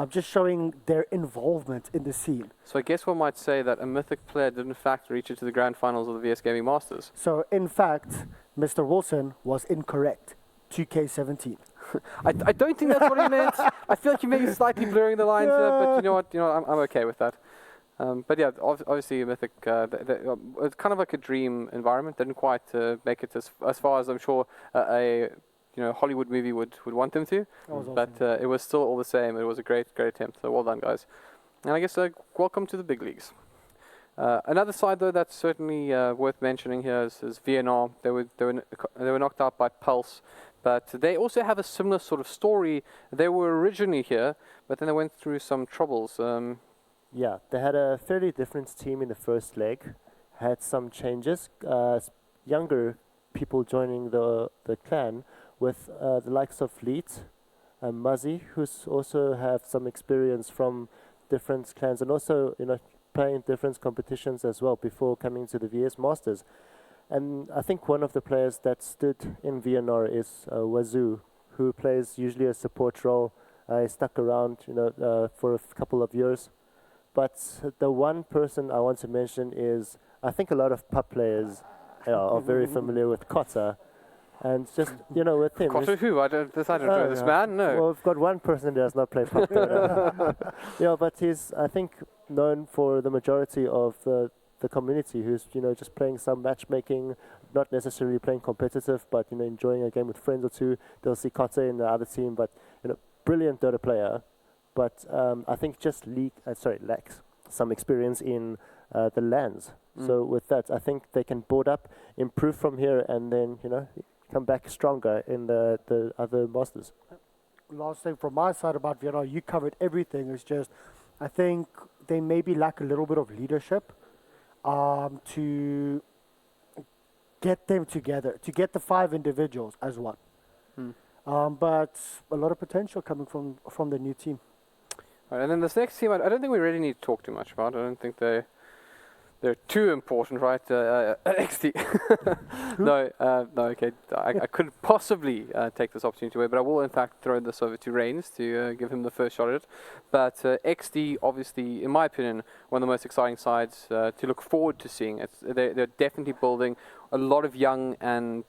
Just showing their involvement in the scene. So I guess one might say that a Mythic player did in fact reach it to the grand finals of the VS Gaming Masters. So in fact, Mr. Wilson was incorrect. 2K17. I don't think that's what he meant. I feel like you may be slightly blurring the lines there, but you know what? I'm okay with that. But yeah, obviously Mythic, it's kind of like a dream environment. Didn't quite make it as far as I'm sure a Hollywood movie would want them to. But it was still all the same. It was a great attempt. So well done, guys. And I guess welcome to the big leagues. Another side though that's certainly worth mentioning here is VNR. They were knocked out by Pulse, but they also have a similar sort of story. They were originally here, but then they went through some troubles. Yeah, they had a fairly different team in the first leg. Had some changes. Younger people joining the clan, with the likes of Leet and Muzzy, who's also have some experience from different clans, and also playing different competitions as well before coming to the VS Masters. And I think one of the players that stood in VNR is Wazoo, who plays usually a support role. He stuck around for a couple of years. But the one person I want to mention is, I think a lot of pub players are very familiar with Kotta. And just, with him... Kotta who? I don't know this man, no. Well, we've got one person that does not play pub. But he's, I think, known for the majority of the community who's, just playing some matchmaking, not necessarily playing competitive, but, enjoying a game with friends or two. They'll see Kotta in the other team, but, brilliant Dota player. But I think just lacks some experience in the lands. So with that, I think they can board up, improve from here, and then, come back stronger in the other Masters. Last thing from my side about VNR, you covered everything. It's just I think they maybe lack a little bit of leadership to get them together, to get the 5 individuals as one. But a lot of potential coming from the new team. Right, and then this next team, I don't think we really need to talk too much about. I don't think they're too important, right? XT. No, okay. I couldn't possibly take this opportunity away, but I will in fact throw this over to Reigns to give him the first shot at it. But XT, obviously, in my opinion, one of the most exciting sides to look forward to seeing. They're definitely building a lot of young and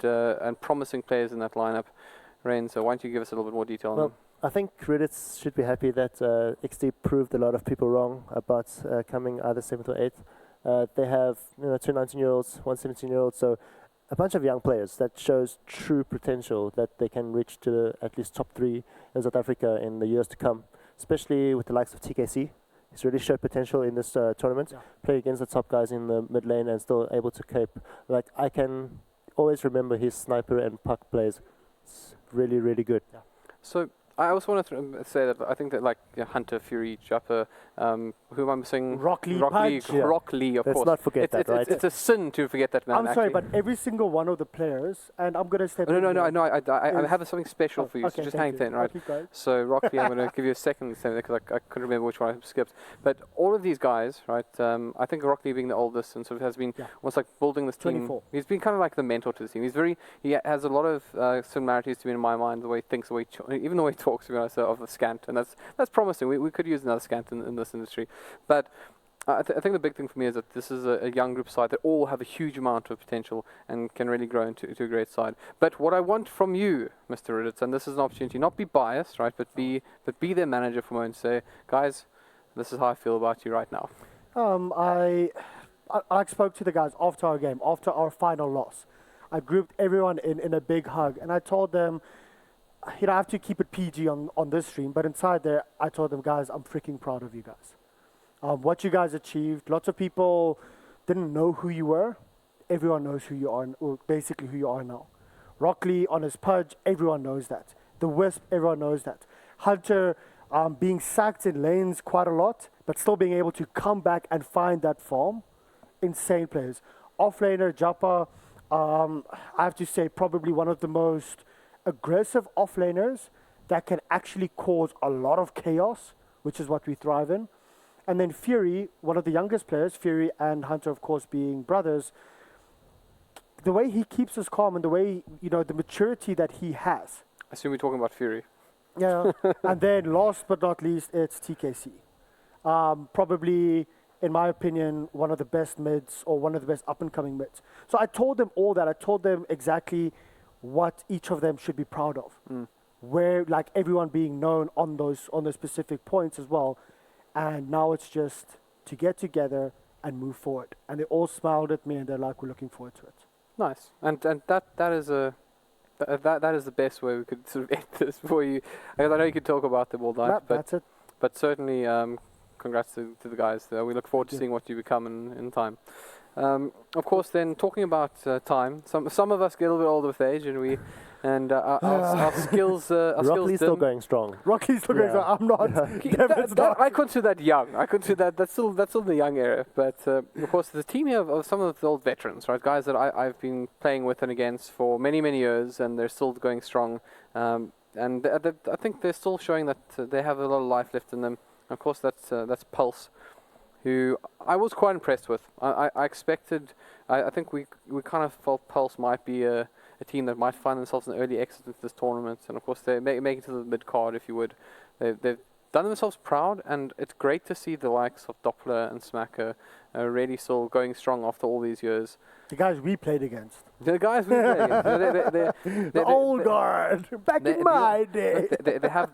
promising players in that lineup. Reigns, so why don't you give us a little bit more detail on them? I think Reddit should be happy that XT proved a lot of people wrong about coming either 7th or 8th. They have 2 19-year-olds, 1 17-year-old, so a bunch of young players that shows true potential that they can reach to at least top 3 in South Africa in the years to come, especially with the likes of TKC. He's really showed potential in this tournament, play against the top guys in the mid lane and still able to cope. Like, I can always remember his sniper and puck plays. It's really, really good. So I also want to say that I think that Hunter, Fury, Japper, who am I missing? Rock Lee, Rock Lee, of course. Let's not forget that, right? It's a sin to forget that man. I'm sorry, but every single one of the players, and I'm going to step in. No, I have something special for you, so just hang there, right? So Rock Lee, I'm going to give you a second because I couldn't remember which one I skipped. But all of these guys, right, I think Rock Lee being the oldest and sort of has been almost like building this team. 24. He's been kind of like the mentor to the team. He has a lot of similarities to me in my mind, the way he thinks, even the way he talks, to be honest, of the Scant, and that's promising. We could use another Scant in this industry, but I think the big thing for me is that this is a young group side that all have a huge amount of potential and can really grow into a great side. But what I want from you, Mr. Ridditz, and this is an opportunity, not be biased, right, but be their manager for a moment, and say, guys, this is how I feel about you right now. I spoke to the guys after our game, after our final loss. I grouped everyone in a big hug, and I told them, I have to keep it PG on this stream, but inside there, I told them, guys, I'm freaking proud of you guys. What you guys achieved, lots of people didn't know who you were. Everyone knows who you are, or basically who you are now. Rockley on his pudge, everyone knows that. The Wisp, everyone knows that. Hunter being sacked in lanes quite a lot, but still being able to come back and find that form. Insane players. Offlaner, Japa, I have to say probably one of the most aggressive offlaners that can actually cause a lot of chaos, which is what we thrive in. And then Fury, one of the youngest players, Fury and Hunter, of course, being brothers, the way he keeps us calm and the way, the maturity that he has. I assume we're talking about Fury. Yeah. And then last but not least, it's TKC. Probably, in my opinion, one of the best mids or one of the best up-and-coming mids. So I told them all that. I told them exactly what each of them should be proud of. Where, like, everyone being known on those specific points as well. And now it's just to get together and move forward. And they all smiled at me and they're like, we're looking forward to it. Nice. And that is the best way we could sort of end this for you. Because I know you could talk about them all night. That's it. But certainly, congrats to the guys. We look forward to seeing what you become in time. Of course, then talking about time, some of us get a little bit older with age, and our skills. Rockley's still going strong. Rockley's still going strong. I'm not. I consider that young. I consider that's still the young era. But of course, the team here are some of the old veterans, right? Guys that I've been playing with and against for many years, and they're still going strong. And I think they're still showing that they have a lot of life left in them. Of course, that's Pulse, who I was quite impressed with. I expected. I think we kind of felt Pulse might be a team that might find themselves an early exit into this tournament, and of course they make it to the mid card, if you would. They've done themselves proud, and it's great to see the likes of Doppler and Smacker really still going strong after all these years. The guys we played against. The guys we played against. The old guard, back in my day.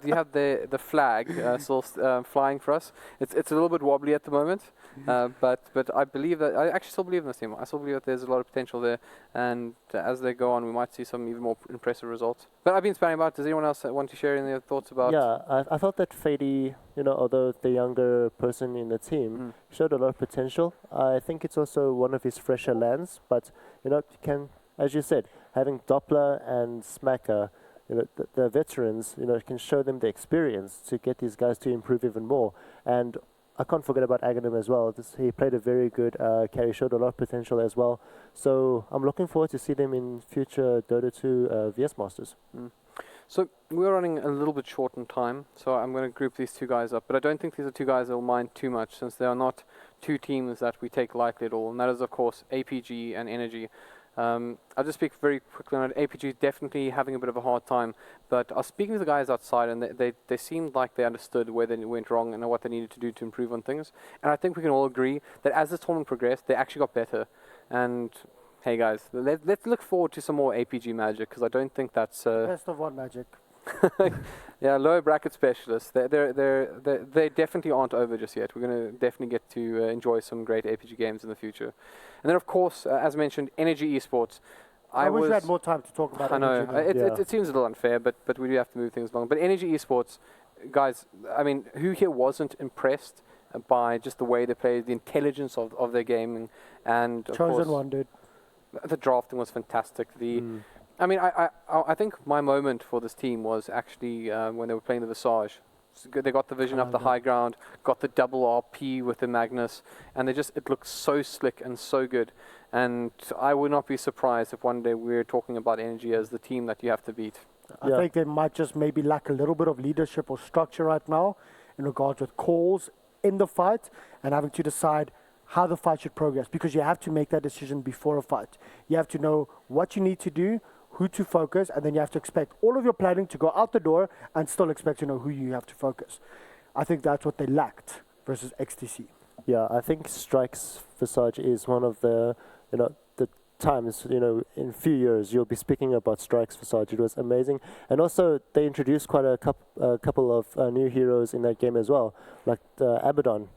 You have the flag still flying for us. It's a little bit wobbly at the moment, but I believe that I actually still believe in this team. I still believe that there's a lot of potential there, and as they go on, we might see some even more impressive results. But I've been spamming about. Does anyone else want to share any thoughts about? Yeah, I thought that Fady, although the younger person in the team, showed a lot of potential. I think it's also one of his fresher lands, but you can, as you said, having Doppler and Smacker, the veterans, can show them the experience to get these guys to improve even more. And I can't forget about Aghanim as well. He played a very good carry, showed a lot of potential as well. So I'm looking forward to see them in future Dota 2 VS Masters. So we're running a little bit short on time, so I'm going to group these two guys up. But I don't think these are two guys that will mind too much, since they are not two teams that we take lightly at all. And that is, of course, APG and Energy. I'll just speak very quickly on it. APG is definitely having a bit of a hard time, but I was speaking to the guys outside, and they seemed like they understood where they went wrong and what they needed to do to improve on things. And I think we can all agree that as this tournament progressed, they actually got better. And hey guys, let's look forward to some more APG magic, because I don't think that's Best of one magic. yeah, lower bracket specialists. They definitely aren't over just yet. We're going to definitely get to enjoy some great APG games in the future. And then, of course, as mentioned, Energy Esports. I wish we had more time to talk about I know, Energy. it seems a little unfair, but we do have to move things along. But Energy Esports, guys, I mean, who here wasn't impressed by just the way they played, the intelligence of their gaming, and of Chosen course, one, dude. The drafting was fantastic. I mean, I think my moment for this team was actually when they were playing the Visage. They got the vision up the high ground, got the double RP with the Magnus, and it looked so slick and so good. And I would not be surprised if one day we're talking about Energy as the team that you have to beat. I think they might just maybe lack a little bit of leadership or structure right now in regards with calls in the fight and having to decide how the fight should progress, because you have to make that decision before a fight. You have to know what you need to do, who to focus, and then you have to expect all of your planning to go out the door and still expect to know who you have to focus. I think that's what they lacked versus XTC. Yeah, I think Strikes Visage is one of the times, in a few years you'll be speaking about Strikes Visage. It was amazing. And also they introduced quite a couple of new heroes in that game as well, like Abaddon.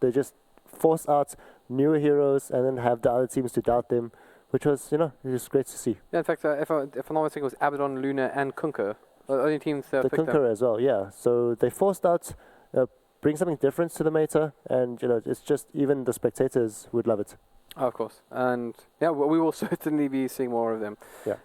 They just force out newer heroes and then have the other teams to doubt them, which was, it was great to see. Yeah, in fact, if I'm not mistaken, it was Abaddon, Luna, and Kunker. The only teams the Kunker as well, yeah. So they forced out, bring something different to the meta, and it's just even the spectators would love it. Oh, of course, and yeah, we will certainly be seeing more of them. Yeah.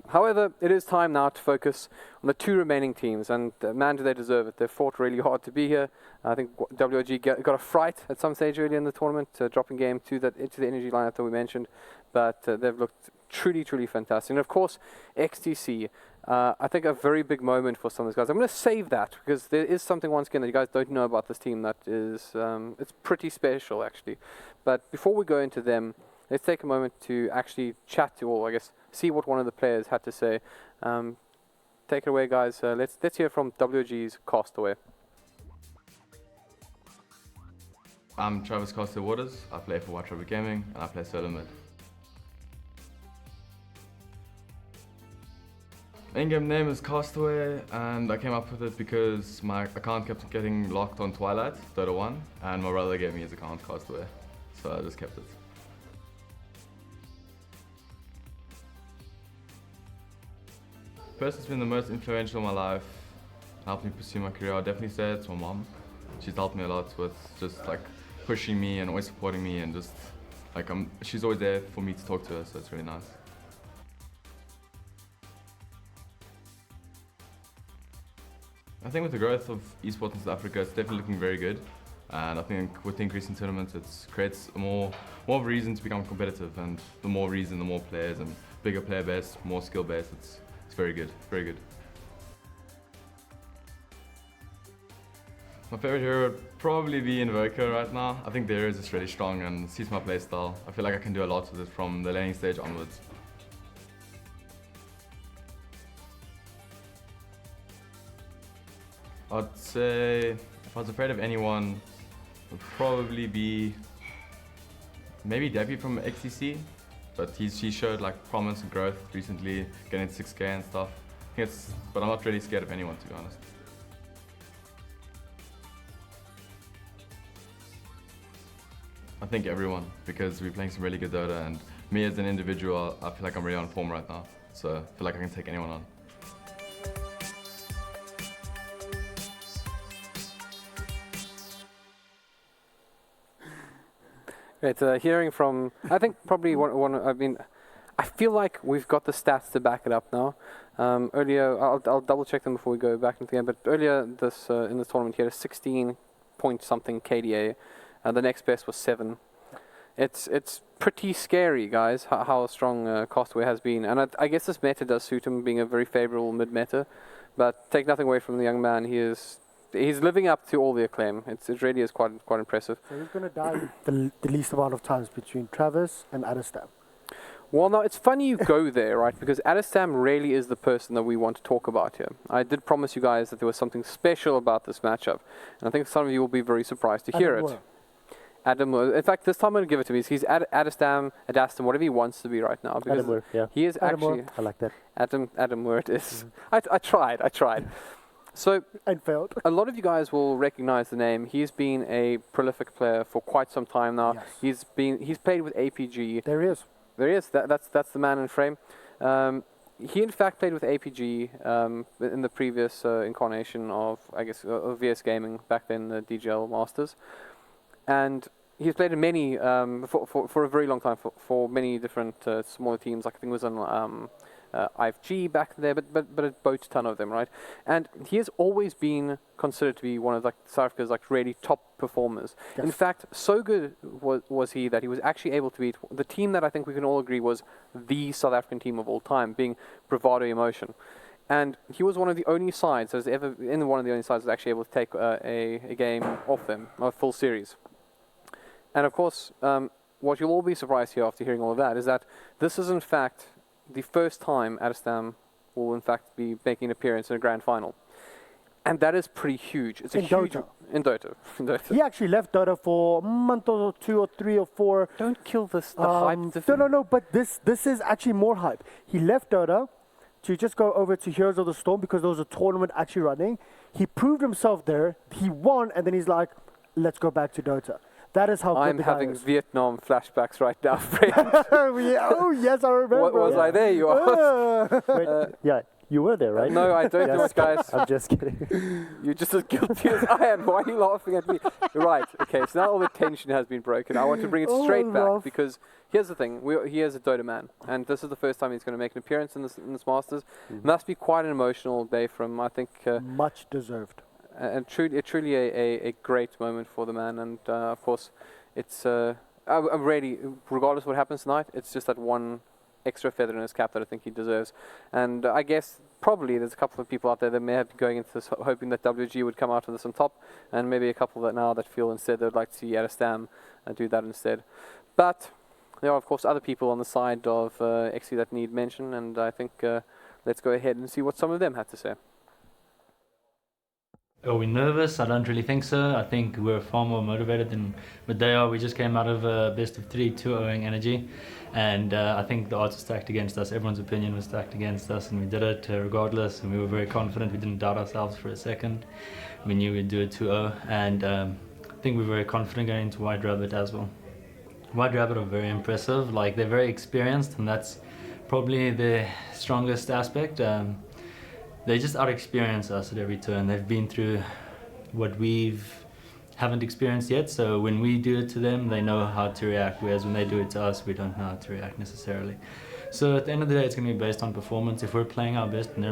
However, it is time now to focus on the two remaining teams, and man, do they deserve it. They've fought really hard to be here. I think WRG got a fright at some stage early in the tournament, dropping game into the Energy lineup that we mentioned, but they've looked truly, truly fantastic. And of course, XTC. I think a very big moment for some of these guys. I'm going to save that because there is something once again that you guys don't know about this team that is it's pretty special actually. But before we go into them, let's take a moment to actually chat to all. I guess see what one of the players had to say. Take it away, guys. Let's hear from WG's Castaway. I'm Travis Costa Waters. I play for White Rabbit Gaming and I play solo mid. In-game name is Castaway, and I came up with it because my account kept getting locked on Twilight, Dota 1, and my brother gave me his account, Castaway, so I just kept it. The person who's been the most influential in my life, helped me pursue my career, I'd definitely say it's my mom. She's helped me a lot with just like pushing me and always supporting me, and just like she's always there for me to talk to her, so it's really nice. I think with the growth of esports in South Africa, it's definitely looking very good. And I think with the increase in tournaments, it creates more of a reason to become competitive. And the more reason, the more players and bigger player base, more skill base. It's very good, very good. My favorite hero would probably be Invoker right now. I think the hero is just really strong and suits my playstyle. I feel like I can do a lot with it from the laning stage onwards. I'd say if I was afraid of anyone, it would probably be maybe Debbie from XTC, but he showed like promise and growth recently, getting 6K and stuff. But I'm not really scared of anyone, to be honest. I think everyone, because we're playing some really good Dota, and me as an individual, I feel like I'm really on form right now, so I feel like I can take anyone on. Great, hearing from, I think probably I feel like we've got the stats to back it up now. Earlier, I'll double check them before we go back into the game, but earlier in this tournament he had a 16 point something KDA, and the next best was 7. It's pretty scary, guys, how strong Castaway has been. And I guess this meta does suit him, being a very favorable mid-meta. But take nothing away from the young man. He's living up to all the acclaim. It really is quite impressive. So who's going to die the least amount of times between Travis and Adestam? Well, no, it's funny you go there, right? Because Adestam really is the person that we want to talk about here. I did promise you guys that there was something special about this matchup. And I think some of you will be very surprised to hear it. Adam, in fact, this time I'm going to give it to me. He's Adestam, whatever he wants to be right now. Because Adam, yeah. He is actually... I like that. Adam Moore it is. I tried. So, and failed. A lot of you guys will recognize the name. He's been a prolific player for quite some time now. Yes. He's played with APG. There he is. That's the man in frame. He in fact played with APG in the previous incarnation of, I guess, of VS Gaming, back then the DGL Masters. And he's played in many, for a very long time, for many different smaller teams. Like I think it was on IFG back there, but a boat ton of them, right? And he has always been considered to be one of South Africa's really top performers. Yes. In fact, so good was he that he was actually able to beat the team that I think we can all agree was the South African team of all time, being Bravado Emotion. And he was one of the only sides that was ever one of the only sides that was actually able to take a game off them, a full series. And of course, what you'll all be surprised here after hearing all of that is that this is in fact the first time Adestam will in fact be making an appearance in a grand final. And that is pretty huge. It's a huge... In Dota. He actually left Dota for a month or 2 or 3 or 4. Don't kill the hype. No, but this is actually more hype. He left Dota to just go over to Heroes of the Storm because there was a tournament actually running. He proved himself there. He won, and then he's like, let's go back to Dota. That is how good I'm the guy having is. Vietnam flashbacks right now, friend. Oh, yes, I remember. Was I there? You are. Wait, yeah, you were there, right? No, I don't do it, guys. I'm just kidding. You're just as guilty as I am. Why are you laughing at me? Right, okay, so now all the tension has been broken. I want to bring it straight back because here's the thing. He is a Dota man, and this is the first time he's going to make an appearance in this Masters. Must be quite an emotional day for him, I think. Much deserved. And truly a great moment for the man, and of course, it's I'm ready. Regardless of what happens tonight, it's just that one extra feather in his cap that I think he deserves. And I guess probably there's a couple of people out there that may have been going into this hoping that WG would come out of this on top, and maybe a couple that feel instead they'd like to see Adestam do that instead. But there are of course other people on the side of XC that need mention, and I think let's go ahead and see what some of them had to say. Are we nervous? I don't really think so. I think we're far more motivated than they are. We just came out of a best of 3 2-0ing energy, and I think the odds were stacked against us. Everyone's opinion was stacked against us, and we did it regardless, and we were very confident. We didn't doubt ourselves for a second. We knew we'd do it 2-0, and I think we were very confident going into White Rabbit as well. White Rabbit are very impressive. They're very experienced, and that's probably the strongest aspect. They just out-experience us at every turn. They've been through what we haven't experienced yet, so when we do it to them, they know how to react, whereas when they do it to us, we don't know how to react necessarily. So at the end of the day, it's going to be based on performance. If we're playing our best and they're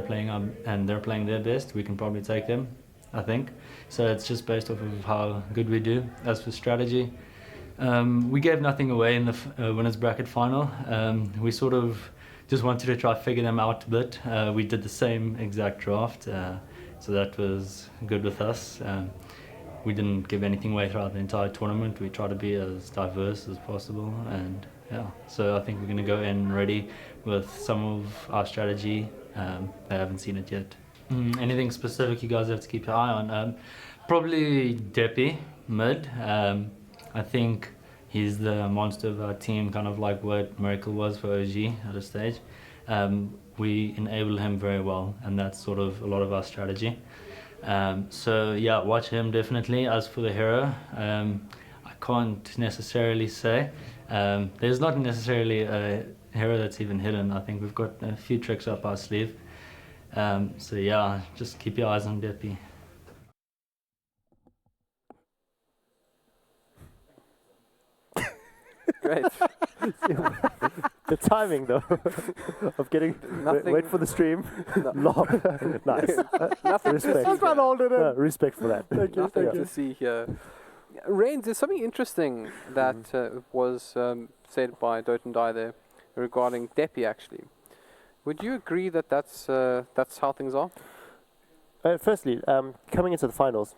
playing their best, we can probably take them, I think. So it's just based off of how good we do. As for strategy, we gave nothing away in the winners bracket final. We sort of just wanted to try figure them out a bit. We did the same exact draft, so that was good with us. We didn't give anything away throughout the entire tournament. We tried to be as diverse as possible, and yeah. So I think we're going to go in ready with some of our strategy. They haven't seen it yet. Anything specific you guys have to keep your eye on? Probably Deppy, mid. I think he's the monster of our team, kind of like what Miracle was for OG at a stage. We enable him very well, and that's sort of a lot of our strategy. So yeah, watch him definitely. As for the hero, I can't necessarily say. There's not necessarily a hero that's even hidden. I think we've got a few tricks up our sleeve. So yeah, just keep your eyes on Deppy. Great. The timing, though, of getting... Wait for the stream. Nice. Nothing Respect. That's not holding it. No, respect for that. Thank you. Nothing Thank to you. see here. Reigns, there's something interesting that was said by Dot and Die there regarding Depi, actually. Would you agree that that's how things are? Firstly, coming into the finals,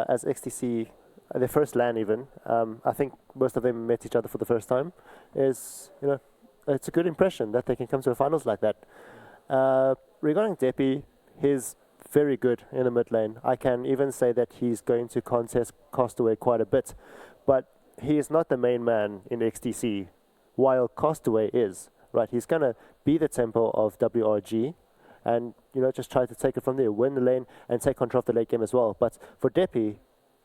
as XTC, their first LAN even, I think most of them met each other for the first time, is, it's a good impression that they can come to the finals like that. Regarding Depi, he's very good in the mid lane. I can even say that he's going to contest Castaway quite a bit, but he is not the main man in XTC, while Castaway is, right? He's going to be the tempo of WRG, and just try to take it from there, win the lane and take control of the late game as well. But for Depi,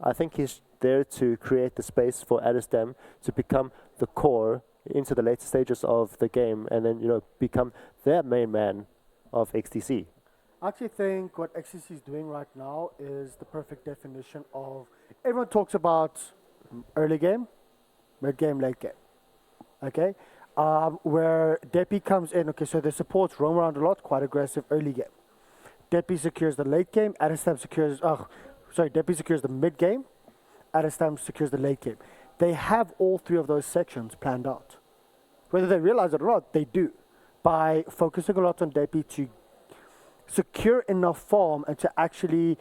I think he's there to create the space for Adestam to become the core into the later stages of the game, and then become their main man of XTC. I actually think what XTC is doing right now is the perfect definition of, everyone talks about early game, mid game, late game. Okay? Where Depi comes in, okay, so the supports roam around a lot, quite aggressive early game. Depi secures the late game, Adestam secures, Depi secures the mid game, Adestam secures the late game. They have all three of those sections planned out. Whether they realize it or not, they do. By focusing a lot on Depi to secure enough farm and to actually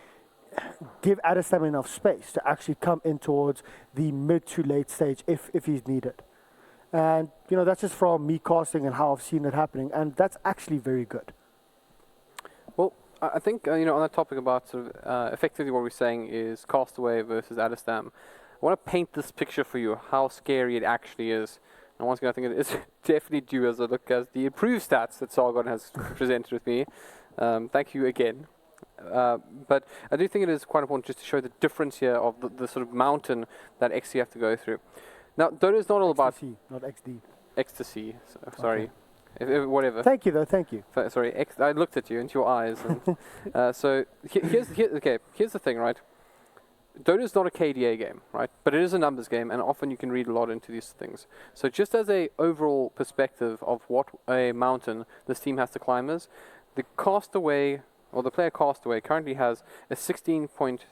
give Adestam enough space to actually come in towards the mid to late stage if he's needed. And, that's just from me casting and how I've seen it happening. And that's actually very good. Well, I think, on that topic about sort of effectively what we're saying is Castaway versus Adestam. I want to paint this picture for you, how scary it actually is. And once again, I think it is definitely due as I look at the improved stats that Sargon has presented with me. Thank you again. But I do think it is quite important just to show the difference here of the sort of mountain that XC have to go through. Now, Dota is not all about... XTC, not XD. Ecstasy, sorry. Okay. Whatever. Thank you, though, thank you. Sorry, I looked at you, into your eyes. And, so, here's the thing, right? Dota is not a KDA game, right? But it is a numbers game, and often you can read a lot into these things. So just as a overall perspective of what a mountain this team has to climb is, the Castaway, or the player Castaway, currently has a 16 point...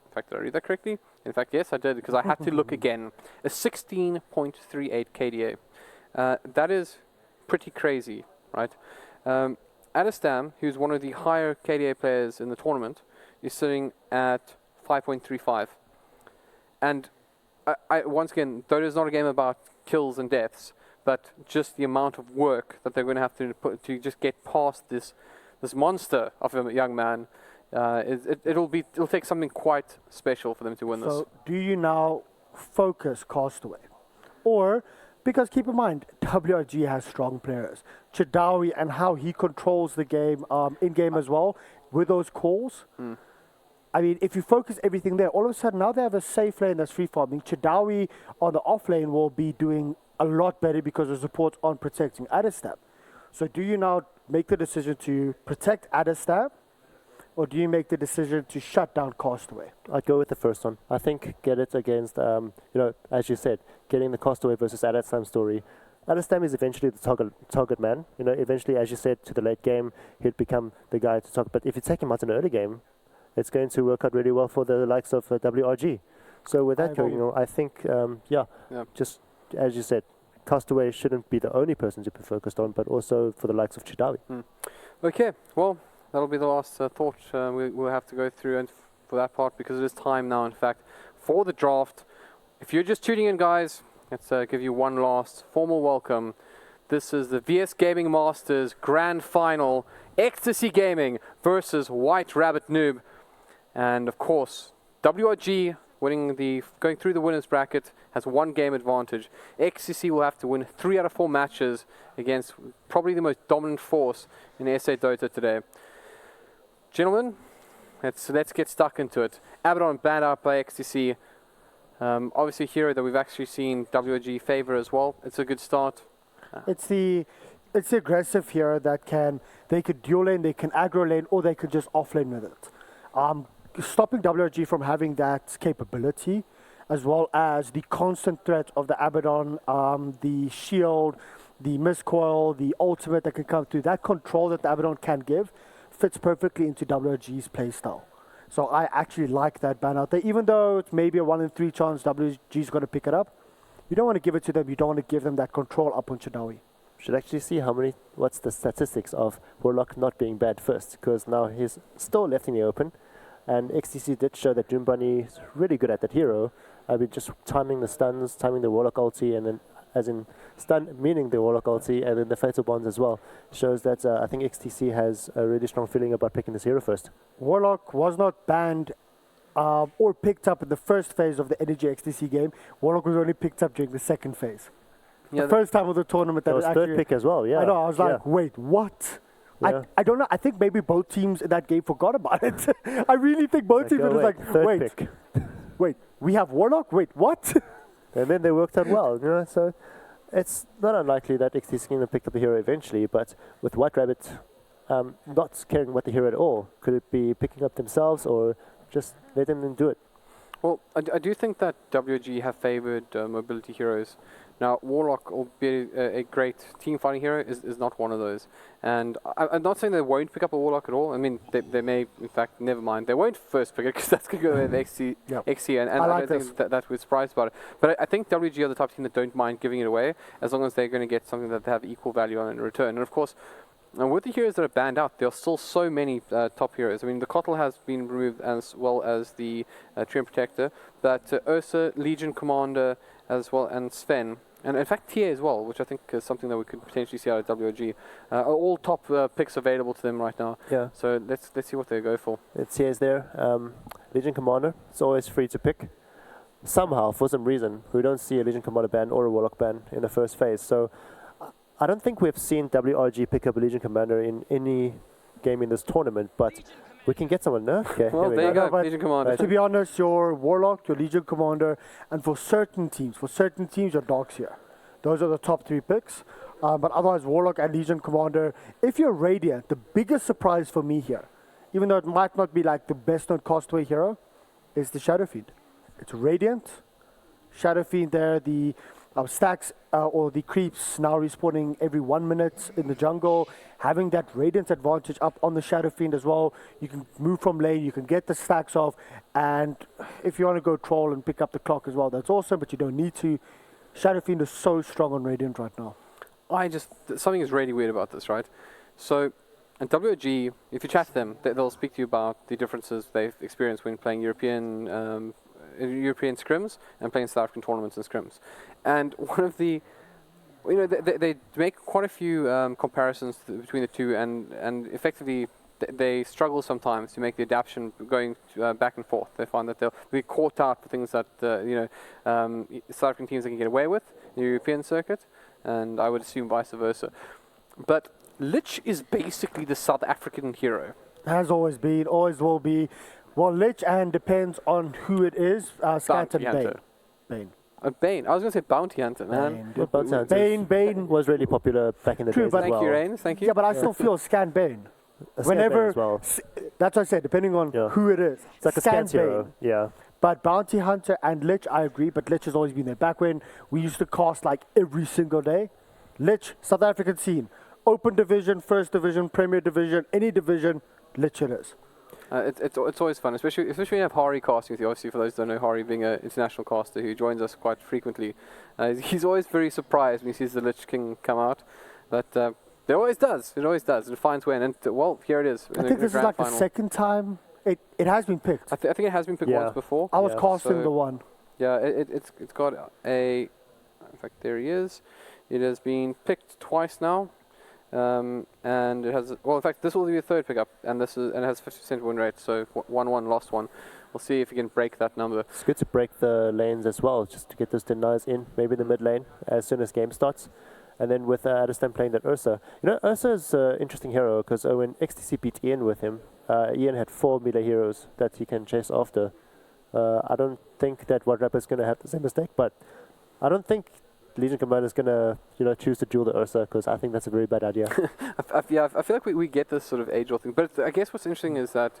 In fact, did I read that correctly? In fact, yes, I did, because I had to look again. A 16.38 KDA. That is pretty crazy, right? Adestam, who's one of the higher KDA players in the tournament, is sitting at 5.35. And once again, Dota is not a game about kills and deaths, but just the amount of work that they're going to have to put to just get past this monster of a young man. It'll take something quite special for them to win this. So do you now focus Castaway? Or, because keep in mind, WRG has strong players. Chadawi and how he controls the game in-game as well, with those calls. I mean, if you focus everything there, all of a sudden now they have a safe lane that's free farming. Chadawi on the off lane will be doing a lot better because the support's on protecting Adestam. So do you now make the decision to protect Adestam, or do you make the decision to shut down Castaway? I'd go with the first one. I think get it against, as you said, getting the Castaway versus Adestam story. Adestam is eventually the target man. Eventually, as you said, to the late game, he'd become the guy to target. But if you take him out in the early game, it's going to work out really well for the likes of WRG. So with that, I think, just as you said, Castaway shouldn't be the only person to be focused on, but also for the likes of Chadawi. Okay, well, that'll be the last thought we'll have to go through and for that part, because it is time now, in fact, for the draft. If you're just tuning in, guys, let's give you one last formal welcome. This is the VS Gaming Masters Grand Final, Ecstasy Gaming versus White Rabbit Noob. And of course, WRG going through the winners bracket has one game advantage. XCC will have to win 3 out of 4 matches against probably the most dominant force in SA Dota today. Gentlemen, let's get stuck into it. Abaddon banned out by XCC. Obviously a hero that we've actually seen WRG favor as well. It's a good start. It's the aggressive hero that they could dual lane, they can aggro lane, or they could just off lane with it. Stopping WRG from having that capability, as well as the constant threat of the Abaddon, the shield, the miscoil, the ultimate that can come through, that control that the Abaddon can give fits perfectly into WG's playstyle. So I actually like that ban out there. Even though it's maybe a 1 in 3 chance WG's going to pick it up, you don't want to give it to them. You don't want to give them that control up on Shadawi. Should actually see what's the statistics of Warlock not being bad first, because now he's still left in the open. And XTC did show that Doom Bunny is really good at that hero. I mean, just timing the stuns, timing the Warlock ulti, and then as in stun, meaning the Warlock ulti, and then the Fatal Bonds as well, shows that I think XTC has a really strong feeling about picking this hero first. Warlock was not banned or picked up in the first phase of the Energy XTC game. Warlock was only picked up during the second phase. Yeah, the first time of the tournament that was actually, third pick as well, yeah. I know, I was like, wait, what? Yeah. I don't know. I think maybe both teams in that game forgot about it. I really think both teams were like, wait, we have Warlock? Wait, what? And then they worked out well, you know, so it's not unlikely that XTC is going to pick up the hero eventually, but with White Rabbit not caring about the hero at all, could it be picking up themselves or just letting them do it? Well, I do think that WG have favored mobility heroes. Now, Warlock, albeit a great team fighting hero, is not one of those. And I'm not saying they won't pick up a Warlock at all. I mean, they may, in fact, never mind. They won't first pick it because that's going to go to XC, and I don't think that we're surprised about it. But I think WG are the type of team that don't mind giving it away as long as they're going to get something that they have equal value on in return. And of course, with the heroes that are banned out, there are still so many top heroes. I mean, the Kotl has been removed as well as the Treant Protector, but Ursa, Legion Commander, as well, and Sven, and in fact Tia as well, which I think is something that we could potentially see out of WG, are all top picks available to them right now. Yeah. So let's see what they go for. Tia's there. Legion Commander, it's always free to pick. Somehow, for some reason, we don't see a Legion Commander ban or a Warlock ban in the first phase. So I don't think we've seen WRG pick up a Legion Commander in any game in this tournament, but we can get someone, no? Okay, well, there you go, Legion Commander. To be honest, your Warlock, your Legion Commander, and for certain teams, your Dogs here. Those are the top 3 picks. But otherwise, Warlock and Legion Commander. If you're Radiant, the biggest surprise for me here, even though it might not be like the best known castaway hero, is the Shadow Fiend. It's Radiant, Shadow Fiend there, the stacks or the creeps now respawning every 1 minute in the jungle, having that Radiance advantage up on the Shadow Fiend as well. You can move from lane, you can get the stacks off, and if you want to go troll and pick up the clock as well, that's awesome, but you don't need to. Shadow Fiend is so strong on Radiant right now. Something is really weird about this, right? So, and WG, if you chat to them, they'll speak to you about the differences they've experienced when playing European scrims and playing South African tournaments and scrims. And one of the, they make quite a few comparisons between the two, and effectively they struggle sometimes to make the adaptation going back and forth. They find that they'll be caught out for things that South African teams can get away with in the European circuit, and I would assume vice versa. But Lich is basically the South African hero. Has always been, always will be. Well, Lich, and depends on who it is. Scat and Bane. Bane. I was going to say Bounty Hunter, man. Bane was really popular back in the days as well. Thank you, Rain. Thank you. Yeah, but I still feel Scan Bane. Whenever, that's what I said, depending on who it is. It's like a Scan hero, yeah. But Bounty Hunter and Lich, I agree, but Lich has always been there. Back when we used to cast like every single day, Lich, South African scene, Open Division, First Division, Premier Division, any division, Lich it is. It's always fun, especially when you have Hari casting with you. Obviously, for those who don't know, Hari being an international caster who joins us quite frequently, he's always very surprised when he sees the Lich King come out. But it always does. It always does. It finds when, and well, here it is. I think this is like the second time it has been picked. I think it has been picked once before. I was casting the one. Yeah, it's got a. In fact, there he is. It has been picked twice now. And it has, well, in fact, this will be a third pickup, and it has 50% win rate, so 1-1, lost one. We'll see if you can break that number. It's good to break the lanes as well, just to get those denies in, maybe in the mid lane, as soon as game starts. And then with Adestan playing that Ursa. Ursa is an interesting hero, because when XTC beat Ian with him, Ian had 4 melee heroes that he can chase after. I don't think that White Rapper is going to have the same mistake, but I don't think Legion Commander is gonna, choose to duel the Ursa, because I think that's a very bad idea. I feel like we get this sort of age-old thing, but I guess what's interesting is that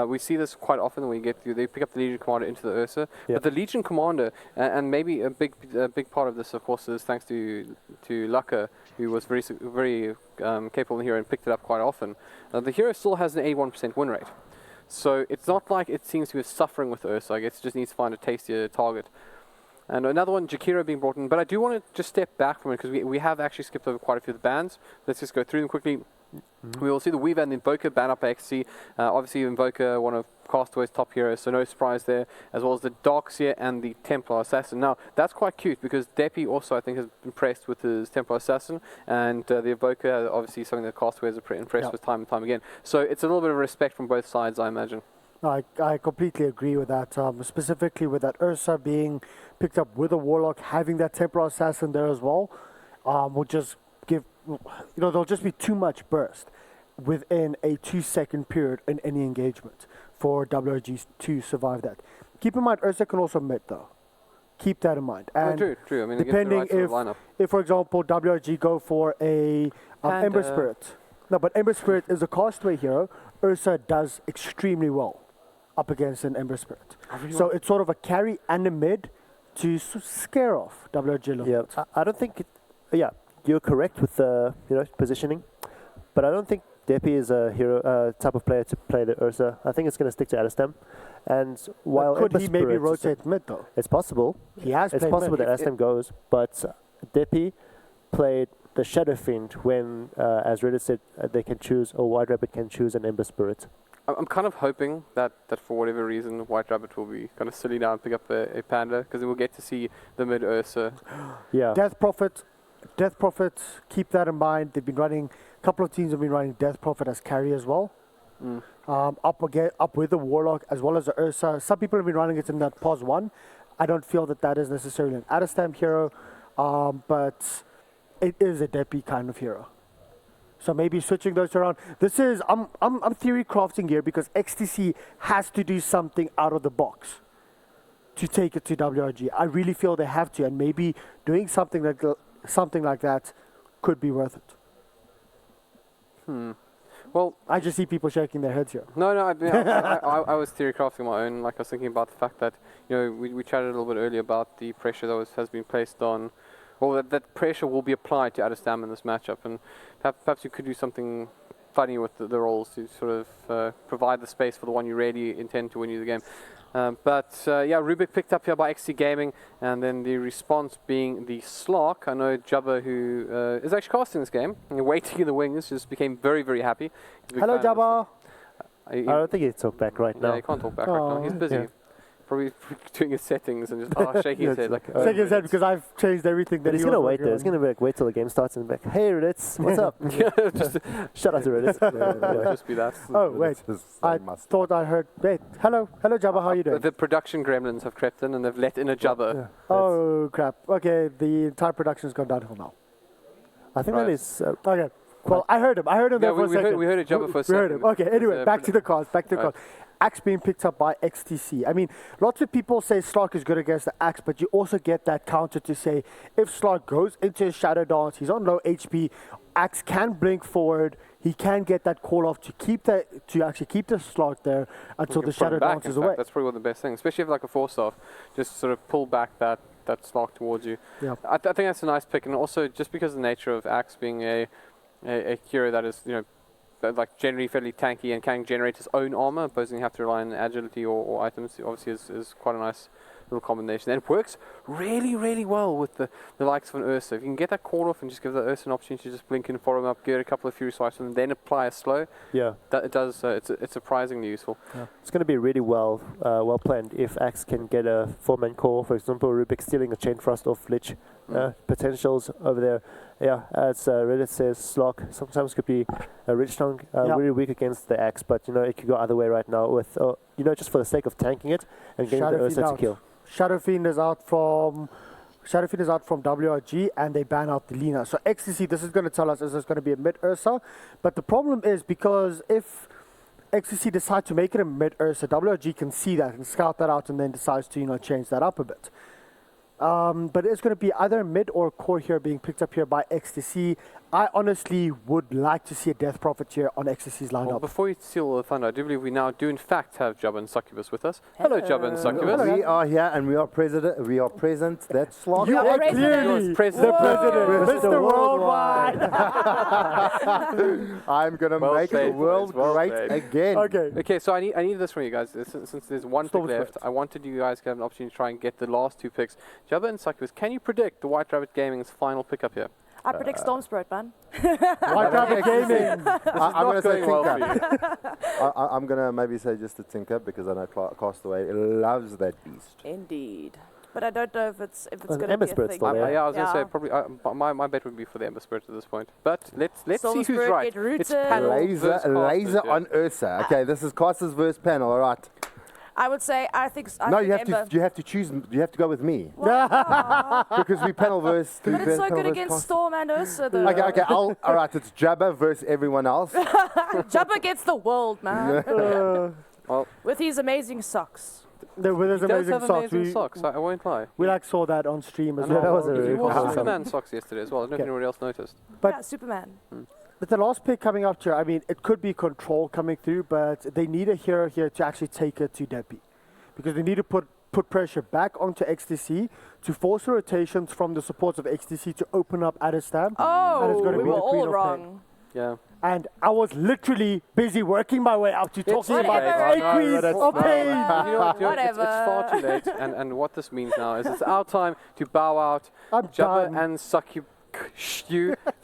we see this quite often when they pick up the Legion Commander into the Ursa, but the Legion Commander, and maybe a big part of this, of course, is thanks to Laka, who was very capable in the hero and picked it up quite often. The hero still has an 81% win rate, so it's not like it seems to be suffering with the Ursa. I guess it just needs to find a tastier target. And another one, Jakiro being brought in, but I do want to just step back from it because we have actually skipped over quite a few of the bans. Let's just go through them quickly. We will see the Weaver and the Invoker ban up by XC. Obviously, Invoker, one of Castaway's top heroes, so no surprise there, as well as the Darkseer and the Templar Assassin. Now, that's quite cute because Deppy also, I think, has been impressed with his Templar Assassin, and the Invoker, obviously, something that Castaway is impressed with time and time again. So it's a little bit of respect from both sides, I imagine. I completely agree with that, specifically with that Ursa being picked up with a Warlock, having that Templar Assassin there as well, will just give, there'll just be too much burst within a 2-second period in any engagement for WRG to survive that. Keep in mind, Ursa can also mid though. Keep that in mind. And true. I mean, depending if, for example, WRG go for a Ember Spirit. No, but Ember Spirit is a Castaway hero. Ursa does extremely well up against an Ember Spirit. So it's sort of a carry and a mid to scare off WRG a little bit. I don't think you're correct with the positioning, but I don't think Deppy is a hero type of player to play the Ursa. I think it's going to stick to Adestam. And while could he maybe rotate mid though? It's possible. It's possible that Adestam goes, but Deppy played the Shadow Fiend when, as Reddit said, they can choose, or White Rabbit can choose an Ember Spirit. I'm kind of hoping that for whatever reason, White Rabbit will be kind of silly now and pick up a Panda, because we'll get to see the mid Ursa. Death Prophet, keep that in mind. They've been running, a couple of teams have been running Death Prophet as carry as well. Up with the Warlock as well as the Ursa. Some people have been running it in that pos 1. I don't feel that is necessarily an Adestam hero, but it is a Deppy kind of hero. So maybe switching those around. This is I'm theory crafting here because XTC has to do something out of the box to take it to WRG. I really feel they have to, and maybe doing something like that could be worth it. Well, I just see people shaking their heads here. No, I was theory crafting my own. Like I was thinking about the fact that we chatted a little bit earlier about the pressure that has been placed on. Well, that pressure will be applied to Adestam in this matchup, and perhaps you could do something funny with the roles to sort of provide the space for the one you really intend to win you the game. But Rubik picked up here by XC Gaming, and then the response being the Slark. I know Jabba, who is actually casting this game, and waiting in the wings, just became very, very happy. Hello, Jabba. I don't think he can talk back right now. Yeah, he can't talk back right now. He's busy. Yeah. Probably doing his settings and just shaking his head. Shaking his head because I've changed everything. But he's going to wait there. He's going to be wait till the game starts and be like, hey, Reddit, what's up? Shut up to Reddit. Just be that. Oh, wait. I thought I heard. Wait. Hello, Jabba, how are you doing? The production gremlins have crept in and they've let in a Jabba. Yeah. Oh, crap. Okay, the entire production has gone downhill now. I think that is... okay. Well, I heard him. there for a second. We heard a Jabba for a second. We heard him. Okay, anyway, back to the cards. Axe being picked up by XTC. I mean, lots of people say Slark is good against the Axe, but you also get that counter to say if Slark goes into a Shadow Dance, he's on low HP, Axe can blink forward, he can get that call off to actually keep the Slark there until the Shadow Dance is away. That's probably one of the best things, especially if like a force off, just sort of pull back that Slark towards you. Yeah. I think that's a nice pick, and also just because of the nature of Axe being a hero that is, like generally fairly tanky and can generate his own armor, opposing have to rely on agility or items, obviously is quite a nice little combination. And it works really, really well with the likes of an Ursa. If you can get that call off and just give the Ursa an opportunity to just blink and follow him up, get a couple of Fury Swipes, and then apply a slow, it does. It's surprisingly useful. Yeah. It's going to be really well planned if Axe can get a 4-man core, for example, Rubik stealing a Chain Thrust off Lich. Potentials over there. Yeah, as Reddit says, Slark sometimes could be a Ridge Tongue, really weak against the Axe, but it could go either way right now with, just for the sake of tanking it and getting the Ursa to kill. Shadow Fiend is out from WRG, and they ban out the Lina. So XTC, this is going to tell us is this going to be a mid Ursa, but the problem is because if XTC decide to make it a mid Ursa, WRG can see that and scout that out, and then decides to change that up a bit. but it's going to be either mid or core here being picked up here by XTC. I honestly would like to see a Death Prophet here on XTC's lineup. Well, before you steal all the thunder, I do believe we now do in fact have Jabba and Succubus with us. Hello, Jabba and Succubus. We are here and we are present. That's slot. You are clearly the president, Mr. Worldwide. I'm going to make the world great again. Okay, so I need this from you guys. Since there's one pick left, I wanted you guys to have an opportunity to try and get the last two picks. Jabba and Succubus, can you predict the White Rabbit Gaming's final pickup here? I predict Storm Spirit, man. White Rabbit Gaming. I'm going to say well Tinker. I'm going to maybe say just a Tinker because I know Castaway loves that beast. Indeed. But I don't know if it's going to Ember be a Spirit's thing. still there. Yeah, I was going to say probably my bet would be for the Ember Spirit at this point. But let's see Storm who's Spirit, right. get rooted. It's panel versus Laser casters, on Ursa. Okay, this is casters versus panel. All right. I would say I think You have to choose. You have to go with me because we panel versus. But it's so good against Storm and Ursa, though. Okay. All right. It's Jabba versus everyone else. Jabba gets the world, man. Well, with his amazing socks. With his amazing socks. I won't lie. We saw that on stream as well. That was a he really wore cool Superman socks yesterday as well. I don't know if anybody else noticed. But yeah, Superman. But the last pick coming up here, I mean, it could be Control coming through, but they need a hero here to actually take it to Deppy. Because they need to put pressure back onto XTC to force the rotations from the supports of XTC to open up Adestam. Oh, and it's going to we be were the Queen all of wrong. Pain. Yeah. And I was literally busy working my way up to talking about whatever. Queen of Pain. You know what, Whatever. It's far too late. And what this means now is it's our time to bow out. I'm Jabba done. and Succubus.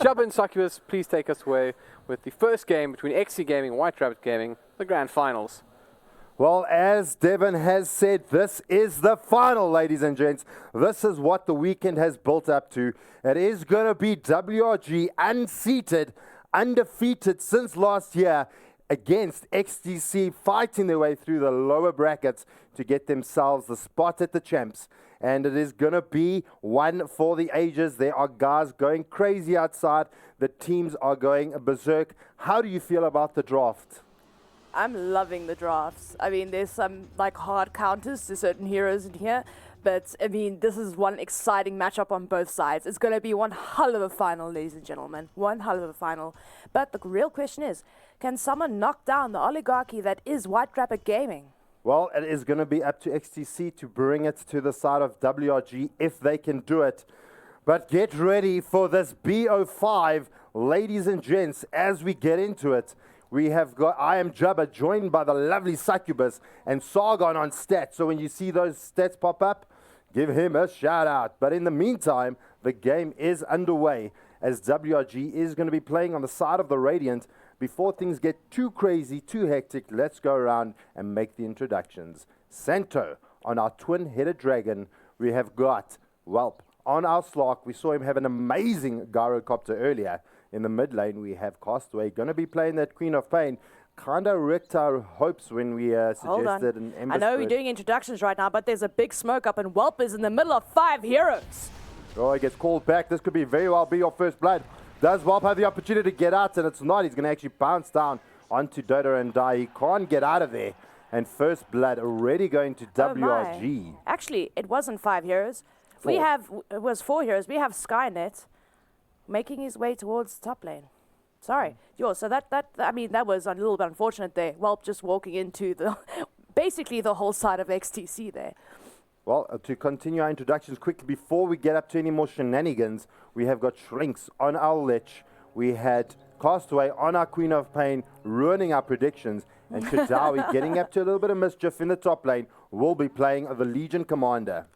Jabba and Succubus, please take us away with the first game between XC Gaming and White Rabbit Gaming, the grand finals. Well, as Devon has said, this is the final, ladies and gents. This is what the weekend has built up to. It is going to be WRG unseated, undefeated since last year against XTC, fighting their way through the lower brackets to get themselves the spot at the champs. And it is going to be one for the ages. There are guys going crazy outside. The teams are going berserk. How do you feel about the draft? I'm loving the drafts. I mean, there's some hard counters to certain heroes in here, but I mean, this is one exciting matchup on both sides. It's going to be one hell of a final, ladies and gentlemen. One hell of a final. But the real question is, can someone knock down the oligarchy that is White Rabbit Gaming? Well, it is going to be up to XTC to bring it to the side of WRG if they can do it. But get ready for this BO5, ladies and gents, as we get into it. We have got I Am Jabba joined by the lovely Succubus and Sargon on stats. So when you see those stats pop up, give him a shout out. But in the meantime, the game is underway as WRG is going to be playing on the side of the Radiant. Before things get too crazy, too hectic, let's go around and make the introductions. Santo on our twin-headed dragon. We have got Whelp on our Slark. We saw him have an amazing gyrocopter earlier. In the mid lane, we have Castaway going to be playing that Queen of Pain. Kind of wrecked our hopes when we suggested an Ember I know Spirit. we're doing introductions right now, but there's a big smoke up, and Whelp is in the middle of 5 heroes. Oh, he gets called back. This could be very well be your first blood. Does Whelp have the opportunity to get out? And it's not. He's going to actually bounce down onto Dota and die. He can't get out of there. And first blood already going to WRG. Actually, it wasn't 5 heroes. It was 4 heroes. We have Skynet making his way towards the top lane. Sorry. So that was a little bit unfortunate there. Whelp just walking into basically the whole side of XTC there. Well, to continue our introductions quickly, before we get up to any more shenanigans, we have got Shrinks on our Lich. We had Castaway on our Queen of Pain, ruining our predictions. And Chadawi getting up to a little bit of mischief in the top lane, will be playing the Legion Commander.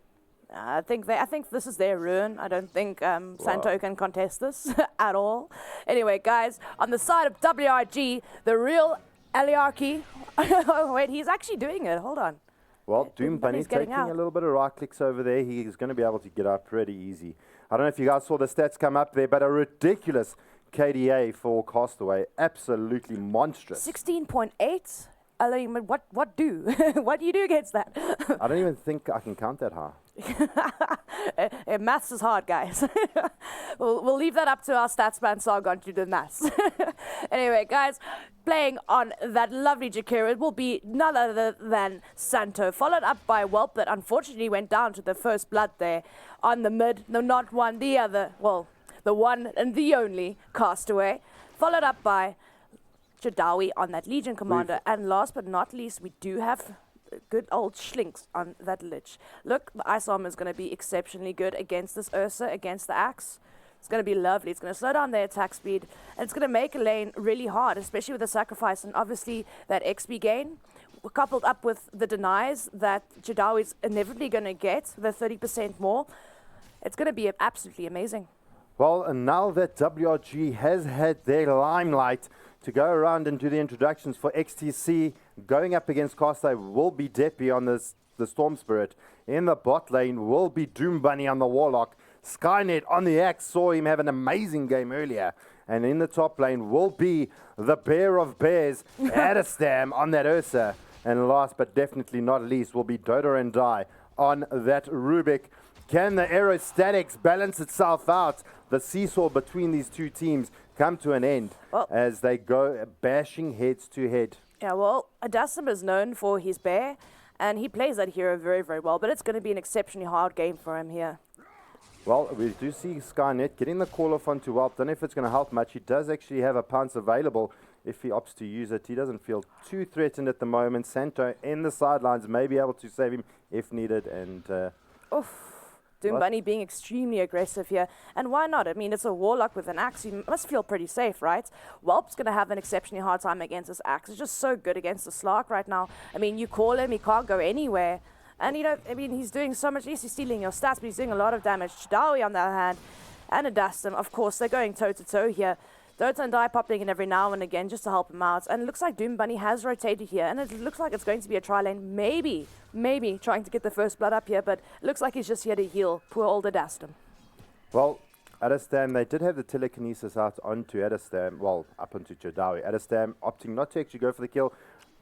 I think this is their ruin. I don't think Santo can contest this at all. Anyway, guys, on the side of WRG, the real oligarchy. Oh, wait, he's actually doing it. Hold on. Well, Doom Bunny getting taking out. a little bit of right clicks over there. He's going to be able to get out pretty easy. I don't know if you guys saw the stats come up there, but a ridiculous KDA for Castaway. Absolutely monstrous. 16.8? I mean, what do? What do you do against that? I don't even think I can count that high. Maths is hard, guys. we'll leave that up to our stats man Sargon to do the maths. Anyway, guys, playing on that lovely Jakira, it will be none other than Santo, followed up by Whelp that unfortunately went down to the first blood there on the mid. No, not one, the other. Well, the one and the only Castaway, followed up by Jadawi on that Legion Commander. And last but not least, we do have good old Schlinks on that Lich. Look, the Ice Armor is going to be exceptionally good against this Ursa, against the Axe. It's going to be lovely. It's going to slow down their attack speed, and it's going to make a lane really hard, especially with the sacrifice and obviously that XP gain, coupled up with the denies that Jadawi is inevitably going to get, the 30% more. It's going to be absolutely amazing. Well, and now that WRG has had their limelight to go around and do the introductions for XTC, going up against Castaway will be Deppy on the Storm Spirit. In the bot lane will be Doom Bunny on the Warlock. Skynet on the Axe, saw him have an amazing game earlier. And in the top lane will be the Bear of Bears, Adastam on that Ursa. And last but definitely not least will be DotA and Die on that Rubik. Can the aerostatics balance itself out? The seesaw between these two teams come to an end as they go bashing heads to head. Yeah, well, Adastam is known for his bear, and he plays that hero very, very well, but it's going to be an exceptionally hard game for him here. Well, we do see Skynet getting the call off onto Whelp. Don't know if it's going to help much. He does actually have a pounce available if he opts to use it. He doesn't feel too threatened at the moment. Santo in the sidelines may be able to save him if needed. And Doom Bunny being extremely aggressive here. And why not? I mean, it's a Warlock with an Axe. You must feel pretty safe, right? Whelp's going to have an exceptionally hard time against this Axe. It's just so good against the Slark right now. I mean, you call him, he can't go anywhere. And, you know, I mean, he's doing so much. Yes, he's stealing your stats, but he's doing a lot of damage. Jadawi, on the other hand, and Adastam, of course, they're going toe-to-toe here. DotA and Die popping in every now and again just to help him out. And it looks like Doom Bunny has rotated here. And it looks like it's going to be a tri lane. Maybe trying to get the first blood up here. But it looks like he's just here to heal poor old Adastam. Well, Adastam, they did have the telekinesis out onto Adastam. Well, up onto Jadawi. Adastam opting not to actually go for the kill.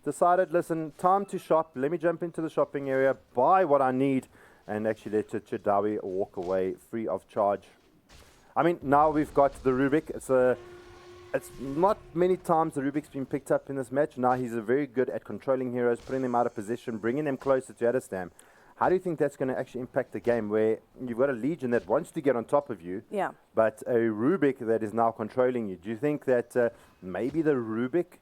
Decided, listen, time to shop. Let me jump into the shopping area, buy what I need, and actually let Jadawi walk away free of charge. I mean, now we've got the Rubik. It's not many times the Rubik's been picked up in this match. Now he's very good at controlling heroes, putting them out of position, bringing them closer to Adastam. How do you think that's going to actually impact the game where you've got a Legion that wants to get on top of you, but a Rubik that is now controlling you? Do you think that maybe the Rubik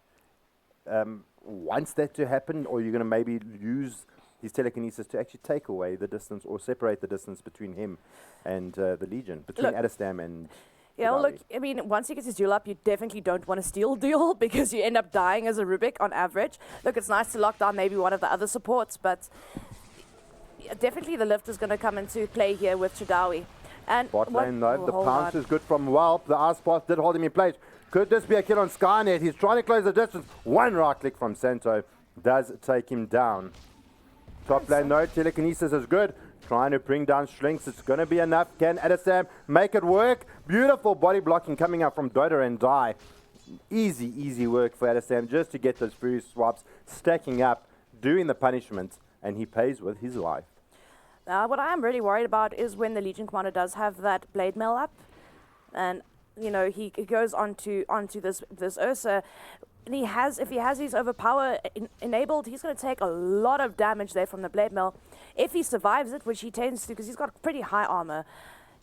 wants that to happen, or you're going to maybe use his telekinesis to actually take away the distance or separate the distance between him and the Legion, between Adastam and... Yeah, well, look, I mean, once he gets his duel up, you definitely don't want to steal duel because you end up dying as a Rubik on average. Look, it's nice to lock down maybe one of the other supports, but definitely the lift is going to come into play here with Jadawi. And bot lane, no, the pounce is good from Whelp. The ice path did hold him in place. Could this be a kill on Skynet? He's trying to close the distance. One right click from Santo does take him down. Top lane, no, telekinesis is good. Trying to bring down Schlinks. It's going to be enough. Can Adastam make it work? Beautiful body blocking coming out from DotA and Die. Easy work for Adastam just to get those free swaps stacking up, doing the punishment, and he pays with his life. What I am really worried about is when the Legion Commander does have that blade mail up, and you know he goes onto this Ursa. And if he has his overpower enabled, he's going to take a lot of damage there from the blade mail. If he survives it, which he tends to, because he's got pretty high armor,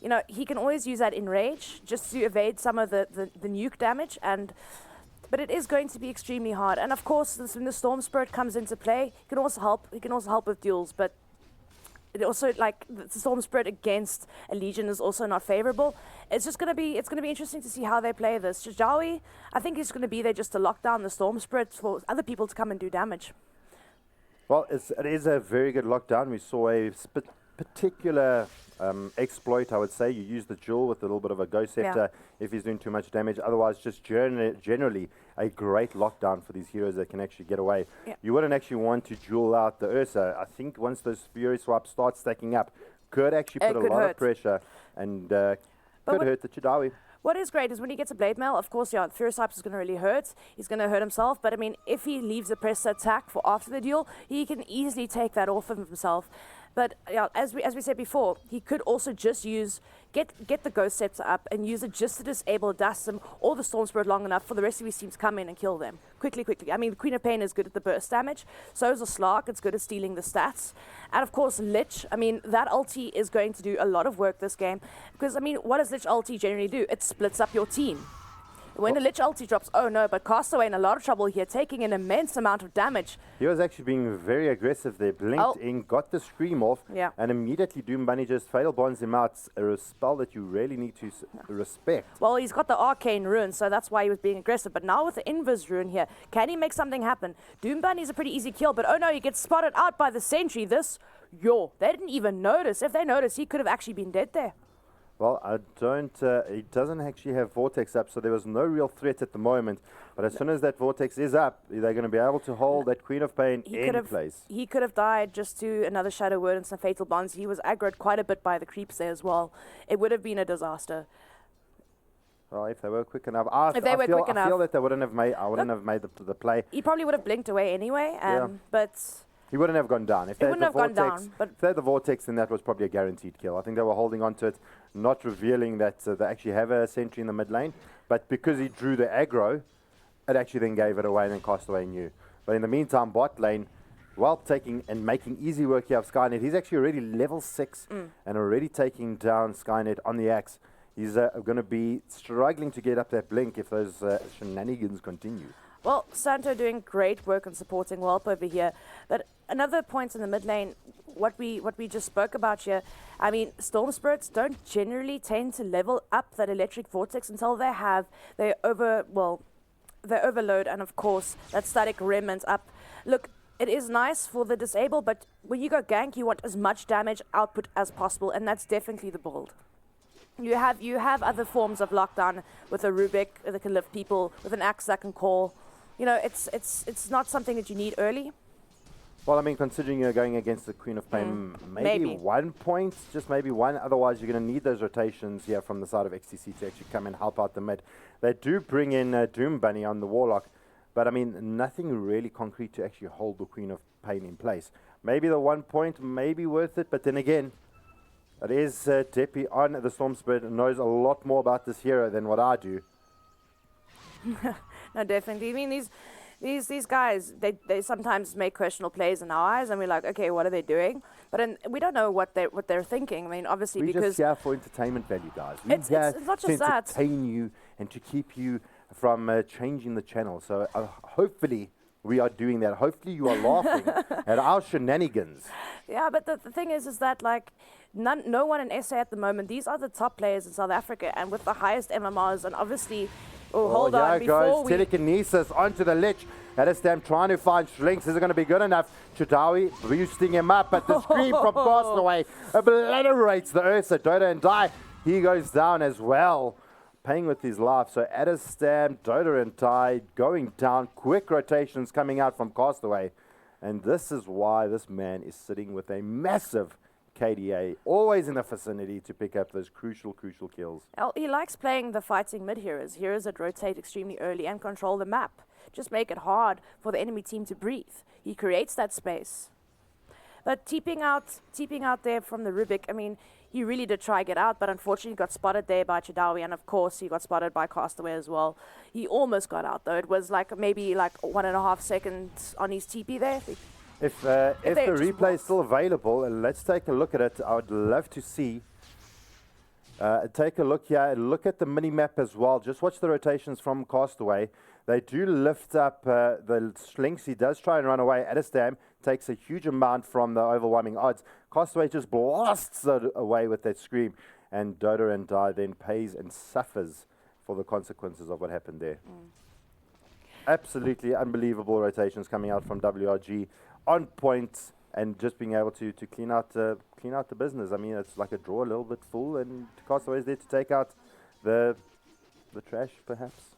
you know, he can always use that in rage just to evade some of the nuke damage. But it is going to be extremely hard. And of course, when the Storm Spirit comes into play, he can also help with duels. But it also, like, the Storm Spirit against a Legion is also not favorable. It's going to be interesting to see how they play this. Jadawi, I think he's going to be there just to lock down the Storm Spirit for other people to come and do damage. Well, it is a very good lockdown. We saw a particular exploit, I would say. You use the Jewel with a little bit of a Ghost Scepter if he's doing too much damage. Otherwise, just generally a great lockdown for these heroes that can actually get away. You wouldn't actually want to Jewel out the Ursa. I think once those Fury swaps start stacking up, could actually put a lot of pressure and could hurt the Jadawi. What is great is when he gets a blade mail, of course, Fury Swipes is going to really hurt. He's going to hurt himself. But, I mean, if he leaves a press attack for after the duel, he can easily take that off of himself. But as we said before, he could also just get the Ghost Scepter up and use it just to disable Dastim or the Storm Spirit long enough for the rest of his team to come in and kill them quickly. I mean, the Queen of Pain is good at the burst damage. So is a Slark. It's good at stealing the stats. And of course, Lich. I mean, that ulti is going to do a lot of work this game because, I mean, what does Lich ulti generally do? It splits up your team. When a Lich ulti drops, oh no, but Castaway in a lot of trouble here, taking an immense amount of damage. He was actually being very aggressive there, blinked in, got the scream off, and immediately Doom Bunny just fatal bonds him out. A spell that you really need to respect. Well, he's got the Arcane Rune, so that's why he was being aggressive. But now with the Invis Rune here, can he make something happen? Doom Bunny's a pretty easy kill, but oh no, he gets spotted out by the Sentry. They didn't even notice. If they noticed, he could have actually been dead there. Well, he doesn't actually have Vortex up, so there was no real threat at the moment. But as soon as that Vortex is up, they're going to be able to hold that Queen of Pain in place. He could have died just to another Shadow Word and some Fatal Bonds. He was aggroed quite a bit by the creeps there as well. It would have been a disaster. Well, if they were quick enough. I feel that they wouldn't have made, the play. He probably would have blinked away anyway, but... He wouldn't have gone down. If they had the Vortex, if they had the Vortex, then that was probably a guaranteed kill. I think they were holding on to it, not revealing that they actually have a Sentry in the mid lane. But because he drew the aggro, it actually then gave it away and then Castaway knew. But in the meantime, bot lane, while taking and making easy work here of Skynet, he's actually already level 6 and already taking down Skynet on the axe. He's going to be struggling to get up that blink if those shenanigans continue. Well, Santo doing great work on supporting Welp over here. But another point in the mid lane, what we just spoke about here, I mean, Storm Spirits don't generally tend to level up that Electric Vortex until they overload, and of course, that Static Remnant up. Look, it is nice for the disable, but when you go gank, you want as much damage output as possible, and that's definitely the build. You have other forms of lockdown with a Rubik that can lift people, with an axe that can call. You know, it's not something that you need early. Well, I mean, considering you're going against the Queen of Pain, maybe 1 point, just maybe one. Otherwise, you're going to need those rotations here from the side of XTC to actually come and help out the mid. They do bring in Doom Bunny on the Warlock, but I mean, nothing really concrete to actually hold the Queen of Pain in place. Maybe the 1 point may be worth it, but then again, it is Deppy on the Storm Spirit and knows a lot more about this hero than what I do. No, definitely. I mean, these guys, they sometimes make questionable plays in our eyes, and we're like, okay, what are they doing? But we don't know what they're thinking. I mean, obviously, we're just here for entertainment value, guys. We're here it's not just to entertain you and to keep you from changing the channel. So hopefully we are doing that. Hopefully you are laughing at our shenanigans. Yeah, but the thing is that like no one in SA at the moment. These are the top players in South Africa, and with the highest MMRs, and obviously. Hold on, before we... Telekinesis onto the Lich. Adestam trying to find Shlinks. Is it going to be good enough? Chudawi boosting him up, but the scream from Castaway obliterates the Ursa. Dota and Die, he goes down as well, paying with his life. So Adestam, Dota and Die going down. Quick rotations coming out from Castaway. And this is why this man is sitting with a massive KDA, always in the vicinity to pick up those crucial kills. He likes playing the fighting mid-heroes, heroes that rotate extremely early and control the map. Just make it hard for the enemy team to breathe. He creates that space. But teeping out there from the Rubik, I mean, he really did try to get out, but unfortunately got spotted there by Chudawi, and of course he got spotted by Castaway as well. He almost got out though. It was maybe 1.5 seconds on his TP there. If the replay is still available, let's take a look at it. I would love to see. Take a look here. Look at the mini-map as well. Just watch the rotations from Castaway. They do lift up the Slinks. He does try and run away. Adestam takes a huge amount from the overwhelming odds. Castaway just blasts it away with that scream. And Dota and Die then pays and suffers for the consequences of what happened there. Absolutely unbelievable rotations coming out from WRG. On point and just being able to clean out the business. I mean, it's like a drawer a little bit full, and Castaway is there to take out the trash, perhaps.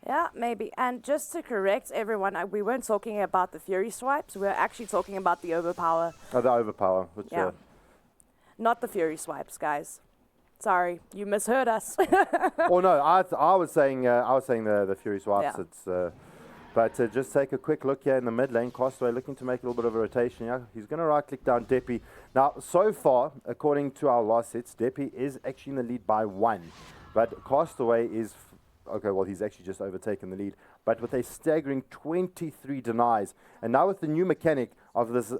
Yeah, maybe. And just to correct everyone, we weren't talking about the Fury swipes. We were actually talking about the overpower. Oh, the overpower. Which, yeah. Not the Fury swipes, guys. Sorry, you misheard us. Oh no, I was saying the Fury swipes. Yeah. It's. But just take a quick look here in the mid lane. Castaway looking to make a little bit of a rotation here. He's going to right-click down Deppy. Now, so far, according to our last hits, Deppy is actually in the lead by 1. But Castaway is, okay, well, he's actually just overtaken the lead. But with a staggering 23 denies. And now with the new mechanic of this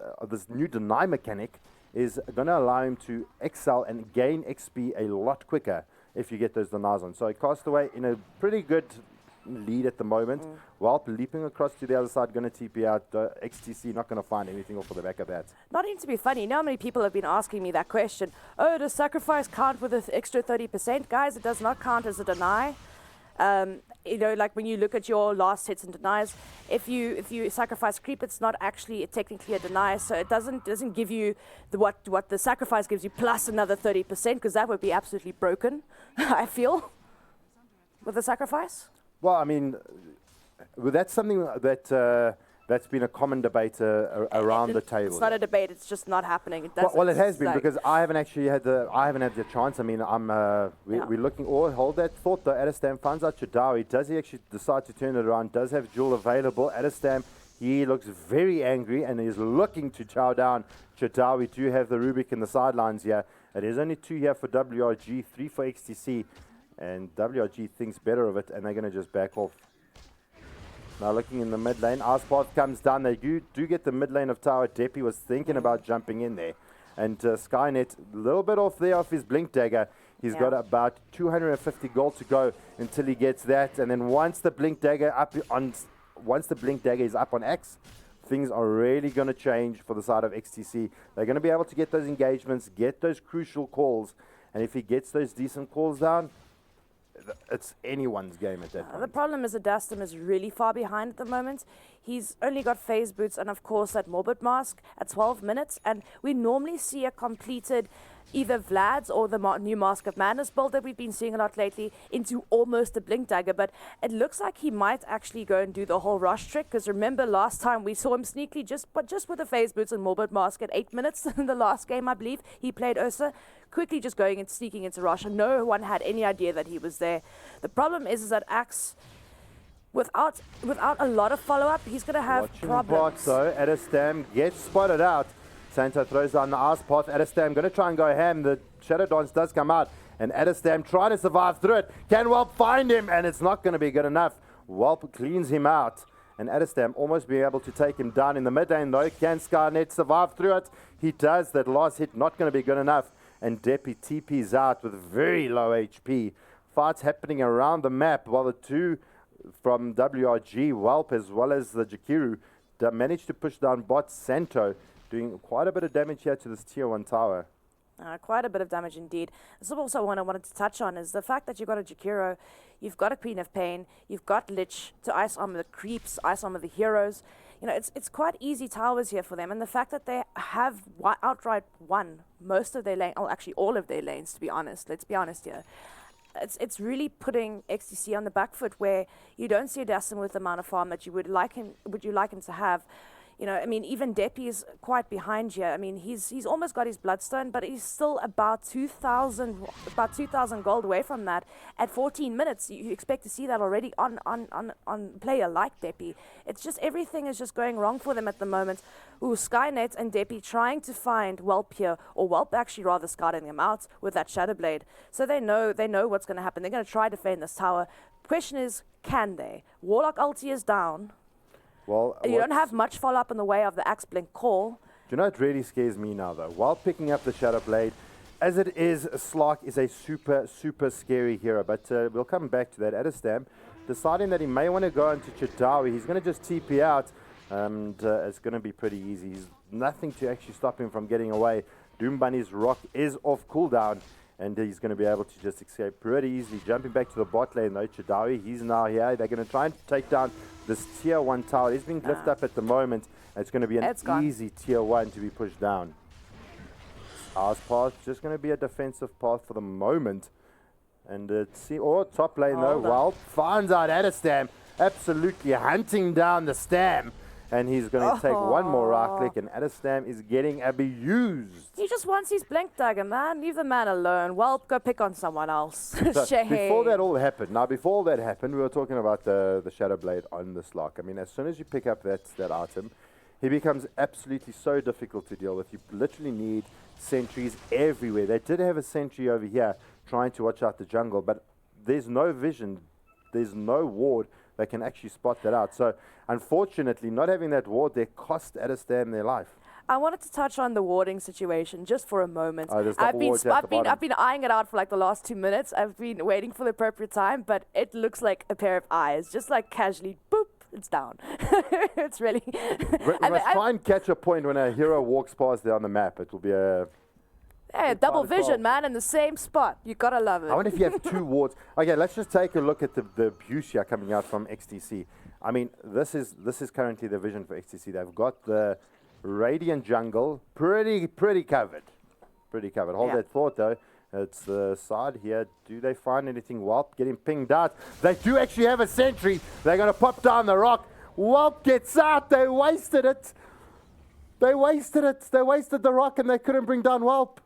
new deny mechanic is going to allow him to excel and gain XP a lot quicker if you get those denies on. So Castaway in a pretty good lead at the moment. While leaping across to the other side, going to TP out. XTC not going to find anything off of the back of that. Not even to be funny, you know how many people have been asking me that question? Oh, does sacrifice count with an extra 30%? Guys, it does not count as a deny. You know, like when you look at your last hits and denies, if you sacrifice creep, it's not actually technically a deny, so it doesn't give you what the sacrifice gives you plus another 30%, because that would be absolutely broken. I feel with the sacrifice. Well, I mean, that's something that that's been a common debate around the table. It's not a debate; it's just not happening. Well, it has been, because I haven't actually had the chance. I mean, we're looking. Or hold that thought though. Adestam finds out Chadawi. Does he actually decide to turn it around? Does have Jewel available? Adestam, he looks very angry and is looking to chow down Chadawi. Do have the Rubik in the sidelines here. It is only 2 here for WRG, 3 for XTC. And WRG thinks better of it, and they're going to just back off. Now looking in the mid lane, Aspath comes down. They do get the mid lane of tower. Deppy was thinking about jumping in there. And Skynet, a little bit off there off his Blink Dagger. He's got about 250 gold to go until he gets that. And then once the Blink Dagger is up on X, things are really going to change for the side of XTC. They're going to be able to get those engagements, get those crucial calls. And if he gets those decent calls down, it's anyone's game at that point. The problem is that Dastam is really far behind at the moment. He's only got phase boots and of course that Morbid Mask at 12 minutes, and we normally see a completed either Vlad's or the new Mask of Madness build that we've been seeing a lot lately into almost a Blink Dagger, but it looks like he might actually go and do the whole rush trick, because remember last time we saw him sneakily just with the phase boots and Morbid Mask at 8 minutes in the last game, I believe he played Ursa, quickly just going and sneaking into rush, and no one had any idea that he was there. The problem is that Axe, without a lot of follow-up, he's going to have problems. So Adestam gets spotted out. Santo throws down the ice path. Adestam going to try and go ham. The Shadow Dance does come out, and Adestam trying to survive through it. Can Welp find him? And it's not going to be good enough. Welp cleans him out, and Adestam almost be able to take him down in the mid lane though. Can Skynet survive through it? He does. That last hit not going to be good enough, and Deppy TP's out with very low HP. Fights happening around the map while the two from WRG, Welp as well as the Jakiru, managed to push down bot Santo, doing quite a bit of damage here to this tier 1 tower. Quite a bit of damage indeed. This is also one I wanted to touch on, is the fact that you've got a Jakiro, you've got a Queen of Pain, you've got Lich to ice armor the creeps, ice armor the heroes. You know, it's quite easy towers here for them, and the fact that they have outright won most of their lane, oh, actually all of their lanes, to be honest. Let's be honest here. It's really putting XTC on the back foot, where you don't see Dastam with the amount of farm that you would like him to have. You know, I mean, even Deppy is quite behind here. I mean, he's almost got his Bloodstone, but he's still about 2,000 gold away from that. At 14 minutes, you expect to see that already on a player like Deppy. It's just everything is just going wrong for them at the moment. Ooh, Skynet and Deppy trying to find Welp here, or Welp actually rather scouting them out with that Shadow Blade. So they know what's going to happen. They're going to try to defend this tower. Question is, can they? Warlock ulti is down. Well, you don't have much follow-up in the way of the Axe Blink call. Do you know what really scares me now, though? While picking up the Shadow Blade, as it is, Slark is a super, super scary hero. But we'll come back to that. Adestam deciding that he may want to go into Chadawi. He's going to just TP out, and it's going to be pretty easy. He's nothing to actually stop him from getting away. Doom Bunny's rock is off cooldown, and he's going to be able to just escape pretty easily. Jumping back to the bot lane, though, Chadawi, he's now here. They're going to try and take down this tier 1 tower. It's being lifted up at the moment. It's going to be an easy tier 1 to be pushed down. Ours path just going to be a defensive path for the moment. And top lane though, well, finds out Adestam absolutely hunting down the Stam. and he's going to take one more right click, and Adestam is getting abused. He just wants his blink dagger, man. Leave the man alone. Well, go pick on someone else. So Shame. before that all happened, we were talking about the Shadow Blade on the Slark. I mean, as soon as you pick up that item, he becomes absolutely so difficult to deal with. You literally need sentries everywhere. They did have a sentry over here trying to watch out the jungle, but there's no vision, there's no ward that can actually spot that out. So unfortunately, not having that ward there cost Adestam their life. I wanted to touch on the warding situation just for a moment. Oh, I've been eyeing it out for like the last 2 minutes. I've been waiting for the appropriate time, but it looks like a pair of eyes, just like casually, boop, it's down. It's really. We must try and catch a point when a hero walks past there on the map. It will be a. Hey, double vision, man, in the same spot. You gotta love it. I wonder if you have 2 wards. Okay, let's just take a look at the abuse here coming out from XTC. I mean, this is currently the vision for XTC. They've got the Radiant jungle pretty covered. Hold that thought though. It's the side here. Do they find anything? Whelp getting pinged out. They do actually have a sentry. They're going to pop down the rock. Whelp gets out. They wasted it. They wasted the rock and they couldn't bring down Whelp.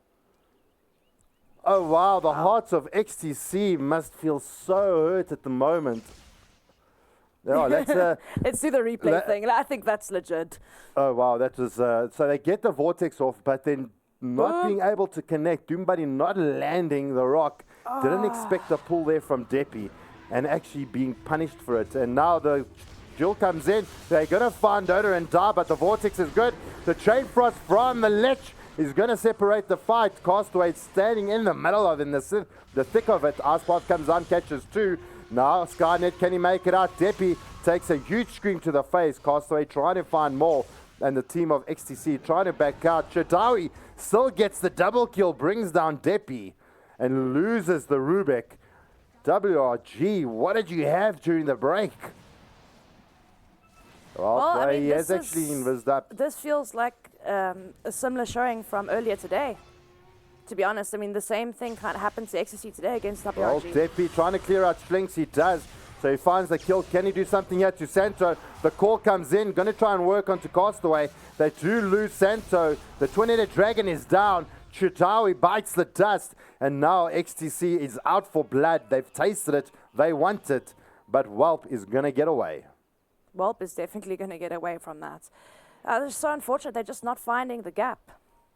Oh wow, the hearts of XTC must feel so hurt at the moment. Oh, let's do the replay thing. I think that's legit. Oh wow, that was so they get the vortex off, but then not being able to connect. Doombuddy not landing the rock. Didn't expect a pull there from Deppy, and actually being punished for it. And now the Jill comes in. They're gonna find DotA and die, but the vortex is good. The Chain Frost from the Lich is going to separate the fight. Castaway standing in the middle of the thick of it. Icepath comes on, catches 2. Now Skynet, can he make it out? Deppy takes a huge scream to the face. Castaway trying to find more. And the team of XTC trying to back out. Chitawi still gets the double kill, brings down Deppy and loses the Rubik. WRG, what did you have during the break? Well, I mean, he has actually invised up. This feels like a similar showing from earlier today. To be honest, I mean, the same thing kind of happened to XTC today against WRG. Well, Deppy trying to clear out Schlinks, he does. So he finds the kill. Can he do something here to Santo? The call comes in, going to try and work onto Castaway. They do lose Santo. The Twin-Headed Dragon is down. Chutawi bites the dust. And now XTC is out for blood. They've tasted it. They want it. But Whelp is going to get away. Whelp is definitely going to get away from that. It's so unfortunate. They're just not finding the gap.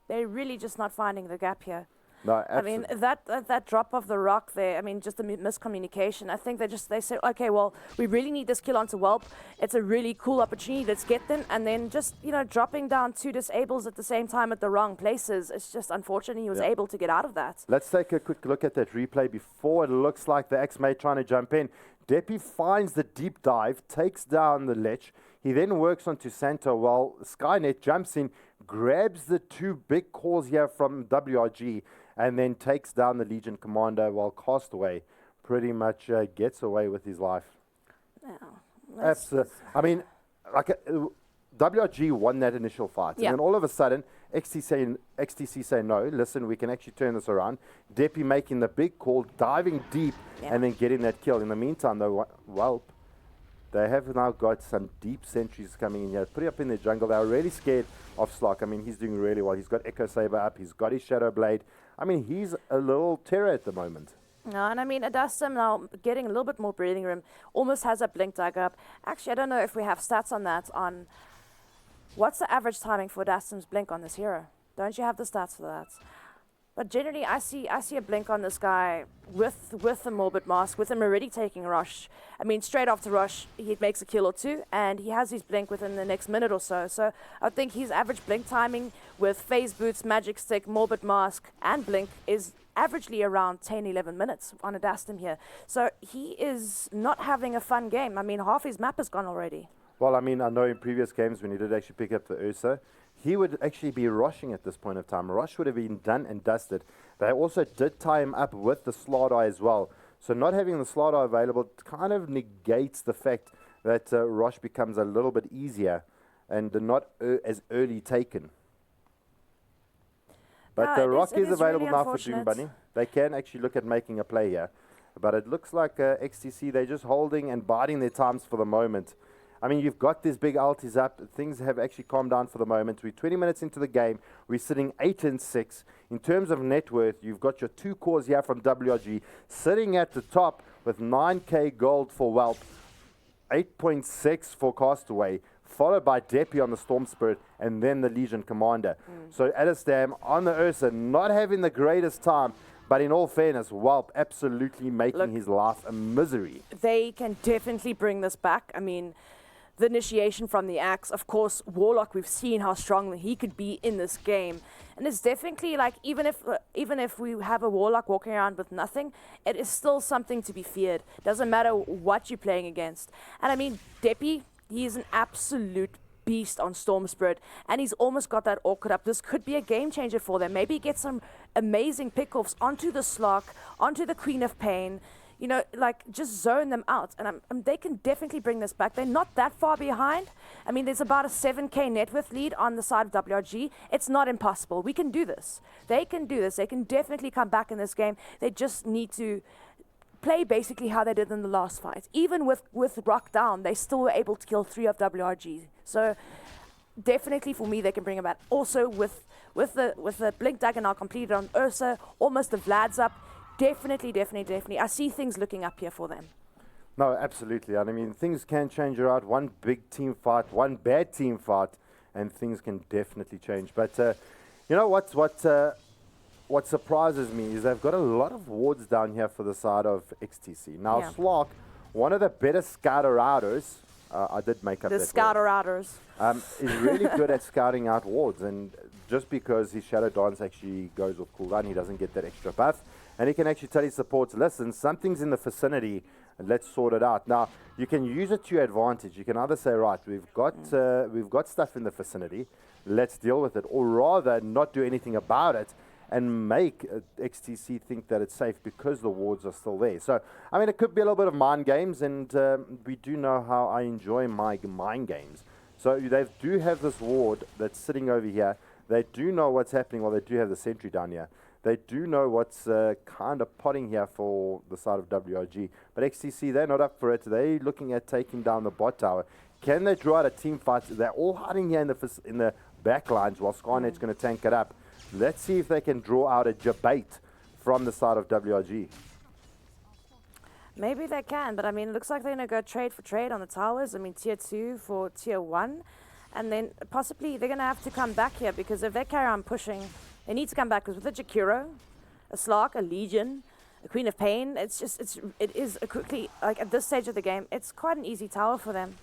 They're really just not finding the gap here. No, I mean, that drop of the rock there, I mean, just a miscommunication. I think they said, okay, well, we really need this kill onto Whelp. It's a really cool opportunity. Let's get them. And then just, dropping down 2 disables at the same time at the wrong places. It's just unfortunate he was able to get out of that. Let's take a quick look at that replay before it looks like the X-Mate trying to jump in. Deppy finds the deep dive, takes down the Lich. He then works onto Santo while Skynet jumps in, grabs the 2 big calls here from WRG, and then takes down the Legion commander while Castaway pretty much gets away with his life. I mean, WRG won that initial fight. And then all of a sudden, XTC say, no, listen, we can actually turn this around. Deppy making the big call, diving deep, and then getting that kill. In the meantime, though, Whelp, they have now got some deep sentries coming in here, pretty up in the jungle. They're really scared of Slark. I mean, he's doing really well. He's got Echo Saber up. He's got his Shadow Blade. I mean, he's a little terror at the moment. No, and I mean, Adestam now getting a little bit more breathing room, almost has a blink dagger up. Actually, I don't know if we have stats on that, on what's the average timing for Adestam's blink on this hero. Don't you have the stats for that? But generally, I see a blink on this guy with the Morbid Mask, with him already taking Rush. I mean, straight after Rush, he makes a kill or 2, and he has his blink within the next minute or so. So I think his average blink timing with Phase Boots, Magic Stick, Morbid Mask, and blink is averagely around 10-11 minutes on Adestam here. So he is not having a fun game. I mean, half his map is gone already. Well, I mean, I know in previous games when he did actually pick up the Ursa, he would actually be rushing at this point of time. Rush would have been done and dusted. They also did tie him up with the Slardar as well. So not having the Slardar available kind of negates the fact that Rush becomes a little bit easier and not as early taken. But the Rock is available now for Doombuddy. They can actually look at making a play here. But it looks like XTC, they're just holding and biding their times for the moment. I mean, you've got these big ultis up. Things have actually calmed down for the moment. We're 20 minutes into the game. We're sitting 8-6. In terms of net worth, you've got your 2 cores here from WRG sitting at the top with 9k gold for Whelp, 8.6 for Castaway, followed by Depi on the Storm Spirit, and then the Legion Commander. So Adestam on the Ursa, not having the greatest time, but in all fairness, Whelp absolutely making his life a misery. They can definitely bring this back. I mean, the initiation from the axe, of course, Warlock, we've seen how strong he could be in this game. And it's definitely like, even if we have a Warlock walking around with nothing, it is still something to be feared. Doesn't matter what you're playing against. And I mean, Depi, he is an absolute beast on Storm Spirit, and he's almost got that Orchid up. This could be a game changer for them. Maybe get some amazing pickoffs onto the Slark, onto the Queen of Pain, you know, like just zone them out. And they can definitely bring this back. They're not that far behind. I mean, there's about a 7k net worth lead on the side of WRG. It's not impossible. We can do this. They can do this. They can definitely come back in this game. They just need to play basically how they did in the last fight. Even with Rock down, they still were able to kill 3 of WRG. So definitely for me, they can bring it back. Also with the Blink Dagger now completed on Ursa, almost the Vlad's up. Definitely. I see things looking up here for them. No, absolutely. And I mean, things can change around. One big team fight, one bad team fight, and things can definitely change. But you know what surprises me is they've got a lot of wards down here for the side of XTC. Now, Slark, one of the better scouter outers, I did make up the that scouter word, outers, is really good at scouting out wards. And just because his Shadow Dance actually goes off cooldown, he doesn't get that extra buff. And he can actually tell his supports, listen, something's in the vicinity, let's sort it out. Now, you can use it to your advantage. You can either say, right, we've got stuff in the vicinity, let's deal with it. Or rather, not do anything about it and make XTC think that it's safe because the wards are still there. So, I mean, it could be a little bit of mind games, and we do know how I enjoy my mind games. So they do have this ward that's sitting over here. They do know what's happening. Well, they do have the sentry down here. They do know what's kind of potting here for the side of WRG. But XTC, they're not up for it. They're looking at taking down the bot tower. Can they draw out a team fight? They're all hiding here in the back lines while Skynet's going to tank it up. Let's see if they can draw out a debate from the side of WRG. Maybe they can, but I mean, it looks like they're going to go trade for trade on the towers. I mean, tier 2 for tier 1. And then possibly they're going to have to come back here, because if they carry on pushing, they need to come back, because with a Jakiro, a Slark, a Legion, a Queen of Pain, it is a quickly, like at this stage of the game, it's quite an easy tower for them.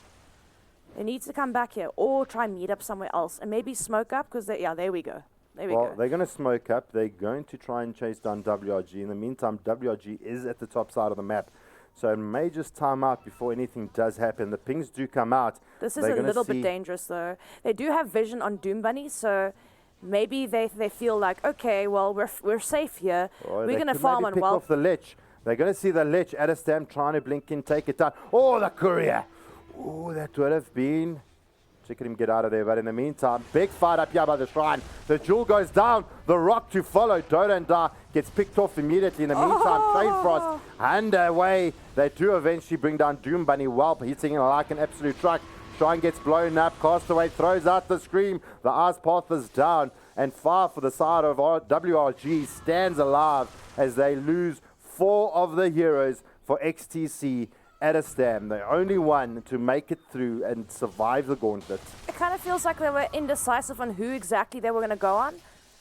They need to come back here or try and meet up somewhere else and maybe smoke up, because there we go. There we go. They're going to smoke up. They're going to try and chase down WRG. In the meantime, WRG is at the top side of the map. So it may just time out before anything does happen. The pings do come out. This is a little bit dangerous, though. They do have vision on Doom Bunny, so maybe they feel like, okay, well, we're safe here. We're going to farm on off the lich. They're going to see the lich. Adestam trying to blink in, take it down. Oh, the courier. Oh, that would have been... Checking him get out of there, but in the meantime, big fight up here by the shrine. The jewel goes down, the rock to follow. Dota and Da gets picked off immediately. In the meantime, Trade Frost underway. They do eventually bring down Doom Bunny. Whelp hitting it like an absolute truck. Shrine gets blown up. Castaway throws out the scream. The Ice Path is down. And far for the side of WRG stands alive as they lose 4 of the heroes for XTC. Adestam, the only one to make it through and survive the gauntlet. It kind of feels like they were indecisive on who exactly they were going to go on,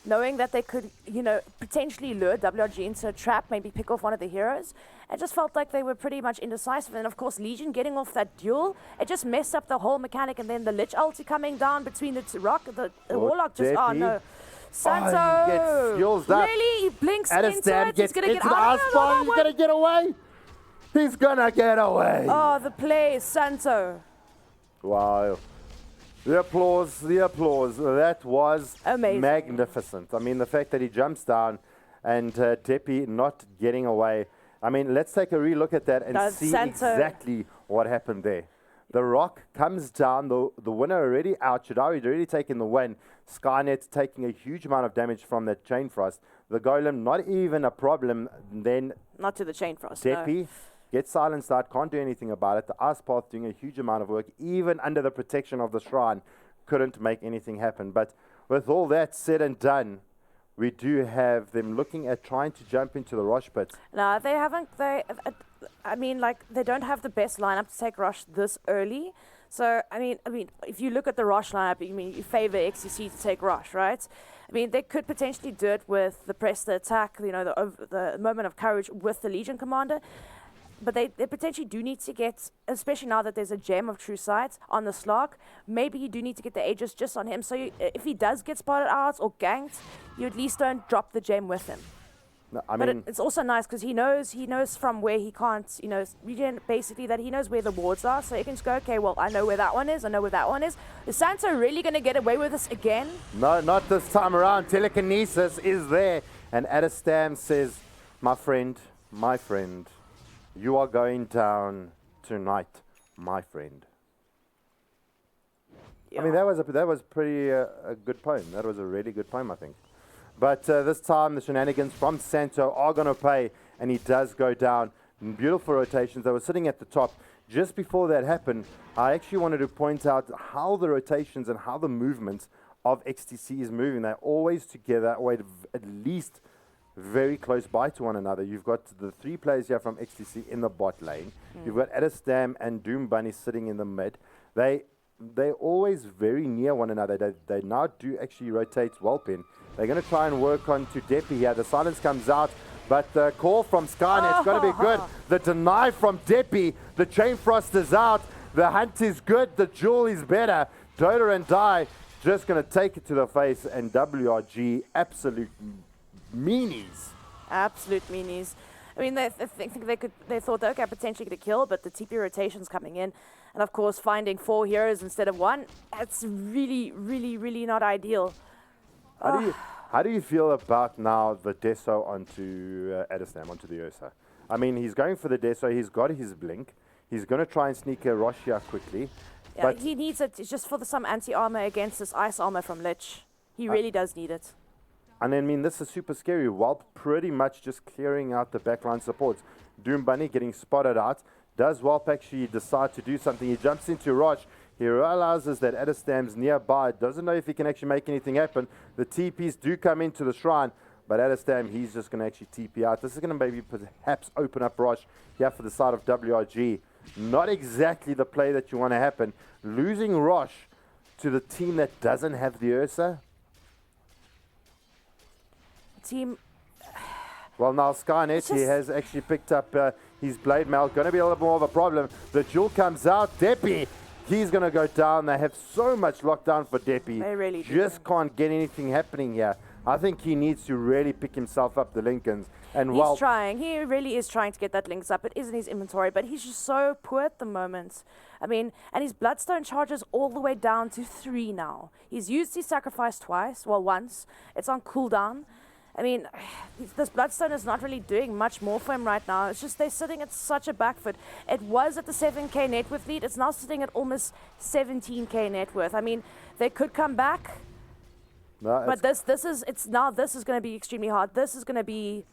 knowing that they could, you know, potentially lure WRG into a trap, maybe pick off one of the heroes. It just felt like they were pretty much indecisive. And of course, Legion getting off that duel, it just messed up the whole mechanic. And then the Lich ulti coming down between the Rock, the Warlock just, oh no. Santo! He gets fuels up. Really? He blinks Adestam into it. He's going to get the out. Ice Path. He's going to get away. He's gonna get away. Oh, the play, Santo. Wow. The applause. That was amazing. Magnificent. I mean, the fact that he jumps down and Depi not getting away. I mean, let's take a relook at that and see exactly what happened there. The rock comes down, the winner already out. Chidari's already taken the win. Skynet taking a huge amount of damage from that Chain Frost. The Golem, not even a problem. Then not to the Chain Frost. Depi. No. Get silenced out, can't do anything about it. The Ice Path doing a huge amount of work, even under the protection of the Shrine, couldn't make anything happen. But with all that said and done, we do have them looking at trying to jump into the Rosh pit. No, they haven't. I mean, like, they don't have the best lineup to take Rosh this early. So, I mean, if you look at the Rosh lineup, you favor XTC to take Rosh, right? I mean, they could potentially do it with the press the attack, the moment of courage with the Legion Commander. But they potentially do need to get, especially now that there's a gem of true sight on the Slark, maybe you do need to get the Aegis just on him. So if he does get spotted out or ganked, you at least don't drop the gem with him. No, It's also nice because he knows from where he can't, basically that he knows where the wards are. So he can just go, okay, well, I know where that one is. I know where that one is. Is Santo really going to get away with this again? No, not this time around. Telekinesis is there. And Adestam says, my friend, you are going down tonight, my friend. Yeah. I mean, that was pretty a good poem. That was a really good poem, I think. But this time, the shenanigans from Santo are going to pay, and he does go down. Beautiful rotations. They were sitting at the top. Just before that happened, I actually wanted to point out how the rotations and how the movements of XTC is moving. They're always together, at least very close by to one another. You've got the 3 players here from XTC in the bot lane. You've got Adestam and Doom Bunny sitting in the mid. They're always very near one another. They now do actually rotate Whelp in. They're going to try and work on to Deppy here. The silence comes out, but the call from Skynet's going to be good. The deny from Deppy. The Chain Frost is out. The hunt is good. The jewel is better. Dota and Die just going to take it to the face, and WRG absolute meanies. Absolute meanies. I mean, they thought, okay, potentially get a kill, but the TP rotation's coming in. And of course, finding 4 heroes instead of 1, that's really, really, really not ideal. How do you feel about now the Deso onto Adestam, onto the Ursa? I mean, he's going for the Deso, he's got his blink. He's going to try and sneak a Roshia quickly. Yeah, but he needs it just for some anti-armor against this ice armor from Lich. He really does need it. And I mean, this is super scary. Whelp pretty much just clearing out the backline supports. Doom Bunny getting spotted out. Does Whelp actually decide to do something? He jumps into Rosh. He realizes that Adestam's nearby. Doesn't know if he can actually make anything happen. The TPs do come into the shrine, but Adestam, he's just going to actually TP out. This is going to maybe perhaps open up Rosh here for the side of WRG. Not exactly the play that you want to happen. Losing Rosh to the team that doesn't have the Ursa. Well, now Skynet, he has actually picked up his blade mail. Going to be a little more of a problem. The jewel comes out. Deppy, he's going to go down. They have so much lockdown for Deppy. They really just can't get anything happening here. I think he needs to really pick himself up, the Lincolns. And he's trying. He really is trying to get that Lynx up. It is in his inventory, but he's just so poor at the moment. I mean, and his Bloodstone charges all the way down to 3 now. He's used his sacrifice twice. Well, once. It's on cooldown. I mean, this Bloodstone is not really doing much more for him right now. It's just they're sitting at such a back foot. It was at the 7k net worth lead. It's now sitting at almost 17k net worth. I mean, they could come back. No, but this is going to be extremely hard. This is going to be...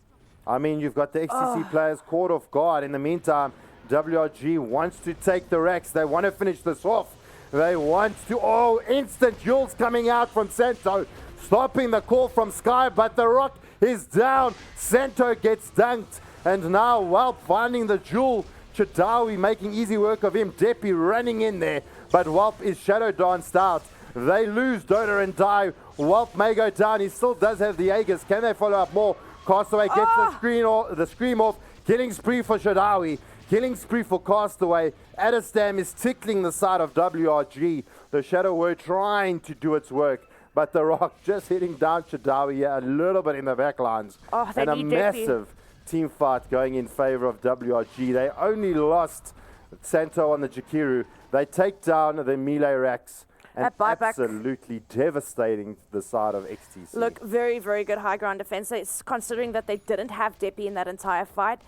I mean, you've got the XTC players caught off guard. In the meantime, WRG wants to take the racks. They want to finish this off. They want to... Oh, instant jewels coming out from Santo. Stopping the call from Sky, but the rock is down. Santo gets dunked. And now Whelp finding the jewel. Chadawi making easy work of him. Deppy running in there. But Whelp is shadow danced out. They lose Dota and Die. Whelp may go down. He still does have the Aegis. Can they follow up more? Castaway gets the scream off. Killing spree for Chadawi. Killing spree for Castaway. Adestam is tickling the side of WRG. The Shadow were trying to do its work. But the Rock just hitting down Chadawi here a little bit in the back lines. And a massive team fight going in favor of WRG. They only lost Santo on the Jakiru. They take down the melee racks. And absolutely devastating the side of XTC. Look, very, very good high ground defense. Considering that they didn't have Deppy in that entire fight.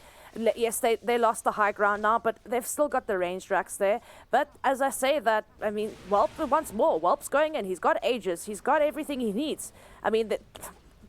Yes, they lost the high ground now, but they've still got the ranged racks there. But as I say that, I mean, Whelp once more. Whelp's going in. He's got Aegis. He's got everything he needs. I mean,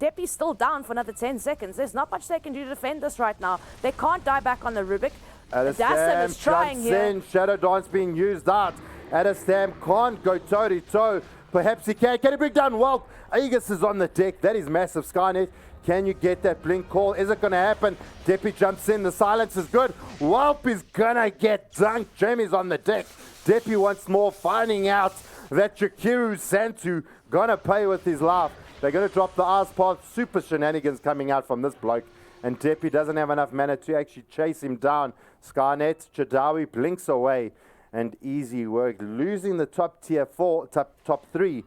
Deppy's still down for another 10 seconds. There's not much they can do to defend this right now. They can't die back on the Rubik. Adastam is trying jumps here. in. Shadow Dance being used out. Adastam can't go toe-to-toe. Perhaps he can. Can he bring down Whelp? Aegis is on the deck. That is massive. Skynet, can you get that blink call? Is it going to happen? Deppy jumps in. The silence is good. Whelp is going to get dunked. Jamie's on the deck. Deppy once more finding out that Jakiru Santu going to pay with his life. They're going to drop the ice path. Super shenanigans coming out from this bloke. And Deppy doesn't have enough mana to actually chase him down. Skynet, Chadawi blinks away. And easy work. Losing the top tier 4, top 3,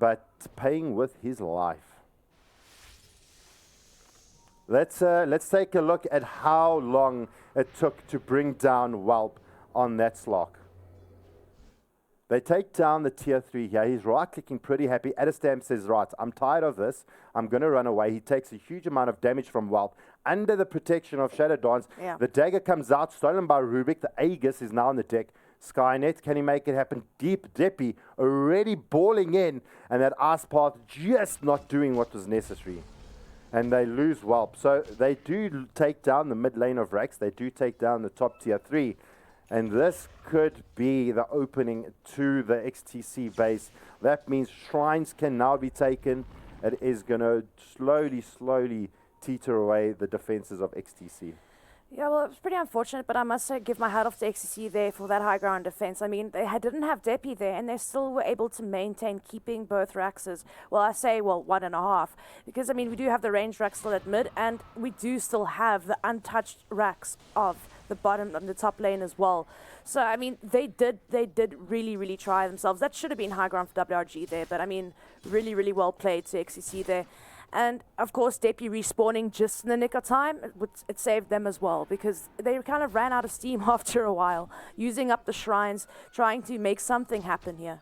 but paying with his life. Let's take a look at how long it took to bring down Whelp on that slot. They take down the tier 3 here. He's right-clicking pretty happy. Adastam says, right, I'm tired of this. I'm going to run away. He takes a huge amount of damage from Whelp under the protection of Shadow Dance. Yeah. The dagger comes out, stolen by Rubik. The Aegis is now on the deck. Skynet, can he make it happen? Deep Deppy already balling in, and that ice path just not doing what was necessary. And they lose Whelp. So they do take down the mid lane of Rax. They do take down the top tier 3. And this could be the opening to the XTC base. That means shrines can now be taken. It is going to slowly teeter away the defenses of XTC. Yeah, well, it was pretty unfortunate, but I must say, give my hat off to XCC there for that high ground defense. I mean, they didn't have Deppy there, and they still were able to maintain keeping both Raxes. Well, I say, 1.5, because, I mean, we do have the ranged Rax still at mid, and we do still have the untouched Rax of the bottom and the top lane as well. So, I mean, they did really try themselves. That should have been high ground for WRG there, but, I mean, really well played to XCC there. And, of course, Deppy respawning just in the nick of time, it saved them as well, because they kind of ran out of steam after a while, using up the shrines, trying to make something happen here.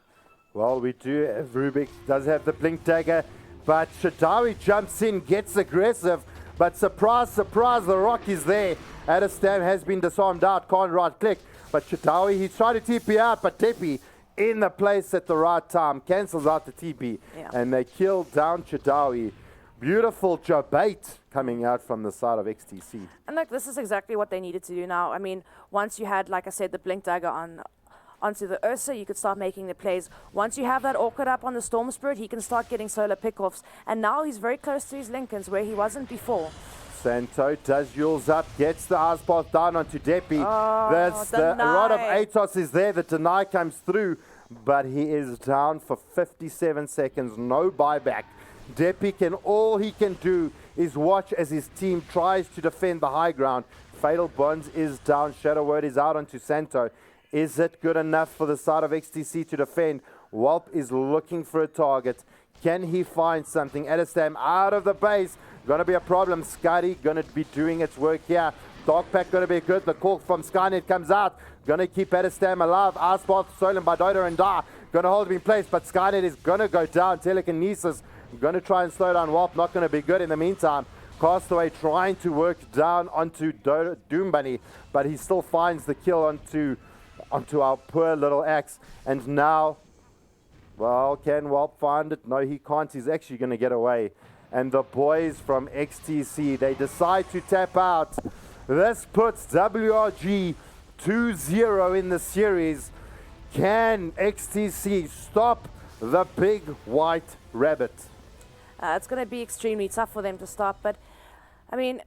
Well, we do. Rubik does have the blink dagger, but Shadawi jumps in, gets aggressive, but surprise, the rock is there. Adastam has been disarmed out, can't right-click, but Shadawi, he's trying to TP out, but Deppy in the place at the right time, cancels out the TP, and they kill down Shadawi. Beautiful Jabate coming out from the side of XTC. And look, this is exactly what they needed to do now. I mean, once you had, like I said, the blink dagger onto the Ursa, you could start making the plays. Once you have that Orchid up on the Storm Spirit, he can start getting solar pickoffs. And now he's very close to his Lincolns, where he wasn't before. Santo does Yules up, gets the ice path down onto Deppy. The rod of Atos is there, the deny comes through, but he is down for 57 seconds, no buyback. Deppy all he can do is watch as his team tries to defend the high ground. Fatal Bonds is down, Shadow Word is out onto Santo. Is it good enough for the side of XTC to defend? Whelp is looking for a target. Can he find something? Adastam out of the base. Going to be a problem. Scotty going to be doing its work here. Dark Pack going to be good. The call from Skynet comes out. Going to keep Adastam alive. Ice Path stolen by DotA and Da. Going to hold him in place, but Skynet is going to go down. Telekinesis going to try and slow down Whelp. Not going to be good in the meantime. Castaway trying to work down onto Doom Bunny, but he still finds the kill onto our poor little axe. And now, well, can Whelp find it? No, he can't. He's actually going to get away. And the boys from XTC, they decide to tap out. This puts WRG 2-0 in the series. Can XTC stop the big white rabbit? It's going to be extremely tough for them to stop, but, I mean,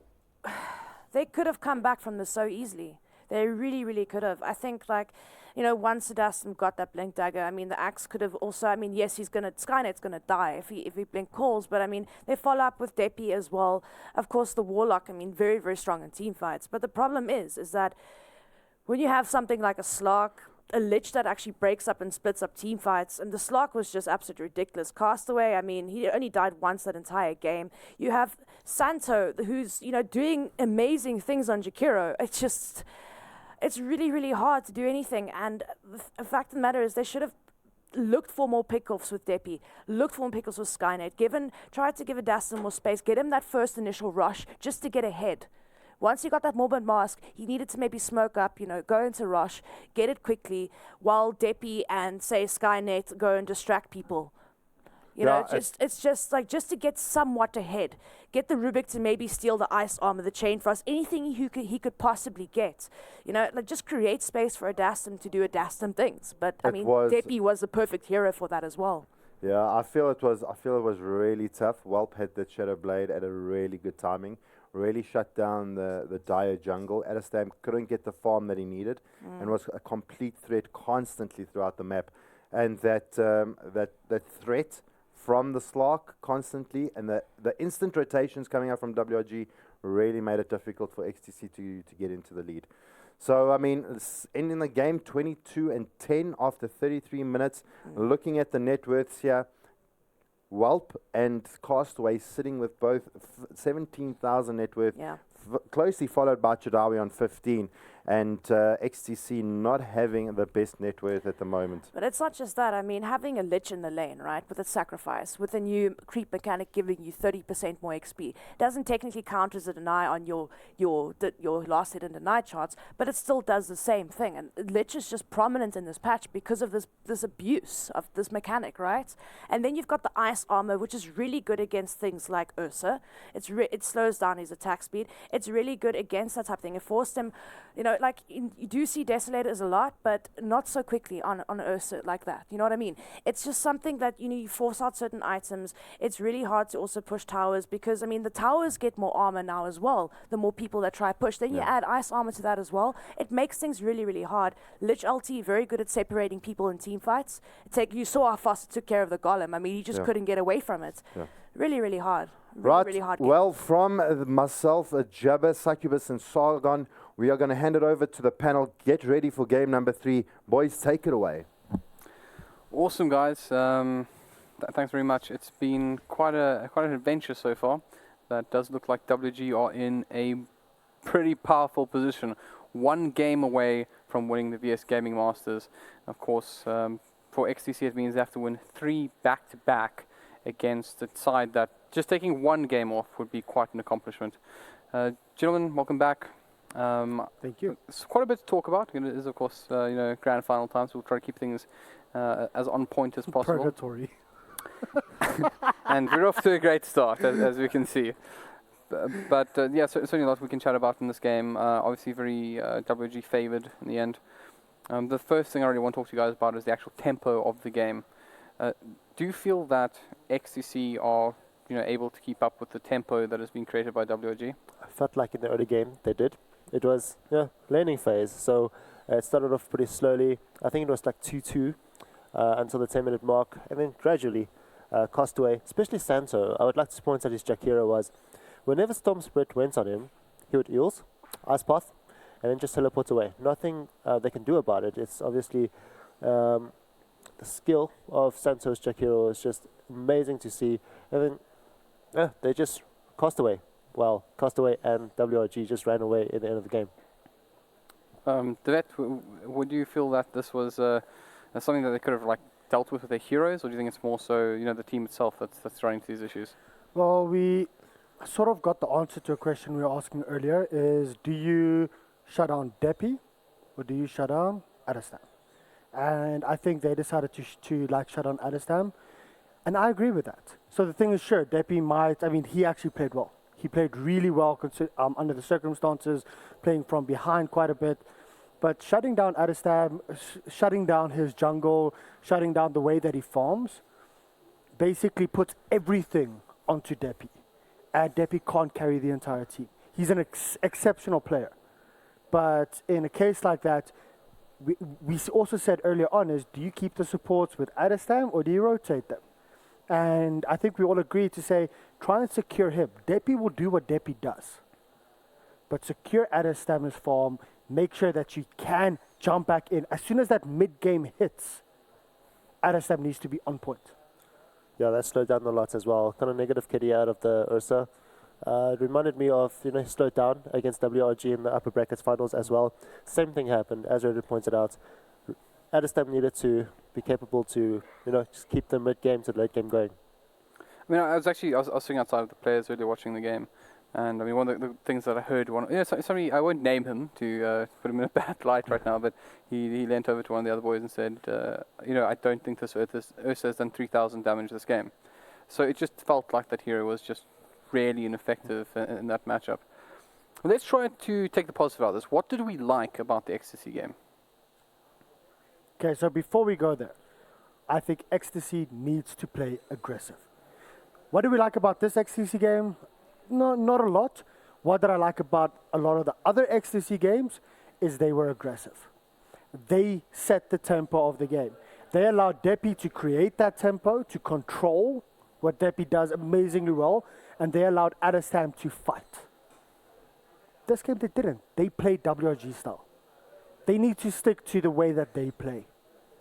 they could have come back from this so easily. They really could have. I think, like, you know, once Adastam got that blink dagger, I mean, the axe could have also, I mean, yes, Skynet's going to die if he blink calls, but, I mean, they follow up with Deppy as well. Of course, the Warlock, I mean, very strong in team fights, but the problem is that when you have something like a Slark, a Lich that actually breaks up and splits up team fights, and the Slark was just absolutely ridiculous. Castaway, I mean, he only died once that entire game. You have Santo, who's, you know, doing amazing things on Jakiro. It's really hard to do anything, and the fact of the matter is they should have looked for more pickoffs with Deppy, looked for more pickoffs with Skynet, tried to give Adastam more space, get him that first initial rush just to get ahead. Once he got that Morbid Mask, he needed to maybe smoke up, you know, go into rush, get it quickly, while Deppy and, say, Skynet go and distract people. You know, it's just like just to get somewhat ahead. Get the Rubik to maybe steal the ice armor, the chain frost, anything he could possibly get. You know, like just create space for Adastem to do Adastem things. But I mean, Depi was the perfect hero for that as well. Yeah, I feel it was really tough. Welp had that Shadow Blade at a really good timing. Really shut down the dire jungle. Adastam couldn't get the farm that he needed, and was a complete threat constantly throughout the map. And that threat from the Slark constantly, and the instant rotations coming out from WRG really made it difficult for XTC to get into the lead. So, I mean, ending the game 22-10 after 33 minutes. Looking at the net worths here, Welp and Castaway sitting with both 17,000 net worth, closely followed by Chadawi on 15, and XTC not having the best net worth at the moment. But it's not just that. I mean, having a Lich in the lane, right, with a sacrifice, with a new creep mechanic giving you 30% more XP, doesn't technically count as a deny on your last hit and deny charts, but it still does the same thing. And Lich is just prominent in this patch because of this abuse of this mechanic, right? And then you've got the ice armor, which is really good against things like Ursa. It slows down his attack speed. It's really good against that type of thing. It forced him, you know, like you do see Desolators a lot, but not so quickly on Ursa like that. You know what I mean? It's just something that, you know, you force out certain items. It's really hard to also push towers because, I mean, the towers get more armor now as well, the more people that try push. Then you add ice armor to that as well. It makes things really, really hard. Lich LT, very good at separating people in team fights. You saw how fast it took care of the Golem. I mean, he just couldn't get away from it. Really, really hard. Really hard game. Well, from myself, Jabba, Succubus, and Sargon, we are going to hand it over to the panel. Get ready for game number 3. Boys, take it away. Awesome, guys. Thanks very much. It's been quite an adventure so far. That does look like WG are in a pretty powerful position. 1 game away from winning the VS Gaming Masters. Of course, for XTC it means they have to win 3 back-to-back against a side that just taking 1 game off would be quite an accomplishment. Gentlemen, welcome back. Thank you. It's quite a bit to talk about. It is, of course, you know, grand final time, so we'll try to keep things as on point as possible. Purgatory. And we're off to a great start, as we can see. But yeah, certainly a lot we can chat about in this game. Obviously, very WG favored in the end. The first thing I really want to talk to you guys about is the actual tempo of the game. Do you feel that XTC are, you know, able to keep up with the tempo that has been created by WG? I felt like in the early game they did. It was learning phase. So it started off pretty slowly. I think it was like 2-2 until the 10-minute mark, and then gradually Castaway, especially Santo. I would like to point out his Jakiro was, whenever Storm Spirit went on him, he would eels, Ice Path, and then just teleport away. Nothing they can do about it. It's obviously the skill of Santo's Jakiro is just amazing to see. And then they just Castaway. Well, Castaway and WRG just ran away at the end of the game. Devet, would you feel that this was something that they could have like dealt with their heroes, or do you think it's more so, you know, the team itself that's running into these issues? Well, we sort of got the answer to a question we were asking earlier, is do you shut down Depi or do you shut down Adastam? And I think they decided to like shut down Adastam, and I agree with that. So the thing is, sure, Depi might, I mean, he actually played well. He played really well under the circumstances, playing from behind quite a bit. But shutting down Adastam, shutting down his jungle, shutting down the way that he farms, basically puts everything onto Depi. And Depi can't carry the entire team. He's an exceptional player. But in a case like that, we also said earlier on is, do you keep the supports with Adastam or do you rotate them? And I think we all agreed to say, try and secure him. Depi will do what Depi does. But secure Adastam's farm, make sure that you can jump back in. As soon as that mid-game hits, Adastam needs to be on point. Yeah, that slowed down a lot as well. Kind of negative kitty out of the Ursa. It reminded me of, you know, slowed down against WRG in the upper brackets finals as well. Same thing happened, as Reddit pointed out. Adastam needed to be capable to, you know, just keep the mid-game to the late game going. I mean, I was sitting outside of the players earlier watching the game, and I mean, one of the things that I heard, somebody, I won't name him to put him in a bad light right now, but he leant over to one of the other boys and said, you know, I don't think this Ursa has done 3,000 damage this game. So it just felt like that hero was just really ineffective in that matchup. Let's try to take the positive out of this. What did we like about the Ecstasy game? Okay, so before we go there, I think Ecstasy needs to play aggressive. What do we like about this Ecstasy game? No, not a lot. What did I like about a lot of the other Ecstasy games is they were aggressive. They set the tempo of the game. They allowed Deppy to create that tempo, to control what Deppy does amazingly well, and they allowed Adestam to fight. This game they didn't. They played WRG style. They need to stick to the way that they play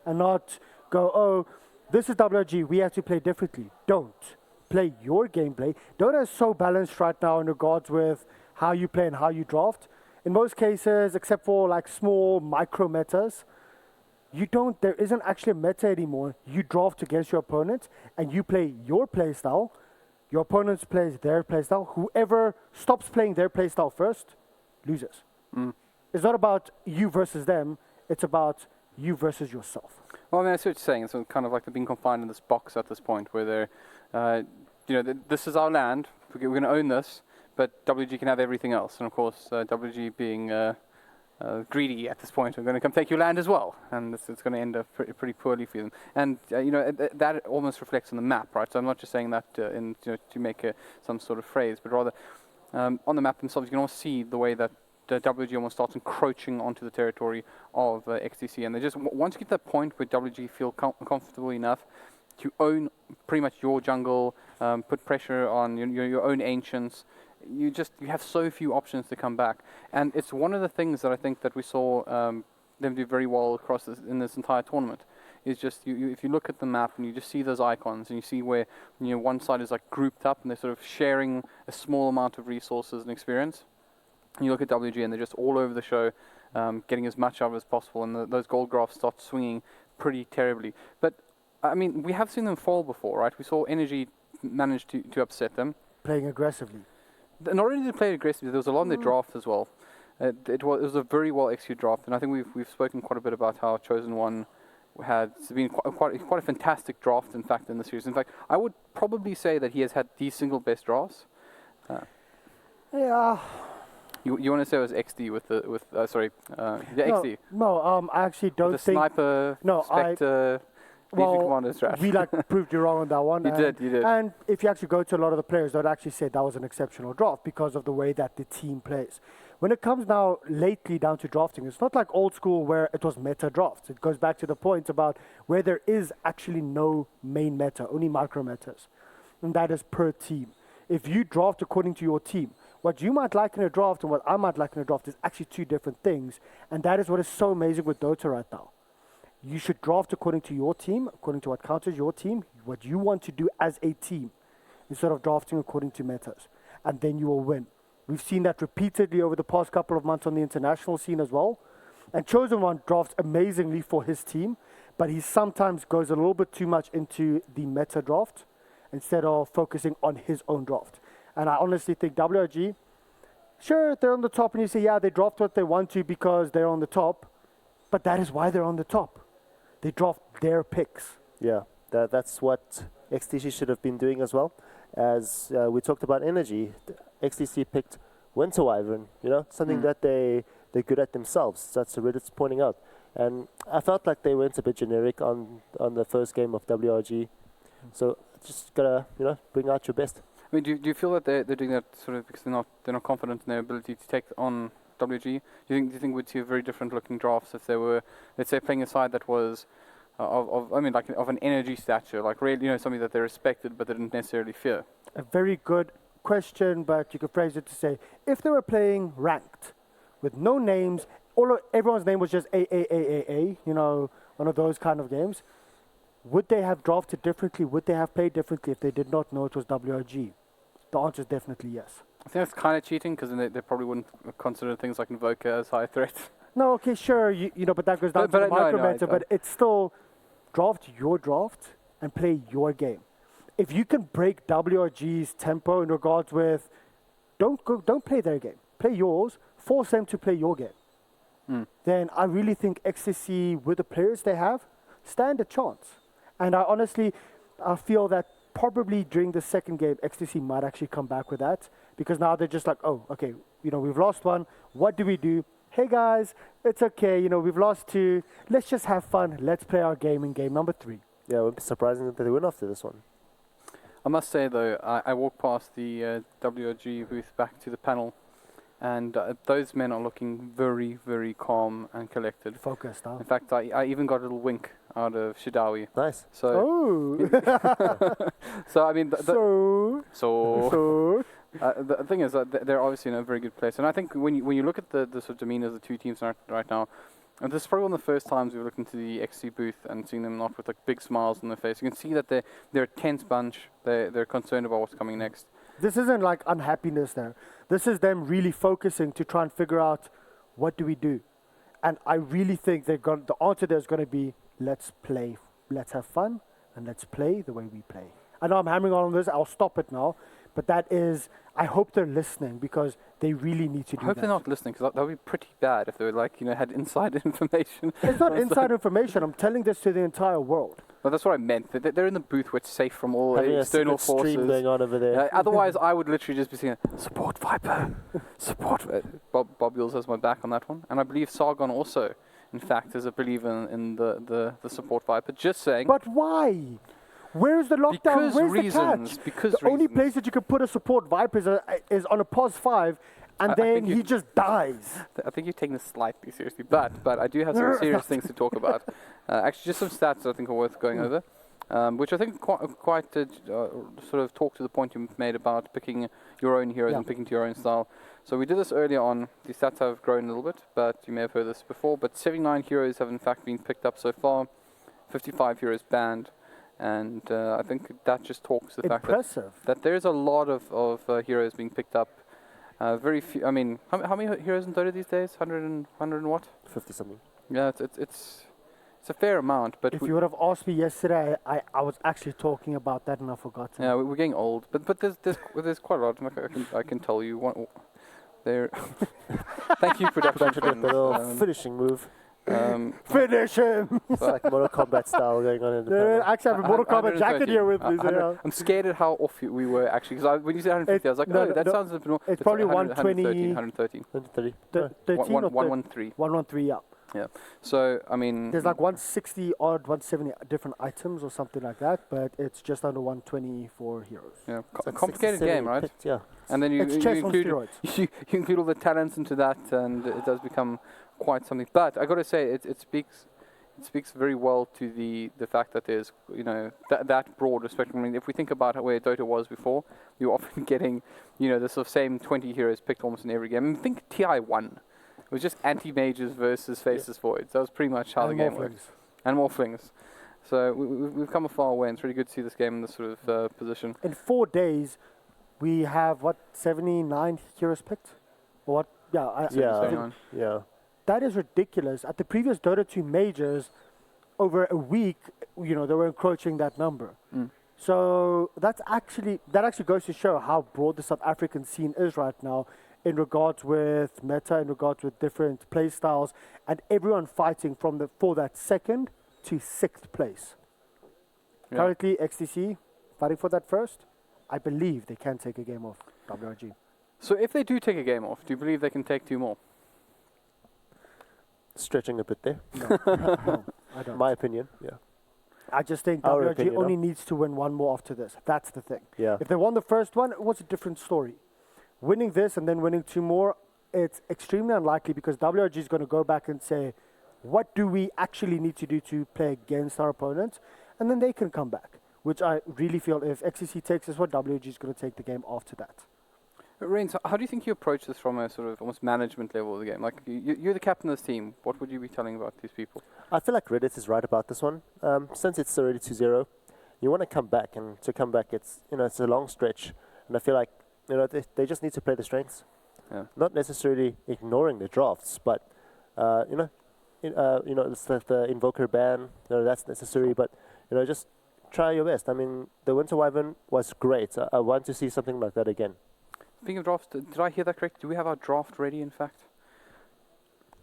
and not go, oh, this is WRG, we have to play differently. Don't. Play your gameplay. Dota is so balanced right now in regards with how you play and how you draft. In most cases, except for like small micro metas, there isn't actually a meta anymore. You draft against your opponent and you play your play style. Your opponent plays their play style. Whoever stops playing their play style first loses. It's not about you versus them. It's about you versus yourself. Well, I mean, I see what you're saying. It's kind of like they're being confined in this box at this point where they're, this is our land. We're going to own this, but WG can have everything else. And of course, WG being greedy at this point, are going to come take your land as well. And it's going to end up pretty poorly for them. And, that almost reflects on the map, right? So I'm not just saying that to make some sort of phrase, but rather on the map themselves, you can also see the way that WG almost starts encroaching onto the territory of XTC, and they just once you get to that point where WG feel comfortable enough to own pretty much your jungle, put pressure on your own ancients, you have so few options to come back, and it's one of the things that I think that we saw them do very well across in this entire tournament. Is just if you look at the map and you just see those icons and you see where one side is like grouped up and they're sort of sharing a small amount of resources and experience. And you look at WG and they're just all over the show, getting as much of it as possible, and those gold graphs start swinging pretty terribly. But, I mean, we have seen them fall before, right? We saw Energy manage to upset them. Playing aggressively. Not only did they play aggressively, there was a lot in their draft as well. It was a very well executed draft, and I think we've spoken quite a bit about how Chosen One had been quite a fantastic draft, in fact, in the series. In fact, I would probably say that he has had the single best drafts. Yeah. You want to say it was XD XD? No, I actually don't the think... Sniper, Spectre, Commander strat. We proved you wrong on that one. You did. And if you actually go to a lot of the players, they'd actually say that was an exceptional draft because of the way that the team plays. When it comes now lately down to drafting, it's not like old school where it was meta drafts. It goes back to the point about where there is actually no main meta, only micro metas. And that is per team. If you draft according to your team, what you might like in a draft and what I might like in a draft is actually two different things. And that is what is so amazing with Dota right now. You should draft according to your team, according to what counters your team, what you want to do as a team, instead of drafting according to metas. And then you will win. We've seen that repeatedly over the past couple of months on the international scene as well. And Chosen One drafts amazingly for his team, but he sometimes goes a little bit too much into the meta draft instead of focusing on his own draft. And I honestly think WRG, sure, they're on the top, and you say, yeah, they draft what they want to because they're on the top, but that is why they're on the top. They draft their picks. Yeah, that's what XTC should have been doing as well. As we talked about Energy, XTC picked Winter Wyvern, something that they're good at themselves. That's what Reddit's pointing out. And I felt like they went a bit generic on the first game of WRG. So just gotta, bring out your best. I mean, do you feel that they're doing that sort of because they're not confident in their ability to take on WG? Do you think we'd see a very different looking drafts if they were, let's say, playing a side that was of an energy stature, like really, something that they respected but they didn't necessarily fear? A very good question, but you could phrase it to say, if they were playing ranked with no names, everyone's name was just A, one of those kind of games, would they have drafted differently? Would they have played differently if they did not know it was WRG? The answer is definitely yes. I think that's kind of cheating because then they probably wouldn't consider things like Invoker as high threat. No, okay, sure, but that goes down to the micro meta, but it's still draft your draft and play your game. If you can break WRG's tempo in regards with, don't play their game, play yours, force them to play your game. Then I really think XTC, with the players they have, stand a chance. And I feel that probably during the second game, XTC might actually come back with that, because now they're just like, oh, okay, we've lost one. What do we do? Hey guys, it's okay. We've lost 2. Let's just have fun. Let's play our game in game number 3. Yeah, it would be surprising that they win after this one. I must say though, I walked past the WRG booth back to the panel, and those men are looking very, very calm and collected. Focused, huh? In fact, I even got a little wink out of Shidawi. Nice. So, so I mean, the thing is that they're obviously in a very good place, and I think when you look at the sort of demeanor of the two teams right now, and this is probably one of the first times we've looked into the XC booth and seen them not with like big smiles on their face. You can see that they're a tense bunch. They're concerned about what's coming next. This isn't like unhappiness there. This is them really focusing to try and figure out what do we do. And I really think the answer there is going to be, let's play, let's have fun, and let's play the way we play. I know I'm hammering on this. I'll stop it now. But that is, I hope they're listening, because they really need to do that. I hope they're not listening, because that would be pretty bad if they were like, had inside information. It's not inside information. I'm telling this to the entire world. Well, that's what I meant. They're in the booth where it's safe from all external forces. Stream going on over there. Otherwise, I would literally just be saying, support Viper, support. Bob Yules has my back on that one. And I believe Sargon also, in fact, is a believer in the support Viper. Just saying. But why? Where is the lockdown? Because Where's reasons. the catch? Because the only place that you can put a support Viper is on a POS 5, and then he just dies. I think you're taking this slightly seriously, but I do have some serious things to talk about. Actually, just some stats that I think are worth going over, which I think quite sort of talk to the point you made about picking your own heroes and picking to your own style. So we did this earlier on. The stats have grown a little bit, but you may have heard this before. But 79 heroes have in fact been picked up so far, 55 heroes banned. And I think that just talks to the fact that there's a lot of heroes being picked up. Very few. I mean, how many heroes in Dota these days? 100 and what? 50 something. Yeah, it's a fair amount. But if you would have asked me yesterday, I was actually talking about that and I forgot. Yeah, we're getting old. But there's quite a lot. I can tell you one. There. Thank you, production. Finishing move. Finish him! It's like Mortal Kombat style going on in the panel. Actually, I have a Mortal Kombat jacket here with me. I'm scared at how off we were, actually, because when you said 150, I was like, that sounds a bit more. It's probably 120. 113. 130. 113. 113, yeah. Yeah. So, I mean... There's like 160 odd, 170 different items or something like that, but it's just under 120 for heroes. Yeah. A complicated game, right? Yeah. And then you include all the talents into that, and it does become quite something. But I got to say, it speaks very well to the fact that there's that broad a spectrum. I mean, if we think about where Dota was before, you were often getting the sort of same 20 heroes picked almost in every game. I mean, think TI 1. It was just anti-mages versus faces voids. That was pretty much how the game works. And more flings. So we've come a far way, and it's really good to see this game in this sort of position. In 4 days, we have 79 heroes picked, or what? Yeah. That is ridiculous. At the previous Dota 2 majors, over a week, they were encroaching that number. So that actually goes to show how broad the South African scene is right now, in regards with meta, in regards with different play styles, and everyone fighting for that 2nd to 6th place. Yeah. Currently, XTC fighting for that 1st. I believe they can take a game off WRG. So if they do take a game off, do you believe they can take 2 more? Stretching a bit there. No, I don't. My opinion, yeah. I just think WRG only needs to win 1 more after this. That's the thing. Yeah. If they won the first one, it was a different story. Winning this and then winning 2 more, it's extremely unlikely, because WRG is going to go back and say, what do we actually need to do to play against our opponents? And then they can come back, which I really feel if XCC takes this one, WRG is going to take the game after that. Rain, so how do you think you approach this from a sort of almost management level of the game? Like, you're the captain of this team. What would you be telling about these people? I feel like Reddit is right about this one. Since it's already 2-0, you want to come back, and to come back, it's a long stretch, and I feel like they just need to play the strengths. Yeah. Not necessarily ignoring the drafts, but it's the Invoker ban. That's necessary, but just try your best. I mean, the Winter Wyvern was great. I want to see something like that again. Speaking of drafts, did I hear that correct? Do we have our draft ready, in fact?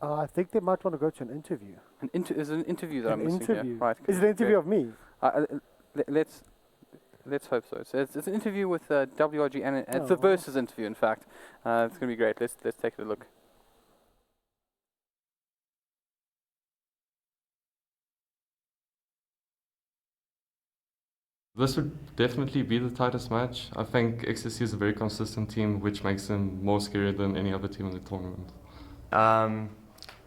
I think they might want to go to an interview. Is it an interview that I'm missing here? Right. Is it an interview of me? Let's... Let's hope so. It's an interview with WRG, and it's a versus interview, in fact. It's going to be great. Let's take a look. This would definitely be the tightest match. I think XSC is a very consistent team, which makes them more scary than any other team in the tournament.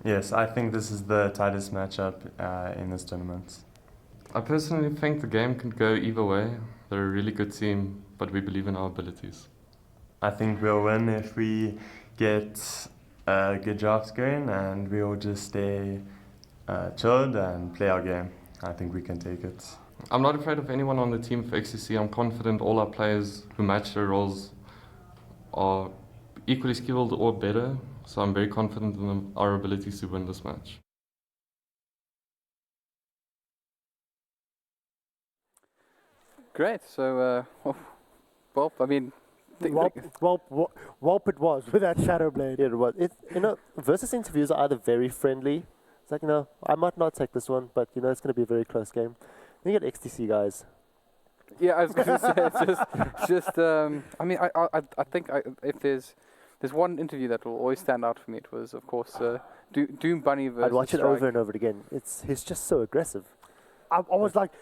Yes, I think this is the tightest matchup in this tournament. I personally think the game can go either way. They're a really good team, but we believe in our abilities. I think we'll win if we get good drafts going and we'll just stay chilled and play our game. I think we can take it. I'm not afraid of anyone on the team for XCC. I'm confident all our players who match their roles are equally skilled or better, so I'm very confident in our abilities to win this match. Great. So, well, I mean, Whelp it was with that Shadow Blade. Yeah, it was. Versus interviews are either very friendly. It's like, I might not take this one, but it's going to be a very close game. Then you get XTC guys. Yeah, I was going to say it's just. I mean, I think if there's one interview that will always stand out for me, it was of course Doom Bunny versus. I'd watch it Strike. over and over again. He's just so aggressive. I was like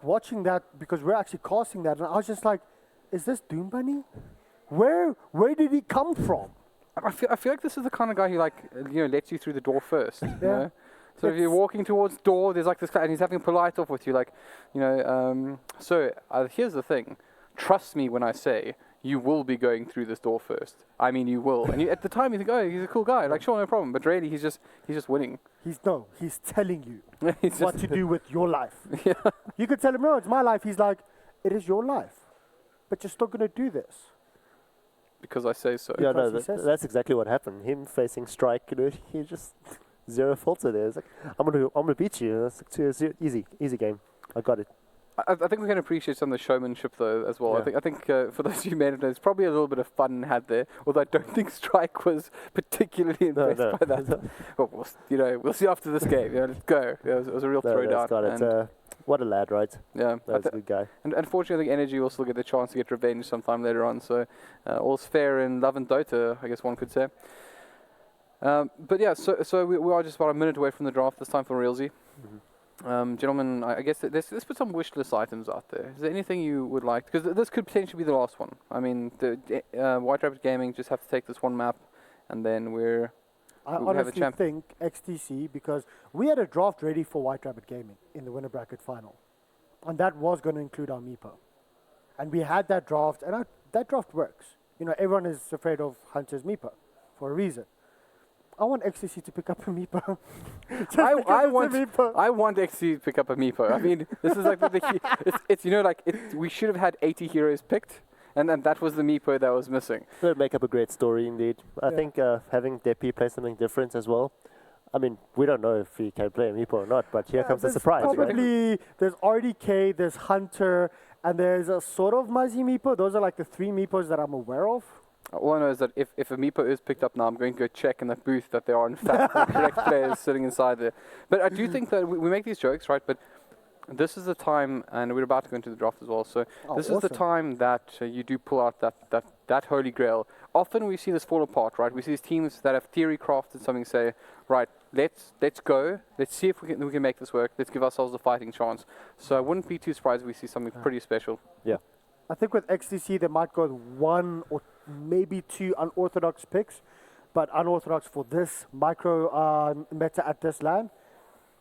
watching that because we're actually casting that, and I was just like, is this Doom Bunny? Where did he come from? I feel like this is the kind of guy who lets you through the door first. Yeah. You know? So if you're walking towards door, there's like this guy, and he's having a polite off with you, like, so here's the thing. Trust me when I say you will be going through this door first. I mean, you will. And at the time, you think, oh, he's a cool guy. Like, sure, no problem. But really, he's just winning. He's telling you what to do with your life. Yeah. You could tell him, no, it's my life. He's like, it is your life, but you're still gonna do this because I say so. Yeah, no, that's exactly what happened. Him facing Strike, he just. Zero filter there. It's like, I'm gonna beat you. That's like easy game. I got it. I think we can appreciate some of the showmanship though as well. Yeah. I think for those of you who made it, there's probably a little bit of fun had there. Although I don't think Strike was particularly impressed by that. But we'll see after this game. Let's go. It was a real throwdown. Got it. What a lad, right? Yeah, that's a good guy. And unfortunately, I think Energy will still get the chance to get revenge sometime later on. So all's fair in love and Dota, I guess one could say. But yeah, so we are just about a minute away from the draft this time for realsy. Mm-hmm. Gentlemen, I guess let's put some wish list items out there. Is there anything you would like? Because this could potentially be the last one. I mean, White Rabbit Gaming just have to take this one map, and then I honestly think XTC, because we had a draft ready for White Rabbit Gaming in the winner bracket final, and that was going to include our Meepo, and we had that draft, and that draft works. Everyone is afraid of Hunter's Meepo for a reason. I want XTC to pick up a Meepo. I want XTC to pick up a Meepo. I mean, this is like we should have had 80 heroes picked, and that was the Meepo that was missing. It would make up a great story indeed. I think having Depi play something different as well. I mean, we don't know if he can play a Meepo or not, but here comes the surprise. Probably there's RDK, there's Hunter, and there's a sort of Muzzy Meepo. Those are like the three Meepos that I'm aware of. All I know is that if a Meepo is picked up now, I'm going to go check in that booth that there are in fact the correct players sitting inside there. But I do think that we make these jokes, right? But this is the time, and we're about to go into the draft as well. So this is the time that you do pull out that holy grail. Often we see this fall apart, right? We see these teams that have theory crafted something, say, right, let's go, let's see if we can make this work. Let's give ourselves a fighting chance. So I wouldn't be too surprised if we see something pretty special. Yeah. I think with XTC, they might go with one or maybe two unorthodox picks, but unorthodox for this micro meta at this LAN.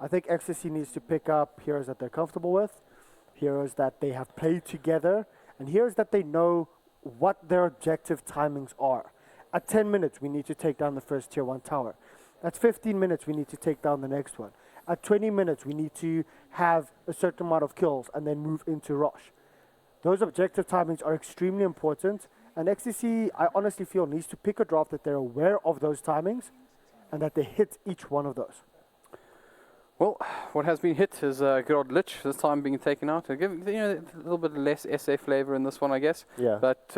I think XTC needs to pick up heroes that they're comfortable with, heroes that they have played together, and heroes that they know what their objective timings are. At 10 minutes, we need to take down the first tier 1 tower. At 15 minutes, we need to take down the next one. At 20 minutes, we need to have a certain amount of kills and then move into rush. Those objective timings are extremely important, and XTC, I honestly feel, needs to pick a draft that they're aware of those timings and that they hit each one of those. Well, what has been hit is good old Lich, this time being taken out. Give a little bit less SA flavour in this one, I guess. Yeah. But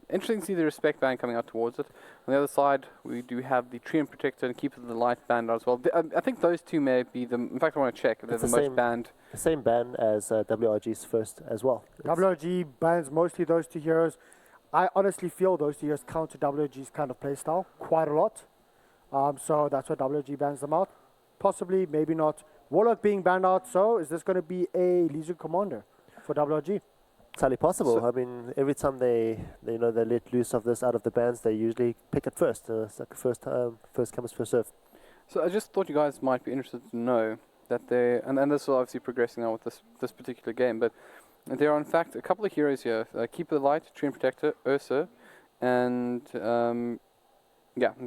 interesting to see the respect band coming out towards it. On the other side, we do have the Treant Protector and Keeper of the Light band as well. I think those two may be the... In fact, I want to check. They're the most banned. The same ban as WRG's first as well. WRG bans mostly those two heroes. I honestly feel those two heroes counter WRG's kind of playstyle quite a lot. So that's why WRG bans them out. Possibly, maybe not. Warlock being banned out, so is this going to be a Legion Commander for WRG? It's highly possible. I mean, every time they let loose of this out of the bans, they usually pick it first. It's like first comes, first serve. So I just thought you guys might be interested to know that they, and this is obviously progressing now with this particular game, but there are in fact a couple of heroes here: Keeper of the Light, Treant Protector, Ursa, and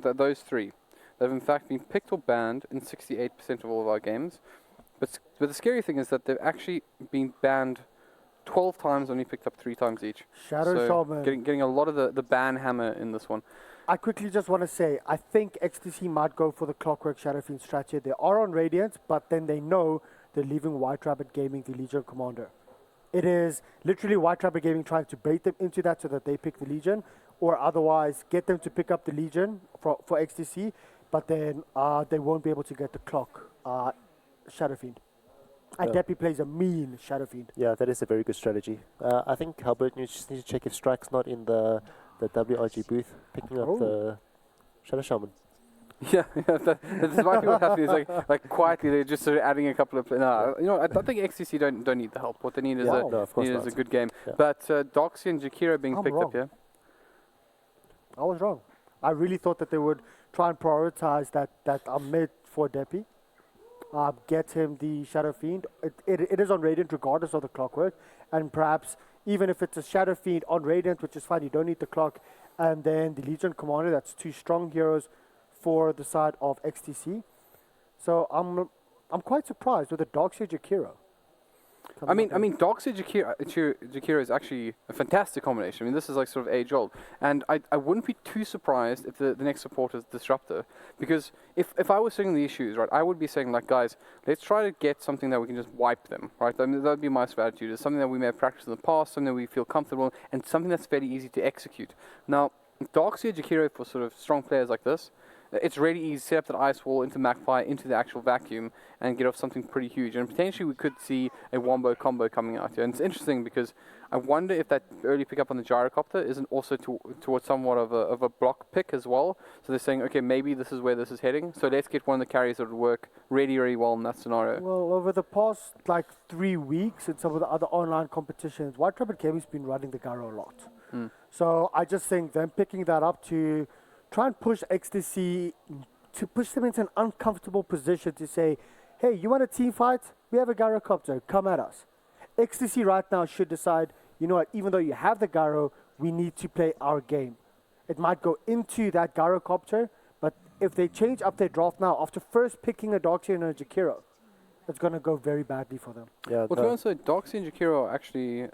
those three. They've in fact been picked or banned in 68% of all of our games. But the scary thing is that they've actually been banned 12 times, only picked up 3 times each. Shadow Shaman. Getting a lot of the ban hammer in this one. I quickly just want to say, I think XTC might go for the Clockwork Shadow Fiend strategy. They are on Radiant, but then they know they're leaving White Rabbit Gaming the Legion Commander. It is literally White Rabbit Gaming trying to bait them into that so that they pick the Legion, or otherwise get them to pick up the Legion for XTC. But then they won't be able to get the clock Shadow Fiend. And Deppy plays a mean Shadow Fiend. Yeah, that is a very good strategy. I think Halbert, you just need to check if Strike's not in the WRG booth picking up the Shadow Shaman. Yeah, this might be what's happening. Is like quietly they're just sort of adding a couple of. I think XTC don't need the help. What they need is a good game. Yeah. But Doxy and Jakiro being picked up here. I was wrong. I really thought that they would try and prioritize that mid for Deppy. Get him the Shadow Fiend. It is on Radiant regardless of the Clockwork. And perhaps even if it's a Shadow Fiend on Radiant, which is fine, you don't need the clock. And then the Legion Commander, that's 2 strong heroes for the side of XTC. So I'm quite surprised with the Doxy Jakiro. I mean, Doxy Jakiro is actually a fantastic combination. I mean, this is like sort of age old, and I wouldn't be too surprised if the next support is Disruptor, because if I was seeing the issues, right, I would be saying like, guys, let's try to get something that we can just wipe them, right? I mean, that would be my strategy. It's something that we may have practiced in the past, something that we feel comfortable, and something that's fairly easy to execute. Now, Doxy Jakiro for sort of strong players like this, it's really easy to set up that ice wall into Magpie, into the actual vacuum, and get off something pretty huge. And potentially we could see a wombo combo coming out here. And it's interesting because I wonder if that early pickup on the gyrocopter isn't also towards somewhat of a block pick as well. So they're saying, okay, maybe this is where this is heading. So let's get one of the carriers that would work really, really well in that scenario. Well, over the past 3 weeks in some of the other online competitions, White Rabbit Gaming's been running the Gyro a lot. So I just think them picking that up to try and push XTC, to push them into an uncomfortable position to say, hey, you want a team fight? We have a gyrocopter, come at us. XTC right now should decide, you know what, even though you have the gyro, we need to play our game. It might go into that gyrocopter, but if they change up their draft now, after first picking a Doxy and a Jakiro, it's going to go very badly for them. Yeah, well, to be honest, Doxy and Jakiro are actually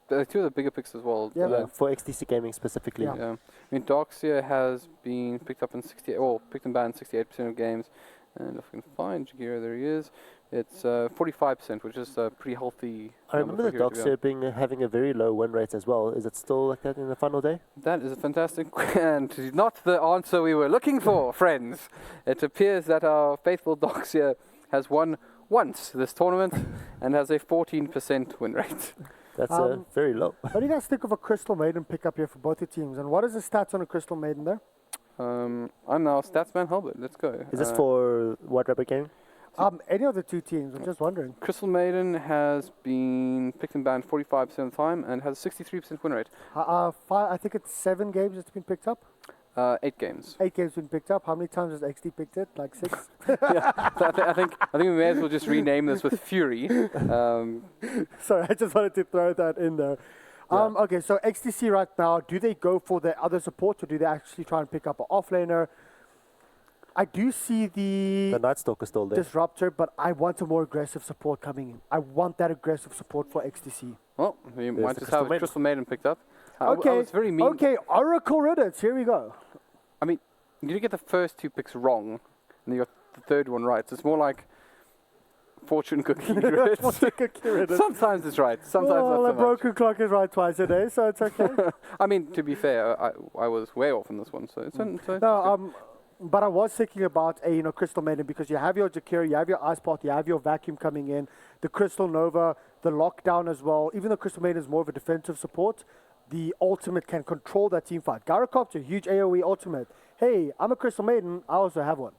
they're 2 of the bigger picks as well. Yeah, for XTC Gaming specifically. Yeah. I mean, Doxia has been picked up in picked and banned 68% of games. And if we can find Jakiro, there he is. It's 45%, which is a pretty healthy. I remember the Doxia having a very low win rate as well. Is it still like that in the final day? That is a fantastic and not the answer we were looking for, friends. It appears that our faithful Doxia has won once this tournament and has a 14% win rate. That's very low. What do you guys think of a Crystal Maiden pickup here for both the teams? And what is the stats on a Crystal Maiden there? I'm now Statsman Halbert. Let's go. Is this for White Rabbit Gaming? Any of the 2 teams, I'm just wondering. Crystal Maiden has been picked and banned 45% of the time and has a 63% win rate. I think it's 7 games it's been picked up. 8 games. 8 games been picked up. How many times has XD picked it? Like 6? Yeah. So I think we may as well just rename this with Fury. Sorry, I just wanted to throw that in there. Okay, so XTC right now, do they go for the other support or do they actually try and pick up an offlaner? I do see the Night Stalker still there. Disruptor, but I want a more aggressive support coming in. I want that aggressive support for XTC. Well, you might just have Crystal Maiden picked up. Okay, I was very mean. Okay, Oracle Riddance, here we go. I mean, you get the first 2 picks wrong, and you got the third one right. So it's more like Fortune cookie Reddit. Fortune cookie Reddit. Sometimes it's right. Sometimes well, not a so broken clock is right twice a day, so it's okay. much. I mean, to be fair, I was way off on this one, so it's No, but I was thinking about a Crystal Maiden, because you have your Jakiri, you have your Ice Pot, you have your Vacuum coming in, the Crystal Nova, the Lockdown as well. Even though Crystal Maiden is more of a defensive support, the ultimate can control that team fight. Gyrocopter, huge AoE ultimate. Hey, I'm a Crystal Maiden, I also have one.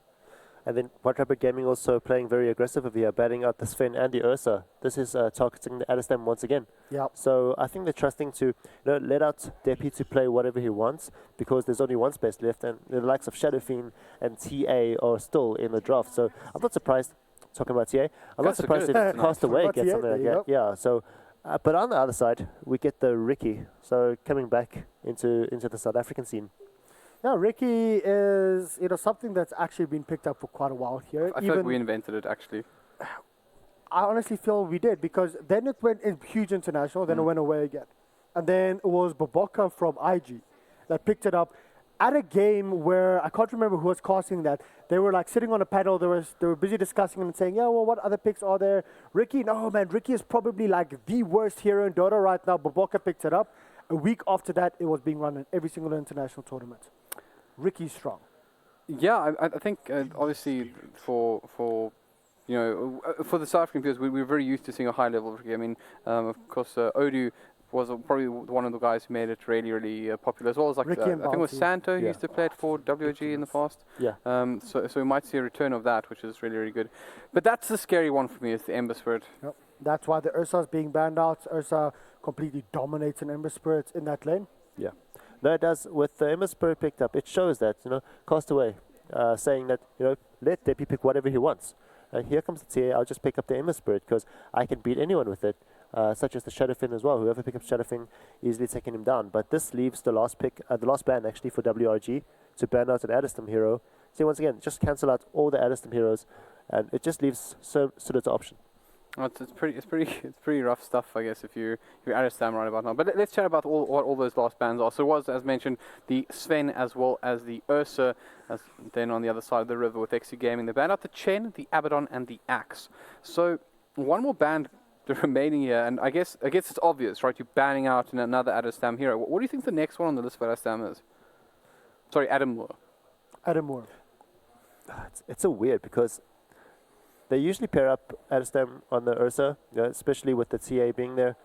And then White Rabbit Gaming also playing very aggressive over here, batting out the Sven and the Ursa. This is targeting the Adestam once again. Yep. So I think they're trusting to let out Depi to play whatever he wants, because there's only one space left, and the likes of Shadowfiend and TA are still in the draft. So I'm not surprised, talking about TA, I'm not surprised if Castaway gets something like that. Yeah, so, but on the other side, we get the Ricky, so coming back into the South African scene. Yeah, Ricky is something that's actually been picked up for quite a while here. I feel like we invented it, actually. I honestly feel we did, because then it went in huge international, then it went away again. And then it was Baboka from IG that picked it up at a game where I can't remember who was casting that. They were like sitting on a panel, they were busy discussing and saying, yeah, well, what other picks are there? Ricky, no, man, Ricky is probably like the worst hero in Dota right now. Baboka picked it up. A week after that, it was being run in every single international tournament. Ricky's strong. Yeah, I think obviously for the South African players, we're very used to seeing a high level of Ricky. I mean, of course, Odu was probably one of the guys who made it really, really popular, as well as like I think it was Santo who used to play it for WG in the past. Yeah. So we might see a return of that, which is really, really good. But that's the scary one for me, is the Ember Spirit. Yep. That's why the Ursa's being banned out. Ursa completely dominates an Ember Spirit in that lane. Yeah. No, it does. With the Ember Spirit picked up, it shows that, Castaway saying that, let Depi pick whatever he wants. Here comes the TA, I'll just pick up the Ember Spirit because I can beat anyone with it, such as the Shadowfin as well. Whoever picks up Shadowfin, easily taking him down. But this leaves the last pick, the last ban actually for WRG to ban out an Adestam hero. See, once again, just cancel out all the Adestam heroes, and it just leaves so little option. It's pretty rough stuff, I guess, if you're Adestam right about now. But let's chat about what all those last bans are. So it was, as mentioned, the Sven as well as the Ursa. Then on the other side of the river with XC Gaming, they banned out the Chen, the Abaddon, and the Axe. So one more band remaining here, and I guess it's obvious, right? You're banning out another Adestam hero. What do you think the next one on the list for Adestam is? Sorry, Adam Moore. Adam Moore. It's so weird because they usually pair up Adestam on the Ursa, especially with the TA being there.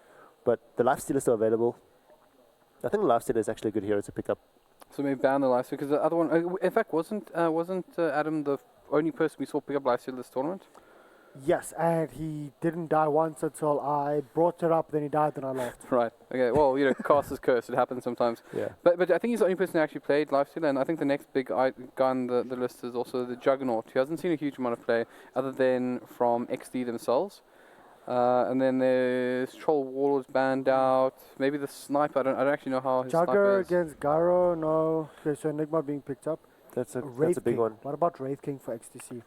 But the Lifesteal is still available. I think the Lifesteal is actually a good hero to pick up. So maybe ban the Lifesteal, because the other one, in fact, wasn't Adam the only person we saw pick up Lifesteal this tournament? Yes, and he didn't die once until I brought it up, then he died, then I left. Right, okay, well, cast is cursed, it happens sometimes. Yeah. But I think he's the only person who actually played Lifesteal, and I think the next big guy on the list is also the Juggernaut, who hasn't seen a huge amount of play, other than from XD themselves. And then there's Troll Warlords banned out, maybe the Sniper, I don't actually know how his Sniper is. Against Gyro, no. Okay, so Enigma being picked up. That's a big one. What about Wraith King for XTC?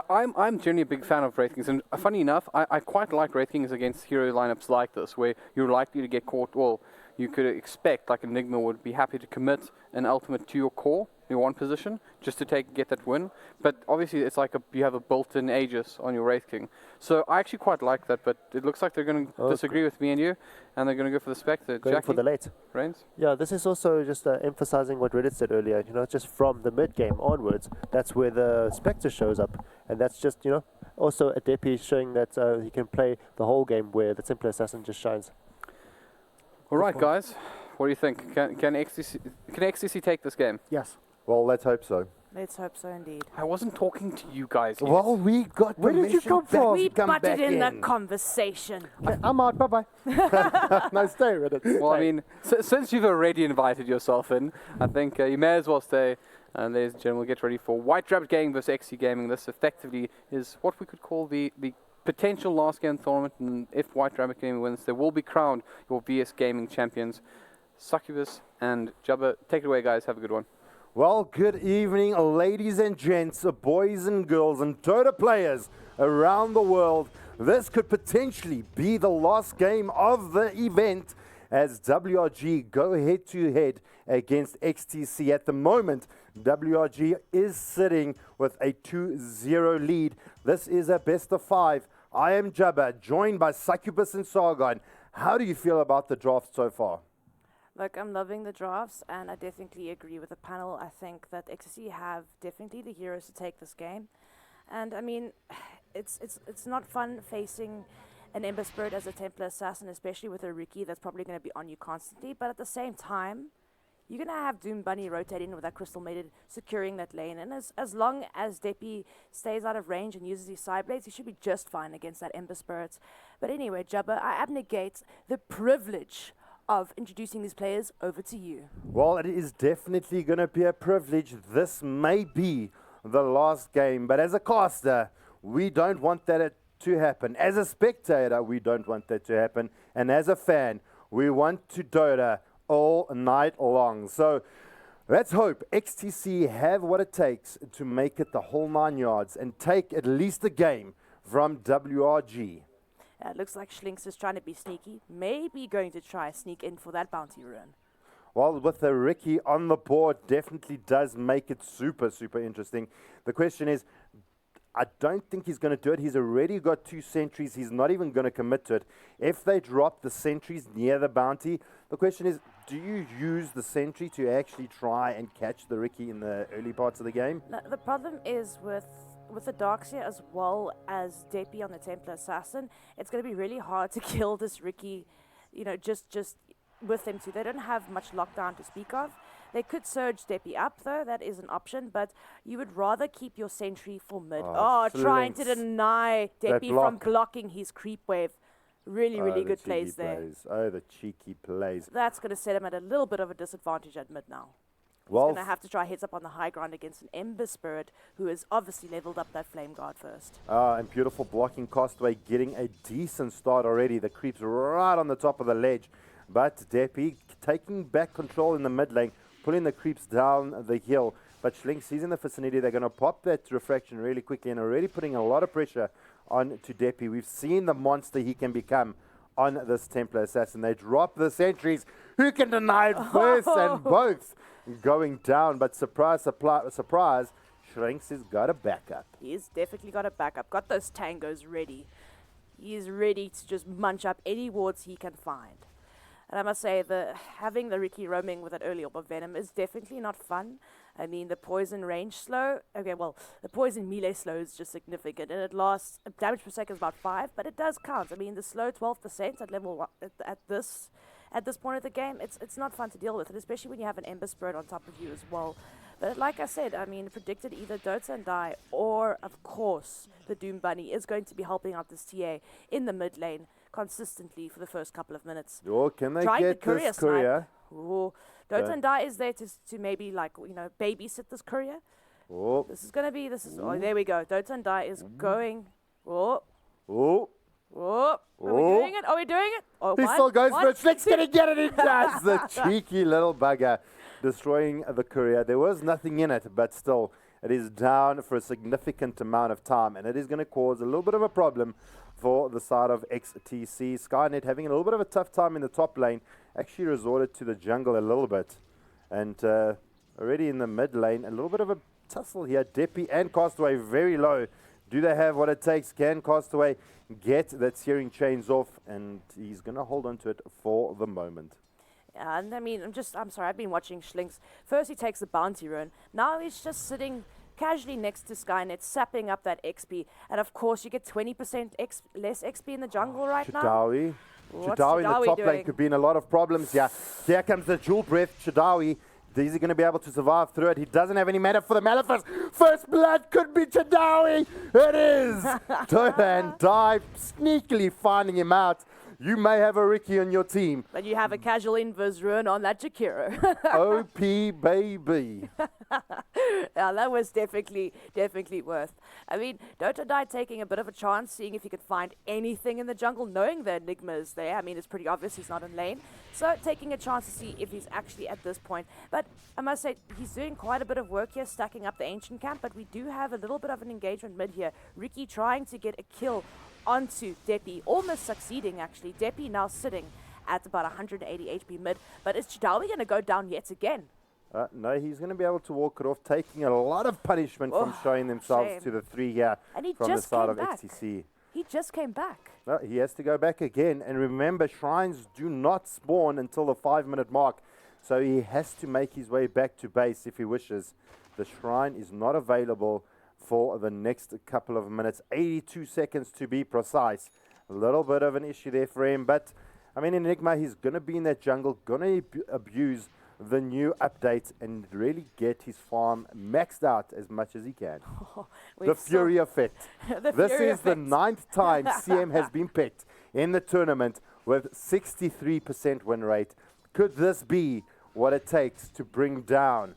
I'm generally a big fan of Wraith Kings, and funny enough, I quite like Wraith Kings against hero lineups like this, where you're likely to get caught. Well, you could expect like Enigma would be happy to commit an ultimate to your core, your one position, just to get that win. But obviously, it's like you have a built-in Aegis on your Wraith King. So I actually quite like that, but it looks like they're going to disagree with me and you, and they're going to go for the Spectre. Going Jackie? for the late. Reigns? Yeah, this is also just emphasizing what Reddit said earlier. Just from the mid-game onwards, that's where the Spectre shows up. And that's just, also a Depi showing that he can play the whole game where the Templar Assassin just shines. All right, guys. What do you think? Can XTC take this game? Yes. Well, let's hope so. Let's hope so, indeed. I wasn't talking to you guys yet. Well, we got Where did you come from? We butted in the conversation. I'm out, bye-bye. Nice day, Reddit. Well, I mean, since you've already invited yourself in, I think you may as well stay. And ladies and gentlemen, get ready for White Rabbit Gaming versus XC Gaming. This effectively is what we could call the potential last game tournament. And if White Rabbit Gaming wins, they will be crowned your VS Gaming champions. Succubus and Jabba, take it away, guys. Have a good one. Well, good evening, ladies and gents, boys and girls, and Dota players around the world. This could potentially be the last game of the event as WRG go head-to-head against XTC. At the moment, WRG is sitting with a 2-0 lead. This is a best-of-5 I am Jabba, joined by Succubus and Sargon. How do you feel about the draft so far? Look, I'm loving the drafts, and I definitely agree with the panel. I think that XSC have definitely the heroes to take this game. And I mean, it's not fun facing an Ember Spirit as a Templar Assassin, especially with a Riki that's probably going to be on you constantly. But at the same time, you're going to have Doom Bunny rotating with that Crystal Maiden, securing that lane. And as long as Depi stays out of range and uses his side blades, he should be just fine against that Ember Spirit. But anyway, Jabba, I abnegate the privilege of introducing these players over to you. Well, it is definitely going to be a privilege. This may be the last game, but as a caster, we don't want that to happen. As a spectator, we don't want that to happen. And as a fan, we want to Dota all night long. So let's hope XTC have what it takes to make it the whole 9 yards and take at least a game from WRG. It looks like Schlinks is trying to be sneaky. Maybe going to try sneak in for that bounty run. Well, with the Riki on the board, definitely does make it super, super interesting. The question is, I don't think he's going to do it. He's already got 2 sentries. He's not even going to commit to it. If they drop the sentries near the bounty, the question is, do you use the sentry to actually try and catch the Riki in the early parts of the game? No, the problem is with the Darkseer as well as Depi on the Templar Assassin, it's going to be really hard to kill this Riki, you know, just with them two. They don't have much lockdown to speak of. They could surge Depi up, though. That is an option, but you would rather keep your sentry for mid. Trying to deny Depi from blocking his creep wave. Really good plays there. Oh, the cheeky plays. That's going to set him at a little bit of a disadvantage at mid now. Well, He's going to have to try heads up on the high ground against an Ember Spirit who has obviously leveled up that Flame Guard first. And beautiful blocking Castaway getting a decent start already. The creeps right on the top of the ledge. But Depi taking back control in the mid lane, pulling the creeps down the hill. But Schlinks, he's in the vicinity. They're going to pop that refraction really quickly and already putting a lot of pressure on to Depi. We've seen the monster he can become on this Templar Assassin. They drop the sentries. Who can deny it first? And both going down. But surprise, surprise, Schlinks has got a backup. He's definitely got a backup. Got those tangos ready. He is ready to just munch up any wards he can find. And I must say, having the Riki roaming with that early orb of Venom is definitely not fun. I mean, the poison range slow, okay, well, the poison melee slow is just significant, and it lasts, damage per second is about 5, but it does count. I mean, the slow 12% at level 1, at this point of the game, it's not fun to deal with, and especially when you have an Ember Spirit on top of you as well. But like I said, I mean, predicted either Dota and Die, or, of course, the Doom Bunny is going to be helping out this TA in the mid lane consistently for the first couple of minutes. Oh, can they Trying get this courier? Oh, Dota and Die is there to maybe, like, you know, babysit this courier. Oh. This is going to be, oh, there we go. Dota and Die is going. Oh. Oh. Oh. Are we doing it? Are we doing it? Oh, He still goes for it. Schlick's going to get it. He does. The cheeky little bugger destroying the courier. There was nothing in it, but still, it is down for a significant amount of time, and it is going to cause a little bit of a problem for the side of XTC. Skynet having a little bit of a tough time in the top lane, actually resorted to the jungle a little bit. And already in the mid lane, a little bit of a tussle here. Depi and Castaway very low. Do they have what it takes? Can Castaway get that searing chains off? And he's going to hold on to it for the moment. And I mean, I'm sorry, I've been watching Schlinks. First he takes the bounty run. Now he's just sitting casually next to Skynet, sapping up that XP. And of course, you get 20% less XP in the jungle right now. Chadawi. What's Chadawi in the top doing? lane could be in a lot of problems here. Here comes the Jewel Breath. Chadawi, is he going to be able to survive through it? He doesn't have any mana for the Malefice. First blood could be Chadawi. It is. Dota and Die sneakily finding him out. You may have a Riki on your team. But you have a casual inverse run on that Jakiro. OP baby. Yeah, that was definitely worth. I mean, Dota died taking a bit of a chance, seeing if he could find anything in the jungle, knowing the Enigma is there. I mean, it's pretty obvious he's not in lane. So taking a chance to see if he's actually at this point. But I must say, he's doing quite a bit of work here, stacking up the Ancient Camp, but we do have a little bit of an engagement mid here. Riki trying to get a kill onto Depi, almost succeeding actually. Depi now sitting at about 180 HP mid, but is Chadawi going to go down yet again? No, he's going to be able to walk it off, taking a lot of punishment from showing themselves to the 3 here and he from just the side came of back. XTC. He just came back. Well, he has to go back again. And remember, shrines do not spawn until the 5-minute mark. So he has to make his way back to base if he wishes. The shrine is not available for the next couple of minutes. 82 seconds to be precise. A little bit of an issue there for him. But, I mean, Enigma, he's going to be in that jungle, going to abuse the new update and really get his farm maxed out as much as he can. The Fury effect. This is the 9th time CM has been picked in the tournament with 63% win rate. Could this be what it takes to bring down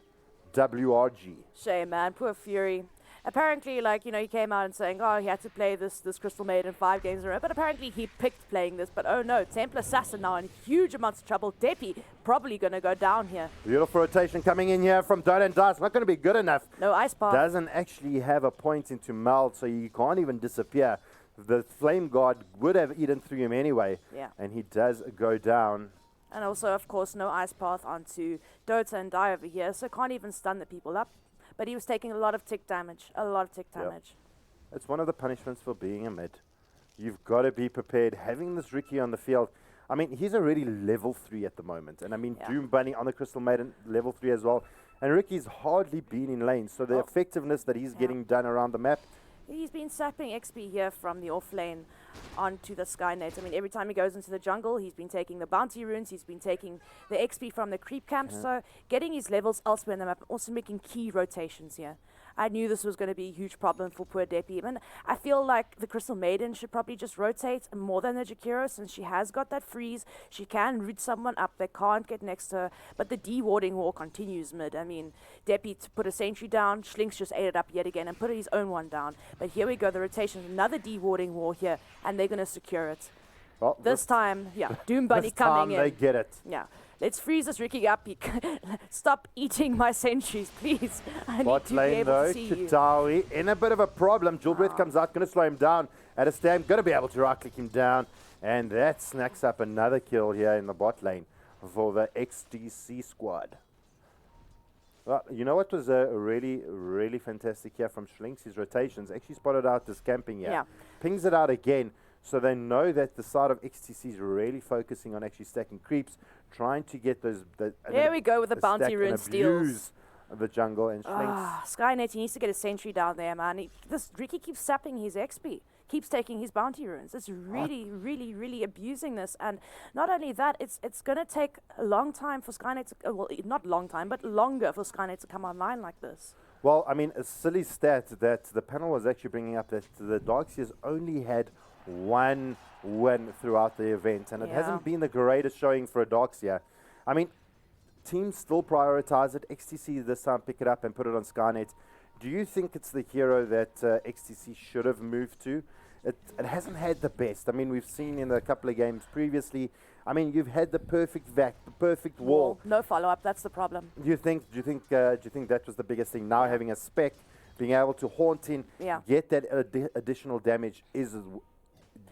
WRG? Shame, man. Poor Fury. Apparently, like, he came out and saying, oh, he had to play this Crystal Maiden 5 games in a row. But apparently he picked playing this. But oh no, Templar Assassin now in huge amounts of trouble. Depi probably going to go down here. Beautiful rotation coming in here from DotA and DotA. Not going to be good enough. No ice path. Doesn't actually have a point into meld, so he can't even disappear. The Flame Guard would have eaten through him anyway. Yeah. And he does go down. And also, of course, no ice path onto DotA and Die over here. So can't even stun the people up. But he was taking a lot of tick damage. It's one of the punishments for being a mid. You've got to be prepared. Having this Ricky on the field, I mean, he's already level 3 at the moment. And I mean, Doom Bunny on the Crystal Maiden, level 3 as well. And Ricky's hardly been in lane. So the effectiveness that he's getting done around the map. He's been sapping XP here from the off lane onto the Skynet. I mean, every time he goes into the jungle, he's been taking the bounty runes, he's been taking the XP from the creep camp, so getting his levels elsewhere in the map and also making key rotations here. I knew this was going to be a huge problem for poor Depi. And I feel like the Crystal Maiden should probably just rotate more than the Jakiro, since she has got that freeze. She can root someone up. They can't get next to her. But the de-warding war continues mid. I mean, Depi put a sentry down. Schlinks just ate it up yet again and put his own one down. But here we go, the rotation. Another de-warding war here. And they're going to secure it. Well, this time, Doom Bunny this coming time in. they get it. Yeah. Let's freeze this Ricky up. Stop eating my sentries, please. I need Bot to be lane able though, to see you. Chitawi in a bit of a problem. Jewelbreath comes out, going to slow him down at a stand. Going to be able to right-click him down. And that snacks up another kill here in the bot lane for the XDC squad. Well, you know what was really, really fantastic here from Schlinks? His rotations actually spotted out this camping here. Yeah. Pings it out again. So they know that the side of XTC is really focusing on actually stacking creeps, trying to get those. There we go with the bounty rune steals. The jungle and Schlinks. Skynet, he needs to get a sentry down there, man. This Ricky keeps sapping his XP, keeps taking his bounty runes. It's really, really, really abusing this. And not only that, it's going to take a long time for Skynet to, well, not long time, but longer for Skynet to come online like this. Well, I mean, a silly stat that the panel was actually bringing up that the Darkseers only had one win throughout the event, and it hasn't been the greatest showing for a Darkseer. I mean, teams still prioritize it. XTC this time pick it up and put it on Skynet. Do you think it's the hero that XTC should have moved to? It hasn't had the best. I mean, we've seen in a couple of games previously. I mean, you've had the perfect vac, the perfect wall. No follow-up. That's the problem. Do you think that was the biggest thing? Now having a spec, being able to haunt in, get that additional damage is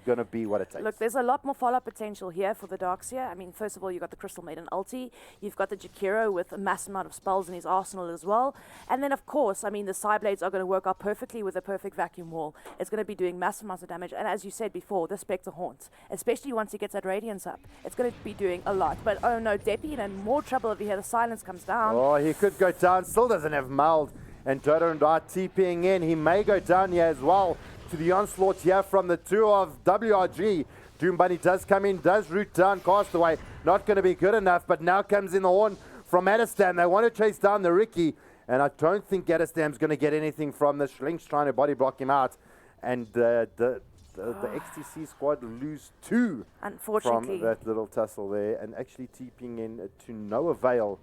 going to be what it takes. Look, there's a lot more follow-up potential here for the Darkseer. I mean, first of all, you've got the Crystal Maiden ulti. You've got the Jakiro with a massive amount of spells in his arsenal as well. And then, of course, I mean, the Psyblades are going to work out perfectly with a perfect vacuum wall. It's going to be doing massive amounts of damage. And as you said before, the Spectre Haunt, especially once he gets that Radiance up, it's going to be doing a lot. But, oh no, Depi in more trouble over here. The silence comes down. Oh, he could go down. Still doesn't have Meld. And DotA and DotA TPing in. He may go down here as well. To the onslaught here from the two of WRG. Doom Bunny does come in, does root down Castaway. Not going to be good enough, but now comes in the horn from Adestam. They want to chase down the Ricky, and I don't think Adestam's going to get anything from the Schlinks trying to body block him out. And the XTC squad lose two from that little tussle there, and actually TPing in to no avail.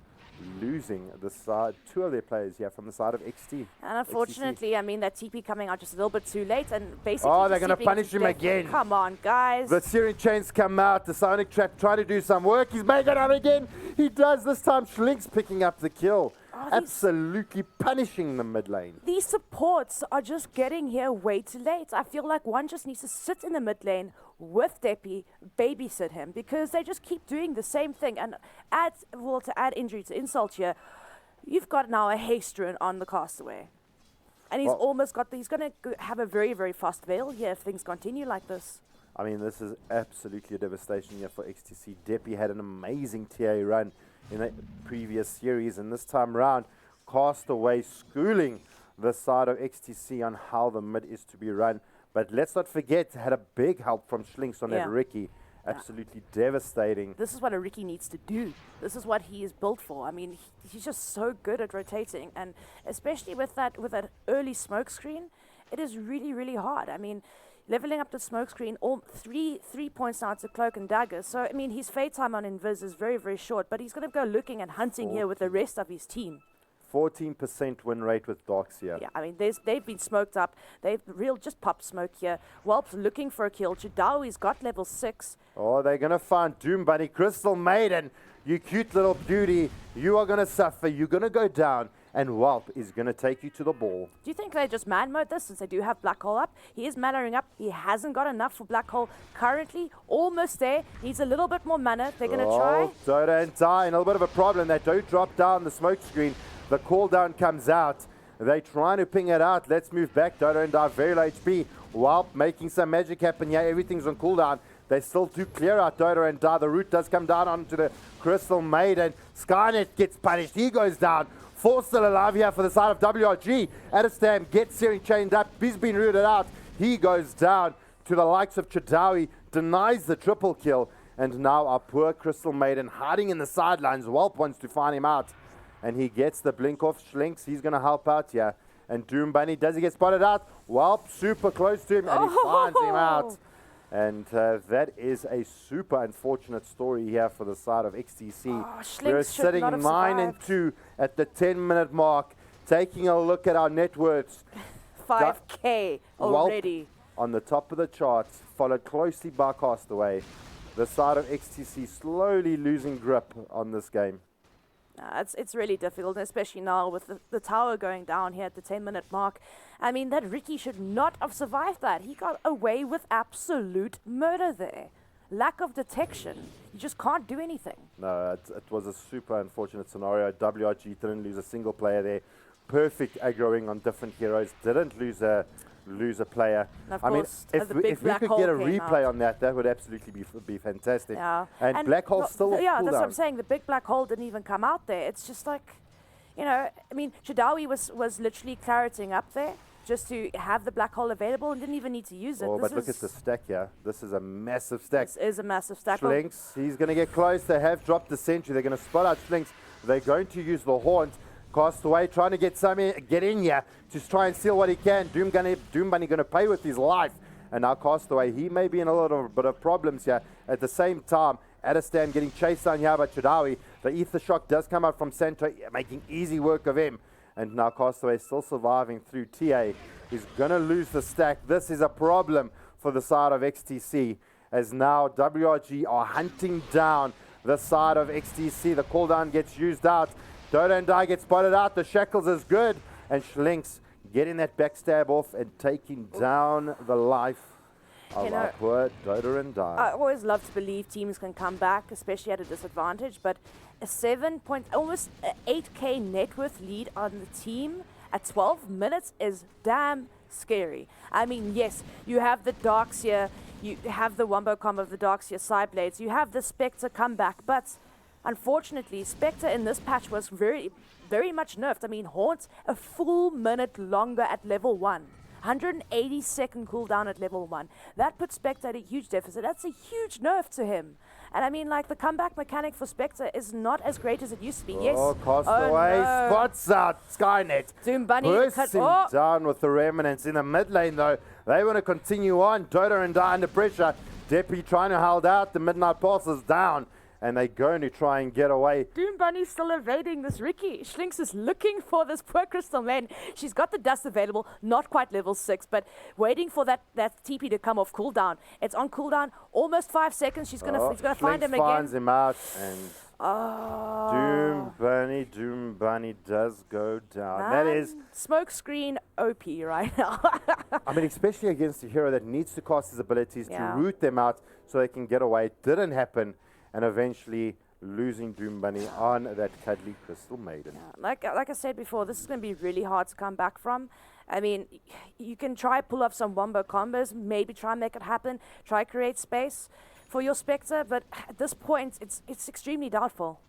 Losing the side, two of their players here from the side of XT. And unfortunately, I mean, that TP coming out just a little bit too late and basically... Oh, they're going to punish him again. Come on, guys. The Searing Chains come out. The Sonic Trap trying to do some work. He's making it out again. He does this time. Schlinks picking up the kill. Absolutely punishing the mid lane. These supports are just getting here way too late. I feel like one just needs to sit in the mid lane with Depi, babysit him, because they just keep doing the same thing. And to add injury to insult here, you've got now a haste rune on the Castaway. And he's Well- almost got he's going to have a very, very fast veil here if things continue like this. I mean, this is absolutely a devastation here for XTC. Deppy had an amazing TA run in the previous series, and this time round, Castaway schooling the side of XTC on how the mid is to be run. But let's not forget, had a big help from Schlinks on that Ricky. Absolutely devastating. This is what a Ricky needs to do. This is what he is built for. I mean, he's just so good at rotating, and especially with that early smoke screen, it is really, really hard. I mean, leveling up the smoke screen, all three points now to Cloak and Dagger. So, I mean, his fade time on Invis is very, very short, but he's going to go looking and hunting here with the rest of his team. 14% win rate with Docs here. Yeah, I mean, they've been smoked up. They've just popped smoke here. Whelp's looking for a kill. Chidawi's got level 6. Oh, they're going to find Doom Bunny. Crystal Maiden, you cute little beauty. You are going to suffer. You're going to go down. And Whelp is going to take you to the ball. Do you think they just man mode this since they do have Black Hole up? He is mannering up. He hasn't got enough for Black Hole currently. Almost there. Needs a little bit more mana. They're going to try. Dota and Die, and a little bit of a problem. They don't drop down the smoke screen. The cooldown comes out. They're trying to ping it out. Let's move back. Dota and Die, very low HP. Whelp making some magic happen. Yeah, everything's on cooldown. They still do clear out Dota and Die. The root does come down onto the Crystal Maiden. Skynet gets punished. He goes down. Four still alive here for the side of WRG. Adestam gets Searing chained up. He's been rooted out. He goes down to the likes of Chidawi. Denies the triple kill. And now our poor Crystal Maiden hiding in the sidelines. Whelp wants to find him out. And he gets the blink off Schlinks. He's going to help out here. And Doom Bunny, does he get spotted out? Whelp super close to him, and he finds him out. And that is a super unfortunate story here for the side of XTC. We're sitting 9-2 at the 10-minute mark. Taking a look at our net worths. 5K already. Whelp on the top of the charts, followed closely by Castaway. The side of XTC slowly losing grip on this game. It's really difficult, especially now with the tower going down here at the 10-minute mark. I mean, that Ricky should not have survived that. He got away with absolute murder there. Lack of detection. You just can't do anything. No, it was a super unfortunate scenario. WRG didn't lose a single player there. Perfect aggroing on different heroes. Didn't lose a player. I mean, if we could get a replay on that, that would absolutely be fantastic. Yeah. And Black Hole still yeah, cool that's down. what I'm saying. The big Black Hole didn't even come out there. It's just like, you know, I mean, Chidawi was literally clareting up there just to have the Black Hole available and didn't even need to use it. Oh, but look at the stack here. This is a massive stack. This is a massive stack. Schlinks, he's going to get close. They have dropped the sentry. They're going to spot out Schlinks. They're going to use the Haunt. Castaway trying to get in here to try and steal what he can. Doom Bunny going to pay with his life. And now Castaway, he may be in a little bit of problems here. At the same time, Adestam getting chased down here by Chidawi. The Ether Shock does come out from Santo, making easy work of him. And now Castaway still surviving through TA. He's going to lose the stack. This is a problem for the side of XTC, as now WRG are hunting down the side of XTC. The cooldown gets used out. Dota and Die get spotted out. The Shackles is good. And Schlinks getting that backstab off and taking down the life of our poor Dota and Die. I always love to believe teams can come back, especially at a disadvantage, but a almost 8K net worth lead on the team at 12 minutes is damn scary. I mean, yes, you have the Darks here, you have the Wombo combo of the Darks here, side blades, you have the Spectre comeback, but unfortunately, Spectre in this patch was very, very much nerfed. I mean, Haunt a full minute longer at level 1. 180-second cooldown at level 1. That puts Spectre at a huge deficit. That's a huge nerf to him. And I mean, like, the comeback mechanic for Spectre is not as great as it used to be. Yes. Oh, Castaway spots out Skynet. Doom Bunny bursting down with the remnants in the mid lane, though. They want to continue on. Dota and Die under pressure. Deppy trying to hold out. The Midnight Pulse is down. And they're going to try and get away. Doom Bunny's still evading this Ricky. Schlinks is looking for this poor Crystal Man. She's got the dust available, not quite level 6, but waiting for that TP to come off cooldown. It's on cooldown, almost 5 seconds. He's gonna find him again. Finds him out, and Doom Bunny does go down. Man, that is smoke screen OP right now. I mean, especially against a hero that needs to cast his abilities to root them out so they can get away. It didn't happen. And eventually losing Doom Bunny on that cuddly Crystal Maiden. Yeah, like I said before, this is going to be really hard to come back from. I mean, you can try pull off some wombo combos, maybe try and make it happen, try create space for your Spectre, but at this point, it's extremely doubtful.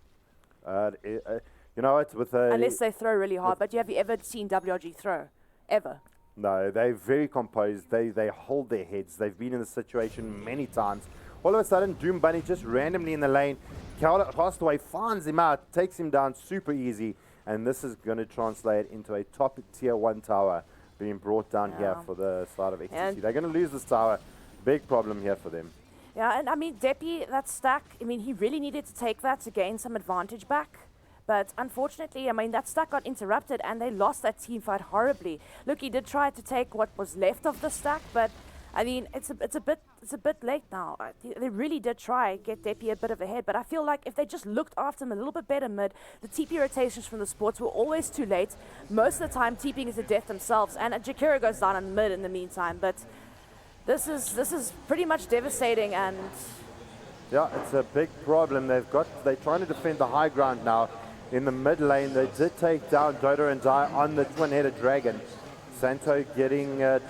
You know what? Unless they throw really hard, but have you ever seen WRG throw? Ever? No, they're very composed. They hold their heads. They've been in this situation many times. All of a sudden, Doom Bunny just randomly in the lane. Castaway finds him out, takes him down super easy, and this is going to translate into a top tier 1 tower being brought down here for the side of XTC. They're going to lose this tower. Big problem here for them. Yeah, and I mean, Deppy, that stack, I mean, he really needed to take that to gain some advantage back. But unfortunately, I mean, that stack got interrupted and they lost that team fight horribly. Look, he did try to take what was left of the stack, but I mean, it's a bit late now. They really did try get Deppy a bit of a head, but I feel like if they just looked after him a little bit better mid, the TP rotations from the sports were always too late. Most of the time, TPing is a death themselves, and Jakira goes down in mid in the meantime. But this is pretty much devastating, and yeah, it's a big problem. They're trying to defend the high ground now. In the mid lane, they did take down DotA and Die on the twin-headed dragon. Santo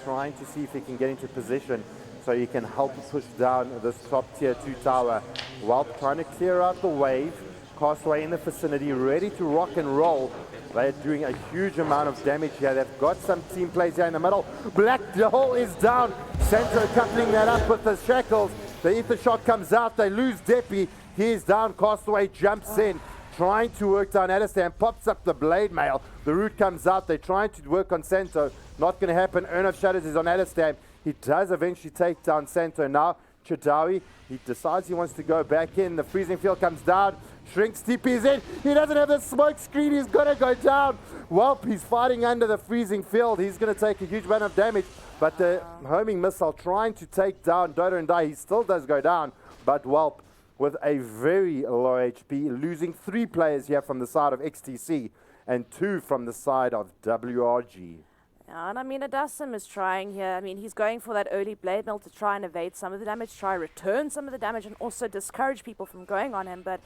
trying to see if he can get into position so he can help push down this top tier 2 tower. While trying to clear out the wave, Castaway in the vicinity, ready to rock and roll. They're doing a huge amount of damage here. They've got some team plays here in the middle. Black Hole is down. Santo coupling that up with the shackles. The ether shot comes out. They lose Deppy. He is down. Castaway jumps in, trying to work down Alistair and pops up the blade mail. The root comes out. They're trying to work on Santo. Not going to happen. Urn of Shadows is on Alistair. He does eventually take down Santo. Now, Chadawi, he decides he wants to go back in. The freezing field comes down. Shrinks TP's in. He doesn't have the smoke screen. He's going to go down. Welp, he's fighting under the freezing field. He's going to take a huge amount of damage. But the homing missile trying to take down DotA and Die. He still does go down. But Welp, with a very low HP, losing 3 players here from the side of XTC and 2 from the side of WRG. Yeah, and I mean, Adassim is trying here. I mean, he's going for that early blade mail to try and evade some of the damage, try return some of the damage, and also discourage people from going on him. But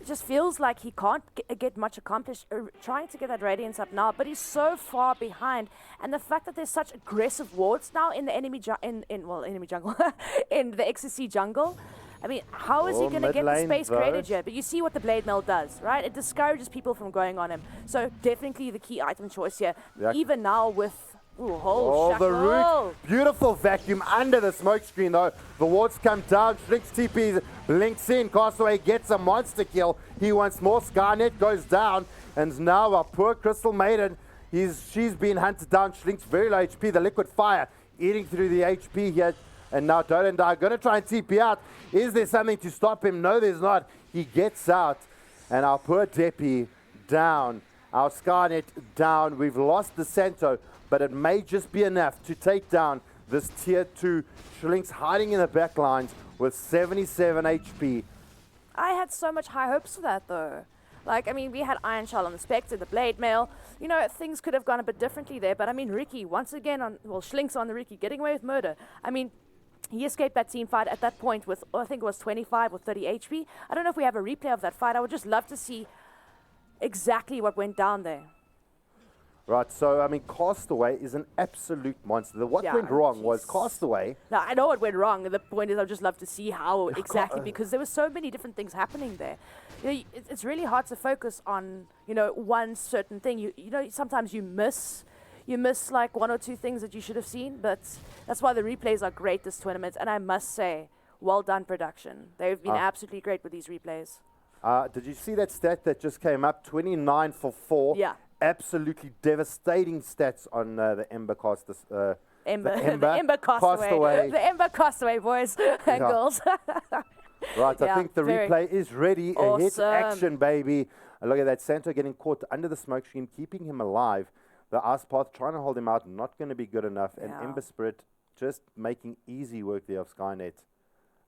it just feels like he can't get much accomplished trying to get that Radiance up now, but he's so far behind. And the fact that there's such aggressive wards now in the enemy jungle, in the XTC jungle, I mean, how is he going to get the space created here? But you see what the blade mail does, right? It discourages people from going on him. So definitely the key item choice here. Yeah. Even now with the root. Beautiful vacuum under the smoke screen though. The wards come down. Shrinks TP links in. Castaway gets a monster kill. He wants more. Skynet goes down. And now our poor Crystal Maiden, she's been hunted down. Shrinks very low HP. The liquid fire eating through the HP here. And now DotA and Die are going to try and TP out. Is there something to stop him? No, there's not. He gets out. And our poor Deppy down. Our Skynet down. We've lost the Santo, but it may just be enough to take down this tier 2. Shrinks hiding in the back lines with 77 HP. I had so much high hopes for that, though. Like, I mean, we had Iron Shell on the Spectre, the Blade Mail. You know, things could have gone a bit differently there. But, I mean, Ricky, once again, Schlink's on the Ricky, getting away with murder. I mean, he escaped that team fight at that point with, I think it was 25 or 30 HP. I don't know if we have a replay of that fight. I would just love to see exactly what went down there. Right, so, I mean, Castaway is an absolute monster. What went wrong was Castaway. No, I know what went wrong. The point is I would just love to see how exactly, because there were so many different things happening there. You know, it's really hard to focus on, you know, one certain thing. You know, sometimes you miss like 1 or 2 things that you should have seen, but that's why the replays are great this tournament. And I must say, well done production. They've been absolutely great with these replays. Did you see that stat that just came up? 29 for 4. Yeah. Absolutely devastating stats on the Ember Castaway. The Ember Castaway, boys and girls. Right, I think the replay is ready. Awesome. Hit action, baby. Look at that. Santo getting caught under the smoke screen, keeping him alive. The Ice Path trying to hold him out, not going to be good enough. And Ember Spirit just making easy work there of Skynet.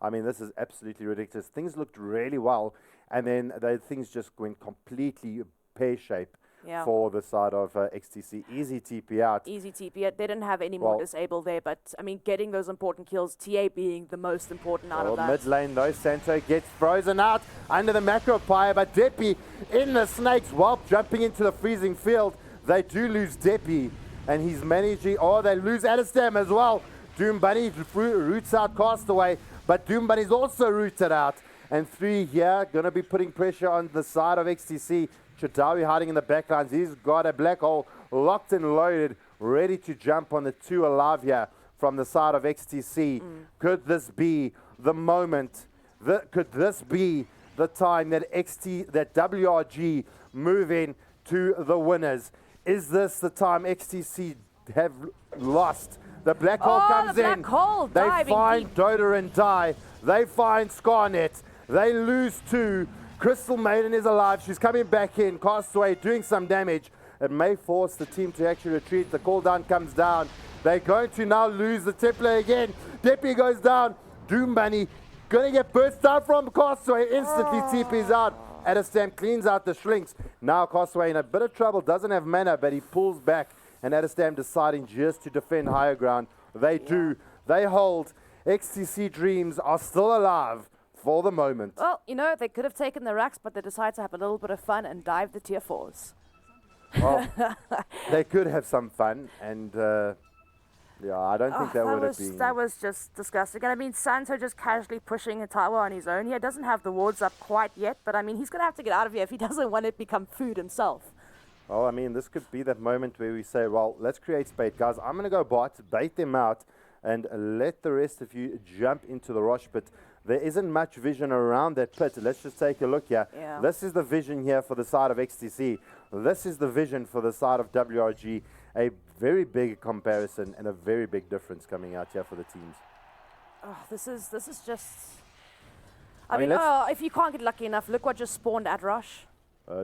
I mean, this is absolutely ridiculous. Things looked really well, and then things just went completely pear-shaped for the side of XTC. Easy TP out. Easy TP out. They didn't have any more disable there, but, I mean, getting those important kills, TA being the most important out of that. Mid lane, though, Santo gets frozen out under the macro pyre, but Deppy in the snakes, while jumping into the freezing field. They do lose Deppy, and he's managing. Oh, they lose Adestam as well. Doom Bunny roots out Castaway, but Doom Bunny's also rooted out. And 3 here, going to be putting pressure on the side of XTC. Chadawi hiding in the backlines. He's got a black hole locked and loaded, ready to jump on the 2 alive here from the side of XTC. Could this be the moment? Could this be the time that WRG move in to the winners? Is this the time XTC have lost? The black hole comes the in. black hole They diving find deep. Dota and Die. They find Scarnet. They lose 2. Crystal Maiden is alive. She's coming back in. Castaway doing some damage. It may force the team to actually retreat. The cooldown comes down. They're going to now lose the Templar again. Deppy goes down. Doom Bunny going to get burst out from Castaway. Instantly TP's out. Adestam cleans out the Shlinks. Now Castaway in a bit of trouble. Doesn't have mana, but he pulls back. And Adestam deciding just to defend higher ground. They do. They hold. XTC Dreams are still alive for the moment. Well, you know, they could have taken the racks, but they decided to have a little bit of fun and dive the tier 4s. Well, they could have some fun, and yeah, I don't think that would have been. That was just disgusting. And I mean, Santo just casually pushing a tower on his own here. Doesn't have the wards up quite yet, but I mean, he's going to have to get out of here if he doesn't want to become food himself. Well, I mean, this could be that moment where we say, well, let's create bait. Guys, I'm going to go bot, bait them out, and let the rest of you jump into the Rosh pit. There isn't much vision around that pit. Let's just take a look here. Yeah. This is the vision here for the side of XTC. This is the vision for the side of WRG. A very big comparison and a very big difference coming out here for the teams. Oh, this is just... I I mean, mean, if you can't get lucky enough, look what just spawned at Rush.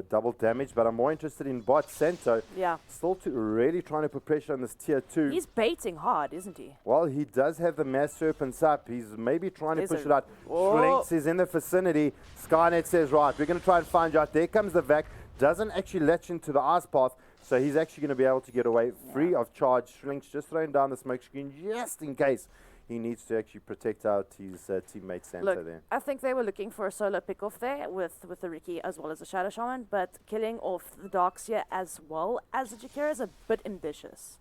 Double damage, but I'm more interested in bot Santo. Yeah. Still really trying to put pressure on this tier 2. He's baiting hard, isn't he? Well, he does have the mass serpents up. He's maybe trying to push it out. Whoa. Schlinks is in the vicinity. Skynet says, right, we're going to try and find you out. There comes the vac. Doesn't actually latch into the ice path, so he's actually going to be able to get away free of charge. Schlinks just throwing down the smoke screen just in case he needs to actually protect out his teammate Santo Look, there. I think they were looking for a solo pick-off there with the Riki as well as the Shadow Shaman, but killing off the Darkseer as well as the Jakira is a bit ambitious.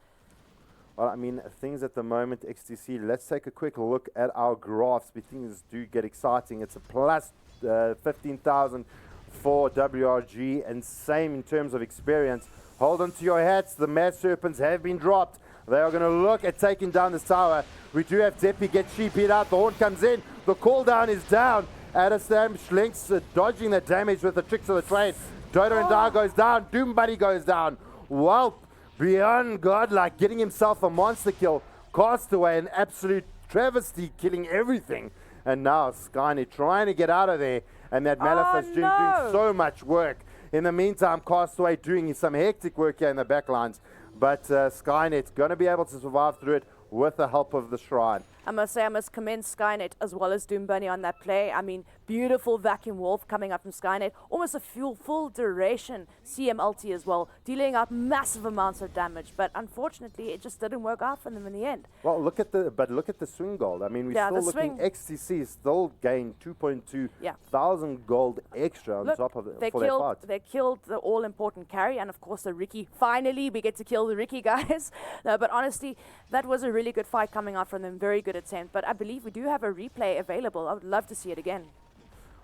Well, I mean, things at the moment, XTC, let's take a quick look at our graphs. Things do get exciting. It's a plus 15,000 for WRG, and same in terms of experience. Hold on to your hats. The Mad Serpents have been dropped. They are going to look at taking down this tower. We do have Deppy get sheep hit out. The horn comes in. The cooldown is down. Adestam Schlinks dodging the damage with the tricks of the trade. Dota and Die goes down. Doom Buddy goes down. Whelp, beyond godlike, getting himself a monster kill. Castaway, an absolute travesty, killing everything. And now Skynet trying to get out of there. And that Malifaux doing so much work. In the meantime, Castaway doing some hectic work here in the backlines. But Skynet's going to be able to survive through it with the help of the Shrine. I must say, I must commend Skynet as well as Doom Bunny on that play. I mean, beautiful Vacuum Wolf coming up from Skynet. Almost a full duration CM ulti as well, dealing out massive amounts of damage. But unfortunately, it just didn't work out for them in the end. Well, look at the swing gold. I mean, we're still looking. XTC still gained 2.2 thousand gold extra on top of it for their fight. They killed the all-important carry, and of course the Riki. Finally, we get to kill the Riki guys. No, but honestly, that was a really good fight coming out from them. Very good attempt. But I believe we do have a replay available. I would love to see it again.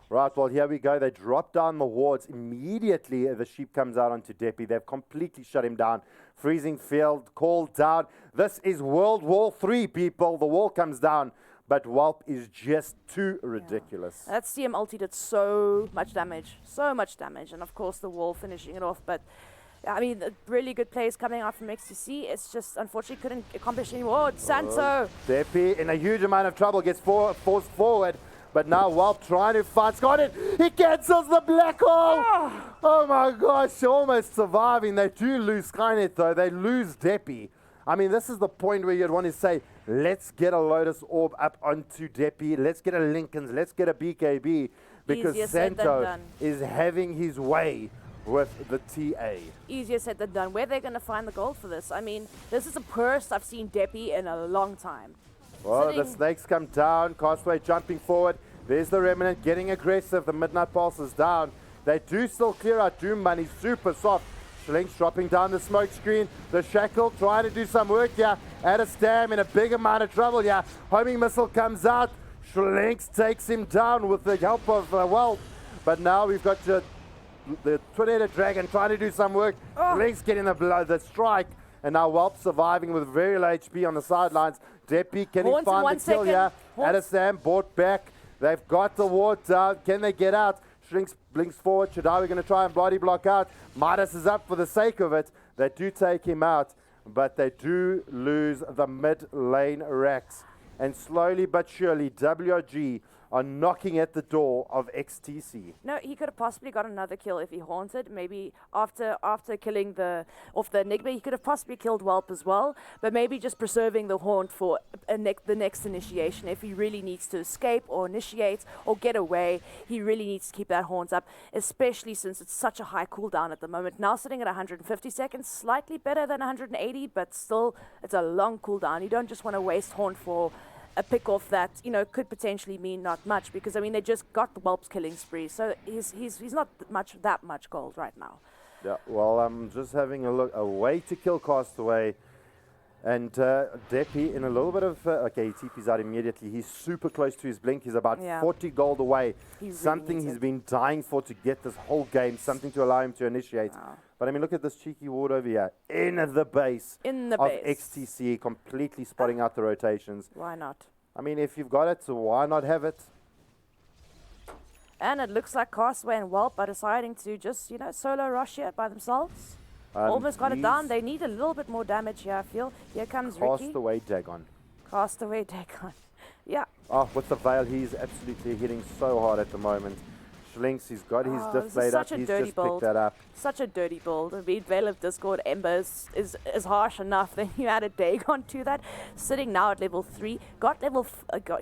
Right, well, here we go. They drop down the wards. Immediately, the sheep comes out onto Deppy. They've completely shut him down. Freezing field, called down. This is World War III, people. The wall comes down. But Whelp is just too ridiculous. That CM ulti did so much damage. So much damage. And of course, the wall finishing it off. But I mean, really good plays coming out from XTC. It's just, unfortunately, couldn't accomplish any more. Santo. Deppy, in a huge amount of trouble, gets forced forward. But now Whelp trying to fight Scott. He cancels the black hole. Oh my gosh, almost surviving. They do lose Skynet though. They lose Deppy. I mean, this is the point where you'd want to say, let's get a Lotus Orb up onto Deppy. Let's get a Lincoln's. Let's get a BKB. Because Santo is having his way with the TA. Easier said than done. Where are they going to find the gold for this? I mean, this is the worst I've seen Deppy in a long time. Well, the snakes come down. Castaway jumping forward. There's the Remnant getting aggressive. The Midnight Pulse is down. They do still clear out Doom Bunny. Super soft. Schlinks dropping down the smoke screen. The Shackle trying to do some work here. Adastam in a big amount of trouble here. Homing missile comes out. Schlinks takes him down with the help of Welp. But now we've got the Tornado Dragon trying to do some work. Schlinks getting the strike. And now Welp surviving with very low HP on the sidelines. Deppy, can he find the kill here? Adastam brought back. They've got the ward down. Can they get out? Schlinks blinks forward. Shadawi going to try and body block out. Midas is up for the sake of it. They do take him out, but they do lose the mid lane racks. And slowly but surely, WRG are knocking at the door of XTC. No, he could have possibly got another kill if he haunted. Maybe after killing the Enigma, he could have possibly killed Welp as well. But maybe just preserving the haunt for the next initiation. If he really needs to escape or initiate or get away, he really needs to keep that haunt up, especially since it's such a high cooldown at the moment. Now sitting at 150 seconds, slightly better than 180, but still it's a long cooldown. You don't just want to waste haunt for a pick off that, you know, could potentially mean not much, because I mean they just got the Welp's killing spree, so he's not that much gold right now. Yeah, well, I'm just having a look, a way to kill Castaway, and Deppy in a little bit of okay, he TP's out immediately. He's super close to his blink. He's about 40 gold away. Something he's been dying for to get this whole game, something to allow him to initiate. But I mean, look at this cheeky ward over here in the base of XTC, completely spotting out the rotations. Why not? I mean, if you've got it, so why not have it? And it looks like Castaway and Welp are deciding to just, you know, solo rush here by themselves. Almost got it down. They need a little bit more damage here, I feel. Here comes Ricky. Castaway Dagon. Castaway Dagon. Yeah. Oh, with the Veil, he's absolutely hitting so hard at the moment. Schlinks, he's got his diff laid up. He's just picked that up. Such a dirty build. I mean, Veil of Discord Ember is harsh enough. Then you add a Dagon to that. Sitting now at level 3.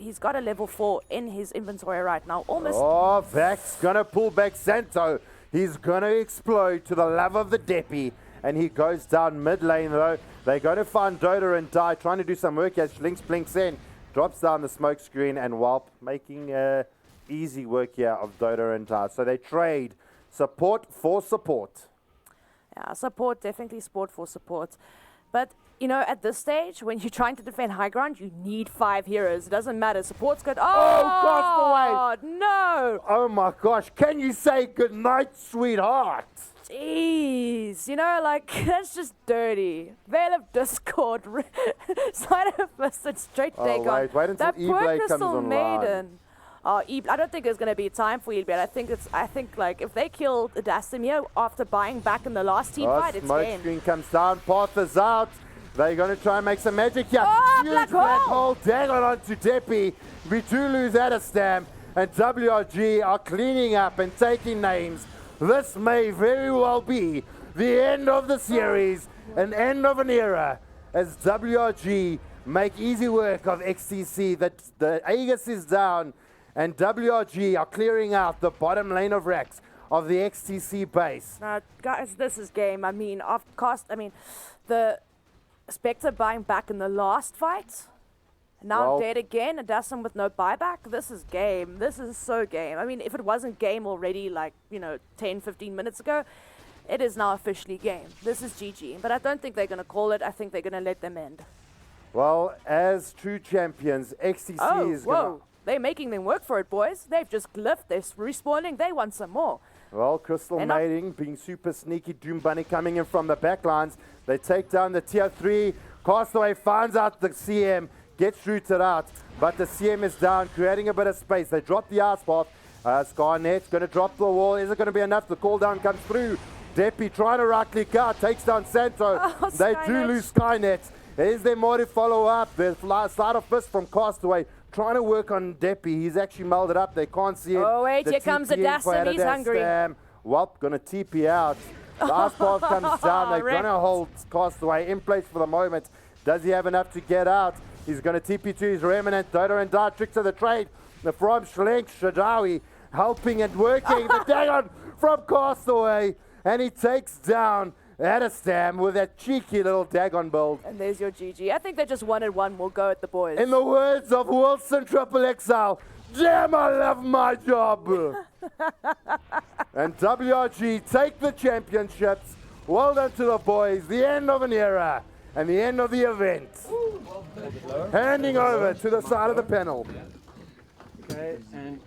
He's got a level 4 in his inventory right now. Almost. Oh, Vax gonna pull back Santo. He's gonna explode to the love of the Deppy. And he goes down mid lane though. They're gonna find Dota and Die, trying to do some work as Schlinks blinks in. Drops down the smoke screen, and Welp making easy work here of Dota and Die. So they trade support for support. Yeah, support, definitely support for support. But, you know, at this stage, when you're trying to defend high ground, you need 5 heroes. It doesn't matter. Support's good. Oh, God, no! Oh my gosh, can you say goodnight, sweetheart? Jeez, you know, like, that's just dirty. Veil of Discord, Side of Fist, and straight Dagon. Wait until that poor E-Blade comes Crystal online. Maiden. I don't think there's going to be time for E-Blade. I think like if they killed Dastamir after buying back in the last team fight, it's smoke game. screen comes down, Path is out. They're going to try and make some magic here. Huge black hole. Dagon onto Deppy. We do lose Adastam, and WRG are cleaning up and taking names. This may very well be the end of the series, an end of an era, as WRG make easy work of XTC. The Aegis is down, and WRG are clearing out the bottom lane of racks of the XTC base. Guys, this is game. I mean, the Spectre buying back in the last fight. Now dead again, and Dastam with no buyback. This is game. This is so game. I mean, if it wasn't game already, like, 10, 15 minutes ago, it is now officially game. This is GG. But I don't think they're going to call it. I think they're going to let them end. Well, as true champions, XTC is going to... They're making them work for it, boys. They've just left. They're respawning. They want some more. Well, Crystal Mating being super sneaky. Doom Bunny coming in from the backlines. They take down the tier 3. Castaway finds out the CM. Gets rooted out, but the CM is down, creating a bit of space. They drop the ice path. Scarnet's going to drop the wall. Is it going to be enough? The call down comes through. Deppy trying to right click out, takes down Santo. They do lose Skynet. Is there more to follow up? There's slide of fist from Castaway, trying to work on Deppy. He's actually melded up. They can't see him. Oh, wait, here comes Adastam. He's hungry. Welp going to TP out. The ice path comes down. They're going to hold Castaway in place for the moment. Does he have enough to get out? He's going to TP to his Remnant. Dota and Dart, tricks of the trade. From Schlenk, Shadawi helping and working. The Dagon from Castaway. And he takes down Adastam with that cheeky little Dagon build. And there's your GG. I think they just wanted one more go at the boys. In the words of Wilson Triple XL, damn, I love my job. And WRG take the championships Well done to the boys. The end of an era and the end of the event. Handing over to the side of the panel. Okay, and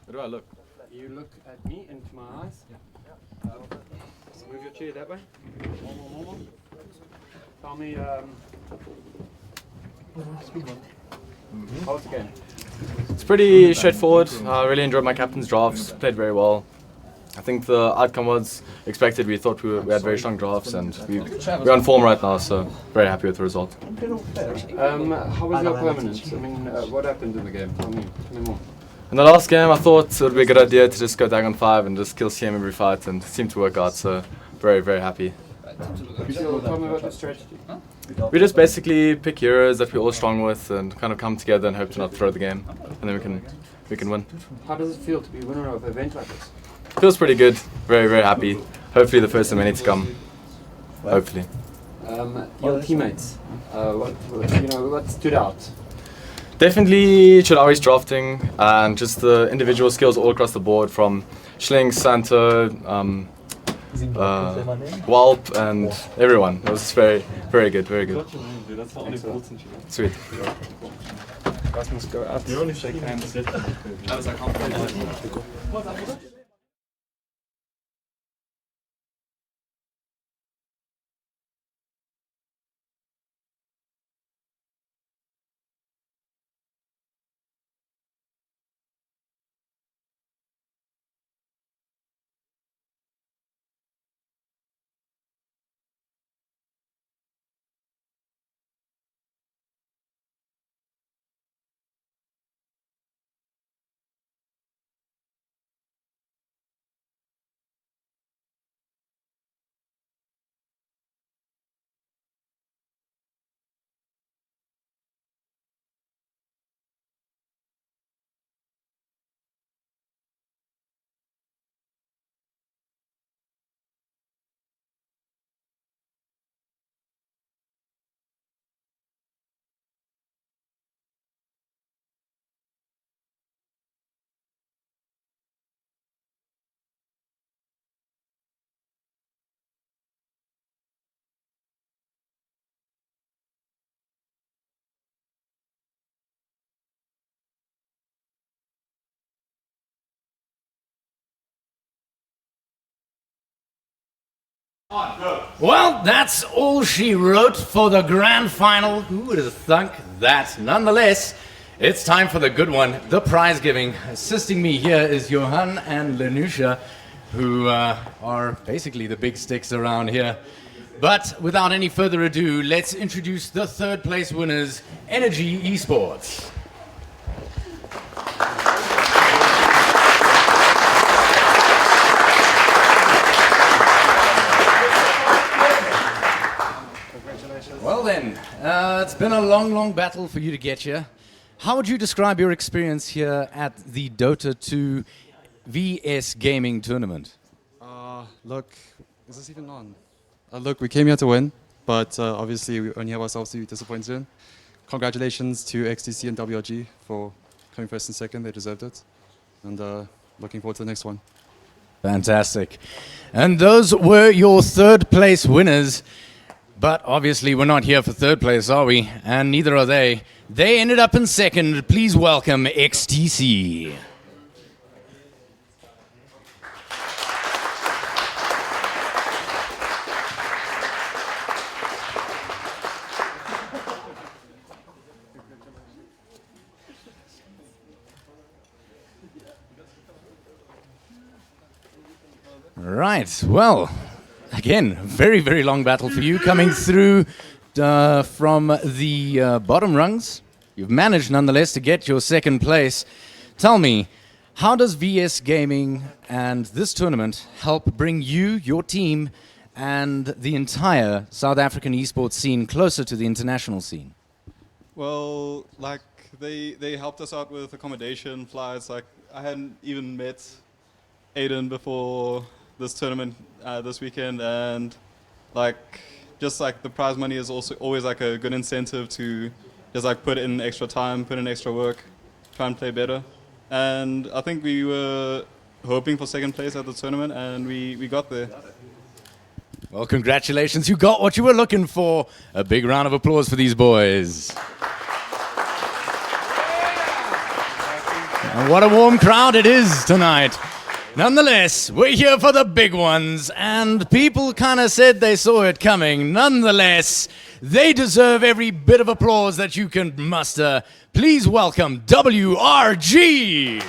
Where do I look? you look at me into my eyes. So move your chair that way. More. Tell me, how's the game? It's pretty straightforward. I really enjoyed my captain's drafts, played very well. I think the outcome was expected. We thought we had very strong drafts and we're on form right now, so very happy with the result. How was your permanence? I mean, what happened in the game? Tell me more. In the last game, I thought it would be a good idea to just go Dagon 5 and just kill CM every fight, and it seemed to work out, so very, very happy. Tell me about the strategy. We just basically pick heroes that we're all strong with and kind of come together and hope to not throw the game, and then we can win. How does it feel to be winner of an event like this? Feels pretty good. Very, very happy. Hopefully the first of many to come. Hopefully. Your teammates, what stood out? Definitely Chirawi's drafting and just the individual skills all across the board from Schling, Santo, Walp and everyone. It was very, very good, very good. Sweet. Guys must go out. You only shake hands. Well, that's all she wrote for the grand final. Who would have thunk that? Nonetheless, it's time for the good one, the prize giving. Assisting me here is Johan and Lenusha, who are basically the big sticks around here. But without any further ado, let's introduce the third place winners, Energy Esports. Well then, it's been a long, long battle for you to get here. How would you describe your experience here at the DotA2 VS Gaming tournament? Look, is this even on? Look, we came here to win, but obviously we only have ourselves to be disappointed in. Congratulations to XTC and WRG for coming first and second. They deserved it. And looking forward to the next one. Fantastic. And those were your third place winners. But obviously we're not here for third place, are we? And neither are they. They ended up in second. Please welcome XTC. Right, well, again, very, very long battle for you coming through from the bottom rungs. You've managed, nonetheless, to get your second place. Tell me, how does VS Gaming and this tournament help bring you, your team, and the entire South African esports scene closer to the international scene? Well, like, they helped us out with accommodation, flights. Like, I hadn't even met Aiden before this tournament this weekend, and like just like the prize money is also always like a good incentive to just like put in extra time, put in extra work, try and play better. And I think we were hoping for second place at the tournament, and we got there. Well, congratulations. You got what you were looking for. A big round of applause for these boys. And what a warm crowd it is tonight. Nonetheless, we're here for the big ones, and people kind of said they saw it coming. Nonetheless, they deserve every bit of applause that you can muster. Please welcome WRG.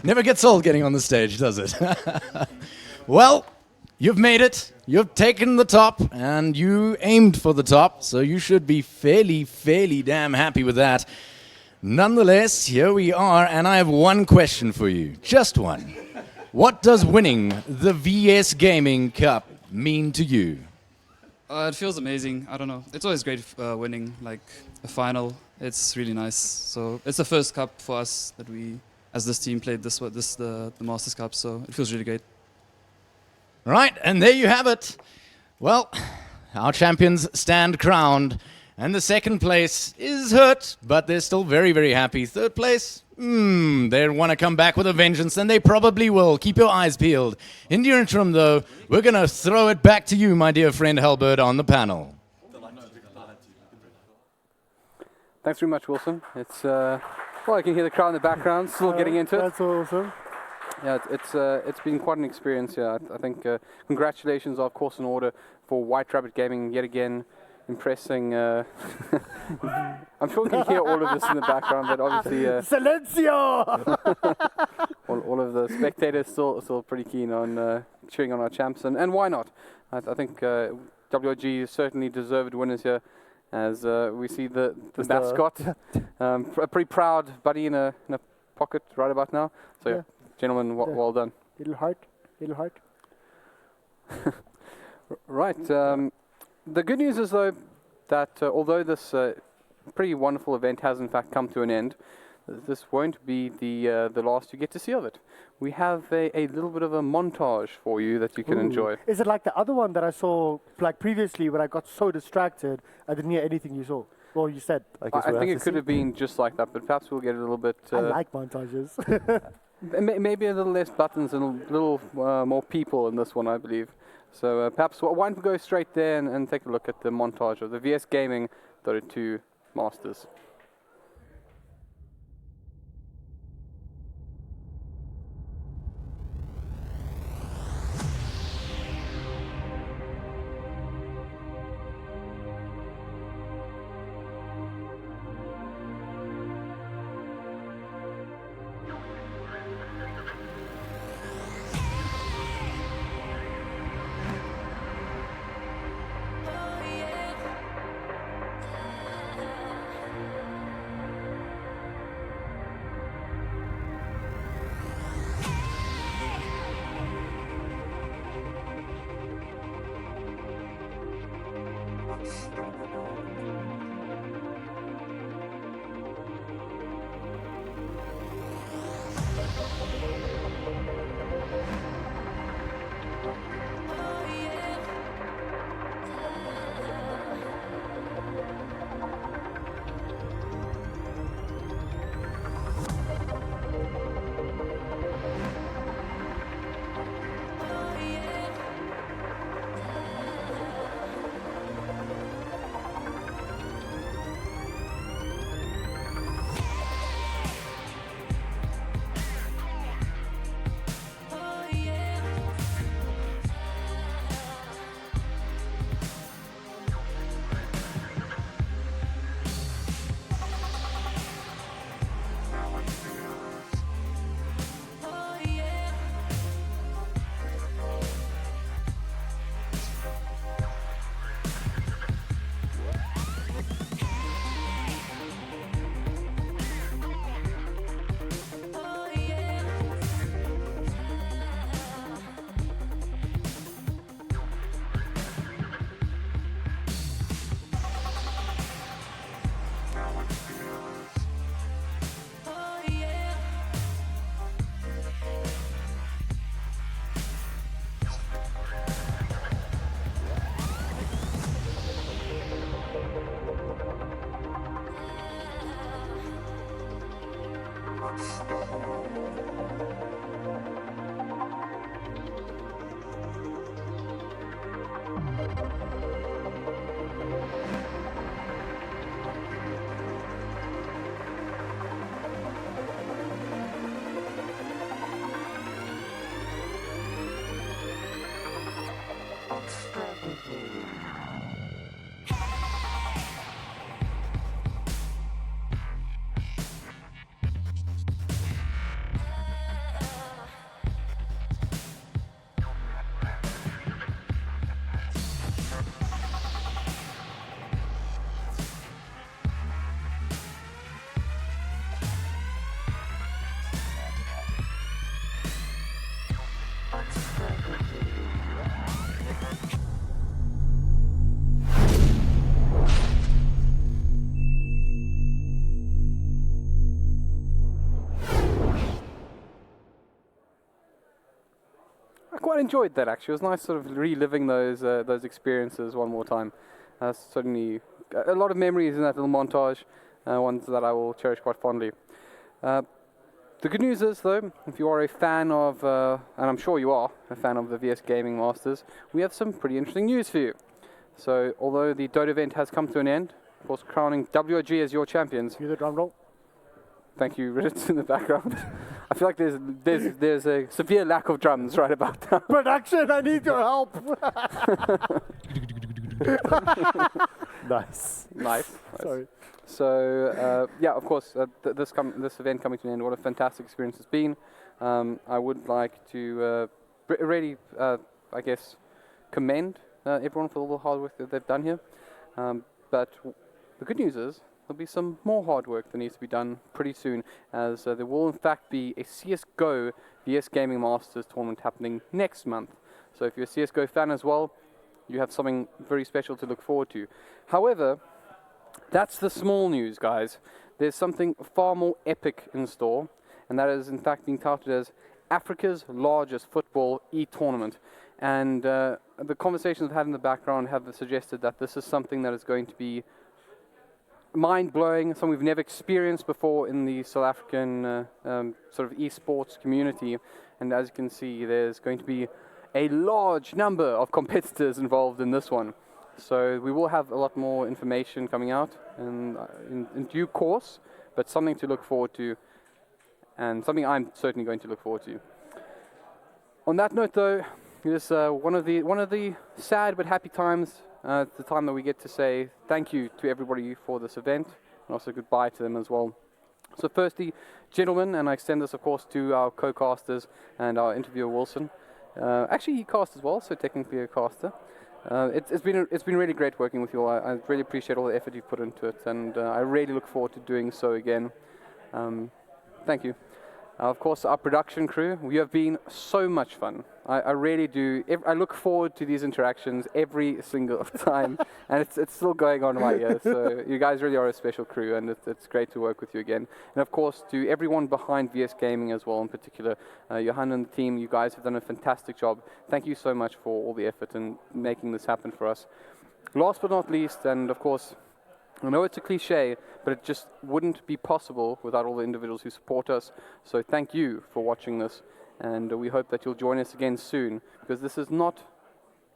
Never gets old getting on the stage, does it? Well, you've made it. You've taken the top, and you aimed for the top, so you should be fairly damn happy with that. Nonetheless, here we are, and I have one question for you. Just one. What does winning the VS Gaming Cup mean to you? It feels amazing. I don't know. It's always great winning, like a final. It's really nice. So it's the first cup for us that we, as this team, played the Masters Cup. So it feels really great. Right, and there you have it. Well, our champions stand crowned, and the second place is hurt, but they're still very happy. Third place, they want to come back with a vengeance, and they probably will. Keep your eyes peeled. In the interim, though, we're going to throw it back to you, my dear friend Halbert, on the panel. Thanks very much, Wilson. It's well, I can hear the crowd in the background, still getting into it. That's awesome. Yeah, it's been quite an experience. Yeah, I think congratulations are of course in order for White Rabbit Gaming yet again, impressing. I'm sure you can hear all of this in the background, but obviously Silencio! all of the spectators still pretty keen on cheering on our champs, and why not? I think WRG certainly deserved winners here, as we see the mascot, a pretty proud buddy in a pocket right about now. So yeah. Gentlemen, well done. Little heart. Right. The good news is, though, that although this pretty wonderful event has in fact come to an end, this won't be the last you get to see of it. We have a little bit of a montage for you that you can enjoy. Is it like the other one that I saw like previously when I got so distracted I didn't hear anything you saw? Well, you said. I think it could have been just like that, but perhaps we'll get a little bit... I like montages. Maybe a little less buttons and a little more people in this one, I believe. So perhaps why don't we go straight there and take a look at the montage of the VS Gaming DotA2 Masters. quite enjoyed that actually. It was nice sort of reliving those experiences one more time. Certainly a lot of memories in that little montage, ones that I will cherish quite fondly. The good news is, though, if you are a fan of, and I'm sure you are, a fan of the VS Gaming Masters, we have some pretty interesting news for you. So, although the Dota event has come to an end, of course, crowning WRG as your champions. Cue the drum roll. Thank you, Reddit, in the background. I feel like there's a severe lack of drums right about now. Production, I need your help. Nice. Sorry. So, yeah, of course, this event coming to an end, what a fantastic experience it's been. I would like to really, I guess, commend everyone for all the hard work that they've done here. But the good news is, there'll be some more hard work that needs to be done pretty soon, as there will in fact be a CSGO VS Gaming Masters tournament happening next month. So if you're a CSGO fan as well, you have something very special to look forward to. However, that's the small news, guys. There's something far more epic in store, and that is in fact being touted as Africa's largest football e-tournament. And the conversations I've had in the background have suggested that this is something that is going to be mind-blowing, something we've never experienced before in the South African sort of esports community. And as you can see, there's going to be a large number of competitors involved in this one. So we will have a lot more information coming out in due course, but something to look forward to, and something I'm certainly going to look forward to. On that note, though, it is one of the sad but happy times. The time that we get to say thank you to everybody for this event, and also goodbye to them as well. So firstly, gentlemen, and I extend this, of course, to our co-casters and our interviewer, Wilson. Actually, he cast as well, so technically a caster. It's been really great working with you all. I really appreciate all the effort you've put into it, and I really look forward to doing so again. Thank you. Of course, our production crew, you have been so much fun. I really do. I look forward to these interactions every single time, and it's still going on right here. So you guys really are a special crew, and it's great to work with you again. And of course, to everyone behind VS Gaming as well, in particular, Johan and the team, you guys have done a fantastic job. Thank you so much for all the effort in making this happen for us. Last but not least, and of course, I know it's a cliche, but it just wouldn't be possible without all the individuals who support us. So thank you for watching this, and we hope that you'll join us again soon, because this is not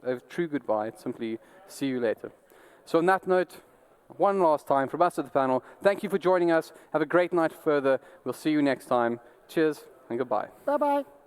a true goodbye, it's simply see you later. So on that note, one last time from us at the panel, thank you for joining us. Have a great night further. We'll see you next time. Cheers and goodbye. Bye-bye.